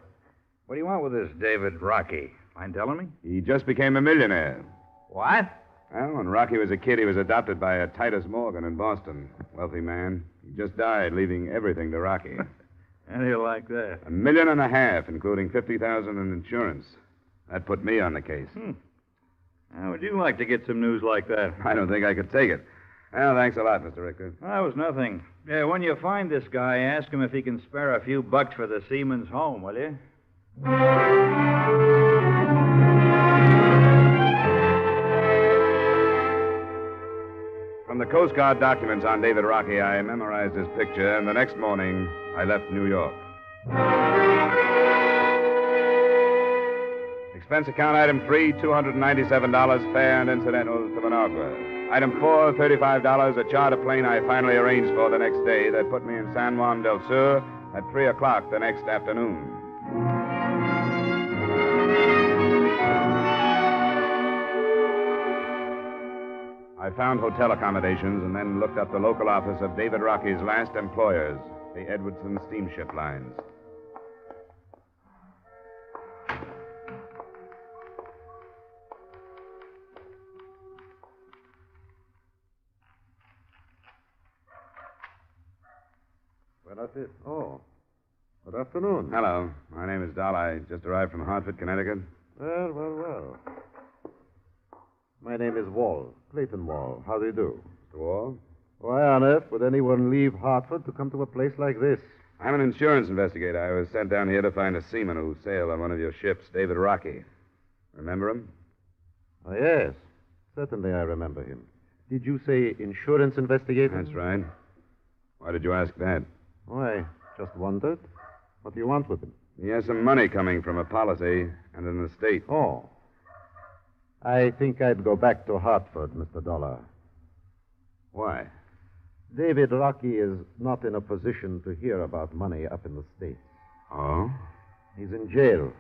What do you want with this David Rockey? Mind telling me? He just became a millionaire. What? Well, when Rocky was a kid, he was adopted by a Titus Morgan in Boston. Wealthy man. He just died, leaving everything to Rocky. How do you like that? $1.5 million, including $50,000 in insurance. That put me on the case. How would you like to get some news like that? I don't think I could take it. Well, thanks a lot, Mr. Richter. That was nothing. Yeah, when you find this guy, ask him if he can spare a few bucks for the seaman's home, will you? From the Coast Guard documents on David Rockey, I memorized his picture, and the next morning, I left New York. Expense account item 3, $297, fare and incidentals to Managua. Item 4, $35, a charter plane I finally arranged for the next day that put me in San Juan del Sur at 3 o'clock the next afternoon. I found hotel accommodations and then looked up the local office of David Rockey's last employers, the Edwardson Steamship Lines. Oh, good afternoon. Hello. My name is Dahl. I just arrived from Hartford, Connecticut. Well. My name is Wall, Clayton Wall. How do you do? Mr. Wall? Why on earth would anyone leave Hartford to come to a place like this? I'm an insurance investigator. I was sent down here to find a seaman who sailed on one of your ships, David Rockey. Remember him? Oh, yes. Certainly I remember him. Did you say insurance investigator? That's right. Why did you ask that? Oh, I just wondered. What do you want with him? He has some money coming from a policy and an estate. Oh. I think I'd go back to Hartford, Mr. Dollar. Why? David Rockey is not in a position to hear about money up in the States. Oh? He's in jail.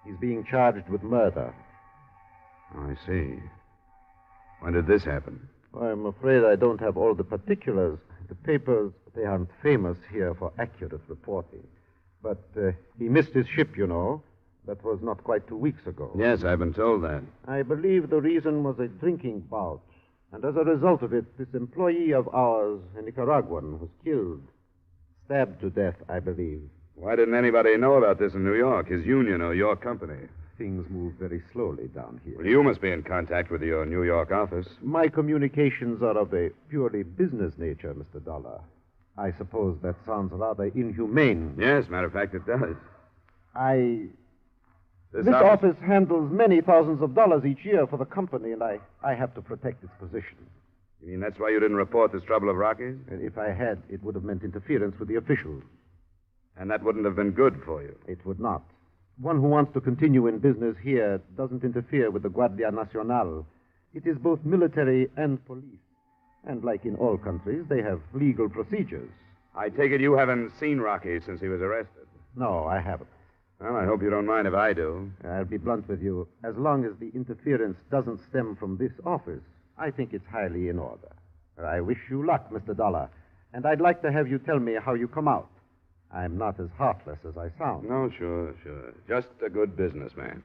He's being charged with murder. Oh, I see. When did this happen? I'm afraid I don't have all the particulars. The papers, they aren't famous here for accurate reporting. But he missed his ship, you know. That was not quite 2 weeks ago. Yes, I've been told that. I believe the reason was a drinking bout. And as a result of it, this employee of ours, a Nicaraguan, was killed. Stabbed to death, I believe. Why didn't anybody know about this in New York, his union or your company? Things move very slowly down here. Well, you must be in contact with your New York office. My communications are of a purely business nature, Mr. Dollar. I suppose that sounds rather inhumane. Yes, matter of fact, it does. This office handles many thousands of dollars each year for the company, and I have to protect its position. You mean that's why you didn't report this trouble of Rocky's? And if I had, it would have meant interference with the officials. And that wouldn't have been good for you? It would not. One who wants to continue in business here doesn't interfere with the Guardia Nacional. It is both military and police. And like in all countries, they have legal procedures. I take it you haven't seen Rockey since he was arrested? No, I haven't. Well, I hope you don't mind if I do. I'll be blunt with you. As long as the interference doesn't stem from this office, I think it's highly in order. I wish you luck, Mr. Dollar. And I'd like to have you tell me how you come out. I'm not as heartless as I sound. No, sure. Just a good businessman.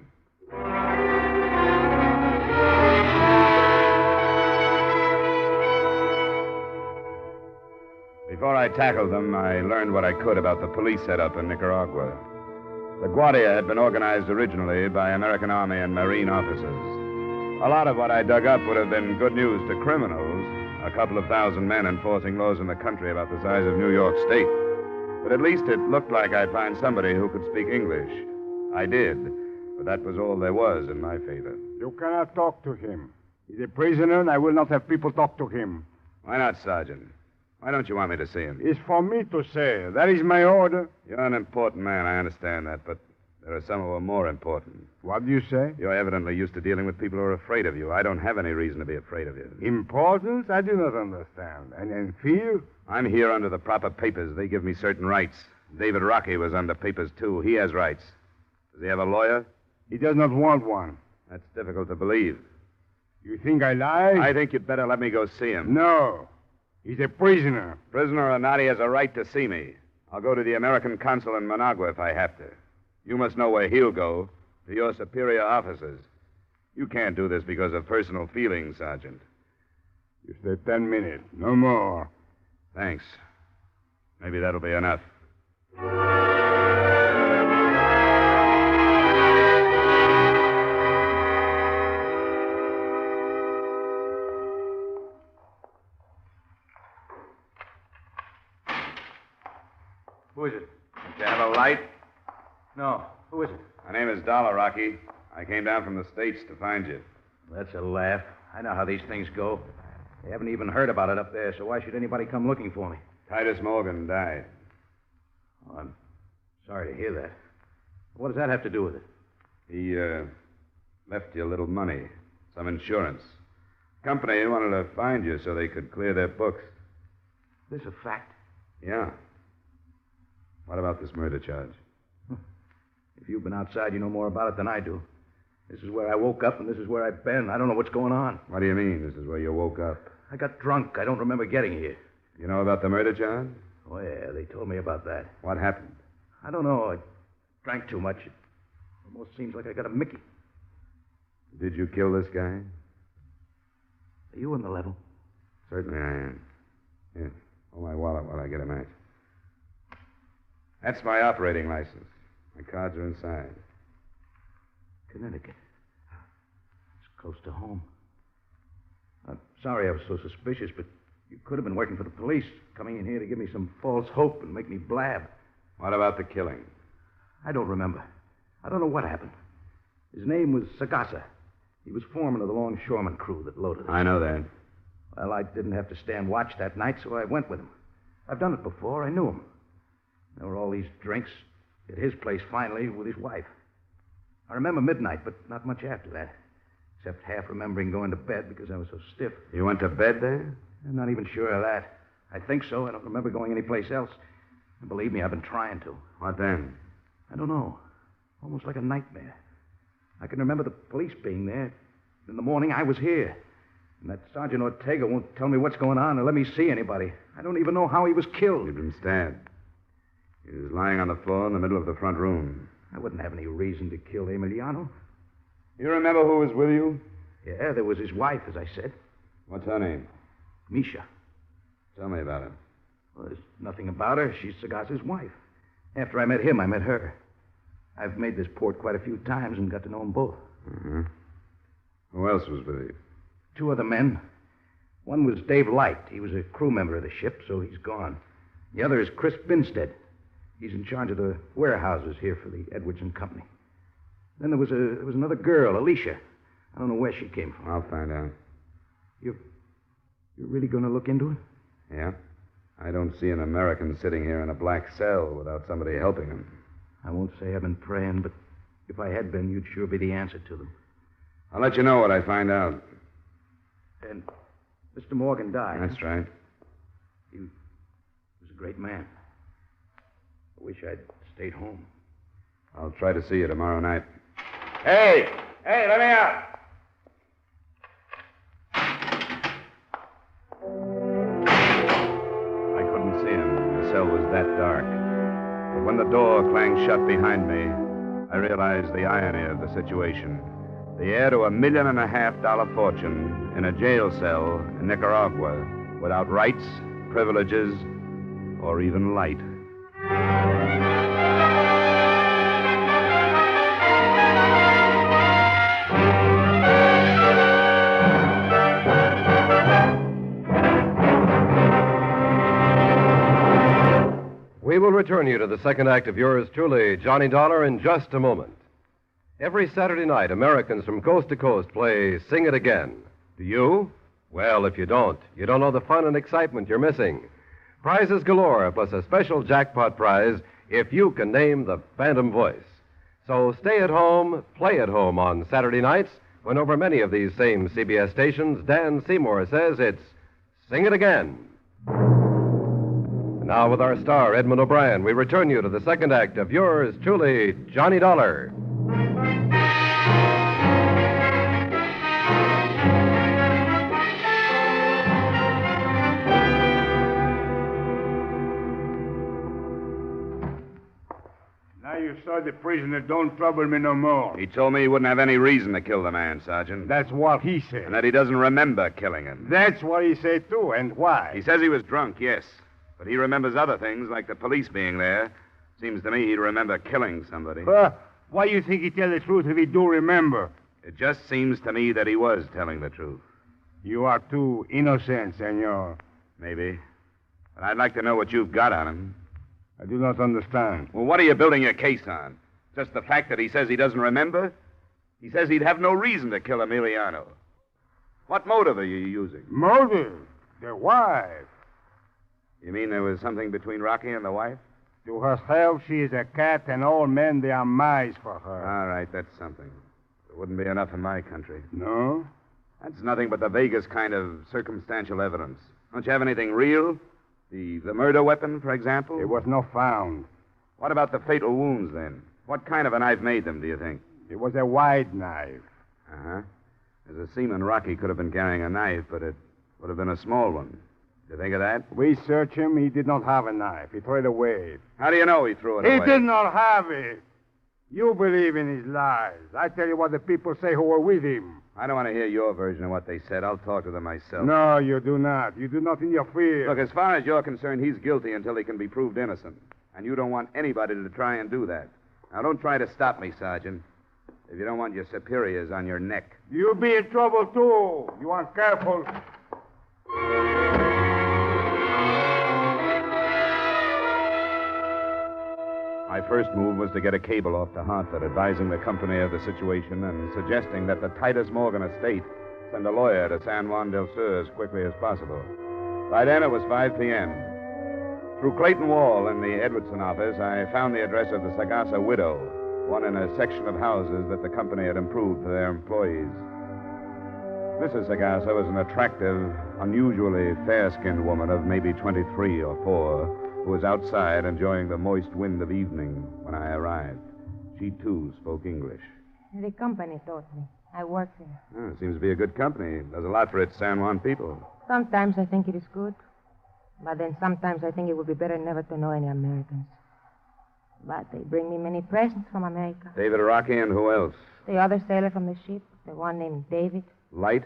Before I tackled them, I learned what I could about the police setup in Nicaragua. The Guardia had been organized originally by American Army and Marine officers. A lot of what I dug up would have been good news to criminals, a couple of thousand men enforcing laws in the country about the size of New York State. But at least it looked like I'd find somebody who could speak English. I did, but that was all there was in my favor. You cannot talk to him. He's a prisoner, and I will not have people talk to him. Why not, Sergeant? Why don't you want me to see him? It's for me to say. That is my order. You're an important man, I understand that, but there are some who are more important. What do you say? You're evidently used to dealing with people who are afraid of you. I don't have any reason to be afraid of you. Importance? I do not understand. And then fear? I'm here under the proper papers. They give me certain rights. David Rockey was under papers, too. He has rights. Does he have a lawyer? He does not want one. That's difficult to believe. You think I lie? I think you'd better let me go see him. No. He's a prisoner. Prisoner or not, he has a right to see me. I'll go to the American consul in Managua if I have to. You must know where he'll go, to your superior officers. You can't do this because of personal feelings, Sergeant. You stay 10 minutes, no more. Thanks. Maybe that'll be enough. Who is it? Don't you have a light? No. Who is it? My name is Dollar, Rocky. I came down from the States to find you. That's a laugh. I know how these things go. They haven't even heard about it up there, so why should anybody come looking for me? Titus Morgan died. Oh, I'm sorry to hear that. What does that have to do with it? He, left you a little money, some insurance. Company wanted to find you so they could clear their books. Is this a fact? Yeah. What about this murder charge? If you've been outside, you know more about it than I do. This is where I woke up, and this is where I've been. I don't know what's going on. What do you mean, this is where you woke up? I got drunk. I don't remember getting here. You know about the murder charge? Oh, yeah, they told me about that. What happened? I don't know. I drank too much. It almost seems like I got a Mickey. Did you kill this guy? Are you on the level? Certainly I am. Here, hold my wallet while I get a match. That's my operating license. My cards are inside. Connecticut. It's close to home. I'm sorry I was so suspicious, but you could have been working for the police, coming in here to give me some false hope and make me blab. What about the killing? I don't remember. I don't know what happened. His name was Sagasa. He was foreman of the longshoreman crew that loaded us. I know that. Well, I didn't have to stand watch that night, so I went with him. I've done it before. I knew him. There were all these drinks at his place finally with his wife. I remember midnight, but not much after that, except half remembering going to bed because I was so stiff. You went to bed there? I'm not even sure of that. I think so. I don't remember going anyplace else. And believe me, I've been trying to. What then? I don't know. Almost like a nightmare. I can remember the police being there. In the morning, I was here. And that Sergeant Ortega won't tell me what's going on or let me see anybody. I don't even know how he was killed. He'd been stabbed. He was lying on the floor in the middle of the front room. I wouldn't have any reason to kill Emiliano. You remember who was with you? Yeah, there was his wife, as I said. What's her name? Misha. Tell me about her. Well, there's nothing about her. She's Sagasa's wife. After I met him, I met her. I've made this port quite a few times and got to know them both. Mm-hmm. Who else was with you? 2 other men. One was Dave Light. He was a crew member of the ship, so he's gone. The other is Chris Binstead. He's in charge of the warehouses here for the Edwards and Company. Then there was another girl, Alicia. I don't know where she came from. I'll find out. You're really going to look into it? Yeah. I don't see an American sitting here in a black cell without somebody helping him. I won't say I've been praying, but if I had been, you'd sure be the answer to them. I'll let you know what I find out. And Mr. Morgan died. That's right. He was a great man. I wish I'd stayed home. I'll try to see you tomorrow night. Hey! Hey, let me out! I couldn't see him. The cell was that dark. But when the door clanged shut behind me, I realized the irony of the situation. The heir to $1.5 million fortune in a jail cell in Nicaragua without rights, privileges, or even light. We will return you to the second act of yours truly, Johnny Dollar, in just a moment. Every Saturday night, Americans from coast to coast play Sing It Again. Do you? Well, if you don't know the fun and excitement you're missing. Prizes galore, plus a special jackpot prize if you can name the Phantom Voice. So stay at home, play at home on Saturday nights, when over many of these same CBS stations, Dan Seymour says it's Sing It Again. And now with our star, Edmond O'Brien, we return you to the second act of yours truly, Johnny Dollar. Now you saw the prisoner. Don't trouble me no more. He told me he wouldn't have any reason to kill the man, Sergeant. That's what he said. And that he doesn't remember killing him. That's what he said, too. And why? He says he was drunk, yes. But he remembers other things, like the police being there. Seems to me he'd remember killing somebody. Why you think he tell the truth if he do remember? It just seems to me that he was telling the truth. You are too innocent, senor. Maybe. But I'd like to know what you've got on him. I do not understand. Well, what are you building your case on? Just the fact that he says he doesn't remember? He says he'd have no reason to kill Emiliano. What motive are you using? Motive? The wife. You mean there was something between Rockey and the wife? To herself, she is a cat, and all men, they are mice for her. All right, that's something. It wouldn't be enough in my country. No? That's nothing but the vaguest kind of circumstantial evidence. Don't you have anything real? The murder weapon, for example? It was not found. What about the fatal wounds, then? What kind of a knife made them, do you think? It was a wide knife. Uh-huh. As a seaman, Rockey could have been carrying a knife, but it would have been a small one. Did you think of that? We searched him. He did not have a knife. He threw it away. How do you know he threw it away? He did not have it. You believe in his lies. I tell you what the people say who were with him. I don't want to hear your version of what they said. I'll talk to them myself. No, you do not. You do not interfere. Look, as far as you're concerned, he's guilty until he can be proved innocent. And you don't want anybody to try and do that. Now, don't try to stop me, Sergeant. If you don't want your superiors on your neck. You'll be in trouble, too. You are careful. My first move was to get a cable off to Hartford advising the company of the situation and suggesting that the Titus Morgan estate send a lawyer to San Juan del Sur as quickly as possible. By then, it was 5 p.m. Through Clayton Wall in the Edwardson office, I found the address of the Sagasa widow, one in a section of houses that the company had improved for their employees. Mrs. Sagasa was an attractive, unusually fair-skinned woman of maybe 23 or 4, who was outside enjoying the moist wind of evening when I arrived. She, too, spoke English. The company taught me. I work there. Oh, it seems to be a good company. Does a lot for its San Juan people. Sometimes I think it is good. But then sometimes I think it would be better never to know any Americans. But they bring me many presents from America. David Rockey and who else? The other sailor from the ship, the one named David. Light?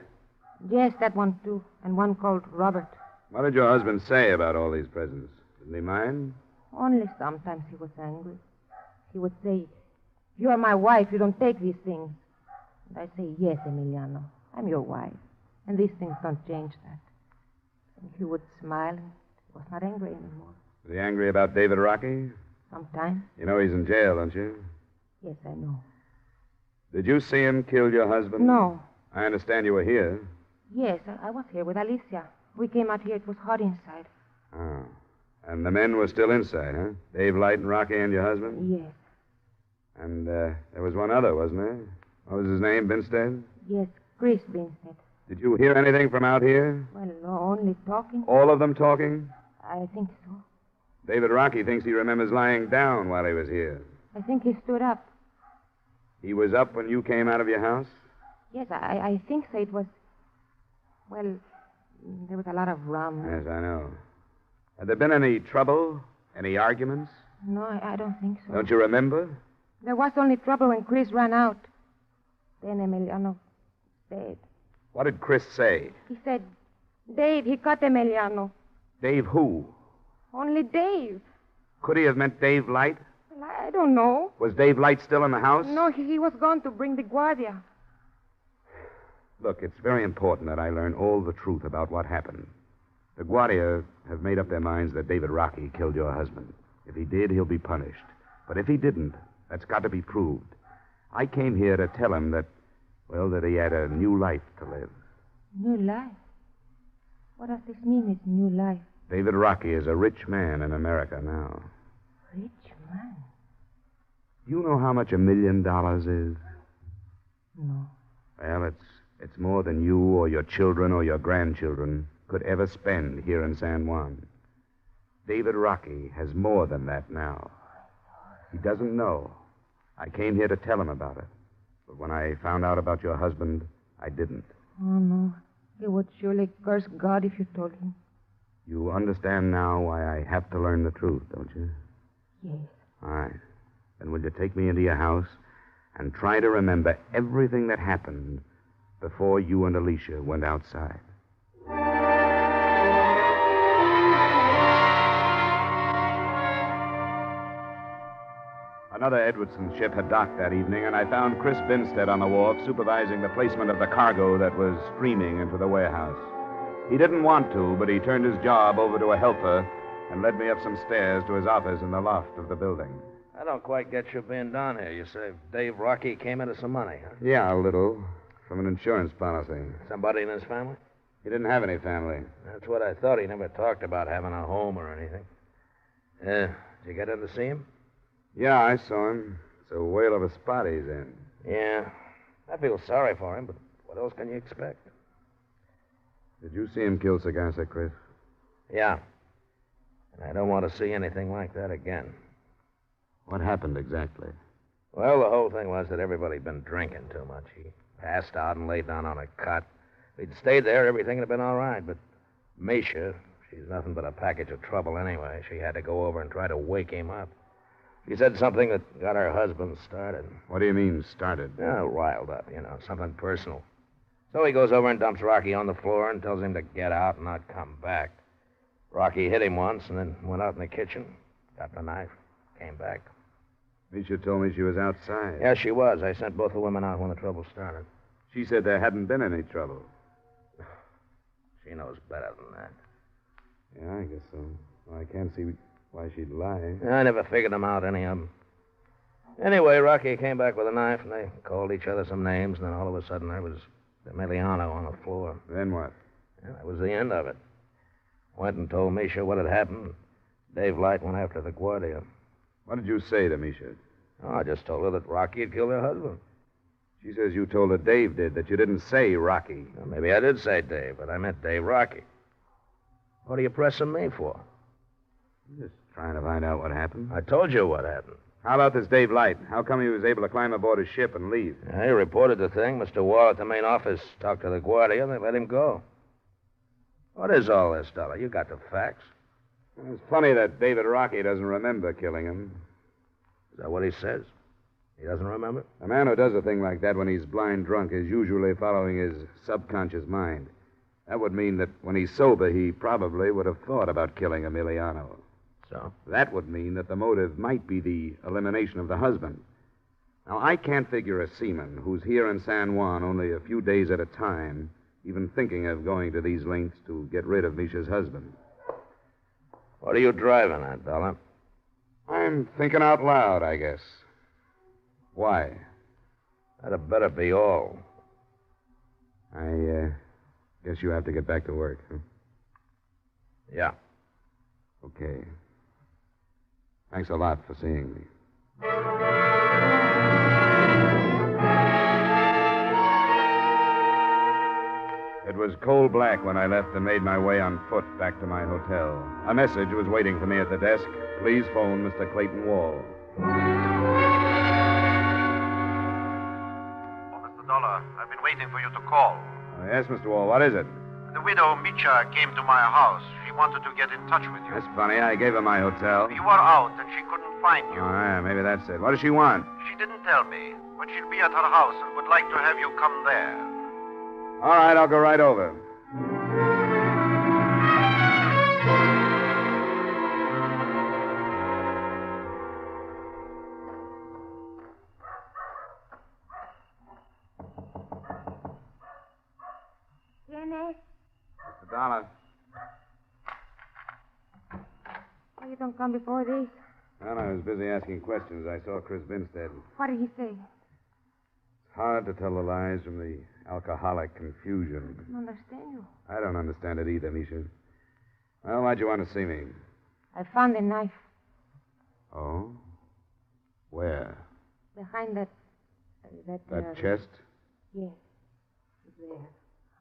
Yes, that one, too. And one called Robert. What did your husband say about all these presents? Didn't he mind? Only sometimes he was angry. He would say, "You are my wife. You don't take these things." And I say, "Yes, Emiliano. I'm your wife. And these things don't change that." And he would smile and was not angry anymore. Was he angry about David Rockey? Sometimes. You know he's in jail, don't you? Yes, I know. Did you see him kill your husband? No. I understand you were here. Yes, I was here with Alicia. We came out here. It was hot inside. Oh. And the men were still inside, huh? Dave Light and Rockey and your husband? Yes. And there was one other, wasn't there? What was his name, Binstead? Yes, Chris Binstead. Did you hear anything from out here? Well, only talking. All of them talking? I think so. David Rockey thinks he remembers lying down while he was here. I think he stood up. He was up when you came out of your house? Yes, I think so. It was... Well, there was a lot of rum. Yes, I know. Had there been any trouble? Any arguments? No, I don't think so. Don't you remember? There was only trouble when Chris ran out. Then Emiliano stayed. What did Chris say? He said, "Dave, he cut Emiliano." Dave who? Only Dave. Could he have meant Dave Light? Well, I don't know. Was Dave Light still in the house? No, he was gone to bring the Guardia. Look, it's very important that I learn all the truth about what happened. The Guardia have made up their minds that David Rockey killed your husband. If he did, he'll be punished. But if he didn't, that's got to be proved. I came here to tell him that, well, that he had a new life to live. New life? What does this mean, it's new life? David Rockey is a rich man in America now. Rich man? You know how much $1 million is? No. Well, it's more than you or your children or your grandchildren could ever spend here in San Juan. David Rockey has more than that now. He doesn't know. I came here to tell him about it. But when I found out about your husband, I didn't. Oh, no. He would surely curse God if you told him. You understand now why I have to learn the truth, don't you? Yes. All right. Then will you take me into your house and try to remember everything that happened before you and Alicia went outside? Another Edwardson ship had docked that evening, and I found Chris Binstead on the wharf supervising the placement of the cargo that was streaming into the warehouse. He didn't want to, but he turned his job over to a helper and led me up some stairs to his office in the loft of the building. I don't quite get you being down here. You say Dave Rockey came into some money, huh? Yeah, a little. From an insurance policy. Somebody in his family? He didn't have any family. That's what I thought. He never talked about having a home or anything. Did you get in to see him? Yeah, I saw him. It's a whale of a spot he's in. Yeah. I feel sorry for him, but what else can you expect? Did you see him kill Sagasa, Chris? Yeah. And I don't want to see anything like that again. What happened exactly? Well, the whole thing was that everybody'd been drinking too much. He passed out and laid down on a cot. If he'd stayed there, everything would have been all right. But Misha, she's nothing but a package of trouble anyway. She had to go over and try to wake him up. She said something that got her husband started. What do you mean, started? Yeah, riled up, something personal. So he goes over and dumps Rockey on the floor and tells him to get out and not come back. Rockey hit him once and then went out in the kitchen, got the knife, came back. Misha told me she was outside. Yeah, she was. I sent both the women out when the trouble started. She said there hadn't been any trouble. She knows better than that. Yeah, I guess so. Well, I can't see why she'd lie. I never figured them out, any of them. Anyway, Rockey came back with a knife, and they called each other some names, and then all of a sudden there was Emiliano on the floor. Then what? Yeah, that was the end of it. Went and told Misha what had happened. Dave Light went after the Guardia. What did you say to Misha? Oh, I just told her that Rockey had killed her husband. She says you told her Dave did, that you didn't say Rockey. Well, maybe I did say Dave, but I meant Dave Rockey. What are you pressing me for? Just trying to find out what happened. I told you what happened. How about this Dave Light? How come he was able to climb aboard his ship and leave? He reported the thing. Mr. Wall at the main office talked to the Guardia, and they let him go. What is all this, Dollar? You got the facts. It's funny that David Rockey doesn't remember killing him. Is that what he says? He doesn't remember? A man who does a thing like that when he's blind drunk is usually following his subconscious mind. That would mean that when he's sober, he probably would have thought about killing Emiliano. So? That would mean that the motive might be the elimination of the husband. Now, I can't figure a seaman who's here in San Juan only a few days at a time even thinking of going to these lengths to get rid of Misha's husband. What are you driving at, Dollar? I'm thinking out loud, I guess. Why? That'd better be all. I guess you have to get back to work, huh? Yeah. Okay. Thanks a lot for seeing me. It was coal black when I left and made my way on foot back to my hotel. A message was waiting for me at the desk. Please phone Mr. Clayton Wall. Oh, Mr. Dollar, I've been waiting for you to call. Yes, Mr. Wall, what is it? The widow, Micha, came to my house. She wanted to get in touch with you. That's funny. I gave her my hotel. You were out and she couldn't find you. Oh, yeah, maybe that's it. What does she want? She didn't tell me, but she'll be at her house and would like to have you come there. All right, I'll go right over. Dollar. Oh, you don't come before this? Well, I was busy asking questions. I saw Chris Binstead. What did he say? It's hard to tell the lies from the alcoholic confusion. I don't understand you. I don't understand it either, Misha. Well, why'd you want to see me? I found a knife Oh? Where? behind that chest? Yes. It's there.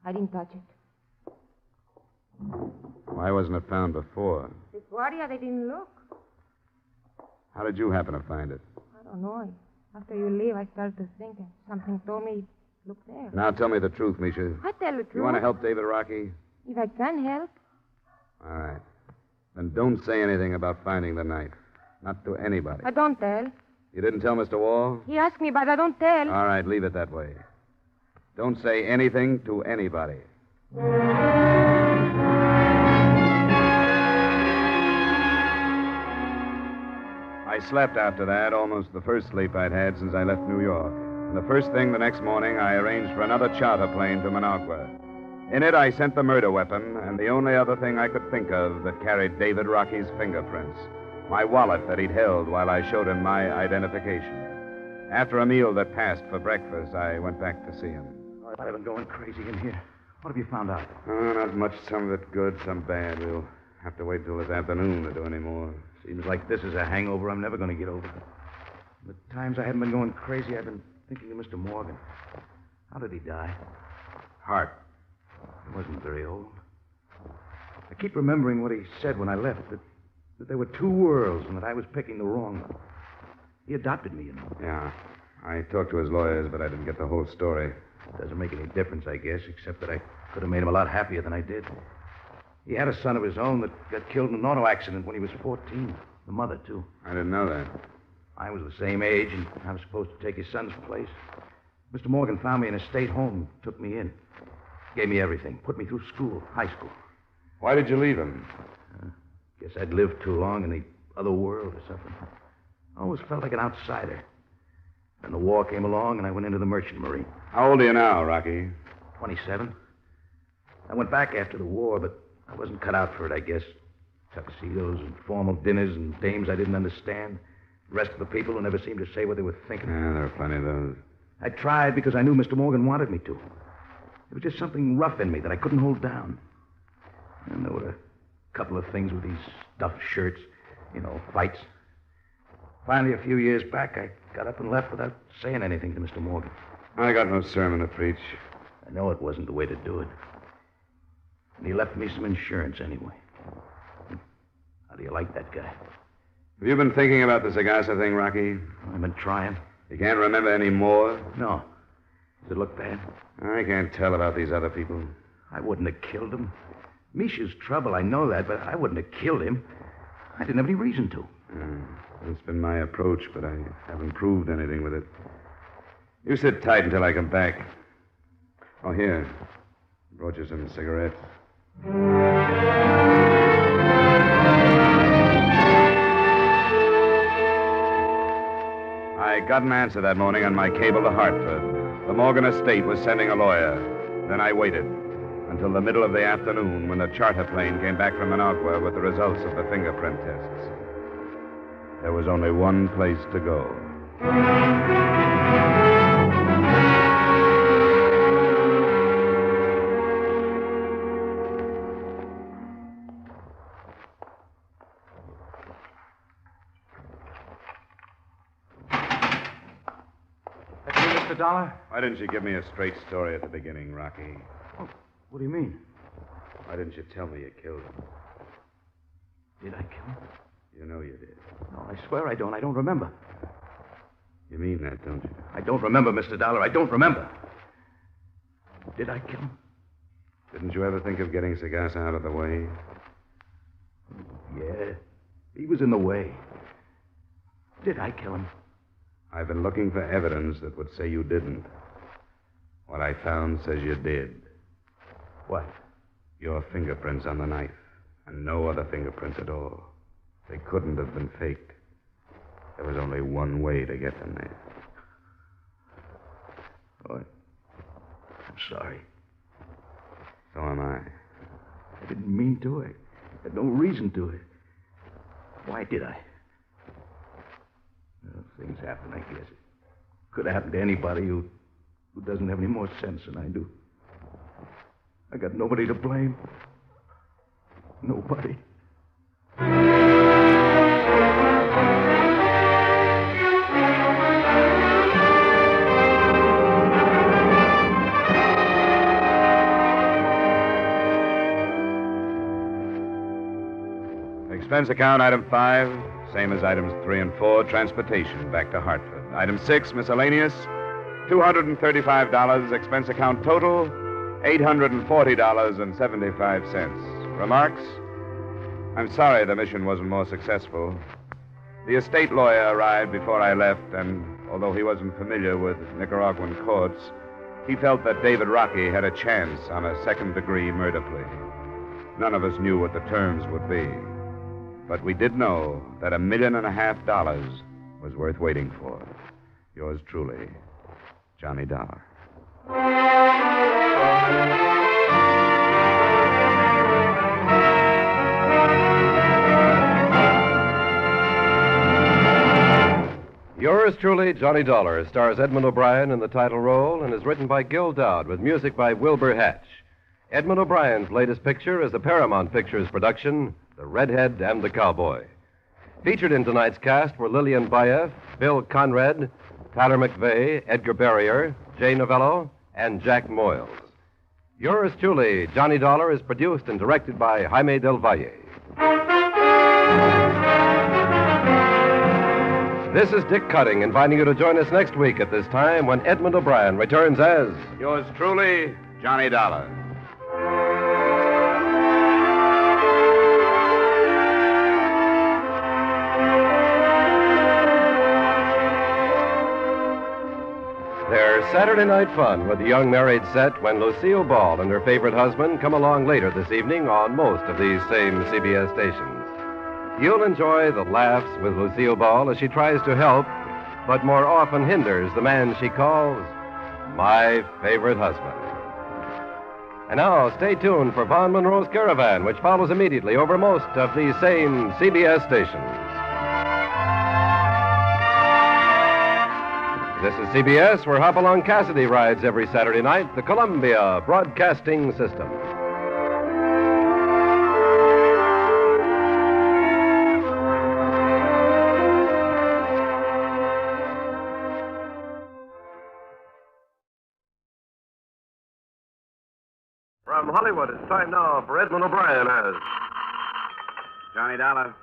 I didn't touch it. Why wasn't it found before? The guardia, they didn't look. How did you happen to find it? I don't know. After you leave, I started to think, and something told me, look there. Now tell me the truth, Misha. I tell the truth. You want to help David Rockey? If I can help. All right. Then don't say anything about finding the knife. Not to anybody. I don't tell. You didn't tell Mr. Wall? He asked me, but I don't tell. All right, leave it that way. Don't say anything to anybody. I slept after that, almost the first sleep I'd had since I left New York. And the first thing the next morning, I arranged for another charter plane to Managua. In it, I sent the murder weapon and the only other thing I could think of that carried David Rockey's fingerprints. My wallet that he'd held while I showed him my identification. After a meal that passed for breakfast, I went back to see him. I've been going crazy in here. What have you found out? Oh, not much. Some of it good, some bad. We'll have to wait till this afternoon to do any more. Seems like this is a hangover I'm never going to get over. The times I haven't been going crazy, I've been thinking of Mr. Morgan. How did he die? Heart. He wasn't very old. I keep remembering what he said when I left, that there were two worlds and that I was picking the wrong one. He adopted me, you know. Yeah. I talked to his lawyers, but I didn't get the whole story. It doesn't make any difference, I guess, except that I could have made him a lot happier than I did. He had a son of his own that got killed in an auto accident when he was 14. The mother, too. I didn't know that. I was the same age, and I was supposed to take his son's place. Mr. Morgan found me in a state home, took me in. Gave me everything, put me through school, high school. Why did you leave him? Guess I'd lived too long in the other world or something. I always felt like an outsider. Then the war came along, and I went into the Merchant Marine. How old are you now, Rockey? 27. I went back after the war, but I wasn't cut out for it, I guess. Tuxedos and formal dinners and dames I didn't understand. The rest of the people who never seemed to say what they were thinking. Yeah, there are plenty of those. I tried because I knew Mr. Morgan wanted me to. There was just something rough in me that I couldn't hold down. And there were a couple of things with these stuffed shirts, fights. Finally, a few years back, I got up and left without saying anything to Mr. Morgan. I got no sermon to preach. I know it wasn't the way to do it. And he left me some insurance anyway. How do you like that guy? Have you been thinking about the Sagasa thing, Rockey? I've been trying. You can't remember any more? No. Does it look bad? I can't tell about these other people. I wouldn't have killed him. Misha's trouble, I know that, but I wouldn't have killed him. I didn't have any reason to. It's been my approach, but I haven't proved anything with it. You sit tight until I come back. Oh, here. Brought you some cigarettes. I got an answer that morning on my cable to Hartford. The Morgan estate was sending a lawyer. Then I waited until the middle of the afternoon when the charter plane came back from Managua with the results of the fingerprint tests. There was only one place to go. That's you, Mr. Dollar? Why didn't you give me a straight story at the beginning, Rockey? Oh, what do you mean? Why didn't you tell me you killed him? Did I kill him? You know you did. No, I swear I don't. I don't remember. You mean that, don't you? I don't remember, Mr. Dollar. I don't remember. Did I kill him? Didn't you ever think of getting Sagasa out of the way? Yeah. He was in the way. Did I kill him? I've been looking for evidence that would say you didn't. What I found says you did. What? Your fingerprints on the knife, and no other fingerprints at all. They couldn't have been faked. There was only one way to get them there. Oh, I'm sorry. So am I. I didn't mean to. I had no reason to. Why did I? Things happen, I guess. It could have happened to anybody who doesn't have any more sense than I do. I got nobody to blame. Nobody. Expense account, item 5, same as items 3 and 4, transportation back to Hartford. Item 6, miscellaneous, $235. Expense account total, $840.75. Remarks? I'm sorry the mission wasn't more successful. The estate lawyer arrived before I left, and although he wasn't familiar with Nicaraguan courts, he felt that David Rockey had a chance on a second-degree murder plea. None of us knew what the terms would be. But we did know that $1.5 million was worth waiting for. Yours truly, Johnny Dollar. Yours truly, Johnny Dollar, stars Edmond O'Brien in the title role and is written by Gil Dowd with music by Wilbur Hatch. Edmond O'Brien's latest picture is a Paramount Pictures production, The Redhead and the Cowboy. Featured in tonight's cast were Lillian Baeff, Bill Conrad, Tyler McVeigh, Edgar Barrier, Jay Novello, and Jack Moyles. Yours truly, Johnny Dollar, is produced and directed by Jaime Del Valle. This is Dick Cutting, inviting you to join us next week at this time when Edmond O'Brien returns as... Yours truly, Johnny Dollar. There's Saturday night fun with the young married set when Lucille Ball and her favorite husband come along later this evening on most of these same CBS stations. You'll enjoy the laughs with Lucille Ball as she tries to help, but more often hinders the man she calls my favorite husband. And now, stay tuned for Von Monroe's Caravan, which follows immediately over most of these same CBS stations. This is CBS, where Hopalong Cassidy rides every Saturday night, the Columbia Broadcasting System. From Hollywood, it's time now for Edmond O'Brien as... Johnny Dollar. This is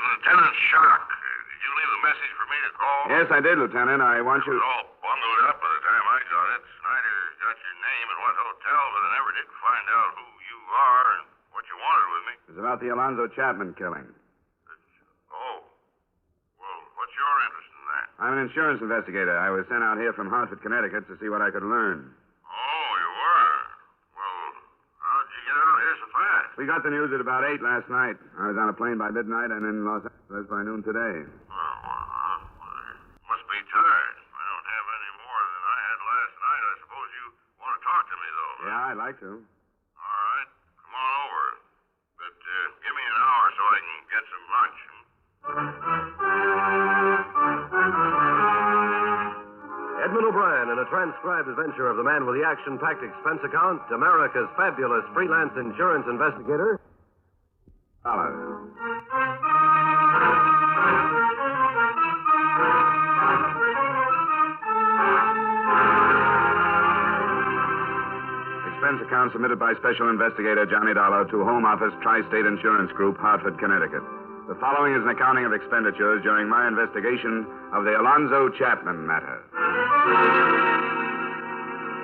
Lieutenant Shark. Did you leave a message for me to call? Yes, I did, Lieutenant. I want you... It was all bundled up by the time I got it. Snyder got your name and what hotel, but I never did find out who you are and what you wanted with me. It's about the Alonzo Chapman killing. Oh. Well, what's your interest in that? I'm an insurance investigator. I was sent out here from Hartford, Connecticut to see what I could learn. Oh, you were? Well, how'd you get out here so fast? We got the news at about 8 last night. I was on a plane by midnight and in Los Angeles by noon today. Must be tired. I don't have any more than I had last night. I suppose you want to talk to me, though. Yeah, I'd like to. All right. Come on over. But give me an hour so I can get some lunch. Edmond O'Brien in a transcribed adventure of the man with the action-packed expense account, America's fabulous freelance insurance investigator. Expense account submitted by Special Investigator Johnny Dollar to Home Office Tri-State Insurance Group, Hartford, Connecticut. The following is an accounting of expenditures during my investigation of the Alonzo Chapman matter.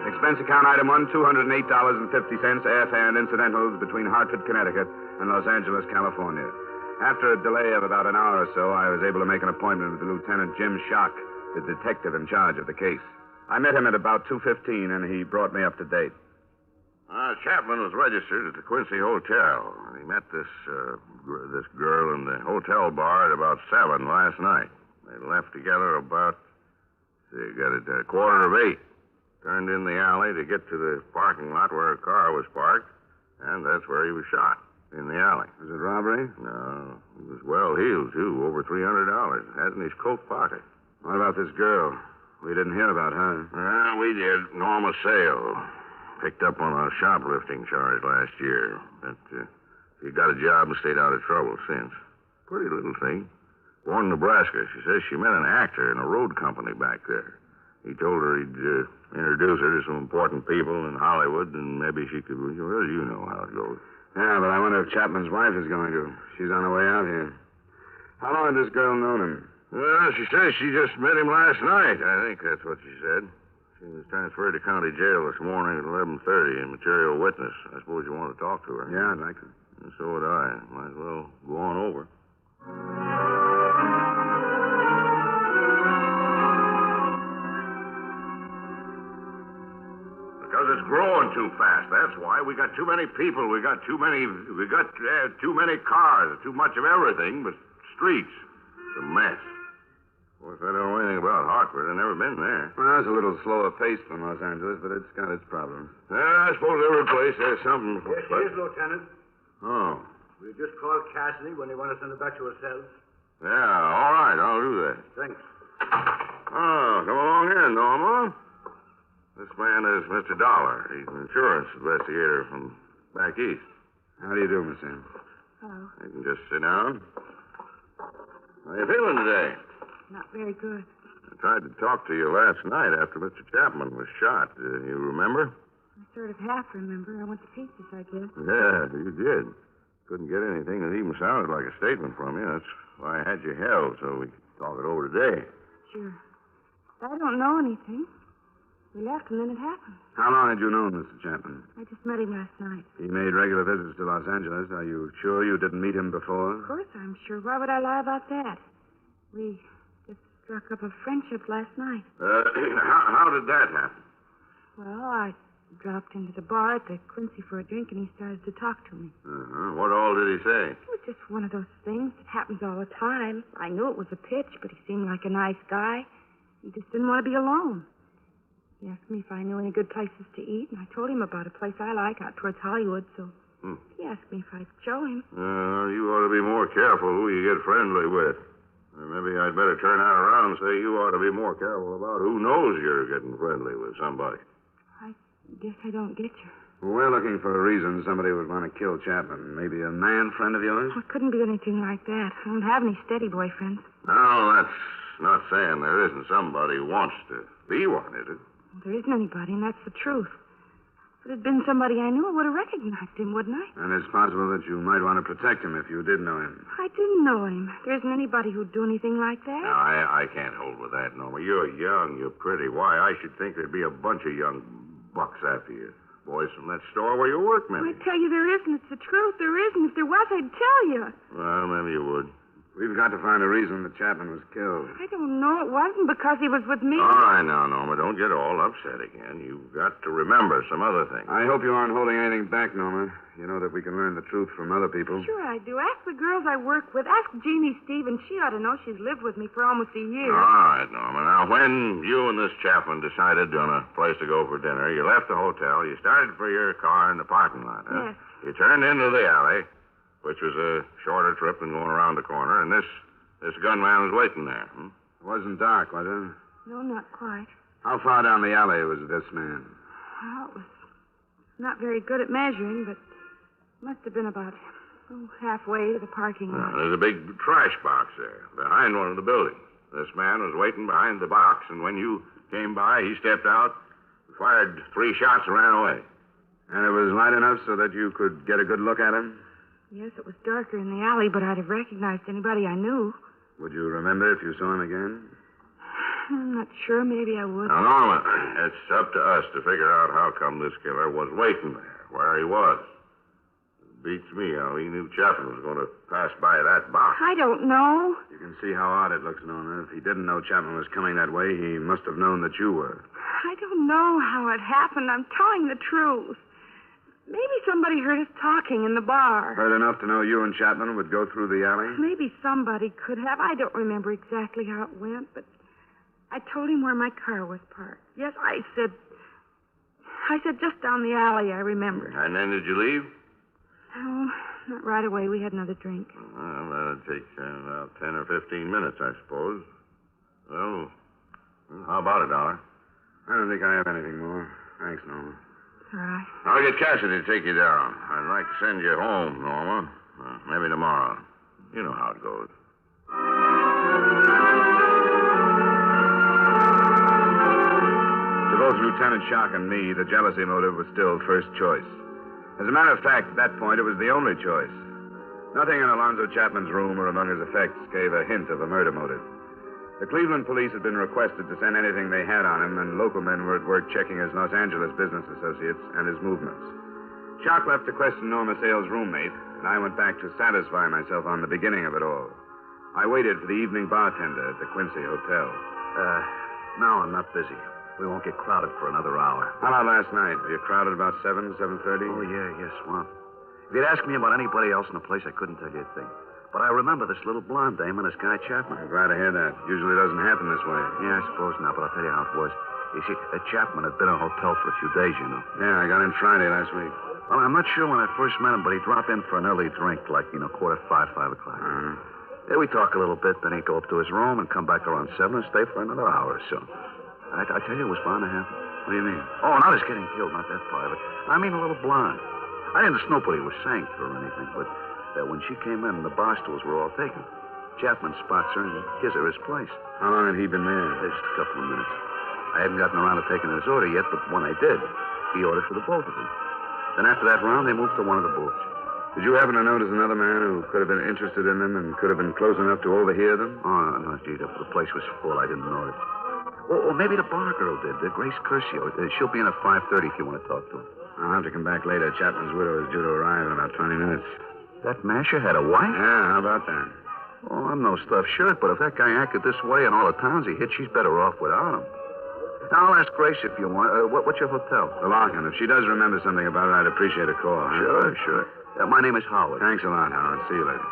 Expense account item 1, $208.50, airfare and incidentals between Hartford, Connecticut, and Los Angeles, California. After a delay of about an hour or so, I was able to make an appointment with Lieutenant Jim Schock, the detective in charge of the case. I met him at about 2:15, and he brought me up to date. Chapman was registered at the Quincy Hotel. He met this girl in the hotel bar at about 7 last night. They left together about, got it, 7:45. Turned in the alley to get to the parking lot where her car was parked, and that's where he was shot, in the alley. Was it robbery? No. He was well heeled, too, over $300. Had in his coat pocket. What about this girl? We didn't hear about her. We did. Norma Sale. Picked up on a shoplifting charge last year. But she got a job and stayed out of trouble since. Pretty little thing. Born in Nebraska. She says she met an actor in a road company back there. He told her he'd introduce her to some important people in Hollywood, and maybe she could... Well, you know how it goes. Yeah, but I wonder if Chapman's wife is going to. She's on her way out here. How long had this girl known him? Well, she says she just met him last night. I think that's what she said. She was transferred to county jail this morning at 11:30 in material witness. I suppose you want to talk to her. Yeah, I'd like to. And so would I. Might as well go on over. Because it's growing too fast. That's why. We got too many people. We got too many cars. Too much of everything but streets. It's a mess. Of course, I don't know anything about Hartford. I've never been there. Well, it's a little slower paced than Los Angeles, but it's got its problems. I suppose every place has something. Yes, he is, Lieutenant. Oh. We just called Cassidy when they want to send her back to herself. Yeah, all right. I'll do that. Thanks. Oh, come along here, Norma. This man is Mr. Dollar. He's an insurance investigator from back east. How do you do, Miss Ann? Hello. You can just sit down. How you feeling today? Not very good. I tried to talk to you last night after Mr. Chapman was shot. You remember? I sort of half remember. I went to pieces, I guess. Yeah, you did. Couldn't get anything that even sounded like a statement from you. That's why I had you held, so we could talk it over today. Sure. I don't know anything. We left and then it happened. How long had you known Mr. Chapman? I just met him last night. He made regular visits to Los Angeles. Are you sure you didn't meet him before? Of course I'm sure. Why would I lie about that? We just struck up a friendship last night. How did that happen? Well, I dropped into the bar at the Quincy for a drink, and he started to talk to me. What all did he say? It was just one of those things that happens all the time. I knew it was a pitch, but he seemed like a nice guy. He just didn't want to be alone. He asked me if I knew any good places to eat, and I told him about a place I like out towards Hollywood, so he asked me if I'd show him. You ought to be more careful who you get friendly with. Maybe I'd better turn that around and say you ought to be more careful about who knows you're getting friendly with somebody. I guess I don't get you. We're looking for a reason somebody would want to kill Chapman. Maybe a man friend of yours? Well, it couldn't be anything like that. I don't have any steady boyfriends. No, that's not saying there isn't somebody who wants to be one, is it? There isn't anybody, and that's the truth. If it had been somebody I knew, I would have recognized him, wouldn't I? And it's possible that you might want to protect him if you did know him. I didn't know him. There isn't anybody who'd do anything like that. No, I can't hold with that, Norma. You're young, you're pretty. Why, I should think there'd be a bunch of young bucks after you. Boys from that store where you work, maybe. I tell you, there isn't. It's the truth. There isn't. If there was, I'd tell you. Well, maybe you would. We've got to find a reason that Chapman was killed. I don't know. It wasn't because he was with me. All right now, Norma. Don't get all upset again. You've got to remember some other things. I hope you aren't holding anything back, Norma. You know that we can learn the truth from other people. Sure I do. Ask the girls I work with. Ask Jeannie Stevens. She ought to know. She's lived with me for almost a year. All right, Norma. Now, when you and this Chapman decided on a place to go for dinner, you left the hotel. You started for your car in the parking lot, huh? Yes. You turned into the alley, which was a shorter trip than going around the corner, and this gunman was waiting there. It wasn't dark, was it? No, not quite. How far down the alley was this man? Well, it was not very good at measuring, but must have been about halfway to the parking lot. There's a big trash box there, behind one of the buildings. This man was waiting behind the box, and when you came by, he stepped out, fired 3 shots, and ran away. And it was light enough so that you could get a good look at him? Yes, it was darker in the alley, but I'd have recognized anybody I knew. Would you remember if you saw him again? I'm not sure. Maybe I would. Now, Norma, it's up to us to figure out how come this killer was waiting there, where he was. It beats me how he knew Chapman was going to pass by that box. I don't know. You can see how odd it looks, Norma. If he didn't know Chapman was coming that way, he must have known that you were. I don't know how it happened. I'm telling the truth. Maybe somebody heard us talking in the bar. Heard enough to know you and Chapman would go through the alley? Maybe somebody could have. I don't remember exactly how it went, but I told him where my car was parked. Yes, I said just down the alley, I remember. And then did you leave? No, not right away. We had another drink. Well, that'd take about 10 or 15 minutes, I suppose. Well, how about it, Dollar? I don't think I have anything more. Thanks, Norma. All right. I'll get Cassidy to take you down. I'd like to send you home, Norma. Maybe tomorrow. You know how it goes. To both Lieutenant Shock and me, the jealousy motive was still first choice. As a matter of fact, at that point, it was the only choice. Nothing in Alonzo Chapman's room or among his effects gave a hint of a murder motive. The Cleveland police had been requested to send anything they had on him, and local men were at work checking his Los Angeles business associates and his movements. Shock left to question Norma Sale's roommate, and I went back to satisfy myself on the beginning of it all. I waited for the evening bartender at the Quincy Hotel. Now I'm not busy. We won't get crowded for another hour. How about last night? Were you crowded about 7:30? Oh, yes, well. If you'd asked me about anybody else in the place, I couldn't tell you a thing. But I remember this little blonde dame and this guy Chapman. I'm glad to hear that. Usually doesn't happen this way. Yeah, I suppose not, but I'll tell you how it was. You see, Chapman had been in a hotel for a few days, you know. Yeah, I got in Friday last week. Well, I'm not sure when I first met him, but he'd drop in for an early drink, like, 5:45, 5 o'clock. Yeah, we talk a little bit, then he'd go up to his room and come back around 7 and stay for another hour or so. I tell you, it was bound to happen. What do you mean? Oh, not his getting killed, not that part of it. I mean a little blonde. I didn't know what he was saying to her or anything, but when she came in, the bar stools were all taken. Chapman spots her and gives her his place. How long had he been there? Just a couple of minutes. I hadn't gotten around to taking his order yet, but when I did, he ordered for the both of them. Then after that round, they moved to one of the booths. Did you happen to notice another man who could have been interested in them and could have been close enough to overhear them? Oh, no, gee, the place was full. I didn't notice. Or maybe the bar girl did, Grace Curcio. She'll be in at 5:30 if you want to talk to her. I'll have to come back later. Chapman's widow is due to arrive in about 20 minutes. That masher had a wife? Yeah, how about that? Oh, I'm no stuffed shirt, but if that guy acted this way in all the towns he hit, she's better off without him. Now, I'll ask Grace if you want. What's your hotel? The Larkin. If she does remember something about it, I'd appreciate a call. Huh? Sure. My name is Howard. Thanks a lot, Howard. See you later.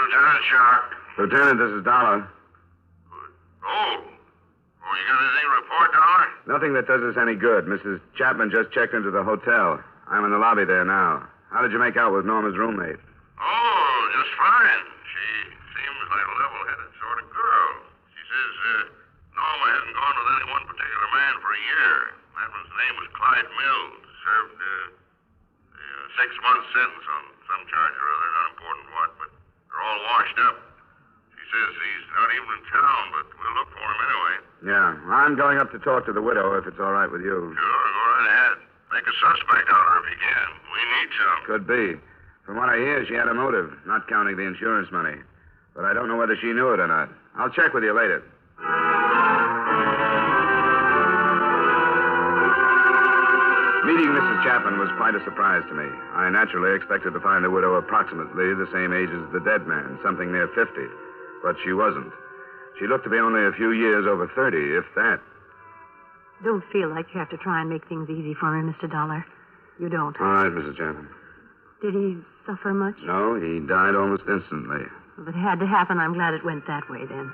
Lieutenant Shock. Lieutenant, this is Dollar. You got anything to report, Dollar? Nothing that does us any good. Mrs. Chapman just checked into the hotel. I'm in the lobby there now. How did you make out with Norma's roommate? Oh, just fine. She seems like a level-headed sort of girl. She says Norma hasn't gone with any one particular man for a year. That man's name was Clyde Mills. Served a 6-month sentence on some charge or other, not important what, but they're all washed up. She says he's not even in town, but we'll look for him anyway. Yeah, I'm going up to talk to the widow, if it's all right with you. Sure, go right ahead. Make a suspect out of her if you can. We need some. Could be. From what I hear, she had a motive, not counting the insurance money. But I don't know whether she knew it or not. I'll check with you later. Meeting Mrs. Chapman was quite a surprise to me. I naturally expected to find the widow approximately the same age as the dead man, something near 50. But she wasn't. She looked to be only a few years over 30, if that. Don't feel like you have to try and make things easy for me, Mr. Dollar. You don't. All right, Mrs. Chapman. Did he suffer much? No, he died almost instantly. If it had to happen, I'm glad it went that way, then.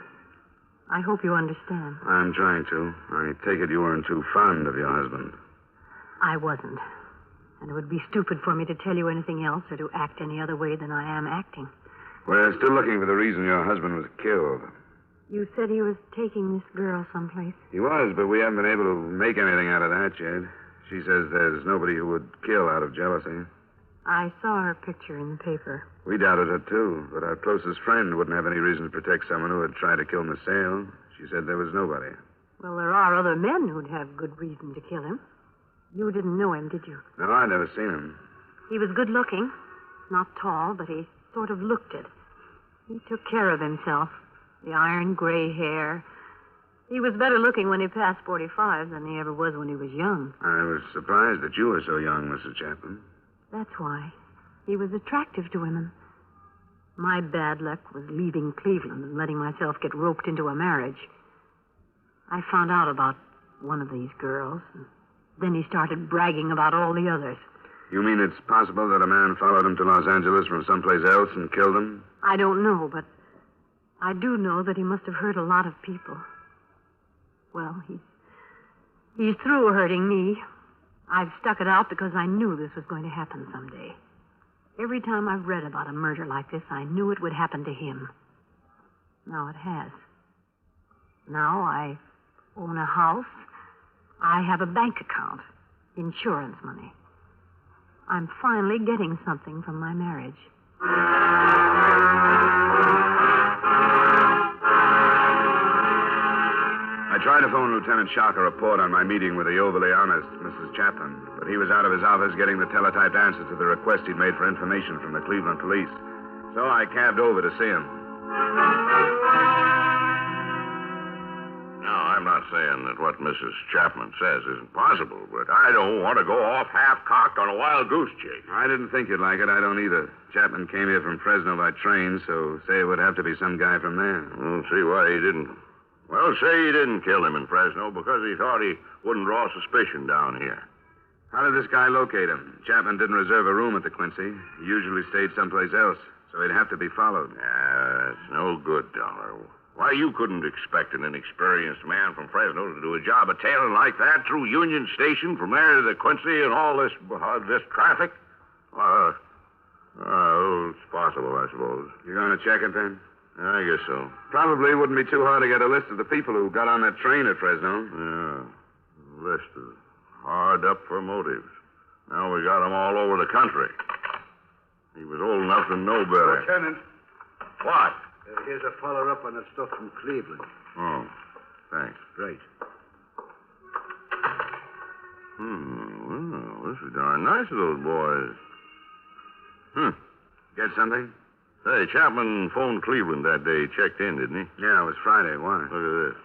I hope you understand. I'm trying to. I take it you weren't too fond of your husband. I wasn't. And it would be stupid for me to tell you anything else or to act any other way than I am acting. We're still looking for the reason your husband was killed. You said he was taking this girl someplace. He was, but we haven't been able to make anything out of that yet. She says there's nobody who would kill out of jealousy. I saw her picture in the paper. We doubted it, too, but our closest friend wouldn't have any reason to protect someone who had tried to kill Miss Sale. She said there was nobody. Well, there are other men who'd have good reason to kill him. You didn't know him, did you? No, I'd never seen him. He was good looking. Not tall, but he sort of looked it. He took care of himself. The iron gray hair. He was better looking when he passed 45 than he ever was when he was young. I was surprised that you were so young, Mrs. Chapman. That's why. He was attractive to women. My bad luck was leaving Cleveland and letting myself get roped into a marriage. I found out about one of these girls, and then he started bragging about all the others. You mean it's possible that a man followed him to Los Angeles from someplace else and killed him? I don't know, but I do know that he must have hurt a lot of people. Well, he's through hurting me. I've stuck it out because I knew this was going to happen someday. Every time I've read about a murder like this, I knew it would happen to him. Now it has. Now I own a house. I have a bank account. Insurance money. I'm finally getting something from my marriage. I tried to phone Lieutenant Shock a report on my meeting with the overly honest Mrs. Chapman, but he was out of his office getting the teletyped answer to the request he'd made for information from the Cleveland police. So I cabbed over to see him. No, I'm not saying that what Mrs. Chapman says isn't possible, but I don't want to go off half-cocked on a wild goose chase. I didn't think you'd like it. I don't either. Chapman came here from Fresno by train, so say it would have to be some guy from there. Don't see why he didn't. Well, say he didn't kill him in Fresno because he thought he wouldn't draw suspicion down here. How did this guy locate him? Chapman didn't reserve a room at the Quincy. He usually stayed someplace else, so he'd have to be followed. That's no good, Dollar. Why, you couldn't expect an inexperienced man from Fresno to do a job of tailing like that through Union Station from there to the Quincy and all this traffic? It's possible, I suppose. You going to check it, then? I guess so. Probably wouldn't be too hard to get a list of the people who got on that train at Fresno. Yeah. List is hard up for motives. Now we got them all over the country. He was old enough to know better. Lieutenant. What? Here's a follow-up on that stuff from Cleveland. Oh, thanks. Right. Well, this is darn nice of those boys. Get something? Say, Chapman phoned Cleveland that day. He checked in, didn't he? Yeah, it was Friday. Why? Look at this.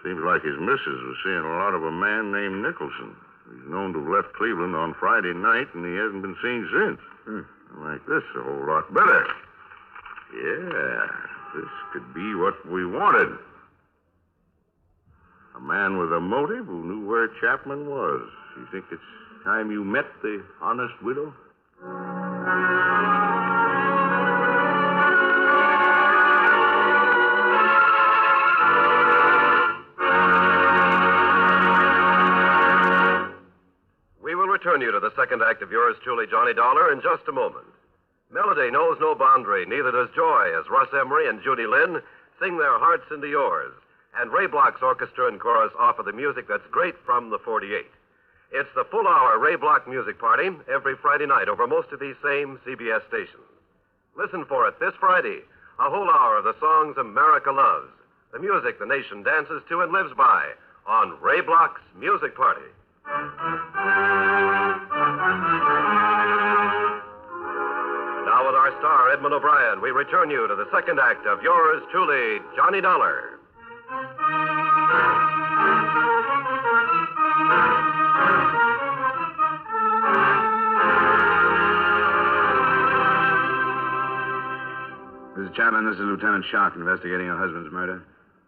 Seems like his missus was seeing a lot of a man named Nicholson. He's known to have left Cleveland on Friday night, and he hasn't been seen since. Like this a whole lot better. Yeah, this could be what we wanted. A man with a motive who knew where Chapman was. You think it's time you met the honest widow? We will return you to the second act of yours truly, Johnny Dollar, in just a moment. Melody knows no boundary, neither does joy, as Russ Emery and Judy Lynn sing their hearts into yours, and Ray Block's orchestra and chorus offer the music that's great from the 48. It's the full-hour Ray Block music party every Friday night over most of these same CBS stations. Listen for it this Friday, a whole hour of the songs America loves, the music the nation dances to and lives by, on Ray Block's Music Party. Now with our star, Edmond O'Brien, we return you to the second act of yours truly, Johnny Dollar. Mrs. Chapman, this is Lieutenant Shock investigating her husband's murder.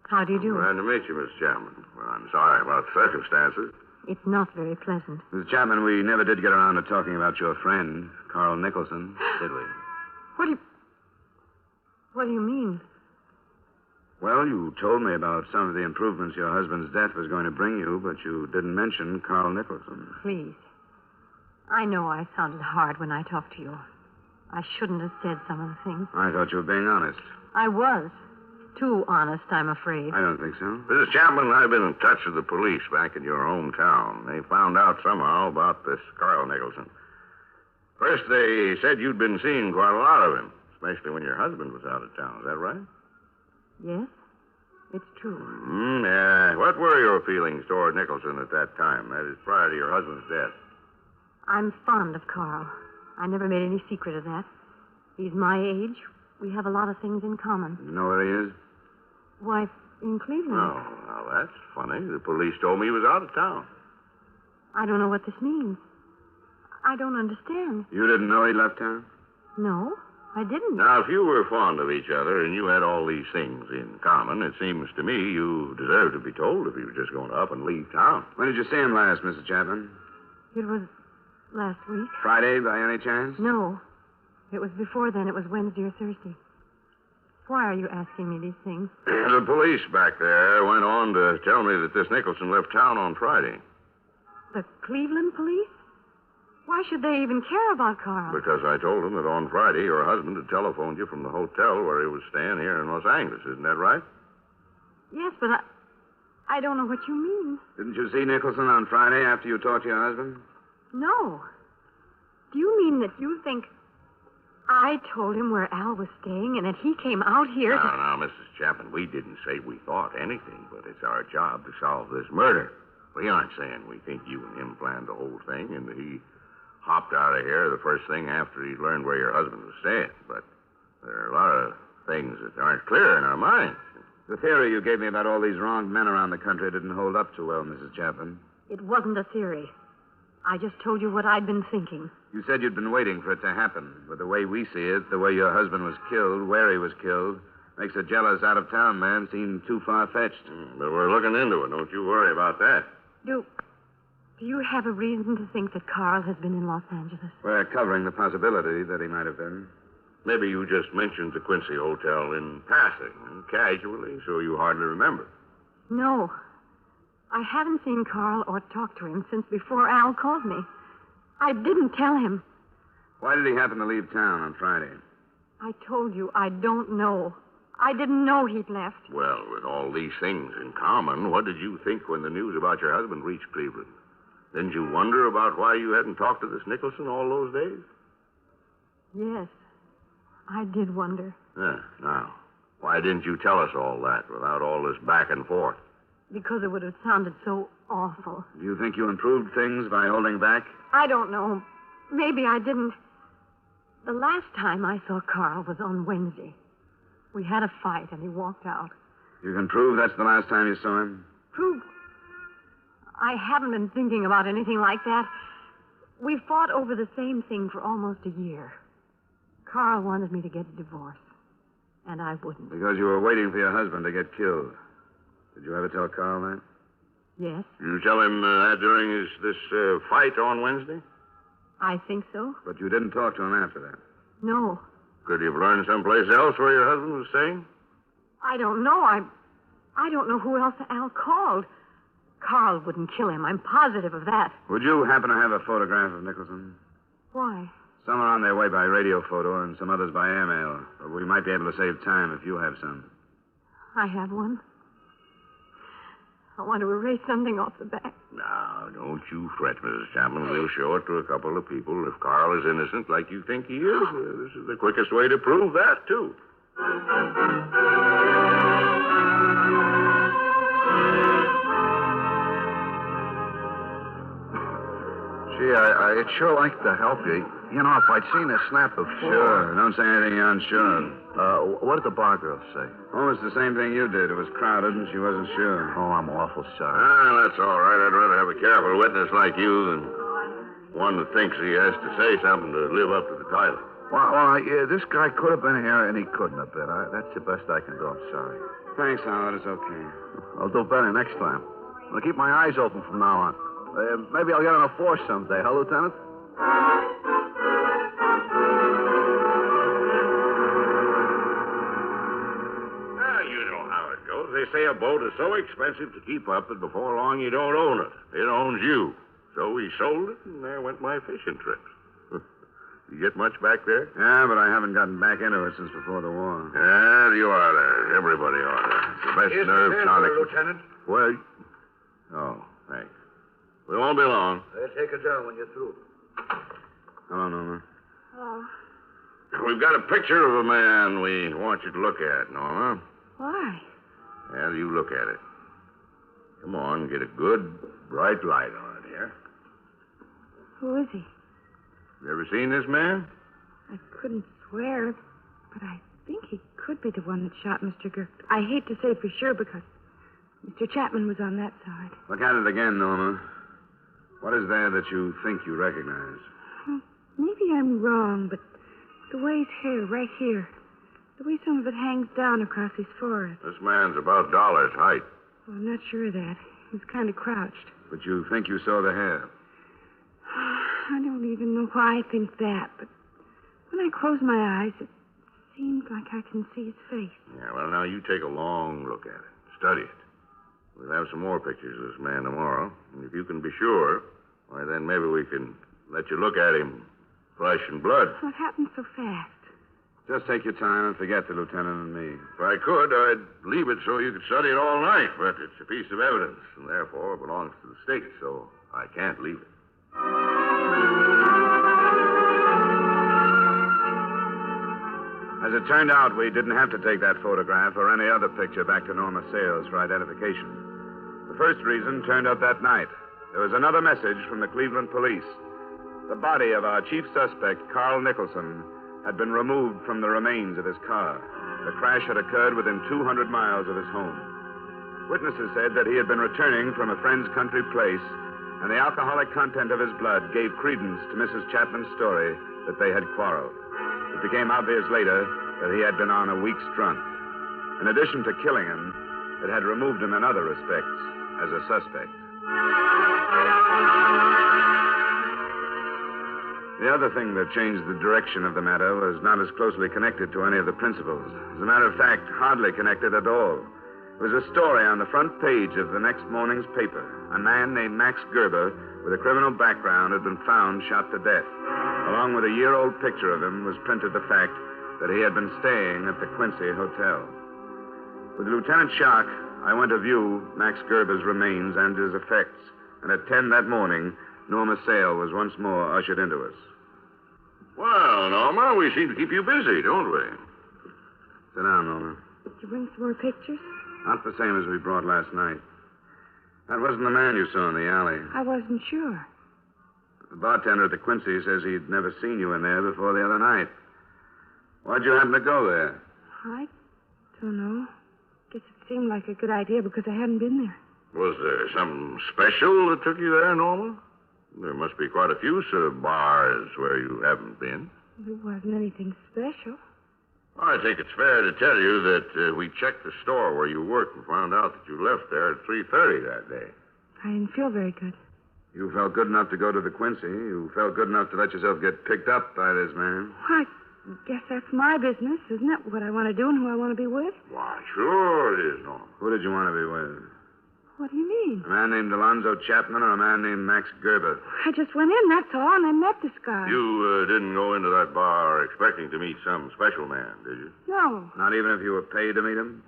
How do you do? Glad to meet you, Miss Chapman. Well, I'm sorry about the circumstances. It's not very pleasant. Mrs. Chapman, we never did get around to talking about your friend, Carl Nicholson, did we? What do you mean? Well, you told me about some of the improvements your husband's death was going to bring you, but you didn't mention Carl Nicholson. Please. I know I sounded hard when I talked to you. I shouldn't have said some of the things. I thought you were being honest. I was. Too honest, I'm afraid. I don't think so. Mrs. Chapman, I've been in touch with the police back in your hometown. They found out somehow about this Carl Nicholson. First, they said you'd been seeing quite a lot of him, especially when your husband was out of town. Is that right? Yes, it's true. Yeah. What were your feelings toward Nicholson at that time? That is, prior to your husband's death. I'm fond of Carl. I never made any secret of that. He's my age. We have a lot of things in common. You know where he is? Why, in Cleveland. Oh, well, that's funny. The police told me he was out of town. I don't know what this means. I don't understand. You didn't know he left town? No, I didn't. Now, if you were fond of each other and you had all these things in common, it seems to me you deserve to be told if he was just going to up and leave town. When did you see him last, Mrs. Chapman? It was last week. Friday, by any chance? No. It was before then. It was Wednesday or Thursday. Why are you asking me these things? The police back there went on to tell me that this Nicholson left town on Friday. The Cleveland police? Why should they even care about Carl? Because I told them that on Friday your husband had telephoned you from the hotel where he was staying here in Los Angeles. Isn't that right? Yes, but I don't know what you mean. Didn't you see Nicholson on Friday after you talked to your husband? No. Do you mean that you think I told him where Al was staying and that he came out here Now, Mrs. Chapman, we didn't say we thought anything, but it's our job to solve this murder. We aren't saying we think you and him planned the whole thing and that he hopped out of here the first thing after he learned where your husband was staying. But there are a lot of things that aren't clear in our minds. The theory you gave me about all these wronged men around the country didn't hold up too well, Mrs. Chapman. It wasn't a theory. I just told you what I'd been thinking. You said you'd been waiting for it to happen. But the way we see it, the way your husband was killed, where he was killed, makes a jealous out-of-town man seem too far-fetched. But we're looking into it. Don't you worry about that. Do you have a reason to think that Carl has been in Los Angeles? We're covering the possibility that he might have been. Maybe you just mentioned the Quincy Hotel in passing, casually, so you hardly remember. No. I haven't seen Carl or talked to him since before Al called me. I didn't tell him. Why did he happen to leave town on Friday? I told you I don't know. I didn't know he'd left. Well, with all these things in common, what did you think when the news about your husband reached Cleveland? Didn't you wonder about why you hadn't talked to this Nicholson all those days? Yes, I did wonder. Yeah, now, why didn't you tell us all that without all this back and forth? Because it would have sounded so awful. Do you think you improved things by holding back? I don't know. Maybe I didn't. The last time I saw Carl was on Wednesday. We had a fight and he walked out. You can prove that's the last time you saw him? Prove? I haven't been thinking about anything like that. We fought over the same thing for almost a year. Carl wanted me to get a divorce, and I wouldn't. Because you were waiting for your husband to get killed. Did you ever tell Carl that? Yes. You tell him that during this fight on Wednesday? I think so. But you didn't talk to him after that? No. Could you have learned someplace else where your husband was staying? I don't know. I don't know who else Al called. Carl wouldn't kill him. I'm positive of that. Would you happen to have a photograph of Nicholson? Why? Some are on their way by radio photo and some others by airmail. But we might be able to save time if you have some. I have one. I want to erase something off the back. Now, don't you fret, Mrs. Chapman. We'll show it to a couple of people. If Carl is innocent like you think he is, this is the quickest way to prove that, too. Gee, I'd sure like to help you. You know, if I'd seen a snap before... Sure. Don't say anything you're unsure of. What did the bar girl say? Almost the same thing you did. It was crowded and she wasn't sure. Oh, I'm awful sorry. That's all right. I'd rather have a careful witness like you than one that thinks he has to say something to live up to the title. Well, this guy could have been here and he couldn't have been. That's the best I can do. I'm sorry. Thanks, Howard. It's okay. I'll do better next time. I'll keep my eyes open from now on. Maybe I'll get on a force someday, huh, Lieutenant? You know how it goes. They say a boat is so expensive to keep up that before long you don't own it. It owns you. So we sold it, and there went my fishing trips. You get much back there? Yeah, but I haven't gotten back into it since before the war. Yeah, you ought to. Everybody ought to. It's the best nerve tonic. Lieutenant. Well, oh, thanks. We won't be long. They'll take it down when you're through. Hello, Norma. Oh. We've got a picture of a man we want you to look at, Norma. Why? Well, you look at it. Come on, get a good, bright light on it here. Who is he? You ever seen this man? I couldn't swear, but I think he could be the one that shot Mr. Girk. I hate to say for sure because Mr. Chapman was on that side. Look at it again, Norma. What is there that you think you recognize? Maybe I'm wrong, but the way his hair, right here, the way some of it hangs down across his forehead. This man's about Dollar's height. Well, I'm not sure of that. He was kind of crouched. But you think you saw the hair? I don't even know why I think that, but when I close my eyes, it seems like I can see his face. Yeah, well, now you take a long look at it. Study it. We'll have some more pictures of this man tomorrow. And if you can be sure, why, then maybe we can let you look at him flesh and blood. What happened so fast? Just take your time and forget the lieutenant and me. If I could, I'd leave it so you could study it all night, but it's a piece of evidence, and therefore belongs to the state, so I can't leave it. As it turned out, we didn't have to take that photograph or any other picture back to Norma Sales for identification. The first reason turned up that night. There was another message from the Cleveland police. The body of our chief suspect, Carl Nicholson, had been removed from the remains of his car. The crash had occurred within 200 miles of his home. Witnesses said that he had been returning from a friend's country place, and the alcoholic content of his blood gave credence to Mrs. Chapman's story that they had quarreled. It became obvious later that he had been on a week's drunk. In addition to killing him, it had removed him in other respects as a suspect. The other thing that changed the direction of the matter was not as closely connected to any of the principals. As a matter of fact, hardly connected at all. It was a story on the front page of the next morning's paper. A man named Max Gerber, with a criminal background, had been found shot to death. Along with a year-old picture of him was printed the fact that he had been staying at the Quincy Hotel. With Lieutenant Shark, I went to view Max Gerber's remains and his effects, and at 10 that morning, Norma Sale was once more ushered into us. Well, Norma, we seem to keep you busy, don't we? Sit down, Norma. Did you bring some more pictures? Not the same as we brought last night. That wasn't the man you saw in the alley. I wasn't sure. The bartender at the Quincy says he'd never seen you in there before the other night. Why'd you happen to go there? I don't know. Guess it seemed like a good idea because I hadn't been there. Was there something special that took you there, Norma? There must be quite a few bars where you haven't been. There wasn't anything special. I think it's fair to tell you that we checked the store where you worked and found out that you left there at 3:30 that day. I didn't feel very good. You felt good enough to go to the Quincy. You felt good enough to let yourself get picked up by this man. I guess that's my business, isn't it? What I want to do and who I want to be with? Why, sure it is, Norma. Who did you want to be with? What do you mean? A man named Alonzo Chapman or a man named Max Gerber? I just went in, that's all, and I met this guy. You didn't go into that bar expecting to meet some special man, did you? No. Not even if you were paid to meet him?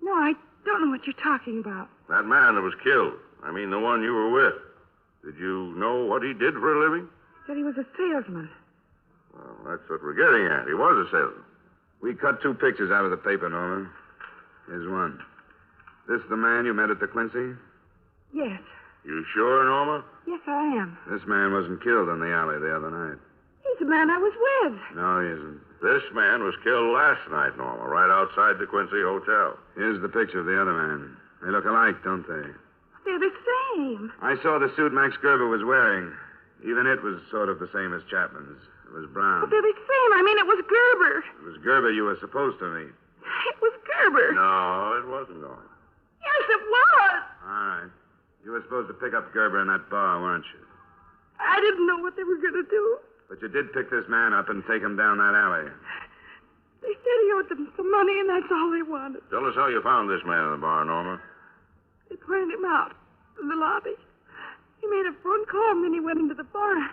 No, I don't know what you're talking about. That man that was killed. I mean, the one you were with. Did you know what he did for a living? He said he was a salesman. Well, that's what we're getting at. He was a salesman. We cut 2 pictures out of the paper, Norman. Here's one. This the man you met at the Quincy? Yes. You sure, Norma? Yes, I am. This man wasn't killed in the alley the other night. He's the man I was with. No, he isn't. This man was killed last night, Norma, right outside the Quincy Hotel. Here's the picture of the other man. They look alike, don't they? They're the same. I saw the suit Max Gerber was wearing. Even it was sort of the same as Chapman's. It was brown. But they're the same. I mean, it was Gerber. It was Gerber you were supposed to meet. It was Gerber. No, it wasn't, Norma. Yes, it was. All right. You were supposed to pick up Gerber in that bar, weren't you? I didn't know what they were going to do. But you did pick this man up and take him down that alley. They said he owed them some money, and that's all they wanted. Tell us how you found this man in the bar, Norma. They pointed him out in the lobby. He made a phone call, and then he went into the bar.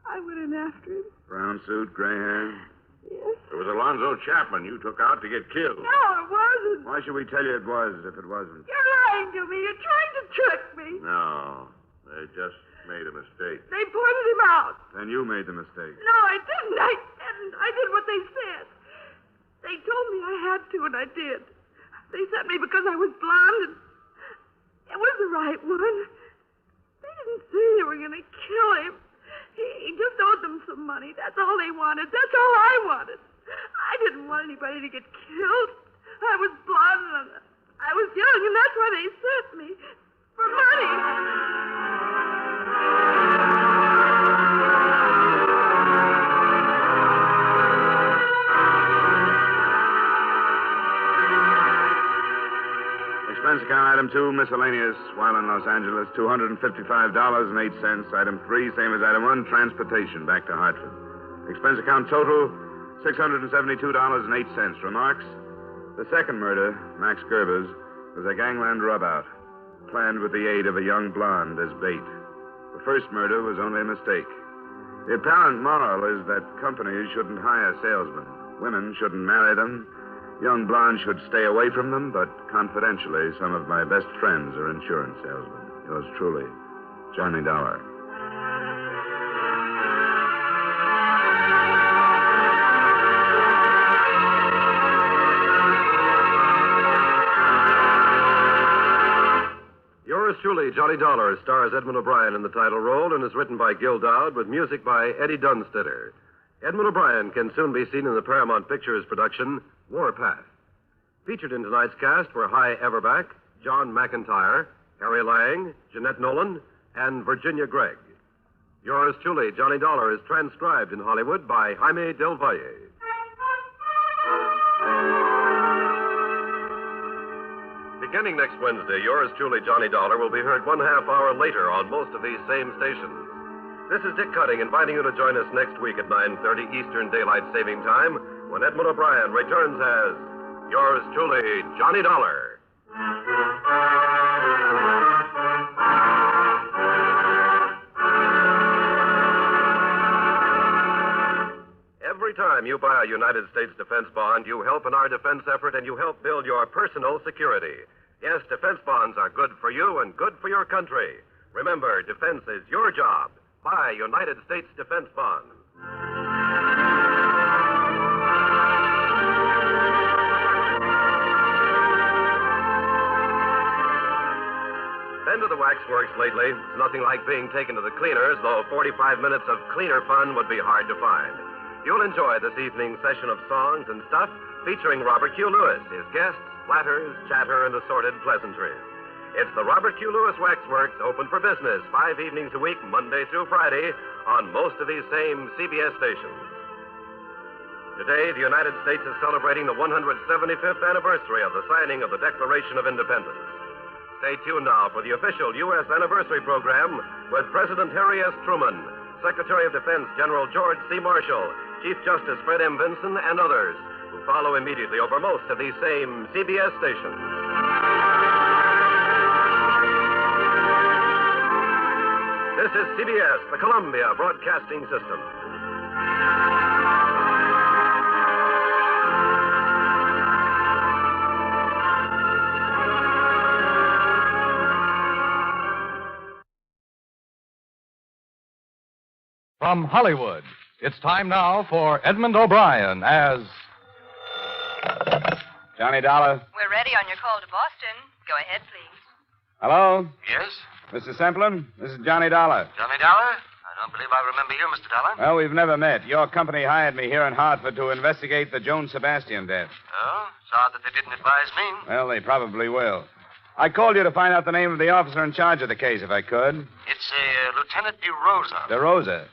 I went in after him. Brown suit, gray hair? Yes. It was Alonzo Chapman you took out to get killed. No, it wasn't. Why should we tell you it was if it wasn't? You're lying to me. You're trying to trick me. No, they just made a mistake. They pointed him out. Then you made the mistake. No, I didn't. I didn't. I did what they said. They told me I had to, and I did. They sent me because I was blonde, and it was the right one. They didn't say they were going to kill him. He just owed them some money. That's all they wanted. That's all I wanted. I didn't want anybody to get killed. I was blonde, and I was young, and that's why they sent me. For money. Expense account item 2, miscellaneous, while in Los Angeles, $255.08. Item 3, same as item 1, transportation back to Hartford. Expense account total, $672.08. Remarks? The second murder, Max Gerber's, was a gangland rub-out, planned with the aid of a young blonde as bait. The first murder was only a mistake. The apparent moral is that companies shouldn't hire salesmen. Women shouldn't marry them. Young blondes should stay away from them, but confidentially, some of my best friends are insurance salesmen. Yours truly, Johnny Dollar. Yours truly, Johnny Dollar, stars Edmond O'Brien in the title role and is written by Gil Dowd with music by Eddie Dunstetter. Edmond O'Brien can soon be seen in the Paramount Pictures production, Warpath. Featured in tonight's cast were Hy Everback, John McIntyre, Harry Lang, Jeanette Nolan, and Virginia Gregg. Yours truly, Johnny Dollar, is transcribed in Hollywood by Jaime Del Valle. Beginning next Wednesday, yours truly, Johnny Dollar, will be heard 1/2 hour later on most of these same stations. This is Dick Cutting inviting you to join us next week at 9:30 Eastern Daylight Saving Time when Edmond O'Brien returns as yours truly, Johnny Dollar. Every time you buy a United States defense bond, you help in our defense effort and you help build your personal security. Yes, defense bonds are good for you and good for your country. Remember, defense is your job. Buy United States defense bonds. Been to the waxworks lately. It's nothing like being taken to the cleaners, though 45 minutes of cleaner fun would be hard to find. You'll enjoy this evening's session of songs and stuff featuring Robert Q. Lewis, his guests, flatters, chatter, and assorted pleasantries. It's the Robert Q. Lewis Waxworks, open for business 5 evenings a week, Monday through Friday, on most of these same CBS stations. Today, the United States is celebrating the 175th anniversary of the signing of the Declaration of Independence. Stay tuned now for the official U.S. anniversary program with President Harry S. Truman, Secretary of Defense General George C. Marshall, Chief Justice Fred M. Vinson, and others who follow immediately over most of these same CBS stations. This is CBS, the Columbia Broadcasting System. From Hollywood, it's time now for Edmond O'Brien as Johnny Dollar. We're ready on your call to Boston. Go ahead, please. Hello? Yes? Mr. Semplin, this is Johnny Dollar. Johnny Dollar? I don't believe I remember you, Mr. Dollar. Well, we've never met. Your company hired me here in Hartford to investigate the Joan Sebastian death. Oh? It's odd that they didn't advise me. Well, they probably will. I called you to find out the name of the officer in charge of the case, if I could. It's Lieutenant DeRosa. DeRosa.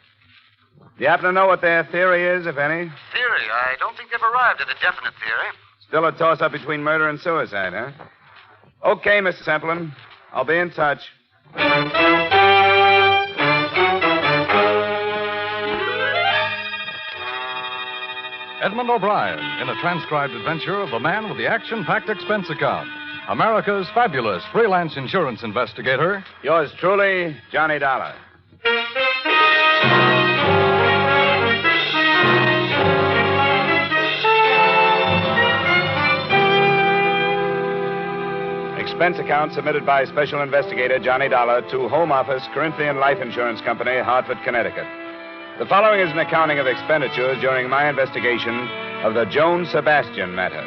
Do you happen to know what their theory is, if any? Theory? I don't think they've arrived at a definite theory. Still a toss-up between murder and suicide, huh? Okay, Mr. Semplin. I'll be in touch. Edmond O'Brien in a transcribed adventure of the man with the action-packed expense account. America's fabulous freelance insurance investigator. Yours truly, Johnny Dollar. Expense account submitted by Special Investigator Johnny Dollar to Home Office, Corinthian Life Insurance Company, Hartford, Connecticut. The following is an accounting of expenditures during my investigation of the Joan Sebastian matter.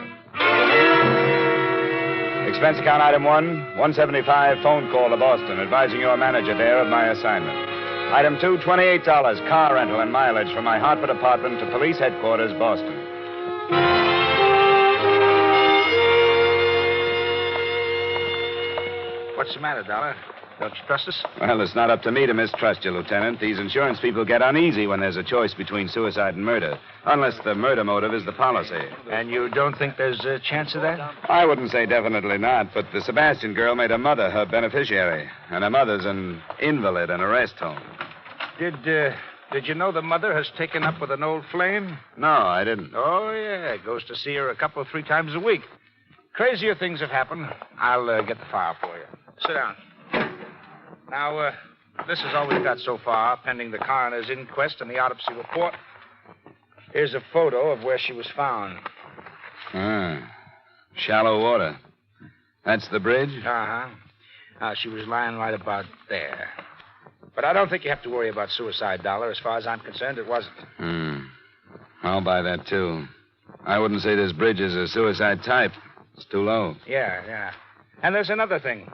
Expense account item 1, $175 phone call to Boston, advising your manager there of my assignment. Item 2, $28 car rental and mileage from my Hartford apartment to police headquarters, Boston. What's the matter, Dollar? Don't you trust us? Well, it's not up to me to mistrust you, Lieutenant. These insurance people get uneasy when there's a choice between suicide and murder, unless the murder motive is the policy. And you don't think there's a chance of that? I wouldn't say definitely not, but the Sebastian girl made her mother her beneficiary, and her mother's an invalid in a rest home. Did Did you know the mother has taken up with an old flame? No, I didn't. Oh, yeah. Goes to see her a couple, 3 times a week. Crazier things have happened. I'll get the file for you. Sit down. Now, this is all we've got so far, pending the coroner's inquest and the autopsy report. Here's a photo of where she was found. Shallow water. That's the bridge? Uh-huh. She was lying right about there. But I don't think you have to worry about suicide, Dollar. As far as I'm concerned, it wasn't. I'll buy that, too. I wouldn't say this bridge is a suicide type. It's too low. Yeah. And there's another thing.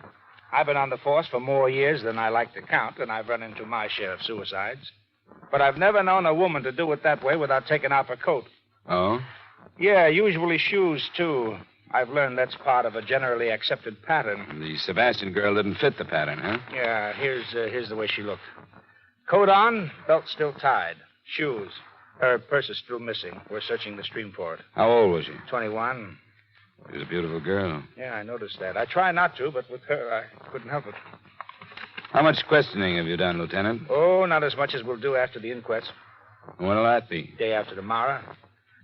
I've been on the force for more years than I like to count, and I've run into my share of suicides. But I've never known a woman to do it that way without taking off her coat. Oh? Yeah, usually shoes, too. I've learned that's part of a generally accepted pattern. The Sebastian girl didn't fit the pattern, huh? Yeah, here's the way she looked. Coat on, belt still tied. Shoes. Her purse is still missing. We're searching the stream for it. How old was she? 21. She was a beautiful girl. Yeah, I noticed that. I try not to, but with her, I couldn't help it. How much questioning have you done, Lieutenant? Oh, not as much as we'll do after the inquest. When'll that be? Day after tomorrow.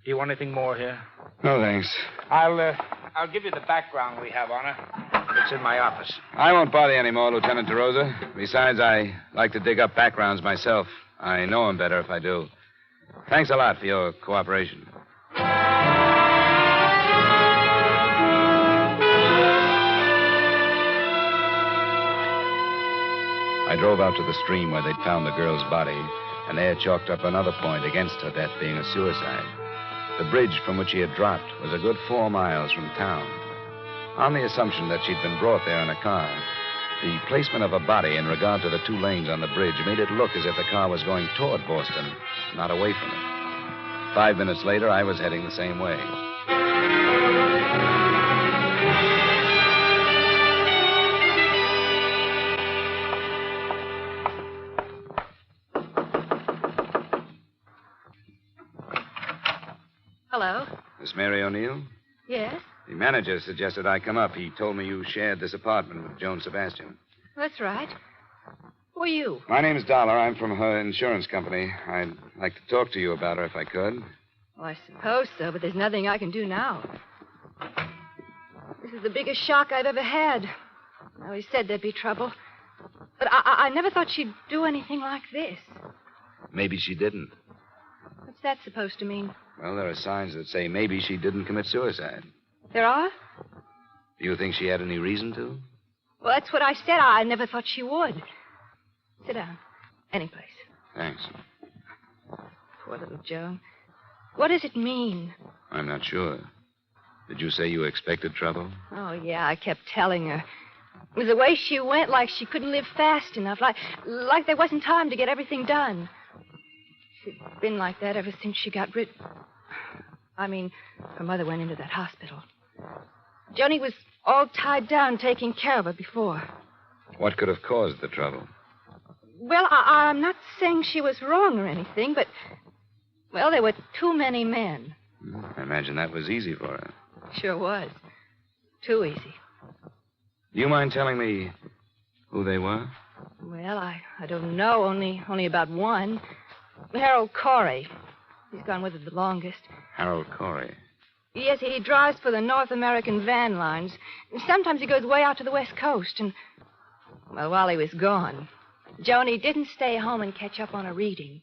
Do you want anything more here? No, thanks. I'll give you the background we have on her. It's in my office. I won't bother you anymore, Lieutenant DeRosa. Besides, I like to dig up backgrounds myself. I know them better if I do. Thanks a lot for your cooperation. I drove out to the stream where they'd found the girl's body, and there chalked up another point against her death being a suicide. The bridge from which she had dropped was a good 4 miles from town. On the assumption that she'd been brought there in a car, the placement of a body in regard to the 2 lanes on the bridge made it look as if the car was going toward Boston, not away from it. 5 minutes later, I was heading the same way. Hello? Miss Mary O'Neill? Yes? The manager suggested I come up. He told me you shared this apartment with Joan Sebastian. That's right. Who are you? My name's Dollar. I'm from her insurance company. I'd like to talk to you about her if I could. Well, I suppose so, but there's nothing I can do now. This is the biggest shock I've ever had. I always said there'd be trouble. But I never thought she'd do anything like this. Maybe she didn't. What's that supposed to mean? Well, there are signs that say maybe she didn't commit suicide. There are? Do you think she had any reason to? Well, that's what I said. I never thought she would. Sit down. Any place. Thanks. Poor little Joan. What does it mean? I'm not sure. Did you say you expected trouble? Oh, yeah, I kept telling her. It was the way she went, like she couldn't live fast enough, like there wasn't time to get everything done. She'd been like that ever since she got rid... I mean, her mother went into that hospital. Joanie was all tied down taking care of her before. What could have caused the trouble? Well, I'm not saying she was wrong or anything, but... Well, there were too many men. I imagine that was easy for her. Sure was. Too easy. Do you mind telling me who they were? Well, I don't know. Only about one. Harold Corey. He's gone with her the longest. Harold Corey. Yes, he drives for the North American van lines. Sometimes he goes way out to the West Coast. And, well, while he was gone, Joanie didn't stay home and catch up on her reading,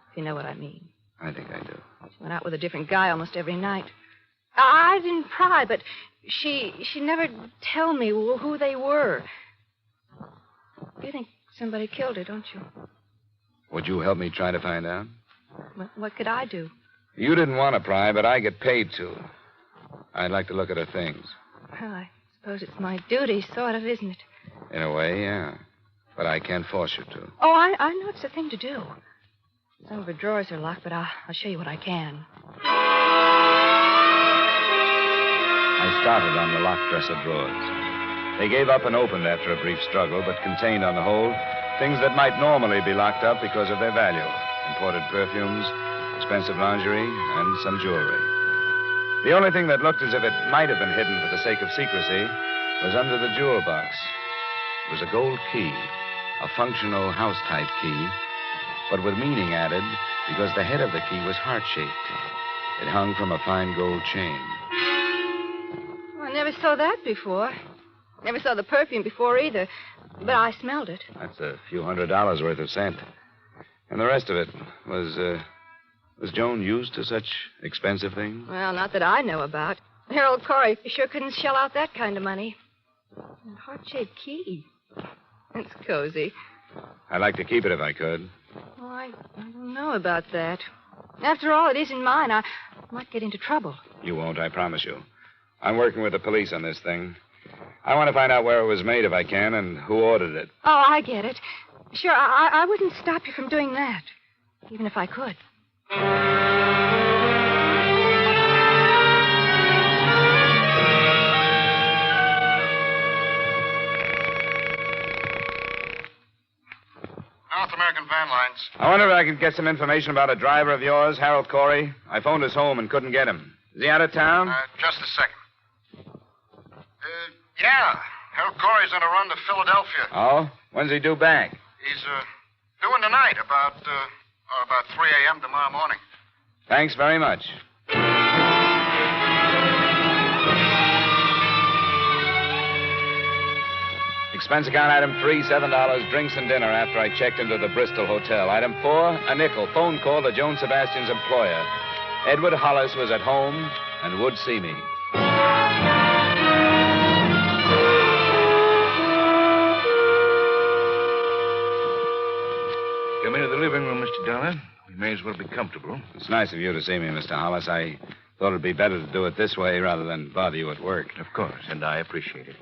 if you know what I mean. I think I do. She went out with a different guy almost every night. I didn't pry, but she never tell me who they were. You think somebody killed her, don't you? Would you help me try to find out? What could I do? You didn't want to pry, but I get paid to. I'd like to look at her things. Well, I suppose it's my duty, sort of, isn't it? In a way, yeah. But I can't force you to. Oh, I know it's the thing to do. Some of her drawers are locked, but I'll show you what I can. I started on the locked dresser drawers. They gave up and opened after a brief struggle, but contained on the whole things that might normally be locked up because of their value. Imported perfumes, expensive lingerie, and some jewelry. The only thing that looked as if it might have been hidden for the sake of secrecy was under the jewel box. It was a gold key, a functional house-type key, but with meaning added because the head of the key was heart-shaped. It hung from a fine gold chain. Well, I never saw that before. Never saw the perfume before either, but I smelled it. That's a few $100 worth of scent. And the rest of it was Joan used to such expensive things? Well, not that I know about. Harold Corey sure couldn't shell out that kind of money. That heart-shaped key. It's cozy. I'd like to keep it if I could. Oh, I don't know about that. After all, it isn't mine. I might get into trouble. You won't, I promise you. I'm working with the police on this thing. I want to find out where it was made if I can and who ordered it. Oh, I get it. Sure, I wouldn't stop you from doing that, even if I could. North American Van Lines. I wonder if I could get some information about a driver of yours, Harold Corey. I phoned his home and couldn't get him. Is he out of town? Just a second. Yeah. Harold Corey's on a run to Philadelphia. Oh? When's he due back? He's doing tonight, about 3 a.m. tomorrow morning. Thanks very much. Expense account item 3, $7, drinks and dinner after I checked into the Bristol Hotel. Item 4, a nickel, phone call to Joan Sebastian's employer. Edward Hollis was at home and would see me. Come into the living room, Mr. Dollar. We may as well be comfortable. It's nice of you to see me, Mr. Hollis. I thought it'd be better to do it this way rather than bother you at work. Of course, and I appreciate it.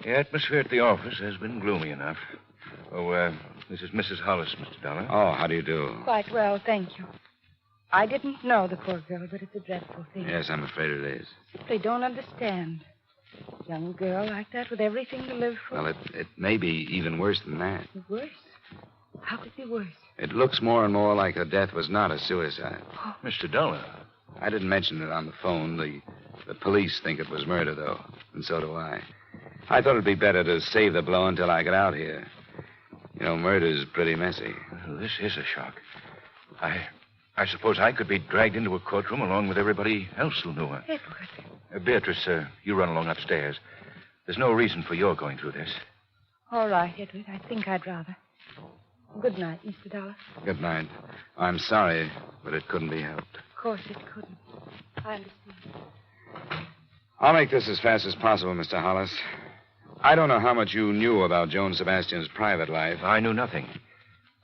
The atmosphere at the office has been gloomy enough. Oh, this is Mrs. Hollis, Mr. Dollar. Oh, how do you do? Quite well, thank you. I didn't know the poor girl, but it's a dreadful thing. Yes, I'm afraid it is. They don't understand. A young girl like that with everything to live for. Well, it may be even worse than that. Worse? How could it be worse? It looks more and more like her death was not a suicide. Oh. Mr. Dollar. I didn't mention it on the phone. The police think it was murder, though, and so do I. I thought it'd be better to save the blow until I get out here. You know, murder's pretty messy. Well, this is a shock. I suppose I could be dragged into a courtroom along with everybody else who knew her. Edward. Beatrice, you run along upstairs. There's no reason for your going through this. All right, Edward. I think I'd rather. Good night, Mr. Dollar. Good night. I'm sorry, but it couldn't be helped. Of course it couldn't. I understand. I'll make this as fast as possible, Mr. Hollis. I don't know how much you knew about Joan Sebastian's private life. I knew nothing.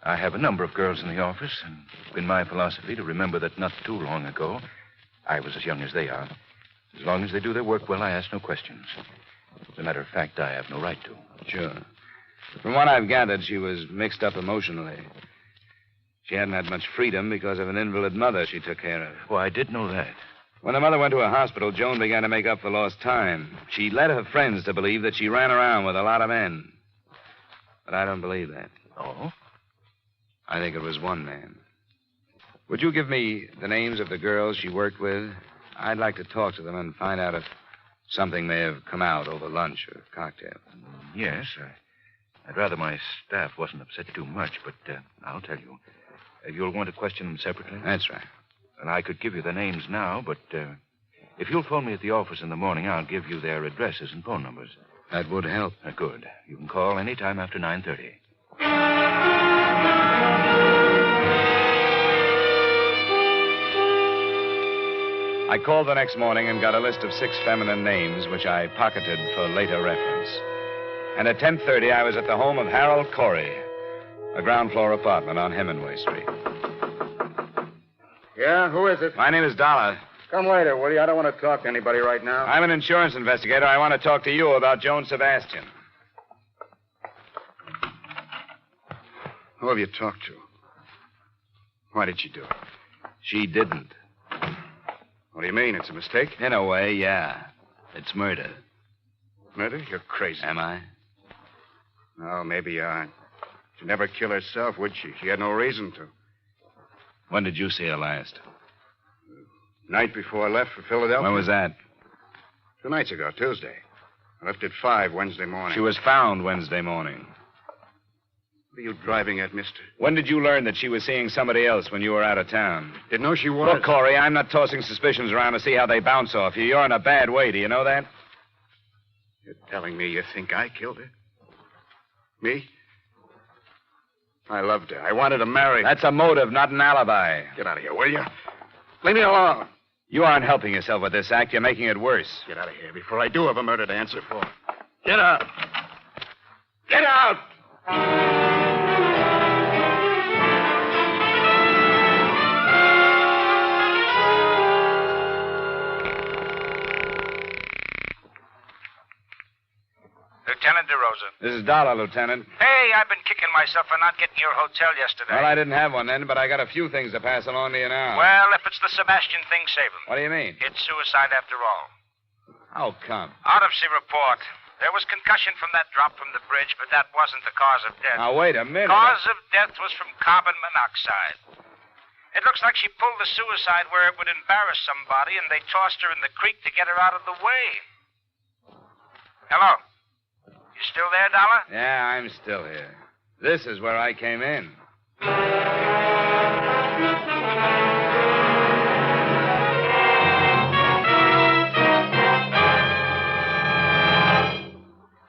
I have a number of girls in the office, and it's been my philosophy to remember that not too long ago, I was as young as they are. As long as they do their work well, I ask no questions. As a matter of fact, I have no right to. Sure. From what I've gathered, she was mixed up emotionally. She hadn't had much freedom because of an invalid mother she took care of. Well, I did know that. When the mother went to a hospital, Joan began to make up for lost time. She led her friends to believe that she ran around with a lot of men. But I don't believe that. Oh? I think it was one man. Would you give me the names of the girls she worked with? I'd like to talk to them and find out if something may have come out over lunch or cocktail. Yes, I'd rather my staff wasn't upset too much, but I'll tell you. You'll want to question them separately? That's right. And I could give you the names now, but if you'll phone me at the office in the morning, I'll give you their addresses and phone numbers. That would help. Good. You can call any time after 9:30. I called the next morning and got a list of 6 feminine names, which I pocketed for later reference. And at 10:30, I was at the home of Harold Corey, a ground-floor apartment on Hemingway Street. Yeah, who is it? My name is Dollar. Come later, will you? I don't want to talk to anybody right now. I'm an insurance investigator. I want to talk to you about Joan Sebastian. Who have you talked to? Why did she do it? She didn't. What do you mean? It's a mistake? In a way, yeah. It's murder. Murder? You're crazy. Am I? Oh, maybe you are. She'd never kill herself, would she? She had no reason to. When did you see her last? Night before I left for Philadelphia. When was that? 2 nights ago, Tuesday. I left at 5 Wednesday morning. She was found Wednesday morning. What are you driving at, mister? When did you learn that she was seeing somebody else when you were out of town? Didn't know she was. Look, Corey, I'm not tossing suspicions around to see how they bounce off you. You're in a bad way. Do you know that? You're telling me you think I killed her? Me? I loved her. I wanted to marry her. That's a motive, not an alibi. Get out of here, will you? Leave me alone. You aren't helping yourself with this act. You're making it worse. Get out of here before I do have a murder to answer for. Get out. Get out! Lieutenant DeRosa. This is Dollar, Lieutenant. Hey, I've been kicking myself for not getting your hotel yesterday. Well, I didn't have one then, but I got a few things to pass along to you now. Well, if it's the Sebastian thing, save him. What do you mean? It's suicide after all. How come? Autopsy report. There was concussion from that drop from the bridge, but that wasn't the cause of death. Now, wait a minute. Cause of death was from carbon monoxide. It looks like she pulled the suicide where it would embarrass somebody, and they tossed her in the creek to get her out of the way. Hello? You still there, Dollar? Yeah, I'm still here. This is where I came in.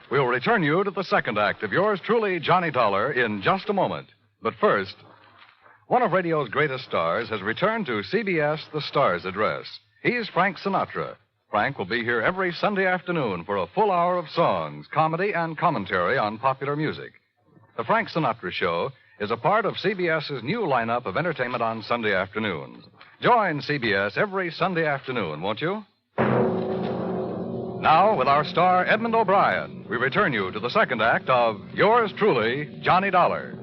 We'll return you to the second act of yours truly, Johnny Dollar, in just a moment. But first, one of radio's greatest stars has returned to CBS The Stars Address. He's Frank Sinatra. Frank will be here every Sunday afternoon for a full hour of songs, comedy, and commentary on popular music. The Frank Sinatra Show is a part of CBS's new lineup of entertainment on Sunday afternoons. Join CBS every Sunday afternoon, won't you? Now, with our star, Edmond O'Brien, we return you to the second act of yours truly, Johnny Dollar.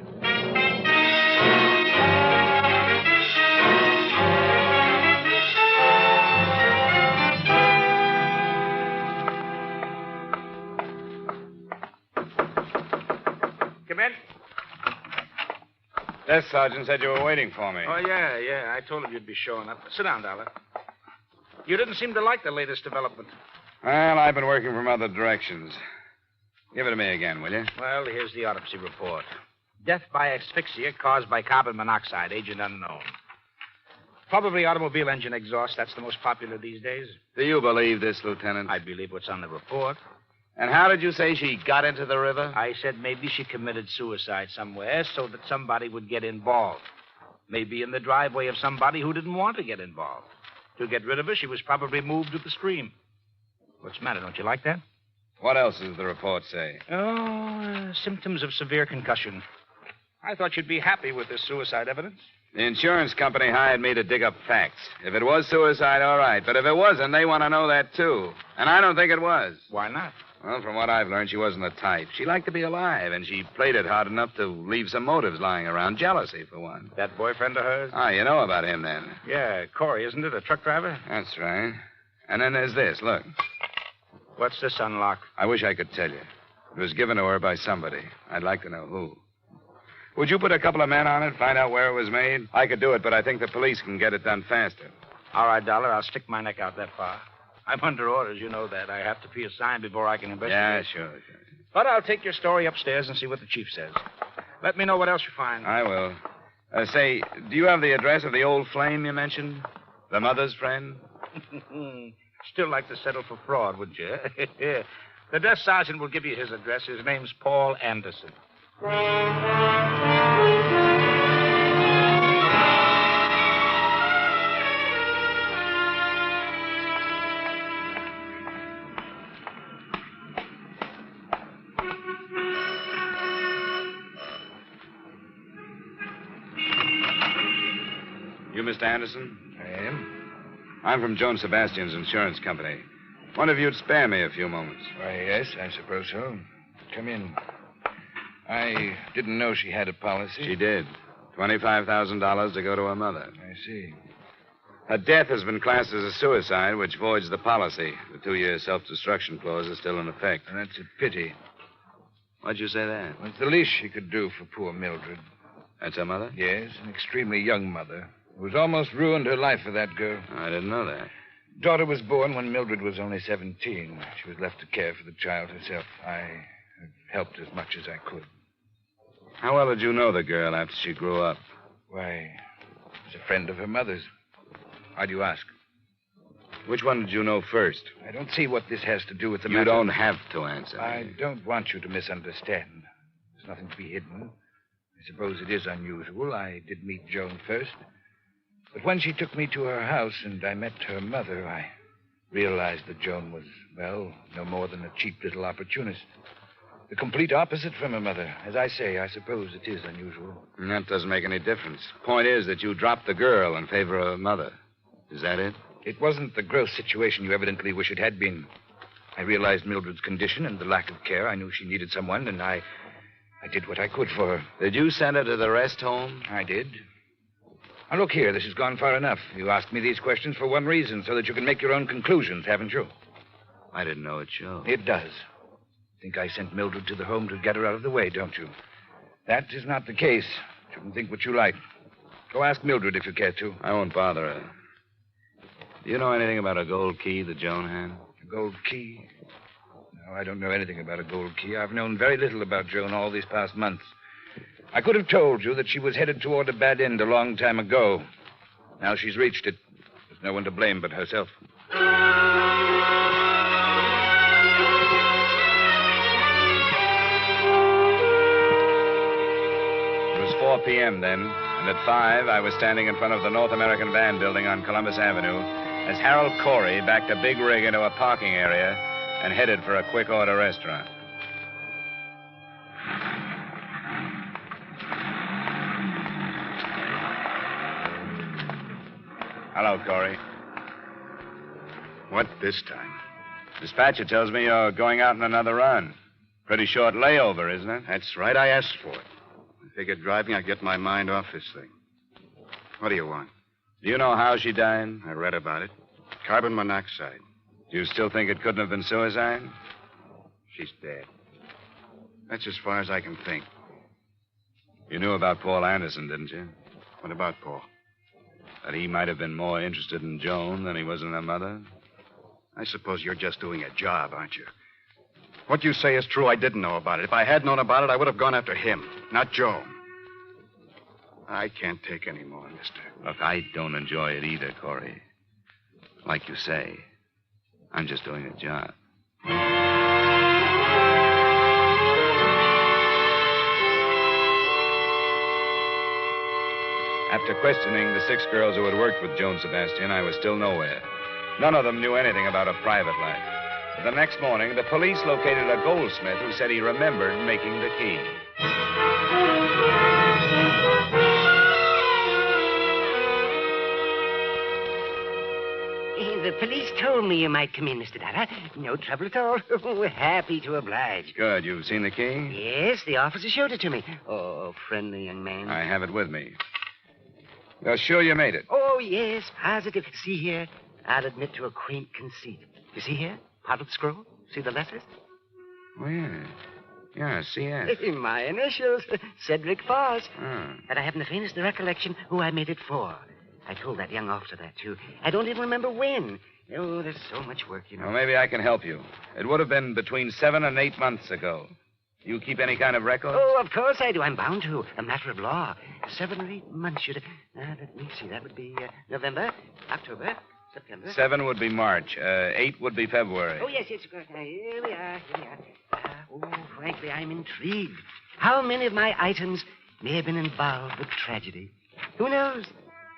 Come in. Desk sergeant said you were waiting for me. Oh, yeah. I told him you'd be showing up. Sit down, Dollar. You didn't seem to like the latest development. Well, I've been working from other directions. Give it to me again, will you? Well, here's the autopsy report. Death by asphyxia caused by carbon monoxide, agent unknown. Probably automobile engine exhaust. That's the most popular these days. Do you believe this, Lieutenant? I believe what's on the report. And how did you say she got into the river? I said maybe she committed suicide somewhere so that somebody would get involved. Maybe in the driveway of somebody who didn't want to get involved. To get rid of her, she was probably moved to the stream. What's the matter? Don't you like that? What else does the report say? Symptoms of severe concussion. I thought you'd be happy with this suicide evidence. The insurance company hired me to dig up facts. If it was suicide, all right. But if it wasn't, they want to know that, too. And I don't think it was. Why not? Well, from what I've learned, she wasn't the type. She liked to be alive, and she played it hard enough to leave some motives lying around. Jealousy, for one. That boyfriend of hers? Ah, you know about him, then. Yeah, Corey, isn't it? A truck driver? That's right. And then there's this. Look. What's this unlock? I wish I could tell you. It was given to her by somebody. I'd like to know who. Would you put a couple of men on it, find out where it was made? I could do it, but I think the police can get it done faster. All right, Dollar. I'll stick my neck out that far. I'm under orders, you know that. I have to be assigned before I can investigate. Yeah, sure. But I'll take your story upstairs and see what the chief says. Let me know what else you find. I will. Say, do you have the address of the old flame you mentioned? The mother's friend? Still like to settle for fraud, would you? The desk sergeant will give you his address. His name's Paul Anderson. You, Mr. Anderson? I am. I'm from Joan Sebastian's insurance company. Wonder if you'd spare me a few moments. Why, yes, I suppose so. Come in. I didn't know she had a policy. She did. $25,000 to go to her mother. I see. Her death has been classed as a suicide, which voids the policy. The 2-year self-destruction clause is still in effect. And that's a pity. Why'd you say that? Well, it's the least she could do for poor Mildred. That's her mother? Yes, an extremely young mother. Who was almost ruined her life for that girl. I didn't know that. Daughter was born when Mildred was only 17. She was left to care for the child herself. I have helped as much as I could. How well did you know the girl after she grew up? Why, she was a friend of her mother's. Why do you ask? Which one did you know first? I don't see what this has to do with the You matter. don't have to answer. I don't want you to misunderstand. There's nothing to be hidden. I suppose it is unusual. I did meet Joan first. But when she took me to her house and I met her mother, I realized that Joan was, well, no more than a cheap little opportunist. The complete opposite from her mother. As I say, I suppose it is unusual. And that doesn't make any difference. Point is that you dropped the girl in favor of her mother. Is that it? It wasn't the gross situation you evidently wish it had been. I realized Mildred's condition and the lack of care. I knew she needed someone, and I did what I could for her. Did you send her to the rest home? I did. Now, look here. This has gone far enough. You asked me these questions for one reason, so that you can make your own conclusions, haven't you? I didn't know it showed. It does. Think I sent Mildred to the home to get her out of the way, don't you? That is not the case. You can think what you like. Go ask Mildred if you care to. I won't bother her. Do you know anything about a gold key that Joan had? A gold key? No, I don't know anything about a gold key. I've known very little about Joan all these past months. I could have told you that she was headed toward a bad end a long time ago. Now she's reached it. There's no one to blame but herself. It was 4 p.m. then, and at 5, I was standing in front of the North American Van building on Columbus Avenue as Harold Corey backed a big rig into a parking area and headed for a quick-order restaurant. Hello, Corey. What this time? Dispatcher tells me you're going out on another run. Pretty short layover, isn't it? That's right. I asked for it. I figured driving, I'd get my mind off this thing. What do you want? Do you know how she died? I read about it. Carbon monoxide. Do you still think it couldn't have been suicide? She's dead. That's as far as I can think. You knew about Paul Anderson, didn't you? What about Paul? That he might have been more interested in Joan than he was in her mother? I suppose you're just doing a job, aren't you? What you say is true. I didn't know about it. If I had known about it, I would have gone after him, not Joan. I can't take any more, mister. Look, I don't enjoy it either, Corey. Like you say, I'm just doing a job. After questioning the 6 girls who had worked with Joan Sebastian, I was still nowhere. None of them knew anything about her private life. But the next morning, the police located a goldsmith who said he remembered making the key. The police told me you might come in, Mr. Dollar. No trouble at all. We're happy to oblige. Good. You've seen the key? Yes, the officer showed it to me. Oh, friendly young man. I have it with me. You're sure you made it? Oh, yes, positive. See here, I'll admit to a quaint conceit. You see here? Potted scroll? See the letters? Oh, yeah. Yeah, C.S. My initials, Cedric Foss. Oh. But I haven't the faintest recollection who I made it for. I told that young officer that, too. I don't even remember when. Oh, there's so much work, you know. Well, maybe I can help you. It would have been between 7 and 8 months ago. You keep any kind of record? Oh, of course I do. I'm bound to. A matter of law. 7 or 8 months should have... let me see. That would be November, October, September. 7 would be March. 8 would be February. Oh, yes, of course. Now, here we are. Frankly, I'm intrigued. How many of my items may have been involved with tragedy? Who knows?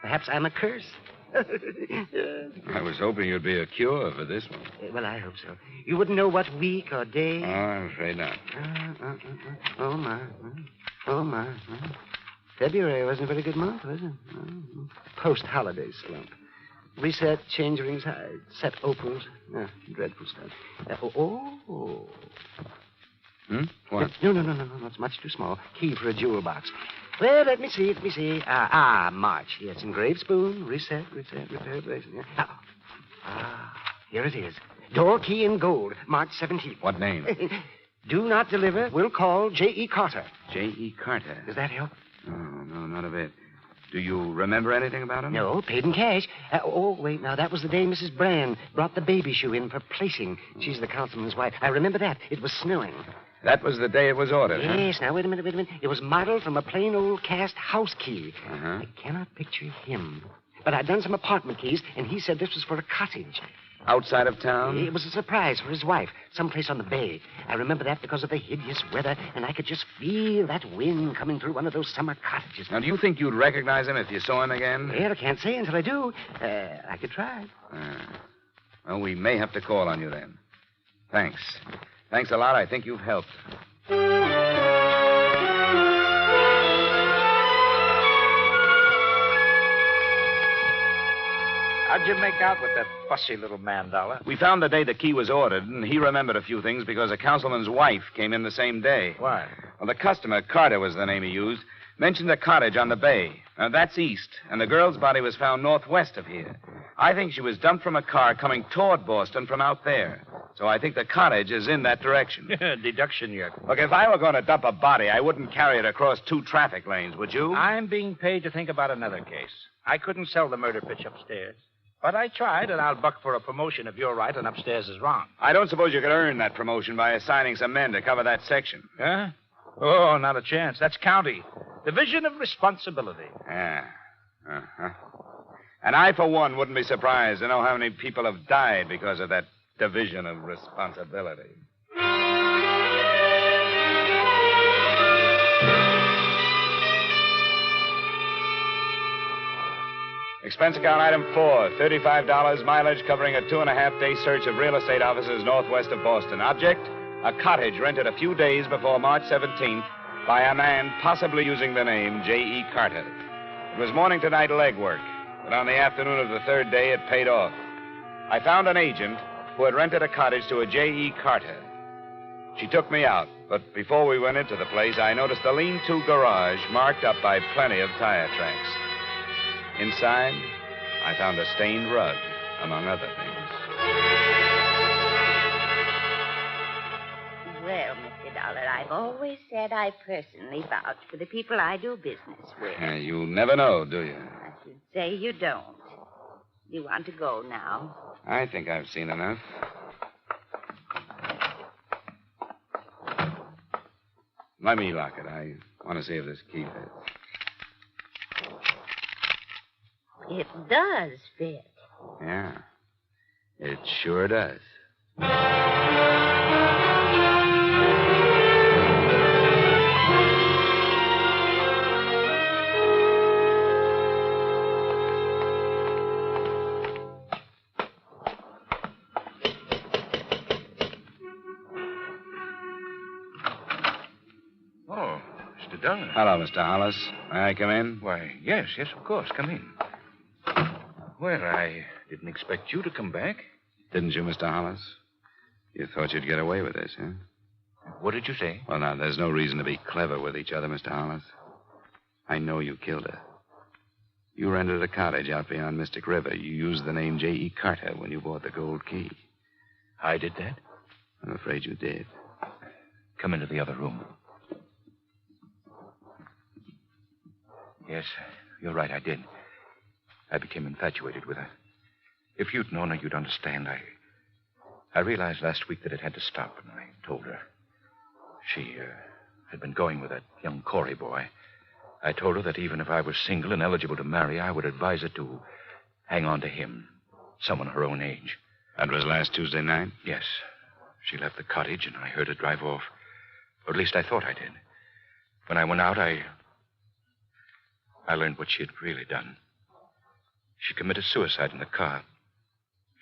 Perhaps I'm a curse. I was hoping you'd be a cure for this one. Well, I hope so. You wouldn't know what week or day? Oh, I'm afraid not. Oh, my. Oh, my. February wasn't a very good month, was it? Oh. Post-holiday slump. Reset, change rings high, set opals. Dreadful stuff. What? No. It's much too small. Key for a jewel box. Well, let me see. March. Yes, engraved spoon, reset, repair, bracelet. Here it is. Door key in gold, March 17th. What name? Do not deliver. Will call J.E. Carter. J.E. Carter? Does that help? No, not a bit. Do you remember anything about him? No, paid in cash. Wait, now, that was the day Mrs. Brand brought the baby shoe in for placing. She's the councilman's wife. I remember that. It was snowing. That was the day it was ordered, huh? Yes, now, wait a minute. It was modeled from a plain old cast house key. Uh-huh. I cannot picture him. But I'd done some apartment keys, and he said this was for a cottage. Outside of town? It was a surprise for his wife, someplace on the bay. I remember that because of the hideous weather, and I could just feel that wind coming through one of those summer cottages. Now, do you think you'd recognize him if you saw him again? Well, I can't say until I do. I could try. Well, we may have to call on you then. Thanks. Thanks a lot. I think you've helped. How'd you make out with that fussy little man, Dollar? We found the day the key was ordered, and he remembered a few things because a councilman's wife came in the same day. Why? Well, the customer, Carter was the name he used, mentioned a cottage on the bay. Now, that's east, and the girl's body was found northwest of here. I think she was dumped from a car coming toward Boston from out there. So I think the cottage is in that direction. Deduction yet. Look, if I were going to dump a body, I wouldn't carry it across 2 traffic lanes, would you? I'm being paid to think about another case. I couldn't sell the murder pitch upstairs. But I tried, and I'll buck for a promotion if you're right and upstairs is wrong. I don't suppose you could earn that promotion by assigning some men to cover that section. Huh? Oh, not a chance. That's county. Division of responsibility. Yeah. Uh-huh. And I, for one, wouldn't be surprised to know how many people have died because of that division of responsibility. Expense account item 4, $35 mileage covering a 2.5-day search of real estate offices northwest of Boston. Object, a cottage rented a few days before March 17th by a man possibly using the name J.E. Carter. It was morning to night legwork, but on the afternoon of the 3rd day, it paid off. I found an agent who had rented a cottage to a J.E. Carter. She took me out, but before we went into the place, I noticed a lean-to garage marked up by plenty of tire tracks. Inside, I found a stained rug, among other things. Well, Mr. Dollar, I've always said I personally vouch for the people I do business with. You never know, do you? I should say you don't. You want to go now? I think I've seen enough. Let me lock it. I want to see if this key fits. It does fit. Yeah, it sure does. Oh, Mr. Dollar. Hello, Mr. Hollis. May I come in? Why, yes, of course. Come in. Well, I didn't expect you to come back. Didn't you, Mr. Hollis? You thought you'd get away with this, huh? What did you say? Well, now, there's no reason to be clever with each other, Mr. Hollis. I know you killed her. You rented a cottage out beyond Mystic River. You used the name J.E. Carter when you bought the gold key. I did that? I'm afraid you did. Come into the other room. Yes, you're right, I did. I became infatuated with her. If you'd known her, you'd understand. I realized last week that it had to stop, and I told her. She had been going with that young Corey boy. I told her that even if I was single and eligible to marry, I would advise her to hang on to him, someone her own age. That was last Tuesday night? Yes. She left the cottage, and I heard her drive off. Or at least I thought I did. When I went out, I learned what she had really done. She committed suicide in the car.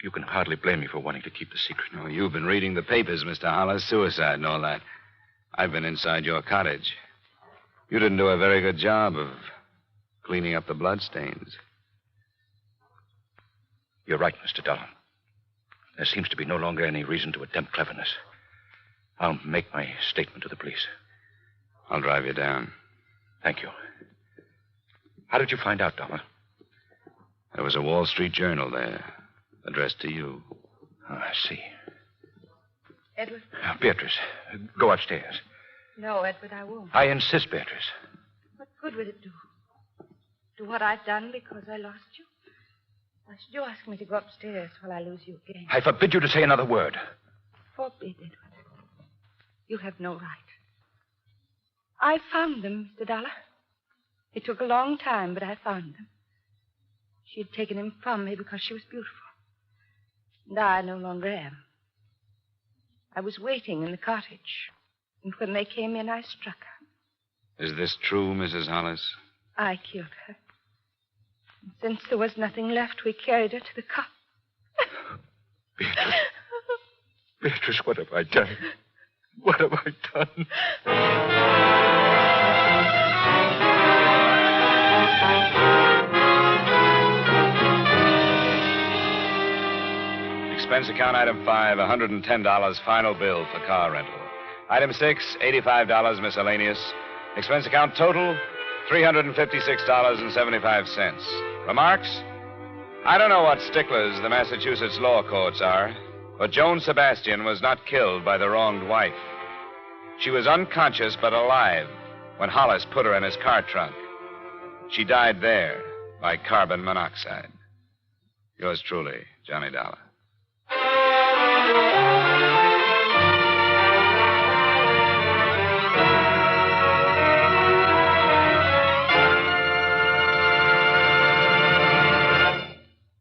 You can hardly blame me for wanting to keep the secret. No, you've been reading the papers, Mr. Hollis. Suicide and all that. I've been inside your cottage. You didn't do a very good job of cleaning up the bloodstains. You're right, Mr. Dollar. There seems to be no longer any reason to attempt cleverness. I'll make my statement to the police. I'll drive you down. Thank you. How did you find out, Dollar? There was a Wall Street Journal there, addressed to you. Oh, I see. Edward? Now, Beatrice, go upstairs. No, Edward, I won't. I insist, Beatrice. What good would it do? Do what I've done because I lost you? Why should you ask me to go upstairs while I lose you again? I forbid you to say another word. Forbid, Edward. You have no right. I found them, Mr. Dollar. It took a long time, but I found them. She had taken him from me because she was beautiful. And I no longer am. I was waiting in the cottage, and when they came in, I struck her. Is this true, Mrs. Hollis? I killed her. And since there was nothing left, we carried her to the cot. Beatrice. Beatrice, what have I done? What have I done? Expense account item 5, $110 final bill for car rental. Item 6, $85 miscellaneous. Expense account total, $356.75. Remarks? I don't know what sticklers the Massachusetts law courts are, but Joan Sebastian was not killed by the wronged wife. She was unconscious but alive when Hollis put her in his car trunk. She died there by carbon monoxide. Yours truly, Johnny Dollar.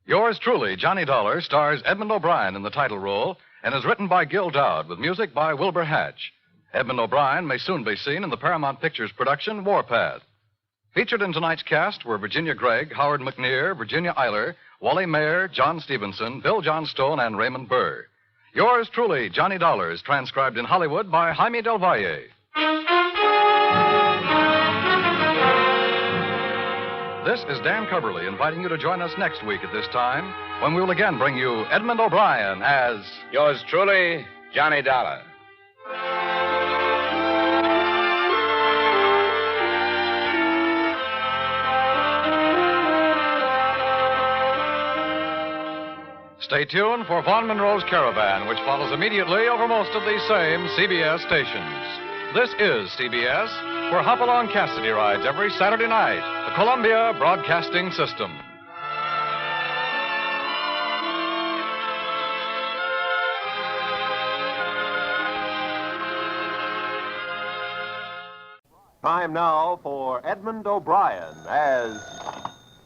Yours truly, Johnny Dollar, stars Edmond O'Brien in the title role and is written by Gil Dowd with music by Wilbur Hatch. Edmond O'Brien may soon be seen in the Paramount Pictures production Warpath. Featured in tonight's cast were Virginia Gregg, Howard McNear, Virginia Eiler, Wally Mayer, John Stevenson, Bill Johnstone, and Raymond Burr. Yours truly, Johnny Dollar, is transcribed in Hollywood by Jaime Del Valle. This is Dan Coverly inviting you to join us next week at this time when we will again bring you Edmond O'Brien as... Yours truly, Johnny Dollar. Stay tuned for Vaughn Monroe's Caravan, which follows immediately over most of these same CBS stations. This is CBS, where Hopalong Cassidy rides every Saturday night, the Columbia Broadcasting System. Time now for Edmond O'Brien as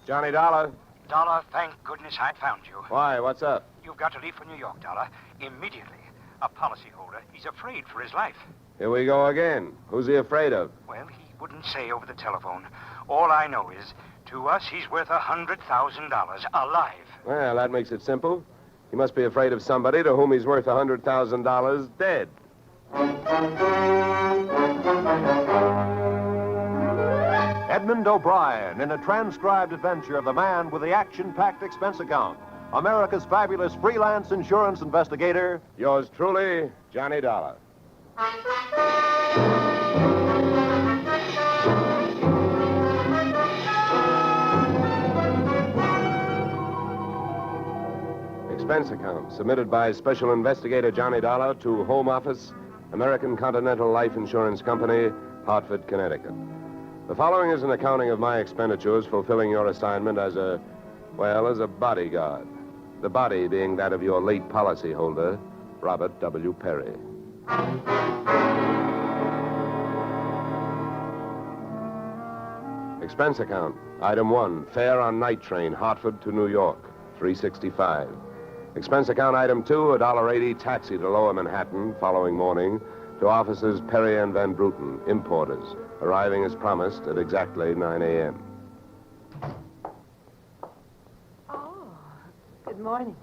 Johnny Dollar. Dollar, thank goodness I found you. Why, what's up? You've got to leave for New York, Dollar, immediately. A policyholder, he's afraid for his life. Here we go again. Who's he afraid of? Well, he wouldn't say over the telephone. All I know is, to us, he's worth $100,000 alive. Well, that makes it simple. He must be afraid of somebody to whom he's worth $100,000 dead. Edmond O'Brien in a transcribed adventure of the man with the action-packed expense account. America's fabulous freelance insurance investigator. Yours truly, Johnny Dollar. Expense account submitted by Special Investigator Johnny Dollar to Home Office, American Continental Life Insurance Company, Hartford, Connecticut. The following is an accounting of my expenditures fulfilling your assignment as a bodyguard. The body being that of your late policyholder, Robert W. Perry. Expense account. Item 1, fare on night train, Hartford to New York, $3.65. Expense account item 2, $1.80 taxi to Lower Manhattan following morning to offices Perry and Van Bruten, importers, arriving as promised at exactly 9 a.m. Good morning.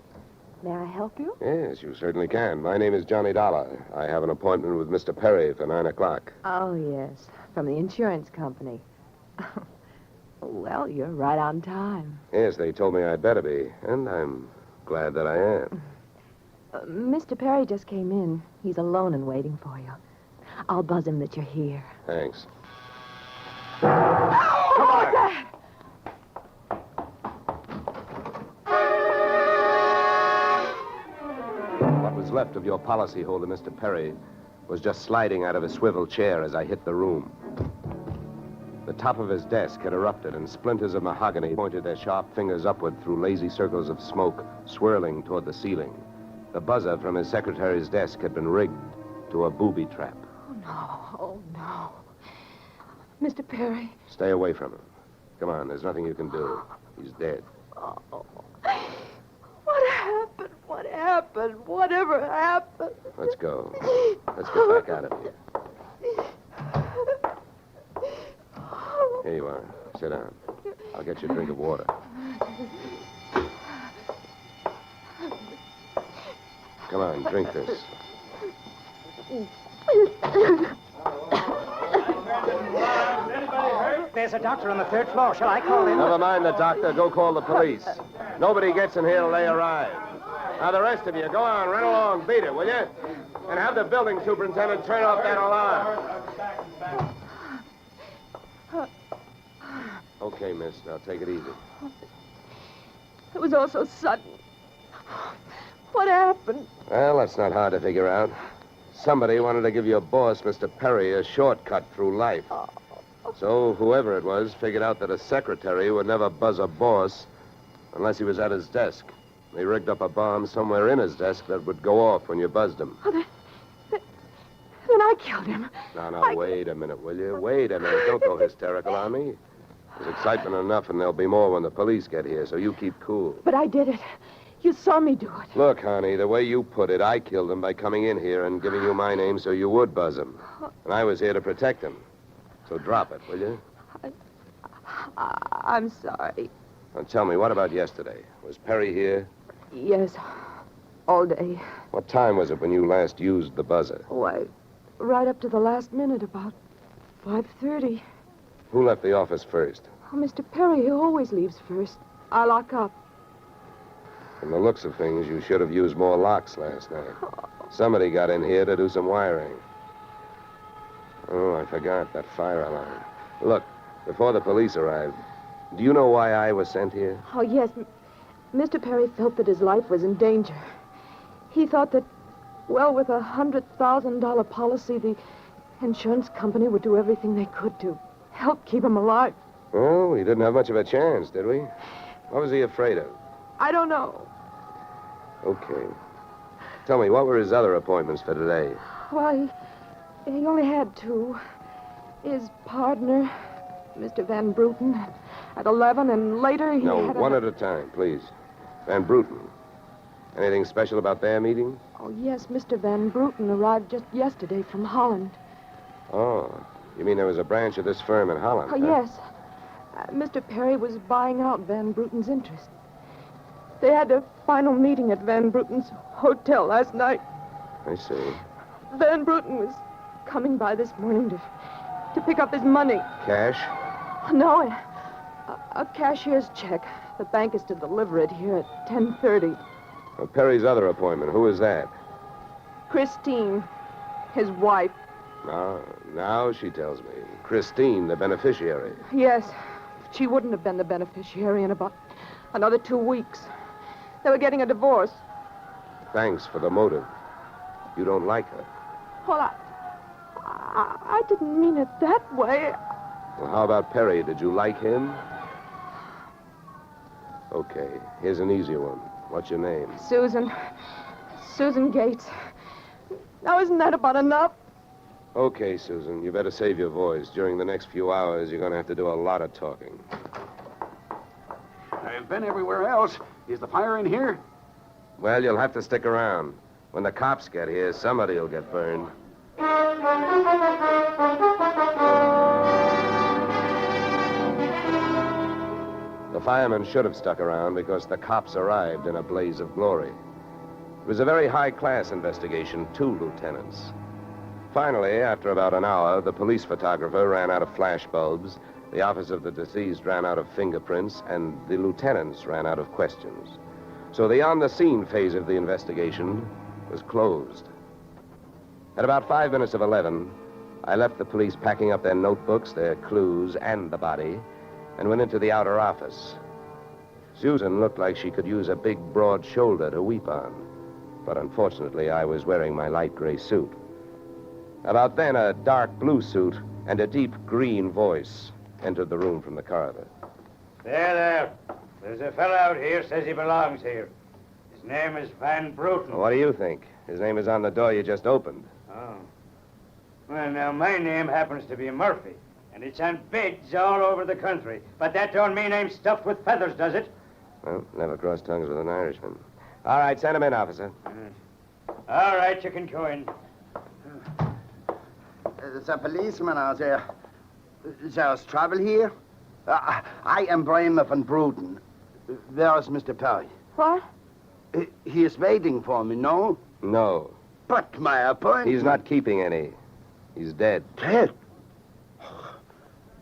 May I help you? Yes, you certainly can. My name is Johnny Dollar. I have an appointment with Mr. Perry for 9 o'clock. Oh, yes. From the insurance company. Well, you're right on time. Yes, they told me I'd better be, and I'm glad that I am. Mr. Perry just came in. He's alone and waiting for you. I'll buzz him that you're here. Thanks. Come on! That? What was left of your policyholder, Mr. Perry, was just sliding out of a swivel chair as I hit the room. The top of his desk had erupted, and splinters of mahogany pointed their sharp fingers upward through lazy circles of smoke, swirling toward the ceiling. The buzzer from his secretary's desk had been rigged to a booby trap. Oh, no. Mr. Perry. Stay away from him. Come on, there's nothing you can do. He's dead. Oh. What happened? What happened? Whatever happened? Let's go. Let's get back out of here. Here you are. Sit down. I'll get you a drink of water. Come on, drink this. There's a doctor on the third floor. Shall I call him? Never mind the doctor. Go call the police. Nobody gets in here till they arrive. Now, the rest of you, go on, run along, beat it, will you? And have the building superintendent turn off that alarm. Okay, miss. Now, take it easy. It was all so sudden. What happened? Well, that's not hard to figure out. Somebody wanted to give your boss, Mr. Perry, a shortcut through life. So whoever it was figured out that a secretary would never buzz a boss unless he was at his desk. They rigged up a bomb somewhere in his desk that would go off when you buzzed him. Oh, then I killed him. Now, wait a minute, will you? Wait a minute. Don't go hysterical on me. There's excitement enough, and there'll be more when the police get here, so you keep cool. But I did it. You saw me do it. Look, honey, the way you put it, I killed him by coming in here and giving you my name so you would buzz him. And I was here to protect him. So drop it, will you? I'm sorry. Now tell me, what about yesterday? Was Perry here? Yes, all day. What time was it when you last used the buzzer? Why, right up to the last minute, about 5:30. Who left the office first? Oh, Mr. Perry, he always leaves first. I lock up. From the looks of things, you should have used more locks last night. Somebody got in here to do some wiring. Oh, I forgot that fire alarm. Look, before the police arrived, do you know why I was sent here? Oh, yes. Mr. Perry felt that his life was in danger. He thought that, well, with a $100,000 policy, the insurance company would do everything they could to help keep him alive. Oh, he didn't have much of a chance, did we? What was he afraid of? I don't know. Okay. Tell me, what were his other appointments for today? Well, he only had two. His partner, Mr. Van Bruten, at 11, and later he No, had one at a time, please. Van Bruten. Anything special about their meeting? Oh, yes, Mr. Van Bruten arrived just yesterday from Holland. Oh, you mean there was a branch of this firm in Holland? Oh, yes. Mr. Perry was buying out Van Bruten's interest. They had a final meeting at Van Bruten's hotel last night. I see. Van Bruten was coming by this morning to pick up his money. Cash? No, a cashier's check. The bank is to deliver it here at 10:30. Well, Perry's other appointment, who is that? Christine, his wife. Now she tells me. Christine, the beneficiary. Yes, she wouldn't have been the beneficiary in about another 2 weeks. They were getting a divorce. Thanks for the motive. You don't like her. Well, I didn't mean it that way. Well, how about Perry? Did you like him? Okay, here's an easy one. What's your name? Susan Gates. Now, isn't that about enough? Okay, Susan, you better save your voice. During the next few hours, you're going to have to do a lot of talking. I've been everywhere else. Is the fire in here? Well, you'll have to stick around. When the cops get here, somebody will get burned. The firemen should have stuck around because the cops arrived in a blaze of glory. It was a very high-class investigation, 2 lieutenants. Finally, after about an hour, the police photographer ran out of flash bulbs, the office of the deceased ran out of fingerprints, and the lieutenants ran out of questions. So the on-the-scene phase of the investigation was closed. At about 5 minutes of 11, I left the police packing up their notebooks, their clues, and the body, and went into the outer office. Susan looked like she could use a big, broad shoulder to weep on, but unfortunately, I was wearing my light gray suit. About then, a dark blue suit and a deep green voice entered the room from the corridor. There. There's a fellow out here says he belongs here. His name is Van Bruten. What do you think? His name is on the door you just opened. Oh. Well, now, my name happens to be Murphy, and it's on bids all over the country. But that don't mean I'm stuffed with feathers, does it? Well, never cross tongues with an Irishman. All right, send him in, officer. All right, you can go in. There's a policeman out there. There's trouble here? I am Bremer van Bruden. Where is Mr. Perry? What? He is waiting for me, no? No. But my appointment... He's not keeping any. He's dead. Dead? Oh,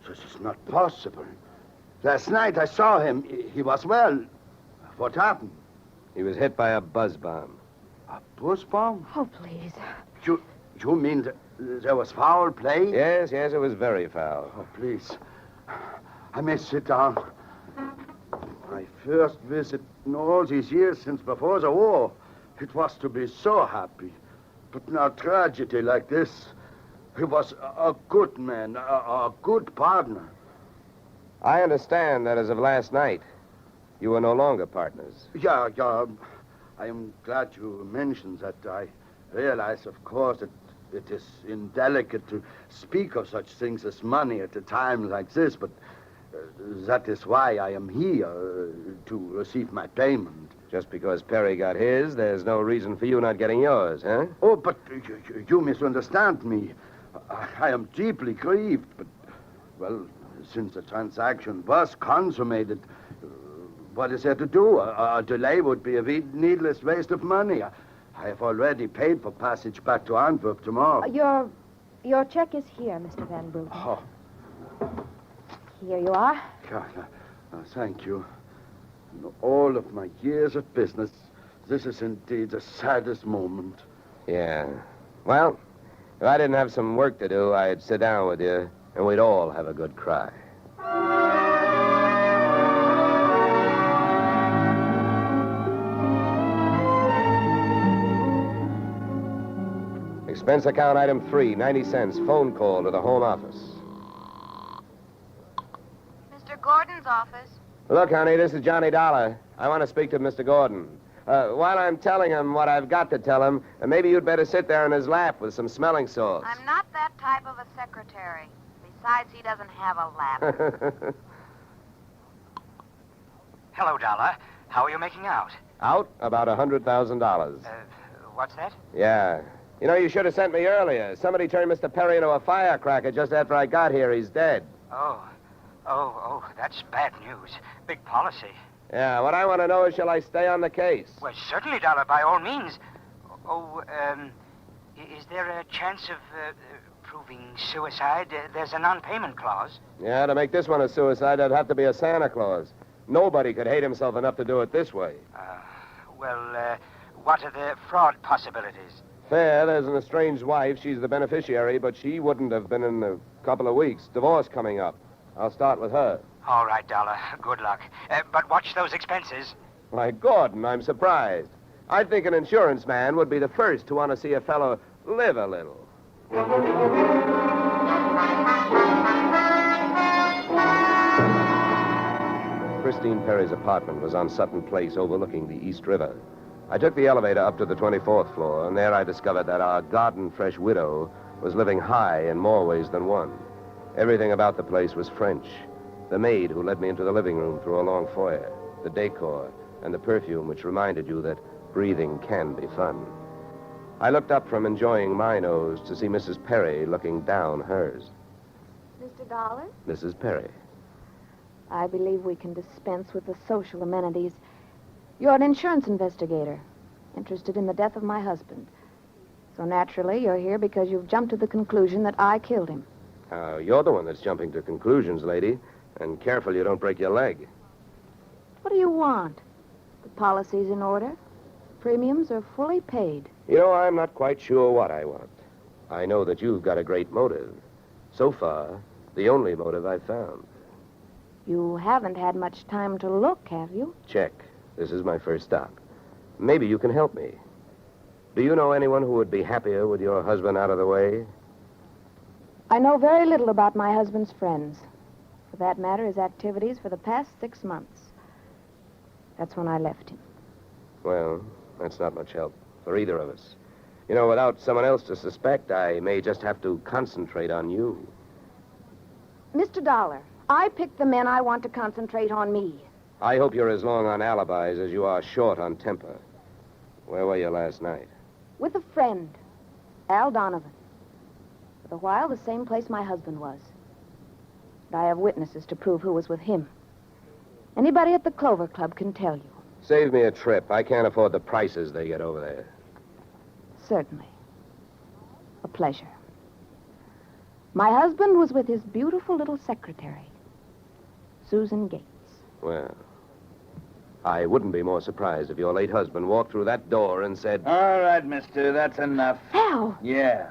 this is not possible. Last night I saw him. He was well. What happened? He was hit by a buzz bomb. A buzz bomb? Oh, please. You mean there was foul play? Yes, it was very foul. Oh, please. I may sit down. My first visit in all these years since before the war. It was to be so happy. But now tragedy like this. He was a good man, a good partner. I understand that as of last night, you were no longer partners. Yeah. I am glad you mentioned that. I realize, of course, that it is indelicate to speak of such things as money at a time like this, but that is why I am here, to receive my payment. Just because Perry got his, there's no reason for you not getting yours, huh? Oh, but you misunderstand me. I am deeply grieved, but, well, since the transaction was consummated, what is there to do? A delay would be a needless waste of money. I have already paid for passage back to Antwerp tomorrow. Your check is here, Mr. Van Bruggen. Oh. Here you are. Thank you. In all of my years of business, this is indeed the saddest moment. Yeah. Well, if I didn't have some work to do, I'd sit down with you, and we'd all have a good cry. Expense account item 3, 90 cents. Phone call to the home office. Mr. Gordon's office. Look, honey, this is Johnny Dollar. I want to speak to Mr. Gordon. While I'm telling him what I've got to tell him, maybe you'd better sit there in his lap with some smelling salts. I'm not that type of a secretary. Besides, he doesn't have a lap. Hello, Dollar. How are you making out? Out? About $100,000. What's that? Yeah. You know, you should have sent me earlier. Somebody turned Mr. Perry into a firecracker just after I got here. He's dead. Oh, that's bad news. Big policy. Yeah, what I want to know is, shall I stay on the case? Well, certainly, Dollar, by all means. Is there a chance of proving suicide? There's a non-payment clause. Yeah, to make this one a suicide, there'd have to be a Santa Claus. Nobody could hate himself enough to do it this way. What are the fraud possibilities? Fair, there's an estranged wife. She's the beneficiary, but she wouldn't have been in a couple of weeks. Divorce coming up. I'll start with her. All right, Dollar. Good luck. But watch those expenses. Why, Gordon, I'm surprised. I think an insurance man would be the first to want to see a fellow live a little. Christine Perry's apartment was on Sutton Place overlooking the East River. I took the elevator up to the 24th floor, and there I discovered that our garden-fresh widow was living high in more ways than one. Everything about the place was French. The maid who led me into the living room through a long foyer, the decor, and the perfume which reminded you that breathing can be fun. I looked up from enjoying my nose to see Mrs. Perry looking down hers. Mr. Dollar? Mrs. Perry. I believe we can dispense with the social amenities. You're an insurance investigator, interested in the death of my husband. So naturally, you're here because you've jumped to the conclusion that I killed him. You're the one that's jumping to conclusions, lady. And careful you don't break your leg. What do you want? The policy's in order? Premiums are fully paid. You know, I'm not quite sure what I want. I know that you've got a great motive. So far, the only motive I've found. You haven't had much time to look, have you? Check. This is my first stop. Maybe you can help me. Do you know anyone who would be happier with your husband out of the way? I know very little about my husband's friends. For that matter, his activities for the past 6 months. That's when I left him. Well, that's not much help for either of us. You know, without someone else to suspect, I may just have to concentrate on you. Mr. Dollar, I picked the men I want to concentrate on me. I hope you're as long on alibis as you are short on temper. Where were you last night? With a friend, Al Donovan. For a while, the same place my husband was. But I have witnesses to prove who was with him. Anybody at the Clover Club can tell you. Save me a trip. I can't afford the prices they get over there. Certainly. A pleasure. My husband was with his beautiful little secretary, Susan Gates. Well, I wouldn't be more surprised if your late husband walked through that door and said... All right, mister, that's enough. Al! Yeah.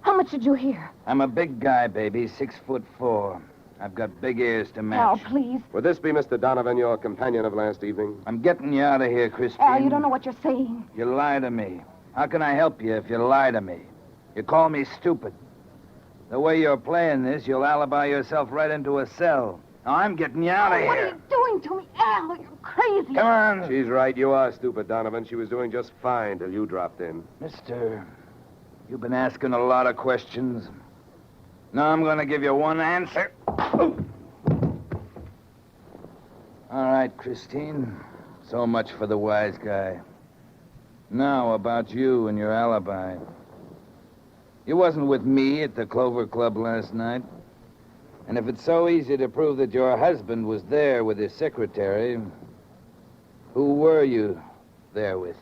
How much did you hear? I'm a big guy, baby, 6'4". I've got big ears to match. Al, please. Would this be Mr. Donovan, your companion of last evening? I'm getting you out of here, Christine. Al, you don't know what you're saying. You lie to me. How can I help you if you lie to me? You call me stupid. The way you're playing this, you'll alibi yourself right into a cell. Now, I'm getting you out of here. What are you doing to me, Al? You're crazy. Come on. She's right. You are stupid, Donovan. She was doing just fine till you dropped in. Mister, you've been asking a lot of questions. Now I'm going to give you one answer. All right, Christine. So much for the wise guy. Now, about you and your alibi. You wasn't with me at the Clover Club last night. And if it's so easy to prove that your husband was there with his secretary, who were you there with?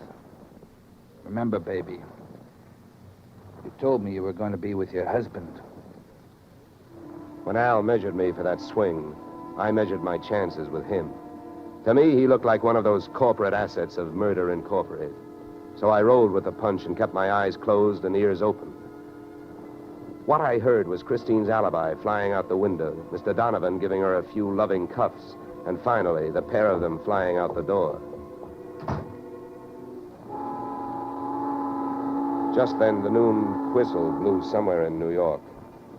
Remember, baby, you told me you were going to be with your husband. When Al measured me for that swing, I measured my chances with him. To me, he looked like one of those corporate assets of Murder Incorporated. So I rolled with the punch and kept my eyes closed and ears open. What I heard was Christine's alibi flying out the window, Mr. Donovan giving her a few loving cuffs, and finally, the pair of them flying out the door. Just then, the noon whistle blew somewhere in New York,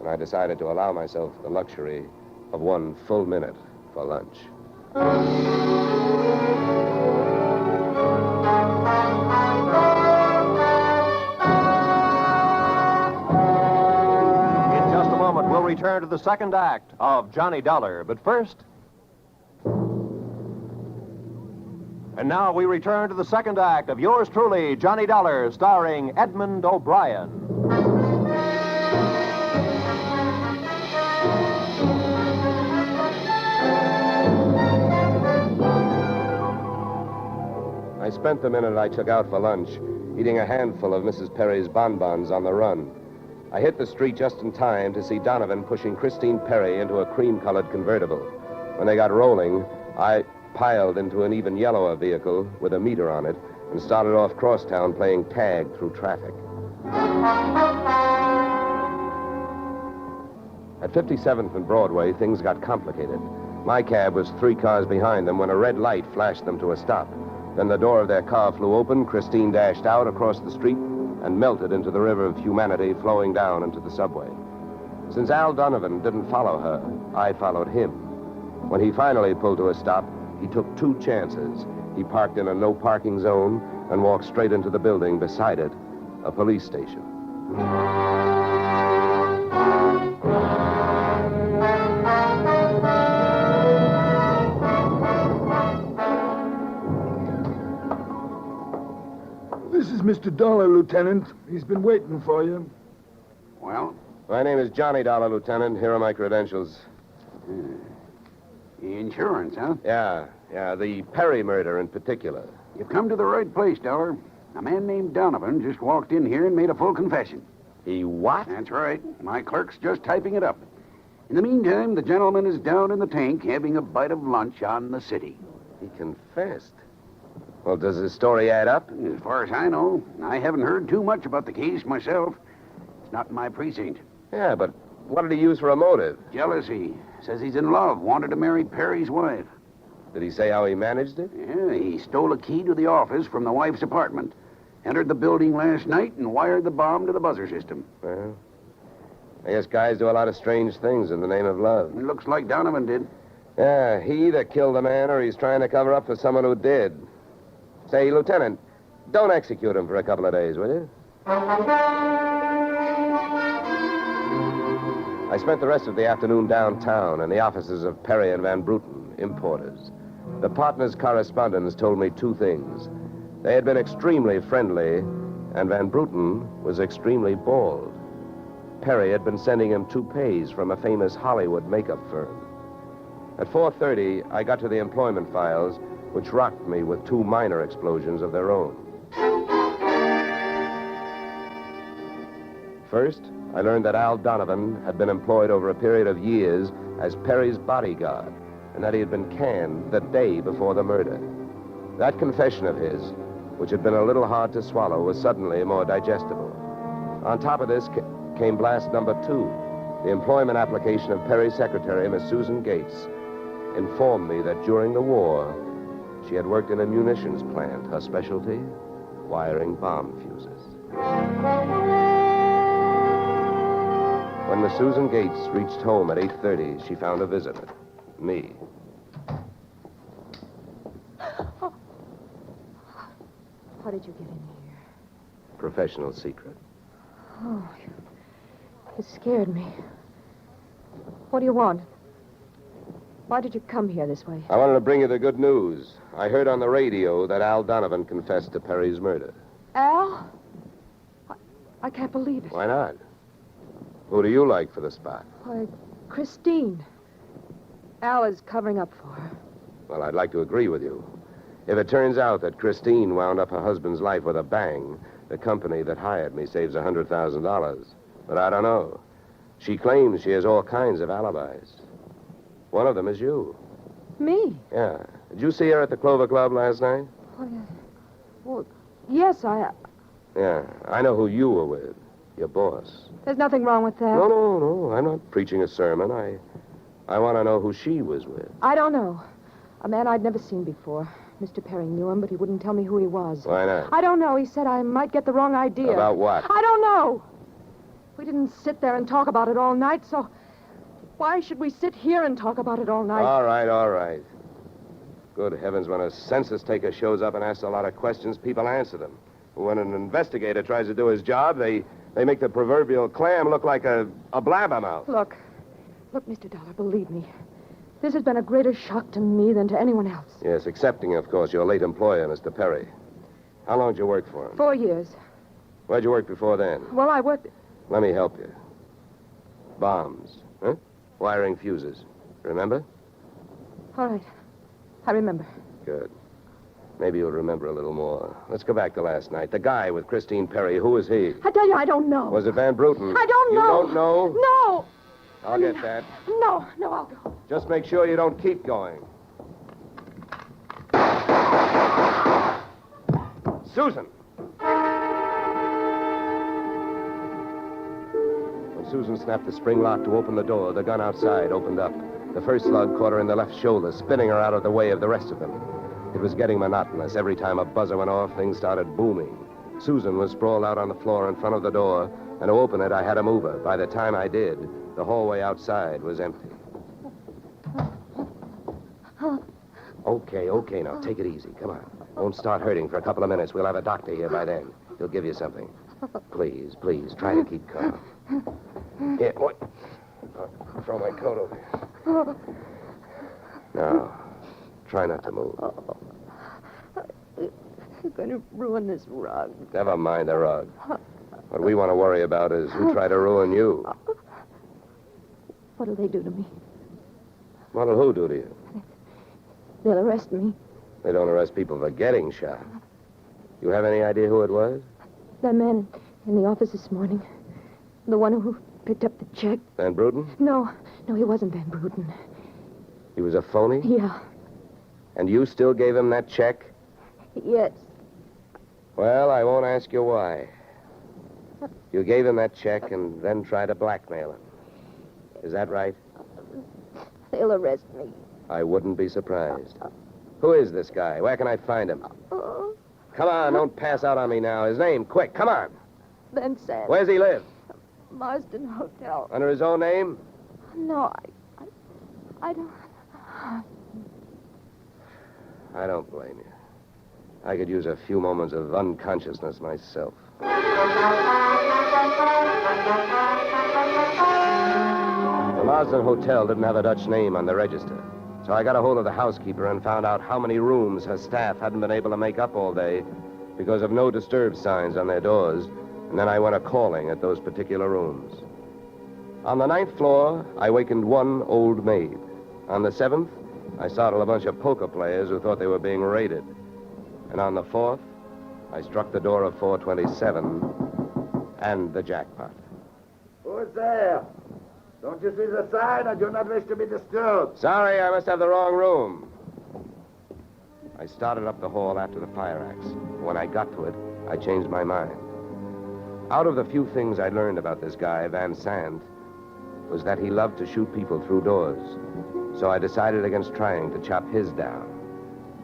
and I decided to allow myself the luxury of 1 full minute for lunch. We'll return to the second act of Johnny Dollar. But first... And now we return to the second act of yours truly, Johnny Dollar, starring Edmond O'Brien. I spent the minute I took out for lunch eating a handful of Mrs. Perry's bonbons on the run. I hit the street just in time to see Donovan pushing Christine Perry into a cream-colored convertible. When they got rolling, I piled into an even yellower vehicle with a meter on it and started off crosstown playing tag through traffic. At 57th and Broadway, things got complicated. My cab was 3 cars behind them when a red light flashed them to a stop. Then the door of their car flew open, Christine dashed out across the street, and melted into the river of humanity flowing down into the subway. Since Al Donovan didn't follow her, I followed him. When he finally pulled to a stop, he took 2 chances. He parked in a no-parking zone and walked straight into the building beside it, a police station. This is Mr. Dollar, Lieutenant. He's been waiting for you. Well? My name is Johnny Dollar, Lieutenant. Here are my credentials. Insurance, huh? Yeah, the Perry murder in particular. You've come to the right place, Dollar. A man named Donovan just walked in here and made a full confession. He what? That's right. My clerk's just typing it up. In the meantime, the gentleman is down in the tank having a bite of lunch on the city. He confessed. Well, does his story add up? As far as I know, I haven't heard too much about the case myself. It's not in my precinct. Yeah, but what did he use for a motive? Jealousy. Says he's in love, wanted to marry Perry's wife. Did he say how he managed it? Yeah, he stole a key to the office from the wife's apartment, entered the building last night, and wired the bomb to the buzzer system. Well, I guess guys do a lot of strange things in the name of love. It looks like Donovan did. Yeah, he either killed the man or he's trying to cover up for someone who did. Say, Lieutenant, don't execute him for a couple of days, will you? I spent the rest of the afternoon downtown in the offices of Perry and Van Bruten, importers. The partners' correspondents told me two things. They had been extremely friendly, and Van Bruten was extremely bald. Perry had been sending him toupees from a famous Hollywood makeup firm. At 4:30, I got to the employment files, which rocked me with two minor explosions of their own. First, I learned that Al Donovan had been employed over a period of years as Perry's bodyguard, and that he had been canned the day before the murder. That confession of his, which had been a little hard to swallow, was suddenly more digestible. On top of this came blast number 2. The employment application of Perry's secretary, Miss Susan Gates, informed me that during the war, she had worked in a munitions plant, her specialty, wiring bomb fuses. When Miss Susan Gates reached home at 8:30, she found a visitor, me. Oh. How did you get in here? Professional secret. Oh, you scared me. What do you want? Why did you come here this way? I wanted to bring you the good news. I heard on the radio that Al Donovan confessed to Perry's murder. Al? I can't believe it. Why not? Who do you like for the spot? Why, Christine. Al is covering up for her. Well, I'd like to agree with you. If it turns out that Christine wound up her husband's life with a bang, the company that hired me saves $100,000. But I don't know. She claims she has all kinds of alibis. One of them is you. Me? Yeah. Did you see her at the Clover Club last night? Well, yes, Yeah. I know who you were with. Your boss. There's nothing wrong with that. No. I'm not preaching a sermon. I want to know who she was with. I don't know. A man I'd never seen before. Mr. Perry knew him, but he wouldn't tell me who he was. Why not? I don't know. He said I might get the wrong idea. About what? I don't know. We didn't sit there and talk about it all night, so why should we sit here and talk about it all night? All right. Good heavens, when a census taker shows up and asks a lot of questions, people answer them. When an investigator tries to do his job, they make the proverbial clam look like a blabbermouth. Look, Mr. Dollar, believe me. This has been a greater shock to me than to anyone else. Yes, excepting, of course, your late employer, Mr. Perry. How long did you work for him? 4 years. Where'd you work before then? Well, I worked... Let me help you. Bombs, huh? Wiring fuses. Remember? All right. I remember. Good. Maybe you'll remember a little more. Let's go back to last night. The guy with Christine Perry, who was he? I tell you, I don't know. Was it Van Bruten? I don't know. You don't know? No. I'll get that. No, I'll go. Just make sure you don't keep going. Susan! When Susan snapped the spring lock to open the door, the gun outside opened up. The first slug caught her in the left shoulder, spinning her out of the way of the rest of them. It was getting monotonous. Every time a buzzer went off, things started booming. Susan was sprawled out on the floor in front of the door, and to open it, I had to move her. By the time I did, the hallway outside was empty. Okay, now, take it easy. Come on. Won't start hurting for a couple of minutes. We'll have a doctor here by then. He'll give you something. Please, try to keep calm. Here, what? I'll throw my coat over here. Now, try not to move. You're going to ruin this rug. Never mind the rug. What we want to worry about is who tried to ruin you. What'll they do to me? What'll who do to you? They'll arrest me. They don't arrest people for getting shot. You have any idea who it was? That man in the office this morning. The one who picked up the check. Van Bruten? No, he wasn't Van Bruten. He was a phony? Yeah. And you still gave him that check? Yes. Well, I won't ask you why. You gave him that check and then tried to blackmail him. Is that right? They'll arrest me. I wouldn't be surprised. Who is this guy? Where can I find him? Come on, don't pass out on me now. His name, quick, come on. Ben Sanders. Where's he live? Marsden Hotel. Under his own name? No, I don't... I don't blame you. I could use a few moments of unconsciousness myself. The Marsden Hotel didn't have a Dutch name on the register, so I got a hold of the housekeeper and found out how many rooms her staff hadn't been able to make up all day because of no disturb signs on their doors, and then I went a-calling at those particular rooms. On the 9th floor, I wakened one old maid. On the 7th, I startled a bunch of poker players who thought they were being raided. And on the 4th, I struck the door of 427 and the jackpot. Who's there? Don't you see the sign? I do not wish to be disturbed. Sorry, I must have the wrong room. I started up the hall after the fire axe. When I got to it, I changed my mind. Out of the few things I learned about this guy, Van Sant, was that he loved to shoot people through doors. So I decided against trying to chop his down.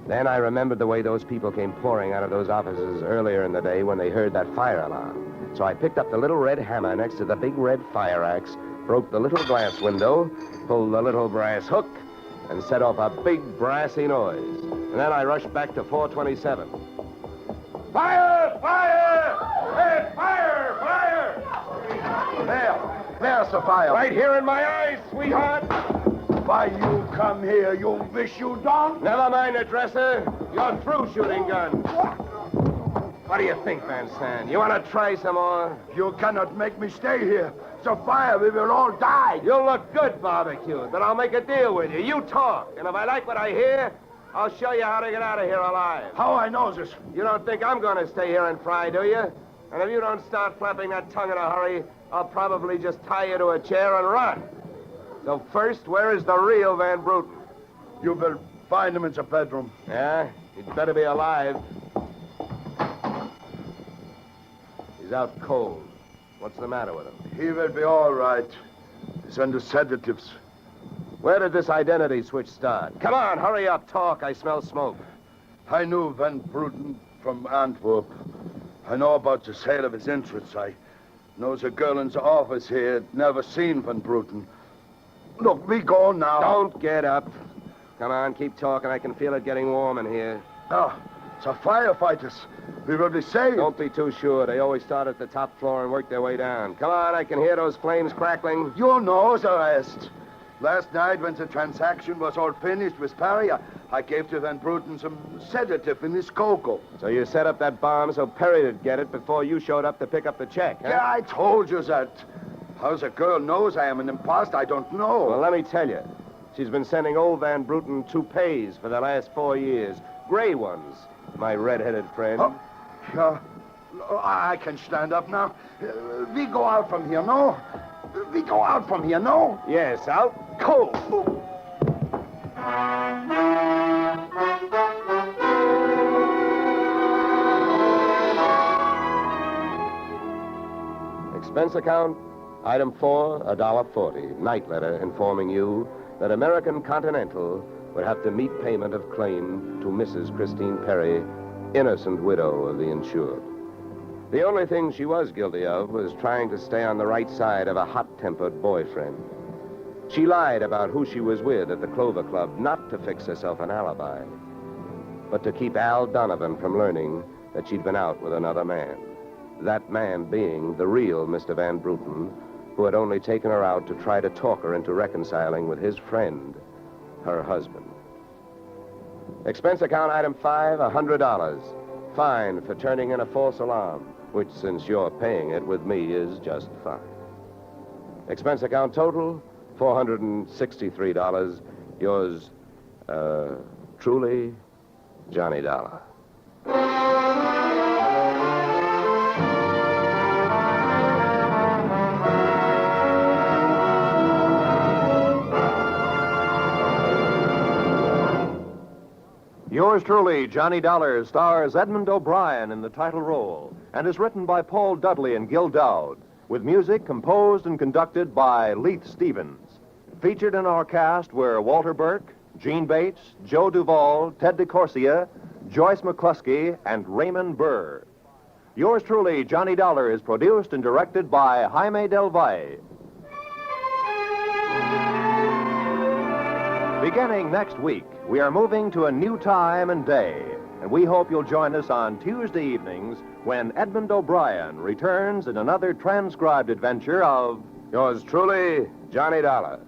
Then I remembered the way those people came pouring out of those offices earlier in the day when they heard that fire alarm. So I picked up the little red hammer next to the big red fire axe, broke the little glass window, pulled the little brass hook, and set off a big brassy noise. And then I rushed back to 427. Fire! Fire! Hey, fire! Fire! There's the fire. Right here in my eyes, sweetheart. Why you come here? You wish you don't? Never mind the dresser. You're through shooting guns. What do you think, Van Sant? You want to try some more? You cannot make me stay here. So fire, we will all die. You'll look good barbecued, but I'll make a deal with you. You talk, and if I like what I hear, I'll show you how to get out of here alive. How I know this? You don't think I'm going to stay here and fry, do you? And if you don't start flapping that tongue in a hurry, I'll probably just tie you to a chair and run. So first, where is the real Van Bruten? You will find him in the bedroom. Yeah? He'd better be alive. He's out cold. What's the matter with him? He will be all right. He's under sedatives. Where did this identity switch start? Come on, hurry up, talk. I smell smoke. I knew Van Bruten from Antwerp. I know about the sale of his interests. I know the girl in the office here had never seen Van Bruten. Look, we go now. Don't get up. Come on, keep talking. I can feel it getting warm in here. Ah, the firefighters. We will be saved. Don't be too sure. They always start at the top floor and work their way down. Come on, I can hear those flames crackling. You know the rest. Last night, when the transaction was all finished with Perry, I gave to Van Bruten some sedative in his cocoa. So you set up that bomb so Perry would get it before you showed up to pick up the check, huh? Yeah, I told you that. How the girl knows I am an imposter, I don't know. Well, let me tell you. She's been sending old Van Bruten toupees for the last 4 years. Gray ones, my red-headed friend. Oh, I can stand up now. We go out from here, no? We go out from here, no? Yes, out cold. Expense account, item 4, $1.40. Night letter informing you that American Continental would have to meet payment of claim to Mrs. Christine Perry, innocent widow of the insured. The only thing she was guilty of was trying to stay on the right side of a hot-tempered boyfriend. She lied about who she was with at the Clover Club, not to fix herself an alibi, but to keep Al Donovan from learning that she'd been out with another man. That man being the real Mr. Van Bruten, who had only taken her out to try to talk her into reconciling with his friend, her husband. Expense account item 5, $100. Fine for turning in a false alarm, which, since you're paying it with me, is just fine. Expense account total, $463. Yours, truly, Johnny Dollar. Yours truly, Johnny Dollar, stars Edmond O'Brien in the title role and is written by Paul Dudley and Gil Dowd, with music composed and conducted by Leith Stevens. Featured in our cast were Walter Burke, Gene Bates, Joe Duvall, Ted DeCorsia, Joyce McCluskey, and Raymond Burr. Yours truly, Johnny Dollar, is produced and directed by Jaime Del Valle. Beginning next week, we are moving to a new time and day. And we hope you'll join us on Tuesday evenings when Edmond O'Brien returns in another transcribed adventure of... Yours truly, Johnny Dollar.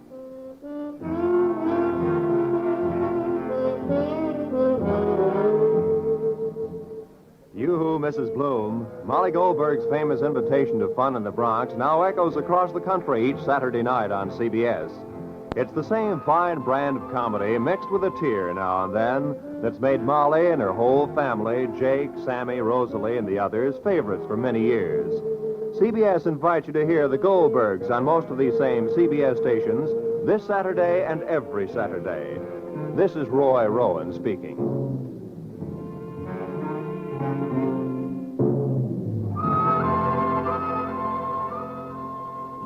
Yoo-hoo, Mrs. Bloom. Molly Goldberg's famous invitation to fun in the Bronx now echoes across the country each Saturday night on CBS. It's the same fine brand of comedy mixed with a tear now and then that's made Molly and her whole family, Jake, Sammy, Rosalie, and the others, favorites for many years. CBS invites you to hear the Goldbergs on most of these same CBS stations this Saturday and every Saturday. This is Roy Rowan speaking.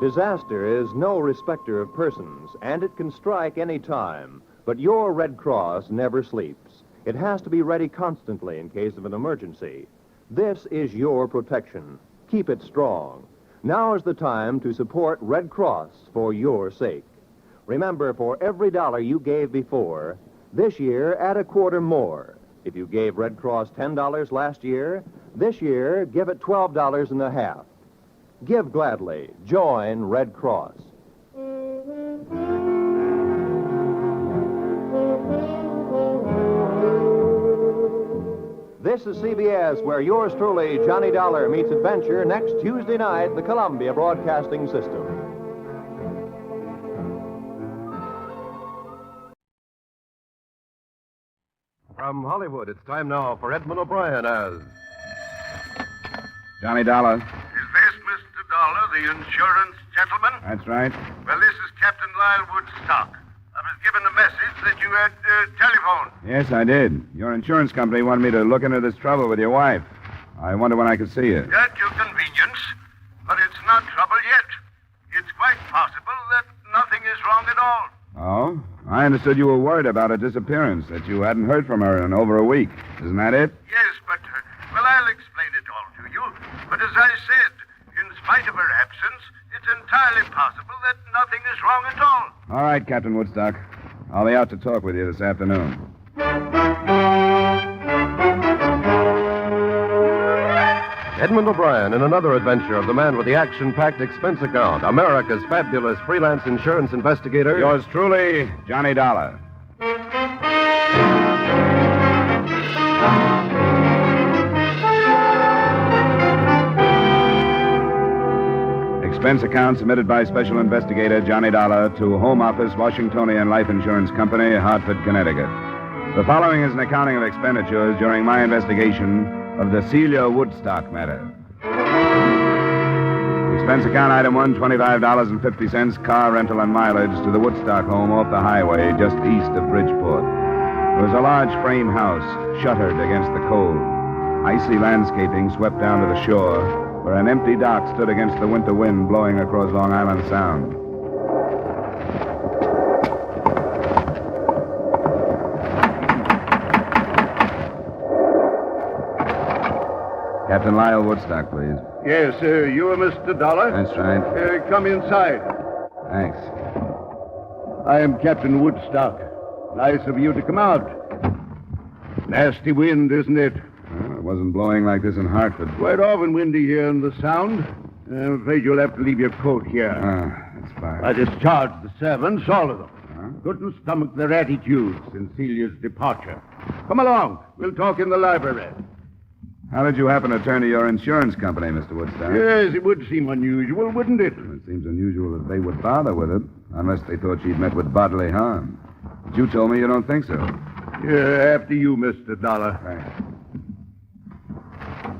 Disaster is no respecter of persons, and it can strike any time. But your Red Cross never sleeps. It has to be ready constantly in case of an emergency. This is your protection. Keep it strong. Now is the time to support Red Cross for your sake. Remember, for every $1 you gave before, this year add a quarter more. If you gave Red Cross $10 last year, this year give it $12.50. Give gladly. Join Red Cross. This is CBS, where yours truly, Johnny Dollar, meets adventure next Tuesday night, the Columbia Broadcasting System. From Hollywood, it's time now for Edmond O'Brien as... Johnny Dollar. Is this Mr. Dollar, the insurance gentleman? That's right. Well, this is Captain Lyle Woodstock. I was given a message that you had telephoned. Yes, I did. Your insurance company wanted me to look into this trouble with your wife. I wonder when I could see you. At your convenience, but it's not trouble yet. It's quite possible that nothing is wrong at all. Oh? I understood you were worried about her disappearance, that you hadn't heard from her in over a week. Isn't that it? Yes, but, well, I'll explain it all to you. But as I said, in spite of her absence, it's entirely possible that nothing is wrong at all. All right, Captain Woodstock. I'll be out to talk with you this afternoon. Edmond O'Brien in another adventure of the man with the action-packed expense account, America's fabulous freelance insurance investigator. Yours truly, Johnny Dollar. Expense account submitted by Special Investigator Johnny Dollar to Home Office, Washingtonian Life Insurance Company, Hartford, Connecticut. The following is an accounting of expenditures during my investigation of the Celia Woodstock matter. Expense account item 1, $25.50, car rental and mileage to the Woodstock home off the highway just east of Bridgeport. It was a large frame house, shuttered against the cold. Icy landscaping swept down to the shore, where an empty dock stood against the winter wind blowing across Long Island Sound. Captain Lyle Woodstock, please. Yes, you are Mr. Dollar? That's right. Come inside. Thanks. I am Captain Woodstock. Nice of you to come out. Nasty wind, isn't it? Well, it wasn't blowing like this in Hartford. Quite often windy here in the Sound. I'm afraid you'll have to leave your coat here. That's fine. I discharged the servants, all of them. Couldn't stomach their attitudes since Celia's departure. Come along. We'll talk in the library. How did you happen to turn to your insurance company, Mr. Woodstock? Yes, it would seem unusual, wouldn't it? Well, it seems unusual that they would bother with it, unless they thought she'd met with bodily harm. But you told me you don't think so. Yeah, after you, Mr. Dollar. Thanks.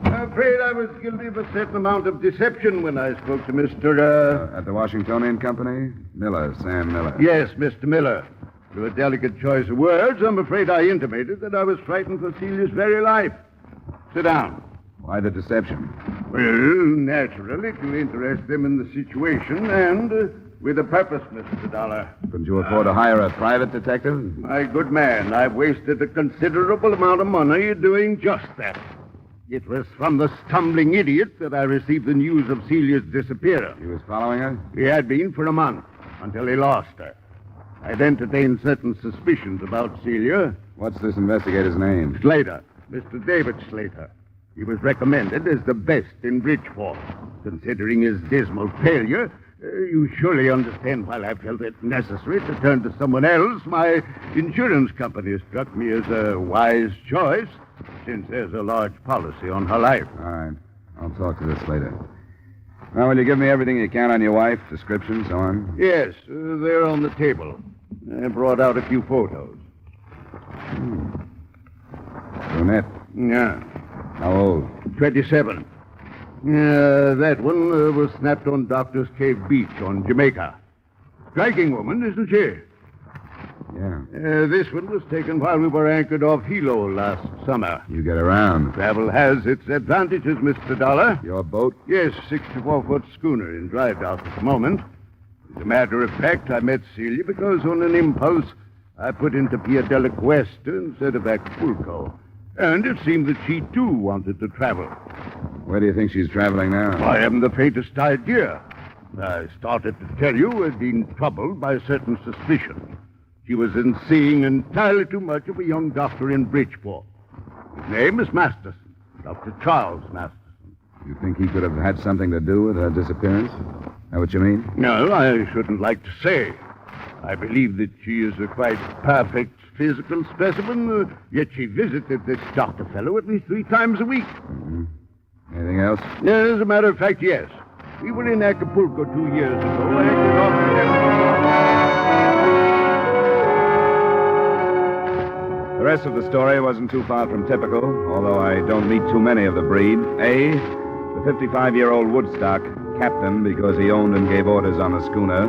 I'm afraid I was guilty of a certain amount of deception when I spoke to Mr. At the Washingtonian Company? Miller, Sam Miller. Yes, Mr. Miller. Through a delicate choice of words, I'm afraid I intimated that I was frightened for Celia's very life. Sit down. Why the deception? Well, naturally, to interest them in the situation and with a purpose, Mr. Dollar. Couldn't you afford to hire a private detective? My good man, I've wasted a considerable amount of money doing just that. It was from the stumbling idiot that I received the news of Celia's disappearance. He was following her? He had been for a month, until he lost her. I'd entertained certain suspicions about Celia. What's this investigator's name? Slater. Mr. David Slater. He was recommended as the best in Bridgeport. Considering his dismal failure, you surely understand why I felt it necessary to turn to someone else. My insurance company struck me as a wise choice, since there's a large policy on her life. All right. I'll talk to this later. Now, will you give me everything you can on your wife? Description, so on? Yes, they're on the table. I brought out a few photos. Brunette. Yeah. How old? 27. That one was snapped on Doctor's Cave Beach on Jamaica. Striking woman, isn't she? Yeah. This one was taken while we were anchored off Hilo last summer. You get around. Travel has its advantages, Mr. Dollar. Your boat? Yes, 64-foot schooner in drive dock at the moment. As a matter of fact, I met Celia because on an impulse, I put into Pia del Cuesta instead of Acapulco. And it seemed that she, too, wanted to travel. Where do you think she's traveling now? I haven't the faintest idea. I started to tell you I'd been troubled by a certain suspicion. She was in seeing entirely too much of a young doctor in Bridgeport. His name is Masterson, Dr. Charles Masterson. You think he could have had something to do with her disappearance? Is that what you mean? No, I shouldn't like to say. I believe that she is a quite perfect physical specimen, yet she visited this doctor fellow at least 3 times a week. Mm-hmm. Anything else? As a matter of fact, yes. We were in Acapulco 2 years ago. I ended off The rest of the story wasn't too far from typical, although I don't meet too many of the breed. A, the 55-year-old Woodstock, captain because he owned and gave orders on the schooner,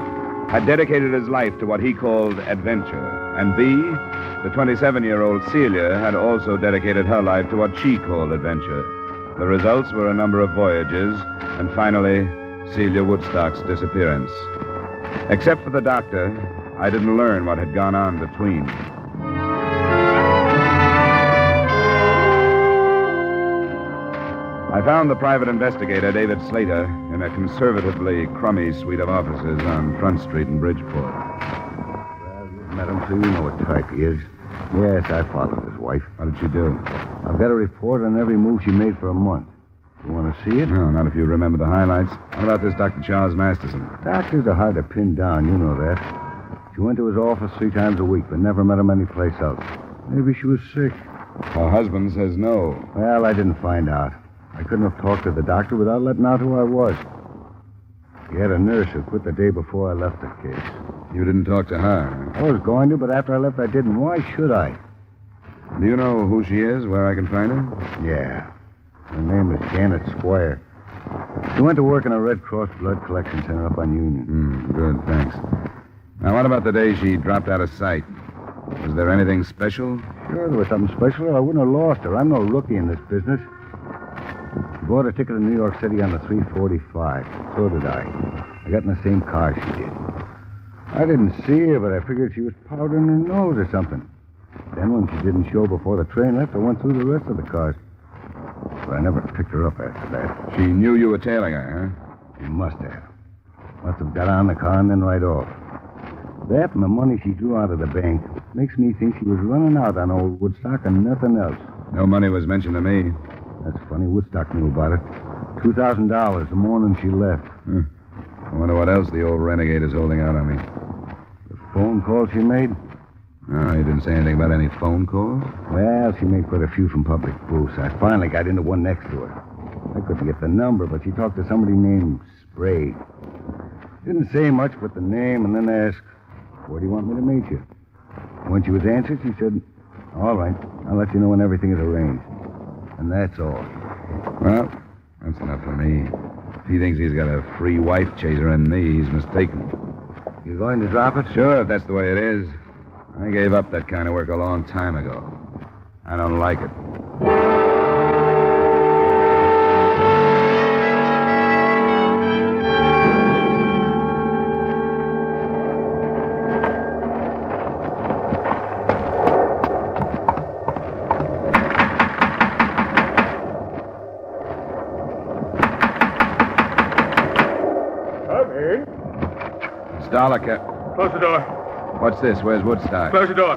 had dedicated his life to what he called adventure. And B, the 27-year-old Celia had also dedicated her life to what she called adventure. The results were a number of voyages, and finally, Celia Woodstock's disappearance. Except for the doctor, I didn't learn what had gone on between. I found the private investigator, David Slater, in a conservatively crummy suite of offices on Front Street in Bridgeport. Well, you've met him, so you know what type he is. Yes, I followed his wife. What did she do? I've got a report on every move she made for a month. You want to see it? No, not if you remember the highlights. What about this Dr. Charles Masterson? Doctors are hard to pin down, you know that. She went to his office 3 times a week, but never met him anyplace else. Maybe she was sick. Her husband says no. Well, I didn't find out. I couldn't have talked to the doctor without letting out who I was. He had a nurse who quit the day before I left the case. You didn't talk to her? I was going to, but after I left, I didn't. Why should I? Do you know who she is, where I can find her? Yeah. Her name is Janet Squire. She went to work in a Red Cross blood collection center up on Union. Good, thanks. Now, what about the day she dropped out of sight? Was there anything special? Sure, there was something special, or I wouldn't have lost her. I'm no rookie in this business. She bought a ticket to New York City on the 345. So did I. I got in the same car she did. I didn't see her, but I figured she was powdering her nose or something. Then when she didn't show before the train left, I went through the rest of the cars. But I never picked her up after that. She knew you were tailing her, huh? She must have. Must have got on the car and then right off. That and the money she drew out of the bank makes me think she was running out on old Woodstock and nothing else. No money was mentioned to me. That's funny. Woodstock knew about it. $2,000 the morning she left. I wonder what else the old renegade is holding out on me. The phone call she made? No, he didn't say anything about any phone calls? Well, she made quite a few from public booths. I finally got into one next to her. I couldn't get the number, but she talked to somebody named Spades. Didn't say much but the name, and then asked, "Where do you want me to meet you?" When she was answered, she said, "All right, I'll let you know when everything is arranged." And that's all. Well, that's enough for me. If he thinks he's got a free wife chaser in me, he's mistaken. You going to drop it? Sure, if that's the way it is. I gave up that kind of work a long time ago. I don't like it. Close the door. What's this? Where's Woodstock? Close the door.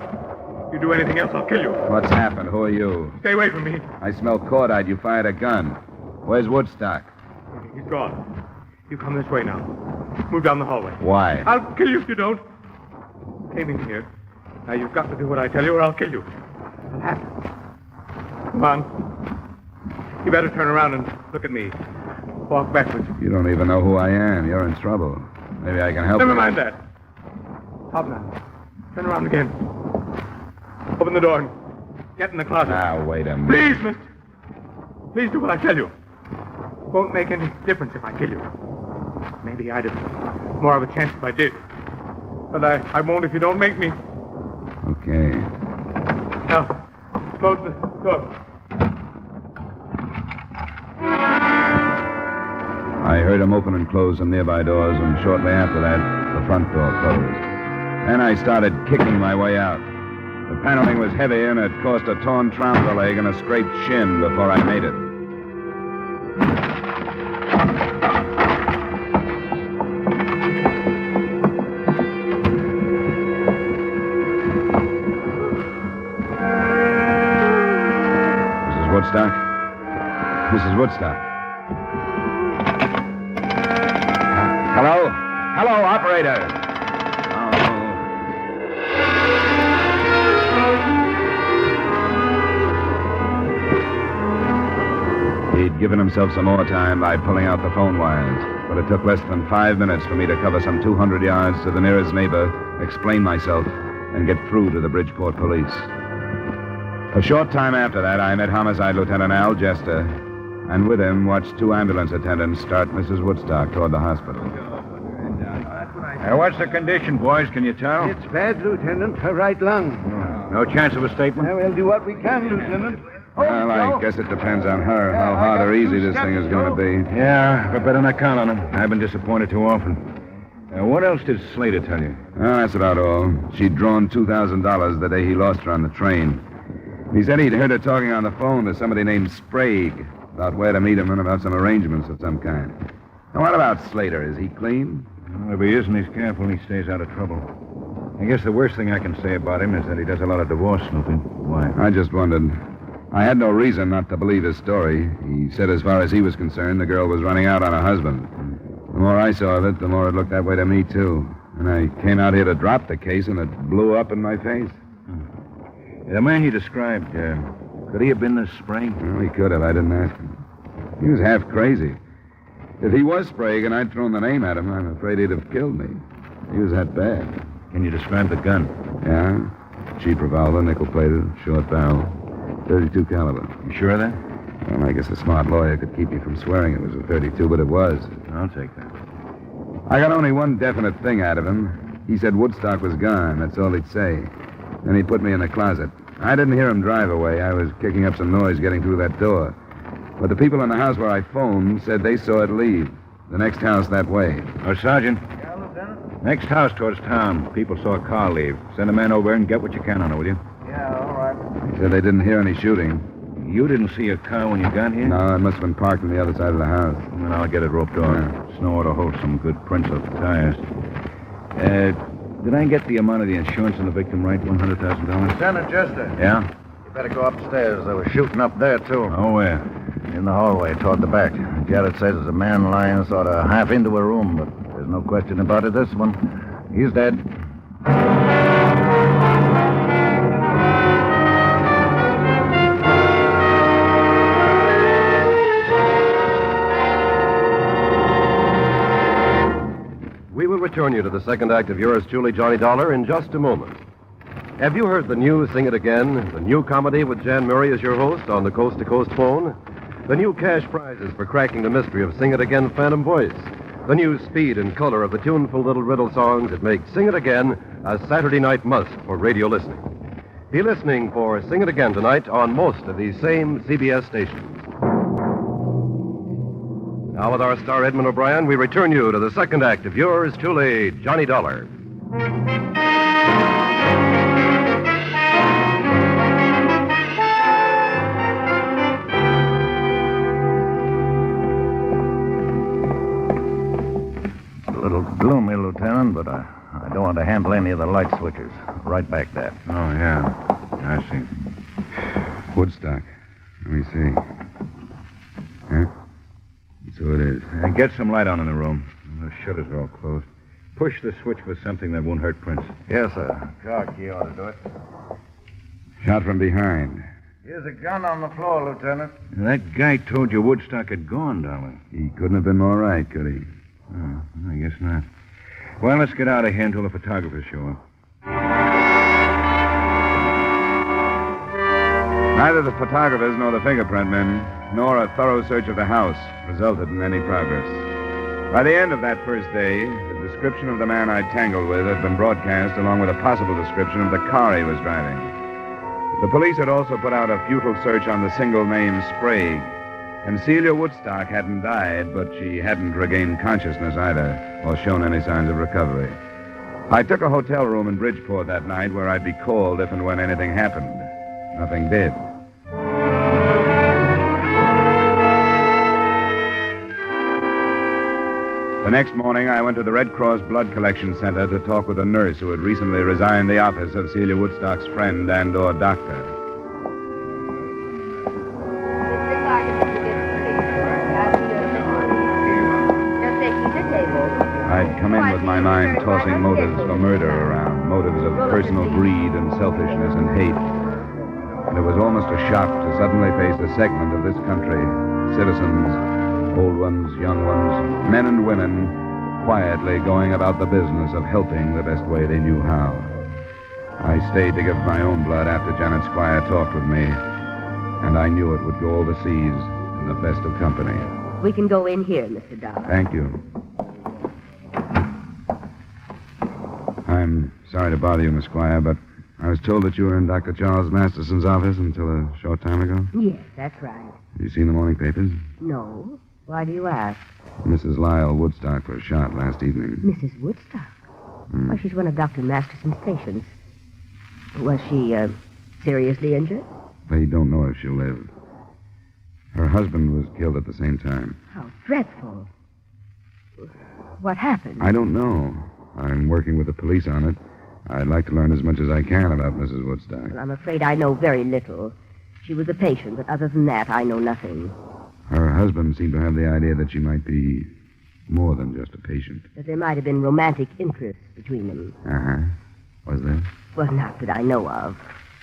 You do anything else, I'll kill you. What's happened? Who are you? Stay away from me. I smell cordite. You fired a gun. Where's Woodstock? He's gone. You come this way now. Move down the hallway. Why? I'll kill you if you don't. Came in here. Now you've got to do what I tell you or I'll kill you. It'll happen. Come on. You better turn around and look at me. Walk backwards. You don't even know who I am. You're in trouble. Maybe I can help you. Never mind that. Hop now. Turn around again. Open the door and get in the closet. Now, wait a minute. Please, mister. Please do what I tell you. Won't make any difference if I kill you. Maybe I'd have more of a chance if I did. But I won't if you don't make me. Okay. Now, close the door. I heard him open and close some nearby doors, and shortly after that, the front door closed. Then I started kicking my way out. The paneling was heavy, and it caused a torn trouser leg and a scraped shin before I made it. Woodstock? Mrs. Woodstock. Hello? Hello, operator. He'd given himself some more time by pulling out the phone wires, but it took less than 5 minutes for me to cover some 200 yards to the nearest neighbor, explain myself, and get through to the Bridgeport police. A short time after that, I met Homicide Lieutenant Al Jester, and with him watched 2 ambulance attendants start Mrs. Woodstock toward the hospital. What's the condition, boys? Can you tell? It's bad, Lieutenant. Her right lung. No chance of a statement? We'll do what we can, Lieutenant. Well, I guess it depends on her, how hard or easy this thing is going to be. Yeah, but better not count on him. I've been disappointed too often. What else did Slater tell you? Well, that's about all. She'd drawn $2,000 the day he lost her on the train. He said he'd heard her talking on the phone to somebody named Sprague about where to meet him and about some arrangements of some kind. Now, what about Slater? Is he clean? Well, if he isn't, he's careful and he stays out of trouble. I guess the worst thing I can say about him is that he does a lot of divorce snooping. Why? I just wondered. I had no reason not to believe his story. He said as far as he was concerned, the girl was running out on her husband. The more I saw of it, the more it looked that way to me, too. And I came out here to drop the case, and it blew up in my face. The man he described, could he have been this Sprague? Well, he could have. I didn't ask him. He was half crazy. If he was Sprague and I'd thrown the name at him, I'm afraid he'd have killed me. He was that bad. Can you describe the gun? Yeah. Cheap revolver, nickel-plated, short barrel, .32 caliber. You sure of that? Well, I guess a smart lawyer could keep me from swearing it was a .32, but it was. I'll take that. I got only one definite thing out of him. He said Woodstock was gone. That's all he'd say. Then he put me in the closet. I didn't hear him drive away. I was kicking up some noise getting through that door. But the people in the house where I phoned said they saw it leave. The next house that way. Oh, Sergeant. Yeah, Lieutenant? Next house towards town. People saw a car leave. Send a man over and get what you can on it, will you? Yeah, all right. They said they didn't hear any shooting. You didn't see a car when you got here? No, it must have been parked on the other side of the house. Then I'll get it roped off. Yeah. Snow ought to hold some good prints off the tires. Did I get the amount of the insurance on the victim right? $100,000? Lieutenant Jester. Yeah? You better go upstairs. There was shooting up there, too. Oh, where? In the hallway, toward the back. Jared says there's a man lying sort of half into a room, but there's no question about it. This one, he's dead. We will return you to the second act of yours truly, Johnny Dollar, in just a moment. Have you heard the new Sing It Again, the new comedy with Jan Murray as your host on the Coast to Coast phone? The new cash prizes for cracking the mystery of Sing It Again Phantom Voice. The new speed and color of the tuneful little riddle songs that make Sing It Again a Saturday night must for radio listening. Be listening for Sing It Again tonight on most of these same CBS stations. Now, with our star Edmond O'Brien, we return you to the second act of yours truly, Johnny Dollar. A little gloomy, Lieutenant, but I don't want to handle any of the light switches. Right back there. Oh, yeah. I see. Woodstock. Let me see. Huh? So it is. Get some light on in the room. The shutters are all closed. Push the switch for something that won't hurt Prince. Yes, sir. Car key ought to do it. Shot from behind. Here's a gun on the floor, Lieutenant. That guy told you Woodstock had gone, Dollar. He couldn't have been more right, could he? Oh, I guess not. Well, let's get out of here until the photographers show up. Neither the photographers nor the fingerprint men, nor a thorough search of the house, resulted in any progress. By the end of that first day, the description of the man I'd tangled with had been broadcast, along with a possible description of the car he was driving. The police had also put out a futile search on the single name Sprague. And Celia Woodstock hadn't died, but she hadn't regained consciousness either, or shown any signs of recovery. I took a hotel room in Bridgeport that night where I'd be called if and when anything happened. Nothing did. The next morning, I went to the Red Cross Blood Collection Center to talk with a nurse who had recently resigned the office of Celia Woodstock's friend and/or doctor. I'd come in with my mind tossing motives for murder around, motives of personal greed and selfishness and hate. And it was almost a shock to suddenly face a segment of this country, citizens, old ones, young ones, men and women, quietly going about the business of helping the best way they knew how. I stayed to give my own blood after Janet Squire talked with me, and I knew it would go overseas in the best of company. We can go in here, Mr. Dollar. Thank you. I'm sorry to bother you, Miss Squire, but I was told that you were in Dr. Charles Masterson's office until a short time ago. Yes, that's right. Have you seen the morning papers? No. Why do you ask? Mrs. Lyle Woodstock was shot last evening. Mrs. Woodstock? Well, she's one of Dr. Masterson's patients. Was she, seriously injured? They don't know if she'll live. Her husband was killed at the same time. How dreadful. What happened? I don't know. I'm working with the police on it. I'd like to learn as much as I can about Mrs. Woodstock. Well, I'm afraid I know very little. She was a patient, but other than that, I know nothing. Her husband seemed to have the idea that she might be more than just a patient. That there might have been romantic interest between them. Uh-huh. Was there? Well, not that I know of.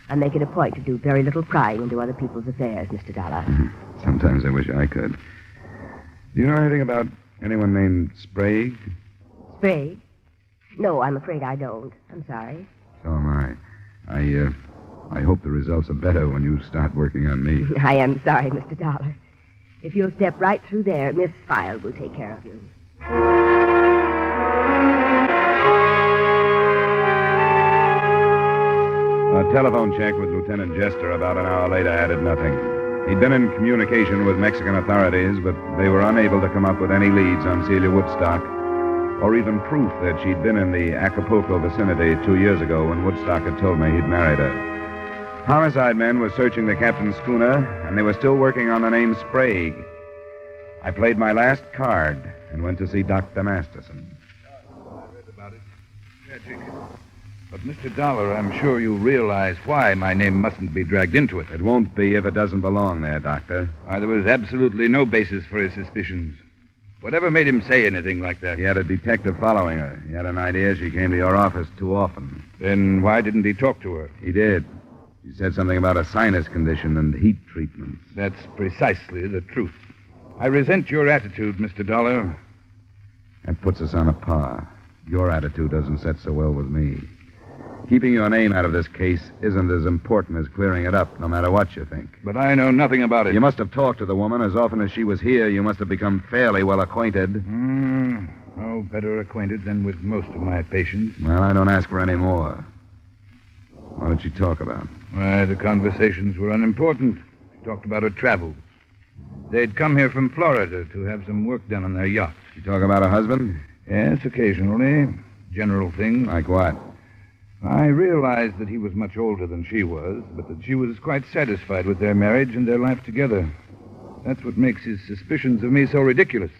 I make it a point to do very little prying into other people's affairs, Mr. Dollar. Sometimes I wish I could. Do you know anything about anyone named Sprague? Sprague? No, I'm afraid I don't. I'm sorry. So am I. I hope the results are better when you start working on me. I am sorry, Mr. Dollar. If you'll step right through there, Miss File will take care of you. A telephone check with Lieutenant Jester about an hour later added nothing. He'd been in communication with Mexican authorities, but they were unable to come up with any leads on Celia Woodstock, or even proof that she'd been in the Acapulco vicinity 2 years ago when Woodstock had told me he'd married her. Homicide men were searching the captain's schooner, and they were still working on the name Sprague. I played my last card and went to see Dr. Masterson. I read about it. Tragic. But, Mr. Dollar, I'm sure you realize why my name mustn't be dragged into it. It won't be if it doesn't belong there, Doctor. There was absolutely no basis for his suspicions. Whatever made him say anything like that? He had a detective following her. He had an idea she came to your office too often. Then why didn't he talk to her? He did. He said something about a sinus condition and heat treatments. That's precisely the truth. I resent your attitude, Mr. Dollar. That puts us on a par. Your attitude doesn't set so well with me. Keeping your name out of this case isn't as important as clearing it up, no matter what you think. But I know nothing about it. You must have talked to the woman. As often as she was here, you must have become fairly well acquainted. No better acquainted than with most of my patients. Well, I don't ask for any more. What did she talk about? Why, the conversations were unimportant. She talked about her travels. They'd come here from Florida to have some work done on their yacht. She talk about her husband? Yes, occasionally. General things. Like what? I realized that he was much older than she was, but that she was quite satisfied with their marriage and their life together. That's what makes his suspicions of me so ridiculous.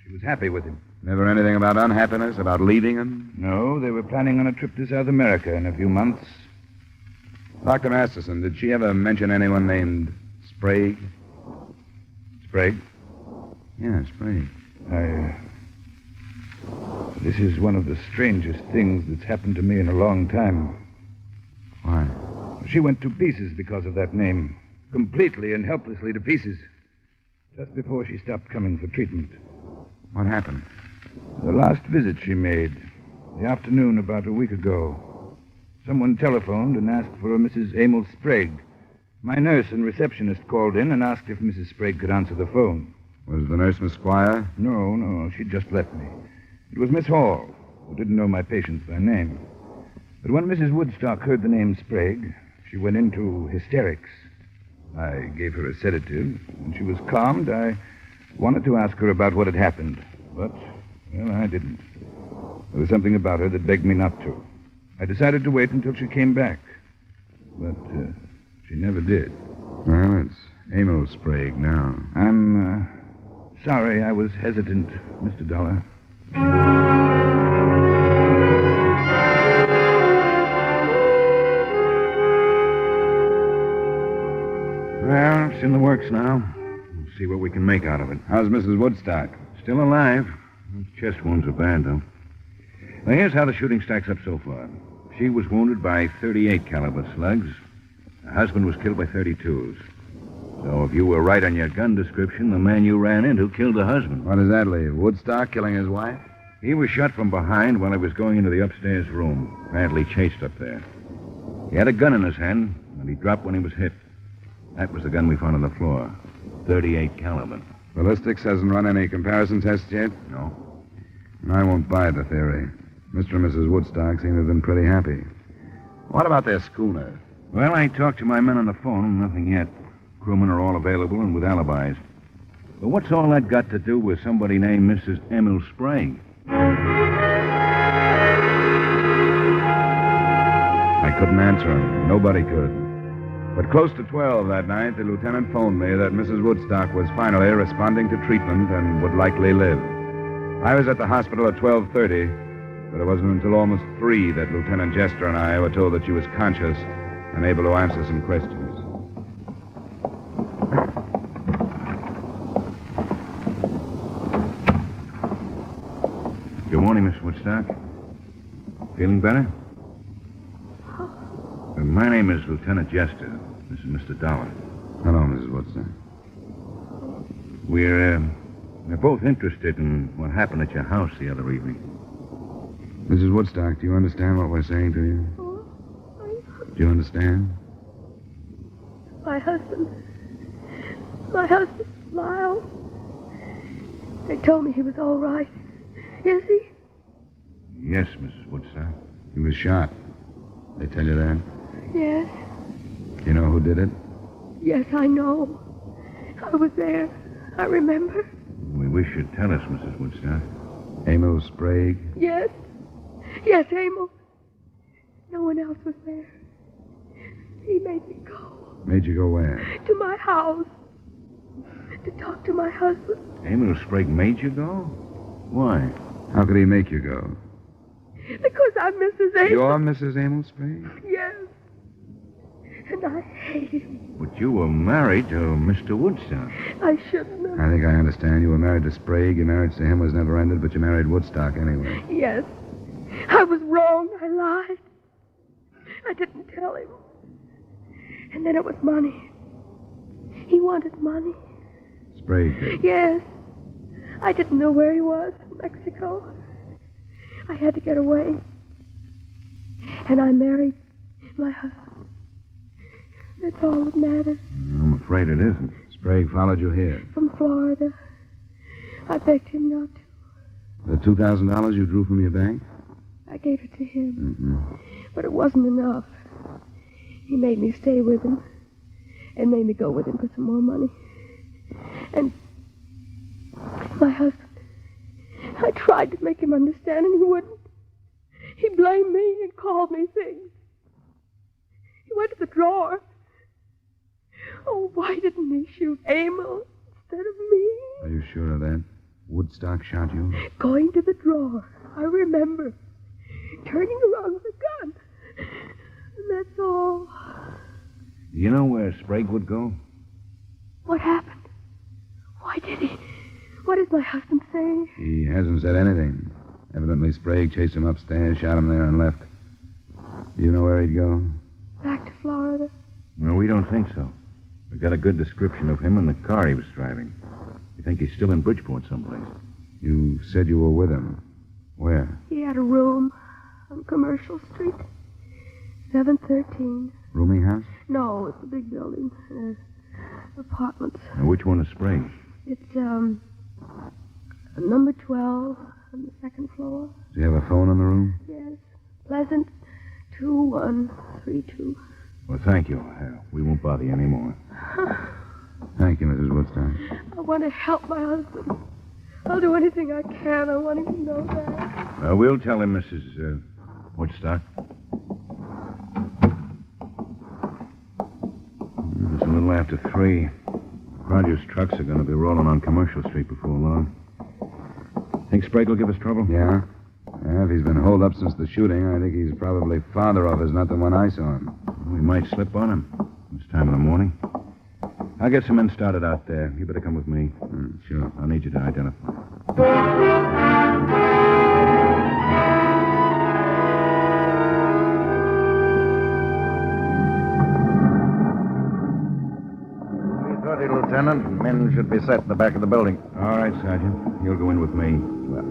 She was happy with him. Never anything about unhappiness, about leaving him? No, they were planning on a trip to South America in a few months. Dr. Masterson, did she ever mention anyone named Sprague? Sprague? Yeah, Sprague. This is one of the strangest things that's happened to me in a long time. Why? She went to pieces because of that name. Completely and helplessly to pieces. Just before she stopped coming for treatment. What happened? The last visit she made, the afternoon about a week ago. Someone telephoned and asked for a Mrs. Emil Sprague. My nurse and receptionist called in and asked if Mrs. Sprague could answer the phone. Was the nurse Miss Squire? No, she'd just left me. It was Miss Hall, who didn't know my patient by name. But when Mrs. Woodstock heard the name Sprague, she went into hysterics. I gave her a sedative. When she was calmed, I wanted to ask her about what had happened. But, well, I didn't. There was something about her that begged me not to. I decided to wait until she came back. But she never did. Well, it's Emil Sprague now. I'm sorry I was hesitant, Mr. Dollar. Well, it's in the works now. We'll see what we can make out of it. How's Mrs. Woodstock? Still alive. Those chest wounds are bad, though. Well, here's how the shooting stacks up so far. She was wounded by 38 caliber slugs. Her husband was killed by 32s. So if you were right on your gun description, the man you ran into killed the husband. What does that leave? Woodstock killing his wife? He was shot from behind while he was going into the upstairs room. Badly chased up there. He had a gun in his hand, and he dropped when he was hit. That was the gun we found on the floor. 38 caliber. Ballistics hasn't run any comparison tests yet? No. I won't buy the theory. Mr. and Mrs. Woodstock seem to have been pretty happy. What about their schooner? Well, I talked to my men on the phone. Nothing yet. Crewmen are all available and with alibis. But what's all that got to do with somebody named Mrs. Emil Sprague? I couldn't answer him. Nobody could. But close to 12 that night, the lieutenant phoned me that Mrs. Woodstock was finally responding to treatment and would likely live. I was at the hospital at 12:30, but it wasn't until almost 3 that Lieutenant Jester and I were told that she was conscious and able to answer some questions. Good morning, Miss Woodstock. Feeling better? My name is Lieutenant Jester. This is Mr. Dollar. Hello, Mrs. Woodstock. We're both interested in what happened at your house the other evening. Mrs. Woodstock, do you understand what we're saying to you? Do you understand? My husband, Lyle. They told me he was all right. Is he? Yes, Mrs. Woodstock. He was shot. They tell you that? Yes. Do you know who did it? Yes, I know. I was there. I remember. We wish you'd tell us, Mrs. Woodstock. Emil Sprague? Yes. Yes, Emil. No one else was there. He made me go. Made you go where? To my house. To talk to my husband. Emil Sprague made you go? Why? How could he make you go? Because I'm Mrs. Emil. You're Mrs. Emil Sprague? Yes. And I hate him. But you were married to Mr. Woodstock. I shouldn't have. I think I understand. You were married to Sprague. Your marriage to him was never ended, but you married Woodstock anyway. Yes. I was wrong. I lied. I didn't tell him. And then it was money. He wanted money. Sprague did? Yes. I didn't know where he was. Mexico. I had to get away. And I married my husband. That's all that matters. I'm afraid it isn't. Sprague followed you here. From Florida. I begged him not to. The $2,000 you drew from your bank? I gave it to him. Mm-hmm. But it wasn't enough. He made me stay with him. And made me go with him for some more money. And my husband, I tried to make him understand, and he wouldn't. He blamed me and called me things. He went to the drawer. Oh, why didn't he shoot Emil instead of me? Are you sure of that? Woodstock shot you? Going to the drawer. I remember. Turning around with a gun. And that's all. Do you know where Sprague would go? What happened? Why did he? What did my husband say? He hasn't said anything. Evidently, Sprague chased him upstairs, shot him there, and left. Do you know where he'd go? Back to Florida? No, we don't think so. We got a good description of him and the car he was driving. We think he's still in Bridgeport someplace. You said you were with him. Where? He had a room on Commercial Street. 713. Rooming house? No, it's a big building. Apartments. Now, which one is Sprague? It's, number 12 on the second floor. Does he have a phone in the room? Yes. Pleasant 2132. Well, thank you. We won't bother you anymore. Thank you, Mrs. Woodstock. I want to help my husband. I'll do anything I can. I want him to know that. We'll tell him, Mrs. Woodstock. It's a little after 3. Rogers' trucks are going to be rolling on Commercial Street before long. Think Sprague will give us trouble? Yeah. If he's been holed up since the shooting, I think he's probably farther off as not the one I saw him. We might slip on him this time of the morning. I'll get some men started out there. You better come with me. Sure. I'll need you to identify. Lieutenant. Men should be set in the back of the building. All right, Sergeant. You'll go in with me. Well,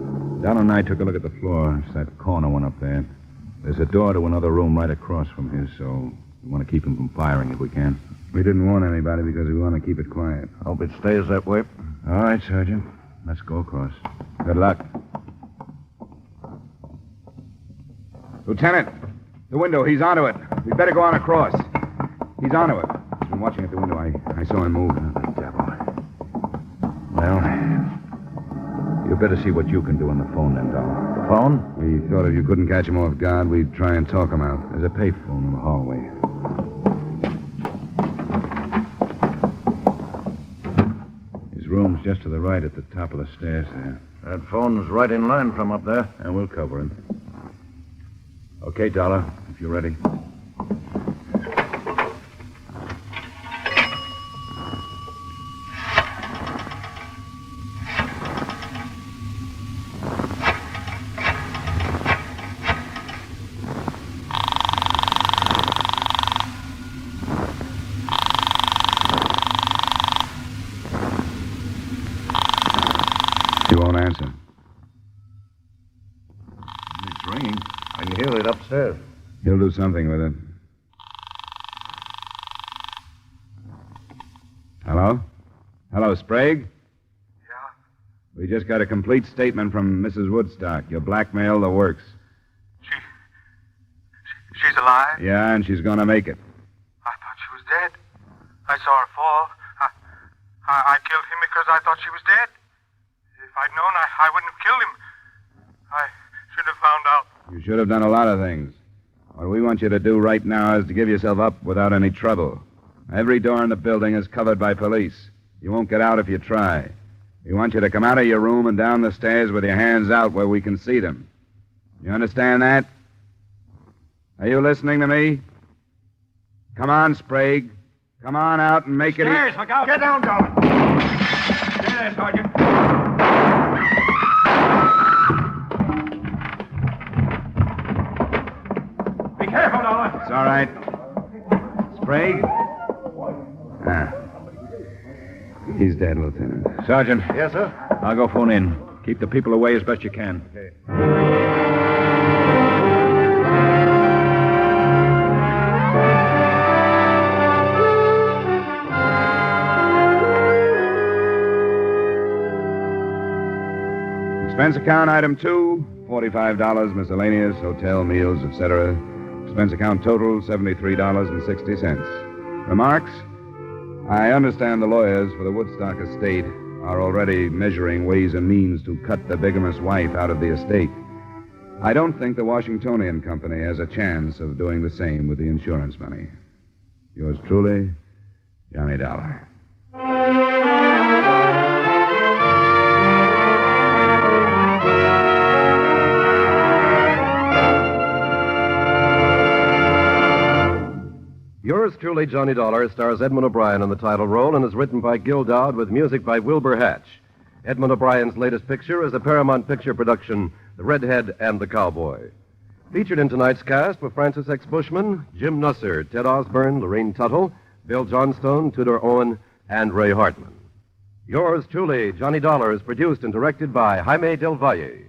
Don and I took a look at the floor. It's that corner one up there. There's a door to another room right across from his, so we want to keep him from firing if we can. We didn't warn anybody because we want to keep it quiet. Hope it stays that way. All right, Sergeant. Let's go across. Good luck. Lieutenant, the window. He's onto it. We'd better go on across. He's onto it. He's been watching at the window. I saw him move. The devil. Well, you better see what you can do on the phone then, Dollar. The phone? We thought if you couldn't catch him off guard, we'd try and talk him out. There's a payphone in the hallway. His room's just to the right at the top of the stairs there. That phone's right in line from up there. And we'll cover him. Okay, Dollar, if you're ready. He won't answer. It's ringing. I can hear it upstairs. He'll do something with it. Hello? Hello, Sprague? Yeah? We just got a complete statement from Mrs. Woodstock. You blackmailed the works. She's alive? Yeah, and she's gonna make it. I thought she was dead. I saw her fall. I killed him because I thought she was dead. If I'd known, I wouldn't have killed him. I should have found out. You should have done a lot of things. What we want you to do right now is to give yourself up without any trouble. Every door in the building is covered by police. You won't get out if you try. We want you to come out of your room and down the stairs with your hands out where we can see them. You understand that? Are you listening to me? Come on, Sprague. Come on out and make it... Stairs, look out. Get down, Darwin. Stay there, Sergeant. Be careful, Darwin. It's all right. Sprague? He's dead, Lieutenant. Sergeant. Yes, sir? I'll go phone in. Keep the people away as best you can. Okay. Expense account item 2, $45, miscellaneous, hotel, meals, etc. Expense account total, $73.60. Remarks? I understand the lawyers for the Woodstock estate are already measuring ways and means to cut the bigamous wife out of the estate. I don't think the Washingtonian Company has a chance of doing the same with the insurance money. Yours truly, Johnny Dollar. Yours truly, Johnny Dollar, stars Edmond O'Brien in the title role and is written by Gil Dowd with music by Wilbur Hatch. Edmond O'Brien's latest picture is a Paramount Picture production, The Redhead and the Cowboy. Featured in tonight's cast were Francis X. Bushman, Jim Nusser, Ted Osborne, Lorraine Tuttle, Bill Johnstone, Tudor Owen, and Ray Hartman. Yours truly, Johnny Dollar, is produced and directed by Jaime Del Valle.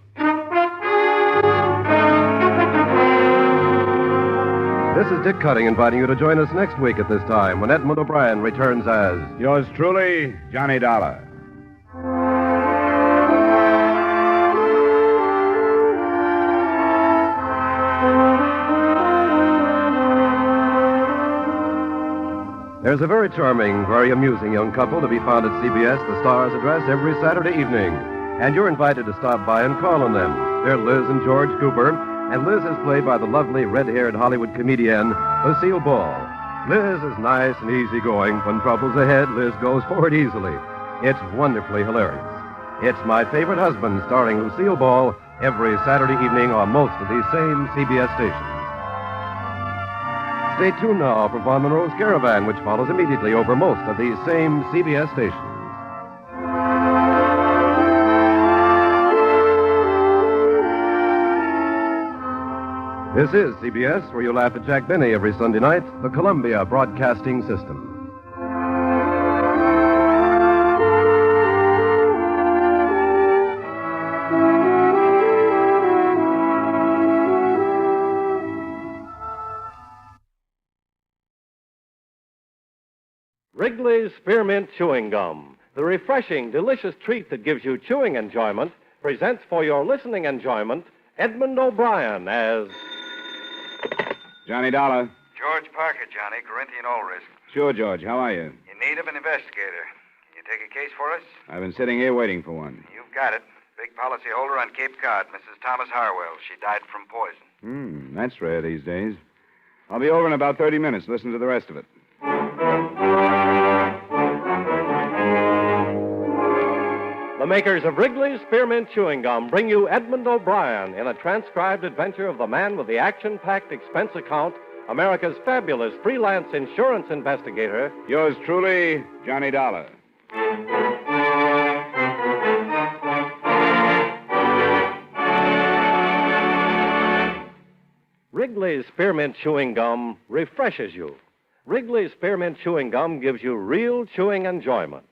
This is Dick Cutting inviting you to join us next week at this time when Edmond O'Brien returns as... Yours truly, Johnny Dollar. There's a very charming, very amusing young couple to be found at CBS, the Star's address, every Saturday evening. And you're invited to stop by and call on them. They're Liz and George Cooper, and Liz is played by the lovely red-haired Hollywood comedian, Lucille Ball. Liz is nice and easygoing. When trouble's ahead, Liz goes for it easily. It's wonderfully hilarious. It's My Favorite Husband, starring Lucille Ball, every Saturday evening on most of these same CBS stations. Stay tuned now for Von Monroe's Caravan, which follows immediately over most of these same CBS stations. This is CBS, where you laugh at Jack Benny every Sunday night, the Columbia Broadcasting System. Wrigley's Spearmint Chewing Gum, the refreshing, delicious treat that gives you chewing enjoyment, presents for your listening enjoyment Edmond O'Brien as... Johnny Dollar. George Parker, Johnny, Corinthian All Risk. Sure, George. How are you? In need of an investigator. Can you take a case for us? I've been sitting here waiting for one. You've got it. Big policyholder on Cape Cod, Mrs. Thomas Harwell. She died from poison. That's rare these days. I'll be over in about 30 minutes. Listen to the rest of it. The makers of Wrigley's Spearmint Chewing Gum bring you Edmond O'Brien in a transcribed adventure of the man with the action-packed expense account, America's fabulous freelance insurance investigator. Yours truly, Johnny Dollar. Wrigley's Spearmint Chewing Gum refreshes you. Wrigley's Spearmint Chewing Gum gives you real chewing enjoyment.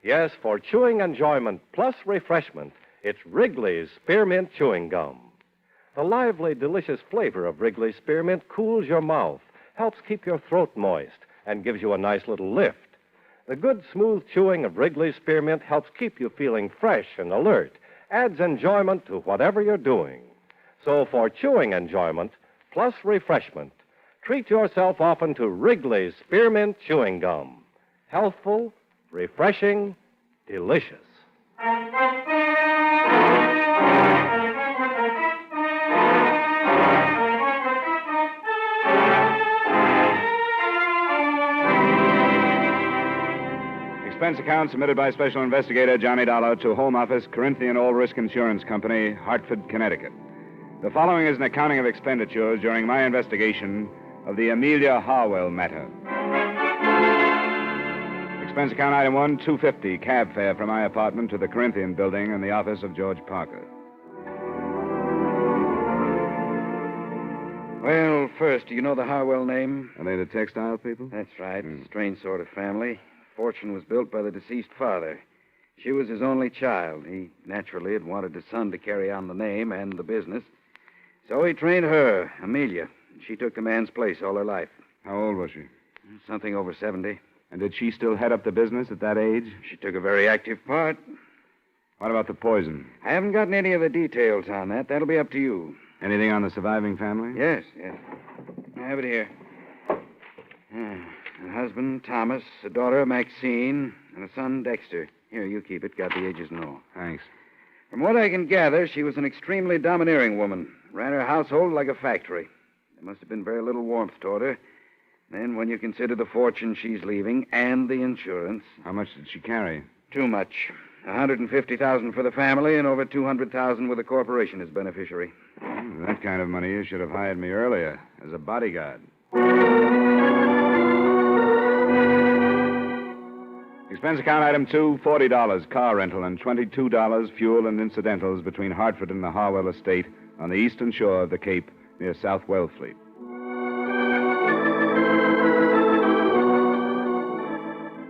Yes, for chewing enjoyment plus refreshment, it's Wrigley's Spearmint Chewing Gum. The lively, delicious flavor of Wrigley's Spearmint cools your mouth, helps keep your throat moist, and gives you a nice little lift. The good, smooth chewing of Wrigley's Spearmint helps keep you feeling fresh and alert, adds enjoyment to whatever you're doing. So for chewing enjoyment plus refreshment, treat yourself often to Wrigley's Spearmint Chewing Gum. Healthful, refreshing, delicious. Expense account submitted by Special Investigator Johnny Dollar to Home Office, Corinthian All Risk Insurance Company, Hartford, Connecticut. The following is an accounting of expenditures during my investigation of the Amelia Harwell matter. Expense account item 1, $250, cab fare from my apartment to the Corinthian building and the office of George Parker. Well, first, do you know the Harwell name? Are they the textile people? That's right. Strange sort of family. Fortune was built by the deceased father. She was his only child. He naturally had wanted a son to carry on the name and the business. So he trained her, Amelia. She took the man's place all her life. How old was she? Something over 70. And did she still head up the business at that age? She took a very active part. What about the poison? I haven't gotten any of the details on that. That'll be up to you. Anything on the surviving family? Yes. I have it here. A husband, Thomas, a daughter, Maxine, and a son, Dexter. Here, you keep it. Got the ages and all. Thanks. From what I can gather, she was an extremely domineering woman. Ran her household like a factory. There must have been very little warmth toward her. Then, when you consider the fortune she's leaving and the insurance... How much did she carry? Too much. $150,000 for the family and over $200,000 with the corporation as beneficiary. That kind of money you should have hired me earlier as a bodyguard. Expense account item 2, $40, car rental, and $22 fuel and incidentals between Hartford and the Harwell estate on the eastern shore of the Cape near South Wellfleet.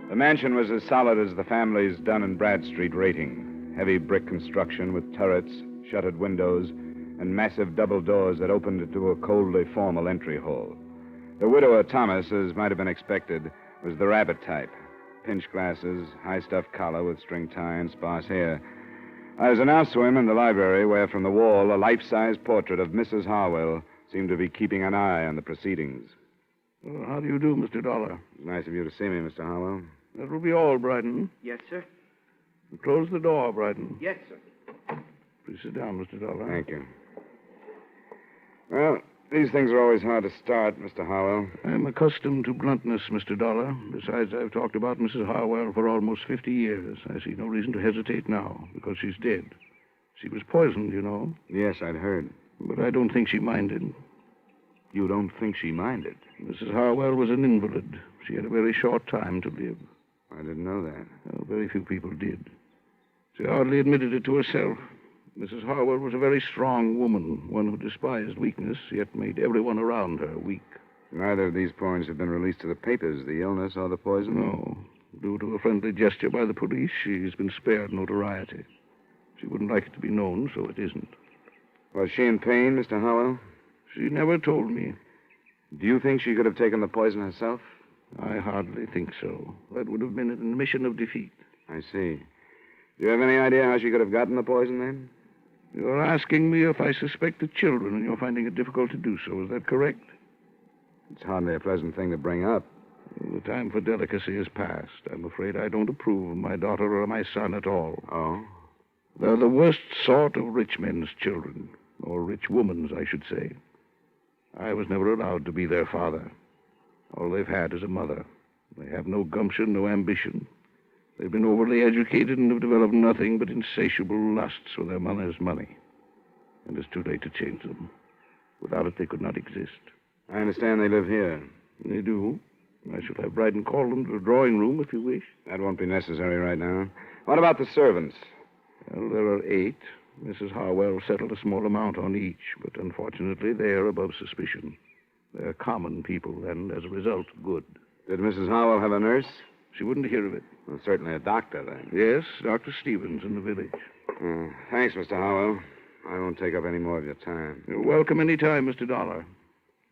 The mansion was as solid as the family's Dun & Bradstreet rating. Heavy brick construction with turrets, shuttered windows, and massive double doors that opened into a coldly formal entry hall. The widower Thomas, as might have been expected, was the rabbit type. Pinch glasses, high-stuffed collar with string tie and sparse hair. I was announced to him in the library where from the wall a life-size portrait of Mrs. Harwell seemed to be keeping an eye on the proceedings. Well, how do you do, Mr. Dollar? Nice of you to see me, Mr. Harwell. That will be all, Bryden. Yes, sir. Close the door, Bryden. Yes, sir. Please sit down, Mr. Dollar. Thank you. Well, these things are always hard to start, Mr. Harwell. I'm accustomed to bluntness, Mr. Dollar. Besides, I've talked about Mrs. Harwell for almost 50 years. I see no reason to hesitate now, because she's dead. She was poisoned, you know. Yes, I'd heard. But I don't think she minded. You don't think she minded? Mrs. Harwell was an invalid. She had a very short time to live. I didn't know that. Well, very few people did. She hardly admitted it to herself. Mrs. Harwell was a very strong woman, one who despised weakness, yet made everyone around her weak. Neither of these points have been released to the papers, the illness or the poison? No. Due to a friendly gesture by the police, she's been spared notoriety. She wouldn't like it to be known, so it isn't. Was she in pain, Mr. Harwell? She never told me. Do you think she could have taken the poison herself? I hardly think so. That would have been an admission of defeat. I see. Do you have any idea how she could have gotten the poison, then? You're asking me if I suspect the children, and you're finding it difficult to do so. Is that correct? It's hardly a pleasant thing to bring up. The time for delicacy has passed. I'm afraid I don't approve of my daughter or my son at all. Oh? They're the worst sort of rich men's children. Or rich women's, I should say. I was never allowed to be their father. All they've had is a mother. They have no gumption, no ambition. They've been overly educated and have developed nothing but insatiable lusts for their mother's money. And it's too late to change them. Without it, they could not exist. I understand they live here. They do. I shall have Bryden call them to the drawing room if you wish. That won't be necessary right now. What about the servants? Well, there are 8. Mrs. Harwell settled a small amount on each, but unfortunately they are above suspicion. They're common people, and as a result, good. Did Mrs. Harwell have a nurse? She wouldn't hear of it. Well, certainly a doctor, then. Yes, Dr. Stevens in the village. Thanks, Mr. Harwell. I won't take up any more of your time. You're welcome any time, Mr. Dollar.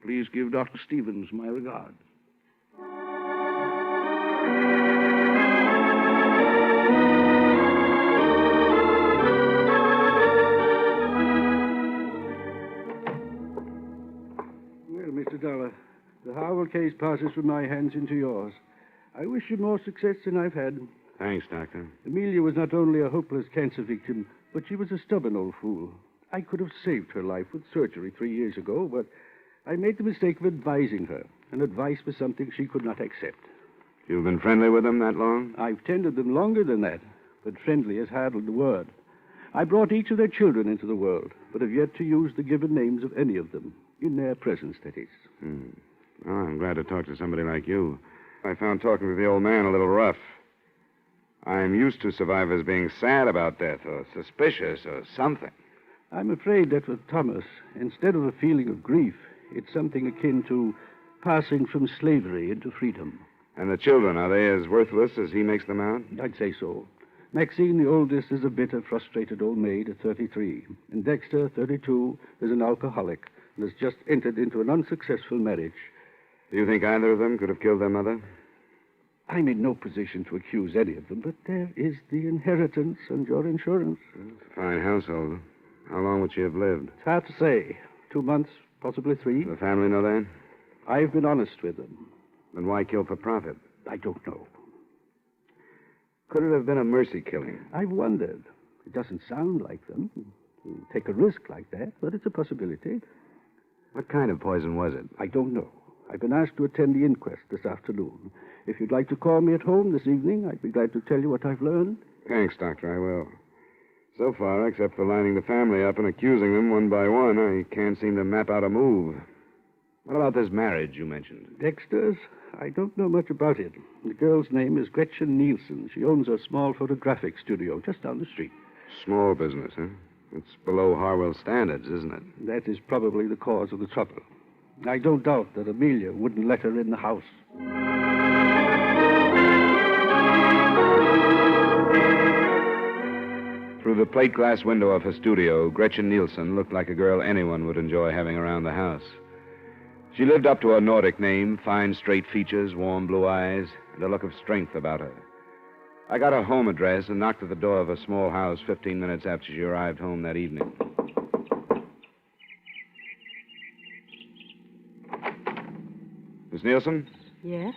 Please give Dr. Stevens my regards. Mr. Dollar, the Harwell case passes from my hands into yours. I wish you more success than I've had. Thanks, Doctor. Amelia was not only a hopeless cancer victim, but she was a stubborn old fool. I could have saved her life with surgery 3 years ago, but I made the mistake of advising her, and advice was something she could not accept. You've been friendly with them that long? I've tended them longer than that, but friendly is hardly the word. I brought each of their children into the world, but have yet to use the given names of any of them. In their presence, that is. Well, I'm glad to talk to somebody like you. I found talking to the old man a little rough. I'm used to survivors being sad about death or suspicious or something. I'm afraid that with Thomas, instead of a feeling of grief, it's something akin to passing from slavery into freedom. And the children, are they as worthless as he makes them out? I'd say so. Maxine, the oldest, is a bitter, frustrated old maid at 33. And Dexter, 32, is an alcoholic and has just entered into an unsuccessful marriage. Do you think either of them could have killed their mother? I'm in no position to accuse any of them, but there is the inheritance and your insurance. It's a fine household. How long would she have lived? It's hard to say. 2 months, possibly 3. Does the family know that? I've been honest with them. Then why kill for profit? I don't know. Could it have been a mercy killing? I've wondered. It doesn't sound like them. Take a risk like that, but it's a possibility. What kind of poison was it? I don't know. I've been asked to attend the inquest this afternoon. If you'd like to call me at home this evening, I'd be glad to tell you what I've learned. Thanks, Doctor, I will. So far, except for lining the family up and accusing them one by one, I can't seem to map out a move. What about this marriage you mentioned? Dexter's? I don't know much about it. The girl's name is Gretchen Nielsen. She owns a small photographic studio just down the street. Small business, huh? It's below Harwell standards, isn't it? That is probably the cause of the trouble. I don't doubt that Amelia wouldn't let her in the house. Through the plate glass window of her studio, Gretchen Nielsen looked like a girl anyone would enjoy having around the house. She lived up to her Nordic name, fine straight features, warm blue eyes, and a look of strength about her. I got her home address and knocked at the door of a small house 15 minutes after she arrived home that evening. Miss Nielsen? Yes?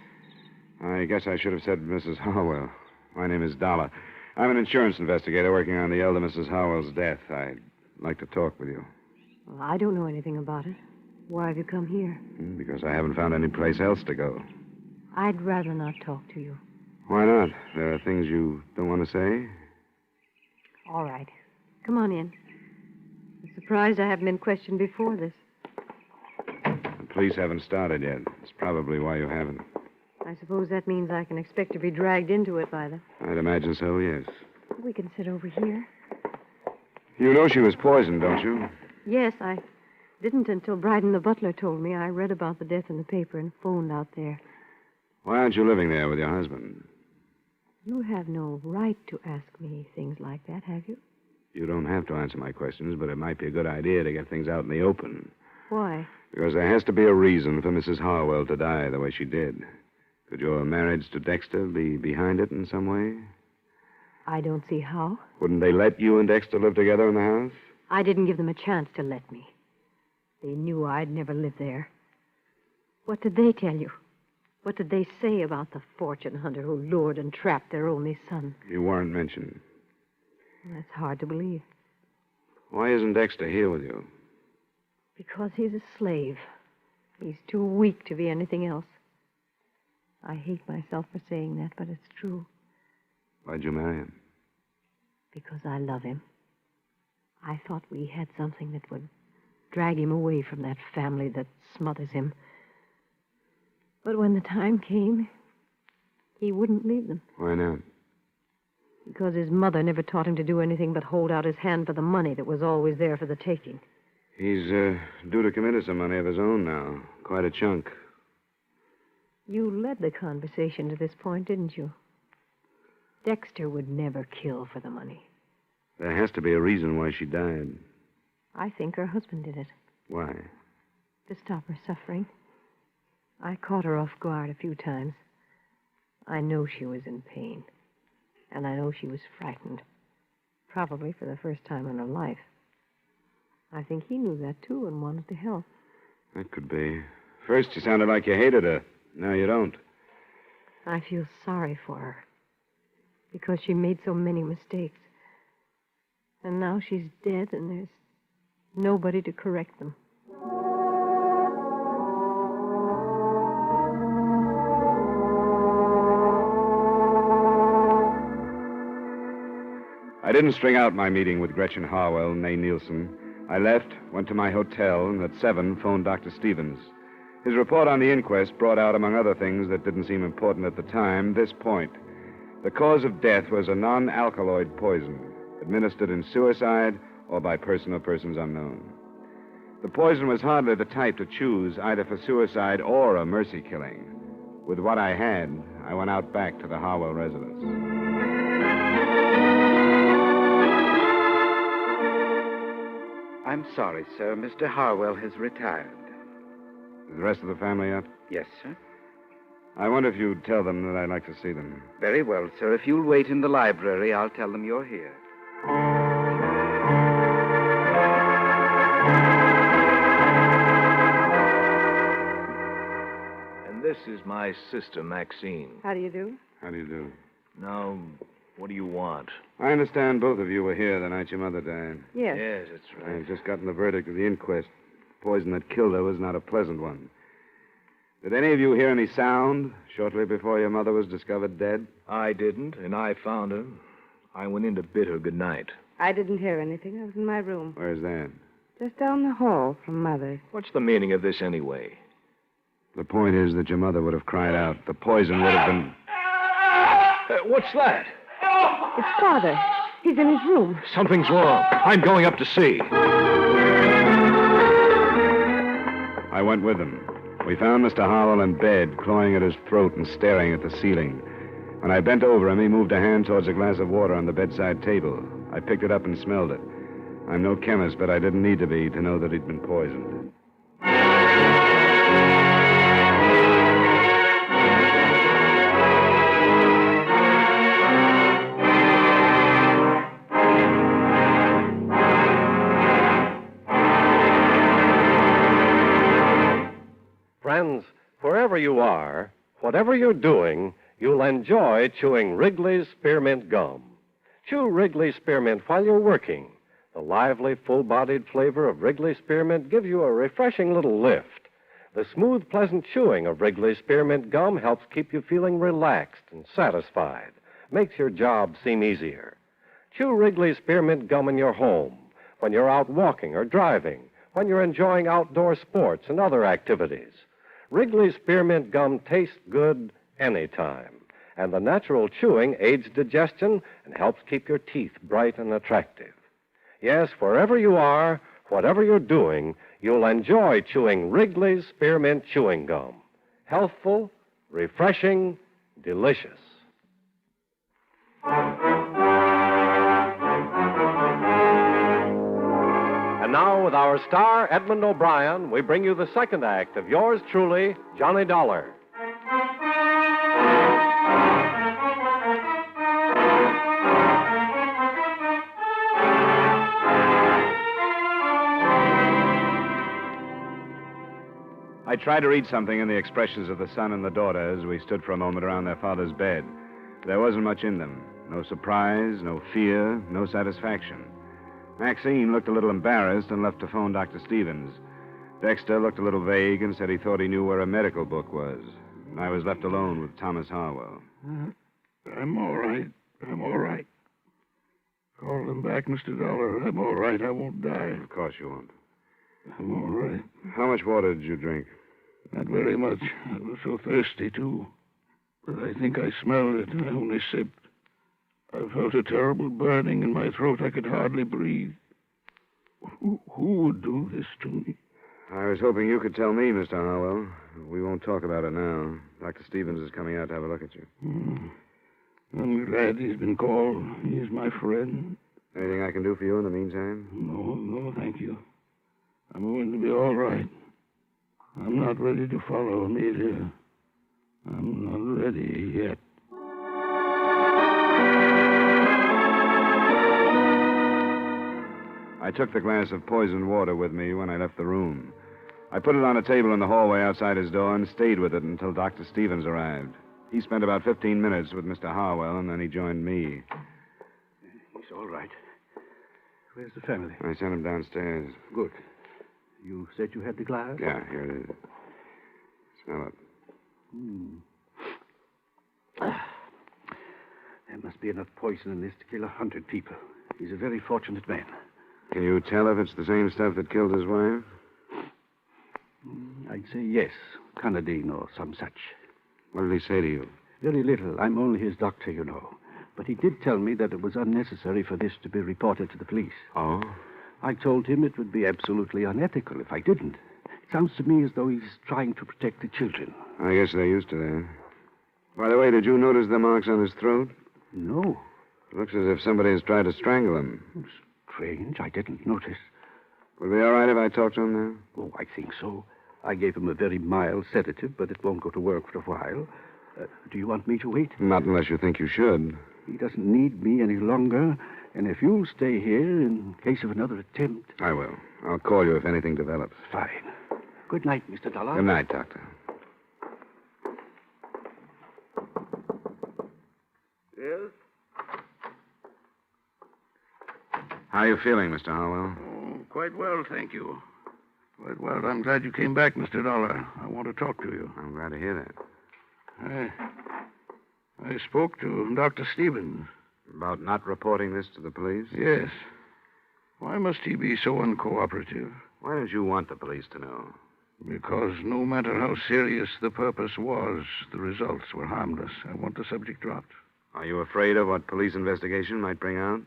I guess I should have said Mrs. Harwell. My name is Dollar. I'm an insurance investigator working on the elder Mrs. Harwell's death. I'd like to talk with you. Well, I don't know anything about it. Why have you come here? Because I haven't found any place else to go. I'd rather not talk to you. Why not? There are things you don't want to say? All right. Come on in. I'm surprised I haven't been questioned before this. The police haven't started yet. That's probably why you haven't. I suppose that means I can expect to be dragged into it by them. I'd imagine so, yes. We can sit over here. You know she was poisoned, don't you? Yes, I didn't until Bryden the butler told me. I read about the death in the paper and phoned out there. Why aren't you living there with your husband? You have no right to ask me things like that, have you? You don't have to answer my questions, but it might be a good idea to get things out in the open. Why? Because there has to be a reason for Mrs. Harwell to die the way she did. Could your marriage to Dexter be behind it in some way? I don't see how. Wouldn't they let you and Dexter live together in the house? I didn't give them a chance to let me. They knew I'd never live there. What did they tell you? What did they say about the fortune hunter who lured and trapped their only son? You weren't mentioned. That's hard to believe. Why isn't Dexter here with you? Because he's a slave. He's too weak to be anything else. I hate myself for saying that, but it's true. Why'd you marry him? Because I love him. I thought we had something that would drag him away from that family that smothers him. But when the time came, he wouldn't leave them. Why not? Because his mother never taught him to do anything but hold out his hand for the money that was always there for the taking. He's due to come into some money of his own now. Quite a chunk. You led the conversation to this point, didn't you? Dexter would never kill for the money. There has to be a reason why she died. I think her husband did it. Why? To stop her suffering. I caught her off guard a few times. I know she was in pain. And I know she was frightened. Probably for the first time in her life. I think he knew that, too, and wanted to help. That could be. First, you sounded like you hated her. Now you don't. I feel sorry for her. Because she made so many mistakes. And now she's dead, and there's nobody to correct them. I didn't string out my meeting with Gretchen Harwell and May Nielsen. I left, went to my hotel, and at 7 phoned Dr. Stevens. His report on the inquest brought out, among other things that didn't seem important at the time, this point. The cause of death was a non-alkaloid poison, administered in suicide or by person or persons unknown. The poison was hardly the type to choose either for suicide or a mercy killing. With what I had, I went out back to the Harwell residence. I'm sorry, sir. Mr. Harwell has retired. Is the rest of the family up? Yes, sir. I wonder if you'd tell them that I'd like to see them. Very well, sir. If you'll wait in the library, I'll tell them you're here. And this is my sister, Maxine. How do you do? How do you do? Now, what do you want? I understand both of you were here the night your mother died. Yes. Yes, that's right. I've just gotten the verdict of the inquest. The poison that killed her was not a pleasant one. Did any of you hear any sound shortly before your mother was discovered dead? I didn't, and I found her. I went in to bid her good night. I didn't hear anything. I was in my room. Where's that? Just down the hall from Mother's. What's the meaning of this anyway? The point is that your mother would have cried out. The poison would have been... What's that? It's Father. He's in his room. Something's wrong. I'm going up to see. I went with him. We found Mr. Howell in bed, clawing at his throat and staring at the ceiling. When I bent over him, he moved a hand towards a glass of water on the bedside table. I picked it up and smelled it. I'm no chemist, but I didn't need to be to know that he'd been poisoned. Friends, wherever you are, whatever you're doing, you'll enjoy chewing Wrigley's Spearmint Gum. Chew Wrigley's Spearmint while you're working. The lively, full-bodied flavor of Wrigley's Spearmint gives you a refreshing little lift. The smooth, pleasant chewing of Wrigley's Spearmint Gum helps keep you feeling relaxed and satisfied. Makes your job seem easier. Chew Wrigley's Spearmint Gum in your home, when you're out walking or driving, when you're enjoying outdoor sports and other activities. Wrigley's Spearmint Gum tastes good anytime, and the natural chewing aids digestion and helps keep your teeth bright and attractive. Yes, wherever you are, whatever you're doing, you'll enjoy chewing Wrigley's Spearmint Chewing Gum. Healthful, refreshing, delicious. And now, with our star, Edmond O'Brien, we bring you the second act of yours truly, Johnny Dollar. I tried to read something in the expressions of the son and the daughter as we stood for a moment around their father's bed. There wasn't much in them. No surprise, no fear, no satisfaction. Maxine looked a little embarrassed and left to phone Dr. Stevens. Dexter looked a little vague and said he thought he knew where a medical book was. And I was left alone with Thomas Harwell. I'm all right. I'm all right. Call them back, Mr. Dollar. I'm all right. I won't die. Of course you won't. I'm all right. How much water did you drink? Not very much. I was so thirsty, too. But I think I smelled it, and I only sipped. I felt a terrible burning in my throat. I could hardly breathe. Who would do this to me? I was hoping you could tell me, Mr. Harwell. We won't talk about it now. Dr. Stevens is coming out to have a look at you. I'm glad he's been called. He's my friend. Anything I can do for you in the meantime? No, thank you. I'm going to be all right. I'm not ready to follow Amelia. I'm not ready yet. I took the glass of poisoned water with me when I left the room. I put it on a table in the hallway outside his door and stayed with it until Dr. Stevens arrived. He spent about 15 minutes with Mr. Harwell, and then he joined me. He's all right. Where's the family? I sent him downstairs. Good. You said you had the glass? Yeah, here it is. Smell it. There must be enough poison in this to kill 100 people. He's a very fortunate man. Can you tell if it's the same stuff that killed his wife? I'd say yes. Canadine or some such. What did he say to you? Very little. I'm only his doctor, you know. But he did tell me that it was unnecessary for this to be reported to the police. Oh? I told him it would be absolutely unethical if I didn't. It sounds to me as though he's trying to protect the children. I guess they're used to that. By the way, did you notice the marks on his throat? No. It looks as if somebody has tried to strangle him. Strange. I didn't notice. Will it be all right if I talk to him now? Oh, I think so. I gave him a very mild sedative, but it won't go to work for a while. Do you want me to wait? Not unless you think you should. He doesn't need me any longer, and if you'll stay here in case of another attempt... I will. I'll call you if anything develops. Fine. Good night, Mr. Dollar. Good night, Doctor. Yes? How are you feeling, Mr. Harwell? Oh, quite well, thank you. Quite well. I'm glad you came back, Mr. Dollar. I want to talk to you. I'm glad to hear that. I spoke to Dr. Stevens. About not reporting this to the police? Yes. Why must he be so uncooperative? Why don't you want the police to know? Because no matter how serious the purpose was, the results were harmless. I want the subject dropped. Are you afraid of what police investigation might bring out?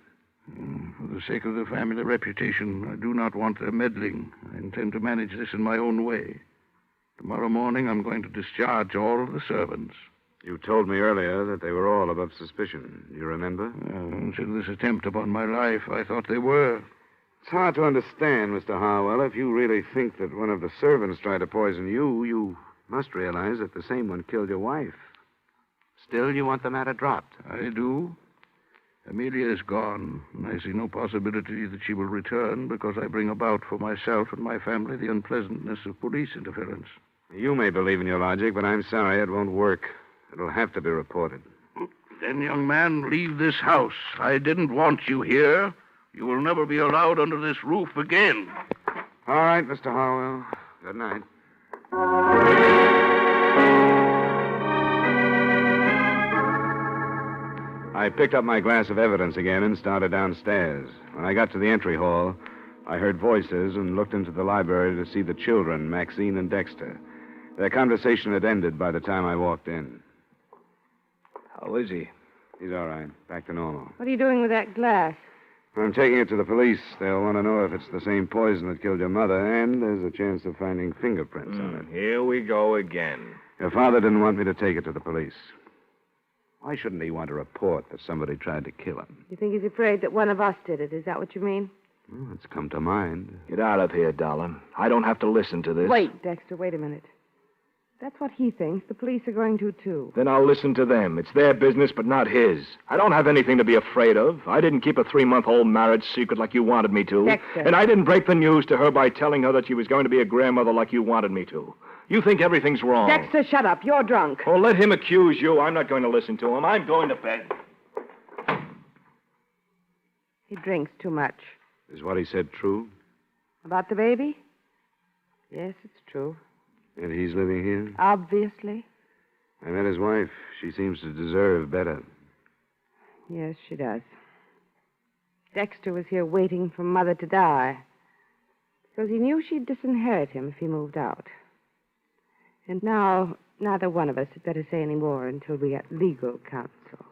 For the sake of the family reputation, I do not want their meddling. I intend to manage this in my own way. Tomorrow morning, I'm going to discharge all of the servants. You told me earlier that they were all above suspicion. Do you remember? Until this attempt upon my life, I thought they were. It's hard to understand, Mr. Harwell. If you really think that one of the servants tried to poison you, you must realize that the same one killed your wife. Still, you want the matter dropped. I do. Amelia is gone, and I see no possibility that she will return because I bring about for myself and my family the unpleasantness of police interference. You may believe in your logic, but I'm sorry it won't work. It'll have to be reported. Then, young man, leave this house. I didn't want you here. You will never be allowed under this roof again. All right, Mr. Harwell. Good night. I picked up my glass of evidence again and started downstairs. When I got to the entry hall, I heard voices and looked into the library to see the children, Maxine and Dexter. Their conversation had ended by the time I walked in. How is he? He's all right. Back to normal. What are you doing with that glass? I'm taking it to the police. They'll want to know if it's the same poison that killed your mother, and there's a chance of finding fingerprints on it. Here we go again. Your father didn't want me to take it to the police. Why shouldn't he want to report that somebody tried to kill him? You think he's afraid that one of us did it? Is that what you mean? Well, it's come to mind. Get out of here, darling. I don't have to listen to this. Wait, Dexter, wait a minute. That's what he thinks. The police are going to, too. Then I'll listen to them. It's their business, but not his. I don't have anything to be afraid of. I didn't keep a 3-month-old marriage secret like you wanted me to. Dexter. And I didn't break the news to her by telling her that she was going to be a grandmother like you wanted me to. You think everything's wrong. Dexter, shut up. You're drunk. Oh, let him accuse you. I'm not going to listen to him. I'm going to bed. He drinks too much. Is what he said true? About the baby? Yes, it's true. And he's living here? Obviously. I met his wife. She seems to deserve better. Yes, she does. Dexter was here waiting for Mother to die because he knew she'd disinherit him if he moved out. And now, neither one of us had better say any more until we get legal counsel.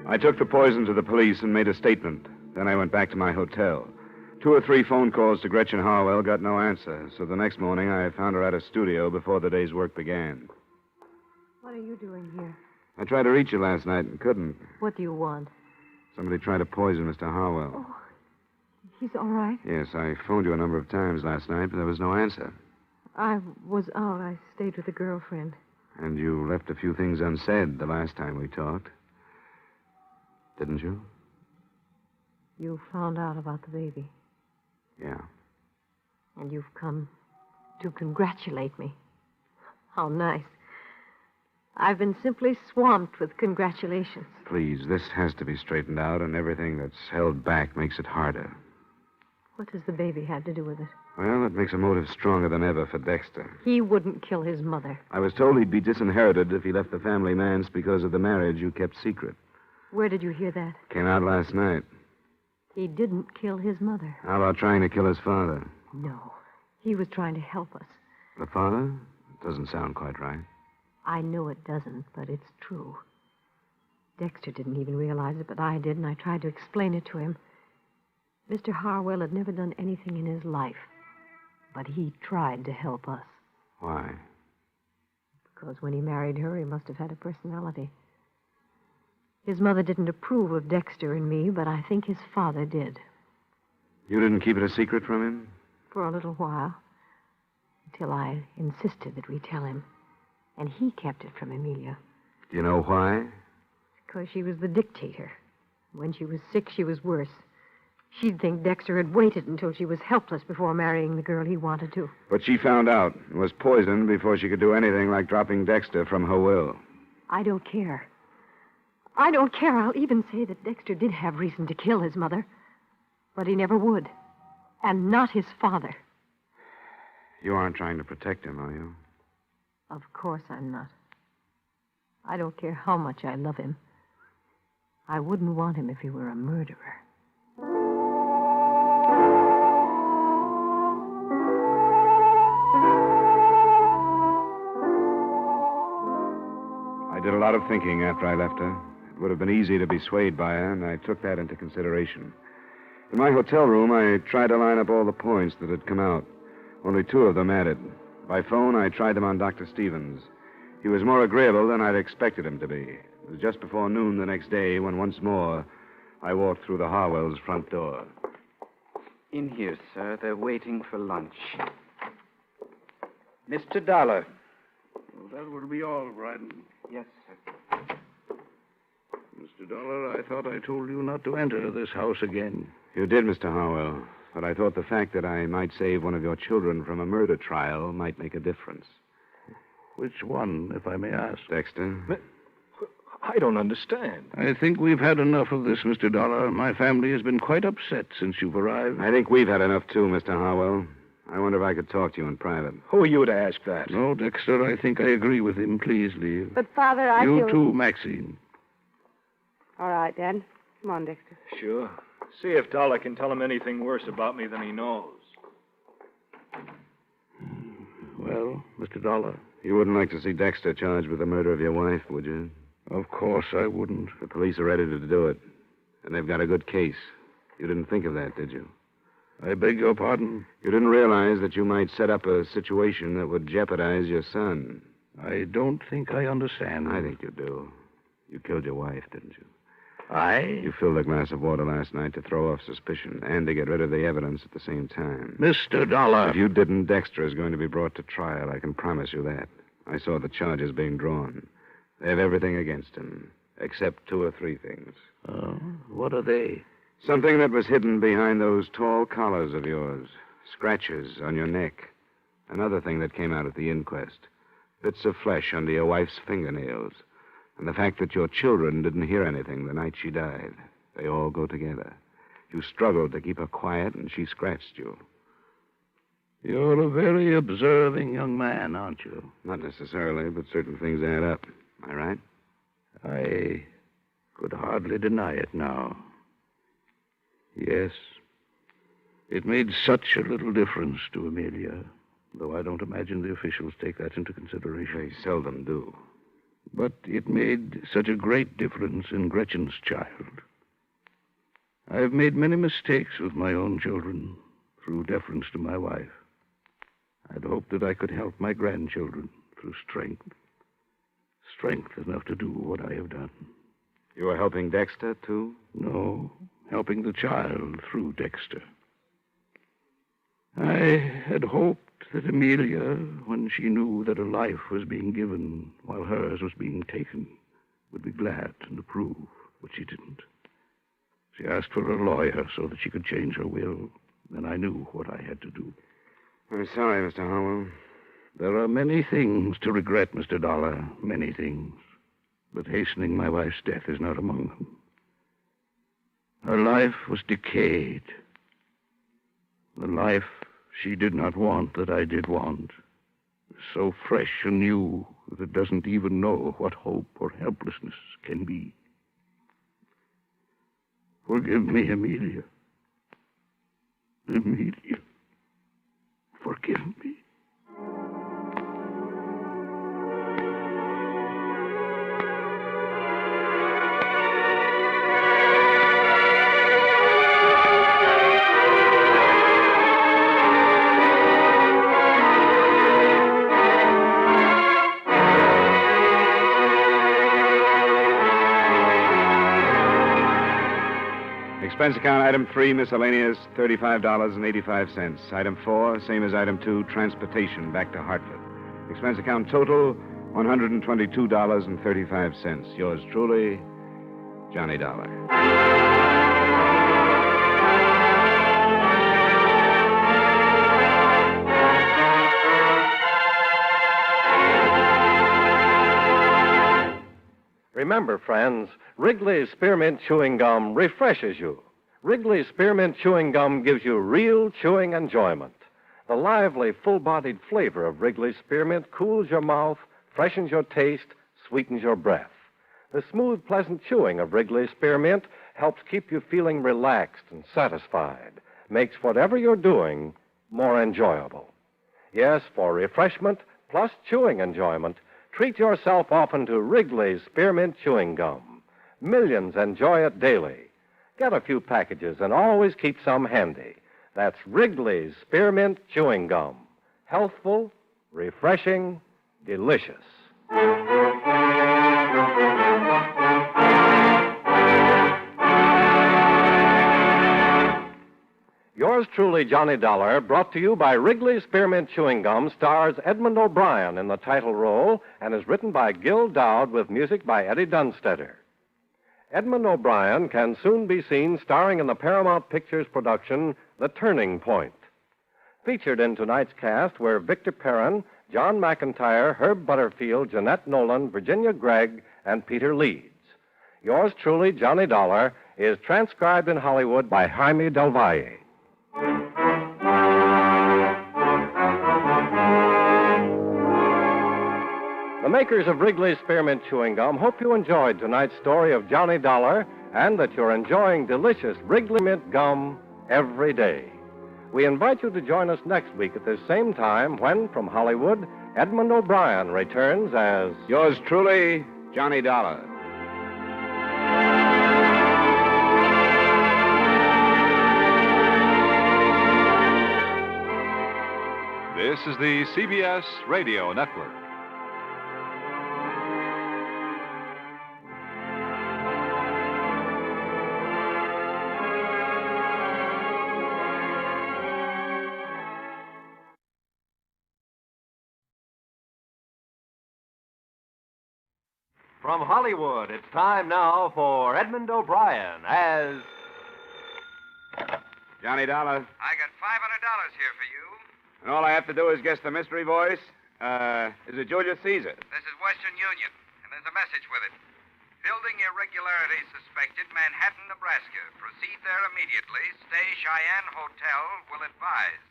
I took the poison to the police and made a statement. Then I went back to my hotel. 2 or 3 phone calls to Gretchen Harwell got no answer, so the next morning I found her at a studio before the day's work began. What are you doing here? I tried to reach you last night and couldn't. What do you want? Somebody tried to poison Mr. Harwell. Oh, he's all right? Yes, I phoned you a number of times last night, but there was no answer. I was out. I stayed with a girlfriend. And you left a few things unsaid the last time we talked. Didn't you? You found out about the baby. Yeah. And you've come to congratulate me. How nice. I've been simply swamped with congratulations. Please, this has to be straightened out, and everything that's held back makes it harder. What does the baby have to do with it? Well, it makes a motive stronger than ever for Dexter. He wouldn't kill his mother. I was told he'd be disinherited if he left the family manse because of the marriage you kept secret. Where did you hear that? Came out last night. He didn't kill his mother. How about trying to kill his father? No. He was trying to help us. The father? Doesn't sound quite right. I know it doesn't, but it's true. Dexter didn't even realize it, but I did, and I tried to explain it to him. Mr. Harwell had never done anything in his life, but he tried to help us. Why? Because when he married her, he must have had a personality. His mother didn't approve of Dexter and me, but I think his father did. You didn't keep it a secret from him? For a little while. Until I insisted that we tell him. And he kept it from Amelia. Do you know why? Because she was the dictator. When she was sick, she was worse. She'd think Dexter had waited until she was helpless before marrying the girl he wanted to. But she found out and was poisoned before she could do anything like dropping Dexter from her will. I don't care. I don't care. I'll even say that Dexter did have reason to kill his mother. But he never would. And not his father. You aren't trying to protect him, are you? Of course I'm not. I don't care how much I love him. I wouldn't want him if he were a murderer. I did a lot of thinking after I left her. It would have been easy to be swayed by her, and I took that into consideration. In my hotel room, I tried to line up all the points that had come out. Only 2 of them added. By phone, I tried them on Dr. Stevens. He was more agreeable than I'd expected him to be. It was just before noon the next day when once more I walked through the Harwells' front door. In here, sir. They're waiting for lunch. Mr. Dollar. Well, that will be all, Bryden. Yes, sir. Mr. Dollar, I thought I told you not to enter this house again. You did, Mr. Harwell, but I thought the fact that I might save one of your children from a murder trial might make a difference. Which one, if I may ask? Dexter. I don't understand. I think we've had enough of this, Mr. Dollar. My family has been quite upset since you've arrived. I think we've had enough, too, Mr. Harwell. I wonder if I could talk to you in private. Who are you to ask that? No, Dexter, I think I agree with him. Please leave. But, Father, I You feel... too, Maxine. All right, Dad. Come on, Dexter. Sure. See if Dollar can tell him anything worse about me than he knows. Well, Mr. Dollar? You wouldn't like to see Dexter charged with the murder of your wife, would you? Of course I wouldn't. The police are ready to do it, and they've got a good case. You didn't think of that, did you? I beg your pardon? You didn't realize that you might set up a situation that would jeopardize your son. I don't think I understand. I think you do. You killed your wife, didn't you? I? You filled a glass of water last night to throw off suspicion and to get rid of the evidence at the same time. Mr. Dollar. If you didn't, Dexter is going to be brought to trial. I can promise you that. I saw the charges being drawn. They have everything against him, except 2 or 3 things. Oh, what are they? Something that was hidden behind those tall collars of yours. Scratches on your neck. Another thing that came out at the inquest. Bits of flesh under your wife's fingernails. And the fact that your children didn't hear anything the night she died. They all go together. You struggled to keep her quiet, and she scratched you. You're a very observing young man, aren't you? Not necessarily, but certain things add up. Am I right? I could hardly deny it now. Yes. It made such a little difference to Amelia, though I don't imagine the officials take that into consideration. They seldom do. But it made such a great difference in Gretchen's child. I've made many mistakes with my own children through deference to my wife. I'd hoped that I could help my grandchildren through strength. Strength enough to do what I have done. You were helping Dexter, too? No, helping the child through Dexter. I had hoped that Amelia, when she knew that a life was being given while hers was being taken, would be glad and approve, but she didn't. She asked for a lawyer so that she could change her will. Then I knew what I had to do. I'm sorry, Mr. Harwell. There are many things to regret, Mr. Dollar, many things. But hastening my wife's death is not among them. Her life was decayed. The life she did not want that I did want. So fresh and new that it doesn't even know what hope or helplessness can be. Forgive me, Amelia. Amelia. Forgive me. Expense account item 3, miscellaneous, $35.85. Item 4, same as item 2, transportation back to Hartford. Expense account total, $122.35. Yours truly, Johnny Dollar. Remember, friends, Wrigley's Spearmint Chewing Gum refreshes you. Wrigley's Spearmint Chewing Gum gives you real chewing enjoyment. The lively, full-bodied flavor of Wrigley's Spearmint cools your mouth, freshens your taste, sweetens your breath. The smooth, pleasant chewing of Wrigley's Spearmint helps keep you feeling relaxed and satisfied, makes whatever you're doing more enjoyable. Yes, for refreshment plus chewing enjoyment, treat yourself often to Wrigley's Spearmint Chewing Gum. Millions enjoy it daily. Get a few packages and always keep some handy. That's Wrigley's Spearmint Chewing Gum. Healthful, refreshing, delicious. Yours truly, Johnny Dollar, brought to you by Wrigley's Spearmint Chewing Gum, stars Edmond O'Brien in the title role and is written by Gil Dowd with music by Eddie Dunstetter. Edmond O'Brien can soon be seen starring in the Paramount Pictures production, The Turning Point. Featured in tonight's cast were Victor Perrin, John McIntyre, Herb Butterfield, Jeanette Nolan, Virginia Gregg, and Peter Leeds. Yours truly, Johnny Dollar, is transcribed in Hollywood by Jaime Del Valle. The makers of Wrigley's Spearmint Chewing Gum hope you enjoyed tonight's story of Johnny Dollar and that you're enjoying delicious Wrigley Mint Gum every day. We invite you to join us next week at this same time when, from Hollywood, Edmond O'Brien returns as... Yours truly, Johnny Dollar. This is the CBS Radio Network. From Hollywood, it's time now for Edmond O'Brien as... Johnny Dollar. I got $500 here for you. And all I have to do is guess the mystery voice. Is it Julius Caesar? This is Western Union, and there's a message with it. Building irregularities suspected, Manhattan, Nebraska. Proceed there immediately. Stay Cheyenne Hotel. Will advise.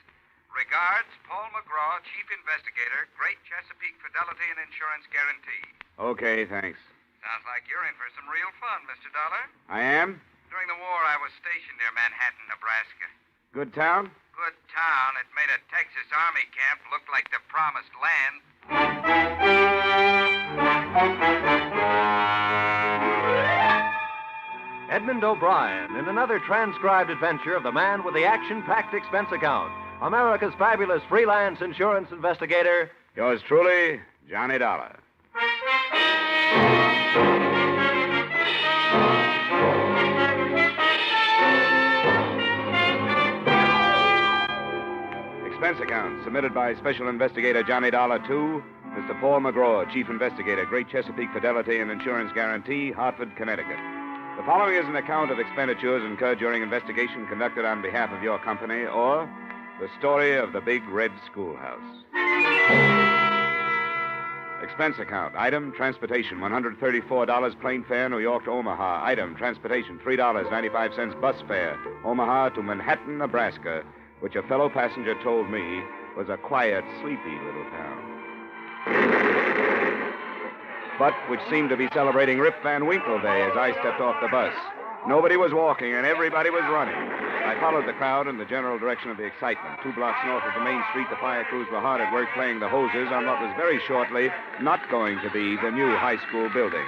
Regards, Paul McGraw, Chief Investigator, Great Chesapeake Fidelity and Insurance Guarantee. Okay, thanks. Sounds like you're in for some real fun, Mr. Dollar. I am? During the war, I was stationed near Manhattan, Nebraska. Good town? Good town. It made a Texas Army camp look like the promised land. Edmond O'Brien in another transcribed adventure of the man with the action-packed expense account, America's fabulous freelance insurance investigator. Yours truly, Johnny Dollar. Expense account submitted by Special Investigator Johnny Dollar to Mr. Paul McGraw, Chief Investigator, Great Chesapeake Fidelity and Insurance Guarantee, Hartford, Connecticut. The following is an account of expenditures incurred during investigation conducted on behalf of your company or the story of the Big Red Schoolhouse. Expense account. Item, transportation, $134 plane fare, New York to Omaha. Item, transportation, $3.95 bus fare, Omaha to Manhattan, Nebraska, which a fellow passenger told me was a quiet, sleepy little town. But which seemed to be celebrating Rip Van Winkle Day as I stepped off the bus. Nobody was walking and everybody was running. I followed the crowd in the general direction of the excitement. 2 blocks north of the main street, the fire crews were hard at work playing the hoses on what was very shortly not going to be the new high school building.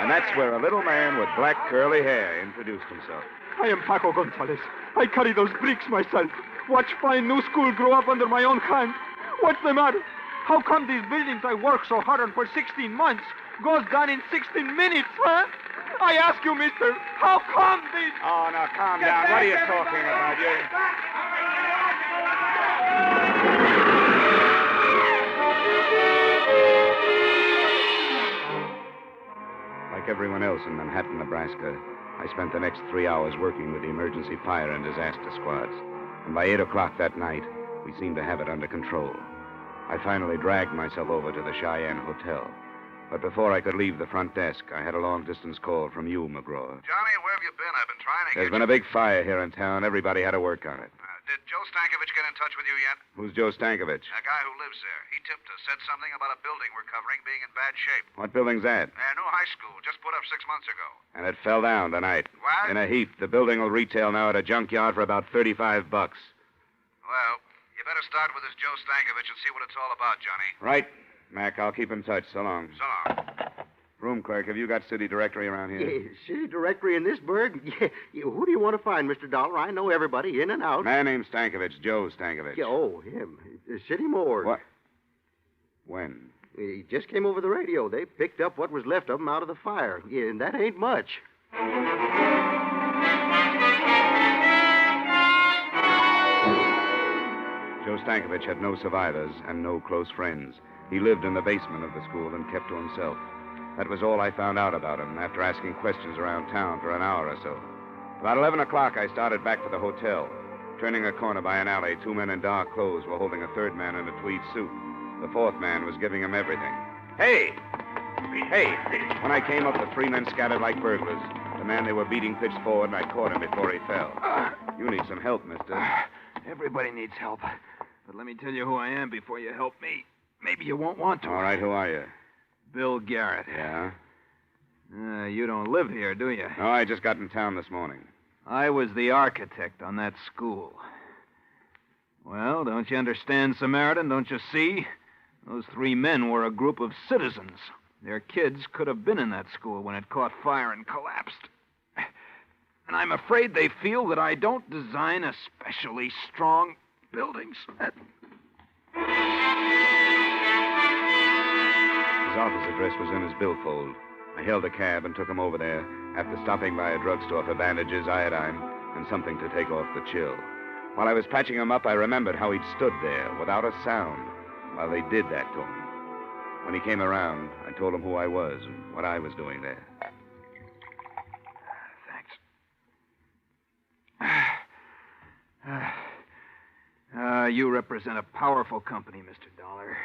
And that's where a little man with black curly hair introduced himself. I am Paco Gonzalez. I carry those bricks myself. Watch fine new school grow up under my own hand. What's the matter? How come these buildings I worked so hard on for 16 months goes down in 16 minutes, huh? I ask you, mister, how come these... Oh, now, calm down. What are you talking about, you? Like everyone else in Manhattan, Nebraska, I spent the next 3 hours working with the emergency fire and disaster squads. And by 8 o'clock that night, we seemed to have it under control. I finally dragged myself over to the Cheyenne Hotel. But before I could leave the front desk, I had a long-distance call from you, McGraw. Johnny, where have you been? I've been trying to There's been a big fire here in town. Everybody had to work on it. Did Joe Stankovich get in touch with you yet? Who's Joe Stankovich? A guy who lives there. He tipped us, said something about a building we're covering being in bad shape. What building's that? A new high school, just put up 6 months ago. And it fell down tonight. What? In a heap. The building will retail now at a junkyard for about $35. Well, you better start with this Joe Stankovich and see what it's all about, Johnny. Right. Mac, I'll keep in touch. So long. So long. Room clerk, have you got city directory around here? Yeah, city directory in this burg? Yeah, who do you want to find, Mr. Dollar? I know everybody in and out. Man named Stankovich, Joe Stankovich. Yeah, oh, him. City morgue. What? When? He just came over the radio. They picked up what was left of him out of the fire. Yeah, and that ain't much. Joe Stankovich had no survivors and no close friends. He lived in the basement of the school and kept to himself. That was all I found out about him after asking questions around town for an hour or so. About 11 o'clock, I started back for the hotel. Turning a corner by an alley, 2 men in dark clothes were holding a third man in a tweed suit. The fourth man was giving him everything. Hey! Hey! When I came up, the 3 men scattered like burglars. The man they were beating pitched forward, and I caught him before he fell. You need some help, mister. Everybody needs help. But let me tell you who I am before you help me. Maybe you won't want to. All right, who are you? Bill Garrett. Yeah? You don't live here, do you? No, I just got in town this morning. I was the architect on that school. Well, don't you understand, Samaritan? Don't you see? Those 3 men were a group of citizens. Their kids could have been in that school when it caught fire and collapsed. And I'm afraid they feel that I don't design especially strong buildings. His office address was in his billfold. I hailed a cab and took him over there after stopping by a drugstore for bandages, iodine, and something to take off the chill. While I was patching him up, I remembered how he'd stood there without a sound while they did that to him. When he came around, I told him who I was and what I was doing there. You represent a powerful company, Mr. Dollar.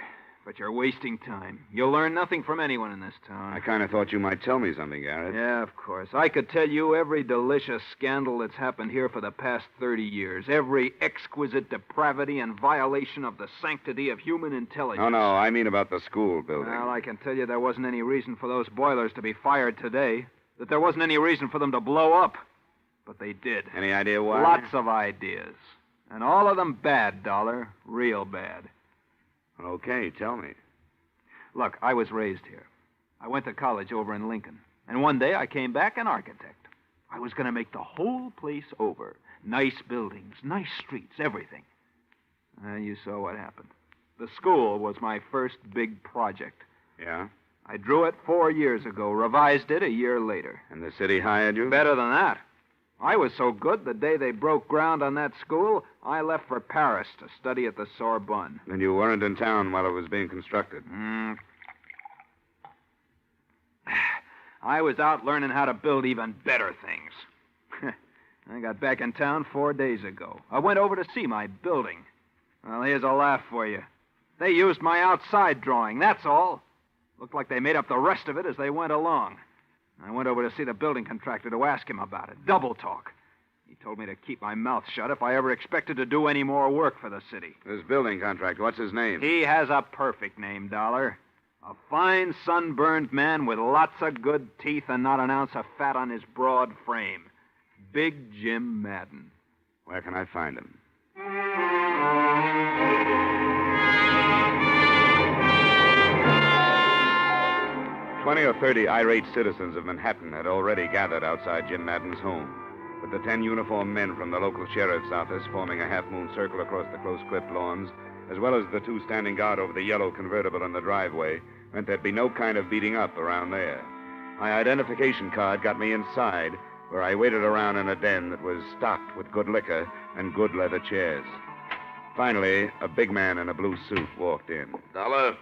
But you're wasting time. You'll learn nothing from anyone in this town. I kind of thought you might tell me something, Garrett. Yeah, of course. I could tell you every delicious scandal that's happened here for the past 30 years. Every exquisite depravity and violation of the sanctity of human intelligence. No, I mean about the school building. Well, I can tell you there wasn't any reason for those boilers to be fired today. That there wasn't any reason for them to blow up. But they did. Any idea why? Lots of ideas. And all of them bad, Dollar. Real bad. Okay, tell me. Look, I was raised here. I went to college over in Lincoln. And one day I came back an architect. I was going to make the whole place over. Nice buildings, nice streets, everything. You saw what happened. The school was my first big project. Yeah? I drew it 4 years ago, revised it a year later. And the city hired you? Better than that. I was so good, the day they broke ground on that school, I left for Paris to study at the Sorbonne. And you weren't in town while it was being constructed? I was out learning how to build even better things. I got back in town 4 days ago. I went over to see my building. Well, here's a laugh for you. They used my outside drawing, that's all. Looked like they made up the rest of it as they went along. I went over to see the building contractor to ask him about it. Double talk. He told me to keep my mouth shut if I ever expected to do any more work for the city. This building contractor, what's his name? He has a perfect name, Dollar. A fine, sunburned man with lots of good teeth and not an ounce of fat on his broad frame. Big Jim Madden. Where can I find him? 20 or 30 irate citizens of Manhattan had already gathered outside Jim Madden's home, with the 10 uniformed men from the local sheriff's office forming a half-moon circle across the close-clipped lawns, as well as the 2 standing guard over the yellow convertible in the driveway, meant there'd be no kind of beating up around there. My identification card got me inside, where I waited around in a den that was stocked with good liquor and good leather chairs. Finally, a big man in a blue suit walked in. Dollar?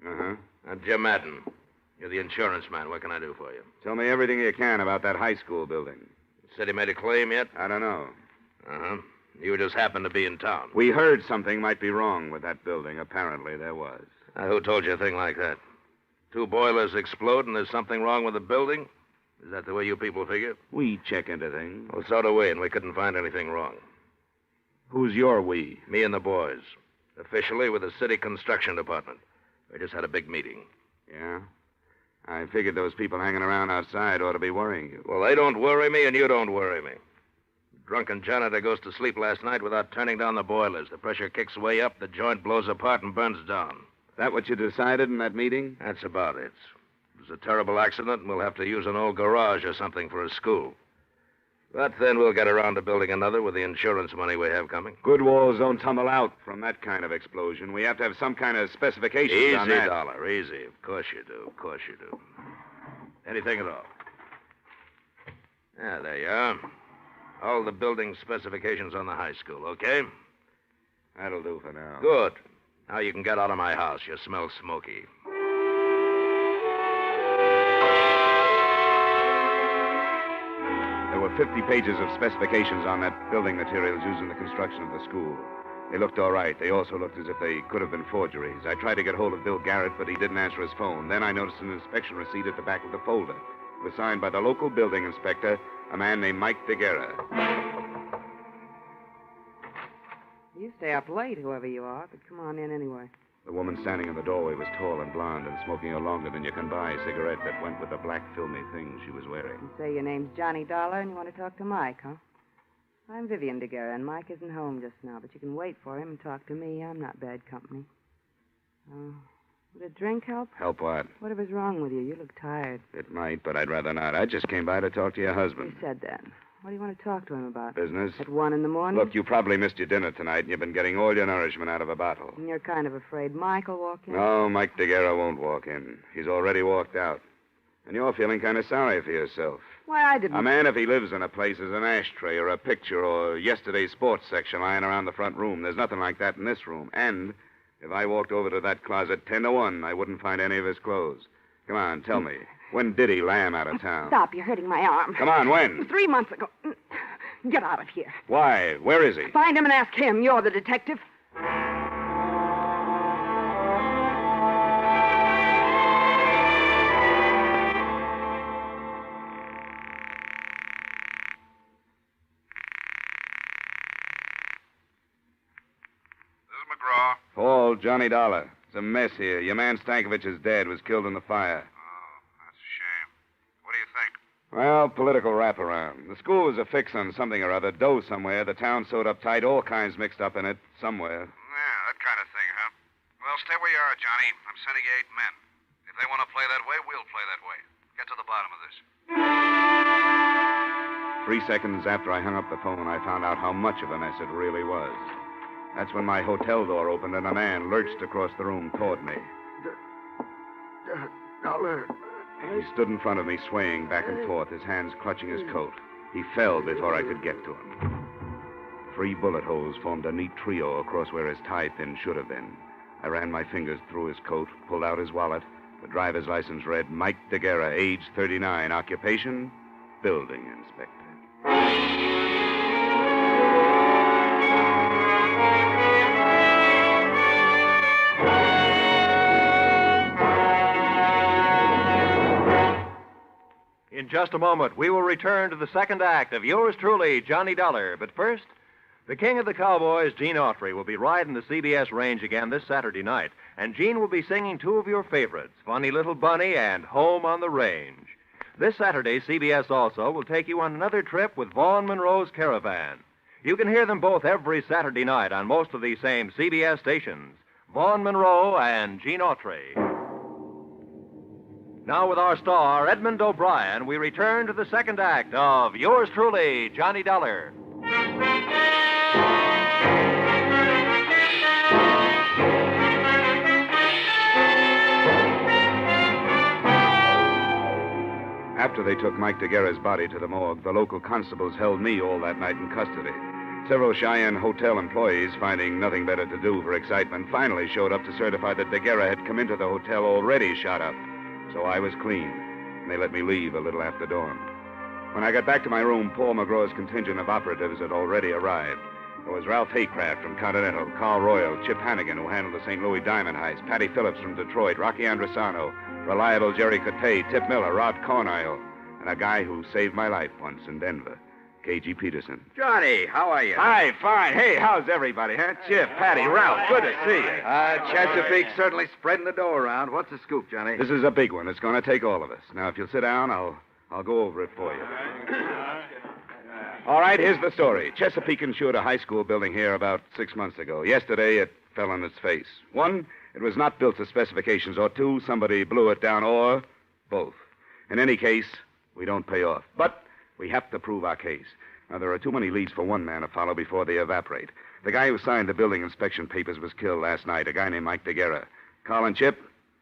Uh-huh. Jim Madden. You're the insurance man. What can I do for you? Tell me everything you can about that high school building. Said he made a claim yet? I don't know. Uh-huh. You just happened to be in town. We heard something might be wrong with that building. Apparently there was. Who told you a thing like that? 2 boilers explode and there's something wrong with the building? Is that the way you people figure? We check into things. Well, so do we, and we couldn't find anything wrong. Who's your we? Me and the boys. Officially with the city construction department. We just had a big meeting. Yeah? I figured those people hanging around outside ought to be worrying you. Well, they don't worry me, and you don't worry me. Drunken janitor goes to sleep last night without turning down the boilers. The pressure kicks way up, the joint blows apart and burns down. That what you decided in that meeting? That's about it. It was a terrible accident, and we'll have to use an old garage or something for a school. But then we'll get around to building another with the insurance money we have coming. Good walls don't tumble out from that kind of explosion. We have to have some kind of specifications on that. Easy, Dollar, easy. Of course you do, of course you do. Anything at all. Yeah, there you are. All the building specifications on the high school, okay? That'll do for now. Good. Now you can get out of my house. You smell smoky. There were 50 pages of specifications on that building materials used in the construction of the school. They looked all right. They also looked as if they could have been forgeries. I tried to get hold of Bill Garrett, but he didn't answer his phone. Then I noticed an inspection receipt at the back of the folder. It was signed by the local building inspector, a man named Mike DeGuerra. You stay up late, whoever you are, but come on in anyway. The woman standing in the doorway was tall and blonde and smoking a longer than you can buy cigarette that went with the black filmy thing she was wearing. You say your name's Johnny Dollar and you want to talk to Mike, huh? I'm Vivian DeGuerra, and Mike isn't home just now, but you can wait for him and talk to me. I'm not bad company. Would a drink help? Help what? Whatever's wrong with you. You look tired. It might, but I'd rather not. I just came by to talk to your husband. You said that. What do you want to talk to him about? Business. At 1 in the morning? Look, you probably missed your dinner tonight, and you've been getting all your nourishment out of a bottle. And you're kind of afraid Mike will walk in? No, Mike DeGuerra won't walk in. He's already walked out. And you're feeling kind of sorry for yourself. Why, I didn't... A man, if he lives in a place, is an ashtray or a picture or yesterday's sports section lying around the front room. There's nothing like that in this room. And if I walked over to that closet 10 to 1, I wouldn't find any of his clothes. Come on, tell me. When did he lamb out of town? Stop, you're hurting my arm. Come on, when? 3 months ago. Get out of here. Why? Where is he? Find him and ask him. You're the detective. Paul, Johnny Dollar. It's a mess here. Your man Stankovich is dead, was killed in the fire. That's a shame. What do you think? Well, political wraparound. The school was a fix on something or other, dough somewhere, the town sewed up tight, all kinds mixed up in it, somewhere. Yeah, that kind of thing, huh? Well, stay where you are, Johnny. I'm sending you 8 men. If they want to play that way, we'll play that way. Get to the bottom of this. 3 seconds after I hung up the phone, I found out how much of a mess it really was. That's when my hotel door opened and a man lurched across the room toward me. Dollar. He stood in front of me, swaying back and forth, his hands clutching his coat. He fell before I could get to him. 3 bullet holes formed a neat trio across where his tie pin should have been. I ran my fingers through his coat, pulled out his wallet. The driver's license read Mike DeGuerra, age 39, occupation, building inspector. In just a moment, we will return to the second act of yours truly, Johnny Dollar. But first, the king of the cowboys, Gene Autry, will be riding the CBS range again this Saturday night. And Gene will be singing 2 of your favorites, Funny Little Bunny and Home on the Range. This Saturday, CBS also will take you on another trip with Vaughn Monroe's Caravan. You can hear them both every Saturday night on most of these same CBS stations. Vaughn Monroe and Gene Autry. Now, with our star, Edmond O'Brien, we return to the second act of yours truly, Johnny Dollar. After they took Mike DeGuerra's body to the morgue, the local constables held me all that night in custody. Several Cheyenne hotel employees, finding nothing better to do for excitement, finally showed up to certify that DeGuerra had come into the hotel already shot up. So I was clean, and they let me leave a little after dawn. When I got back to my room, Paul McGraw's contingent of operatives had already arrived. There was Ralph Haycraft from Continental, Carl Royal, Chip Hannigan, who handled the St. Louis diamond heist, Patty Phillips from Detroit, Rocky Andresano, reliable Jerry Cotte, Tip Miller, Rod Cornile, and a guy who saved my life once in Denver, K.G. Peterson. Johnny, how are you? Hi, fine. Hey, how's everybody, huh? Chip, Patty, Ralph, good to see you. Chesapeake certainly spreading the dough around. What's the scoop, Johnny? This is a big one. It's going to take all of us. Now, if you'll sit down, I'll go over it for you. All right, here's the story. Chesapeake insured a high school building here about 6 months ago. Yesterday, it fell on its face. 1, It was not built to specifications, or two, somebody blew it down, or both. In any case, we don't pay off. But we have to prove our case. Now, there are too many leads for one man to follow before they evaporate. The guy who signed the building inspection papers was killed last night, a guy named Mike DeGuerra. Carl and Chip,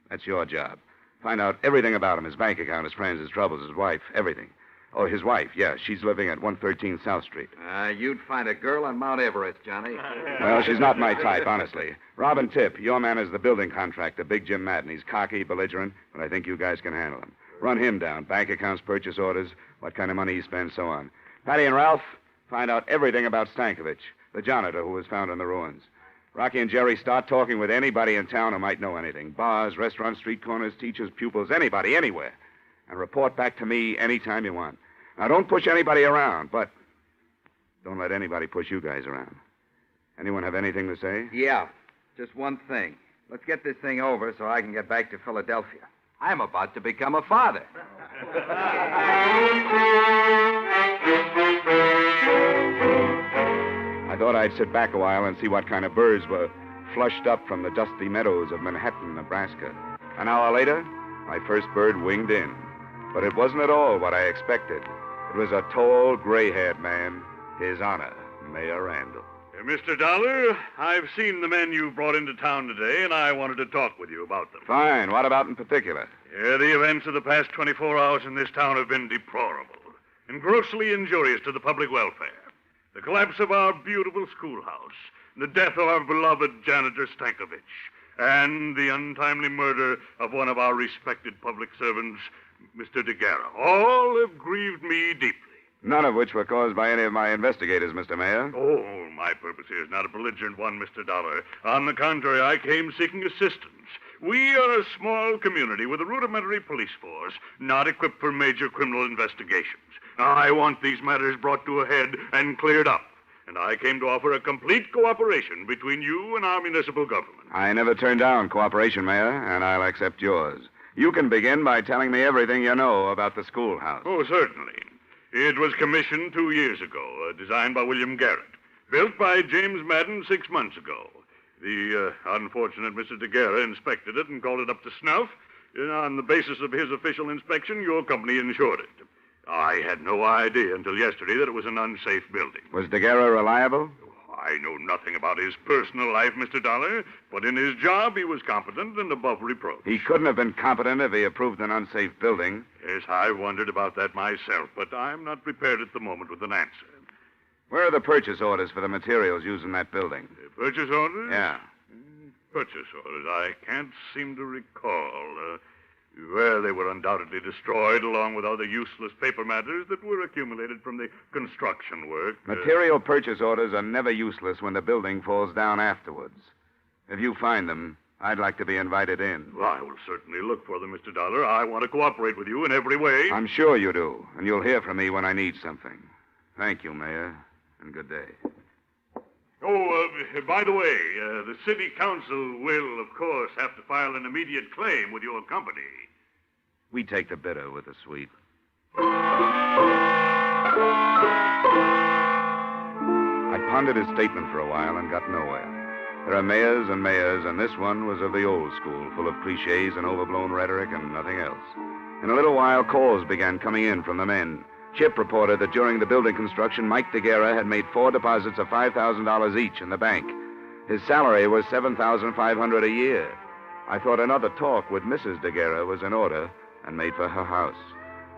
that's your job. Find out everything about him, his bank account, his friends, his troubles, his wife, everything. Oh, his wife, yeah. She's living at 113 South Street. You'd find a girl on Mount Everest, Johnny. Well, she's not my type, honestly. Rob and Tip, your man is the building contractor, Big Jim Madden. He's cocky, belligerent, but I think you guys can handle him. Run him down. Bank accounts, purchase orders, what kind of money he spends, so on. Patty and Ralph, find out everything about Stankovich, the janitor who was found in the ruins. Rockey and Jerry, start talking with anybody in town who might know anything. Bars, restaurants, street corners, teachers, pupils, anybody, anywhere. And report back to me anytime you want. Now, don't push anybody around, but don't let anybody push you guys around. Anyone have anything to say? Yeah, just one thing. Let's get this thing over so I can get back to Philadelphia. I'm about to become a father. I thought I'd sit back a while and see what kind of birds were flushed up from the dusty meadows of Manhattan, Nebraska. An hour later, my first bird winged in. But it wasn't at all what I expected. It was a tall, gray-haired man, His Honor, Mayor Randall. Mr. Dollar, I've seen the men you brought into town today, and I wanted to talk with you about them. Fine. What about in particular? Yeah, the events of the past 24 hours in this town have been deplorable and grossly injurious to the public welfare. The collapse of our beautiful schoolhouse, the death of our beloved janitor Stankovich, and the untimely murder of one of our respected public servants, Mr. DeGuerra. All have grieved me deeply. None of which were caused by any of my investigators, Mr. Mayor. Oh, my purpose here is not a belligerent one, Mr. Dollar. On the contrary, I came seeking assistance. We are a small community with a rudimentary police force, not equipped for major criminal investigations. I want these matters brought to a head and cleared up. And I came to offer a complete cooperation between you and our municipal government. I never turned down cooperation, Mayor, and I'll accept yours. You can begin by telling me everything you know about the schoolhouse. Oh, certainly. It was commissioned 2 years ago, designed by William Garrett, built by James Madden 6 months ago. The unfortunate Mr. DeGuerra inspected it and called it up to snuff. On the basis of his official inspection, your company insured it. I had no idea until yesterday that it was an unsafe building. Was DeGuerra reliable? I know nothing about his personal life, Mr. Dollar, but in his job he was competent and above reproach. He couldn't have been competent if he approved an unsafe building. Yes, I wondered about that myself, but I'm not prepared at the moment with an answer. Where are the purchase orders for the materials used in that building? Purchase orders? Yeah. Purchase orders. I can't seem to recall. Well, they were undoubtedly destroyed along with other useless paper matters that were accumulated from the construction work. Material purchase orders are never useless when the building falls down afterwards. If you find them, I'd like to be invited in. Well, I will certainly look for them, Mr. Dollar. I want to cooperate with you in every way. I'm sure you do, and you'll hear from me when I need something. Thank you, Mayor, and good day. Oh, by the way, the city council will, of course, have to file an immediate claim with your company. We take the bitter with the sweet. I pondered his statement for a while and got nowhere. There are mayors and mayors, and this one was of the old school, full of cliches and overblown rhetoric and nothing else. In a little while, calls began coming in from the men. Chip reported that during the building construction, Mike DeGuerra had made 4 deposits of $5,000 each in the bank. His salary was $7,500 a year. I thought another talk with Mrs. DeGuerra was in order and made for her house.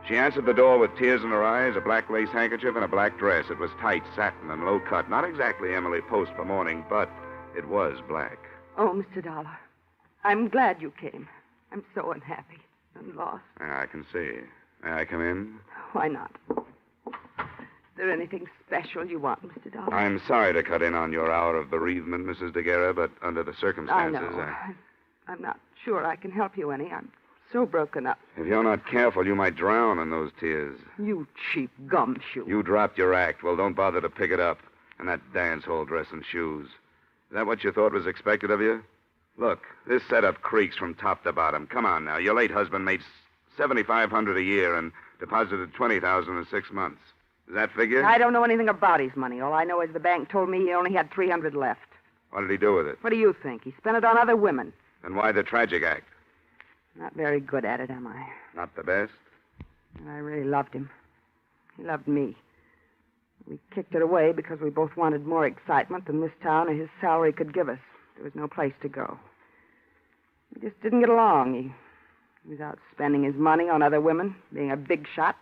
She answered the door with tears in her eyes, a black lace handkerchief, and a black dress. It was tight, satin, and low cut. Not exactly Emily Post for mourning, but it was black. Oh, Mr. Dollar, I'm glad you came. I'm so unhappy and lost. I can see. May I come in? Why not? Is there anything special you want, Mr. Dollar? I'm sorry to cut in on your hour of bereavement, Mrs. DeGuerra, but under the circumstances... I know. I'm not sure I can help you any. I'm so broken up. If you're not careful, you might drown in those tears. You cheap gumshoe. You dropped your act. Well, don't bother to pick it up. And that dance hall dress and shoes. Is that what you thought was expected of you? Look, this setup creaks from top to bottom. Come on now. Your late husband made $7,500 a year and deposited $20,000 in 6 months. Does that figure? I don't know anything about his money. All I know is the bank told me he only had $300 left. What did he do with it? What do you think? He spent it on other women. Then why the tragic act? Not very good at it, am I? Not the best? And I really loved him. He loved me. We kicked it away because we both wanted more excitement than this town or his salary could give us. There was no place to go. We just didn't get along. He was out spending his money on other women, being a big shot.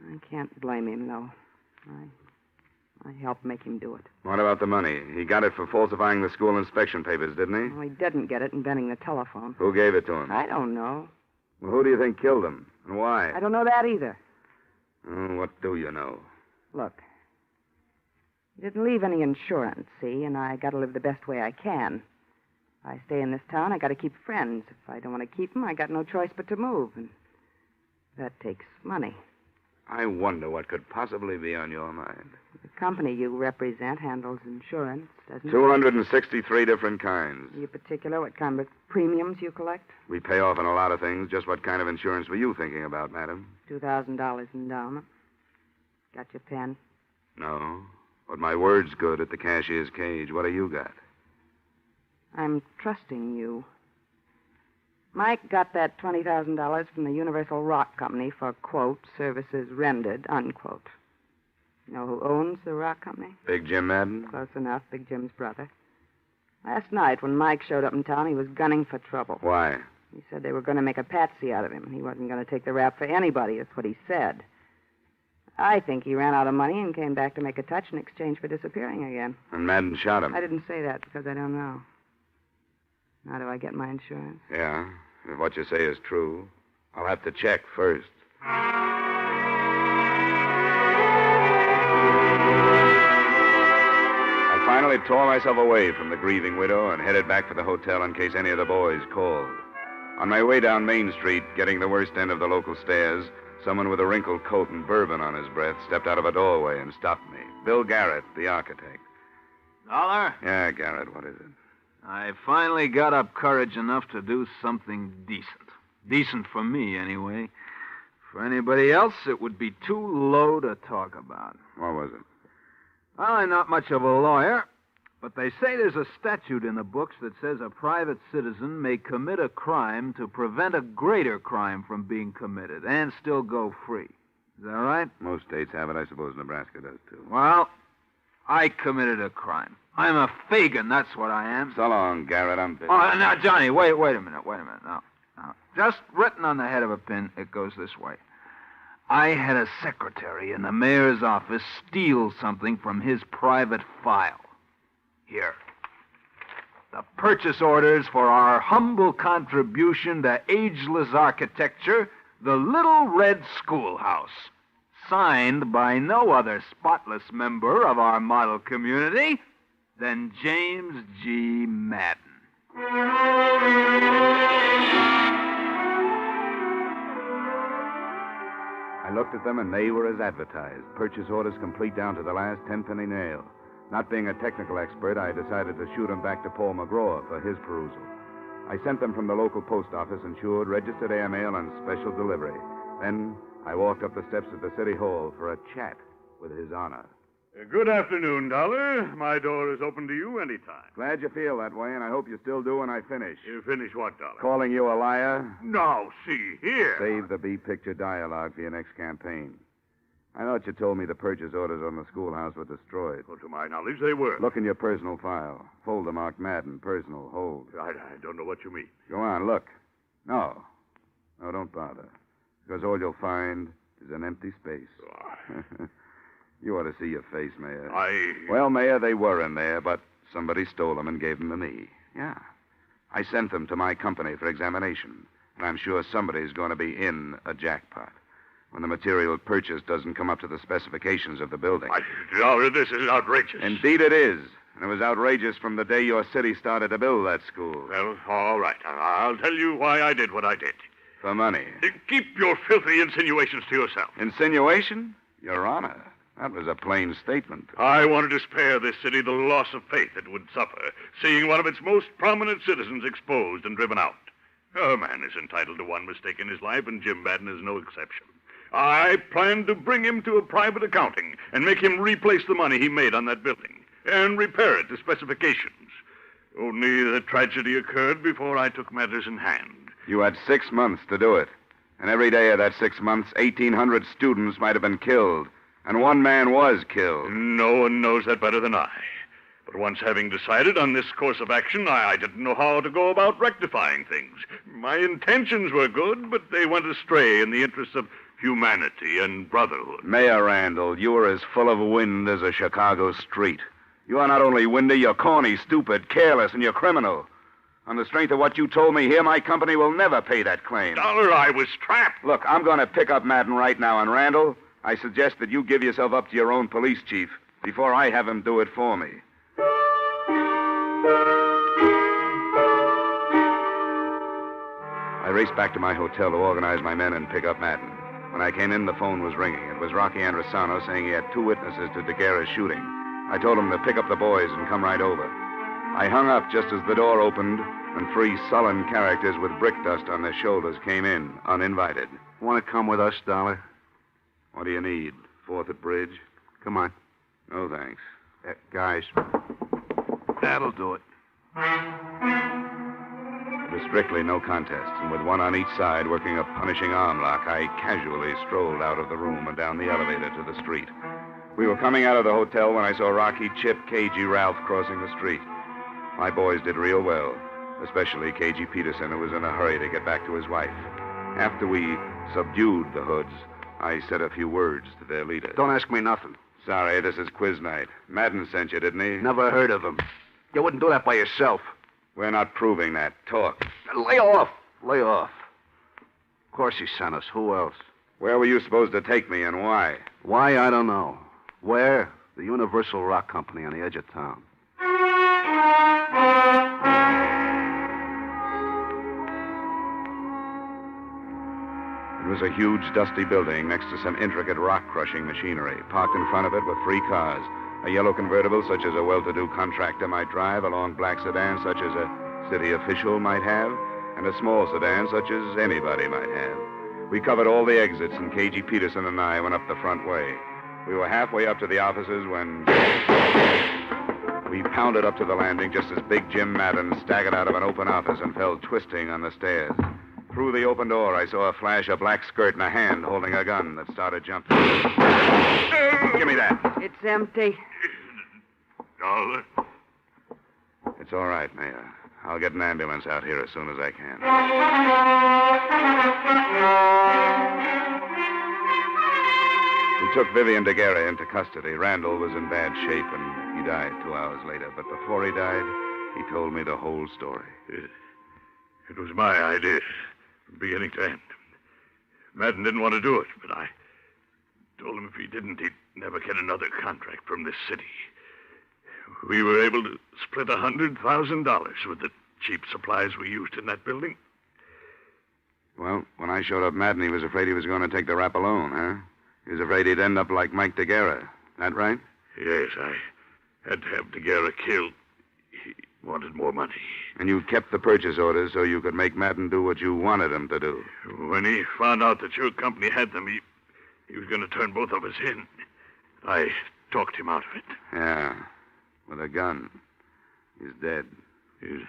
I can't blame him, though. I helped make him do it. What about the money? He got it for falsifying the school inspection papers, didn't he? Well, he didn't get it inventing the telephone. Who gave it to him? I don't know. Well, who do you think killed him? And why? I don't know that either. Oh, what do you know? Look, he didn't leave any insurance, see, and I got to live the best way I can. If I stay in this town, I got to keep friends. If I don't want to keep them, I got no choice but to move, and that takes money. I wonder what could possibly be on your mind. The company you represent handles insurance, doesn't it? 263 different kinds. Are you particular what kind of premiums you collect? We pay off on a lot of things. Just what kind of insurance were you thinking about, madam? $2,000 endowment. Got your pen? No. But my word's good at the cashier's cage. What do you got? I'm trusting you. Mike got that $20,000 from the Universal Rock Company for, quote, services rendered, unquote. You know who owns the rock company? Big Jim Madden? Close enough, Big Jim's brother. Last night, when Mike showed up in town, he was gunning for trouble. Why? He said they were going to make a patsy out of him. He wasn't going to take the rap for anybody, that's what he said. I think he ran out of money and came back to make a touch in exchange for disappearing again. And Madden shot him? I didn't say that because I don't know. How do I get my insurance? Yeah, if what you say is true, I'll have to check first. I finally tore myself away from the grieving widow and headed back for the hotel in case any of the boys called. On my way down Main Street, getting the worst end of the local stairs, someone with a wrinkled coat and bourbon on his breath stepped out of a doorway and stopped me. Bill Garrett, the architect. Dollar? Yeah, Garrett, what is it? I finally got up courage enough to do something decent. Decent for me, anyway. For anybody else, it would be too low to talk about. What was it? Well, I'm not much of a lawyer, but they say there's a statute in the books that says a private citizen may commit a crime to prevent a greater crime from being committed and still go free. Is that right? Most states have it. I suppose Nebraska does, too. Well, I committed a crime. I'm a Fagin, that's what I am. So long, Garrett. I'm busy. Oh, now, Johnny, wait a minute. Now, just written on the head of a pin, it goes this way. I had a secretary in the mayor's office steal something from his private file. Here. The purchase orders for our humble contribution to ageless architecture, the Little Red Schoolhouse. Signed by no other spotless member of our model community than James G. Madden. I looked at them, and they were as advertised. Purchase orders complete down to the last 10-penny nail. Not being a technical expert, I decided to shoot them back to Paul McGraw for his perusal. I sent them from the local post office, insured, registered airmail, and special delivery. Then I walked up the steps of the city hall for a chat with His Honor. Good afternoon, Dollar. My door is open to you anytime. Glad you feel that way, and I hope you still do when I finish. You finish what, Dollar? Calling you a liar? Now, see here. Save the B-picture dialogue for your next campaign. I thought you told me the purchase orders on the schoolhouse were destroyed. Well, to my knowledge, they were. Look in your personal file. Folder marked Madden, personal, hold. I don't know what you mean. Go on, look. No, don't bother. Because all you'll find is an empty space. You ought to see your face, Mayor. Well, Mayor, they were in there, but somebody stole them and gave them to me. Yeah. I sent them to my company for examination, and I'm sure somebody's going to be in a jackpot when the material purchased doesn't come up to the specifications of the building. Dollar, this is outrageous. Indeed it is. And it was outrageous from the day your city started to build that school. Well, all right. I'll tell you why I did what I did. For money. Keep your filthy insinuations to yourself. Insinuation? Your Honor. That was a plain statement. I wanted to spare this city the loss of faith it would suffer, seeing one of its most prominent citizens exposed and driven out. A man is entitled to one mistake in his life, and Jim Madden is no exception. I planned to bring him to a private accounting and make him replace the money he made on that building and repair it to specifications. Only the tragedy occurred before I took matters in hand. You had 6 months to do it. And every day of that 6 months, 1,800 students might have been killed. And one man was killed. No one knows that better than I. But once having decided on this course of action, I didn't know how to go about rectifying things. My intentions were good, but they went astray in the interests of humanity and brotherhood. Mayor Randall, you are as full of wind as a Chicago street. You are not only windy, you're corny, stupid, careless, and you're criminal. On the strength of what you told me here, my company will never pay that claim. Dollar, I was trapped. Look, I'm going to pick up Madden right now, and Randall, I suggest that you give yourself up to your own police chief before I have him do it for me. I raced back to my hotel to organize my men and pick up Madden. When I came in, the phone was ringing. It was Rockey Androsano saying he had 2 witnesses to DeGuerra's shooting. I told him to pick up the boys and come right over. I hung up just as the door opened, and 3 sullen characters with brick dust on their shoulders came in, uninvited. Want to come with us, Dollar? What do you need? 4th at Bridge? Come on. No, thanks. Guys, that'll do it. It was strictly no contest, and with one on each side working a punishing arm lock, I casually strolled out of the room and down the elevator to the street. We were coming out of the hotel when I saw Rockey, Chip, KG, Ralph crossing the street. My boys did real well, especially KG Peterson, who was in a hurry to get back to his wife. After we subdued the Hoods, I said a few words to their leader. Don't ask me nothing. Sorry, this is quiz night. Madden sent you, didn't he? Never heard of him. You wouldn't do that by yourself. We're not proving that. Talk. Lay off. Lay off. Of course he sent us. Who else? Where were you supposed to take me and why? Why, I don't know. Where? The Universal Rock Company on the edge of town. It was a huge, dusty building next to some intricate rock-crushing machinery. Parked in front of it were 3 cars. A yellow convertible, such as a well-to-do contractor might drive, a long black sedan, such as a city official might have, and a small sedan, such as anybody might have. We covered all the exits, and KG Peterson and I went up the front way. We were halfway up to the offices when we pounded up to the landing just as Big Jim Madden staggered out of an open office and fell twisting on the stairs. Through the open door, I saw a flash, a black skirt, and a hand holding a gun that started jumping. Give me that. It's empty. Dollar. It's all right, Mayor. I'll get an ambulance out here as soon as I can. We took Vivian DeGuerra into custody. Randall was in bad shape, and he died 2 hours later. But before he died, he told me the whole story. It was my idea, from beginning to end. Madden didn't want to do it, but I told him if he didn't, he'd never get another contract from this city. We were able to split $100,000 with the cheap supplies we used in that building. Well, when I showed up Madden, he was afraid he was going to take the rap alone, huh? He was afraid he'd end up like Mike DeGuerra. That right? Yes, I had to have DeGuerra killed. He wanted more money. And you kept the purchase orders so you could make Madden do what you wanted him to do. When he found out that your company had them, he was going to turn both of us in. I talked him out of it. Yeah, with a gun. He's dead. He's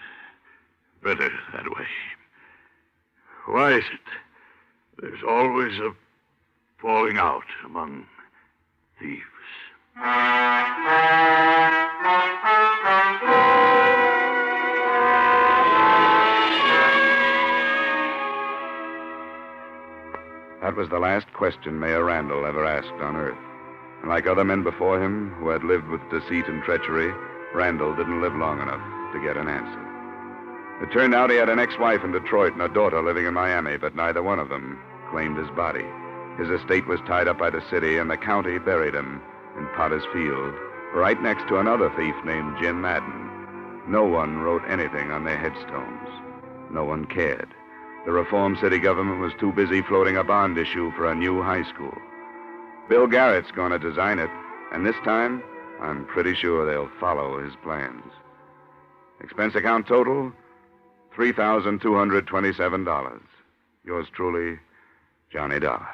better that way. Why is it there's always a falling out among thieves? That was the last question Mayor Randall ever asked on Earth. And like other men before him who had lived with deceit and treachery, Randall didn't live long enough to get an answer. It turned out he had an ex-wife in Detroit and a daughter living in Miami, but neither one of them claimed his body. His estate was tied up by the city, and the county buried him in Potter's Field, right next to another thief named Jim Madden. No one wrote anything on their headstones. No one cared. The reform city government was too busy floating a bond issue for a new high school. Bill Garrett's going to design it, and this time, I'm pretty sure they'll follow his plans. Expense account total, $3,227. Yours truly, Johnny Dollar.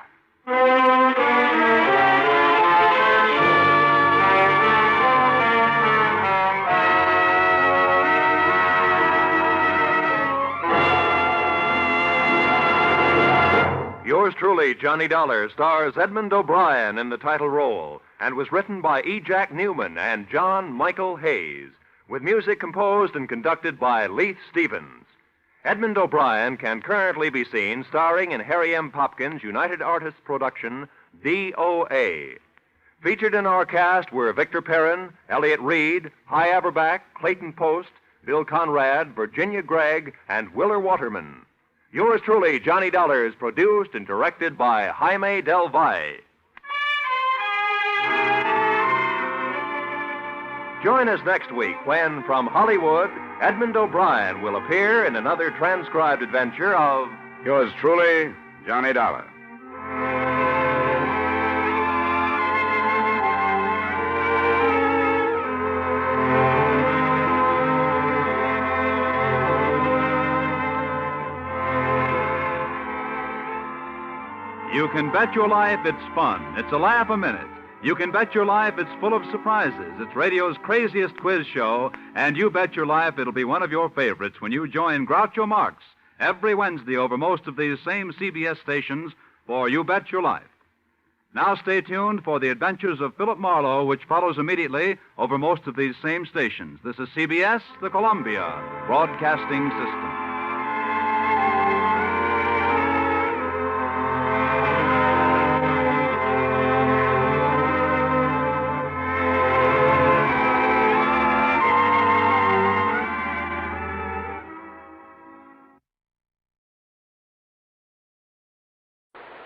Truly, Johnny Dollar stars Edmond O'Brien in the title role and was written by E. Jack Newman and John Michael Hayes, with music composed and conducted by Leith Stevens. Edmond O'Brien can currently be seen starring in Harry M. Popkin's United Artists production, DOA. Featured in our cast were Victor Perrin, Elliott Reed, Hy Averback, Clayton Post, Bill Conrad, Virginia Gregg, and Willer Waterman. Yours truly, Johnny Dollar, is produced and directed by Jaime Del Valle. Join us next week when, from Hollywood, Edmond O'Brien will appear in another transcribed adventure of Yours truly, Johnny Dollar. You can bet your life it's fun. It's a laugh a minute. You can bet your life it's full of surprises. It's radio's craziest quiz show, and you bet your life it'll be one of your favorites when you join Groucho Marx every Wednesday over most of these same CBS stations for You Bet Your Life. Now stay tuned for the adventures of Philip Marlowe, which follows immediately over most of these same stations. This is CBS, the Columbia Broadcasting System.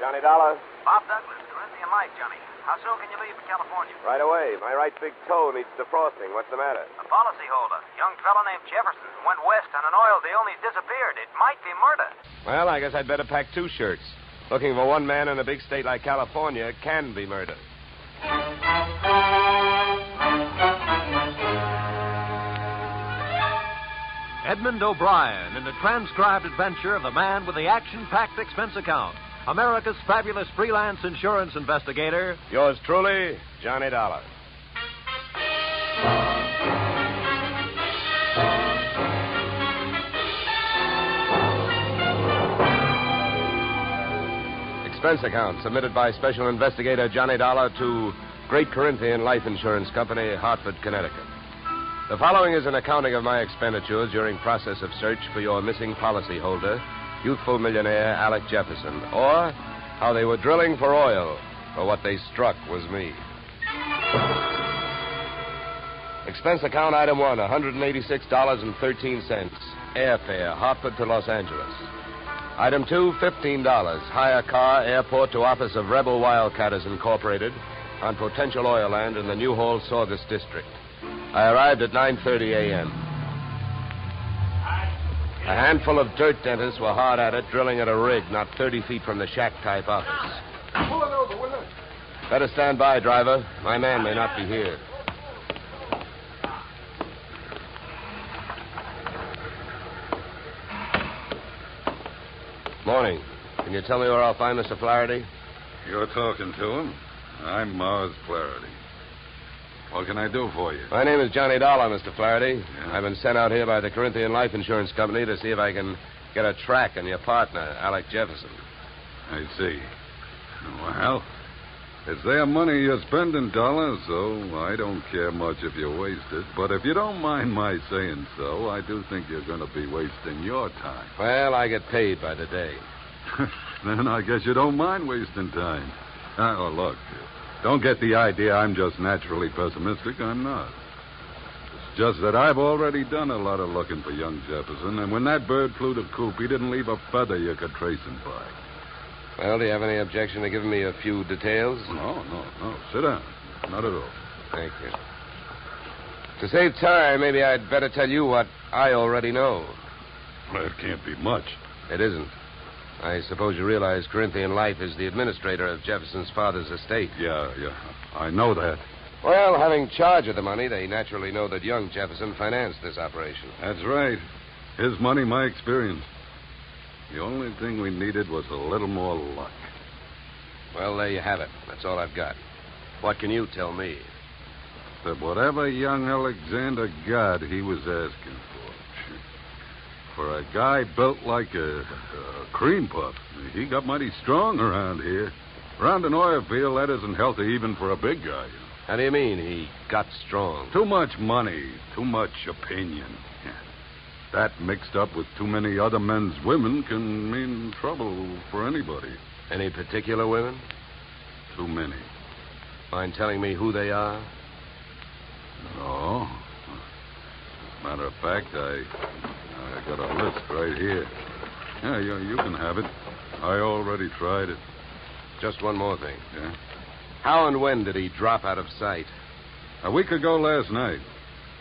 Johnny Dollar. Bob Douglas, Corinthian Light, Johnny. How soon can you leave for California? Right away. My right big toe needs defrosting. What's the matter? A policyholder, young fellow named Jefferson, went west on an oil deal and he's disappeared. It might be murder. Well, I guess I'd better pack 2 shirts. Looking for one man in a big state like California can be murder. Edmond O'Brien in the transcribed adventure of the man with the action-packed expense account, America's fabulous freelance insurance investigator. Yours truly, Johnny Dollar. Expense account submitted by Special Investigator Johnny Dollar to Great Corinthian Life Insurance Company, Hartford, Connecticut. The following is an accounting of my expenditures during process of search for your missing policyholder, youthful millionaire Alec Jefferson, or how they were drilling for oil, for what they struck was me. Expense account item 1, $186.13, airfare, Hartford to Los Angeles. Item 2, $15, hire car, airport to office of Rebel Wildcatters Incorporated on potential oil land in the Newhall Saugus District. I arrived at 9:30 a.m. A handful of dirt dentists were hard at it, drilling at a rig not 30 feet from the shack-type office. Pull it over, will it? Better stand by, driver. My man may not be here. Morning. Can you tell me where I'll find Mr. Flaherty? You're talking to him. I'm Mars Flaherty. What can I do for you? My name is Johnny Dollar, Mr. Flaherty. Yeah. I've been sent out here by the Corinthian Life Insurance Company to see if I can get a track on your partner, Alec Jefferson. I see. Well, it's their money you're spending, Dollar, so I don't care much if you waste it. But if you don't mind my saying so, I do think you're going to be wasting your time. Well, I get paid by the day. Then I guess you don't mind wasting time. Oh, look, don't get the idea I'm just naturally pessimistic. I'm not. It's just that I've already done a lot of looking for young Jefferson, and when that bird flew to coop, he didn't leave a feather you could trace him by. Well, do you have any objection to giving me a few details? No. Sit down. Not at all. Thank you. To save time, maybe I'd better tell you what I already know. Well, it can't be much. It isn't. I suppose you realize Corinthian Life is the administrator of Jefferson's father's estate. Yeah. I know that. Well, having charge of the money, they naturally know that young Jefferson financed this operation. That's right. His money, my experience. The only thing we needed was a little more luck. Well, there you have it. That's all I've got. What can you tell me? That whatever young Alexander got, he was asking for. for a guy built like a cream puff. He got mighty strong around here. Around an oil field, that isn't healthy even for a big guy. How do you mean he got strong? Too much money, too much opinion. That mixed up with too many other men's women can mean trouble for anybody. Any particular women? Too many. Mind telling me who they are? No. Matter of fact, I got a list right here. Yeah, you can have it. I already tried it. Just one more thing. Yeah? How and when did he drop out of sight? A week ago last night.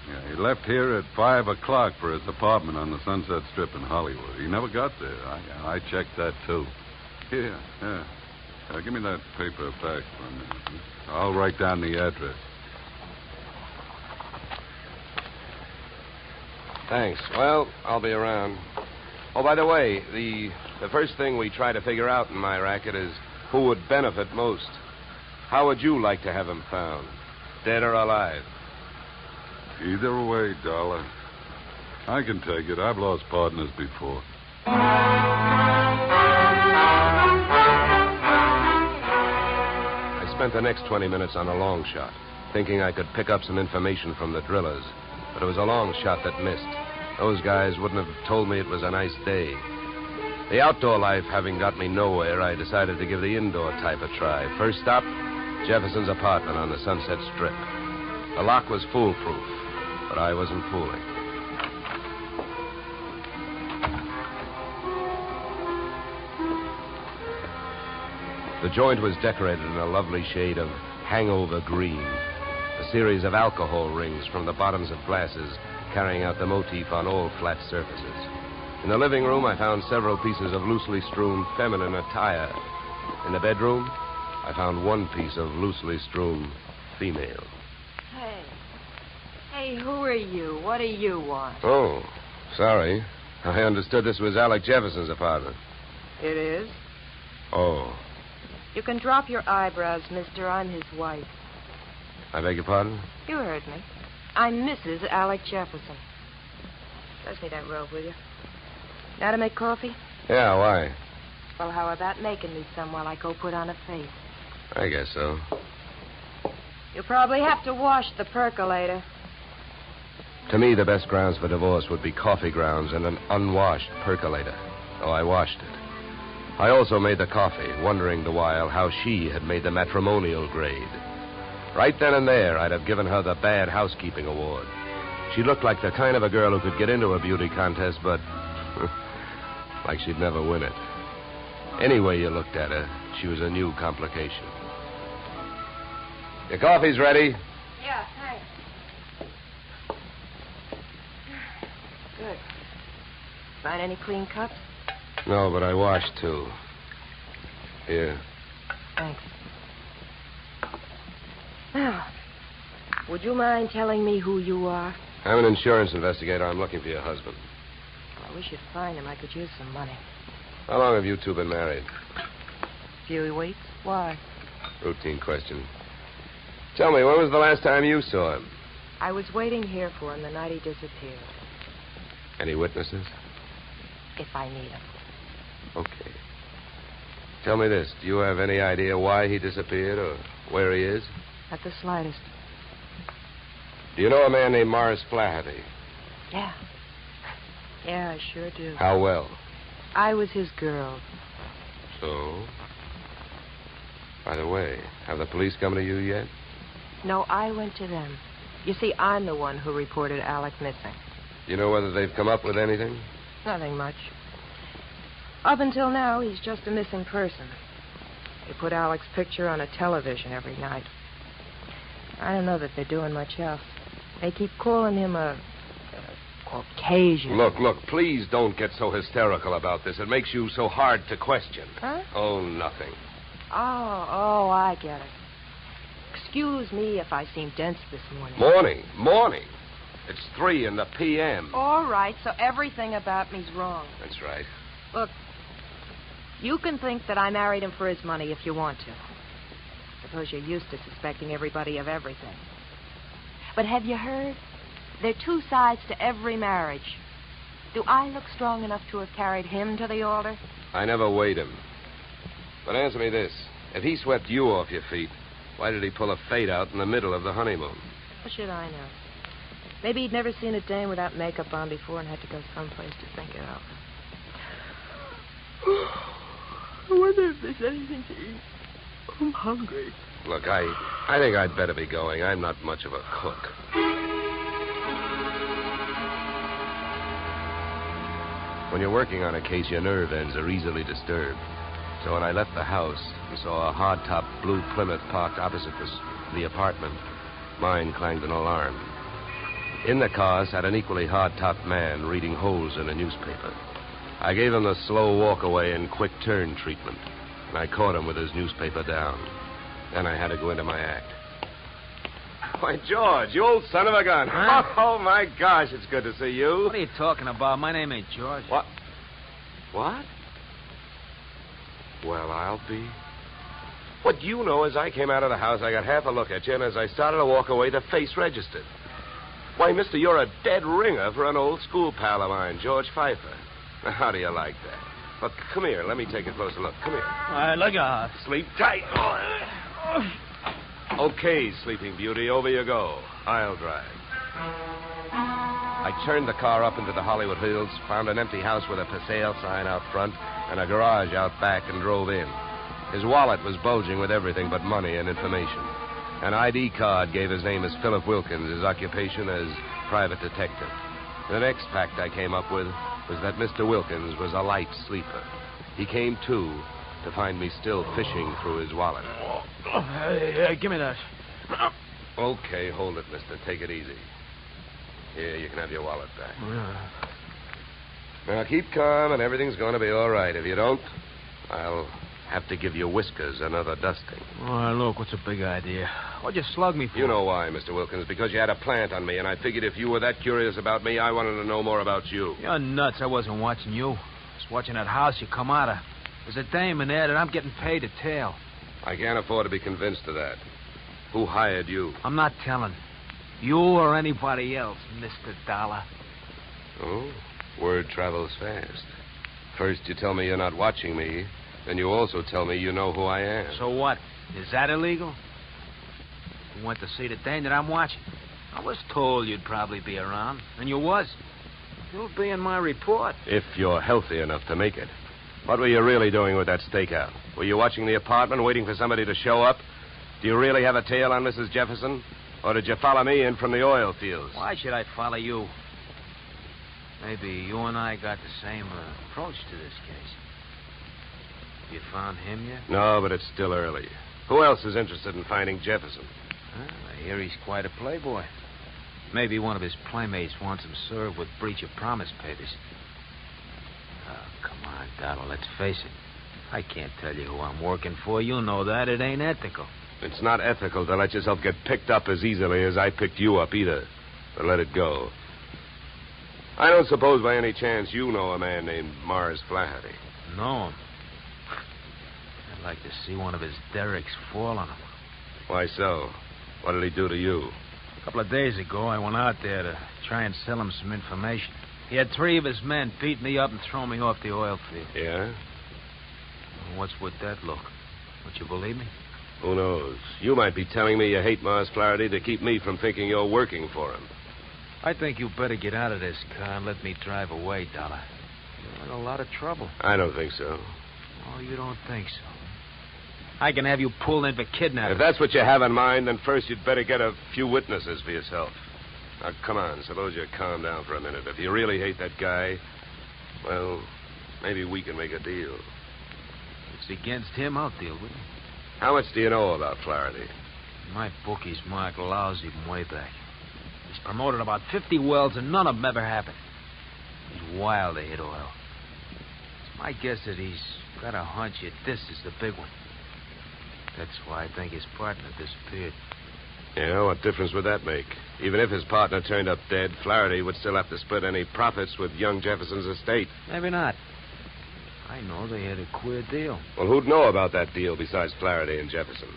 Yeah, he left here at 5 o'clock for his apartment on the Sunset Strip in Hollywood. He never got there. I checked that, too. Here, yeah. Give me that paper back for a minute. I'll write down the address. Thanks. Well, I'll be around. Oh, by the way, the first thing we try to figure out in my racket is who would benefit most. How would you like to have him found? Dead or alive? Either way, Dollar. I can take it. I've lost partners before. I spent the next 20 minutes on a long shot, thinking I could pick up some information from the drillers. But it was a long shot that missed. Those guys wouldn't have told me it was a nice day. The outdoor life having got me nowhere, I decided to give the indoor type a try. First stop, Jefferson's apartment on the Sunset Strip. The lock was foolproof, but I wasn't fooling. The joint was decorated in a lovely shade of hangover green. A series of alcohol rings from the bottoms of glasses carrying out the motif on all flat surfaces. In the living room, I found several pieces of loosely strewn feminine attire. In the bedroom, I found one piece of loosely strewn female. Hey, who are you? What do you want? Oh, sorry. I understood this was Alec Jefferson's apartment. It is? Oh. You can drop your eyebrows, mister. I'm his wife. I beg your pardon? You heard me. I'm Mrs. Alec Jefferson. Pass me that robe, will you? Now to make coffee? Yeah, why? Well, how about making me some while I go put on a face? I guess so. You'll probably have to wash the percolator. To me, the best grounds for divorce would be coffee grounds and an unwashed percolator. So I washed it. I also made the coffee, wondering the while how she had made the matrimonial grade. Right then and there, I'd have given her the Bad Housekeeping Award. She looked like the kind of a girl who could get into a beauty contest, but like she'd never win it. Any way you looked at her, she was a new complication. Your coffee's ready. Yeah, thanks. Good. Find any clean cups? No, but I washed, too. Here. Thanks. Now, would you mind telling me who you are? I'm an insurance investigator. I'm looking for your husband. Well, we should find him. I could use some money. How long have you two been married? A few weeks. Why? Routine question. Tell me, when was the last time you saw him? I was waiting here for him the night he disappeared. Any witnesses? If I need him. Okay. Tell me this. Do you have any idea why he disappeared or where he is? Not the slightest. Do you know a man named Morris Flaherty? Yeah. Yeah, I sure do. How well? I was his girl. So? By the way, have the police come to you yet? No, I went to them. You see, I'm the one who reported Alec missing. Do you know whether they've come up with anything? Nothing much. Up until now, he's just a missing person. They put Alec's picture on a television every night. I don't know that they're doing much else. They keep calling him a Caucasian. Look, please don't get so hysterical about this. It makes you so hard to question. Huh? Oh, nothing. Oh, I get it. Excuse me if I seem dense this morning. Morning. It's 3 in the p.m. All right, so everything about me's wrong. That's right. Look, you can think that I married him for his money if you want to. Suppose you're used to suspecting everybody of everything. But have you heard? There are two sides to every marriage. Do I look strong enough to have carried him to the altar? I never weighed him. But answer me this. If he swept you off your feet, why did he pull a fade out in the middle of the honeymoon? What should I know? Maybe he'd never seen a dame without makeup on before and had to go someplace to think it out. I wonder if there's anything to eat. I'm hungry. Look, I think I'd better be going. I'm not much of a cook. When you're working on a case, your nerve ends are easily disturbed. So when I left the house and saw a hard-top blue Plymouth parked opposite the apartment, mine clanged an alarm. In the car sat an equally hard-topped man reading holes in a newspaper. I gave him the slow walk-away and quick turn treatment, and I caught him with his newspaper down. Then I had to go into my act. Why, George, you old son of a gun. Huh? Oh, my gosh, it's good to see you. What are you talking about? My name ain't George. What? What? Well, I'll be. What you know is I came out of the house, I got half a look at you, and as I started to walk away, the face registered. Why, mister, you're a dead ringer for an old school pal of mine, George Pfeiffer. Now, how do you like that? Look, come here. Let me take a closer look. Come here. All right, look out. Sleep tight. Okay, Sleeping Beauty, over you go. I'll drive. I turned the car up into the Hollywood Hills, found an empty house with a for sale sign out front and a garage out back, and drove in. His wallet was bulging with everything but money and information. An ID card gave his name as Philip Wilkins, his occupation as private detective. The next fact I came up with was that Mr. Wilkins was a light sleeper. He came to find me still fishing through his wallet. Give me that. Okay, hold it, mister. Take it easy. Here, you can have your wallet back. Now, keep calm, and everything's going to be all right. If you don't, I'll have to give your whiskers another dusting. Oh, look, what's a big idea? What'd you slug me for? You know why, Mr. Wilkins. Because you had a plant on me, and I figured if you were that curious about me, I wanted to know more about you. You're nuts. I wasn't watching you. I was watching that house you come out of. There's a dame in there that I'm getting paid to tail. I can't afford to be convinced of that. Who hired you? I'm not telling. You or anybody else, Mr. Dollar. Oh, word travels fast. First you tell me you're not watching me, then you also tell me you know who I am. So what? Is that illegal? You went to see the dame that I'm watching. I was told you'd probably be around, and you was. You'll be in my report. If you're healthy enough to make it. What were you really doing with that stakeout? Were you watching the apartment, waiting for somebody to show up? Do you really have a tail on Mrs. Jefferson? Or did you follow me in from the oil fields? Why should I follow you? Maybe you and I got the same approach to this case. You found him yet? No, but it's still early. Who else is interested in finding Jefferson? Well, I hear he's quite a playboy. Maybe one of his playmates wants him served with breach of promise papers. Oh, come on, Donald, let's face it. I can't tell you who I'm working for. You know that. It ain't ethical. It's not ethical to let yourself get picked up as easily as I picked you up, either. But let it go. I don't suppose by any chance you know a man named Mars Flaherty. Know him? I'd like to see one of his derricks fall on him. Why so? What did he do to you? A couple of days ago, I went out there to try and sell him some information. He had 3 of his men beat me up and throw me off the oil field. Yeah? What's with that look? Would you believe me? Who knows? You might be telling me you hate Mars Flaherty to keep me from thinking you're working for him. I think you better get out of this car and let me drive away, Dollar. You're in a lot of trouble. I don't think so. Oh, you don't think so? I can have you pulled in for kidnapping. If that's what you have in mind, then first you'd better get a few witnesses for yourself. Now, come on. Suppose you calm down for a minute. If you really hate that guy, well, maybe we can make a deal. If it's against him, I'll deal with him. How much do you know about Flaherty? My bookie's marked lousy from way back. He's promoted about 50 wells, and none of them ever happened. He's wild to hit oil. It's my guess that he's got a hunch that this is the big one. That's why I think his partner disappeared. Yeah, what difference would that make? Even if his partner turned up dead, Flaherty would still have to split any profits with young Jefferson's estate. Maybe not. I know they had a queer deal. Well, who'd know about that deal besides Flaherty and Jefferson?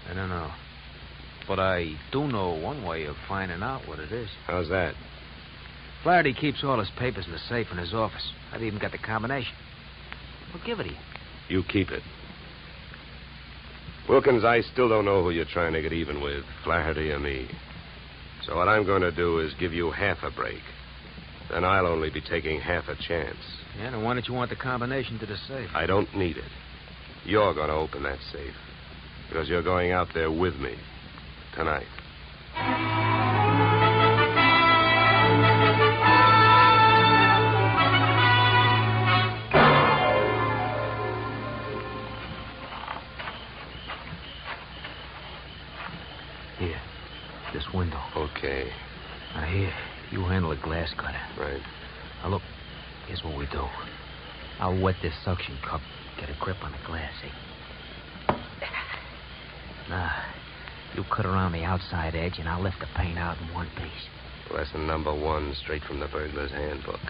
I don't know. But I do know one way of finding out what it is. How's that? Flaherty keeps all his papers in the safe in his office. I've even got the combination. We'll give it to you. You keep it. Wilkins, I still don't know who you're trying to get even with, Flaherty or me. So what I'm going to do is give you half a break. Then I'll only be taking half a chance. Yeah, then why don't you want the combination to the safe? I don't need it. You're going to open that safe. Because you're going out there with me. Tonight. Here. This window. Okay. Now, here. You handle the glass cutter. Right. Now, look. Here's what we do. I'll wet this suction cup. Get a grip on the glass, see? Now, you cut around the outside edge, and I'll lift the paint out in one piece. Lesson number 1, straight from the burglar's handbook.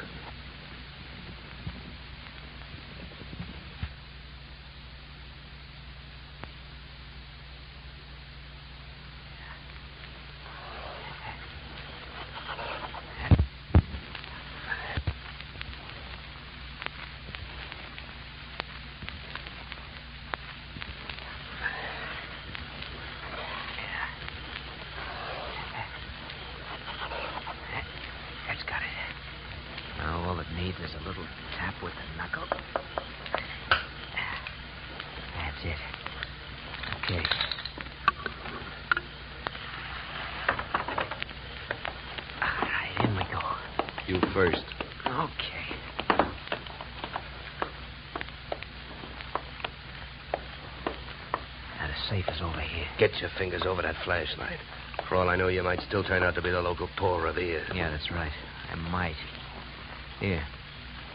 First. Okay. Now, the safe is over here. Get your fingers over that flashlight. For all I know, you might still turn out to be the local Paul Revere. Yeah, that's right. I might. Here.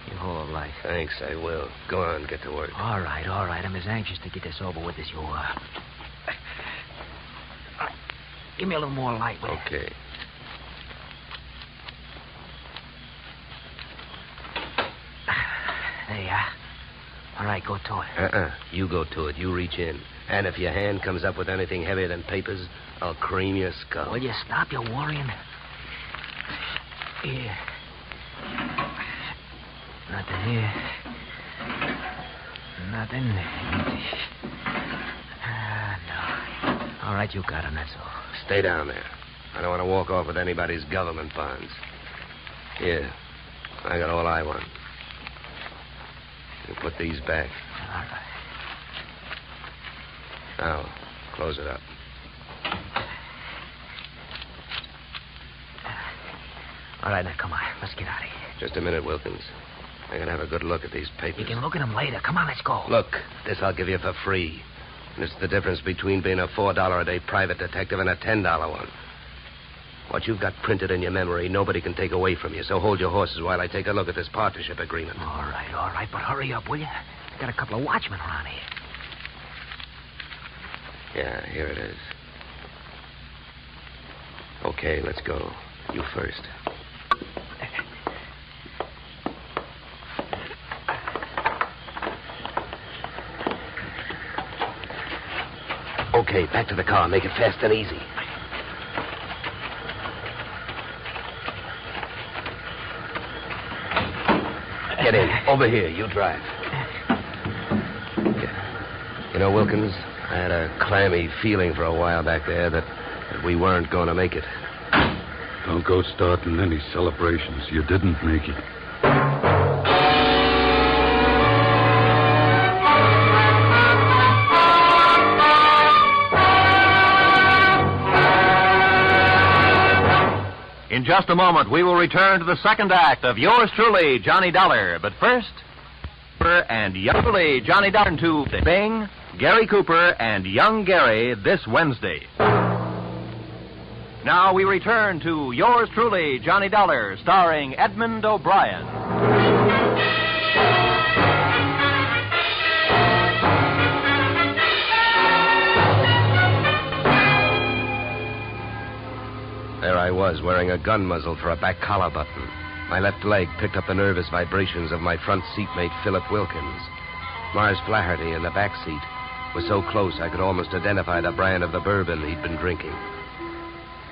You hold the light. Thanks, I will. Go on, get to work. All right. I'm as anxious to get this over with as you are. Give me a little more light, will you? Okay. There you are. All right, go to it. You go to it. You reach in. And if your hand comes up with anything heavier than papers, I'll cream your skull. Will you stop your worrying? Here. Nothing here. Nothing. No. All right, you got him, that's all. Stay down there. I don't want to walk off with anybody's government bonds. Here. I got all I want. You put these back. All right. Now, close it up. All right, now, come on. Let's get out of here. Just a minute, Wilkins. I gotta have a good look at these papers. You can look at them later. Come on, let's go. Look, this I'll give you for free. And it's the difference between being a $4 a day private detective and a $10 one. What you've got printed in your memory, nobody can take away from you. So hold your horses while I take a look at this partnership agreement. All right. But hurry up, will you? I got a couple of watchmen around here. Yeah, here it is. Okay, let's go. You first. Okay, back to the car. Make it fast and easy. Get in. Over here. You drive. You know, Wilkins, I had a clammy feeling for a while back there that we weren't going to make it. Don't go starting any celebrations. You didn't make it. In just a moment, we will return to the second act of yours truly, Johnny Dollar. But first, and young truly, Johnny Dollar to Bing, Gary Cooper, and young Gary this Wednesday. Now we return to yours truly, Johnny Dollar, starring Edmond O'Brien. There I was, wearing a gun muzzle for a back collar button. My left leg picked up the nervous vibrations of my front seatmate, Philip Wilkins. Mars Flaherty in the back seat was so close I could almost identify the brand of the bourbon he'd been drinking.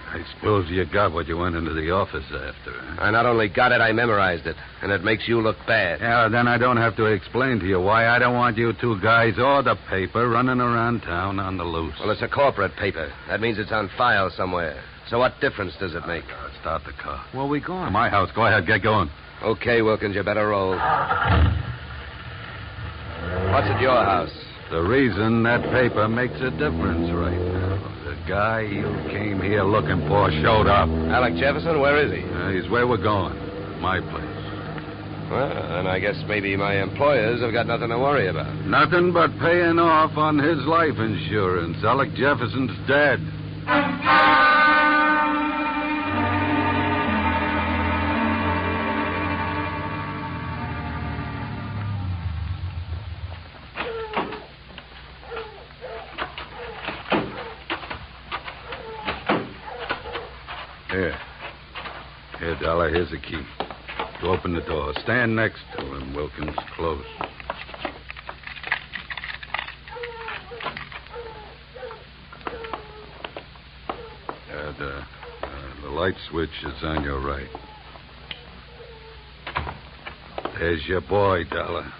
I suppose you got what you went into the office after, huh? I not only got it, I memorized it. And it makes you look bad. Yeah, then I don't have to explain to you why I don't want you two guys or the paper running around town on the loose. Well, it's a corporate paper. That means it's on file somewhere. So what difference does it make? Start the car. Where are we going? To my house. Go ahead, get going. Okay, Wilkins, you better roll. What's at your house? The reason that paper makes a difference right now. The guy you came here looking for showed up. Alec Jefferson, where is he? He's where we're going. My place. Well, then I guess maybe my employers have got nothing to worry about. Nothing but paying off on his life insurance. Alec Jefferson's dead. Here, Dollar, here's the key. To open the door. Stand next to him, Wilkins. Close. The light switch is on your right. There's your boy, Dollar.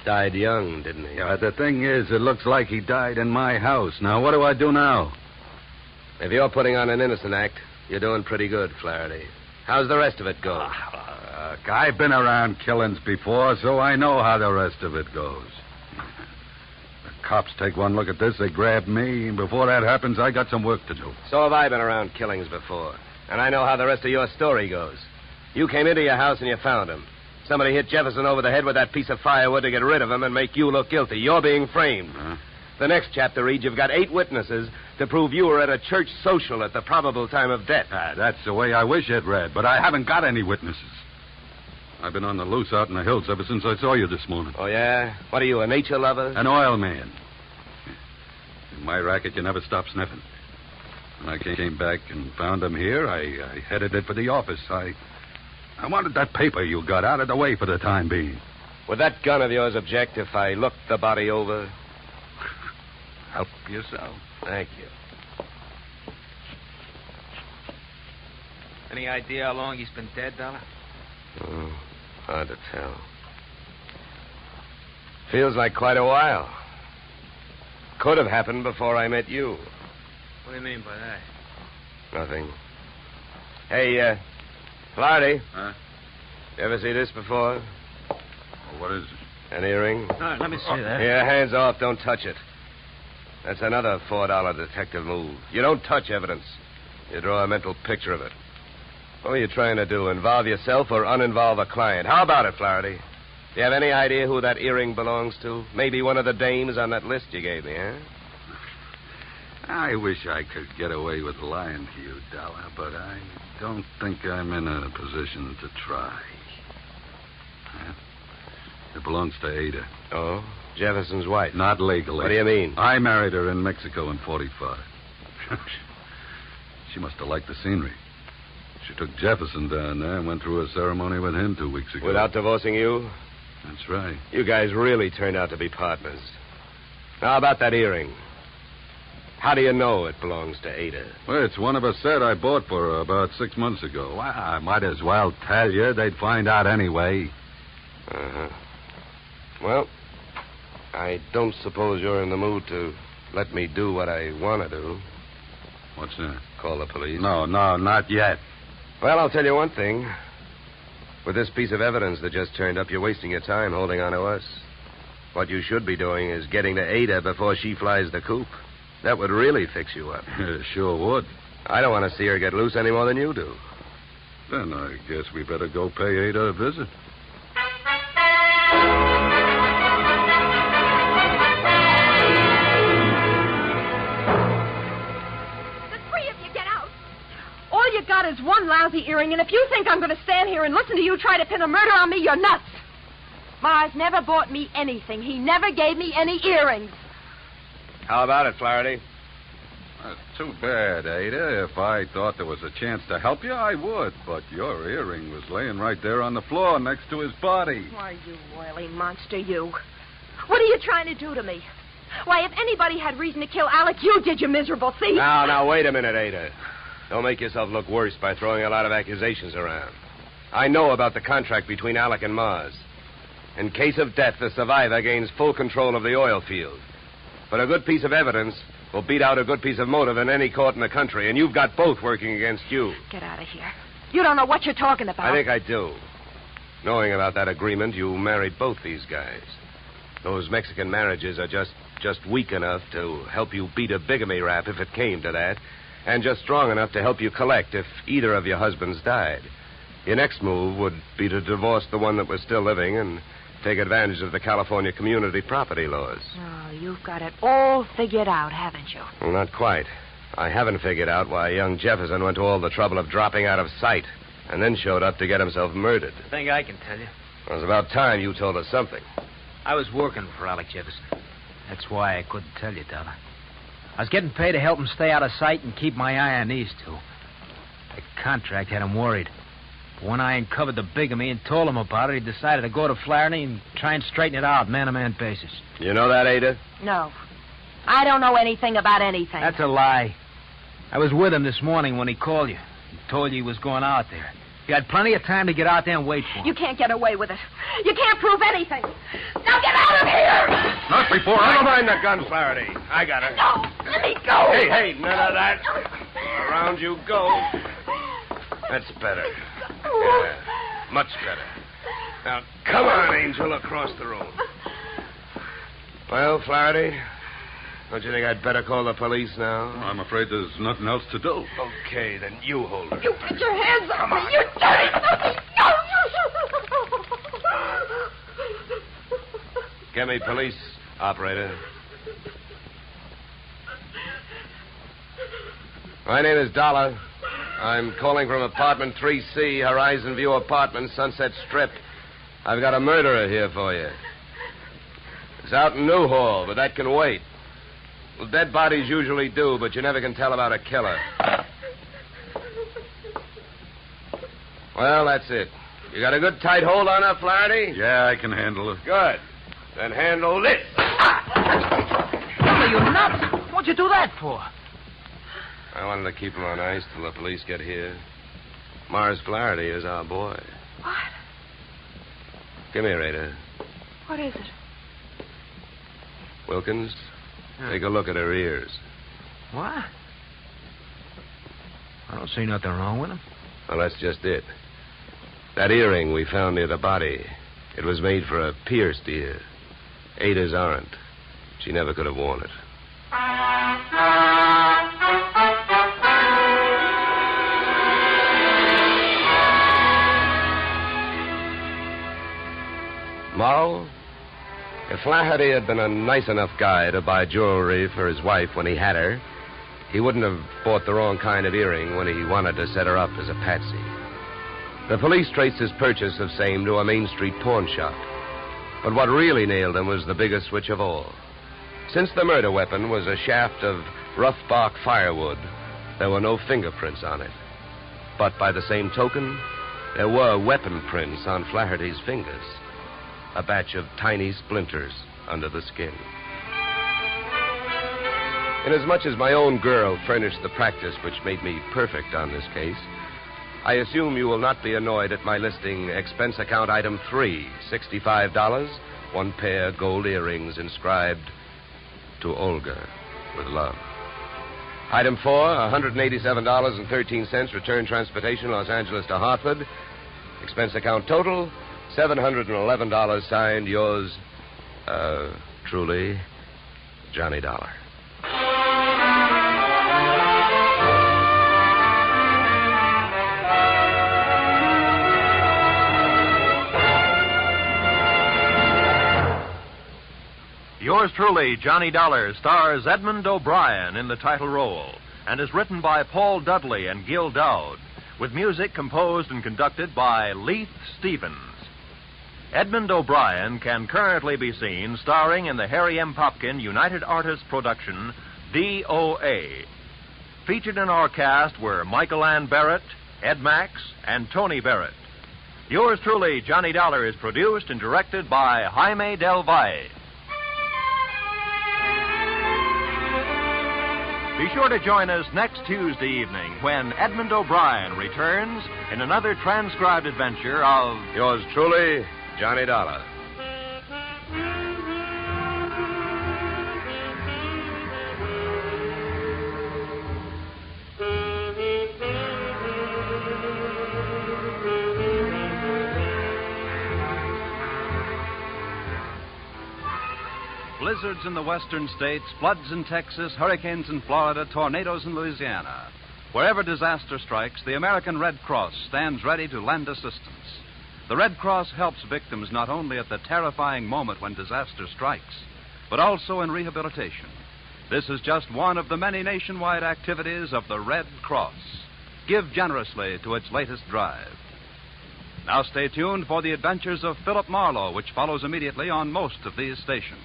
Died young, didn't he? Yeah, the thing is, it looks like he died in my house. Now, what do I do now? If you're putting on an innocent act, you're doing pretty good, Flaherty. How's the rest of it go? I've been around killings before, so I know how the rest of it goes. The cops take one look at this, they grab me, and before that happens, I got some work to do. So have I been around killings before. And I know how the rest of your story goes. You came into your house and you found him. Somebody hit Jefferson over the head with that piece of firewood to get rid of him and make you look guilty. You're being framed. Huh? The next chapter reads you've got 8 witnesses to prove you were at a church social at the probable time of death. That's the way I wish it read, but I haven't got any witnesses. I've been on the loose out in the hills ever since I saw you this morning. Oh, yeah? What are you, a nature lover? An oil man. In my racket, you never stop sniffing. When I came back and found him here, I headed it for the office. I wanted that paper you got out of the way for the time being. Would that gun of yours object if I looked the body over? Help yourself. Thank you. Any idea how long he's been dead, Dollar? Oh, hard to tell. Feels like quite a while. Could have happened before I met you. What do you mean by that? Nothing. Hey, Flaherty. Huh? You ever see this before? Well, what is it? An earring? No, let me see that. Yeah, hands off. Don't touch it. That's another $4 detective move. You don't touch evidence. You draw a mental picture of it. What are you trying to do? Involve yourself or uninvolve a client? How about it, Flaherty? Do you have any idea who that earring belongs to? Maybe one of the dames on that list you gave me, huh? I wish I could get away with lying to you, Dollar, but I don't think I'm in a position to try. Huh? It belongs to Ada. Oh? Jefferson's wife? Not legally. What do you mean? I married her in Mexico in 45. She must have liked the scenery. She took Jefferson down there and went through a ceremony with him 2 weeks ago. Without divorcing you? That's right. You guys really turned out to be partners. Now, about that earring. How do you know it belongs to Ada? Well, it's one of a set I bought for her about 6 months ago. Well, I might as well tell you. They'd find out anyway. Uh-huh. Well, I don't suppose you're in the mood to let me do what I want to do. What's that? Call the police? No, not yet. Well, I'll tell you one thing. With this piece of evidence that just turned up, you're wasting your time holding on to us. What you should be doing is getting to Ada before she flies the coop. That would really fix you up. Sure would. I don't want to see her get loose any more than you do. Then I guess we better go pay Ada a visit. All you got is one lousy earring, and if you think I'm going to stand here and listen to you try to pin a murder on me, you're nuts. Mars never bought me anything. He never gave me any earrings. How about it, Flaherty? That's too bad, Ada. If I thought there was a chance to help you, I would. But your earring was laying right there on the floor next to his body. Why, you oily monster, you. What are you trying to do to me? Why, if anybody had reason to kill Alec, you did, you miserable thief. Now, wait a minute, Ada. Don't make yourself look worse by throwing a lot of accusations around. I know about the contract between Alec and Mars. In case of death, the survivor gains full control of the oil field. But a good piece of evidence will beat out a good piece of motive in any court in the country, and you've got both working against you. Get out of here. You don't know what you're talking about. I think I do. Knowing about that agreement, you married both these guys. Those Mexican marriages are just weak enough to help you beat a bigamy rap if it came to that, and just strong enough to help you collect if either of your husbands died. Your next move would be to divorce the one that was still living and take advantage of the California community property laws. Oh, you've got it all figured out, haven't you? Well, not quite. I haven't figured out why young Jefferson went to all the trouble of dropping out of sight and then showed up to get himself murdered. I think I can tell you. It was about time you told us something. I was working for Alec Jefferson. That's why I couldn't tell you, Dollar. I was getting paid to help him stay out of sight and keep my eye on these two. The contract had him worried. But when I uncovered the bigamy and told him about it, he decided to go to Flaherty and try and straighten it out, man-to-man basis. You know that, Ada? No. I don't know anything about anything. That's a lie. I was with him this morning when he called you. He told you he was going out there. You had plenty of time to get out there and wait for him. You can't get away with it. You can't prove anything. Now get out of here! Not before I... Never mind the gun, Flaherty. I got her. No, let me go. Hey, none of that. Around you go. That's better. Yeah, much better. Now, come on, Angel, across the room. Well, Flaherty, don't you think I'd better call the police now? I'm afraid there's nothing else to do. Okay, then you hold her. You put your hands on me. You dirty something. No! Get me police, operator. My name is Dollar. I'm calling from apartment 3C, Horizon View Apartment, Sunset Strip. I've got a murderer here for you. It's out in Newhall, but that can wait. Well, dead bodies usually do, but you never can tell about a killer. Well, that's it. You got a good tight hold on her, Flaherty? Yeah, I can handle it. Good. Then handle this. Are you nuts? What'd you do that for? I wanted to keep him on ice till the police get here. Mars Flaherty is our boy. What? Come here, Ada. What is it? Wilkins, take a look at her ears. What? I don't see nothing wrong with them. Well, that's just it. That earring we found near the body, it was made for a pierced ear. Ada's aren't. She never could have worn it. Moral? If Flaherty had been a nice enough guy to buy jewelry for his wife when he had her, he wouldn't have bought the wrong kind of earring when he wanted to set her up as a patsy. The police traced his purchase of same to a Main Street pawn shop. But what really nailed him was the biggest switch of all. Since the murder weapon was a shaft of rough bark firewood, there were no fingerprints on it. But by the same token, there were weapon prints on Flaherty's fingers. A batch of tiny splinters under the skin. Inasmuch as my own girl furnished the practice which made me perfect on this case, I assume you will not be annoyed at my listing expense account item 3, $65, 1 pair gold earrings inscribed to Olga with love. Item 4, $187.13 return transportation Los Angeles to Hartford. Expense account total, $711 signed yours, truly, Johnny Dollar. Yours truly, Johnny Dollar, stars Edmond O'Brien in the title role and is written by Paul Dudley and Gil Dowd, with music composed and conducted by Leith Stevens. Edmond O'Brien can currently be seen starring in the Harry M. Popkin United Artists production, DOA. Featured in our cast were Michael Ann Barrett, Ed Max, and Tony Barrett. Yours truly, Johnny Dollar, is produced and directed by Jaime Del Valle. Be sure to join us next Tuesday evening when Edmond O'Brien returns in another transcribed adventure of Yours truly, Johnny Dollar. Blizzards in the western states, floods in Texas, hurricanes in Florida, tornadoes in Louisiana. Wherever disaster strikes, the American Red Cross stands ready to lend assistance. The Red Cross helps victims not only at the terrifying moment when disaster strikes, but also in rehabilitation. This is just one of the many nationwide activities of the Red Cross. Give generously to its latest drive. Now stay tuned for the adventures of Philip Marlowe, which follows immediately on most of these stations.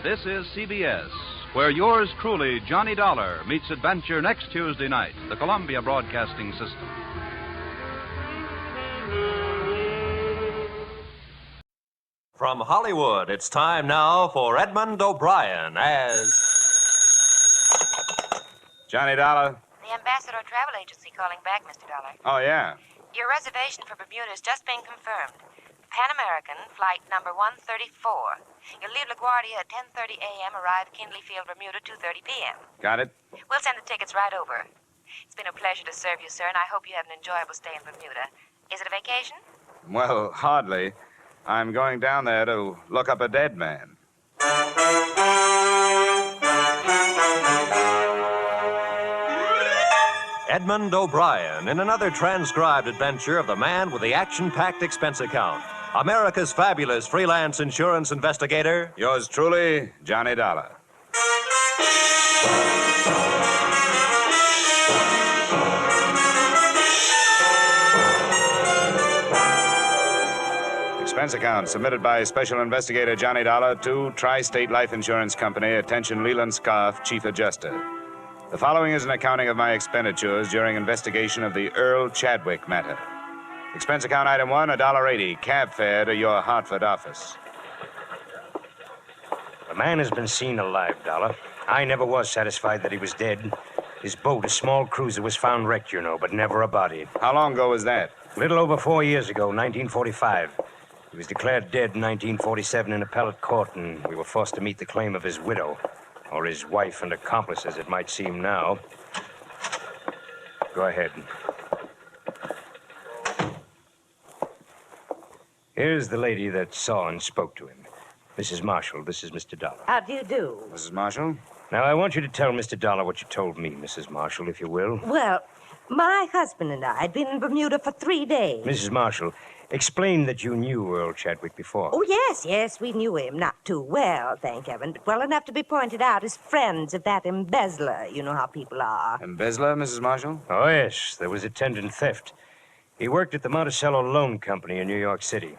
This is CBS, where yours truly, Johnny Dollar, meets adventure next Tuesday night, the Columbia Broadcasting System. From Hollywood, it's time now for Edmond O'Brien as Johnny Dollar? The Ambassador Travel Agency calling back, Mr. Dollar. Oh, yeah. Your reservation for Bermuda has just been confirmed. Pan American, flight number 134. You'll leave LaGuardia at 10:30 a.m., arrive at Kindley Field, Bermuda, 2:30 p.m. Got it? We'll send the tickets right over. It's been a pleasure to serve you, sir, and I hope you have an enjoyable stay in Bermuda. Is it a vacation? Well, hardly. I'm going down there to look up a dead man. Edmond O'Brien in another transcribed adventure of the man with the action-packed expense account. America's fabulous freelance insurance investigator. Yours truly, Johnny Dollar. Expense account submitted by Special Investigator Johnny Dollar to Tri-State Life Insurance Company. Attention, Leland Scarf, Chief Adjuster. The following is an accounting of my expenditures during investigation of the Earl Chadwick matter. Expense account item 1, $1.80, cab fare to your Hartford office. The man has been seen alive, Dollar. I never was satisfied that he was dead. His boat, a small cruiser, was found wrecked, you know, but never a body. How long ago was that? A little over 4 years ago, 1945. He was declared dead in 1947 in appellate court, and we were forced to meet the claim of his widow, or his wife and accomplice, as it might seem now. Go ahead. Here's the lady that saw and spoke to him. Mrs. Marshall, this is Mr. Dollar. How do you do? Mrs. Marshall? Now, I want you to tell Mr. Dollar what you told me, Mrs. Marshall, if you will. Well, my husband and I had been in Bermuda for 3 days. Mrs. Marshall, explain that you knew Earl Chadwick before. Oh, yes, we knew him. Not too well, thank heaven, but well enough to be pointed out as friends of that embezzler. You know how people are. Embezzler, Mrs. Marshall? Oh, yes. There was attendant theft. He worked at the Monticello Loan Company in New York City.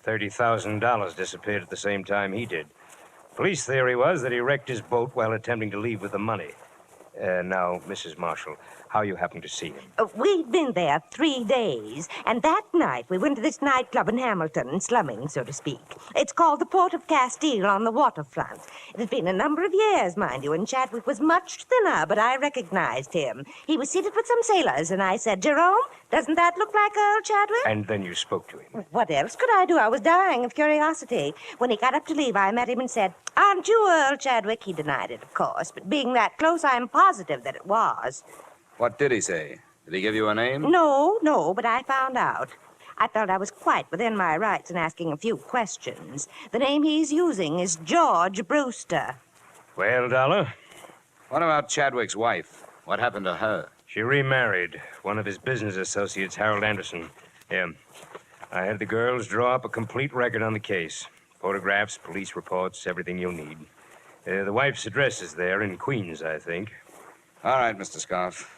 $30,000 disappeared at the same time he did. Police theory was that he wrecked his boat while attempting to leave with the money. Now, Mrs. Marshall, how you happened to see him? We'd been there 3 days, and that night we went to this nightclub in Hamilton, slumming, so to speak. It's called the Port of Castile on the waterfront. It had been a number of years, mind you, and Chadwick was much thinner, but I recognized him. He was seated with some sailors, and I said, "Jerome, doesn't that look like Earl Chadwick?" And then you spoke to him. What else could I do? I was dying of curiosity. When he got up to leave, I met him and said, "Aren't you Earl Chadwick?" He denied it, of course, but being that close, I'm positive that it was. What did he say? Did he give you a name? No, but I found out. I felt I was quite within my rights in asking a few questions. The name he's using is George Brewster. Well, Dollar? What about Chadwick's wife? What happened to her? She remarried one of his business associates, Harold Anderson. Yeah. I had the girls draw up a complete record on the case. Photographs, police reports, everything you'll need. The wife's address is there in Queens, I think. All right, Mr. Scarf.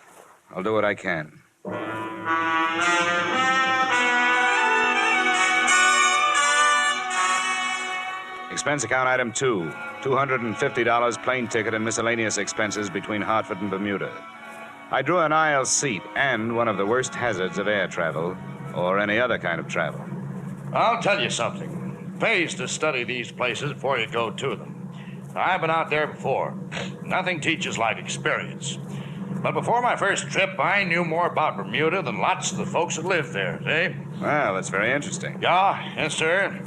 I'll do what I can. Expense account item 2, $250 plane ticket and miscellaneous expenses between Hartford and Bermuda. I drew an aisle seat and one of the worst hazards of air travel or any other kind of travel. I'll tell you something. It pays to study these places before you go to them. I've been out there before. Nothing teaches like experience. But before my first trip, I knew more about Bermuda than lots of the folks that live there, see? Well, that's very interesting. Yeah, yes, sir.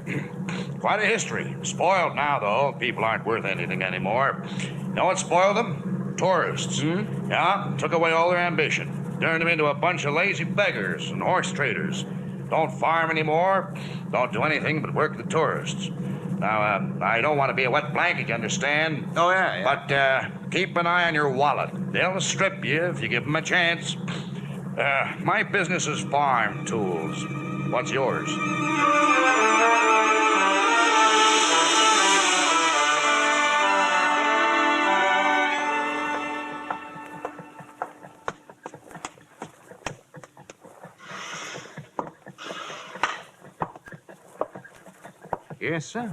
Quite a history. Spoiled now, though. People aren't worth anything anymore. You know what spoiled them? Tourists. Yeah, took away all their ambition. Turned them into a bunch of lazy beggars and horse traders. Don't farm anymore. Don't do anything but work the tourists. Now, I don't want to be a wet blanket, you understand? Oh, yeah. But keep an eye on your wallet. They'll strip you if you give them a chance. My business is farm tools. What's yours? Yes, sir.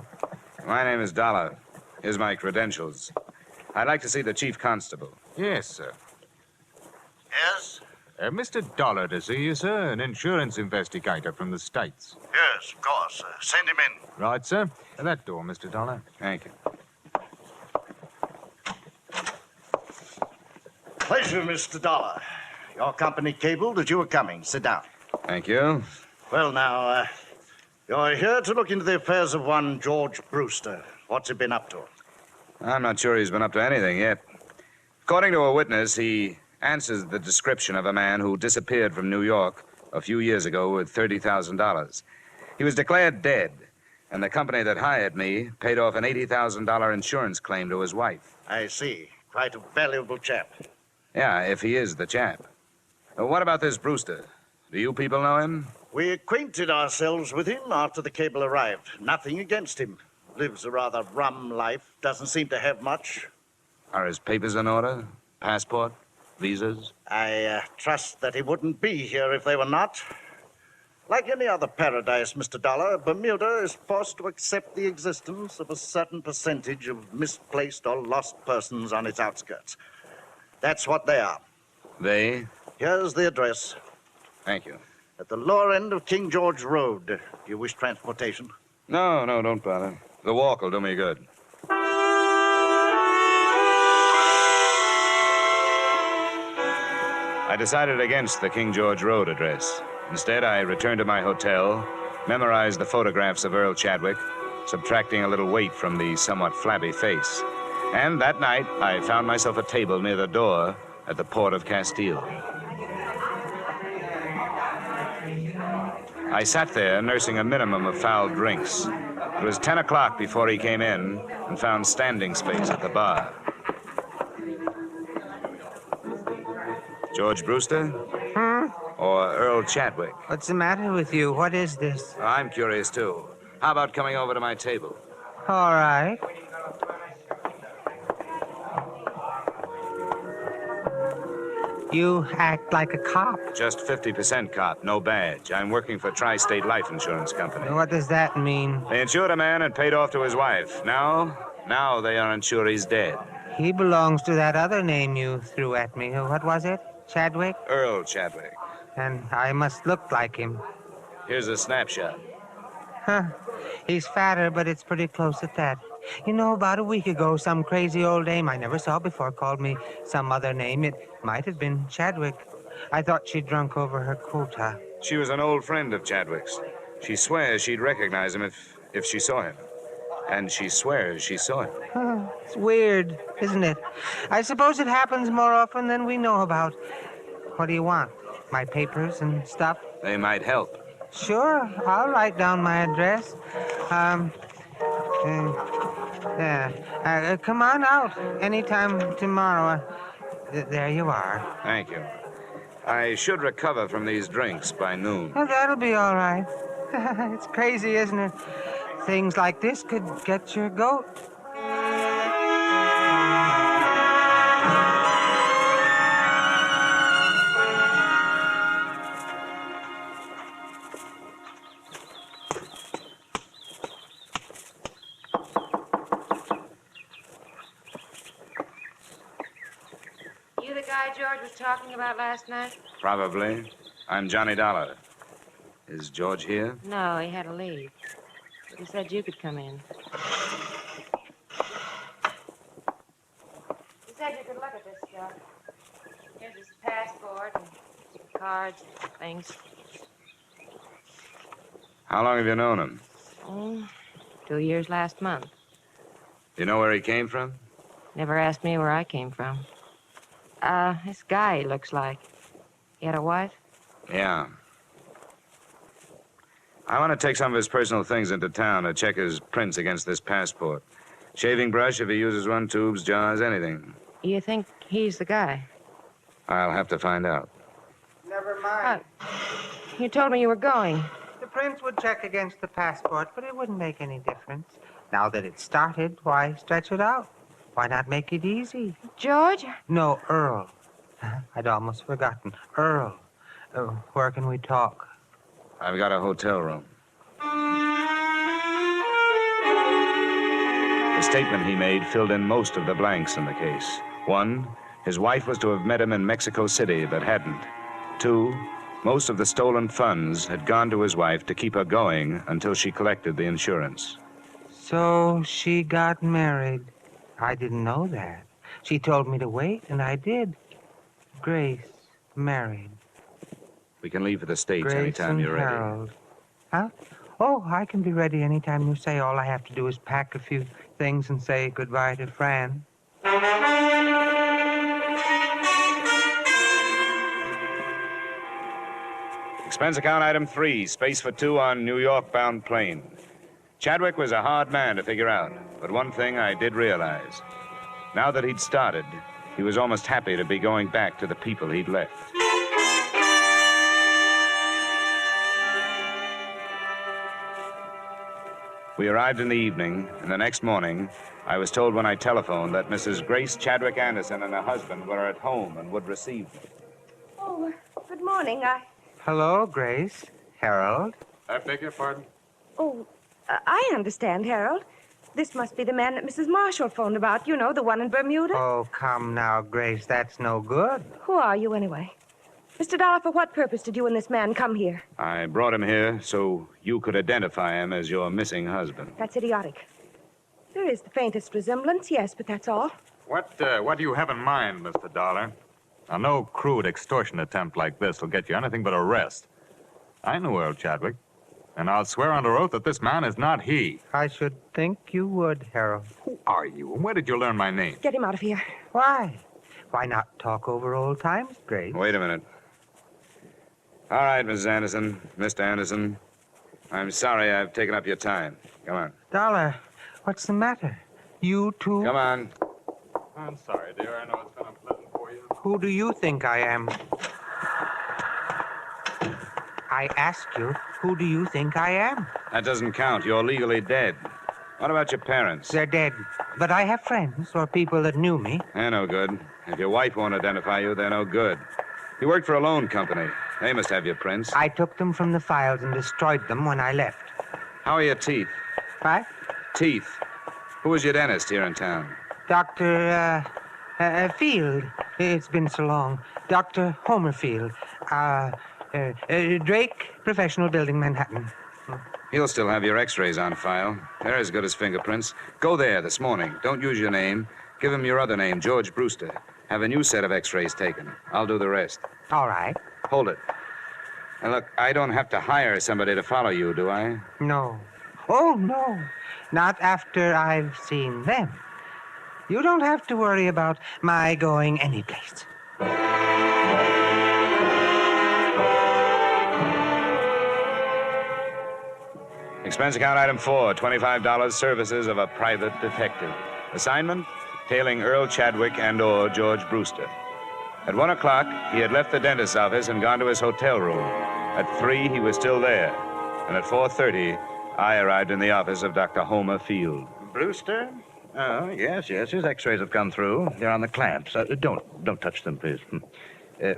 My name is Dollar. Here's my credentials. I'd like to see the chief constable. Yes, sir. Yes? Mr. Dollar to see you, sir, an insurance investigator from the States. Yes, of course. Send him in. Right, sir. That door, Mr. Dollar. Thank you. Pleasure, Mr. Dollar. Your company cabled that you were coming. Sit down. Thank you. Well, now, you're here to look into the affairs of one George Brewster. What's he been up to? I'm not sure he's been up to anything yet. According to a witness, he answers the description of a man who disappeared from New York a few years ago with $30,000. He was declared dead, and the company that hired me paid off an $80,000 insurance claim to his wife. I see. Quite a valuable chap. Yeah, if he is the chap. What about this Brewster? Do you people know him? We acquainted ourselves with him after the cable arrived. Nothing against him. Lives a rather rum life. Doesn't seem to have much. Are his papers in order? Passport? Visas? I trust that he wouldn't be here if they were not. Like any other paradise, Mr. Dollar, Bermuda is forced to accept the existence of a certain percentage of misplaced or lost persons on its outskirts. That's what they are. They? Here's the address. Thank you. At the lower end of King George Road. Do you wish transportation? No, don't bother. The walk will do me good. I decided against the King George Road address. Instead, I returned to my hotel, memorized the photographs of Earl Chadwick, subtracting a little weight from the somewhat flabby face. And that night, I found myself a table near the door at the port of Castile. I sat there nursing a minimum of foul drinks. It was 10 o'clock before he came in and found standing space at the bar. George Brewster? Or Earl Chadwick? What's the matter with you? What is this? I'm curious, too. How about coming over to my table? All right. You act like a cop. Just 50% cop, no badge. I'm working for Tri-State Life Insurance Company. What does that mean? They insured a man and paid off to his wife. Now they are unsure he's dead. He belongs to that other name you threw at me. What was it? Chadwick? Earl Chadwick. And I must look like him. Here's a snapshot. Huh. He's fatter, but it's pretty close at that. You know, about a week ago, some crazy old dame I never saw before called me some other name. It might have been Chadwick. I thought she'd drunk over her quota. She was an old friend of Chadwick's. She swears she'd recognize him if she saw him. And she swears she saw him. Oh, it's weird, isn't it? I suppose it happens more often than we know about. What do you want? My papers and stuff? They might help. Sure, I'll write down my address. Come on out anytime tomorrow. There you are. Thank you. I should recover from these drinks by noon. Oh, that'll be all right. It's crazy, isn't it? Things like this could get your goat. You the guy George was talking about last night? Probably. I'm Johnny Dollar. Is George here? No, he had to leave. But he said you could come in. He said you could look at this stuff. Here's his passport and some cards and things. How long have you known him? 2 years last month. You know where he came from? Never asked me where I came from. This guy, he looks like. He had a wife? Yeah. I want to take some of his personal things into town to check his prints against this passport. Shaving brush if he uses one, tubes, jars, anything. You think he's the guy? I'll have to find out. Never mind. You told me you were going. The prince would check against the passport, but it wouldn't make any difference. Now that it's started, why stretch it out? Why not make it easy? George? No, Earl. I'd almost forgotten. Earl. Where can we talk? I've got a hotel room. The statement he made filled in most of the blanks in the case. 1, his wife was to have met him in Mexico City, but hadn't. 2, most of the stolen funds had gone to his wife to keep her going until she collected the insurance. So she got married. I didn't know that. She told me to wait, and I did. Grace married. We can leave for the States Grace anytime and you're ready. Harold. Huh? Oh, I can be ready anytime you say. All I have to do is pack a few things and say goodbye to Fran. Expense account item 3, space for 2 on New York-bound plane. Chadwick was a hard man to figure out, but one thing I did realize. Now that he'd started, he was almost happy to be going back to the people he'd left. We arrived in the evening, and the next morning, I was told when I telephoned that Mrs. Grace Chadwick Anderson and her husband were at home and would receive me. Oh, good morning. Hello, Grace. Harold. I beg your pardon? Oh, I understand, Harold. This must be the man that Mrs. Marshall phoned about. You know, the one in Bermuda. Oh, come now, Grace. That's no good. Who are you, anyway? Mr. Dollar, for what purpose did you and this man come here? I brought him here so you could identify him as your missing husband. That's idiotic. There is the faintest resemblance, yes, but that's all. What do you have in mind, Mr. Dollar? Now, no crude extortion attempt like this will get you anything but arrest. I know Earl Chadwick, and I'll swear under oath that this man is not he. I should think you would, Harold. Who are you, and where did you learn my name? Get him out of here. Why? Why not talk over old times, Grace? Wait a minute. All right, Mrs. Anderson, Mr. Anderson. I'm sorry I've taken up your time. Come on. Dollar, what's the matter? You too? Come on. I'm sorry, dear. I know it's been unpleasant for you. Who do you think I am? I ask you, who do you think I am? That doesn't count. You're legally dead. What about your parents? They're dead. But I have friends or people that knew me. They're no good. If your wife won't identify you, they're no good. You worked for a loan company. They must have your prints. I took them from the files and destroyed them when I left. How are your teeth? What? Teeth. Who was your dentist here in town? Dr. Field. It's been so long. Dr. Homer Field. Drake, Professional Building, Manhattan. He'll still have your x-rays on file. They're as good as fingerprints. Go there this morning. Don't use your name. Give him your other name, George Brewster. Have a new set of x-rays taken. I'll do the rest. All right. Hold it. And look, I don't have to hire somebody to follow you, do I? No. Oh, no. Not after I've seen them. You don't have to worry about my going anyplace. Expense account item 4, $25 services of a private detective. Assignment, tailing Earl Chadwick and/or George Brewster. At 1 o'clock, he had left the dentist's office and gone to his hotel room. At 3, he was still there. And at 4:30, I arrived in the office of Dr. Homer Field. Brewster? Oh, yes. His x-rays have come through. They're on the clamps. Don't touch them, please.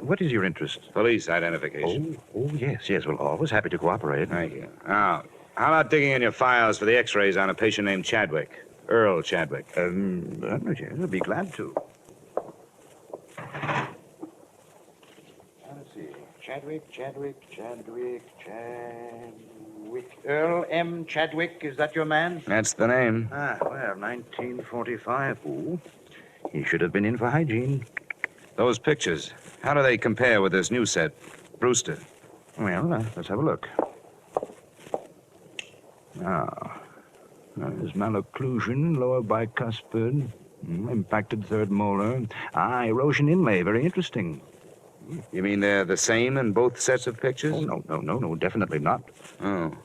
What is your interest? Police identification. Oh, yes. We're always happy to cooperate. Thank you. Now, how about digging in your files for the x-rays on a patient named Chadwick? Earl Chadwick. Yes, I'd be glad to. Chadwick. Earl M. Chadwick, is that your man? That's the name. Ah, well, 1945. Ooh, he should have been in for hygiene. Those pictures, how do they compare with this new set? Brewster. Well, let's have a look. There's malocclusion, lower bicuspid, impacted third molar. Erosion inlay, very interesting. You mean they're the same in both sets of pictures? Oh, no, definitely not. Oh.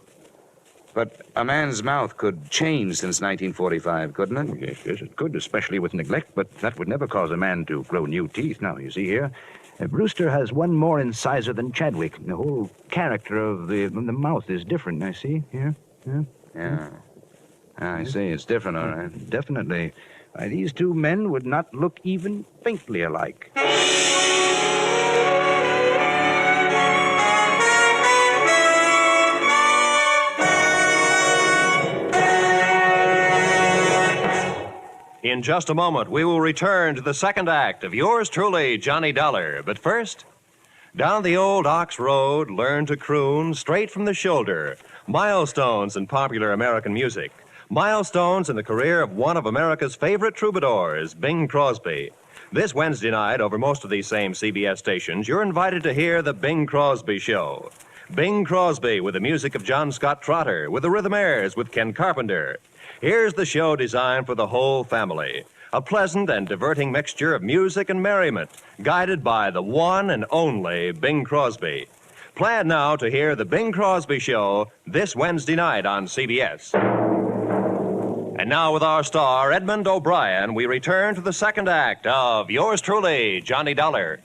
But a man's mouth could change since 1945, couldn't it? Yes, it could, especially with neglect, but that would never cause a man to grow new teeth. Now, you see here, Brewster has one more incisor than Chadwick. The whole character of the mouth is different, I see, here. Yeah. I see, it's different, all right. Definitely. These two men would not look even faintly alike. In just a moment, we will return to the second act of yours truly, Johnny Dollar. But first, down the old Ox Road, learn to croon straight from the shoulder. Milestones in popular American music. Milestones in the career of one of America's favorite troubadours, Bing Crosby. This Wednesday night, over most of these same CBS stations, you're invited to hear The Bing Crosby Show. Bing Crosby with the music of John Scott Trotter, with the Rhythmaires, with Ken Carpenter. Here's the show designed for the whole family. A pleasant and diverting mixture of music and merriment, guided by the one and only Bing Crosby. Plan now to hear The Bing Crosby Show this Wednesday night on CBS. And now with our star, Edmond O'Brien, we return to the second act of yours truly, Johnny Dollar.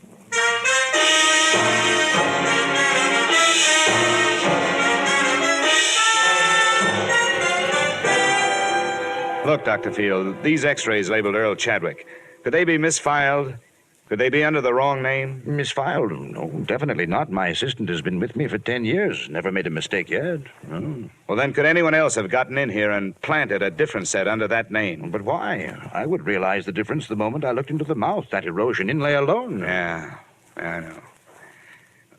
Look, Dr. Field, these x-rays labeled Earl Chadwick, could they be misfiled? Could they be under the wrong name? Misfiled? No, definitely not. My assistant has been with me for 10 years. Never made a mistake yet. No. Well, then could anyone else have gotten in here and planted a different set under that name? But why? I would realize the difference the moment I looked into the mouth. That erosion inlay alone. Yeah, I know.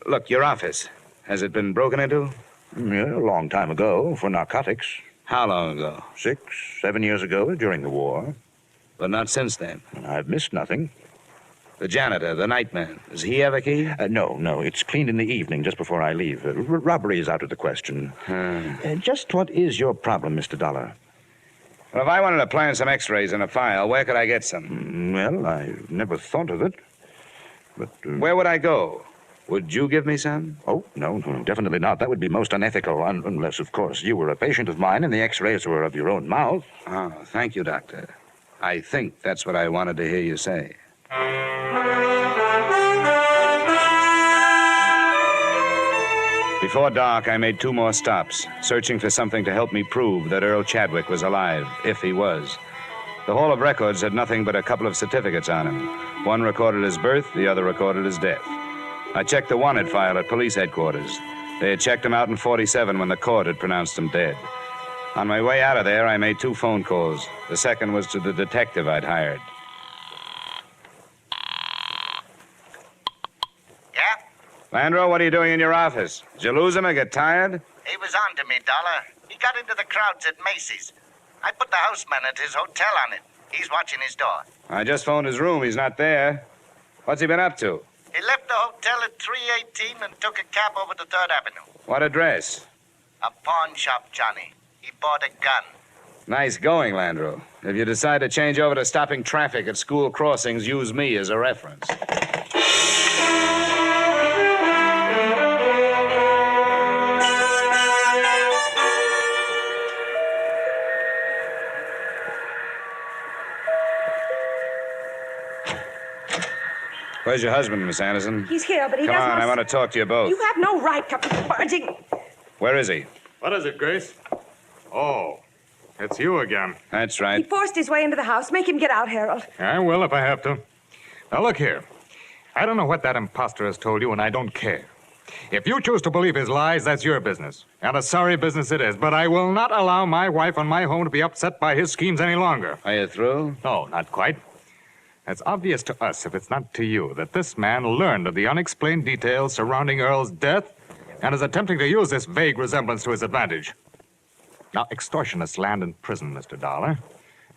Look, your office, has it been broken into? Yeah, a long time ago, for narcotics. How long ago? 6, 7 years ago, during the war. But not since then? I've missed nothing. The janitor, the nightman, does he have a key? No. It's cleaned in the evening, just before I leave. Robbery is out of the question. Just what is your problem, Mr. Dollar? Well, if I wanted to plan some x-rays in a file, where could I get some? Well, I never thought of it. But... Where would I go? Would you give me some? Oh, no, definitely not. That would be most unethical, unless, of course, you were a patient of mine and the x-rays were of your own mouth. Oh, thank you, Doctor. I think that's what I wanted to hear you say. Before dark, I made 2 more stops, searching for something to help me prove that Earl Chadwick was alive, if he was. The Hall of Records had nothing but a couple of certificates on him. One recorded his birth, the other recorded his death. I checked the wanted file at police headquarters. They had checked him out in 47 when the court had pronounced him dead. On my way out of there, I made 2 phone calls. The second was to the detective I'd hired. Yeah? Landro, what are you doing in your office? Did you lose him or get tired? He was on to me, Dollar. He got into the crowds at Macy's. I put the houseman at his hotel on it. He's watching his door. I just phoned his room. He's not there. What's he been up to? He left the hotel at 318 and took a cab over to 3rd Avenue. What address? A pawn shop, Johnny. He bought a gun. Nice going, Landro. If you decide to change over to stopping traffic at school crossings, use me as a reference. Where's your husband, Miss Anderson? He's here, but he does not... Come on, I want to talk to you both. You have no right to be barging. Where is he? What is it, Grace? Oh, it's you again. That's He right. forced his way into the house. Make him get out, Harold. I will if I have to. Now, look here. I don't know what that imposter has told you, and I don't care. If you choose to believe his lies, that's your business. And a sorry business it is. But I will not allow my wife and my home to be upset by his schemes any longer. Are you through? No, not quite. It's obvious to us, if it's not to you, that this man learned of the unexplained details surrounding Earl's death and is attempting to use this vague resemblance to his advantage. Now, extortionists land in prison, Mr. Dollar.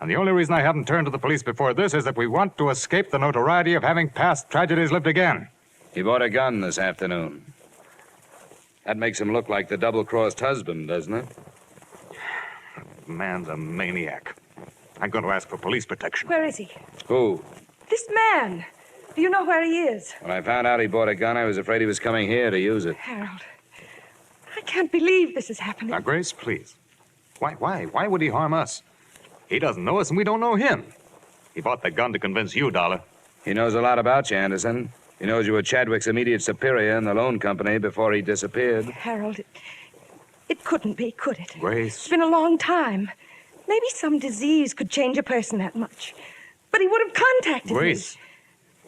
And the only reason I haven't turned to the police before this is that we want to escape the notoriety of having past tragedies lived again. He bought a gun this afternoon. That makes him look like the double-crossed husband, doesn't it? The man's a maniac. I'm going to ask for police protection. Where is he? Who? This man. Do you know where he is? When I found out he bought a gun, I was afraid he was coming here to use it. Harold, I can't believe this is happening. Now, Grace, please. Why would he harm us? He doesn't know us and we don't know him. He bought the gun to convince you, Dollar. He knows a lot about you, Anderson. He knows you were Chadwick's immediate superior in the loan company before he disappeared. Harold, it couldn't be, could it? Grace. It's been a long time. Maybe some disease could change a person that much. But he would have contacted me. Grace,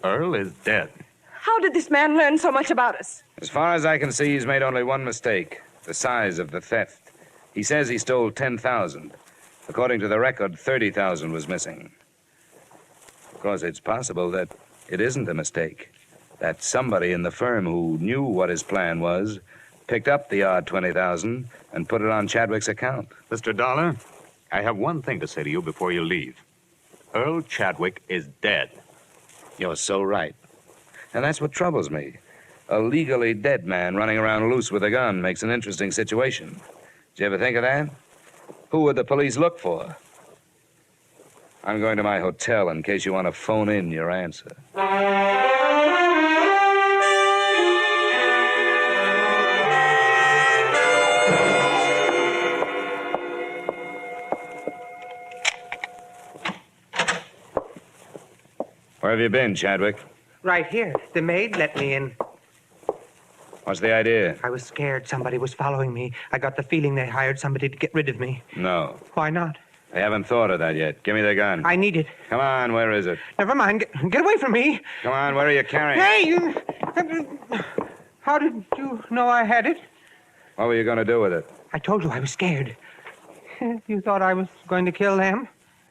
Earl is dead. How did this man learn so much about us? As far as I can see, he's made only one mistake. The size of the theft. He says he stole 10,000. According to the record, 30,000 was missing. Of course, it's possible that it isn't a mistake. That somebody in the firm who knew what his plan was picked up the odd 20,000 and put it on Chadwick's account. Mr. Dollar, I have one thing to say to you before you leave. Earl Chadwick is dead. You're so right. And that's what troubles me. A legally dead man running around loose with a gun makes an interesting situation. Did you ever think of that? Who would the police look for? I'm going to my hotel in case you want to phone in your answer. Where have you been, Chadwick? Right here. The maid let me in. What's the idea? I was scared somebody was following me. I got the feeling they hired somebody to get rid of me. No. Why not? I haven't thought of that yet. Give me the gun. I need it. Come on, where is it? Never mind. Get away from me. Come on, where are you carrying it? Hey, you... How did you know I had it? What were you going to do with it? I told you I was scared. You thought I was going to kill them?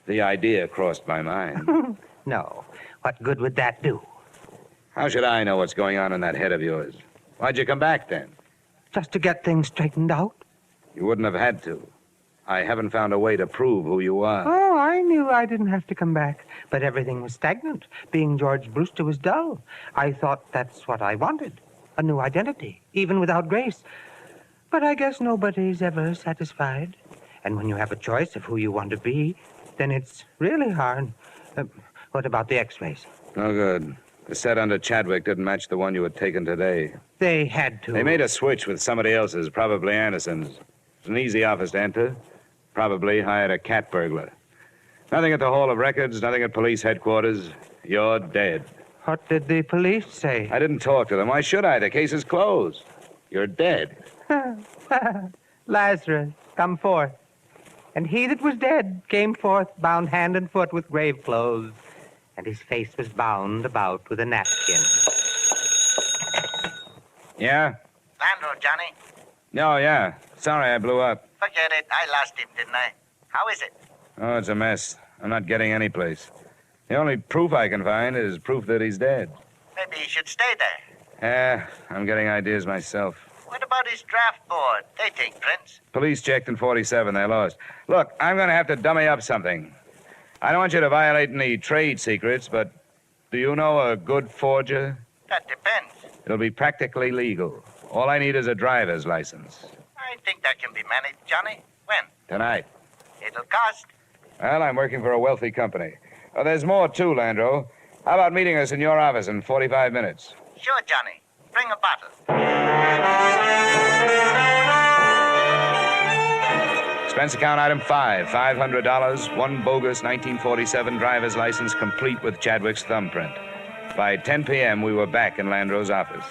The idea crossed my mind. No. What good would that do? How should I know what's going on in that head of yours? Why'd you come back, then? Just to get things straightened out. You wouldn't have had to. I haven't found a way to prove who you are. Oh, I knew I didn't have to come back. But everything was stagnant. Being George Brewster was dull. I thought that's what I wanted. A new identity, even without Grace. But I guess nobody's ever satisfied. And when you have a choice of who you want to be, then it's really hard. What about the x-rays? No good. The set under Chadwick didn't match the one you had taken today. They had to. They made a switch with somebody else's, probably Anderson's. It's an easy office to enter. Probably hired a cat burglar. Nothing at the Hall of Records, nothing at police headquarters. You're dead. What did the police say? I didn't talk to them. Why should I? The case is closed. You're dead. Lazarus, come forth. And he that was dead came forth, bound hand and foot with grave clothes, and his face was bound about with a napkin. Yeah? Landro, Johnny. No, yeah. Sorry I blew up. Forget it. I lost him, didn't I? How is it? Oh, it's a mess. I'm not getting any place. The only proof I can find is proof that he's dead. Maybe he should stay there. Yeah, I'm getting ideas myself. What about his draft board? They take prints. Police checked in 47. They lost. Look, I'm going to have to dummy up something. I don't want you to violate any trade secrets, but do you know a good forger? That depends. It'll be practically legal. All I need is a driver's license. I think that can be managed, Johnny. When? Tonight. It'll cost. Well, I'm working for a wealthy company. Oh, there's more, too, Landro. How about meeting us in your office in 45 minutes? Sure, Johnny. Bring a bottle. Expense account item 5, $500, one bogus 1947 driver's license complete with Chadwick's thumbprint. By 10 p.m., we were back in Landro's office.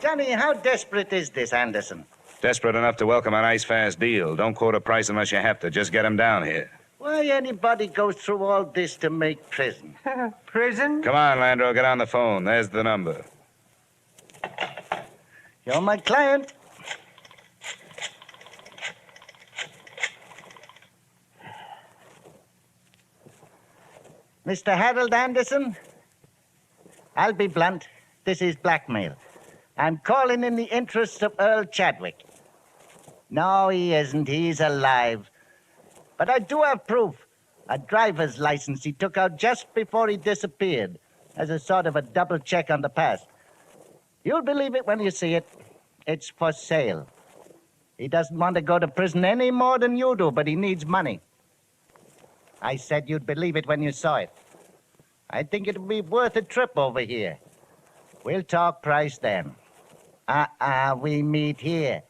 Johnny, how desperate is this Anderson? Desperate enough to welcome a nice, fast deal. Don't quote a price unless you have to. Just get him down here. Why anybody goes through all this to make prison? Prison? Come on, Landro, get on the phone. There's the number. You're my client. Mr. Harold Anderson? I'll be blunt. This is blackmail. I'm calling in the interests of Earl Chadwick. No, he isn't. He's alive. But I do have proof. A driver's license he took out just before he disappeared, as a sort of a double check on the past. You'll believe it when you see it. It's for sale. He doesn't want to go to prison any more than you do, but he needs money. I said you'd believe it when you saw it. I think it'll be worth a trip over here. We'll talk price then. We meet here.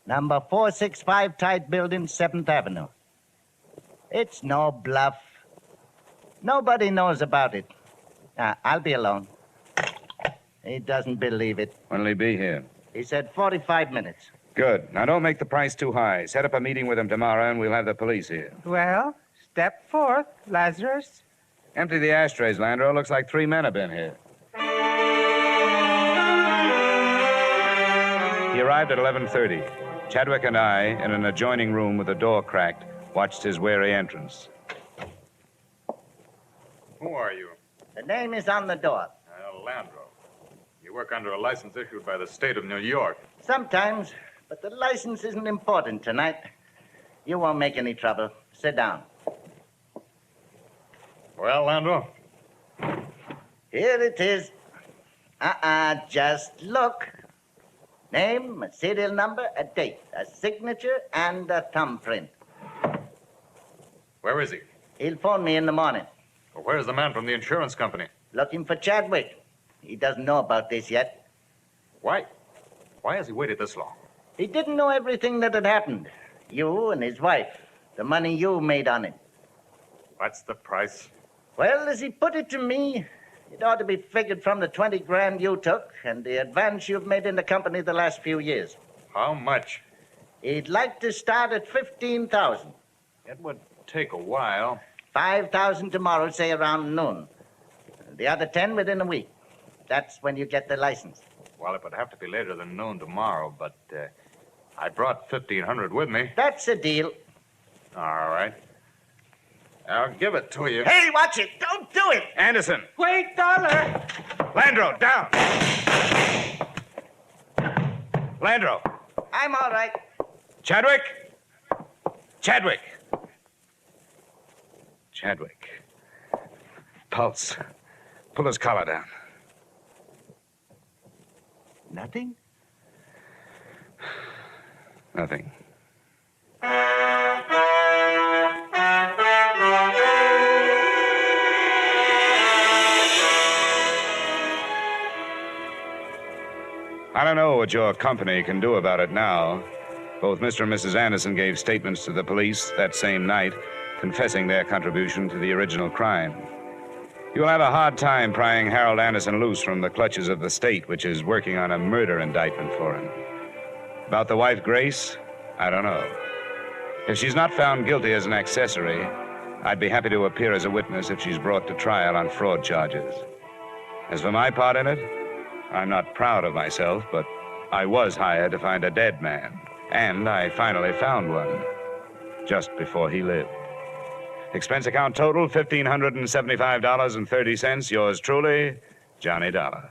Number 465 Tide Building, 7th Avenue. It's no bluff. Nobody knows about it. I'll be alone. He doesn't believe it. When'll he be here? He said 45 minutes. Good. Now, don't make the price too high. Set up a meeting with him tomorrow, and we'll have the police here. Well, step forth, Lazarus. Empty the ashtrays, Landro. Looks like 3 men have been here. He arrived at 11:30. Chadwick and I, in an adjoining room with the door cracked, watched his wary entrance. Who are you? The name is on the door. Landro. You work under a license issued by the state of New York. Sometimes, but the license isn't important tonight. You won't make any trouble. Sit down. Well, Landro? Here it is. Just look. Name, a serial number, a date, a signature, and a thumbprint. Where is he? He'll phone me in the morning. Well, where's the man from the insurance company? Looking for Chadwick. He doesn't know about this yet. Why? Why has he waited this long? He didn't know everything that had happened. You and his wife. The money you made on it. What's the price? Well, as he put it to me, it ought to be figured from the 20 grand you took and the advance you've made in the company the last few years. How much? He'd like to start at 15,000. It would take a while. 5,000 tomorrow, say around noon. The other 10 within a week. That's when you get the license. Well, it would have to be later than noon tomorrow, but I brought 1,500 with me. That's a deal. All right. I'll give it to you. Hey, watch it. Don't do it. Anderson. Wait, Dollar. Landro, down. Landro. I'm all right. Chadwick. Chadwick. Chadwick. Pulse. Pull his collar down. Nothing? Nothing. I don't know what your company can do about it now. Both Mr. and Mrs. Anderson gave statements to the police that same night, confessing their contribution to the original crime. You'll have a hard time prying Harold Anderson loose from the clutches of the state, which is working on a murder indictment for him. About the wife, Grace, I don't know. If she's not found guilty as an accessory, I'd be happy to appear as a witness if she's brought to trial on fraud charges. As for my part in it, I'm not proud of myself, but I was hired to find a dead man, and I finally found one, just before he lived. Expense account total, $1,575.30. Yours truly, Johnny Dollar.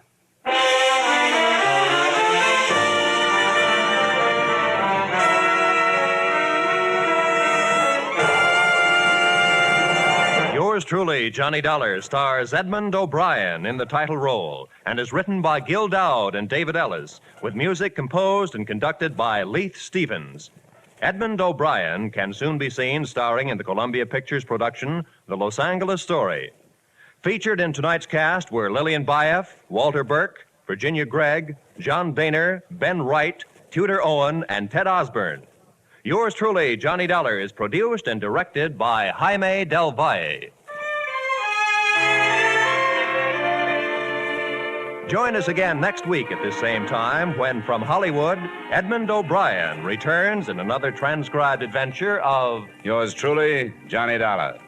Yours truly, Johnny Dollar, stars Edmond O'Brien in the title role and is written by Gil Dowd and David Ellis, with music composed and conducted by Leith Stevens. Edmond O'Brien can soon be seen starring in the Columbia Pictures production, The Los Angeles Story. Featured in tonight's cast were Lillian Baeff, Walter Burke, Virginia Gregg, John Boehner, Ben Wright, Tudor Owen, and Ted Osborne. Yours truly, Johnny Dollar, is produced and directed by Jaime Del Valle. Join us again next week at this same time when, from Hollywood, Edmond O'Brien returns in another transcribed adventure of... Yours truly, Johnny Dollar.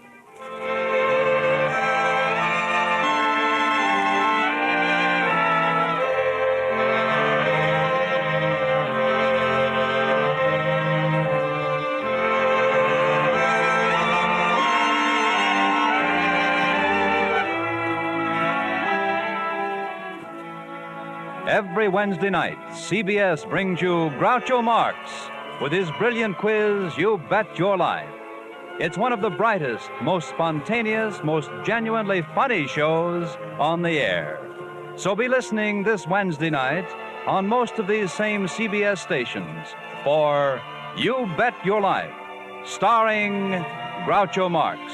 Every Wednesday night, CBS brings you Groucho Marx with his brilliant quiz, You Bet Your Life. It's one of the brightest, most spontaneous, most genuinely funny shows on the air. So be listening this Wednesday night on most of these same CBS stations for You Bet Your Life, starring Groucho Marx.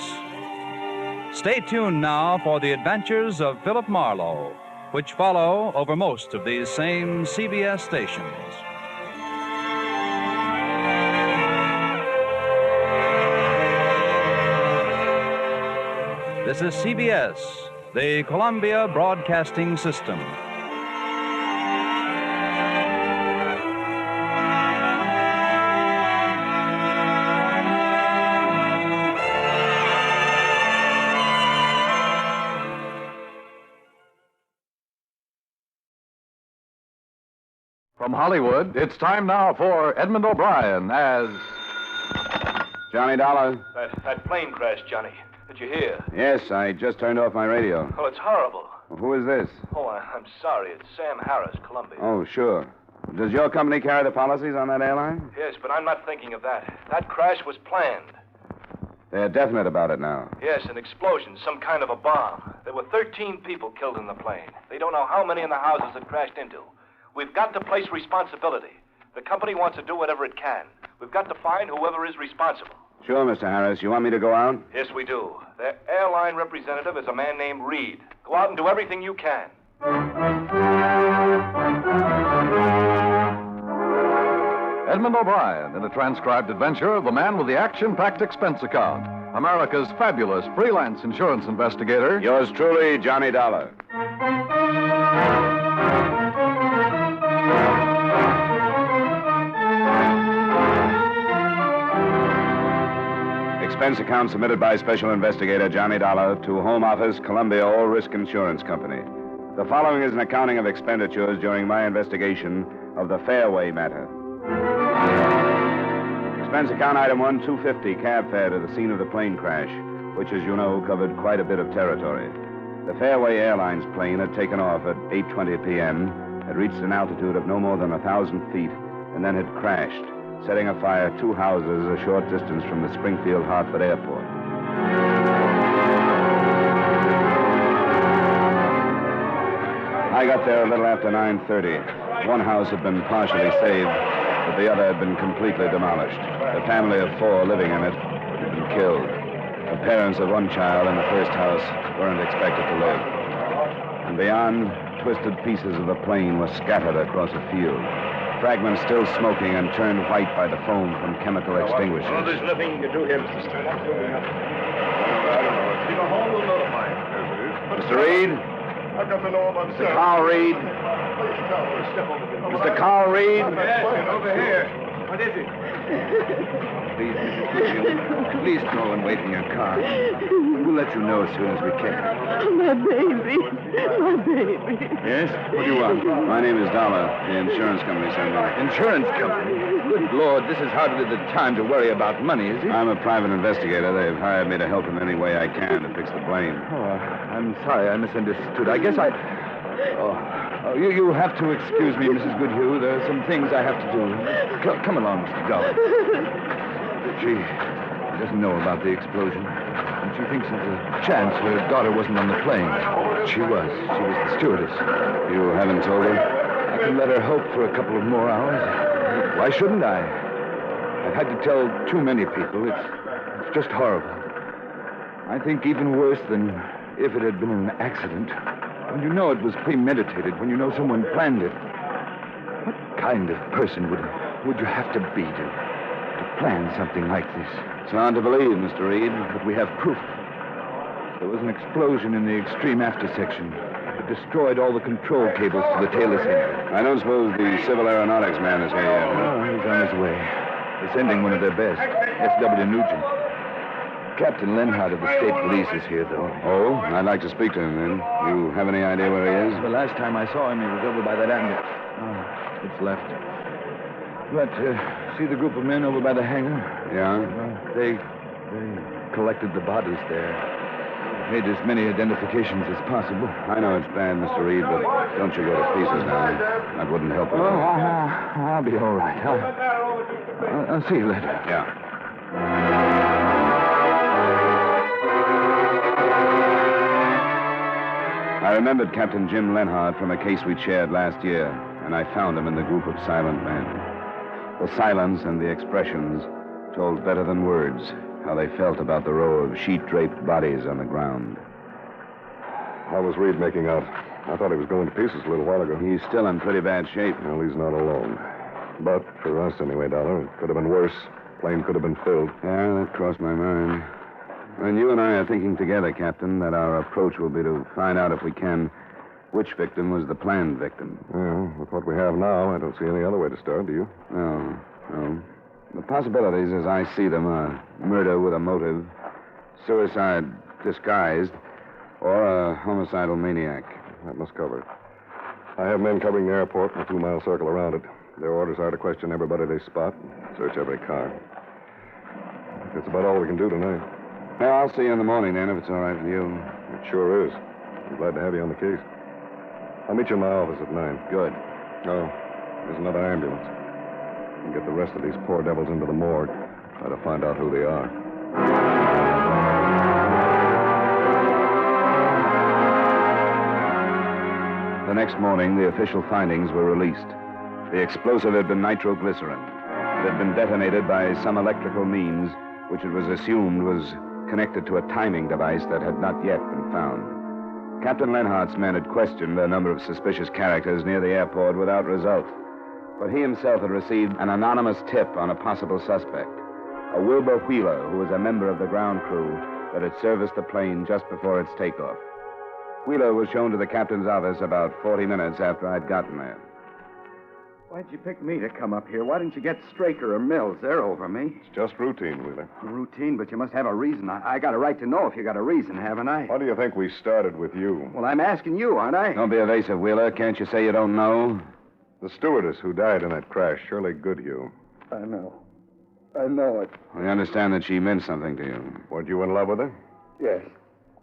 Stay tuned now for the adventures of Philip Marlowe, which follow over most of these same CBS stations. This is CBS, the Columbia Broadcasting System. From Hollywood, it's time now for Edmond O'Brien as... Johnny Dollar? That plane crash, Johnny. Did you hear? Yes, I just turned off my radio. Oh, it's horrible. Who is this? Oh, I'm sorry. It's Sam Harris, Columbia. Oh, sure. Does your company carry the policies on that airline? Yes, but I'm not thinking of that. That crash was planned. They're definite about it now. Yes, an explosion, some kind of a bomb. There were 13 people killed in the plane. They don't know how many in the houses it crashed into. We've got to place responsibility. The company wants to do whatever it can. We've got to find whoever is responsible. Sure, Mr. Harris. You want me to go out? Yes, we do. Their airline representative is a man named Reed. Go out and do everything you can. Edmond O'Brien in a transcribed adventure of the man with the action-packed expense account. America's fabulous freelance insurance investigator. Yours truly, Johnny Dollar. Expense account submitted by Special Investigator Johnny Dollar to Home Office, Columbia All Risk Insurance Company. The following is an accounting of expenditures during my investigation of the Fairway matter. Expense account item 1, $250, cab fare to the scene of the plane crash, which, as you know, covered quite a bit of territory. The Fairway Airlines plane had taken off at 8:20 p.m., had reached an altitude of no more than 1,000 feet, and then had crashed, setting afire 2 houses a short distance from the Springfield-Hartford Airport. I got there a little after 9:30. One house had been partially saved, but the other had been completely demolished. The family of 4 living in it had been killed. The parents of one child in the first house weren't expected to live. And beyond, twisted pieces of the plane were scattered across a field. Fragments still smoking and turned white by the foam from chemical extinguishers. Oh, there's nothing you can do here, Mr. Stone. If you go home, we'll notify him. Mr. Reed? I've got to know about Mr. Carl Reed? Mr. Carl Reed? Over here. What is it? Please, please go and wait in your car. We'll let you know as soon as we can. My baby. My baby. Yes? What do you want? My name is Dollar. The insurance company sent me. Insurance company? Good Lord, this is hardly the time to worry about money, is it? I'm a private investigator. They've hired me to help in any way I can to fix the plane. Oh, I'm sorry. I misunderstood. I guess I... You'll have to excuse me, Mrs. Goodhue. There are some things I have to do. Come along, Mr. Dollar. She doesn't know about the explosion. And she thinks there's a chance her daughter wasn't on the plane. She was. She was the stewardess. You haven't told her? I can let her hope for a couple of more hours. Why shouldn't I? I've had to tell too many people. It's just horrible. I think even worse than if it had been an accident. When you know it was premeditated, when you know someone planned it. What kind of person would you have to be to plan something like this? It's hard to believe, Mr. Reed. But we have proof. There was an explosion in the extreme after section. It destroyed all the control cables to the tail assembly. I don't suppose the civil aeronautics man is here yet. Oh, he's on his way. They're sending one of their best, S.W. Nugent. Captain Lenhardt of the state police is here, though. Oh? I'd like to speak to him, then. You have any idea where he is? The last time I saw him, he was over by that ambulance. Oh, it's left. But, see the group of men over by the hangar? Yeah? They collected the bodies there. made as many identifications as possible. I know it's bad, Mr. Reed, but don't you go to pieces now. That wouldn't help you. Oh, I'll be all right. I'll see you later. Yeah. I remembered Captain Jim Lenhart from a case we shared last year, and I found him in the group of silent men. The silence and the expressions told better than words how they felt about the row of sheet-draped bodies on the ground. How was Reed making out? I thought he was going to pieces a little while ago. He's still in pretty bad shape. Well, he's not alone. But for us, anyway, Dollar, it could have been worse. Plane could have been filled. Yeah, that crossed my mind. And you and I are thinking together, Captain, that our approach will be to find out if we can which victim was the planned victim. Well, with what we have now, I don't see any other way to start, do you? No. The possibilities, as I see them, are murder with a motive, suicide disguised, or a homicidal maniac. That must cover it. I have men covering the airport and a 2-mile circle around it. Their orders are to question everybody they spot, search every car. That's about all we can do tonight. Well, I'll see you in the morning, then, if it's all right with you. It sure is. I'm glad to have you on the case. I'll meet you in my office at 9. Good. Oh, there's another ambulance. And get the rest of these poor devils into the morgue. Try to find out who they are. The next morning, the official findings were released. The explosive had been nitroglycerin. It had been detonated by some electrical means, which it was assumed was connected to a timing device that had not yet been found. Captain Lenhart's men had questioned a number of suspicious characters near the airport without result. But he himself had received an anonymous tip on a possible suspect, a Wilbur Wheeler, who was a member of the ground crew that had serviced the plane just before its takeoff. Wheeler was shown to the captain's office about 40 minutes after I'd gotten there. Why'd you pick me to come up here? Why didn't you get Straker or Mills? They're over me. It's just routine, Wheeler. Routine, but you must have a reason. I got a right to know if you got a reason, haven't I? Why do you think we started with you? Well, I'm asking you, aren't I? Don't be evasive, Wheeler. Can't you say you don't know? The stewardess who died in that crash, Shirley Goodhue. I know. I know it. We understand that she meant something to you. Weren't you in love with her? Yes.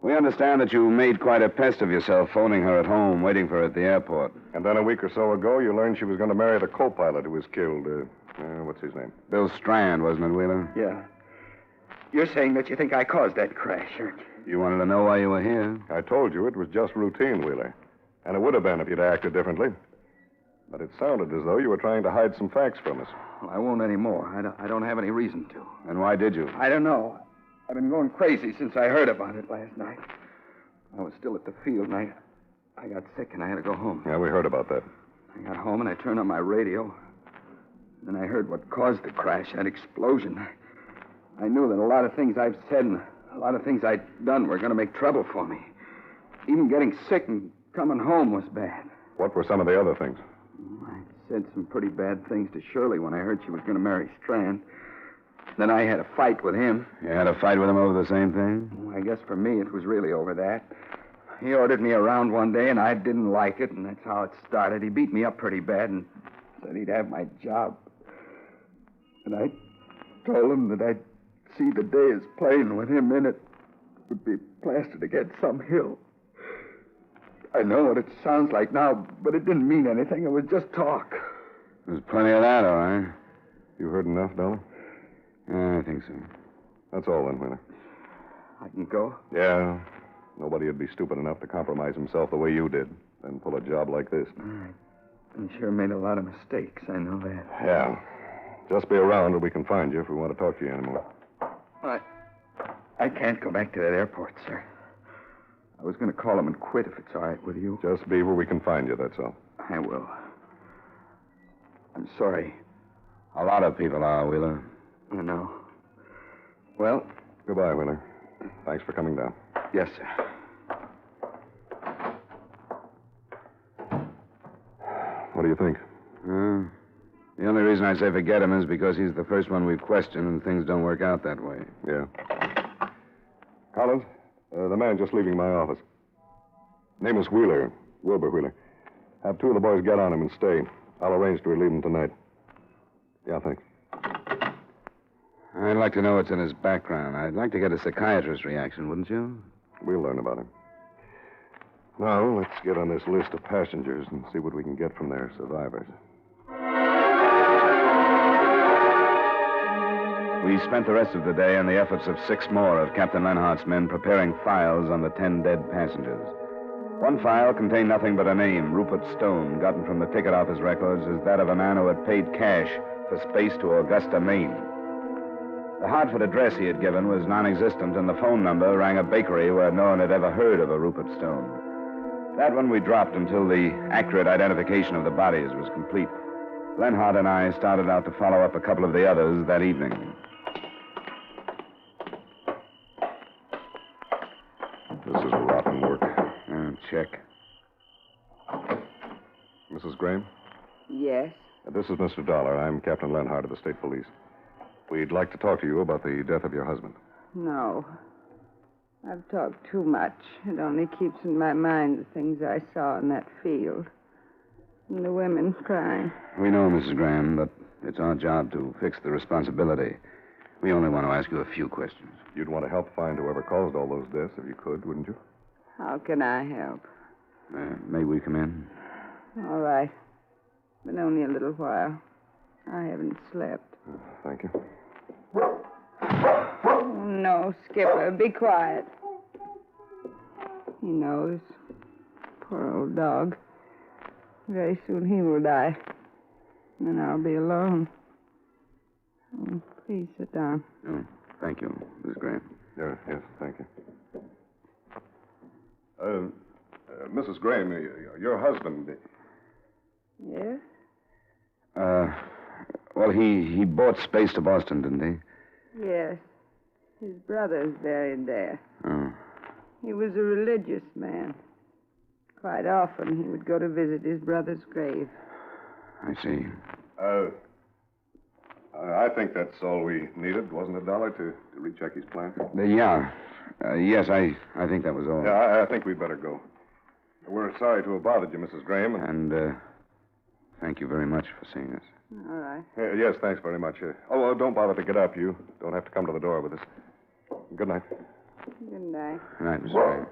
We understand that you made quite a pest of yourself phoning her at home, waiting for her at the airport. And then a week or so ago, you learned she was going to marry the co-pilot who was killed. What's his name? Bill Strand, wasn't it, Wheeler? Yeah. You're saying that you think I caused that crash, aren't you? You wanted to know why you were here? I told you it was just routine, Wheeler. And it would have been if you'd acted differently. But it sounded as though you were trying to hide some facts from us. Well, I won't anymore. I don't have any reason to. And why did you? I don't know. I've been going crazy since I heard about it last night. I was still at the field, and I got sick, and I had to go home. Yeah, we heard about that. I got home, and I turned on my radio. Then I heard what caused the crash, that explosion. I knew that a lot of things I've said and a lot of things I'd done were going to make trouble for me. Even getting sick and coming home was bad. What were some of the other things? I said some pretty bad things to Shirley when I heard she was going to marry Strand. Then I had a fight with him. You had a fight with him over the same thing? Well, I guess for me it was really over that. He ordered me around one day, and I didn't like it, and that's how it started. He beat me up pretty bad and said he'd have my job. And I told him that I'd see the day his plane with him in it would be plastered against some hill. I know what it sounds like now, but it didn't mean anything. It was just talk. There's plenty of that, all right. You heard enough, Dollar? Yeah, I think so. That's all then, Wheeler. I can go? Yeah. Nobody would be stupid enough to compromise himself the way you did, then pull a job like this. I sure made a lot of mistakes. I know that. Yeah. Just be around, or we can find you if we want to talk to you anymore. I can't go back to that airport, sir. I was going to call him and quit if it's all right with you. Just be where we can find you, that's all. I will. I'm sorry. A lot of people are, Wheeler. I know. Well... Goodbye, Wheeler. Thanks for coming down. Yes, sir. What do you think? The only reason I say forget him is because he's the first one we've questioned, and things don't work out that way. Yeah. Collins, the man just leaving my office. Name is Wheeler, Wilbur Wheeler. Have 2 of the boys get on him and stay. I'll arrange to relieve him tonight. Yeah, thanks. I'd like to know what's in his background. I'd like to get a psychiatrist's reaction, wouldn't you? We'll learn about him. Now, let's get on this list of passengers and see what we can get from their survivors. We spent the rest of the day on the efforts of 6 more of Captain Lenhart's men preparing files on the 10 dead passengers. One file contained nothing but a name, Rupert Stone, gotten from the ticket office records as that of a man who had paid cash for space to Augusta, Maine. The Hartford address he had given was non-existent, and the phone number rang a bakery where no one had ever heard of a Rupert Stone. That one we dropped until the accurate identification of the bodies was complete. Lenhart and I started out to follow up a couple of the others that evening. This is rotten work. Check. Mrs. Graham? Yes? This is Mr. Dollar. I'm Captain Lenhart of the State Police. We'd like to talk to you about the death of your husband. No. I've talked too much. It only keeps in my mind the things I saw in that field. And the women crying. We know, Mrs. Graham, but it's our job to fix the responsibility. We only want to ask you a few questions. You'd want to help find whoever caused all those deaths if you could, wouldn't you? How can I help? May we come in? All right. But only a little while. I haven't slept. Thank you. Oh, no, Skipper. Be quiet. He knows. Poor old dog. Very soon he will die. And then I'll be alone. Oh, please sit down. Oh, thank you, Miss Graham. Yes, thank you. Mrs. Graham, your husband... Yes? Well, he bought space to Boston, didn't he? Yes. His brother's buried there. Oh. He was a religious man. Quite often he would go to visit his brother's grave. I see. I think that's all we needed, wasn't it, Dollar, to recheck his plan? Yeah. Yes, I think that was all. Yeah, I think we'd better go. We're sorry to have bothered you, Mrs. Graham. And thank you very much for seeing us. All right. Yes, thanks very much. Don't bother to get up. You don't have to come to the door with us. Good night. Good night. Good night, Mrs. Graham.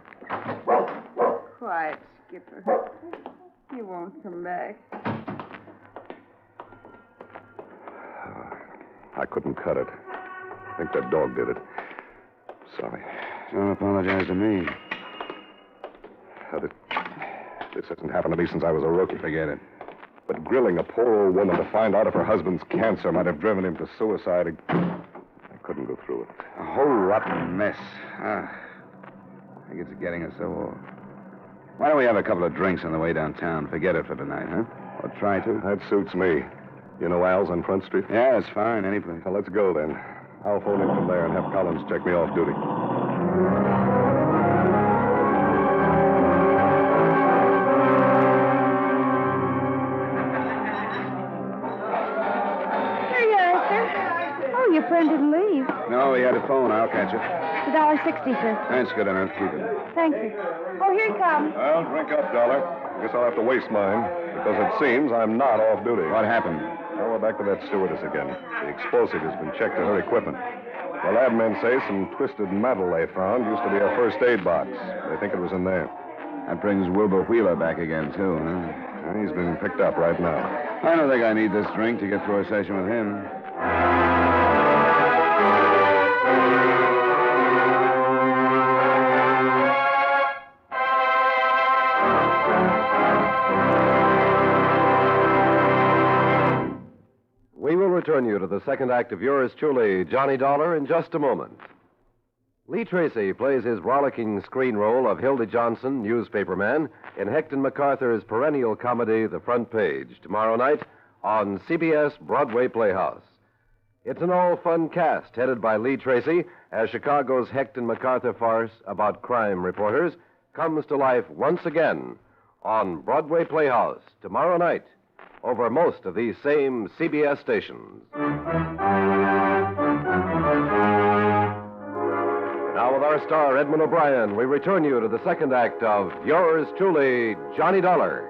Quiet, Skipper. He won't come back. I couldn't cut it. I think that dog did it. Sorry. Don't apologize to me. This hasn't happened to me since I was a rookie. Forget it. But grilling a poor old woman to find out if her husband's cancer might have driven him to suicide. I couldn't go through it. A whole rotten mess. I think it's getting us so old. Why don't we have a couple of drinks on the way downtown? Forget it for tonight, huh? Or try to? That suits me. You know Al's on Front Street? Yeah, it's fine. Any place. Well, let's go then. I'll phone in from there and have Collins check me off duty. Your friend didn't leave. No, he had a phone. I'll catch it. It's $1.60, sir. That's good enough. Keep it. Thank you. Oh, here he comes. Well, drink up, Dollar. I guess I'll have to waste mine, because it seems I'm not off duty. What happened? Well, we're back to that stewardess again. The explosive has been checked to her equipment. The lab men say some twisted metal they found used to be a first aid box. They think it was in there. That brings Wilbur Wheeler back again, too, huh? He's been picked up right now. I don't think I need this drink to get through a session with him. We will return you to the second act of yours truly, Johnny Dollar, in just a moment. Lee Tracy plays his rollicking screen role of Hilda Johnson, newspaperman, in Hector MacArthur's perennial comedy, The Front Page, tomorrow night on CBS Broadway Playhouse. It's an all-fun cast headed by Lee Tracy as Chicago's Hector MacArthur farce about crime reporters comes to life once again on Broadway Playhouse tomorrow night over most of these same CBS stations. Now with our star, Edmond O'Brien, we return you to the second act of yours truly, Johnny Dollar.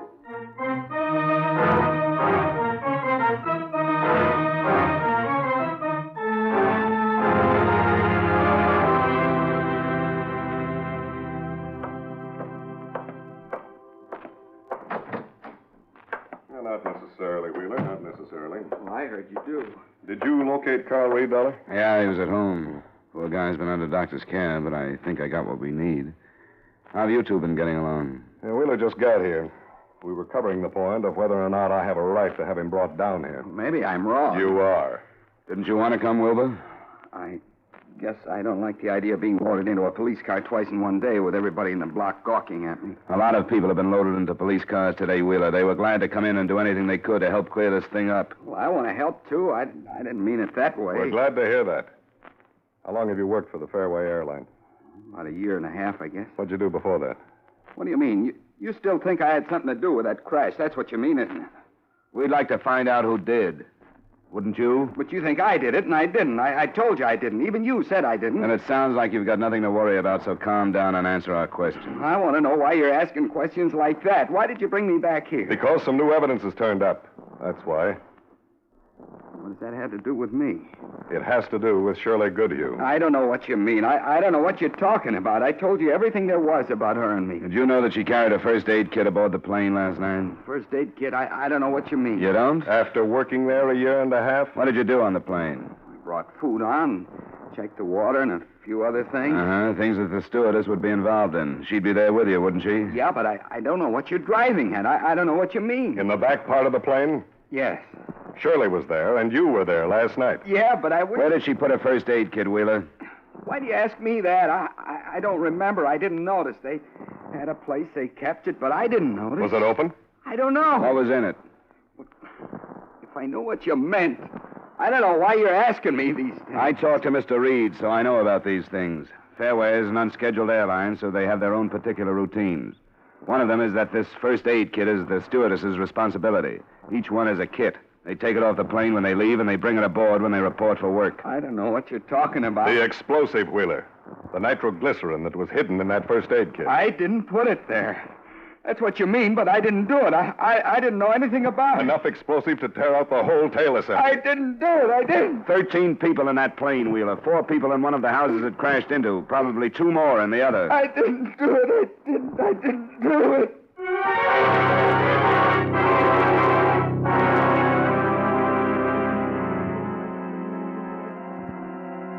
Not necessarily, Wheeler, not necessarily. Well, I heard you do. Did you locate Carl Reed, Dollar? Yeah, he was at home. Poor guy's been under doctor's care, but I think I got what we need. How have you two been getting along? Yeah, Wheeler just got here. We were covering the point of whether or not I have a right to have him brought down here. Maybe I'm wrong. You are. Didn't you want to come, Wilbur? I guess I don't like the idea of being loaded into a police car twice in one day with everybody in the block gawking at me. A lot of people have been loaded into police cars today, Wheeler. They were glad to come in and do anything they could to help clear this thing up. Well, I want to help, too. I didn't mean it that way. We're glad to hear that. How long have you worked for the Fairway Airline? About a year and a half, I guess. What'd you do before that? What do you mean? You still think I had something to do with that crash? That's what you mean, isn't it? We'd like to find out who did. Wouldn't you? But you think I did it, and I didn't. I told you I didn't. Even you said I didn't. And it sounds like you've got nothing to worry about, so calm down and answer our questions. I want to know why you're asking questions like that. Why did you bring me back here? Because some new evidence has turned up. That's why. What does that have to do with me? It has to do with Shirley Goodhue. I don't know what you mean. I don't know what you're talking about. I told you everything there was about her and me. Did you know that she carried a first aid kit aboard the plane last night? First aid kit? I don't know what you mean. You don't? After working there a year and a half? What did you do on the plane? I brought food on, checked the water, and a few other things. Things that the stewardess would be involved in. She'd be there with you, wouldn't she? Yeah, but I don't know what you're driving at. I don't know what you mean. In the back part of the plane? Yes. Shirley was there, and you were there last night. Yeah, but I wouldn't... Where did she put her first aid kit, Wheeler? Why do you ask me that? I don't remember. I didn't notice. They had a place they kept it, but I didn't notice. Was it open? I don't know. What was in it? If I knew what you meant, I don't know why you're asking me these things. I talked to Mr. Reed, so I know about these things. Fairway is an unscheduled airline, so they have their own particular routines. One of them is that this first aid kit is the stewardess's responsibility. Each one is a kit. They take it off the plane when they leave, and they bring it aboard when they report for work. I don't know what you're talking about. The explosive, Wheeler. The nitroglycerin that was hidden in that first aid kit. I didn't put it there. That's what you mean, but I didn't do it. I didn't know anything about it. Enough explosive to tear out the whole tail assembly. I didn't do it. I didn't. 13 people in that plane, Wheeler. 4 people in one of the houses it crashed into. Probably 2 more in the other. I didn't do it. I didn't do it.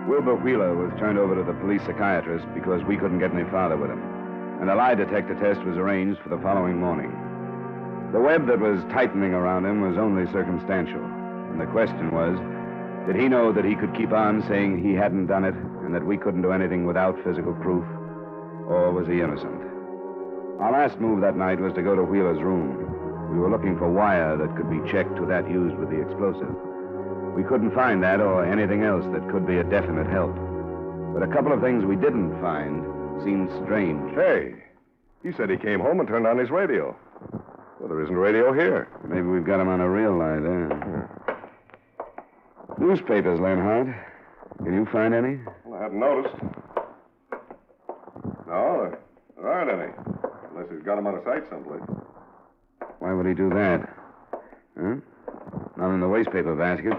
Wilbur Wheeler was turned over to the police psychiatrist because we couldn't get any farther with him. And a lie detector test was arranged for the following morning. The web that was tightening around him was only circumstantial. And the question was, did he know that he could keep on saying he hadn't done it and that we couldn't do anything without physical proof? Or was he innocent? Our last move that night was to go to Wheeler's room. We were looking for wire that could be checked to that used with the explosive. We couldn't find that or anything else that could be a definite help. But a couple of things we didn't find seemed strange. Hey, he said he came home and turned on his radio. Well, there isn't a radio here. Maybe we've got him on a real lie there. Newspapers, Leonhardt. Can you find any? Well, I hadn't noticed. No, there aren't any. Unless he's got them out of sight someplace. Why would he do that? Huh? Not in the wastepaper basket.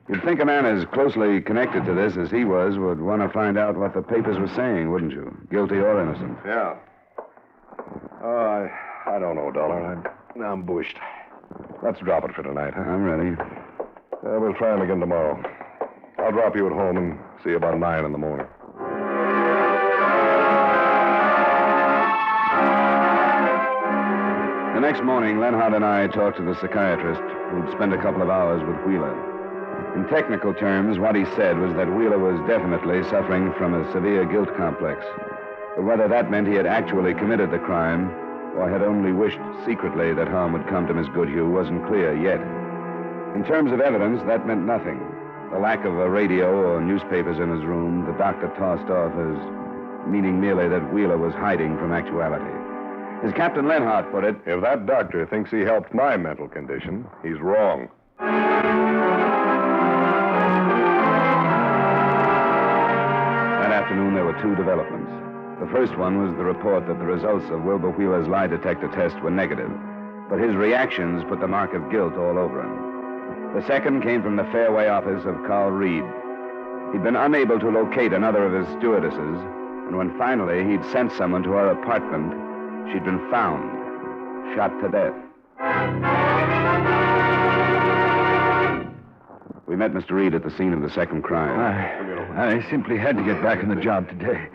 You'd think a man as closely connected to this as he was would want to find out what the papers were saying, wouldn't you? Guilty or innocent. Yeah. Oh, I don't know, Dollar. I'm bushed. Let's drop it for tonight, huh? I'm ready. We'll try him again tomorrow. I'll drop you at home and see you about 9 in the morning. The next morning, Leonhardt and I talked to the psychiatrist who'd spent a couple of hours with Wheeler. In technical terms, what he said was that Wheeler was definitely suffering from a severe guilt complex. But whether that meant he had actually committed the crime or had only wished secretly that harm would come to Miss Goodhue wasn't clear yet. In terms of evidence, that meant nothing. The lack of a radio or newspapers in his room, the doctor tossed off as meaning merely that Wheeler was hiding from actuality. As Captain Leonhardt put it, if that doctor thinks he helped my mental condition, he's wrong. That afternoon, there were 2 developments. The first one was the report that the results of Wilbur Wheeler's lie detector test were negative, but his reactions put the mark of guilt all over him. The second came from the Fairway office of Carl Reed. He'd been unable to locate another of his stewardesses, and when finally he'd sent someone to her apartment, she'd been found, shot to death. We met Mr. Reed at the scene of the second crime. I simply had to get back on the job today.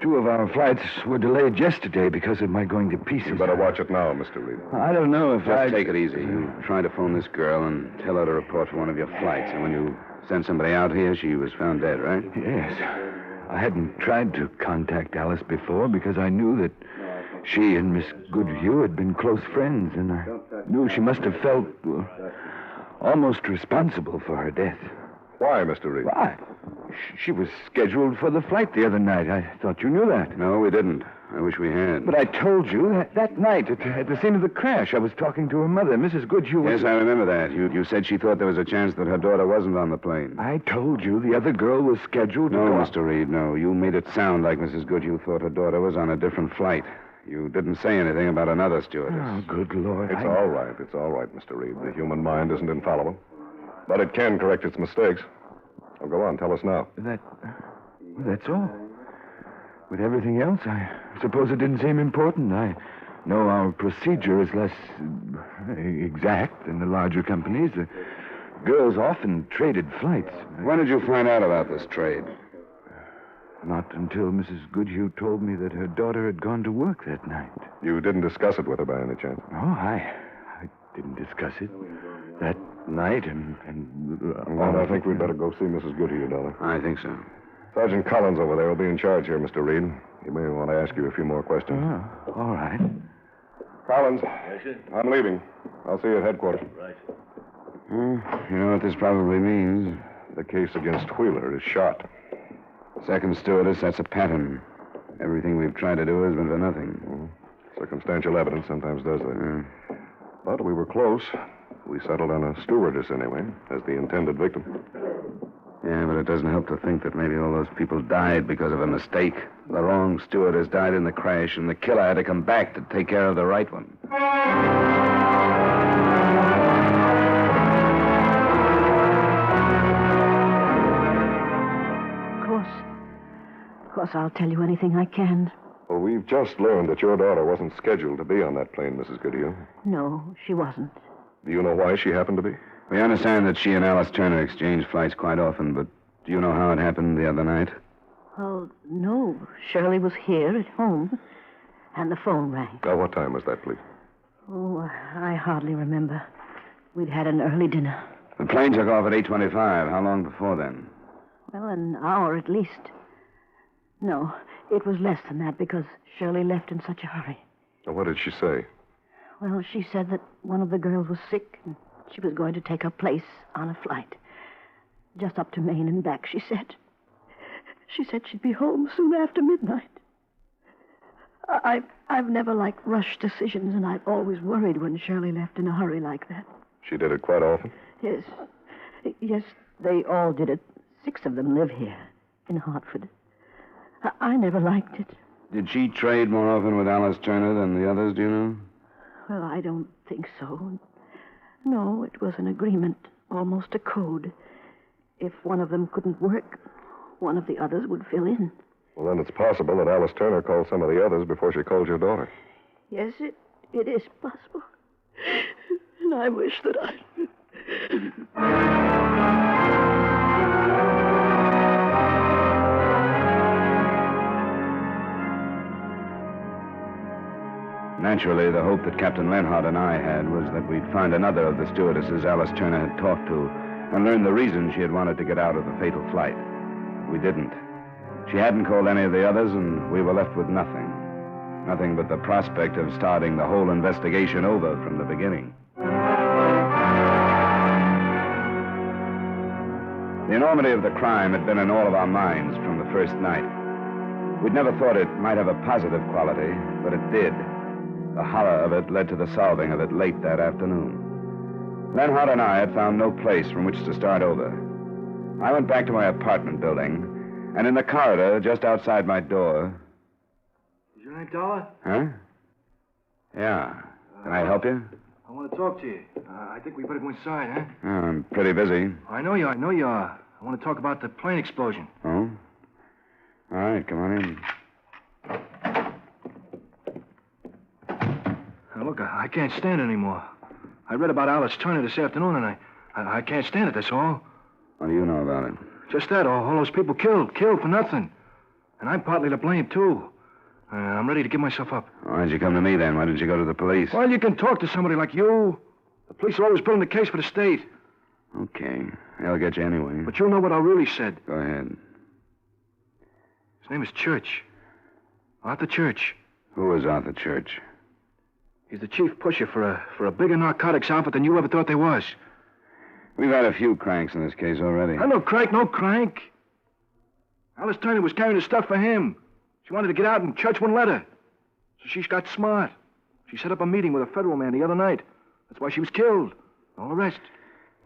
2 of our flights were delayed yesterday because of my going to pieces. You better watch it now, Mr. Reed. I don't know if Just take it easy. You try to phone this girl and tell her to report for one of your flights. And when you sent somebody out here, she was found dead, right? Yes. I hadn't tried to contact Alice before because I knew that she and Miss Goodhue had been close friends, and I knew she must have felt almost responsible for her death. Why, Mr. Reed? Why? She was scheduled for the flight the other night. I thought you knew that. No, we didn't. I wish we had. But I told you that night at the scene of the crash, I was talking to her mother, Mrs. Goodhue. Yes, I remember that. You said she thought there was a chance that her daughter wasn't on the plane. I told you the other girl was scheduled to No, go... Mr. Reed, no. You made it sound like Mrs. Goodhue thought her daughter was on a different flight. You didn't say anything about another stewardess. Oh, good Lord. It's all right. It's all right, Mr. Reed. The human mind isn't infallible. But it can correct its mistakes. Well, go on. Tell us now. That's all. With everything else, I suppose it didn't seem important. I know our procedure is less exact than the larger companies. The girls often traded flights. When did you find out about this trade? Not until Mrs. Goodhue told me that her daughter had gone to work that night. You didn't discuss it with her by any chance? No, I didn't discuss it that night, Well, I think we'd better go see Mrs. Goodhue, Dollar. I think so. Sergeant Collins over there will be in charge here, Mr. Reed. He may want to ask you a few more questions. Oh, all right. Collins. Yes, sir? I'm leaving. I'll see you at headquarters. Right. You know what this probably means? The case against Wheeler is shot. Second stewardess, that's a pattern. Everything we've tried to do has been for nothing. Circumstantial evidence sometimes does that. But we were close. We settled on a stewardess anyway, as the intended victim. Yeah, but it doesn't help to think that maybe all those people died because of a mistake. The wrong stewardess died in the crash, and the killer had to come back to take care of the right one. Of course, I'll tell you anything I can. Well, we've just learned that your daughter wasn't scheduled to be on that plane, Mrs. Goodhue. No, she wasn't. Do you know why she happened to be? We understand that she and Alice Turner exchange flights quite often, but do you know how it happened the other night? Well, no. Shirley was here at home, and the phone rang. What time was that, please? Oh, I hardly remember. We'd had an early dinner. The plane took off at 8:25. How long before then? Well, an hour at least. No, it was less than that because Shirley left in such a hurry. What did she say? Well, she said that one of the girls was sick and she was going to take her place on a flight. Just up to Maine and back, she said. She said she'd be home soon after midnight. I've never liked rushed decisions, and I've always worried when Shirley left in a hurry like that. She did it quite often? Yes. Yes, they all did it. 6 of them live here in Hartford. I never liked it. Did she trade more often with Alice Turner than the others, do you know? Well, I don't think so. No, it was an agreement, almost a code. If one of them couldn't work, one of the others would fill in. Well, then it's possible that Alice Turner called some of the others before she called your daughter. Yes, it is possible. And I wish that I... Naturally, the hope that Captain Lenhart and I had was that we'd find another of the stewardesses Alice Turner had talked to and learn the reason she had wanted to get out of the fatal flight. We didn't. She hadn't called any of the others, and we were left with nothing. Nothing but the prospect of starting the whole investigation over from the beginning. The enormity of the crime had been in all of our minds from the first night. We'd never thought it might have a positive quality, but it did. The horror of it led to the solving of it late that afternoon. Lenhart and I had found no place from which to start over. I went back to my apartment building, and in the corridor just outside my door... Is your name Dollar? Huh? Yeah. Can I help you? I want to talk to you. I think we better go inside, huh? Oh, I'm pretty busy. I know you are. I want to talk about the plane explosion. Oh? All right, come on in. Now, look, I can't stand it anymore. I read about Alice Turner this afternoon, and I can't stand it, that's all. What do you know about it? Just that, all those people killed for nothing. And I'm partly to blame, too. I'm ready to give myself up. Why'd you come to me, then? Why didn't you go to the police? Well, you can talk to somebody like you. The police are always building the case for the state. Okay. They'll get you anyway. But you'll know what I really said. Go ahead. His name is Church. Arthur Church. Who is Arthur Church? He's the chief pusher for a bigger narcotics outfit than you ever thought there was. We've had a few cranks in this case already. I'm no crank. Alice Turner was carrying the stuff for him. She wanted to get out and Church wouldn't let her. So she got smart. She set up a meeting with a federal man the other night. That's why she was killed. All the rest.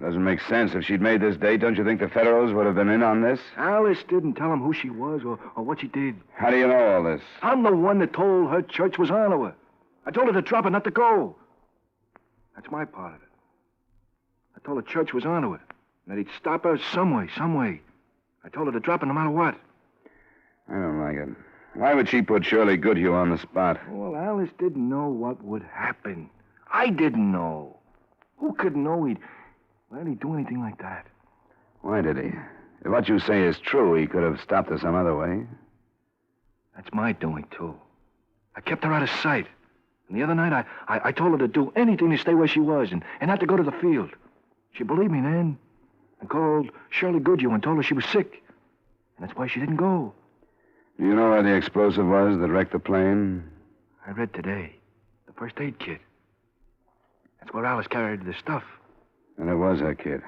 Doesn't make sense. If she'd made this date, don't you think the Federals would have been in on this? Alice didn't tell him who she was or what she did. How do you know all this? I'm the one that told her Church was on to her. I told her to drop it, not to go. That's my part of it. I told her Church was on to her, and that he'd stop her some way. I told her to drop it no matter what. I don't like it. Why would she put Shirley Goodhue on the spot? Well, Alice didn't know what would happen. I didn't know. Who could know he'd do anything like that? Why did he? If what you say is true, he could have stopped her some other way. That's my doing, too. I kept her out of sight. And the other night, I told her to do anything to stay where she was and not to go to the field. She believed me then. I called Shirley Goodhue and told her she was sick. And that's why she didn't go. Do you know where the explosive was that wrecked the plane? I read today. The first aid kit. That's where Alice carried the stuff. And it was her kit.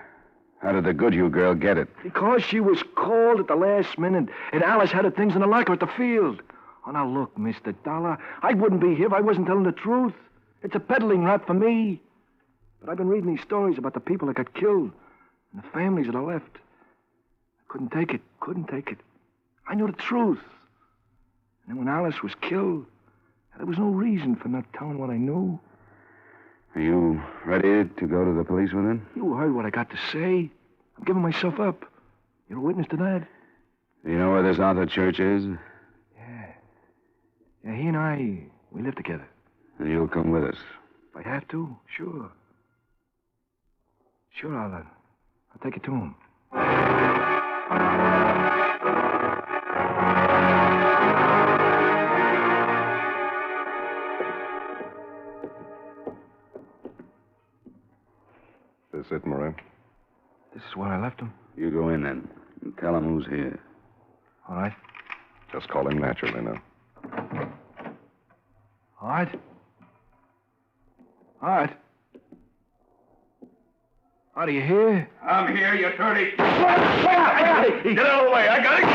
How did the Goodhue girl get it? Because she was called at the last minute, and Alice had her things in the locker at the field. Oh, now look, Mr. Dollar, I wouldn't be here if I wasn't telling the truth. It's a peddling rap for me. But I've been reading these stories about the people that got killed and the families that are left. I couldn't take it. I knew the truth. And then when Alice was killed, there was no reason for not telling what I knew. Are you ready to go to the police with him? You heard what I got to say. I'm giving myself up. You're a witness to that. Do you know where this Arthur Church is? Yeah, he and I, we live together. And you'll come with us. If I have to, sure. Sure, I'll take it to him. This it, Marie? This is where I left him. You go in then and tell him who's here. All right. Just call him naturally now. All right. Art, are you here? I'm here, you dirty... Get out of the way, I got it!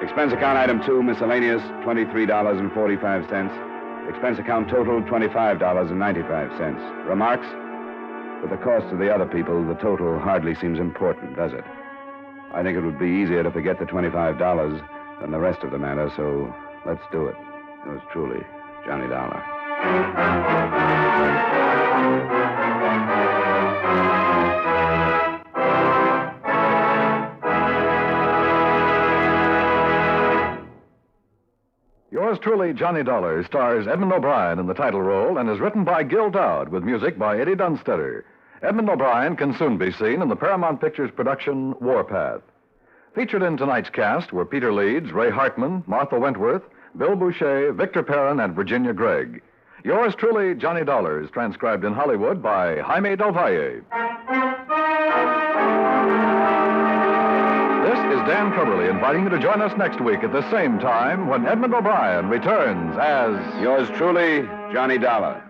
Expense account item 2, miscellaneous, $23.45. Expense account total, $25.95. Remarks? With the cost of the other people, the total hardly seems important, does it? I think it would be easier to forget the $25 than the rest of the matter, so let's do it. Yours truly, Johnny Dollar. Yours truly, Johnny Dollar, stars Edmond O'Brien in the title role and is written by Gil Dowd with music by Eddie Dunstetter. Edmond O'Brien can soon be seen in the Paramount Pictures production Warpath. Featured in tonight's cast were Peter Leeds, Ray Hartman, Martha Wentworth, Bill Boucher, Victor Perrin, and Virginia Gregg. Yours truly, Johnny Dollar, is transcribed in Hollywood by Jaime Del Valle. This is Dan Coverly inviting you to join us next week at the same time when Edmond O'Brien returns as... Yours truly, Johnny Dollar.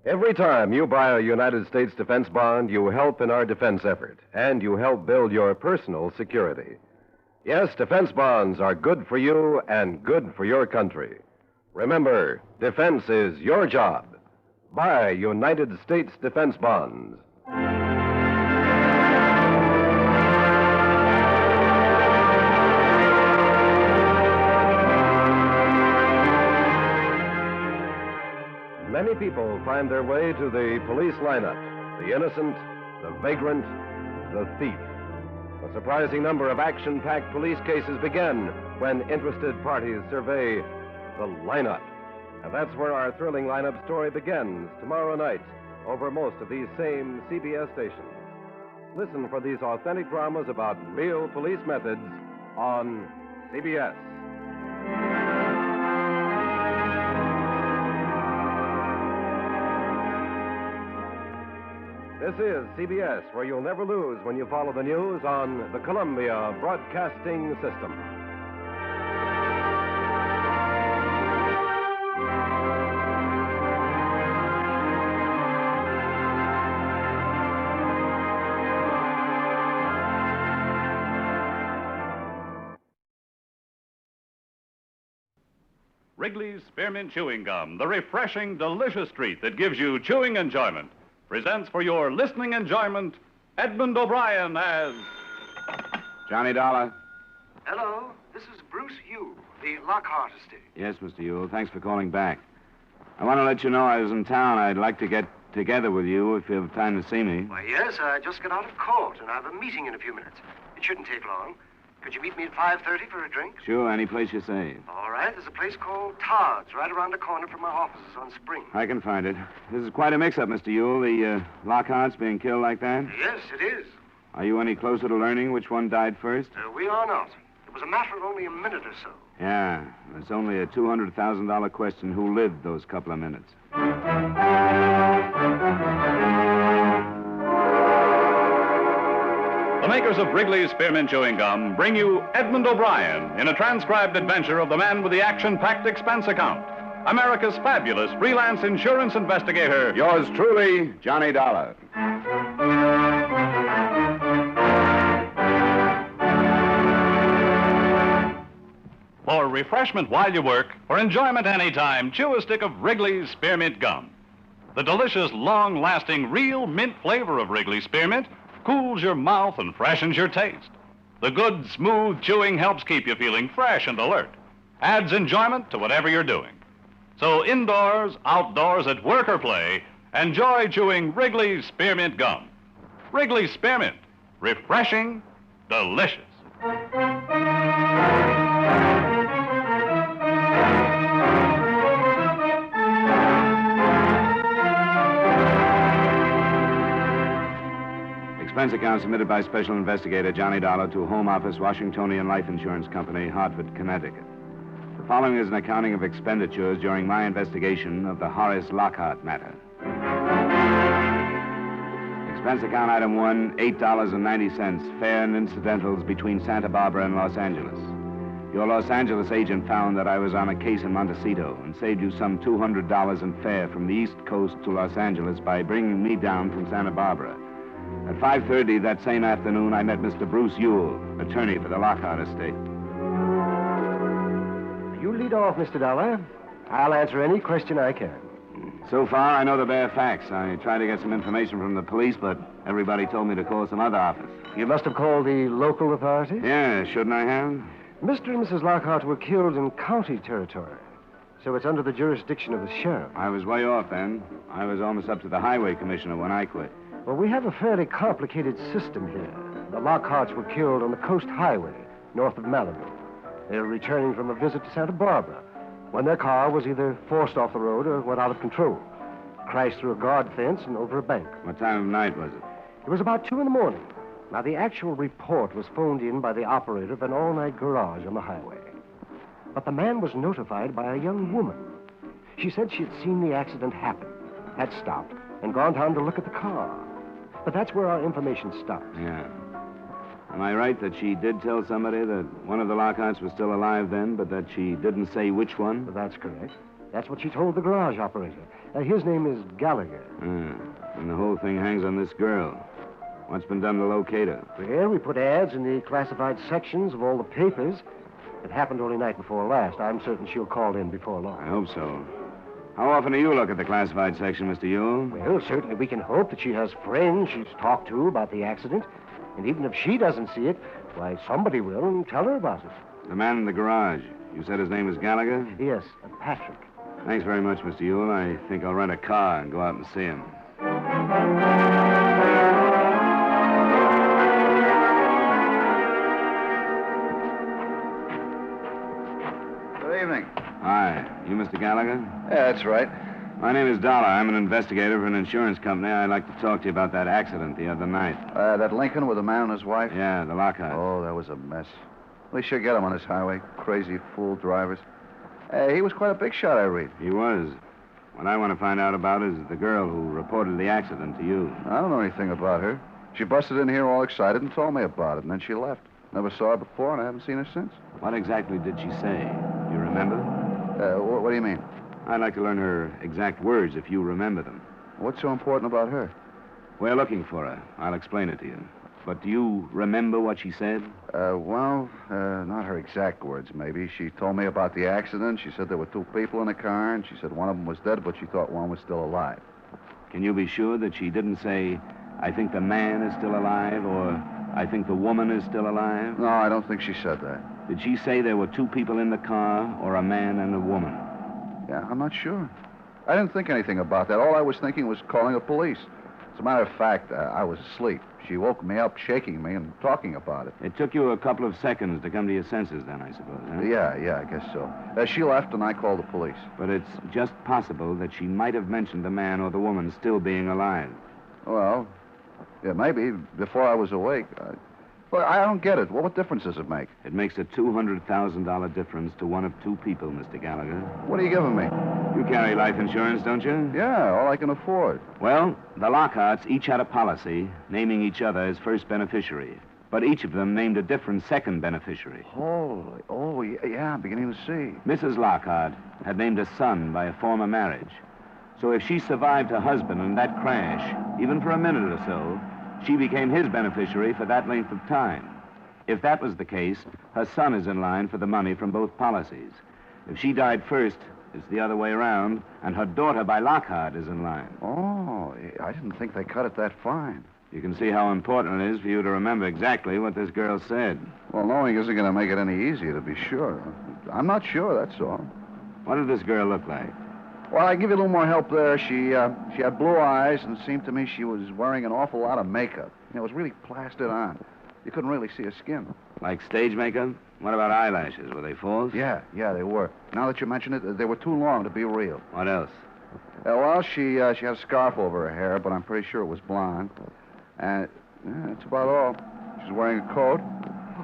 Every time you buy a United States defense bond, you help in our defense effort, and you help build your personal security. Yes, defense bonds are good for you and good for your country. Remember, defense is your job. Buy United States defense bonds. many people find their way to the police lineup. The innocent, the vagrant, the thief. A surprising number of action-packed police cases begin when interested parties survey the lineup. And that's where our thrilling lineup story begins tomorrow night over most of these same CBS stations. Listen for these authentic dramas about real police methods on CBS. This is CBS, where you'll never lose when you follow the news on the Columbia Broadcasting System. Wrigley's Spearmint Chewing Gum, the refreshing, delicious treat that gives you chewing enjoyment, presents for your listening enjoyment Edmond O'Brien as Johnny Dollar. Hello, this is Bruce Yule, the Lockhart estate. Yes, Mr. Yule. Thanks for calling back. I want to let you know I was in town. I'd like to get together with you if you have time to see me. Why, yes, I just got out of court, and I have a meeting in a few minutes. It shouldn't take long. Could you meet me at 5:30 for a drink? Sure, any place you say. All right, there's a place called Todd's right around the corner from my offices on Spring. I can find it. This is quite a mix-up, Mr. Yule. The Lockharts being killed like that? Yes, it is. Are you any closer to learning which one died first? We are not. It was a matter of only a minute or so. Yeah, it's only a $200,000 question who lived those couple of minutes. The makers of Wrigley's Spearmint Chewing Gum bring you Edmond O'Brien in a transcribed adventure of the man with the action-packed expense account, America's fabulous freelance insurance investigator. Yours truly, Johnny Dollar. For refreshment while you work, for enjoyment anytime, chew a stick of Wrigley's Spearmint Gum. The delicious, long-lasting, real mint flavor of Wrigley's Spearmint cools your mouth and freshens your taste. The good, smooth chewing helps keep you feeling fresh and alert. Adds enjoyment to whatever you're doing. So indoors, outdoors, at work or play, enjoy chewing Wrigley's Spearmint Gum. Wrigley's Spearmint. Refreshing, delicious. Expense account submitted by Special Investigator Johnny Dollar to Home Office, Washingtonian Life Insurance Company, Hartford, Connecticut. The following is an accounting of expenditures during my investigation of the Horace Lockhart matter. Expense account item 1, $8.90, fare and incidentals between Santa Barbara and Los Angeles. Your Los Angeles agent found that I was on a case in Montecito and saved you some $200 in fare from the East Coast to Los Angeles by bringing me down from Santa Barbara. At 5:30 that same afternoon, I met Mr. Bruce Yule, attorney for the Lockhart estate. You lead off, Mr. Dollar. I'll answer any question I can. So far, I know the bare facts. I tried to get some information from the police, but everybody told me to call some other office. You must have called the local authorities? Yeah, shouldn't I have? Mr. and Mrs. Lockhart were killed in county territory, so it's under the jurisdiction of the sheriff. I was way off then. I was almost up to the highway commissioner when I quit. Well, we have a fairly complicated system here. The Lockharts were killed on the Coast Highway, north of Malibu. They were returning from a visit to Santa Barbara when their car was either forced off the road or went out of control. Crashed through a guard fence and over a bank. What time of night was it? It was about 2 in the morning. Now, the actual report was phoned in by the operator of an all-night garage on the highway. But the man was notified by a young woman. She said she had seen the accident happen, had stopped, and gone down to look at the car. But that's where our information stops. Yeah. Am I right that she did tell somebody that one of the Lockharts was still alive then, but that she didn't say which one? Well, that's correct. That's what she told the garage operator. His name is Gallagher. And the whole thing hangs on this girl. What's been done to locate her? Well, we put ads in the classified sections of all the papers. It happened only night before last. I'm certain she'll call in before long. I hope so. How often do you look at the classified section, Mr. Yule? Well, certainly we can hope that she has friends she's talked to about the accident. And even if she doesn't see it, why, somebody will and tell her about it. The man in the garage. You said his name was Gallagher? Yes, Patrick. Thanks very much, Mr. Ewell. I think I'll rent a car and go out and see him. Good evening. Hi. You Mr. Gallagher? Yeah, that's right. My name is Dollar. I'm an investigator for an insurance company. I'd like to talk to you about that accident the other night. That Lincoln with the man and his wife? Yeah, the Lockhart. Oh, that was a mess. We should get him on this highway. Crazy fool drivers. He was quite a big shot, I read. He was. What I want to find out about is the girl who reported the accident to you. I don't know anything about her. She busted in here all excited and told me about it, and then she left. Never saw her before, and I haven't seen her since. What exactly did she say? You remember? What do you mean? I'd like to learn her exact words if you remember them. What's so important about her? We're looking for her. I'll explain it to you. But do you remember what she said? Not her exact words, maybe. She told me about the accident. She said there were two people in the car, and she said one of them was dead, but she thought one was still alive. Can you be sure that she didn't say, I think the man is still alive, or I think the woman is still alive? No, I don't think she said that. Did she say there were two people in the car, or a man and a woman? Yeah, I'm not sure. I didn't think anything about that. All I was thinking was calling the police. As a matter of fact, I was asleep. She woke me up, shaking me, and talking about it. It took you a couple of seconds to come to your senses then, I suppose, huh? Yeah, I guess so. She left, and I called the police. But it's just possible that she might have mentioned the man or the woman still being alive. Well, yeah, maybe, before I was awake. But I don't get it. What difference does it make? It makes a $200,000 difference to one of two people, Mr. Gallagher. What are you giving me? You carry life insurance, don't you? Yeah, all I can afford. Well, the Lockharts each had a policy naming each other as first beneficiary. But each of them named a different second beneficiary. Oh, yeah, I'm beginning to see. Mrs. Lockhart had named a son by a former marriage. So if she survived her husband in that crash, even for a minute or so, she became his beneficiary for that length of time. If that was the case, her son is in line for the money from both policies. If she died first, it's the other way around, and her daughter by Lockhart is in line. Oh, I didn't think they cut it that fine. You can see how important it is for you to remember exactly what this girl said. Well, knowing isn't going to make it any easier, to be sure. I'm not sure, that's all. What did this girl look like? Well, I give you a little more help there. She had blue eyes, and it seemed to me she was wearing an awful lot of makeup. It was really plastered on. You couldn't really see her skin. Like stage makeup? What about eyelashes? Were they false? Yeah, they were. Now that you mention it, they were too long to be real. What else? Well, she had a scarf over her hair, but I'm pretty sure it was blonde. And that's about all. She's wearing a coat.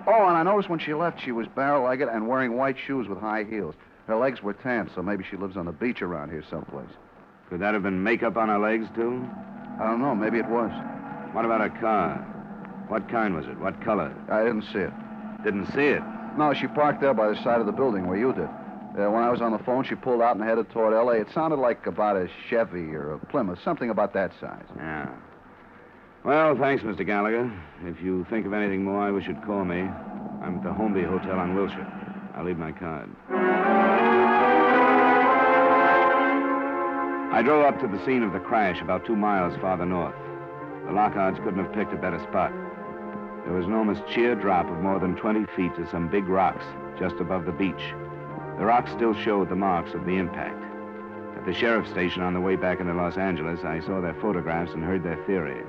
Oh, and I noticed when she left, she was barrel-legged and wearing white shoes with high heels. Her legs were tan, so maybe she lives on the beach around here someplace. Could that have been makeup on her legs, too? I don't know. Maybe it was. What about her car? What kind was it? What color? I didn't see it. Didn't see it? No, she parked there by the side of the building where you did. When I was on the phone, she pulled out and headed toward L.A. It sounded like about a Chevy or a Plymouth, something about that size. Yeah. Well, thanks, Mr. Gallagher. If you think of anything more, I wish you'd call me. I'm at the Homeby Hotel on Wilshire. I'll leave my card. I drove up to the scene of the crash about 2 miles farther north. The Lockharts couldn't have picked a better spot. There was an almost sheer drop of more than 20 feet to some big rocks just above the beach. The rocks still showed the marks of the impact. At the sheriff's station on the way back into Los Angeles, I saw their photographs and heard their theory.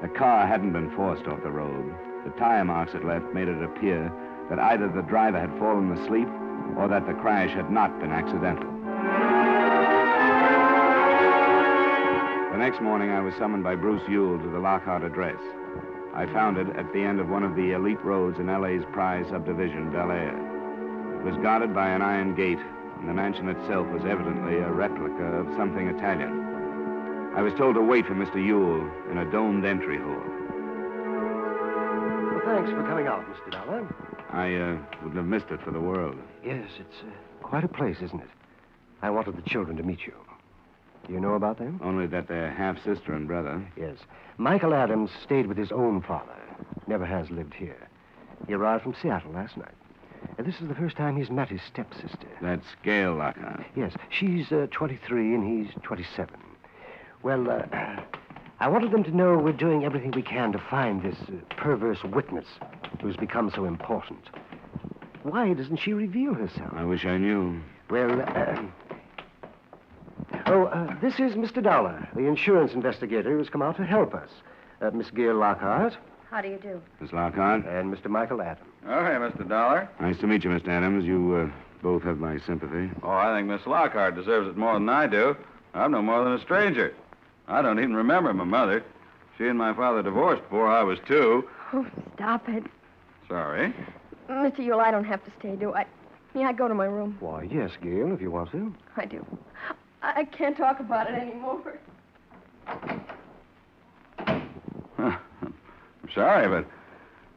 The car hadn't been forced off the road. The tire marks it left made it appear that either the driver had fallen asleep or that the crash had not been accidental. The next morning, I was summoned by Bruce Ewell to the Lockhart address. I found it at the end of one of the elite roads in L.A.'s prize subdivision, Bel Air. It was guarded by an iron gate, and the mansion itself was evidently a replica of something Italian. I was told to wait for Mr. Ewell in a domed entry hall. Well, thanks for coming out, Mr. Dollar. I wouldn't have missed it for the world. Yes, it's quite a place, isn't it? I wanted the children to meet you. Do you know about them? Only that they're half-sister and brother. Yes. Michael Adams stayed with his own father. Never has lived here. He arrived from Seattle last night. And this is the first time he's met his stepsister. That's Gail Lockhart. Yes. She's 23 and he's 27. Well, I wanted them to know we're doing everything we can to find this perverse witness who's become so important. Why doesn't she reveal herself? I wish I knew. Well, This is Mr. Dollar, the insurance investigator who's come out to help us. Miss Gail Lockhart. How do you do? Miss Lockhart. And Mr. Michael Adams. Oh, hey, Mr. Dollar. Nice to meet you, Mr. Adams. You both have my sympathy. Oh, I think Miss Lockhart deserves it more than I do. I'm no more than a stranger. I don't even remember my mother. She and my father divorced before I was 2. Oh, stop it. Sorry. Mr. Yule, I don't have to stay, do I? May I go to my room? Why, yes, Gail, if you want to. I do. I can't talk about it anymore. I'm sorry, but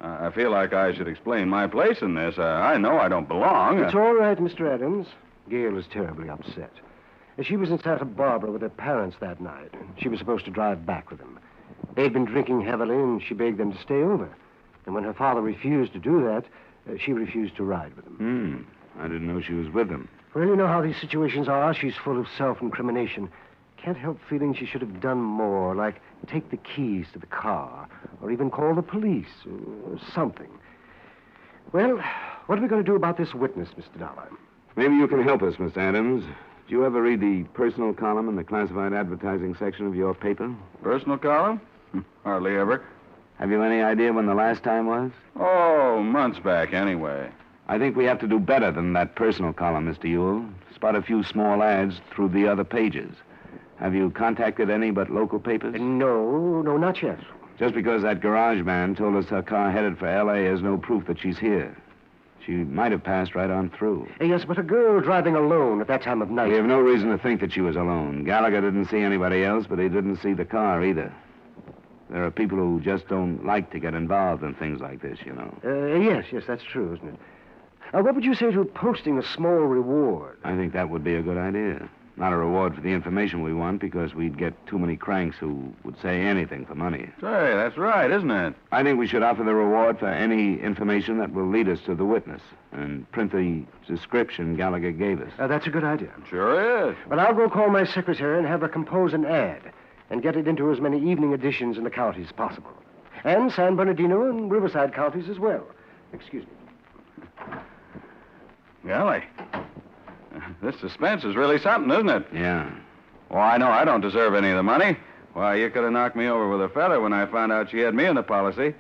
I feel like I should explain my place in this. I know I don't belong. It's all right, Mr. Adams. Gail is terribly upset. She was in Santa Barbara with her parents that night, and she was supposed to drive back with them. They'd been drinking heavily, and she begged them to stay over. And when her father refused to do that, she refused to ride with them. I didn't know she was with them. Well, you know how these situations are. She's full of self-incrimination. Can't help feeling she should have done more, like take the keys to the car, or even call the police, or something. Well, what are we going to do about this witness, Mr. Dollar? Maybe you can help us, Miss Adams. Did you ever read the personal column in the classified advertising section of your paper? Personal column? Hardly ever. Have you any idea when the last time was? Oh, months back, anyway. I think we have to do better than that personal column, Mr. Yule. Spot a few small ads through the other pages. Have you contacted any but local papers? No, not yet. Just because that garage man told us her car headed for L.A. is no proof that she's here. She might have passed right on through. Yes, but a girl driving alone at that time of night... We have no reason to think that she was alone. Gallagher didn't see anybody else, but he didn't see the car either. There are people who just don't like to get involved in things like this, you know. Yes, that's true, isn't it? What would you say to posting a small reward? I think that would be a good idea. Not a reward for the information we want, because we'd get too many cranks who would say anything for money. Say, that's right, isn't it? I think we should offer the reward for any information that will lead us to the witness and print the description Gallagher gave us. That's a good idea. Sure is. But I'll go call my secretary and have her compose an ad and get it into as many evening editions in the counties as possible. And San Bernardino and Riverside counties as well. Excuse me. Golly. This suspense is really something, isn't it? Yeah. Oh, I know I don't deserve any of the money. Why, you could have knocked me over with a feather when I found out she had me in the policy.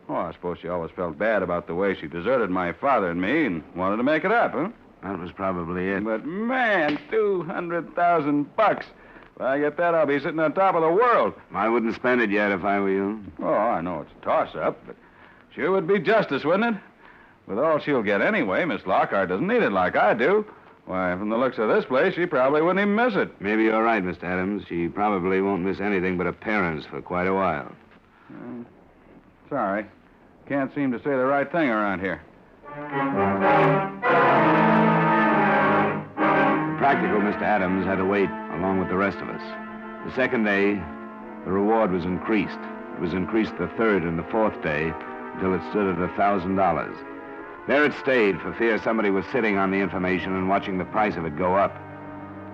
Oh, I suppose she always felt bad about the way she deserted my father and me and wanted to make it up, huh? That was probably it. But, man, $200,000. If I get that, I'll be sitting on top of the world. I wouldn't spend it yet if I were you. Oh, I know it's a toss-up, but sure would be justice, wouldn't it? With all she'll get anyway, Miss Lockhart doesn't need it like I do. Why, from the looks of this place, she probably wouldn't even miss it. Maybe you're right, Mr. Adams. She probably won't miss anything but her parents for quite a while. Sorry. Can't seem to say the right thing around here. Practical Mr. Adams had to wait along with the rest of us. The second day, the reward was increased. It was increased the third and the fourth day until it stood at $1,000. There it stayed for fear somebody was sitting on the information and watching the price of it go up.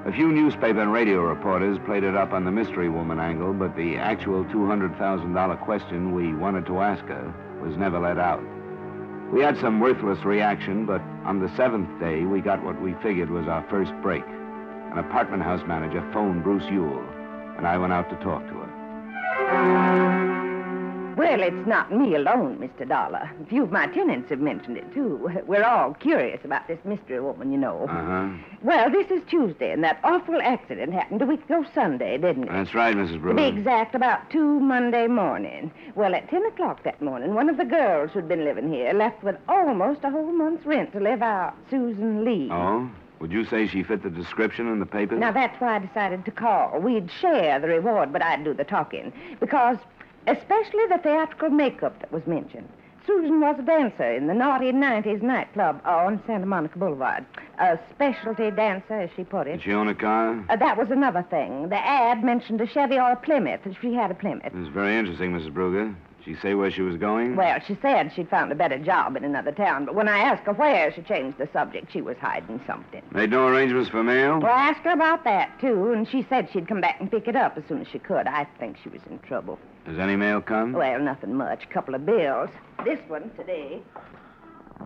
A few newspaper and radio reporters played it up on the mystery woman angle, but the actual $200,000 question we wanted to ask her was never let out. We had some worthless reaction, but on the seventh day, we got what we figured was our first break. An apartment house manager phoned Bruce Yule, and I went out to talk to her. Well, it's not me alone, Mr. Dollar. A few of my tenants have mentioned it, too. We're all curious about this mystery woman, you know. Uh-huh. Well, this is Tuesday, and that awful accident happened a week ago Sunday, didn't it? That's right, Mrs. Brewer. To be exact, about 2 Monday morning. Well, at 10 o'clock that morning, one of the girls who'd been living here left with almost a whole month's rent to live out, Susan Lee. Oh? Would you say she fit the description in the papers? Now, that's why I decided to call. We'd share the reward, but I'd do the talking. Because... especially the theatrical makeup that was mentioned. Susan was a dancer in the naughty 90s nightclub on Santa Monica Boulevard. A specialty dancer, as she put it. Did she own a car? That was another thing. The ad mentioned a Chevy or a Plymouth, and she had a Plymouth. This is very interesting, Mrs. Brugger. Did she say where she was going? Well, she said she'd found a better job in another town, but when I asked her where, she changed the subject. She was hiding something. Made no arrangements for mail? Well, I asked her about that, too, and she said she'd come back and pick it up as soon as she could. I think she was in trouble. Has any mail come? Well, nothing much. A couple of bills. This one today.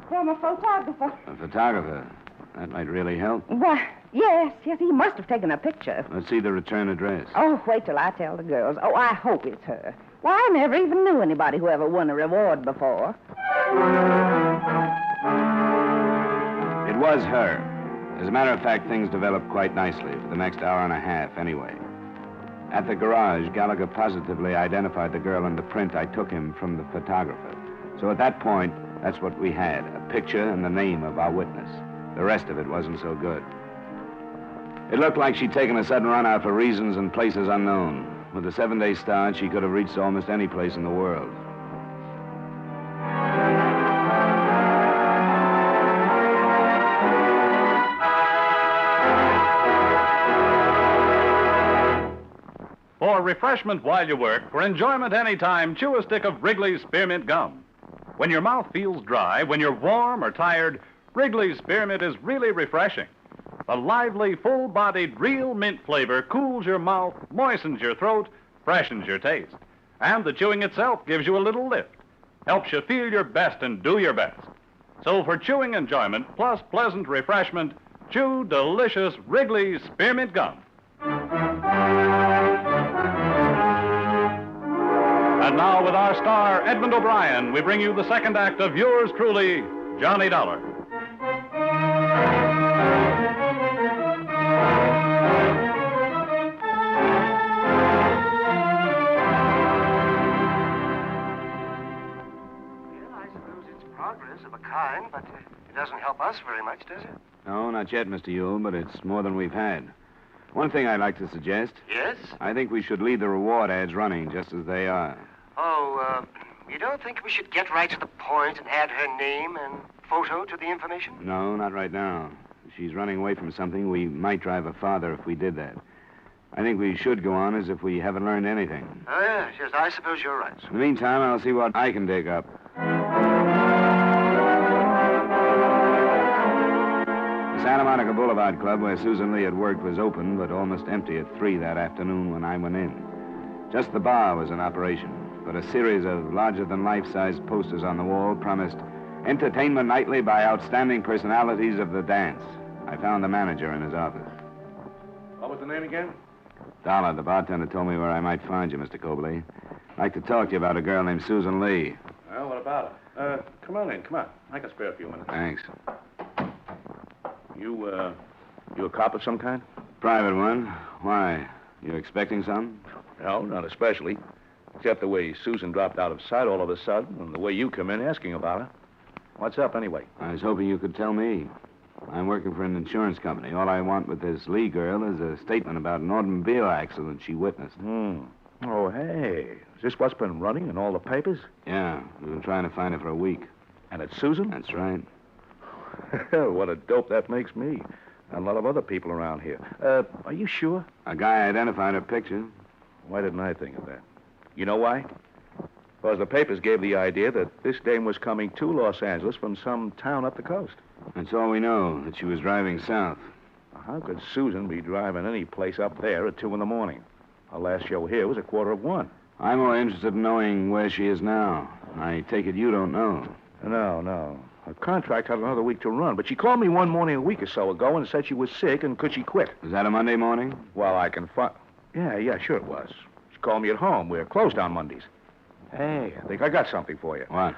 From a photographer. A photographer? That might really help. Why, Yes, he must have taken a picture. Let's see the return address. Oh, wait till I tell the girls. Oh, I hope it's her. Why, I never even knew anybody who ever won a reward before. It was her. As a matter of fact, things developed quite nicely for the next hour and a half, anyway. At the garage, Gallagher positively identified the girl in the print I took him from the photographer. So at that point, that's what we had, a picture and the name of our witness. The rest of it wasn't so good. It looked like she'd taken a sudden run out for reasons and places unknown. With a 7-day start, she could have reached almost any place in the world. For refreshment while you work, for enjoyment anytime, chew a stick of Wrigley's Spearmint Gum. When your mouth feels dry, when you're warm or tired, Wrigley's Spearmint is really refreshing. The lively, full-bodied, real mint flavor cools your mouth, moistens your throat, freshens your taste. And the chewing itself gives you a little lift, helps you feel your best and do your best. So for chewing enjoyment plus pleasant refreshment, chew delicious Wrigley's Spearmint Gum. And now, with our star, Edmond O'Brien, we bring you the second act of yours truly, Johnny Dollar. Progress of a kind, but it doesn't help us very much, does it? No, not yet, Mr. Yule, but it's more than we've had. One thing I'd like to suggest. Yes? I think we should leave the reward ads running just as they are. Oh, you don't think we should get right to the point and add her name and photo to the information? No, not right now. If she's running away from something, we might drive her farther if we did that. I think we should go on as if we haven't learned anything. Oh, yes, I suppose you're right. In the meantime, I'll see what I can dig up. The Santa Monica Boulevard Club, where Susan Lee had worked, was open, but almost empty at 3 that afternoon when I went in. Just the bar was in operation, but a series of larger-than-life-sized posters on the wall promised entertainment nightly by outstanding personalities of the dance. I found the manager in his office. What was the name again? Dollar, the bartender, told me where I might find you, Mr. Cobley. I'd like to talk to you about a girl named Susan Lee. Well, what about her? Come on in, come on. I can spare a few minutes. Thanks. You a cop of some kind? Private one. Why? You expecting something? No, not especially. Except the way Susan dropped out of sight all of a sudden and the way you come in asking about her. What's up, anyway? I was hoping you could tell me. I'm working for an insurance company. All I want with this Lee girl is a statement about an automobile accident she witnessed. Oh, hey. Is this what's been running in all the papers? Yeah. We've been trying to find her for a week. And it's Susan? That's right. What a dope that makes me. And a lot of other people around here. Are you sure? A guy identified her picture. Why didn't I think of that? You know why? Because the papers gave the idea that this dame was coming to Los Angeles from some town up the coast. That's all we know, that she was driving south. How could Susan be driving any place up there at 2 in the morning? Our last show here was at 1:45. I'm more interested in knowing where she is now. I take it you don't know. No. Her contract had another week to run, but she called me one morning a week or so ago and said she was sick and could she quit. Was that a Monday morning? Well, I can find... Yeah, sure it was. She called me at home. We're closed on Mondays. Hey, I think I got something for you. What?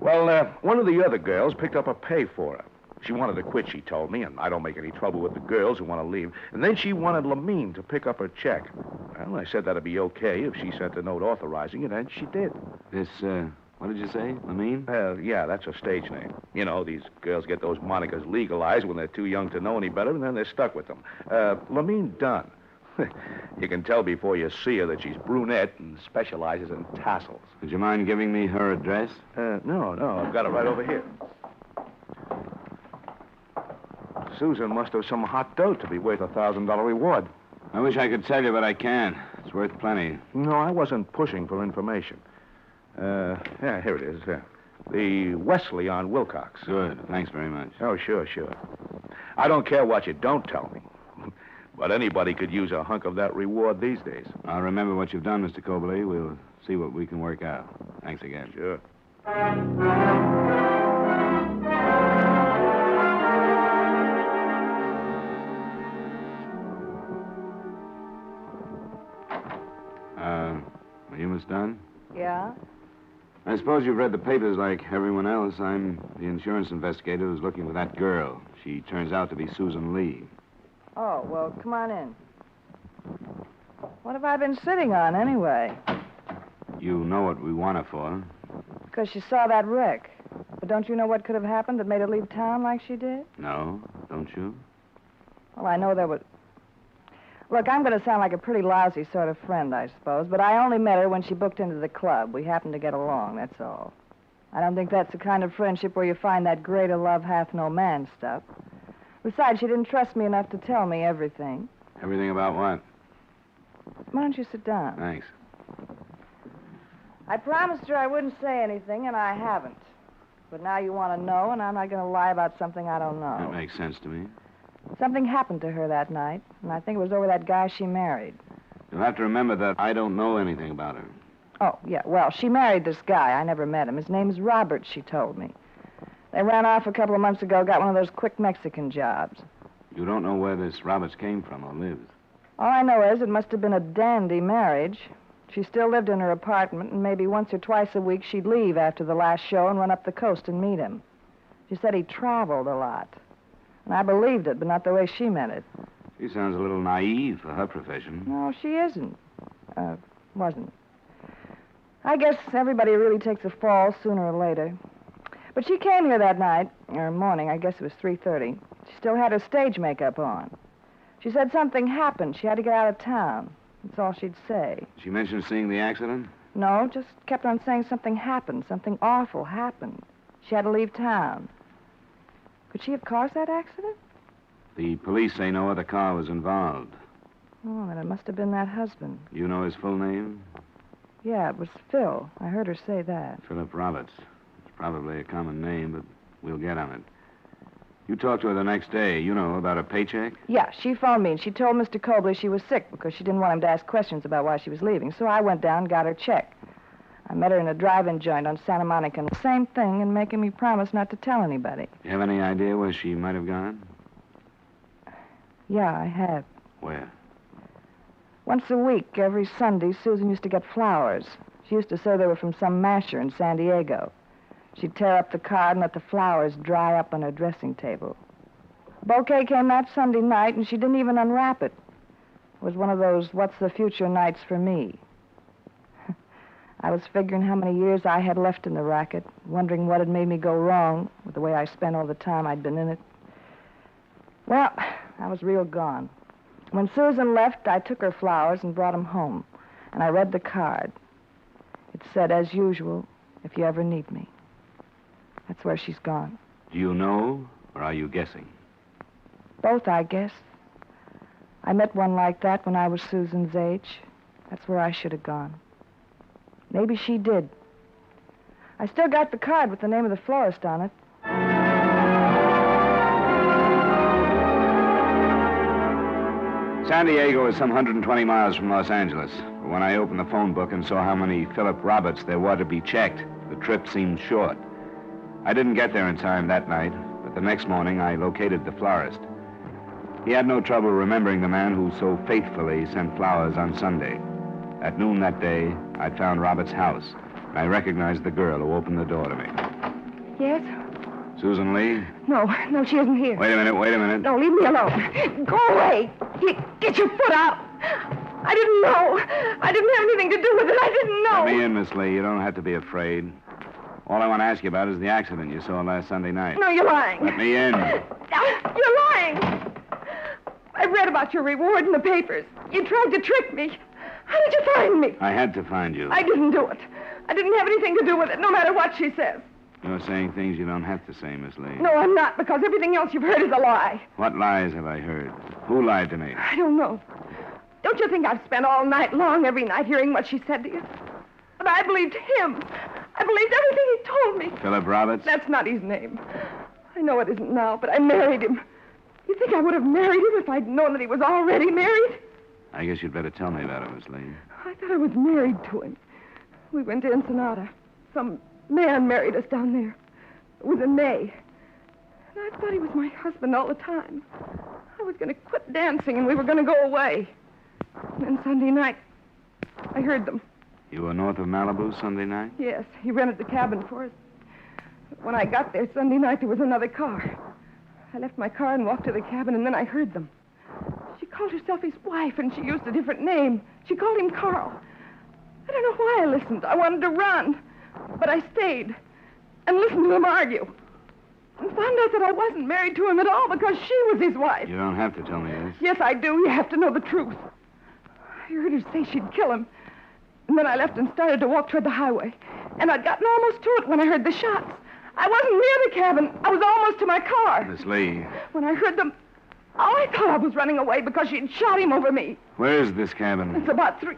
Well, one of the other girls picked up a pay for her. She wanted to quit, she told me, and I don't make any trouble with the girls who want to leave. And then she wanted Lamine to pick up her check. Well, I said that'd be okay if she sent a note authorizing it, and she did. What did you say, Lamine? Yeah, that's her stage name. You know, these girls get those monikers legalized when they're too young to know any better, and then they're stuck with them. Lamine Dunn. You can tell before you see her that she's brunette and specializes in tassels. Would you mind giving me her address? No, I've got it right over here. Susan must have some hot dough to be worth a $1,000 reward. I wish I could tell you, but I can't. It's worth plenty. No, I wasn't pushing for information. Yeah, here it is. The Wesley on Wilcox. Good. Thanks very much. Oh, sure. I don't care what you don't tell me. But anybody could use a hunk of that reward these days. I'll remember what you've done, Mr. Cobley. We'll see what we can work out. Thanks again. Sure. done? Yeah? I suppose you've read the papers like everyone else. I'm the insurance investigator who's looking for that girl. She turns out to be Susan Lee. Oh, well, come on in. What have I been sitting on, anyway? You know what we want her for. Because she saw that wreck. But don't you know what could have happened that made her leave town like she did? No, don't you? Well, I know there was... Look, I'm going to sound like a pretty lousy sort of friend, I suppose, but I only met her when she booked into the club. We happened to get along, that's all. I don't think that's the kind of friendship where you find that greater love hath no man stuff. Besides, she didn't trust me enough to tell me everything. Everything about what? Why don't you sit down? Thanks. I promised her I wouldn't say anything, and I haven't. But now you want to know, and I'm not going to lie about something I don't know. That makes sense to me. Something happened to her that night, and I think it was over that guy she married. You'll have to remember that I don't know anything about her. Oh, yeah, well, she married this guy. I never met him. His name's Robert, she told me. They ran off a couple of months ago, got one of those quick Mexican jobs. You don't know where this Roberts came from or lives. All I know is it must have been a dandy marriage. She still lived in her apartment, and maybe once or twice a week she'd leave after the last show and run up the coast and meet him. She said he traveled a lot. And I believed it, but not the way she meant it. She sounds a little naive for her profession. No, she isn't. Wasn't. I guess everybody really takes a fall sooner or later. But she came here that night, or morning, I guess it was 3:30. She still had her stage makeup on. She said something happened. She had to get out of town. That's all she'd say. She mentioned seeing the accident? No, just kept on saying something happened. Something awful happened. She had to leave town. Could she have caused that accident? The police say no other car was involved. Oh, then it must have been that husband. You know his full name? Yeah, it was Phil. I heard her say that. Philip Roberts. It's probably a common name, but we'll get on it. You talked to her the next day, you know, about a paycheck? Yeah, she phoned me, and she told Mr. Cobley she was sick because she didn't want him to ask questions about why she was leaving. So I went down and got her check. I met her in a drive-in joint on Santa Monica, and the same thing, and making me promise not to tell anybody. You have any idea where she might have gone? Yeah, I have. Where? Once a week, every Sunday, Susan used to get flowers. She used to say they were from some masher in San Diego. She'd tear up the card and let the flowers dry up on her dressing table. A bouquet came that Sunday night, and she didn't even unwrap it. It was one of those what's the future nights for me. I was figuring how many years I had left in the racket, wondering what had made me go wrong with the way I spent all the time I'd been in it. Well, I was real gone. When Susan left, I took her flowers and brought them home, and I read the card. It said, as usual, if you ever need me. That's where she's gone. Do you know, or are you guessing? Both, I guess. I met one like that when I was Susan's age. That's where I should have gone. Maybe she did. I still got the card with the name of the florist on it. San Diego is some 120 miles from Los Angeles. But when I opened the phone book and saw how many Philip Roberts there were to be checked, the trip seemed short. I didn't get there in time that night, but the next morning I located the florist. He had no trouble remembering the man who so faithfully sent flowers on Sunday. At noon that day, I found Robert's house. I recognized the girl who opened the door to me. Yes? Susan Lee? No, she isn't here. Wait a minute. No, leave me alone. Go away. Get your foot out. I didn't know. I didn't have anything to do with it. I didn't know. Let me in, Miss Lee. You don't have to be afraid. All I want to ask you about is the accident you saw last Sunday night. No, you're lying. Let me in. You're lying. I read about your reward in the papers. You tried to trick me. How did you find me? I had to find you. I didn't do it. I didn't have anything to do with it, no matter what she says. You're saying things you don't have to say, Miss Lee. No, I'm not, because everything else you've heard is a lie. What lies have I heard? Who lied to me? I don't know. Don't you think I've spent all night long, every night, hearing what she said to you? But I believed him. I believed everything he told me. Philip Roberts? That's not his name. I know it isn't now, but I married him. You think I would have married him if I'd known that he was already married? I guess you'd better tell me about it, Miss Lee. I thought I was married to him. We went to Ensenada. Some man married us down there. It was in May. And I thought he was my husband all the time. I was going to quit dancing and we were going to go away. And then Sunday night, I heard them. You were north of Malibu Sunday night? Yes, he rented the cabin for us. When I got there Sunday night, there was another car. I left my car and walked to the cabin, and then I heard them. She called herself his wife, and she used a different name. She called him Carl. I don't know why I listened. I wanted to run. But I stayed and listened to them argue. And found out that I wasn't married to him at all because she was his wife. You don't have to tell me this. Yes, I do. You have to know the truth. I heard her say she'd kill him. And then I left and started to walk toward the highway. And I'd gotten almost to it when I heard the shots. I wasn't near the cabin. I was almost to my car. Miss Lee. When I heard them, I thought I was running away because she'd shot him over me. Where is this cabin? It's about 3.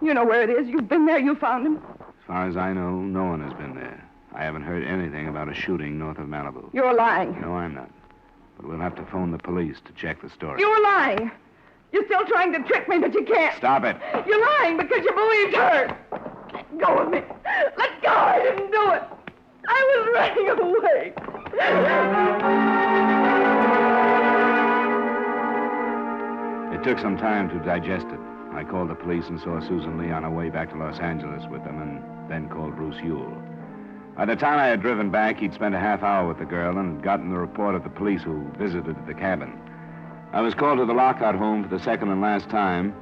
You know where it is. You've been there. You found him. As far as I know, no one has been there. I haven't heard anything about a shooting north of Malibu. You're lying. No, I'm not. But we'll have to phone the police to check the story. You're lying. You're still trying to trick me, but you can't. Stop it. You're lying because you believed her. Let go of me. Let go. I didn't do it. I was running away. It took some time to digest it. I called the police and saw Susan Lee on her way back to Los Angeles with them, and then called Bruce Ewell. By the time I had driven back, he'd spent a half hour with the girl and gotten the report of the police who visited the cabin. I was called to the Lockout home for the second and last time,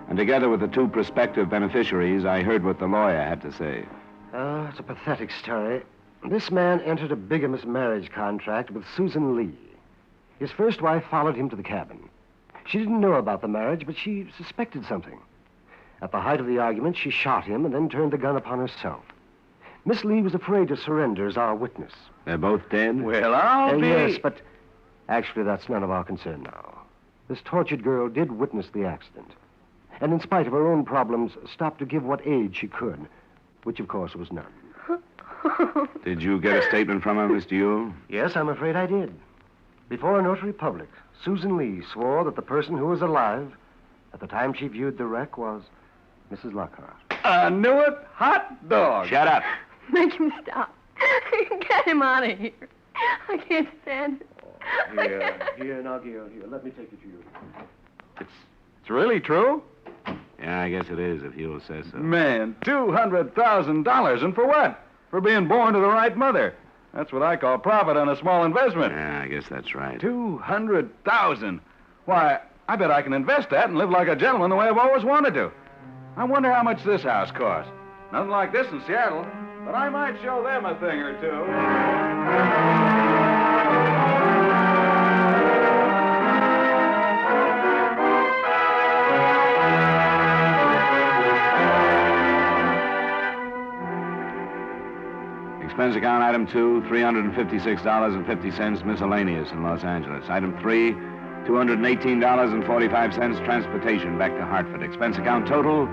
and together with the 2 prospective beneficiaries, I heard what the lawyer had to say. Oh, it's a pathetic story. This man entered a bigamous marriage contract with Susan Lee. His first wife followed him to the cabin. She didn't know about the marriage, but she suspected something. At the height of the argument, she shot him and then turned the gun upon herself. Miss Lee was afraid to surrender as our witness. They're both dead? Well, I'll be... Yes, but actually that's none of our concern now. This tortured girl did witness the accident. And in spite of her own problems, stopped to give what aid she could, which of course was none. Did you get a statement from her, Mr. Ewell? Yes, I'm afraid I did. Before a notary public, Susan Lee swore that the person who was alive at the time she viewed the wreck was Mrs. Lockhart. I knew it. Hot dog. Shut up. Make him stop. Get him out of here. I can't stand it. Here, now, Gail, here. Let me take it to you. It's really true? Yeah, I guess it is, if Ewell says so. Man, $200,000. And for what? For being born to the right mother. That's what I call profit on a small investment. Yeah, I guess that's right. $200,000. Why, I bet I can invest that and live like a gentleman the way I've always wanted to. I wonder how much this house costs. Nothing like this in Seattle, but I might show them a thing or two. Expense account item 2, $356.50 miscellaneous in Los Angeles. Item 3, $218.45 transportation back to Hartford. Expense account total,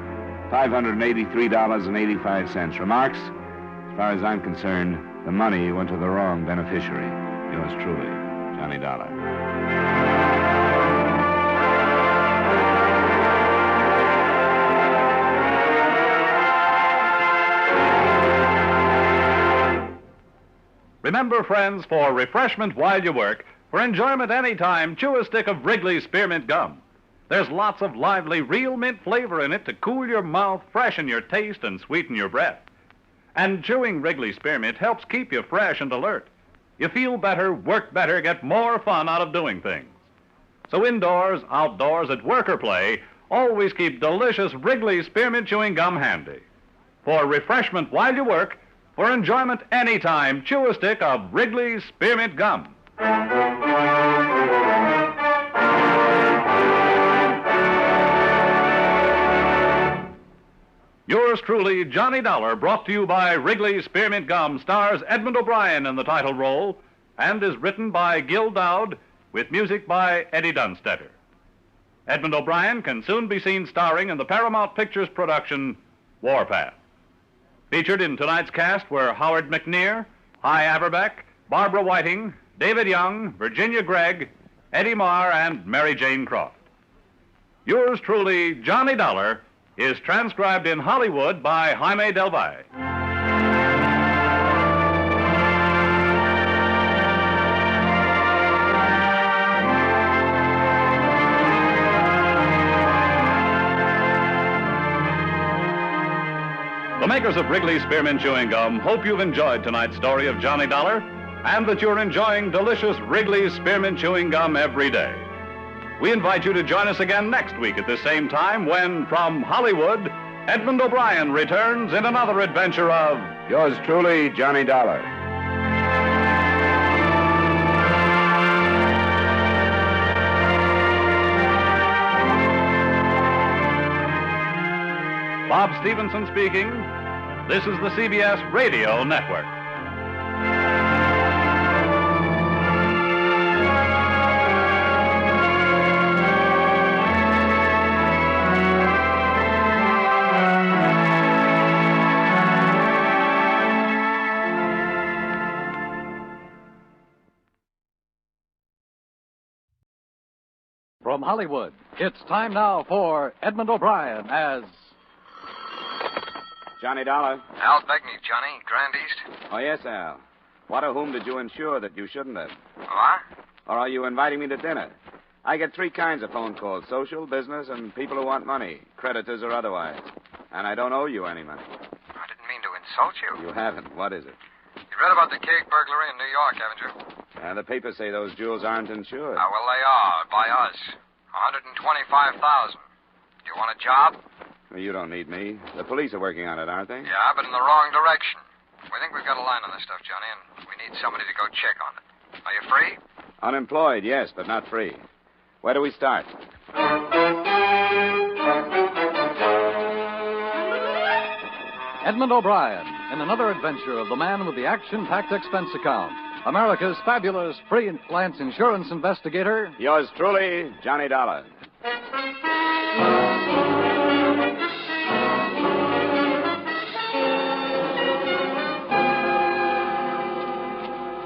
$583.85. Remarks? As far as I'm concerned, the money went to the wrong beneficiary. Yours truly, Johnny Dollar. Remember, friends, for refreshment while you work, for enjoyment any time, chew a stick of Wrigley's Spearmint Gum. There's lots of lively, real mint flavor in it to cool your mouth, freshen your taste, and sweeten your breath. And chewing Wrigley's Spearmint helps keep you fresh and alert. You feel better, work better, get more fun out of doing things. So indoors, outdoors, at work or play, always keep delicious Wrigley's Spearmint Chewing Gum handy. For refreshment while you work, for enjoyment anytime, chew a stick of Wrigley's Spearmint Gum. Yours truly, Johnny Dollar, brought to you by Wrigley's Spearmint Gum, stars Edmond O'Brien in the title role and is written by Gil Dowd with music by Eddie Dunstetter. Edmond O'Brien can soon be seen starring in the Paramount Pictures production Warpath. Featured in tonight's cast were Howard McNear, Hy Averbeck, Barbara Whiting, David Young, Virginia Gregg, Eddie Marr, and Mary Jane Croft. Yours truly, Johnny Dollar, is transcribed in Hollywood by Jaime Del Valle. makers of Wrigley Spearmint Chewing Gum hope you've enjoyed tonight's story of Johnny Dollar and that you're enjoying delicious Wrigley Spearmint Chewing Gum every day. We invite you to join us again next week at the same time when, from Hollywood, Edmond O'Brien returns in another adventure of Yours truly, Johnny Dollar. Bob Stevenson speaking. This is the CBS Radio Network. From Hollywood, it's time now for Edmond O'Brien as... Johnny Dollar. Al Begney, Johnny, Grand East. Oh, yes, Al. What or whom did you insure that you shouldn't have? What? Or are you inviting me to dinner? I get 3 kinds of phone calls, social, business, and people who want money, creditors or otherwise. And I don't owe you any money. I didn't mean to insult you. You haven't. What is it? You read about the Kegg burglary in New York, haven't you? The papers say those jewels aren't insured. Well, they are, by us. $125,000. Do you want a job? Well, you don't need me. The police are working on it, aren't they? Yeah, but in the wrong direction. We think we've got a line on this stuff, Johnny, and we need somebody to go check on it. Are you free? Unemployed, yes, but not free. Where do we start? Edmond O'Brien in another adventure of the man with the action-packed expense account. America's fabulous freelance insurance investigator. Yours truly, Johnny Dollar.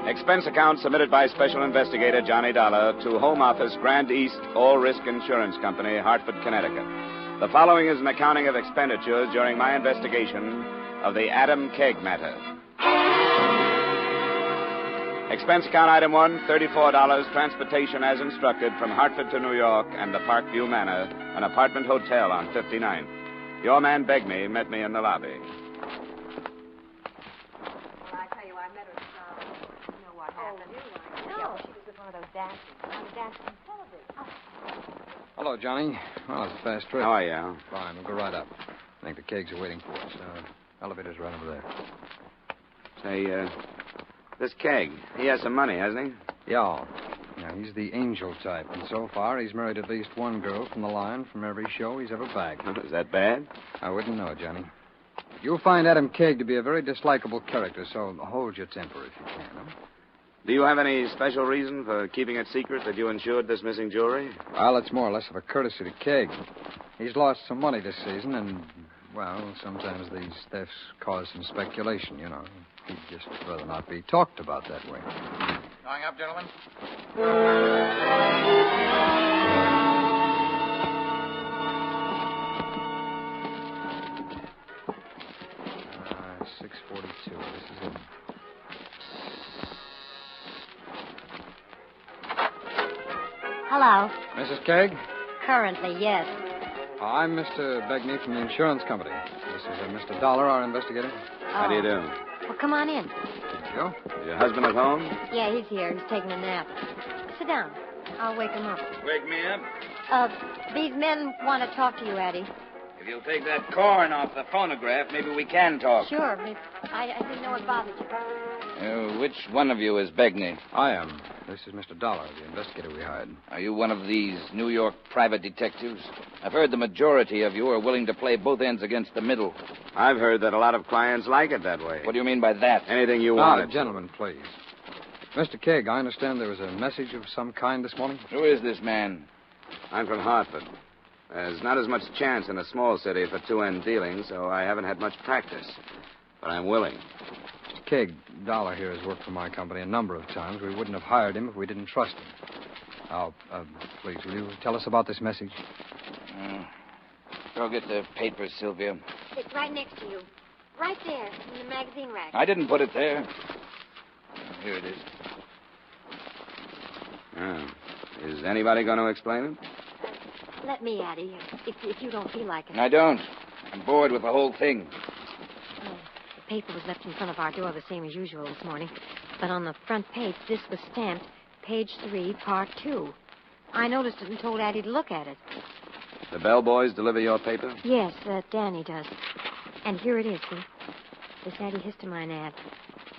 Expense account submitted by Special Investigator Johnny Dollar to Home Office, Grand East All Risk Insurance Company, Hartford, Connecticut. The following is an accounting of expenditures during my investigation of the Adam Kegg matter. Expense account item 1, $34, transportation as instructed from Hartford to New York and the Parkview Manor, an apartment hotel on 59th. Your man Begney met me in the lobby. Hello, Johnny. Well, it's a fast trip. How are you, Al? Fine. We'll go right up. I think the Keggs are waiting for us. Elevator's right over there. Say, this Kegg, he has some money, hasn't he? Yeah. He's the angel type, and so far he's married at least one girl from the line from every show he's ever bagged. Is that bad? I wouldn't know, Johnny. You'll find Adam Kegg to be a very dislikable character, so hold your temper if you can, huh? Do you have any special reason for keeping it secret that you insured this missing jewelry? Well, it's more or less of a courtesy to Kegg. He's lost some money this season, and, well, sometimes these thefts cause some speculation, you know. He'd just rather not be talked about that way. Going up, gentlemen? 642. This is it. Hello. Mrs. Kegg? Currently, yes. I'm Mr. Begney from the insurance company. This is Mr. Dollar, our investigator. How do you do? Well, come on in. Joe? Is your husband at home? Yeah, he's here. He's taking a nap. Sit down. I'll wake him up. Wake me up? These men want to talk to you, Eddie. If you'll take that corn off the phonograph, maybe we can talk. Sure. I didn't know it bothered you. Which one of you is Begney? I am. This is Mr. Dollar, the investigator we hired. Are you one of these New York private detectives? I've heard the majority of you are willing to play both ends against the middle. I've heard that a lot of clients like it that way. What do you mean by that? Anything you want. Gentlemen, please. Mr. Kegg, I understand there was a message of some kind this morning. Who is this man? I'm from Hartford. There's not as much chance in a small city for two-end dealing, so I haven't had much practice. But I'm willing. Mr. Kegg, Dollar here has worked for my company a number of times. We wouldn't have hired him if we didn't trust him. Now, please, will you tell us about this message? Go get the papers, Sylvia. It's right next to you. Right there, in the magazine rack. I didn't put it there. Here it is. Is anybody going to explain it? Let me, Addie, if you don't feel like it. I don't. I'm bored with the whole thing. paper was left in front of our door the same as usual this morning. But on the front page, this was stamped, page 3, part 2. I noticed it and told Addie to look at it. The bellboys deliver your paper? Yes, Danny does. And here it is, see? This antihistamine ad.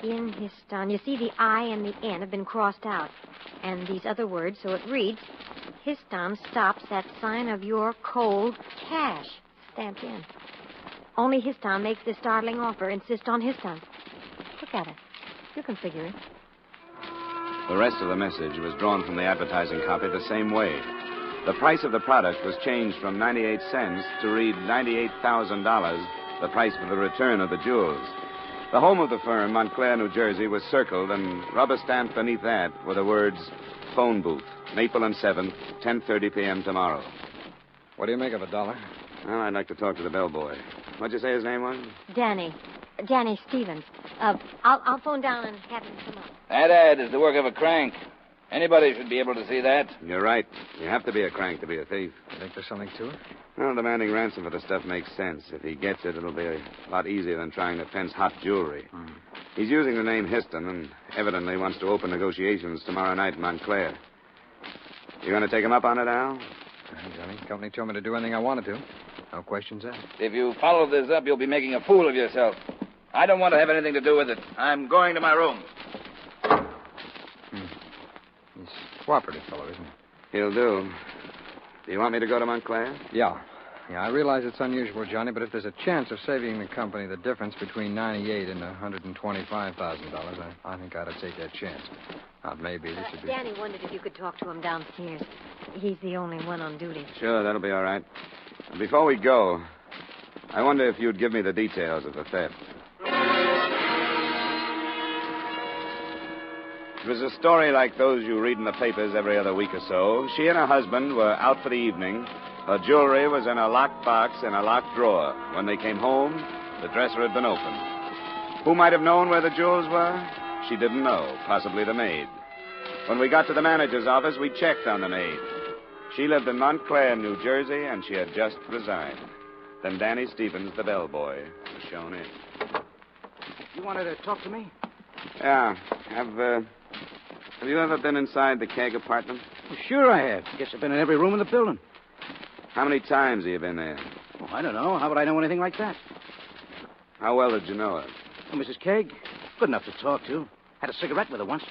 In histon. You see, the I and the N have been crossed out. And these other words, so it reads, Histon stops that sign of your cold cash. Stamped in. Only Histon makes this startling offer. Insist on Histon. Look at it. You can figure it. The rest of the message was drawn from the advertising copy the same way. The price of the product was changed from 98 cents to read $98,000, the price for the return of the jewels. The home of the firm, Montclair, New Jersey, was circled, and rubber stamped beneath that were the words, phone booth, Maple and 7th, 10:30 p.m. tomorrow. What do you make of it, Dollar? Well, I'd like to talk to the bellboy. What'd you say his name was? Danny Stevens. I'll phone down and have him come up. That ad is the work of a crank. Anybody should be able to see that. You're right. You have to be a crank to be a thief. You think there's something to it? Well, demanding ransom for the stuff makes sense. If he gets it, it'll be a lot easier than trying to fence hot jewelry. He's using the name Histon and evidently wants to open negotiations tomorrow night in Montclair. You going to take him up on it, Al? Johnny, the company told me to do anything I wanted to. No questions asked. If you follow this up, you'll be making a fool of yourself. I don't want to have anything to do with it. I'm going to my room. He's a cooperative fellow, isn't he? He'll do. Do you want me to go to Montclair? Yeah, I realize it's unusual, Johnny, but if there's a chance of saving the company the difference between $98,000 and $125,000, I think I ought to take that chance. Maybe this would be... Danny wondered if you could talk to him downstairs. He's the only one on duty. Sure, that'll be all right. Before we go, I wonder if you'd give me the details of the theft. It was a story like those you read in the papers every other week or so. She and her husband were out for the evening. Her jewelry was in a locked box in a locked drawer. When they came home, the dresser had been opened. Who might have known where the jewels were? She didn't know, possibly the maid. When we got to the manager's office, we checked on the maid. She lived in Montclair, New Jersey, and she had just resigned. Then Danny Stevens, the bellboy, was shown in. You wanted to talk to me? Yeah. Have you ever been inside the Kegg apartment? Well, sure I have. Guess I've been in every room in the building. How many times have you been there? Oh, I don't know. How would I know anything like that? How well did you know her? Oh, Mrs. Kegg? Good enough to talk to. Had a cigarette with her once.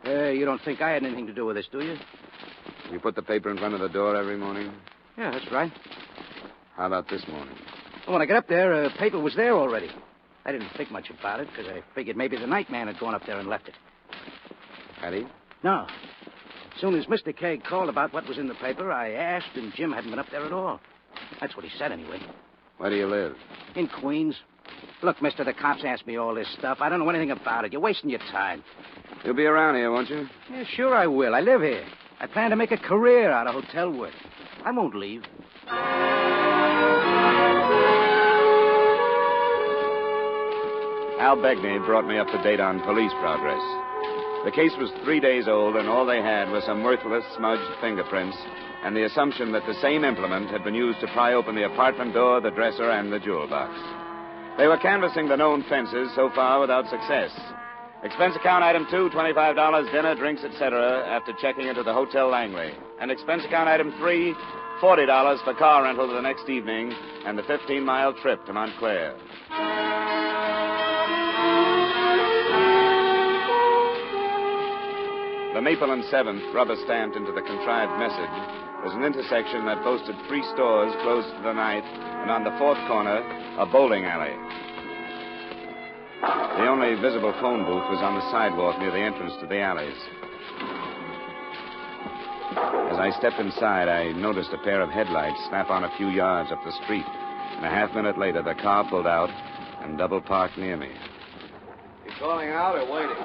You don't think I had anything to do with this, do you? You put the paper in front of the door every morning? Yeah, that's right. How about this morning? Well, when I got up there, paper was there already. I didn't think much about it because I figured maybe the night man had gone up there and left it. Had he? No. As soon as Mr. Kegg called about what was in the paper, I asked, and Jim hadn't been up there at all. That's what he said, anyway. Where do you live? In Queens. Look, mister, the cops asked me all this stuff. I don't know anything about it. You're wasting your time. You'll be around here, won't you? Yeah, sure I will. I live here. I plan to make a career out of hotel work. I won't leave. Al Begney brought me up to date on police progress. The case was 3 days old, and all they had was some worthless, smudged fingerprints and the assumption that the same implement had been used to pry open the apartment door, the dresser, and the jewel box. They were canvassing the known fences so far without success. Expense account item 2, $25, dinner, drinks, etc., after checking into the Hotel Langley. And expense account item 3, $40 for car rental the next evening and the 15-mile trip to Montclair. The Maple and 7th, rubber-stamped into the contrived message, was an intersection that boasted 3 stores closed for the night, and on the 4th corner, a bowling alley. The only visible phone booth was on the sidewalk near the entrance to the alleys. As I stepped inside, I noticed a pair of headlights snap on a few yards up the street, and a half-minute later, the car pulled out and double-parked near me. You calling out or waiting?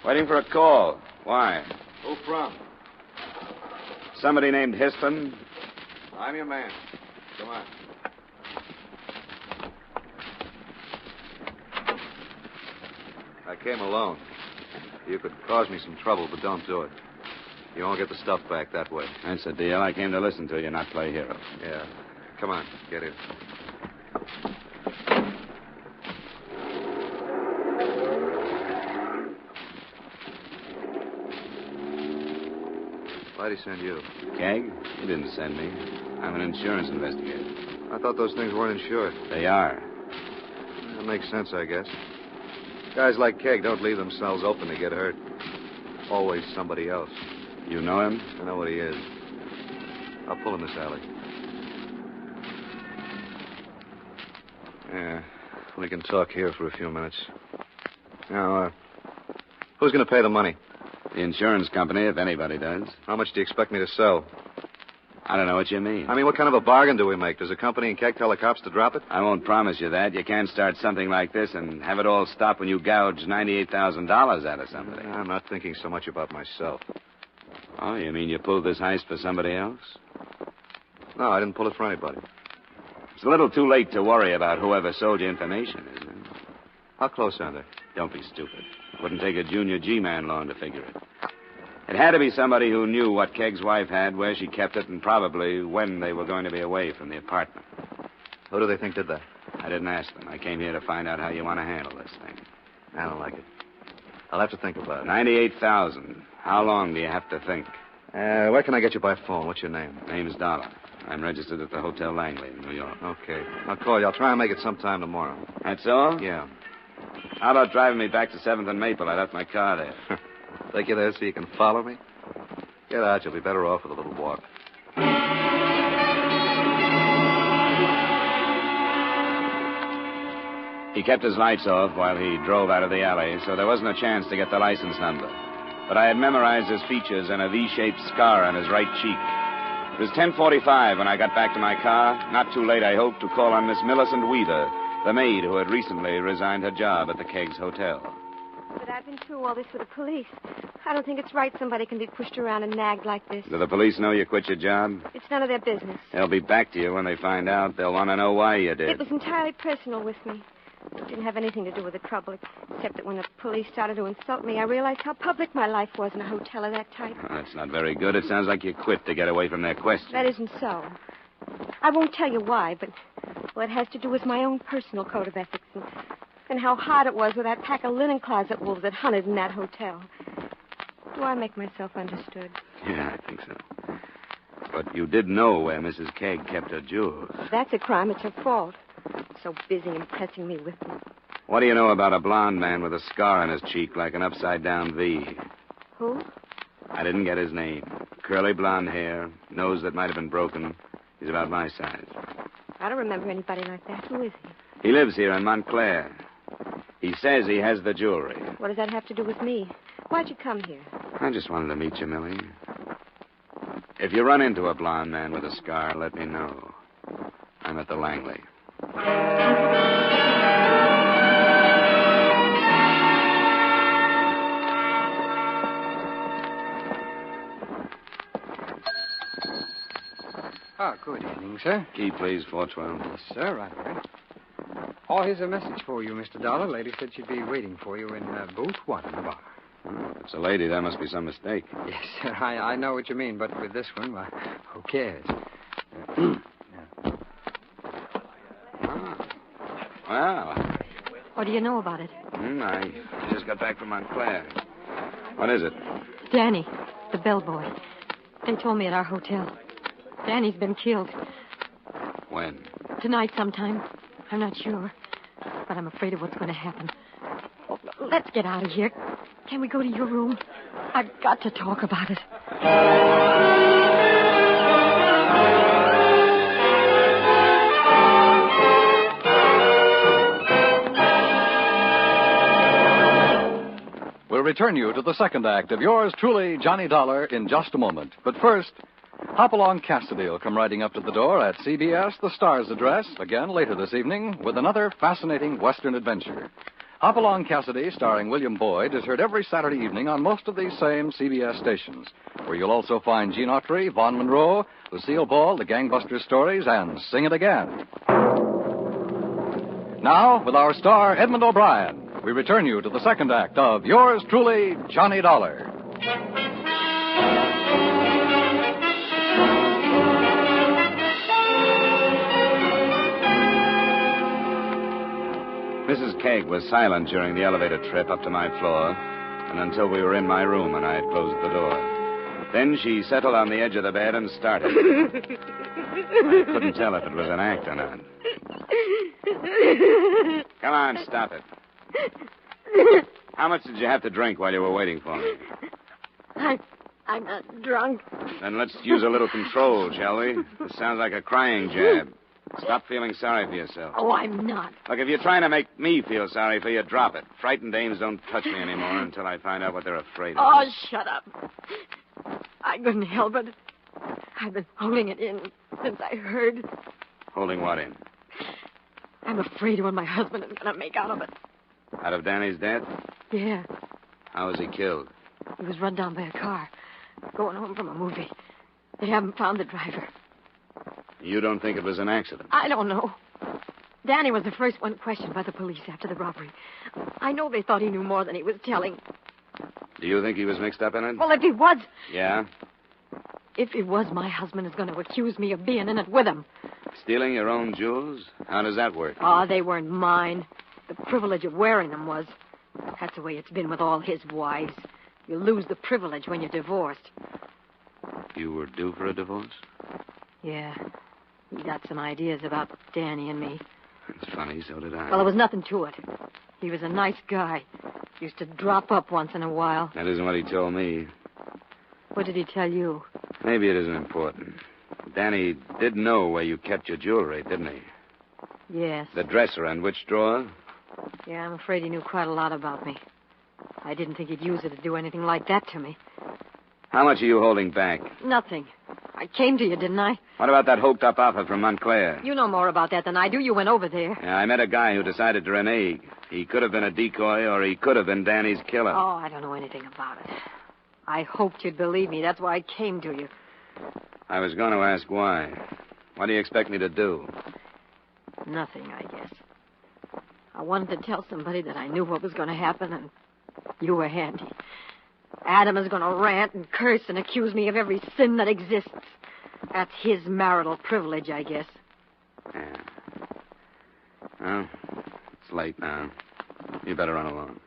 Waiting for a call. Why? Who from? Somebody named Histon. I'm your man. Come on. I came alone. You could cause me some trouble, but don't do it. You won't get the stuff back that way. That's the deal. I came to listen to you, not play hero. Yeah. Come on, get in. Why'd he send you? Kegg? He didn't send me. I'm an insurance investigator. I thought those things weren't insured. They are. That makes sense, I guess. Guys like Kegg don't leave themselves open to get hurt. Always somebody else. You know him? I know what he is. I'll pull in this alley. Yeah, we can talk here for a few minutes. Now, who's going to pay the money? The insurance company, if anybody does. How much do you expect me to sell? I don't know what you mean. I mean, what kind of a bargain do we make? Does the company and Kegg tell the cops to drop it? I won't promise you that. You can't start something like this and have it all stop when you gouge $98,000 out of somebody. I'm not thinking so much about myself. Oh, you mean you pulled this heist for somebody else? No, I didn't pull it for anybody. It's a little too late to worry about whoever sold you information, isn't it? How close are they? Don't be stupid. Wouldn't take a junior G-man long to figure it. It had to be somebody who knew what Kegg's wife had, where she kept it, and probably when they were going to be away from the apartment. Who do they think did that? I didn't ask them. I came here to find out how you want to handle this thing. I don't like it. I'll have to think about it. $98,000. How long do you have to think? Where can I get you by phone? What's your name? Name's Dollar. I'm registered at the Hotel Langley in New York. Okay. I'll call you. I'll try and make it sometime tomorrow. That's all? Yeah. How about driving me back to 7th and Maple? I left my car there. Take you there so you can follow me? Get out. You'll be better off with a little walk. He kept his lights off while he drove out of the alley, so there wasn't a chance to get the license number. But I had memorized his features and a V-shaped scar on his right cheek. It was 10:45 when I got back to my car. Not too late, I hoped, to call on Miss Millicent Weaver, the maid who had recently resigned her job at the Kegg's Hotel. But I've been through all this with the police. I don't think it's right somebody can be pushed around and nagged like this. Do the police know you quit your job? It's none of their business. They'll be back to you when they find out. They'll want to know why you did. It was entirely personal with me. It didn't have anything to do with the trouble, except that when the police started to insult me, I realized how public my life was in a hotel of that type. Well, that's not very good. It sounds like you quit to get away from their questions. That isn't so. I won't tell you why, but, well, it has to do with my own personal code of ethics and how hard it was with that pack of linen closet wolves that hunted in that hotel. Do I make myself understood? Yeah, I think so. But you did know where Mrs. Kegg kept her jewels. If that's a crime, it's her fault. So busy impressing me with them. What do you know about a blonde man with a scar on his cheek like an upside-down V? Who? I didn't get his name. Curly blonde hair, nose that might have been broken. He's about my size. I don't remember anybody like that. Who is he? He lives here in Montclair. He says he has the jewelry. What does that have to do with me? Why'd you come here? I just wanted to meet you, Millie. If you run into a blonde man with a scar, let me know. I'm at the Langley. Oh, good evening, sir. Key, please, 412. Yes, sir, right away. Oh, here's a message for you, Mr. Dollar. Lady said she'd be waiting for you in booth 1 in the bar. Oh, if it's a lady, there must be some mistake. Yes, sir, I know what you mean, but with this one, well, who cares? Well. What do you know about it? I just got back from Montclair. What is it? Danny, the bellboy. They told me at our hotel. Danny's been killed. When? Tonight sometime. I'm not sure. But I'm afraid of what's going to happen. Oh, let's get out of here. Can we go to your room? I've got to talk about it. We'll return you to the second act of yours truly, Johnny Dollar, in just a moment. But first, Hopalong Cassidy will come riding up to the door at CBS, the Star's address, again later this evening, with another fascinating Western adventure. Hopalong Cassidy, starring William Boyd, is heard every Saturday evening on most of these same CBS stations, where you'll also find Gene Autry, Vaughn Monroe, Lucille Ball, the Gangbusters stories, and Sing It Again. Now, with our star, Edmond O'Brien, we return you to the second act of yours truly, Johnny Dollar. Mrs. Kegg was silent during the elevator trip up to my floor and until we were in my room and I had closed the door. Then she settled on the edge of the bed and started. I couldn't tell if it was an act or not. Come on, stop it. How much did you have to drink while you were waiting for me? I'm not drunk. Then let's use a little control, shall we? This sounds like a crying jab. Stop feeling sorry for yourself. Oh, I'm not. Look, if you're trying to make me feel sorry for you, drop it. Frightened dames don't touch me anymore until I find out what they're afraid of. Oh, shut up. I couldn't help it. I've been holding it in since I heard. Holding what in? I'm afraid of what my husband is going to make out of it. Out of Danny's death? Yeah. How was he killed? He was run down by a car, going home from a movie. They haven't found the driver. You don't think it was an accident? I don't know. Danny was the first one questioned by the police after the robbery. I know they thought he knew more than he was telling. Do you think he was mixed up in it? Well, if he was... Yeah? If he was, my husband is going to accuse me of being in it with him. Stealing your own jewels? How does that work? Oh, they weren't mine. The privilege of wearing them was. That's the way it's been with all his wives. You lose the privilege when you're divorced. You were due for a divorce? Yeah. He got some ideas about Danny and me. It's funny, so did I. Well, there was nothing to it. He was a nice guy. Used to drop up once in a while. That isn't what he told me. What did he tell you? Maybe it isn't important. Danny did know where you kept your jewelry, didn't he? Yes. The dresser and which drawer? Yeah, I'm afraid he knew quite a lot about me. I didn't think he'd use it to do anything like that to me. How much are you holding back? Nothing. I came to you, didn't I? What about that hoked-up offer from Montclair? You know more about that than I do. You went over there. Yeah, I met a guy who decided to renege. He could have been a decoy, or he could have been Danny's killer. Oh, I don't know anything about it. I hoped you'd believe me. That's why I came to you. I was going to ask why. What do you expect me to do? Nothing, I guess. I wanted to tell somebody that I knew what was going to happen, and you were handy. Adam is going to rant and curse and accuse me of every sin that exists. That's his marital privilege, I guess. Yeah. Well, it's late now. You better run along.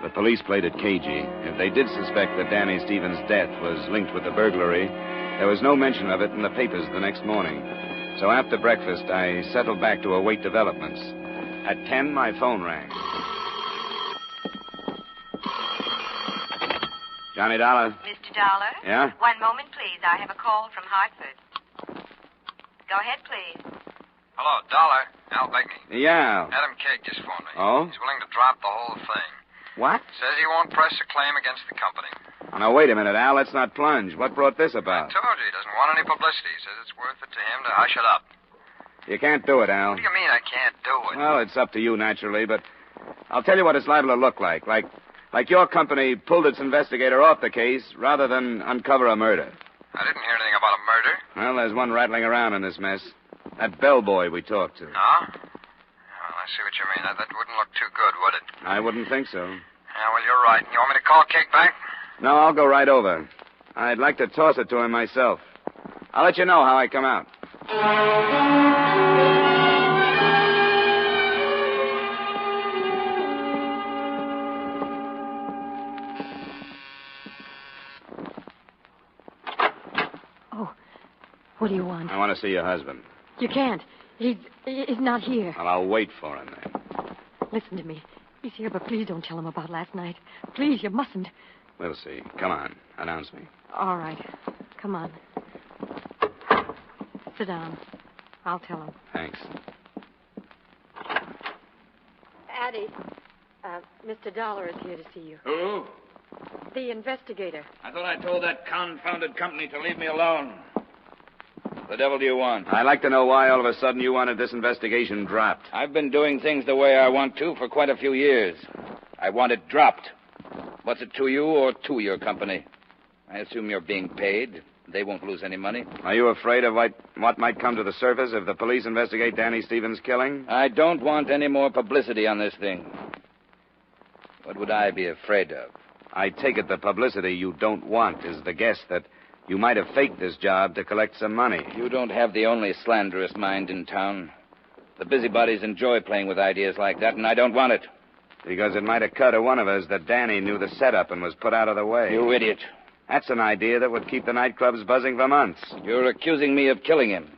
The police played it cagey. If they did suspect that Danny Stevens' death was linked with the burglary, there was no mention of it in the papers the next morning. So after breakfast, I settled back to await developments. At 10, my phone rang. Johnny Dollar. Mr. Dollar? Yeah? 1 moment, please. I have a call from Hartford. Go ahead, please. Hello, Dollar. Al Begney. Yeah. Adam Kegg just phoned me. Oh? He's willing to drop the whole thing. What? Says he won't press a claim against the company. Oh, now, wait a minute, Al. Let's not plunge. What brought this about? I told you he doesn't want any publicity. He says it's worth it to him to hush it up. You can't do it, Al. What do you mean I can't do it? Well, it's up to you, naturally, but I'll tell you what it's liable to look like. Like your company pulled its investigator off the case rather than uncover a murder. I didn't hear anything about a murder. Well, there's one rattling around in this mess. That bellboy we talked to. No? Well, I see what you mean. That wouldn't look too good, would it? I wouldn't think so. Yeah, well, you're right. You want me to call Kegg back? No, I'll go right over. I'd like to toss it to him myself. I'll let you know how I come out. Oh, what do you want? I want to see your husband. You can't. He's not here. Well, I'll wait for him then. Listen to me. He's here, but please don't tell him about last night. Please, you mustn't. We'll see. Come on. Announce me. All right. Come on. Sit down. I'll tell him. Thanks. Addie, Mr. Dollar is here to see you. Who? The investigator. I thought I told that confounded company to leave me alone. The devil do you want? I'd like to know why all of a sudden you wanted this investigation dropped. I've been doing things the way I want to for quite a few years. I want it dropped. What's it to you or to your company? I assume you're being paid. They won't lose any money. Are you afraid of what might come to the surface if the police investigate Danny Stevens' killing? I don't want any more publicity on this thing. What would I be afraid of? I take it the publicity you don't want is the guess that you might have faked this job to collect some money. You don't have the only slanderous mind in town. The busybodies enjoy playing with ideas like that, and I don't want it. Because it might occur to one of us that Danny knew the setup and was put out of the way. You idiot. That's an idea that would keep the nightclubs buzzing for months. You're accusing me of killing him.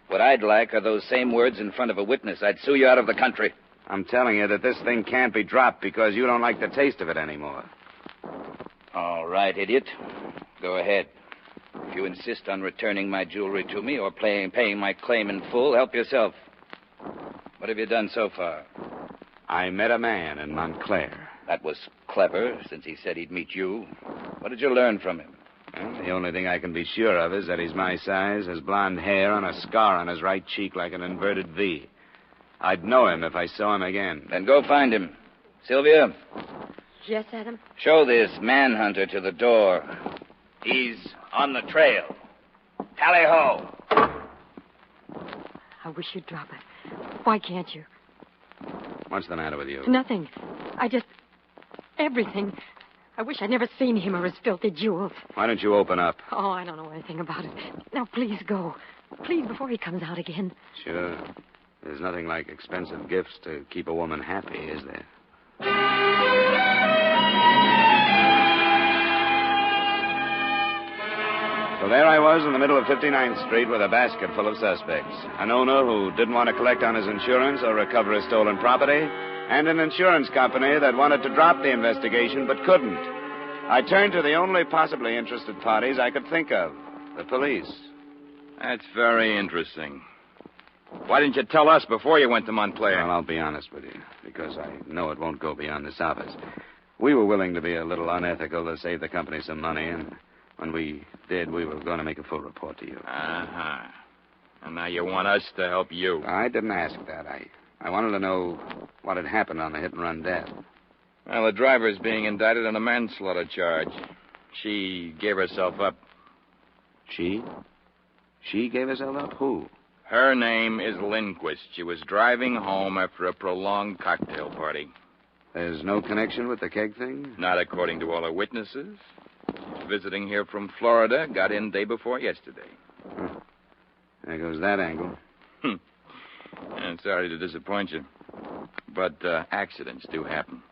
What I'd like are those same words in front of a witness. I'd sue you out of the country. I'm telling you that this thing can't be dropped because you don't like the taste of it anymore. All right, idiot. Go ahead. If you insist on returning my jewelry to me or paying my claim in full, help yourself. What have you done so far? I met a man in Montclair. That was clever, since he said he'd meet you. What did you learn from him? Well, the only thing I can be sure of is that he's my size, has blonde hair, and a scar on his right cheek like an inverted V. I'd know him if I saw him again. Then go find him. Sylvia? Yes, Adam? Show this manhunter to the door. He's on the trail. Tally-ho! I wish you'd drop it. Why can't you? What's the matter with you? Nothing. Everything. I wish I'd never seen him or his filthy jewels. Why don't you open up? Oh, I don't know anything about it. Now, please go. Please, before he comes out again. Sure. There's nothing like expensive gifts to keep a woman happy, is there? So there I was in the middle of 59th Street with a basket full of suspects. An owner who didn't want to collect on his insurance or recover his stolen property, and an insurance company that wanted to drop the investigation but couldn't. I turned to the only possibly interested parties I could think of, the police. That's very interesting. Why didn't you tell us before you went to Montclair? Well, I'll be honest with you, because I know it won't go beyond this office. We were willing to be a little unethical to save the company some money, and when we did, we were going to make a full report to you. Uh-huh. And now you want us to help you. I didn't ask that. I wanted to know what had happened on the hit-and-run death. Well, the driver's being indicted on a manslaughter charge. She gave herself up. She? She gave herself up? Who? Her name is Lindquist. She was driving home after a prolonged cocktail party. There's no connection with the keg thing? Not according to all her witnesses. She's visiting here from Florida. Got in day before yesterday. Huh. There goes that angle. I'm sorry to disappoint you. But accidents do happen.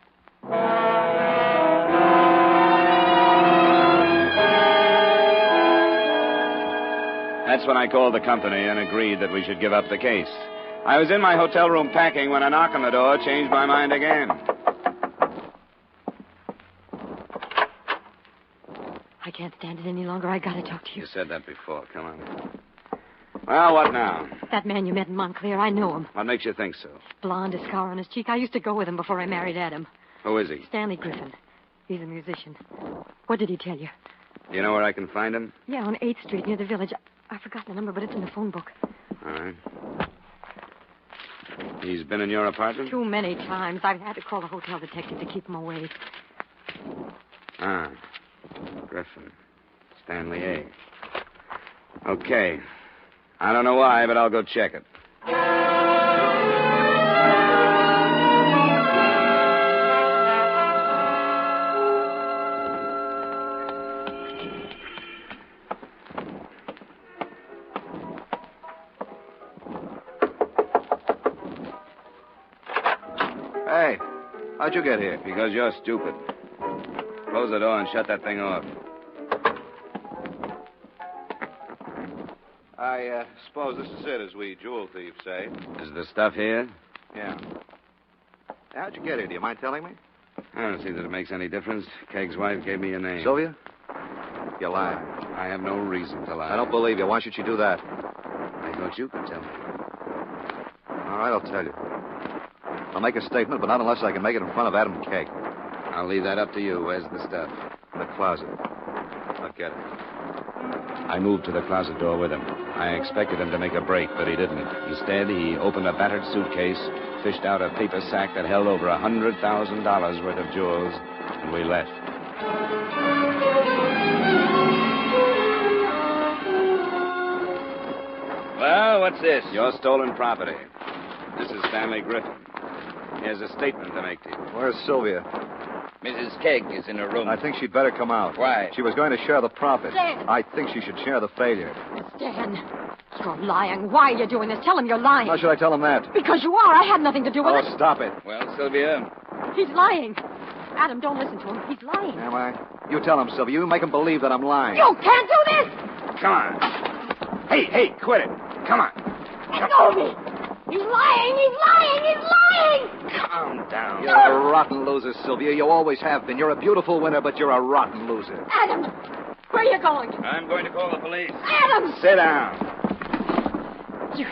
That's when I called the company and agreed that we should give up the case. I was in my hotel room packing when a knock on the door changed my mind again. I can't stand it any longer. I gotta talk to you. You said that before. Come on. Well, what now? That man you met in Montclair, I know him. What makes you think so? Blonde, a scar on his cheek. I used to go with him before I married Adam. Who is he? Stanley Griffin. He's a musician. What did he tell you? Do you know where I can find him? Yeah, on 8th Street near the village. I forgot the number, but it's in the phone book. All right. He's been in your apartment? Too many times. I've had to call the hotel detective to keep him away. Ah. Griffin. Stanley A. Okay. I don't know why, but I'll go check it. Hey, how'd you get here? Because you're stupid. Close the door and shut that thing off. I suppose this is it, as we jewel thieves say. Is the stuff here? Yeah. How'd you get here? Do you mind telling me? I don't see that it makes any difference. Kegg's wife gave me your name. Sylvia? You're lying. I have no reason to lie. I don't believe you. Why should you do that? I thought you could tell me. All right, I'll tell you. I'll make a statement, but not unless I can make it in front of Adam Kegg. I'll leave that up to you. Where's the stuff? In the closet. I'll get it. I moved to the closet door with him. I expected him to make a break, but he didn't. Instead, he opened a battered suitcase, fished out a paper sack that held over $100,000 worth of jewels, and we left. Well, what's this? Your stolen property. This is Stanley Griffin. He has a statement to make to you. Where's Sylvia? Mrs. Kegg is in her room. I think she'd better come out. Why? She was going to share the profit. Stan! I think she should share the failure. Stan, You're lying. Why are you doing this? Tell him you're lying. How should I tell him that? Because you are. I had nothing to do with it. Oh, stop it. Well, Sylvia? He's lying. Adam, don't listen to him. He's lying. Am I? You tell him, Sylvia. You make him believe that I'm lying. You can't do this! Come on. Hey, quit it. Come on. Let go of me. He's lying. He's lying. He's lying. Calm down. You're a rotten loser, Sylvia. You always have been. You're a beautiful winner, but you're a rotten loser. Adam, where are you going? I'm going to call the police. Adam! Sit down. You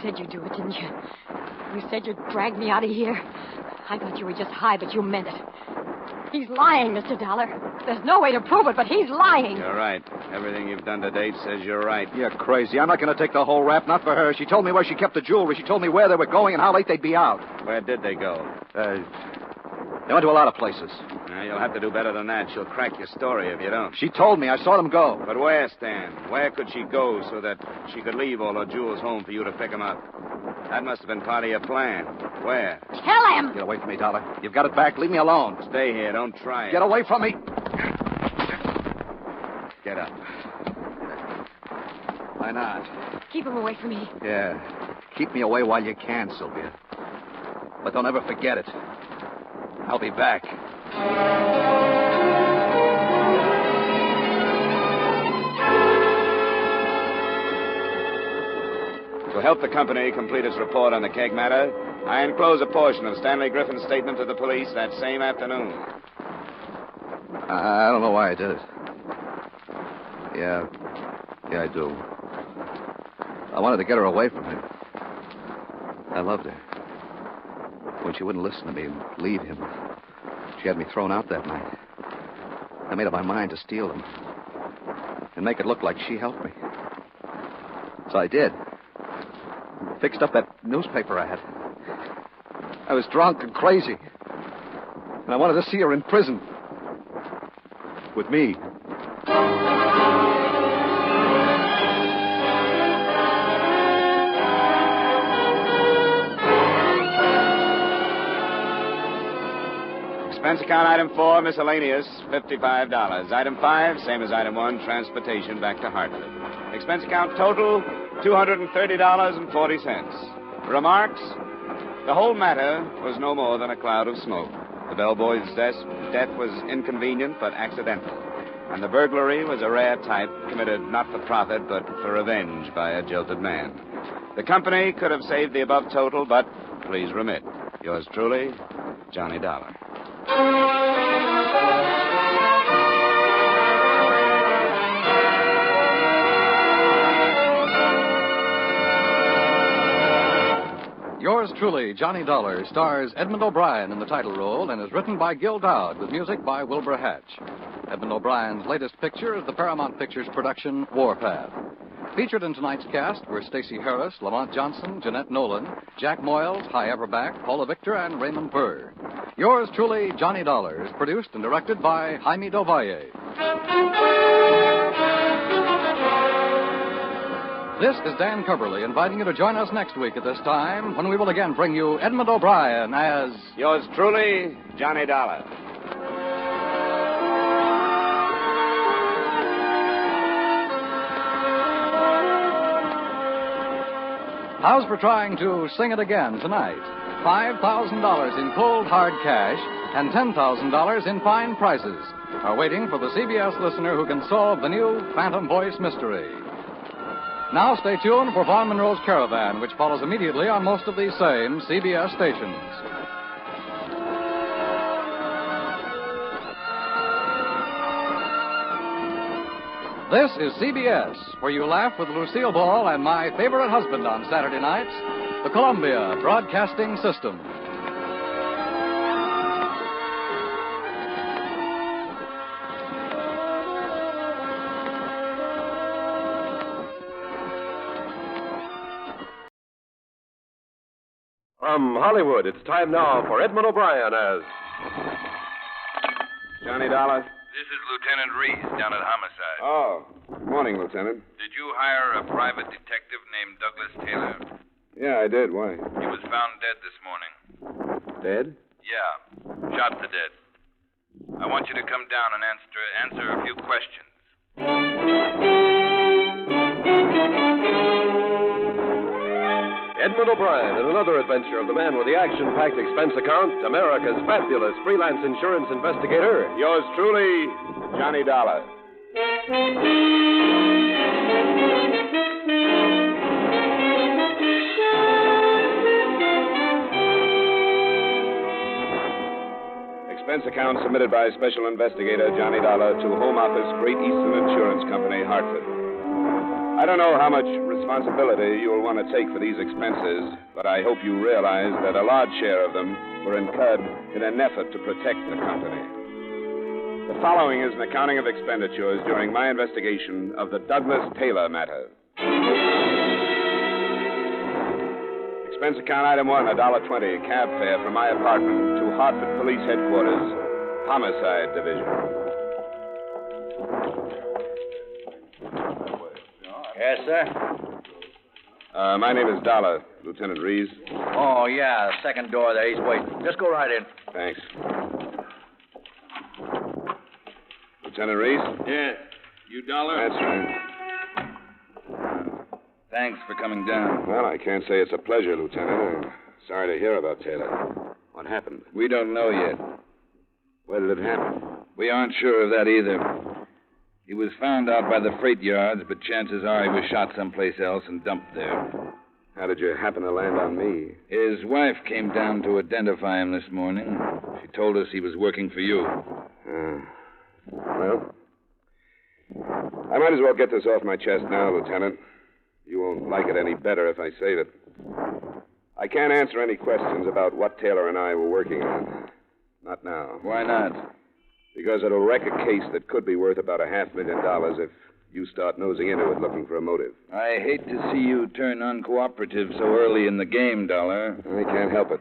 said you'd do it, didn't you? You said you'd drag me out of here. I thought you were just high, but you meant it. He's lying, Mr. Dollar. There's no way to prove it, but he's lying. You're right. Everything you've done to date says you're right. You're crazy. I'm not going to take the whole rap, not for her. She told me where she kept the jewelry. She told me where they were going and how late they'd be out. Where did they go? They went to a lot of places. You'll have to do better than that. She'll crack your story if you don't. She told me. I saw them go. But where, Stan? Where could she go so that she could leave all her jewels home for you to pick them up? That must have been part of your plan. Where? Tell him! Get away from me, Dollar. You've got it back. Leave me alone. Stay here. Don't try it. Get away from me. Get up. Why not? Keep him away from me. Yeah. Keep me away while you can, Sylvia. But don't ever forget it. I'll be back. To help the company complete its report on the Kegg matter, I enclose a portion of Stanley Griffin's statement to the police that same afternoon. I don't know why I did it. Yeah, I do. I wanted to get her away from him. I loved her. When she wouldn't listen to me and leave him, she had me thrown out that night. I made up my mind to steal them and make it look like she helped me. So I did. Fixed up that newspaper I had. I was drunk and crazy. And I wanted to see her in prison. With me. Expense account item 4, miscellaneous, $55. Item 5, same as item 1, transportation back to Hartford. Expense account total, $230.40. Remarks? The whole matter was no more than a cloud of smoke. The bellboy's death was inconvenient but accidental. And the burglary was a rare type committed not for profit but for revenge by a jilted man. The company could have saved the above total, but please remit. Yours truly, Johnny Dollar. Yours truly, Johnny Dollar, stars Edmond O'Brien in the title role and is written by Gil Dowd with music by Wilbur Hatch. Edmond O'Brien's latest picture is the Paramount Pictures production Warpath. Featured in tonight's cast were Stacey Harris, Lamont Johnson, Jeanette Nolan, Jack Moyles, Hy Everback, Paula Victor, and Raymond Burr. Yours truly, Johnny Dollar, is produced and directed by Jaime Del Valle. This is Dan Coverly inviting you to join us next week at this time when we will again bring you Edmond O'Brien as... Yours truly, Johnny Dollar. How's for trying to sing it again tonight? $5,000 in cold, hard cash and $10,000 in fine prizes are waiting for the CBS listener who can solve the new Phantom Voice mystery. Now stay tuned for Vaughn Monroe's Caravan, which follows immediately on most of these same CBS stations. This is CBS, where you laugh with Lucille Ball and my favorite husband on Saturday nights, the Columbia Broadcasting System. From Hollywood, it's time now for Edmond O'Brien as... Johnny Dollar. This is Lieutenant Reese down at Homicide. Oh, good morning, Lieutenant. Did you hire a private detective named Douglas Taylor? Yeah, I did. Why? He was found dead this morning. Dead? Yeah, shot to death. I want you to come down and answer a few questions. Edmond O'Brien in another adventure of the man with the action-packed expense account, America's fabulous freelance insurance investigator. Yours truly, Johnny Dollar. Expense account submitted by Special Investigator Johnny Dollar to Home Office, Great Eastern Insurance Company, Hartford. I don't know how much responsibility you'll want to take for these expenses, but I hope you realize that a large share of them were incurred in an effort to protect the company. The following is an accounting of expenditures during my investigation of the Douglas Taylor matter. Expense account item 1, $1.20, cab fare from my apartment to Hartford Police Headquarters, Homicide Division. Yes, sir? My name is Dollar, Lieutenant Rees. Oh, yeah, second door there. He's waiting. Just go right in. Thanks. Lieutenant Rees? Yeah. You Dollar? That's right. Thanks for coming down. Well, I can't say it's a pleasure, Lieutenant. I'm sorry to hear about Taylor. What happened? We don't know yet. Where did it happen? We aren't sure of that either. He was found out by the freight yards, but chances are he was shot someplace else and dumped there. How did you happen to land on me? His wife came down to identify him this morning. She told us he was working for you. Well, I might as well get this off my chest now, Lieutenant. You won't like it any better if I save it. I can't answer any questions about what Taylor and I were working on. Not now. Why not? Because it'll wreck a case that could be worth about $500,000 if you start nosing into it looking for a motive. I hate to see you turn uncooperative so early in the game, Dollar. I can't help it.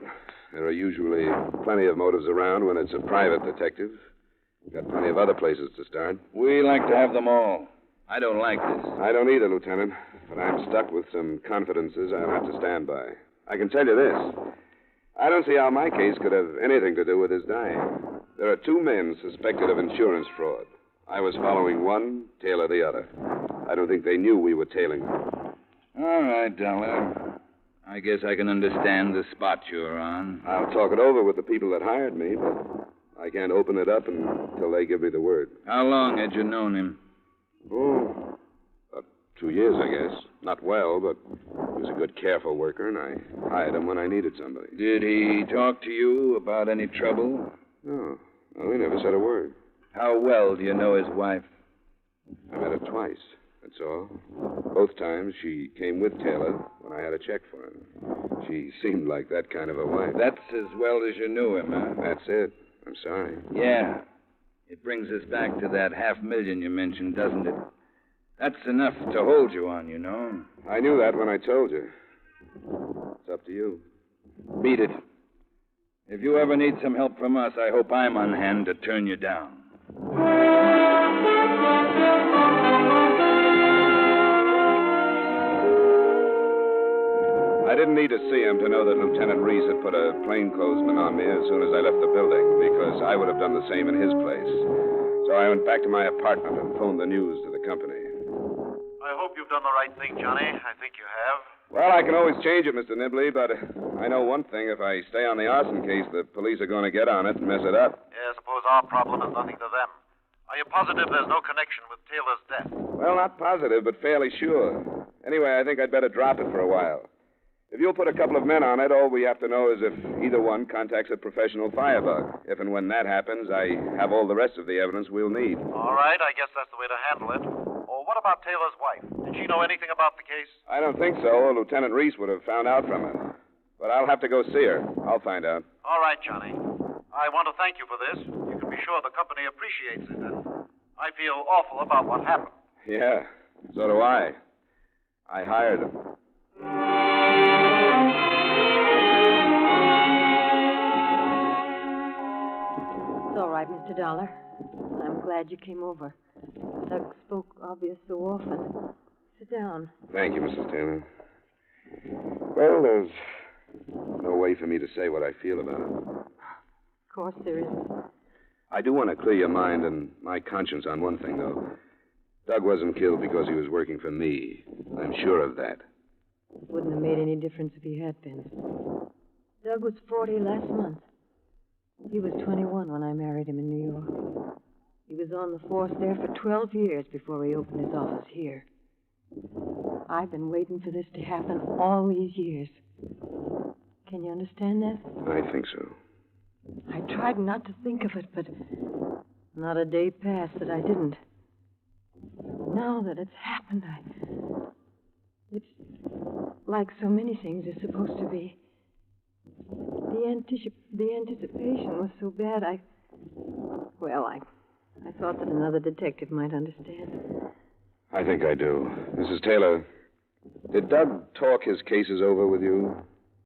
There are usually plenty of motives around when it's a private detective. Got plenty of other places to start. We like to have them all. I don't like this. I don't either, Lieutenant. But I'm stuck with some confidences I'll have to stand by. I can tell you this. I don't see how my case could have anything to do with his dying. There are two men suspected of insurance fraud. I was following one, Taylor the other. I don't think they knew we were tailing them. All right, Dollar. I guess I can understand the spot you're on. I'll talk it over with the people that hired me, but I can't open it up until they give me the word. How long had you known him? Oh, about 2 years, I guess. Not well, but he was a good, careful worker, and I hired him when I needed somebody. Did he talk to you about any trouble? No. He never said a word. How well do you know his wife? I met her twice, that's all. Both times she came with Taylor when I had a check for him. She seemed like that kind of a wife. That's as well as you knew him, huh? That's it. I'm sorry. Yeah. It brings us back to that $500,000 you mentioned, doesn't it? That's enough to hold you on, you know. I knew that when I told you. It's up to you. Beat it. If you ever need some help from us, I hope I'm on hand to turn you down. I didn't need to see him to know that Lieutenant Rees had put a plainclothesman on me as soon as I left the building, because I would have done the same in his place. So I went back to my apartment and phoned the news to the company. I hope you've done the right thing, Johnny. I think you have. Well, I can always change it, Mr. Nibley, but I know one thing. If I stay on the arson case, the police are going to get on it and mess it up. Yeah, I suppose our problem is nothing to them. Are you positive there's no connection with Taylor's death? Well, not positive, but fairly sure. Anyway, I think I'd better drop it for a while. If you'll put a couple of men on it, all we have to know is if either one contacts a professional firebug. If and when that happens, I have all the rest of the evidence we'll need. All right, I guess that's the way to handle it. Oh, what about Taylor's wife? Did she know anything about the case? I don't think so, or Lieutenant Rees would have found out from her. But I'll have to go see her. I'll find out. All right, Johnny. I want to thank you for this. You can be sure the company appreciates it, and I feel awful about what happened. Yeah, so do I. I hired him. It's all right, Mr. Dollar. I'm glad you came over. Doug spoke obvious so often. Sit down. Thank you, Mrs. Taylor. Well, there's no way for me to say what I feel about it. Of course there isn't. I do want to clear your mind and my conscience on one thing, though. Doug wasn't killed because he was working for me. I'm sure of that. Wouldn't have made any difference if he had been. Doug was 40 last month. He was 21 when I married him in New York. He was on the force there for 12 years before he opened his office here. I've been waiting for this to happen all these years. Can you understand that? I think so. I tried not to think of it, but not a day passed that I didn't. Now that it's happened, it's like so many things are supposed to be. The anticipation was so bad, I thought that another detective might understand. I think I do. Mrs. Taylor, did Doug talk his cases over with you?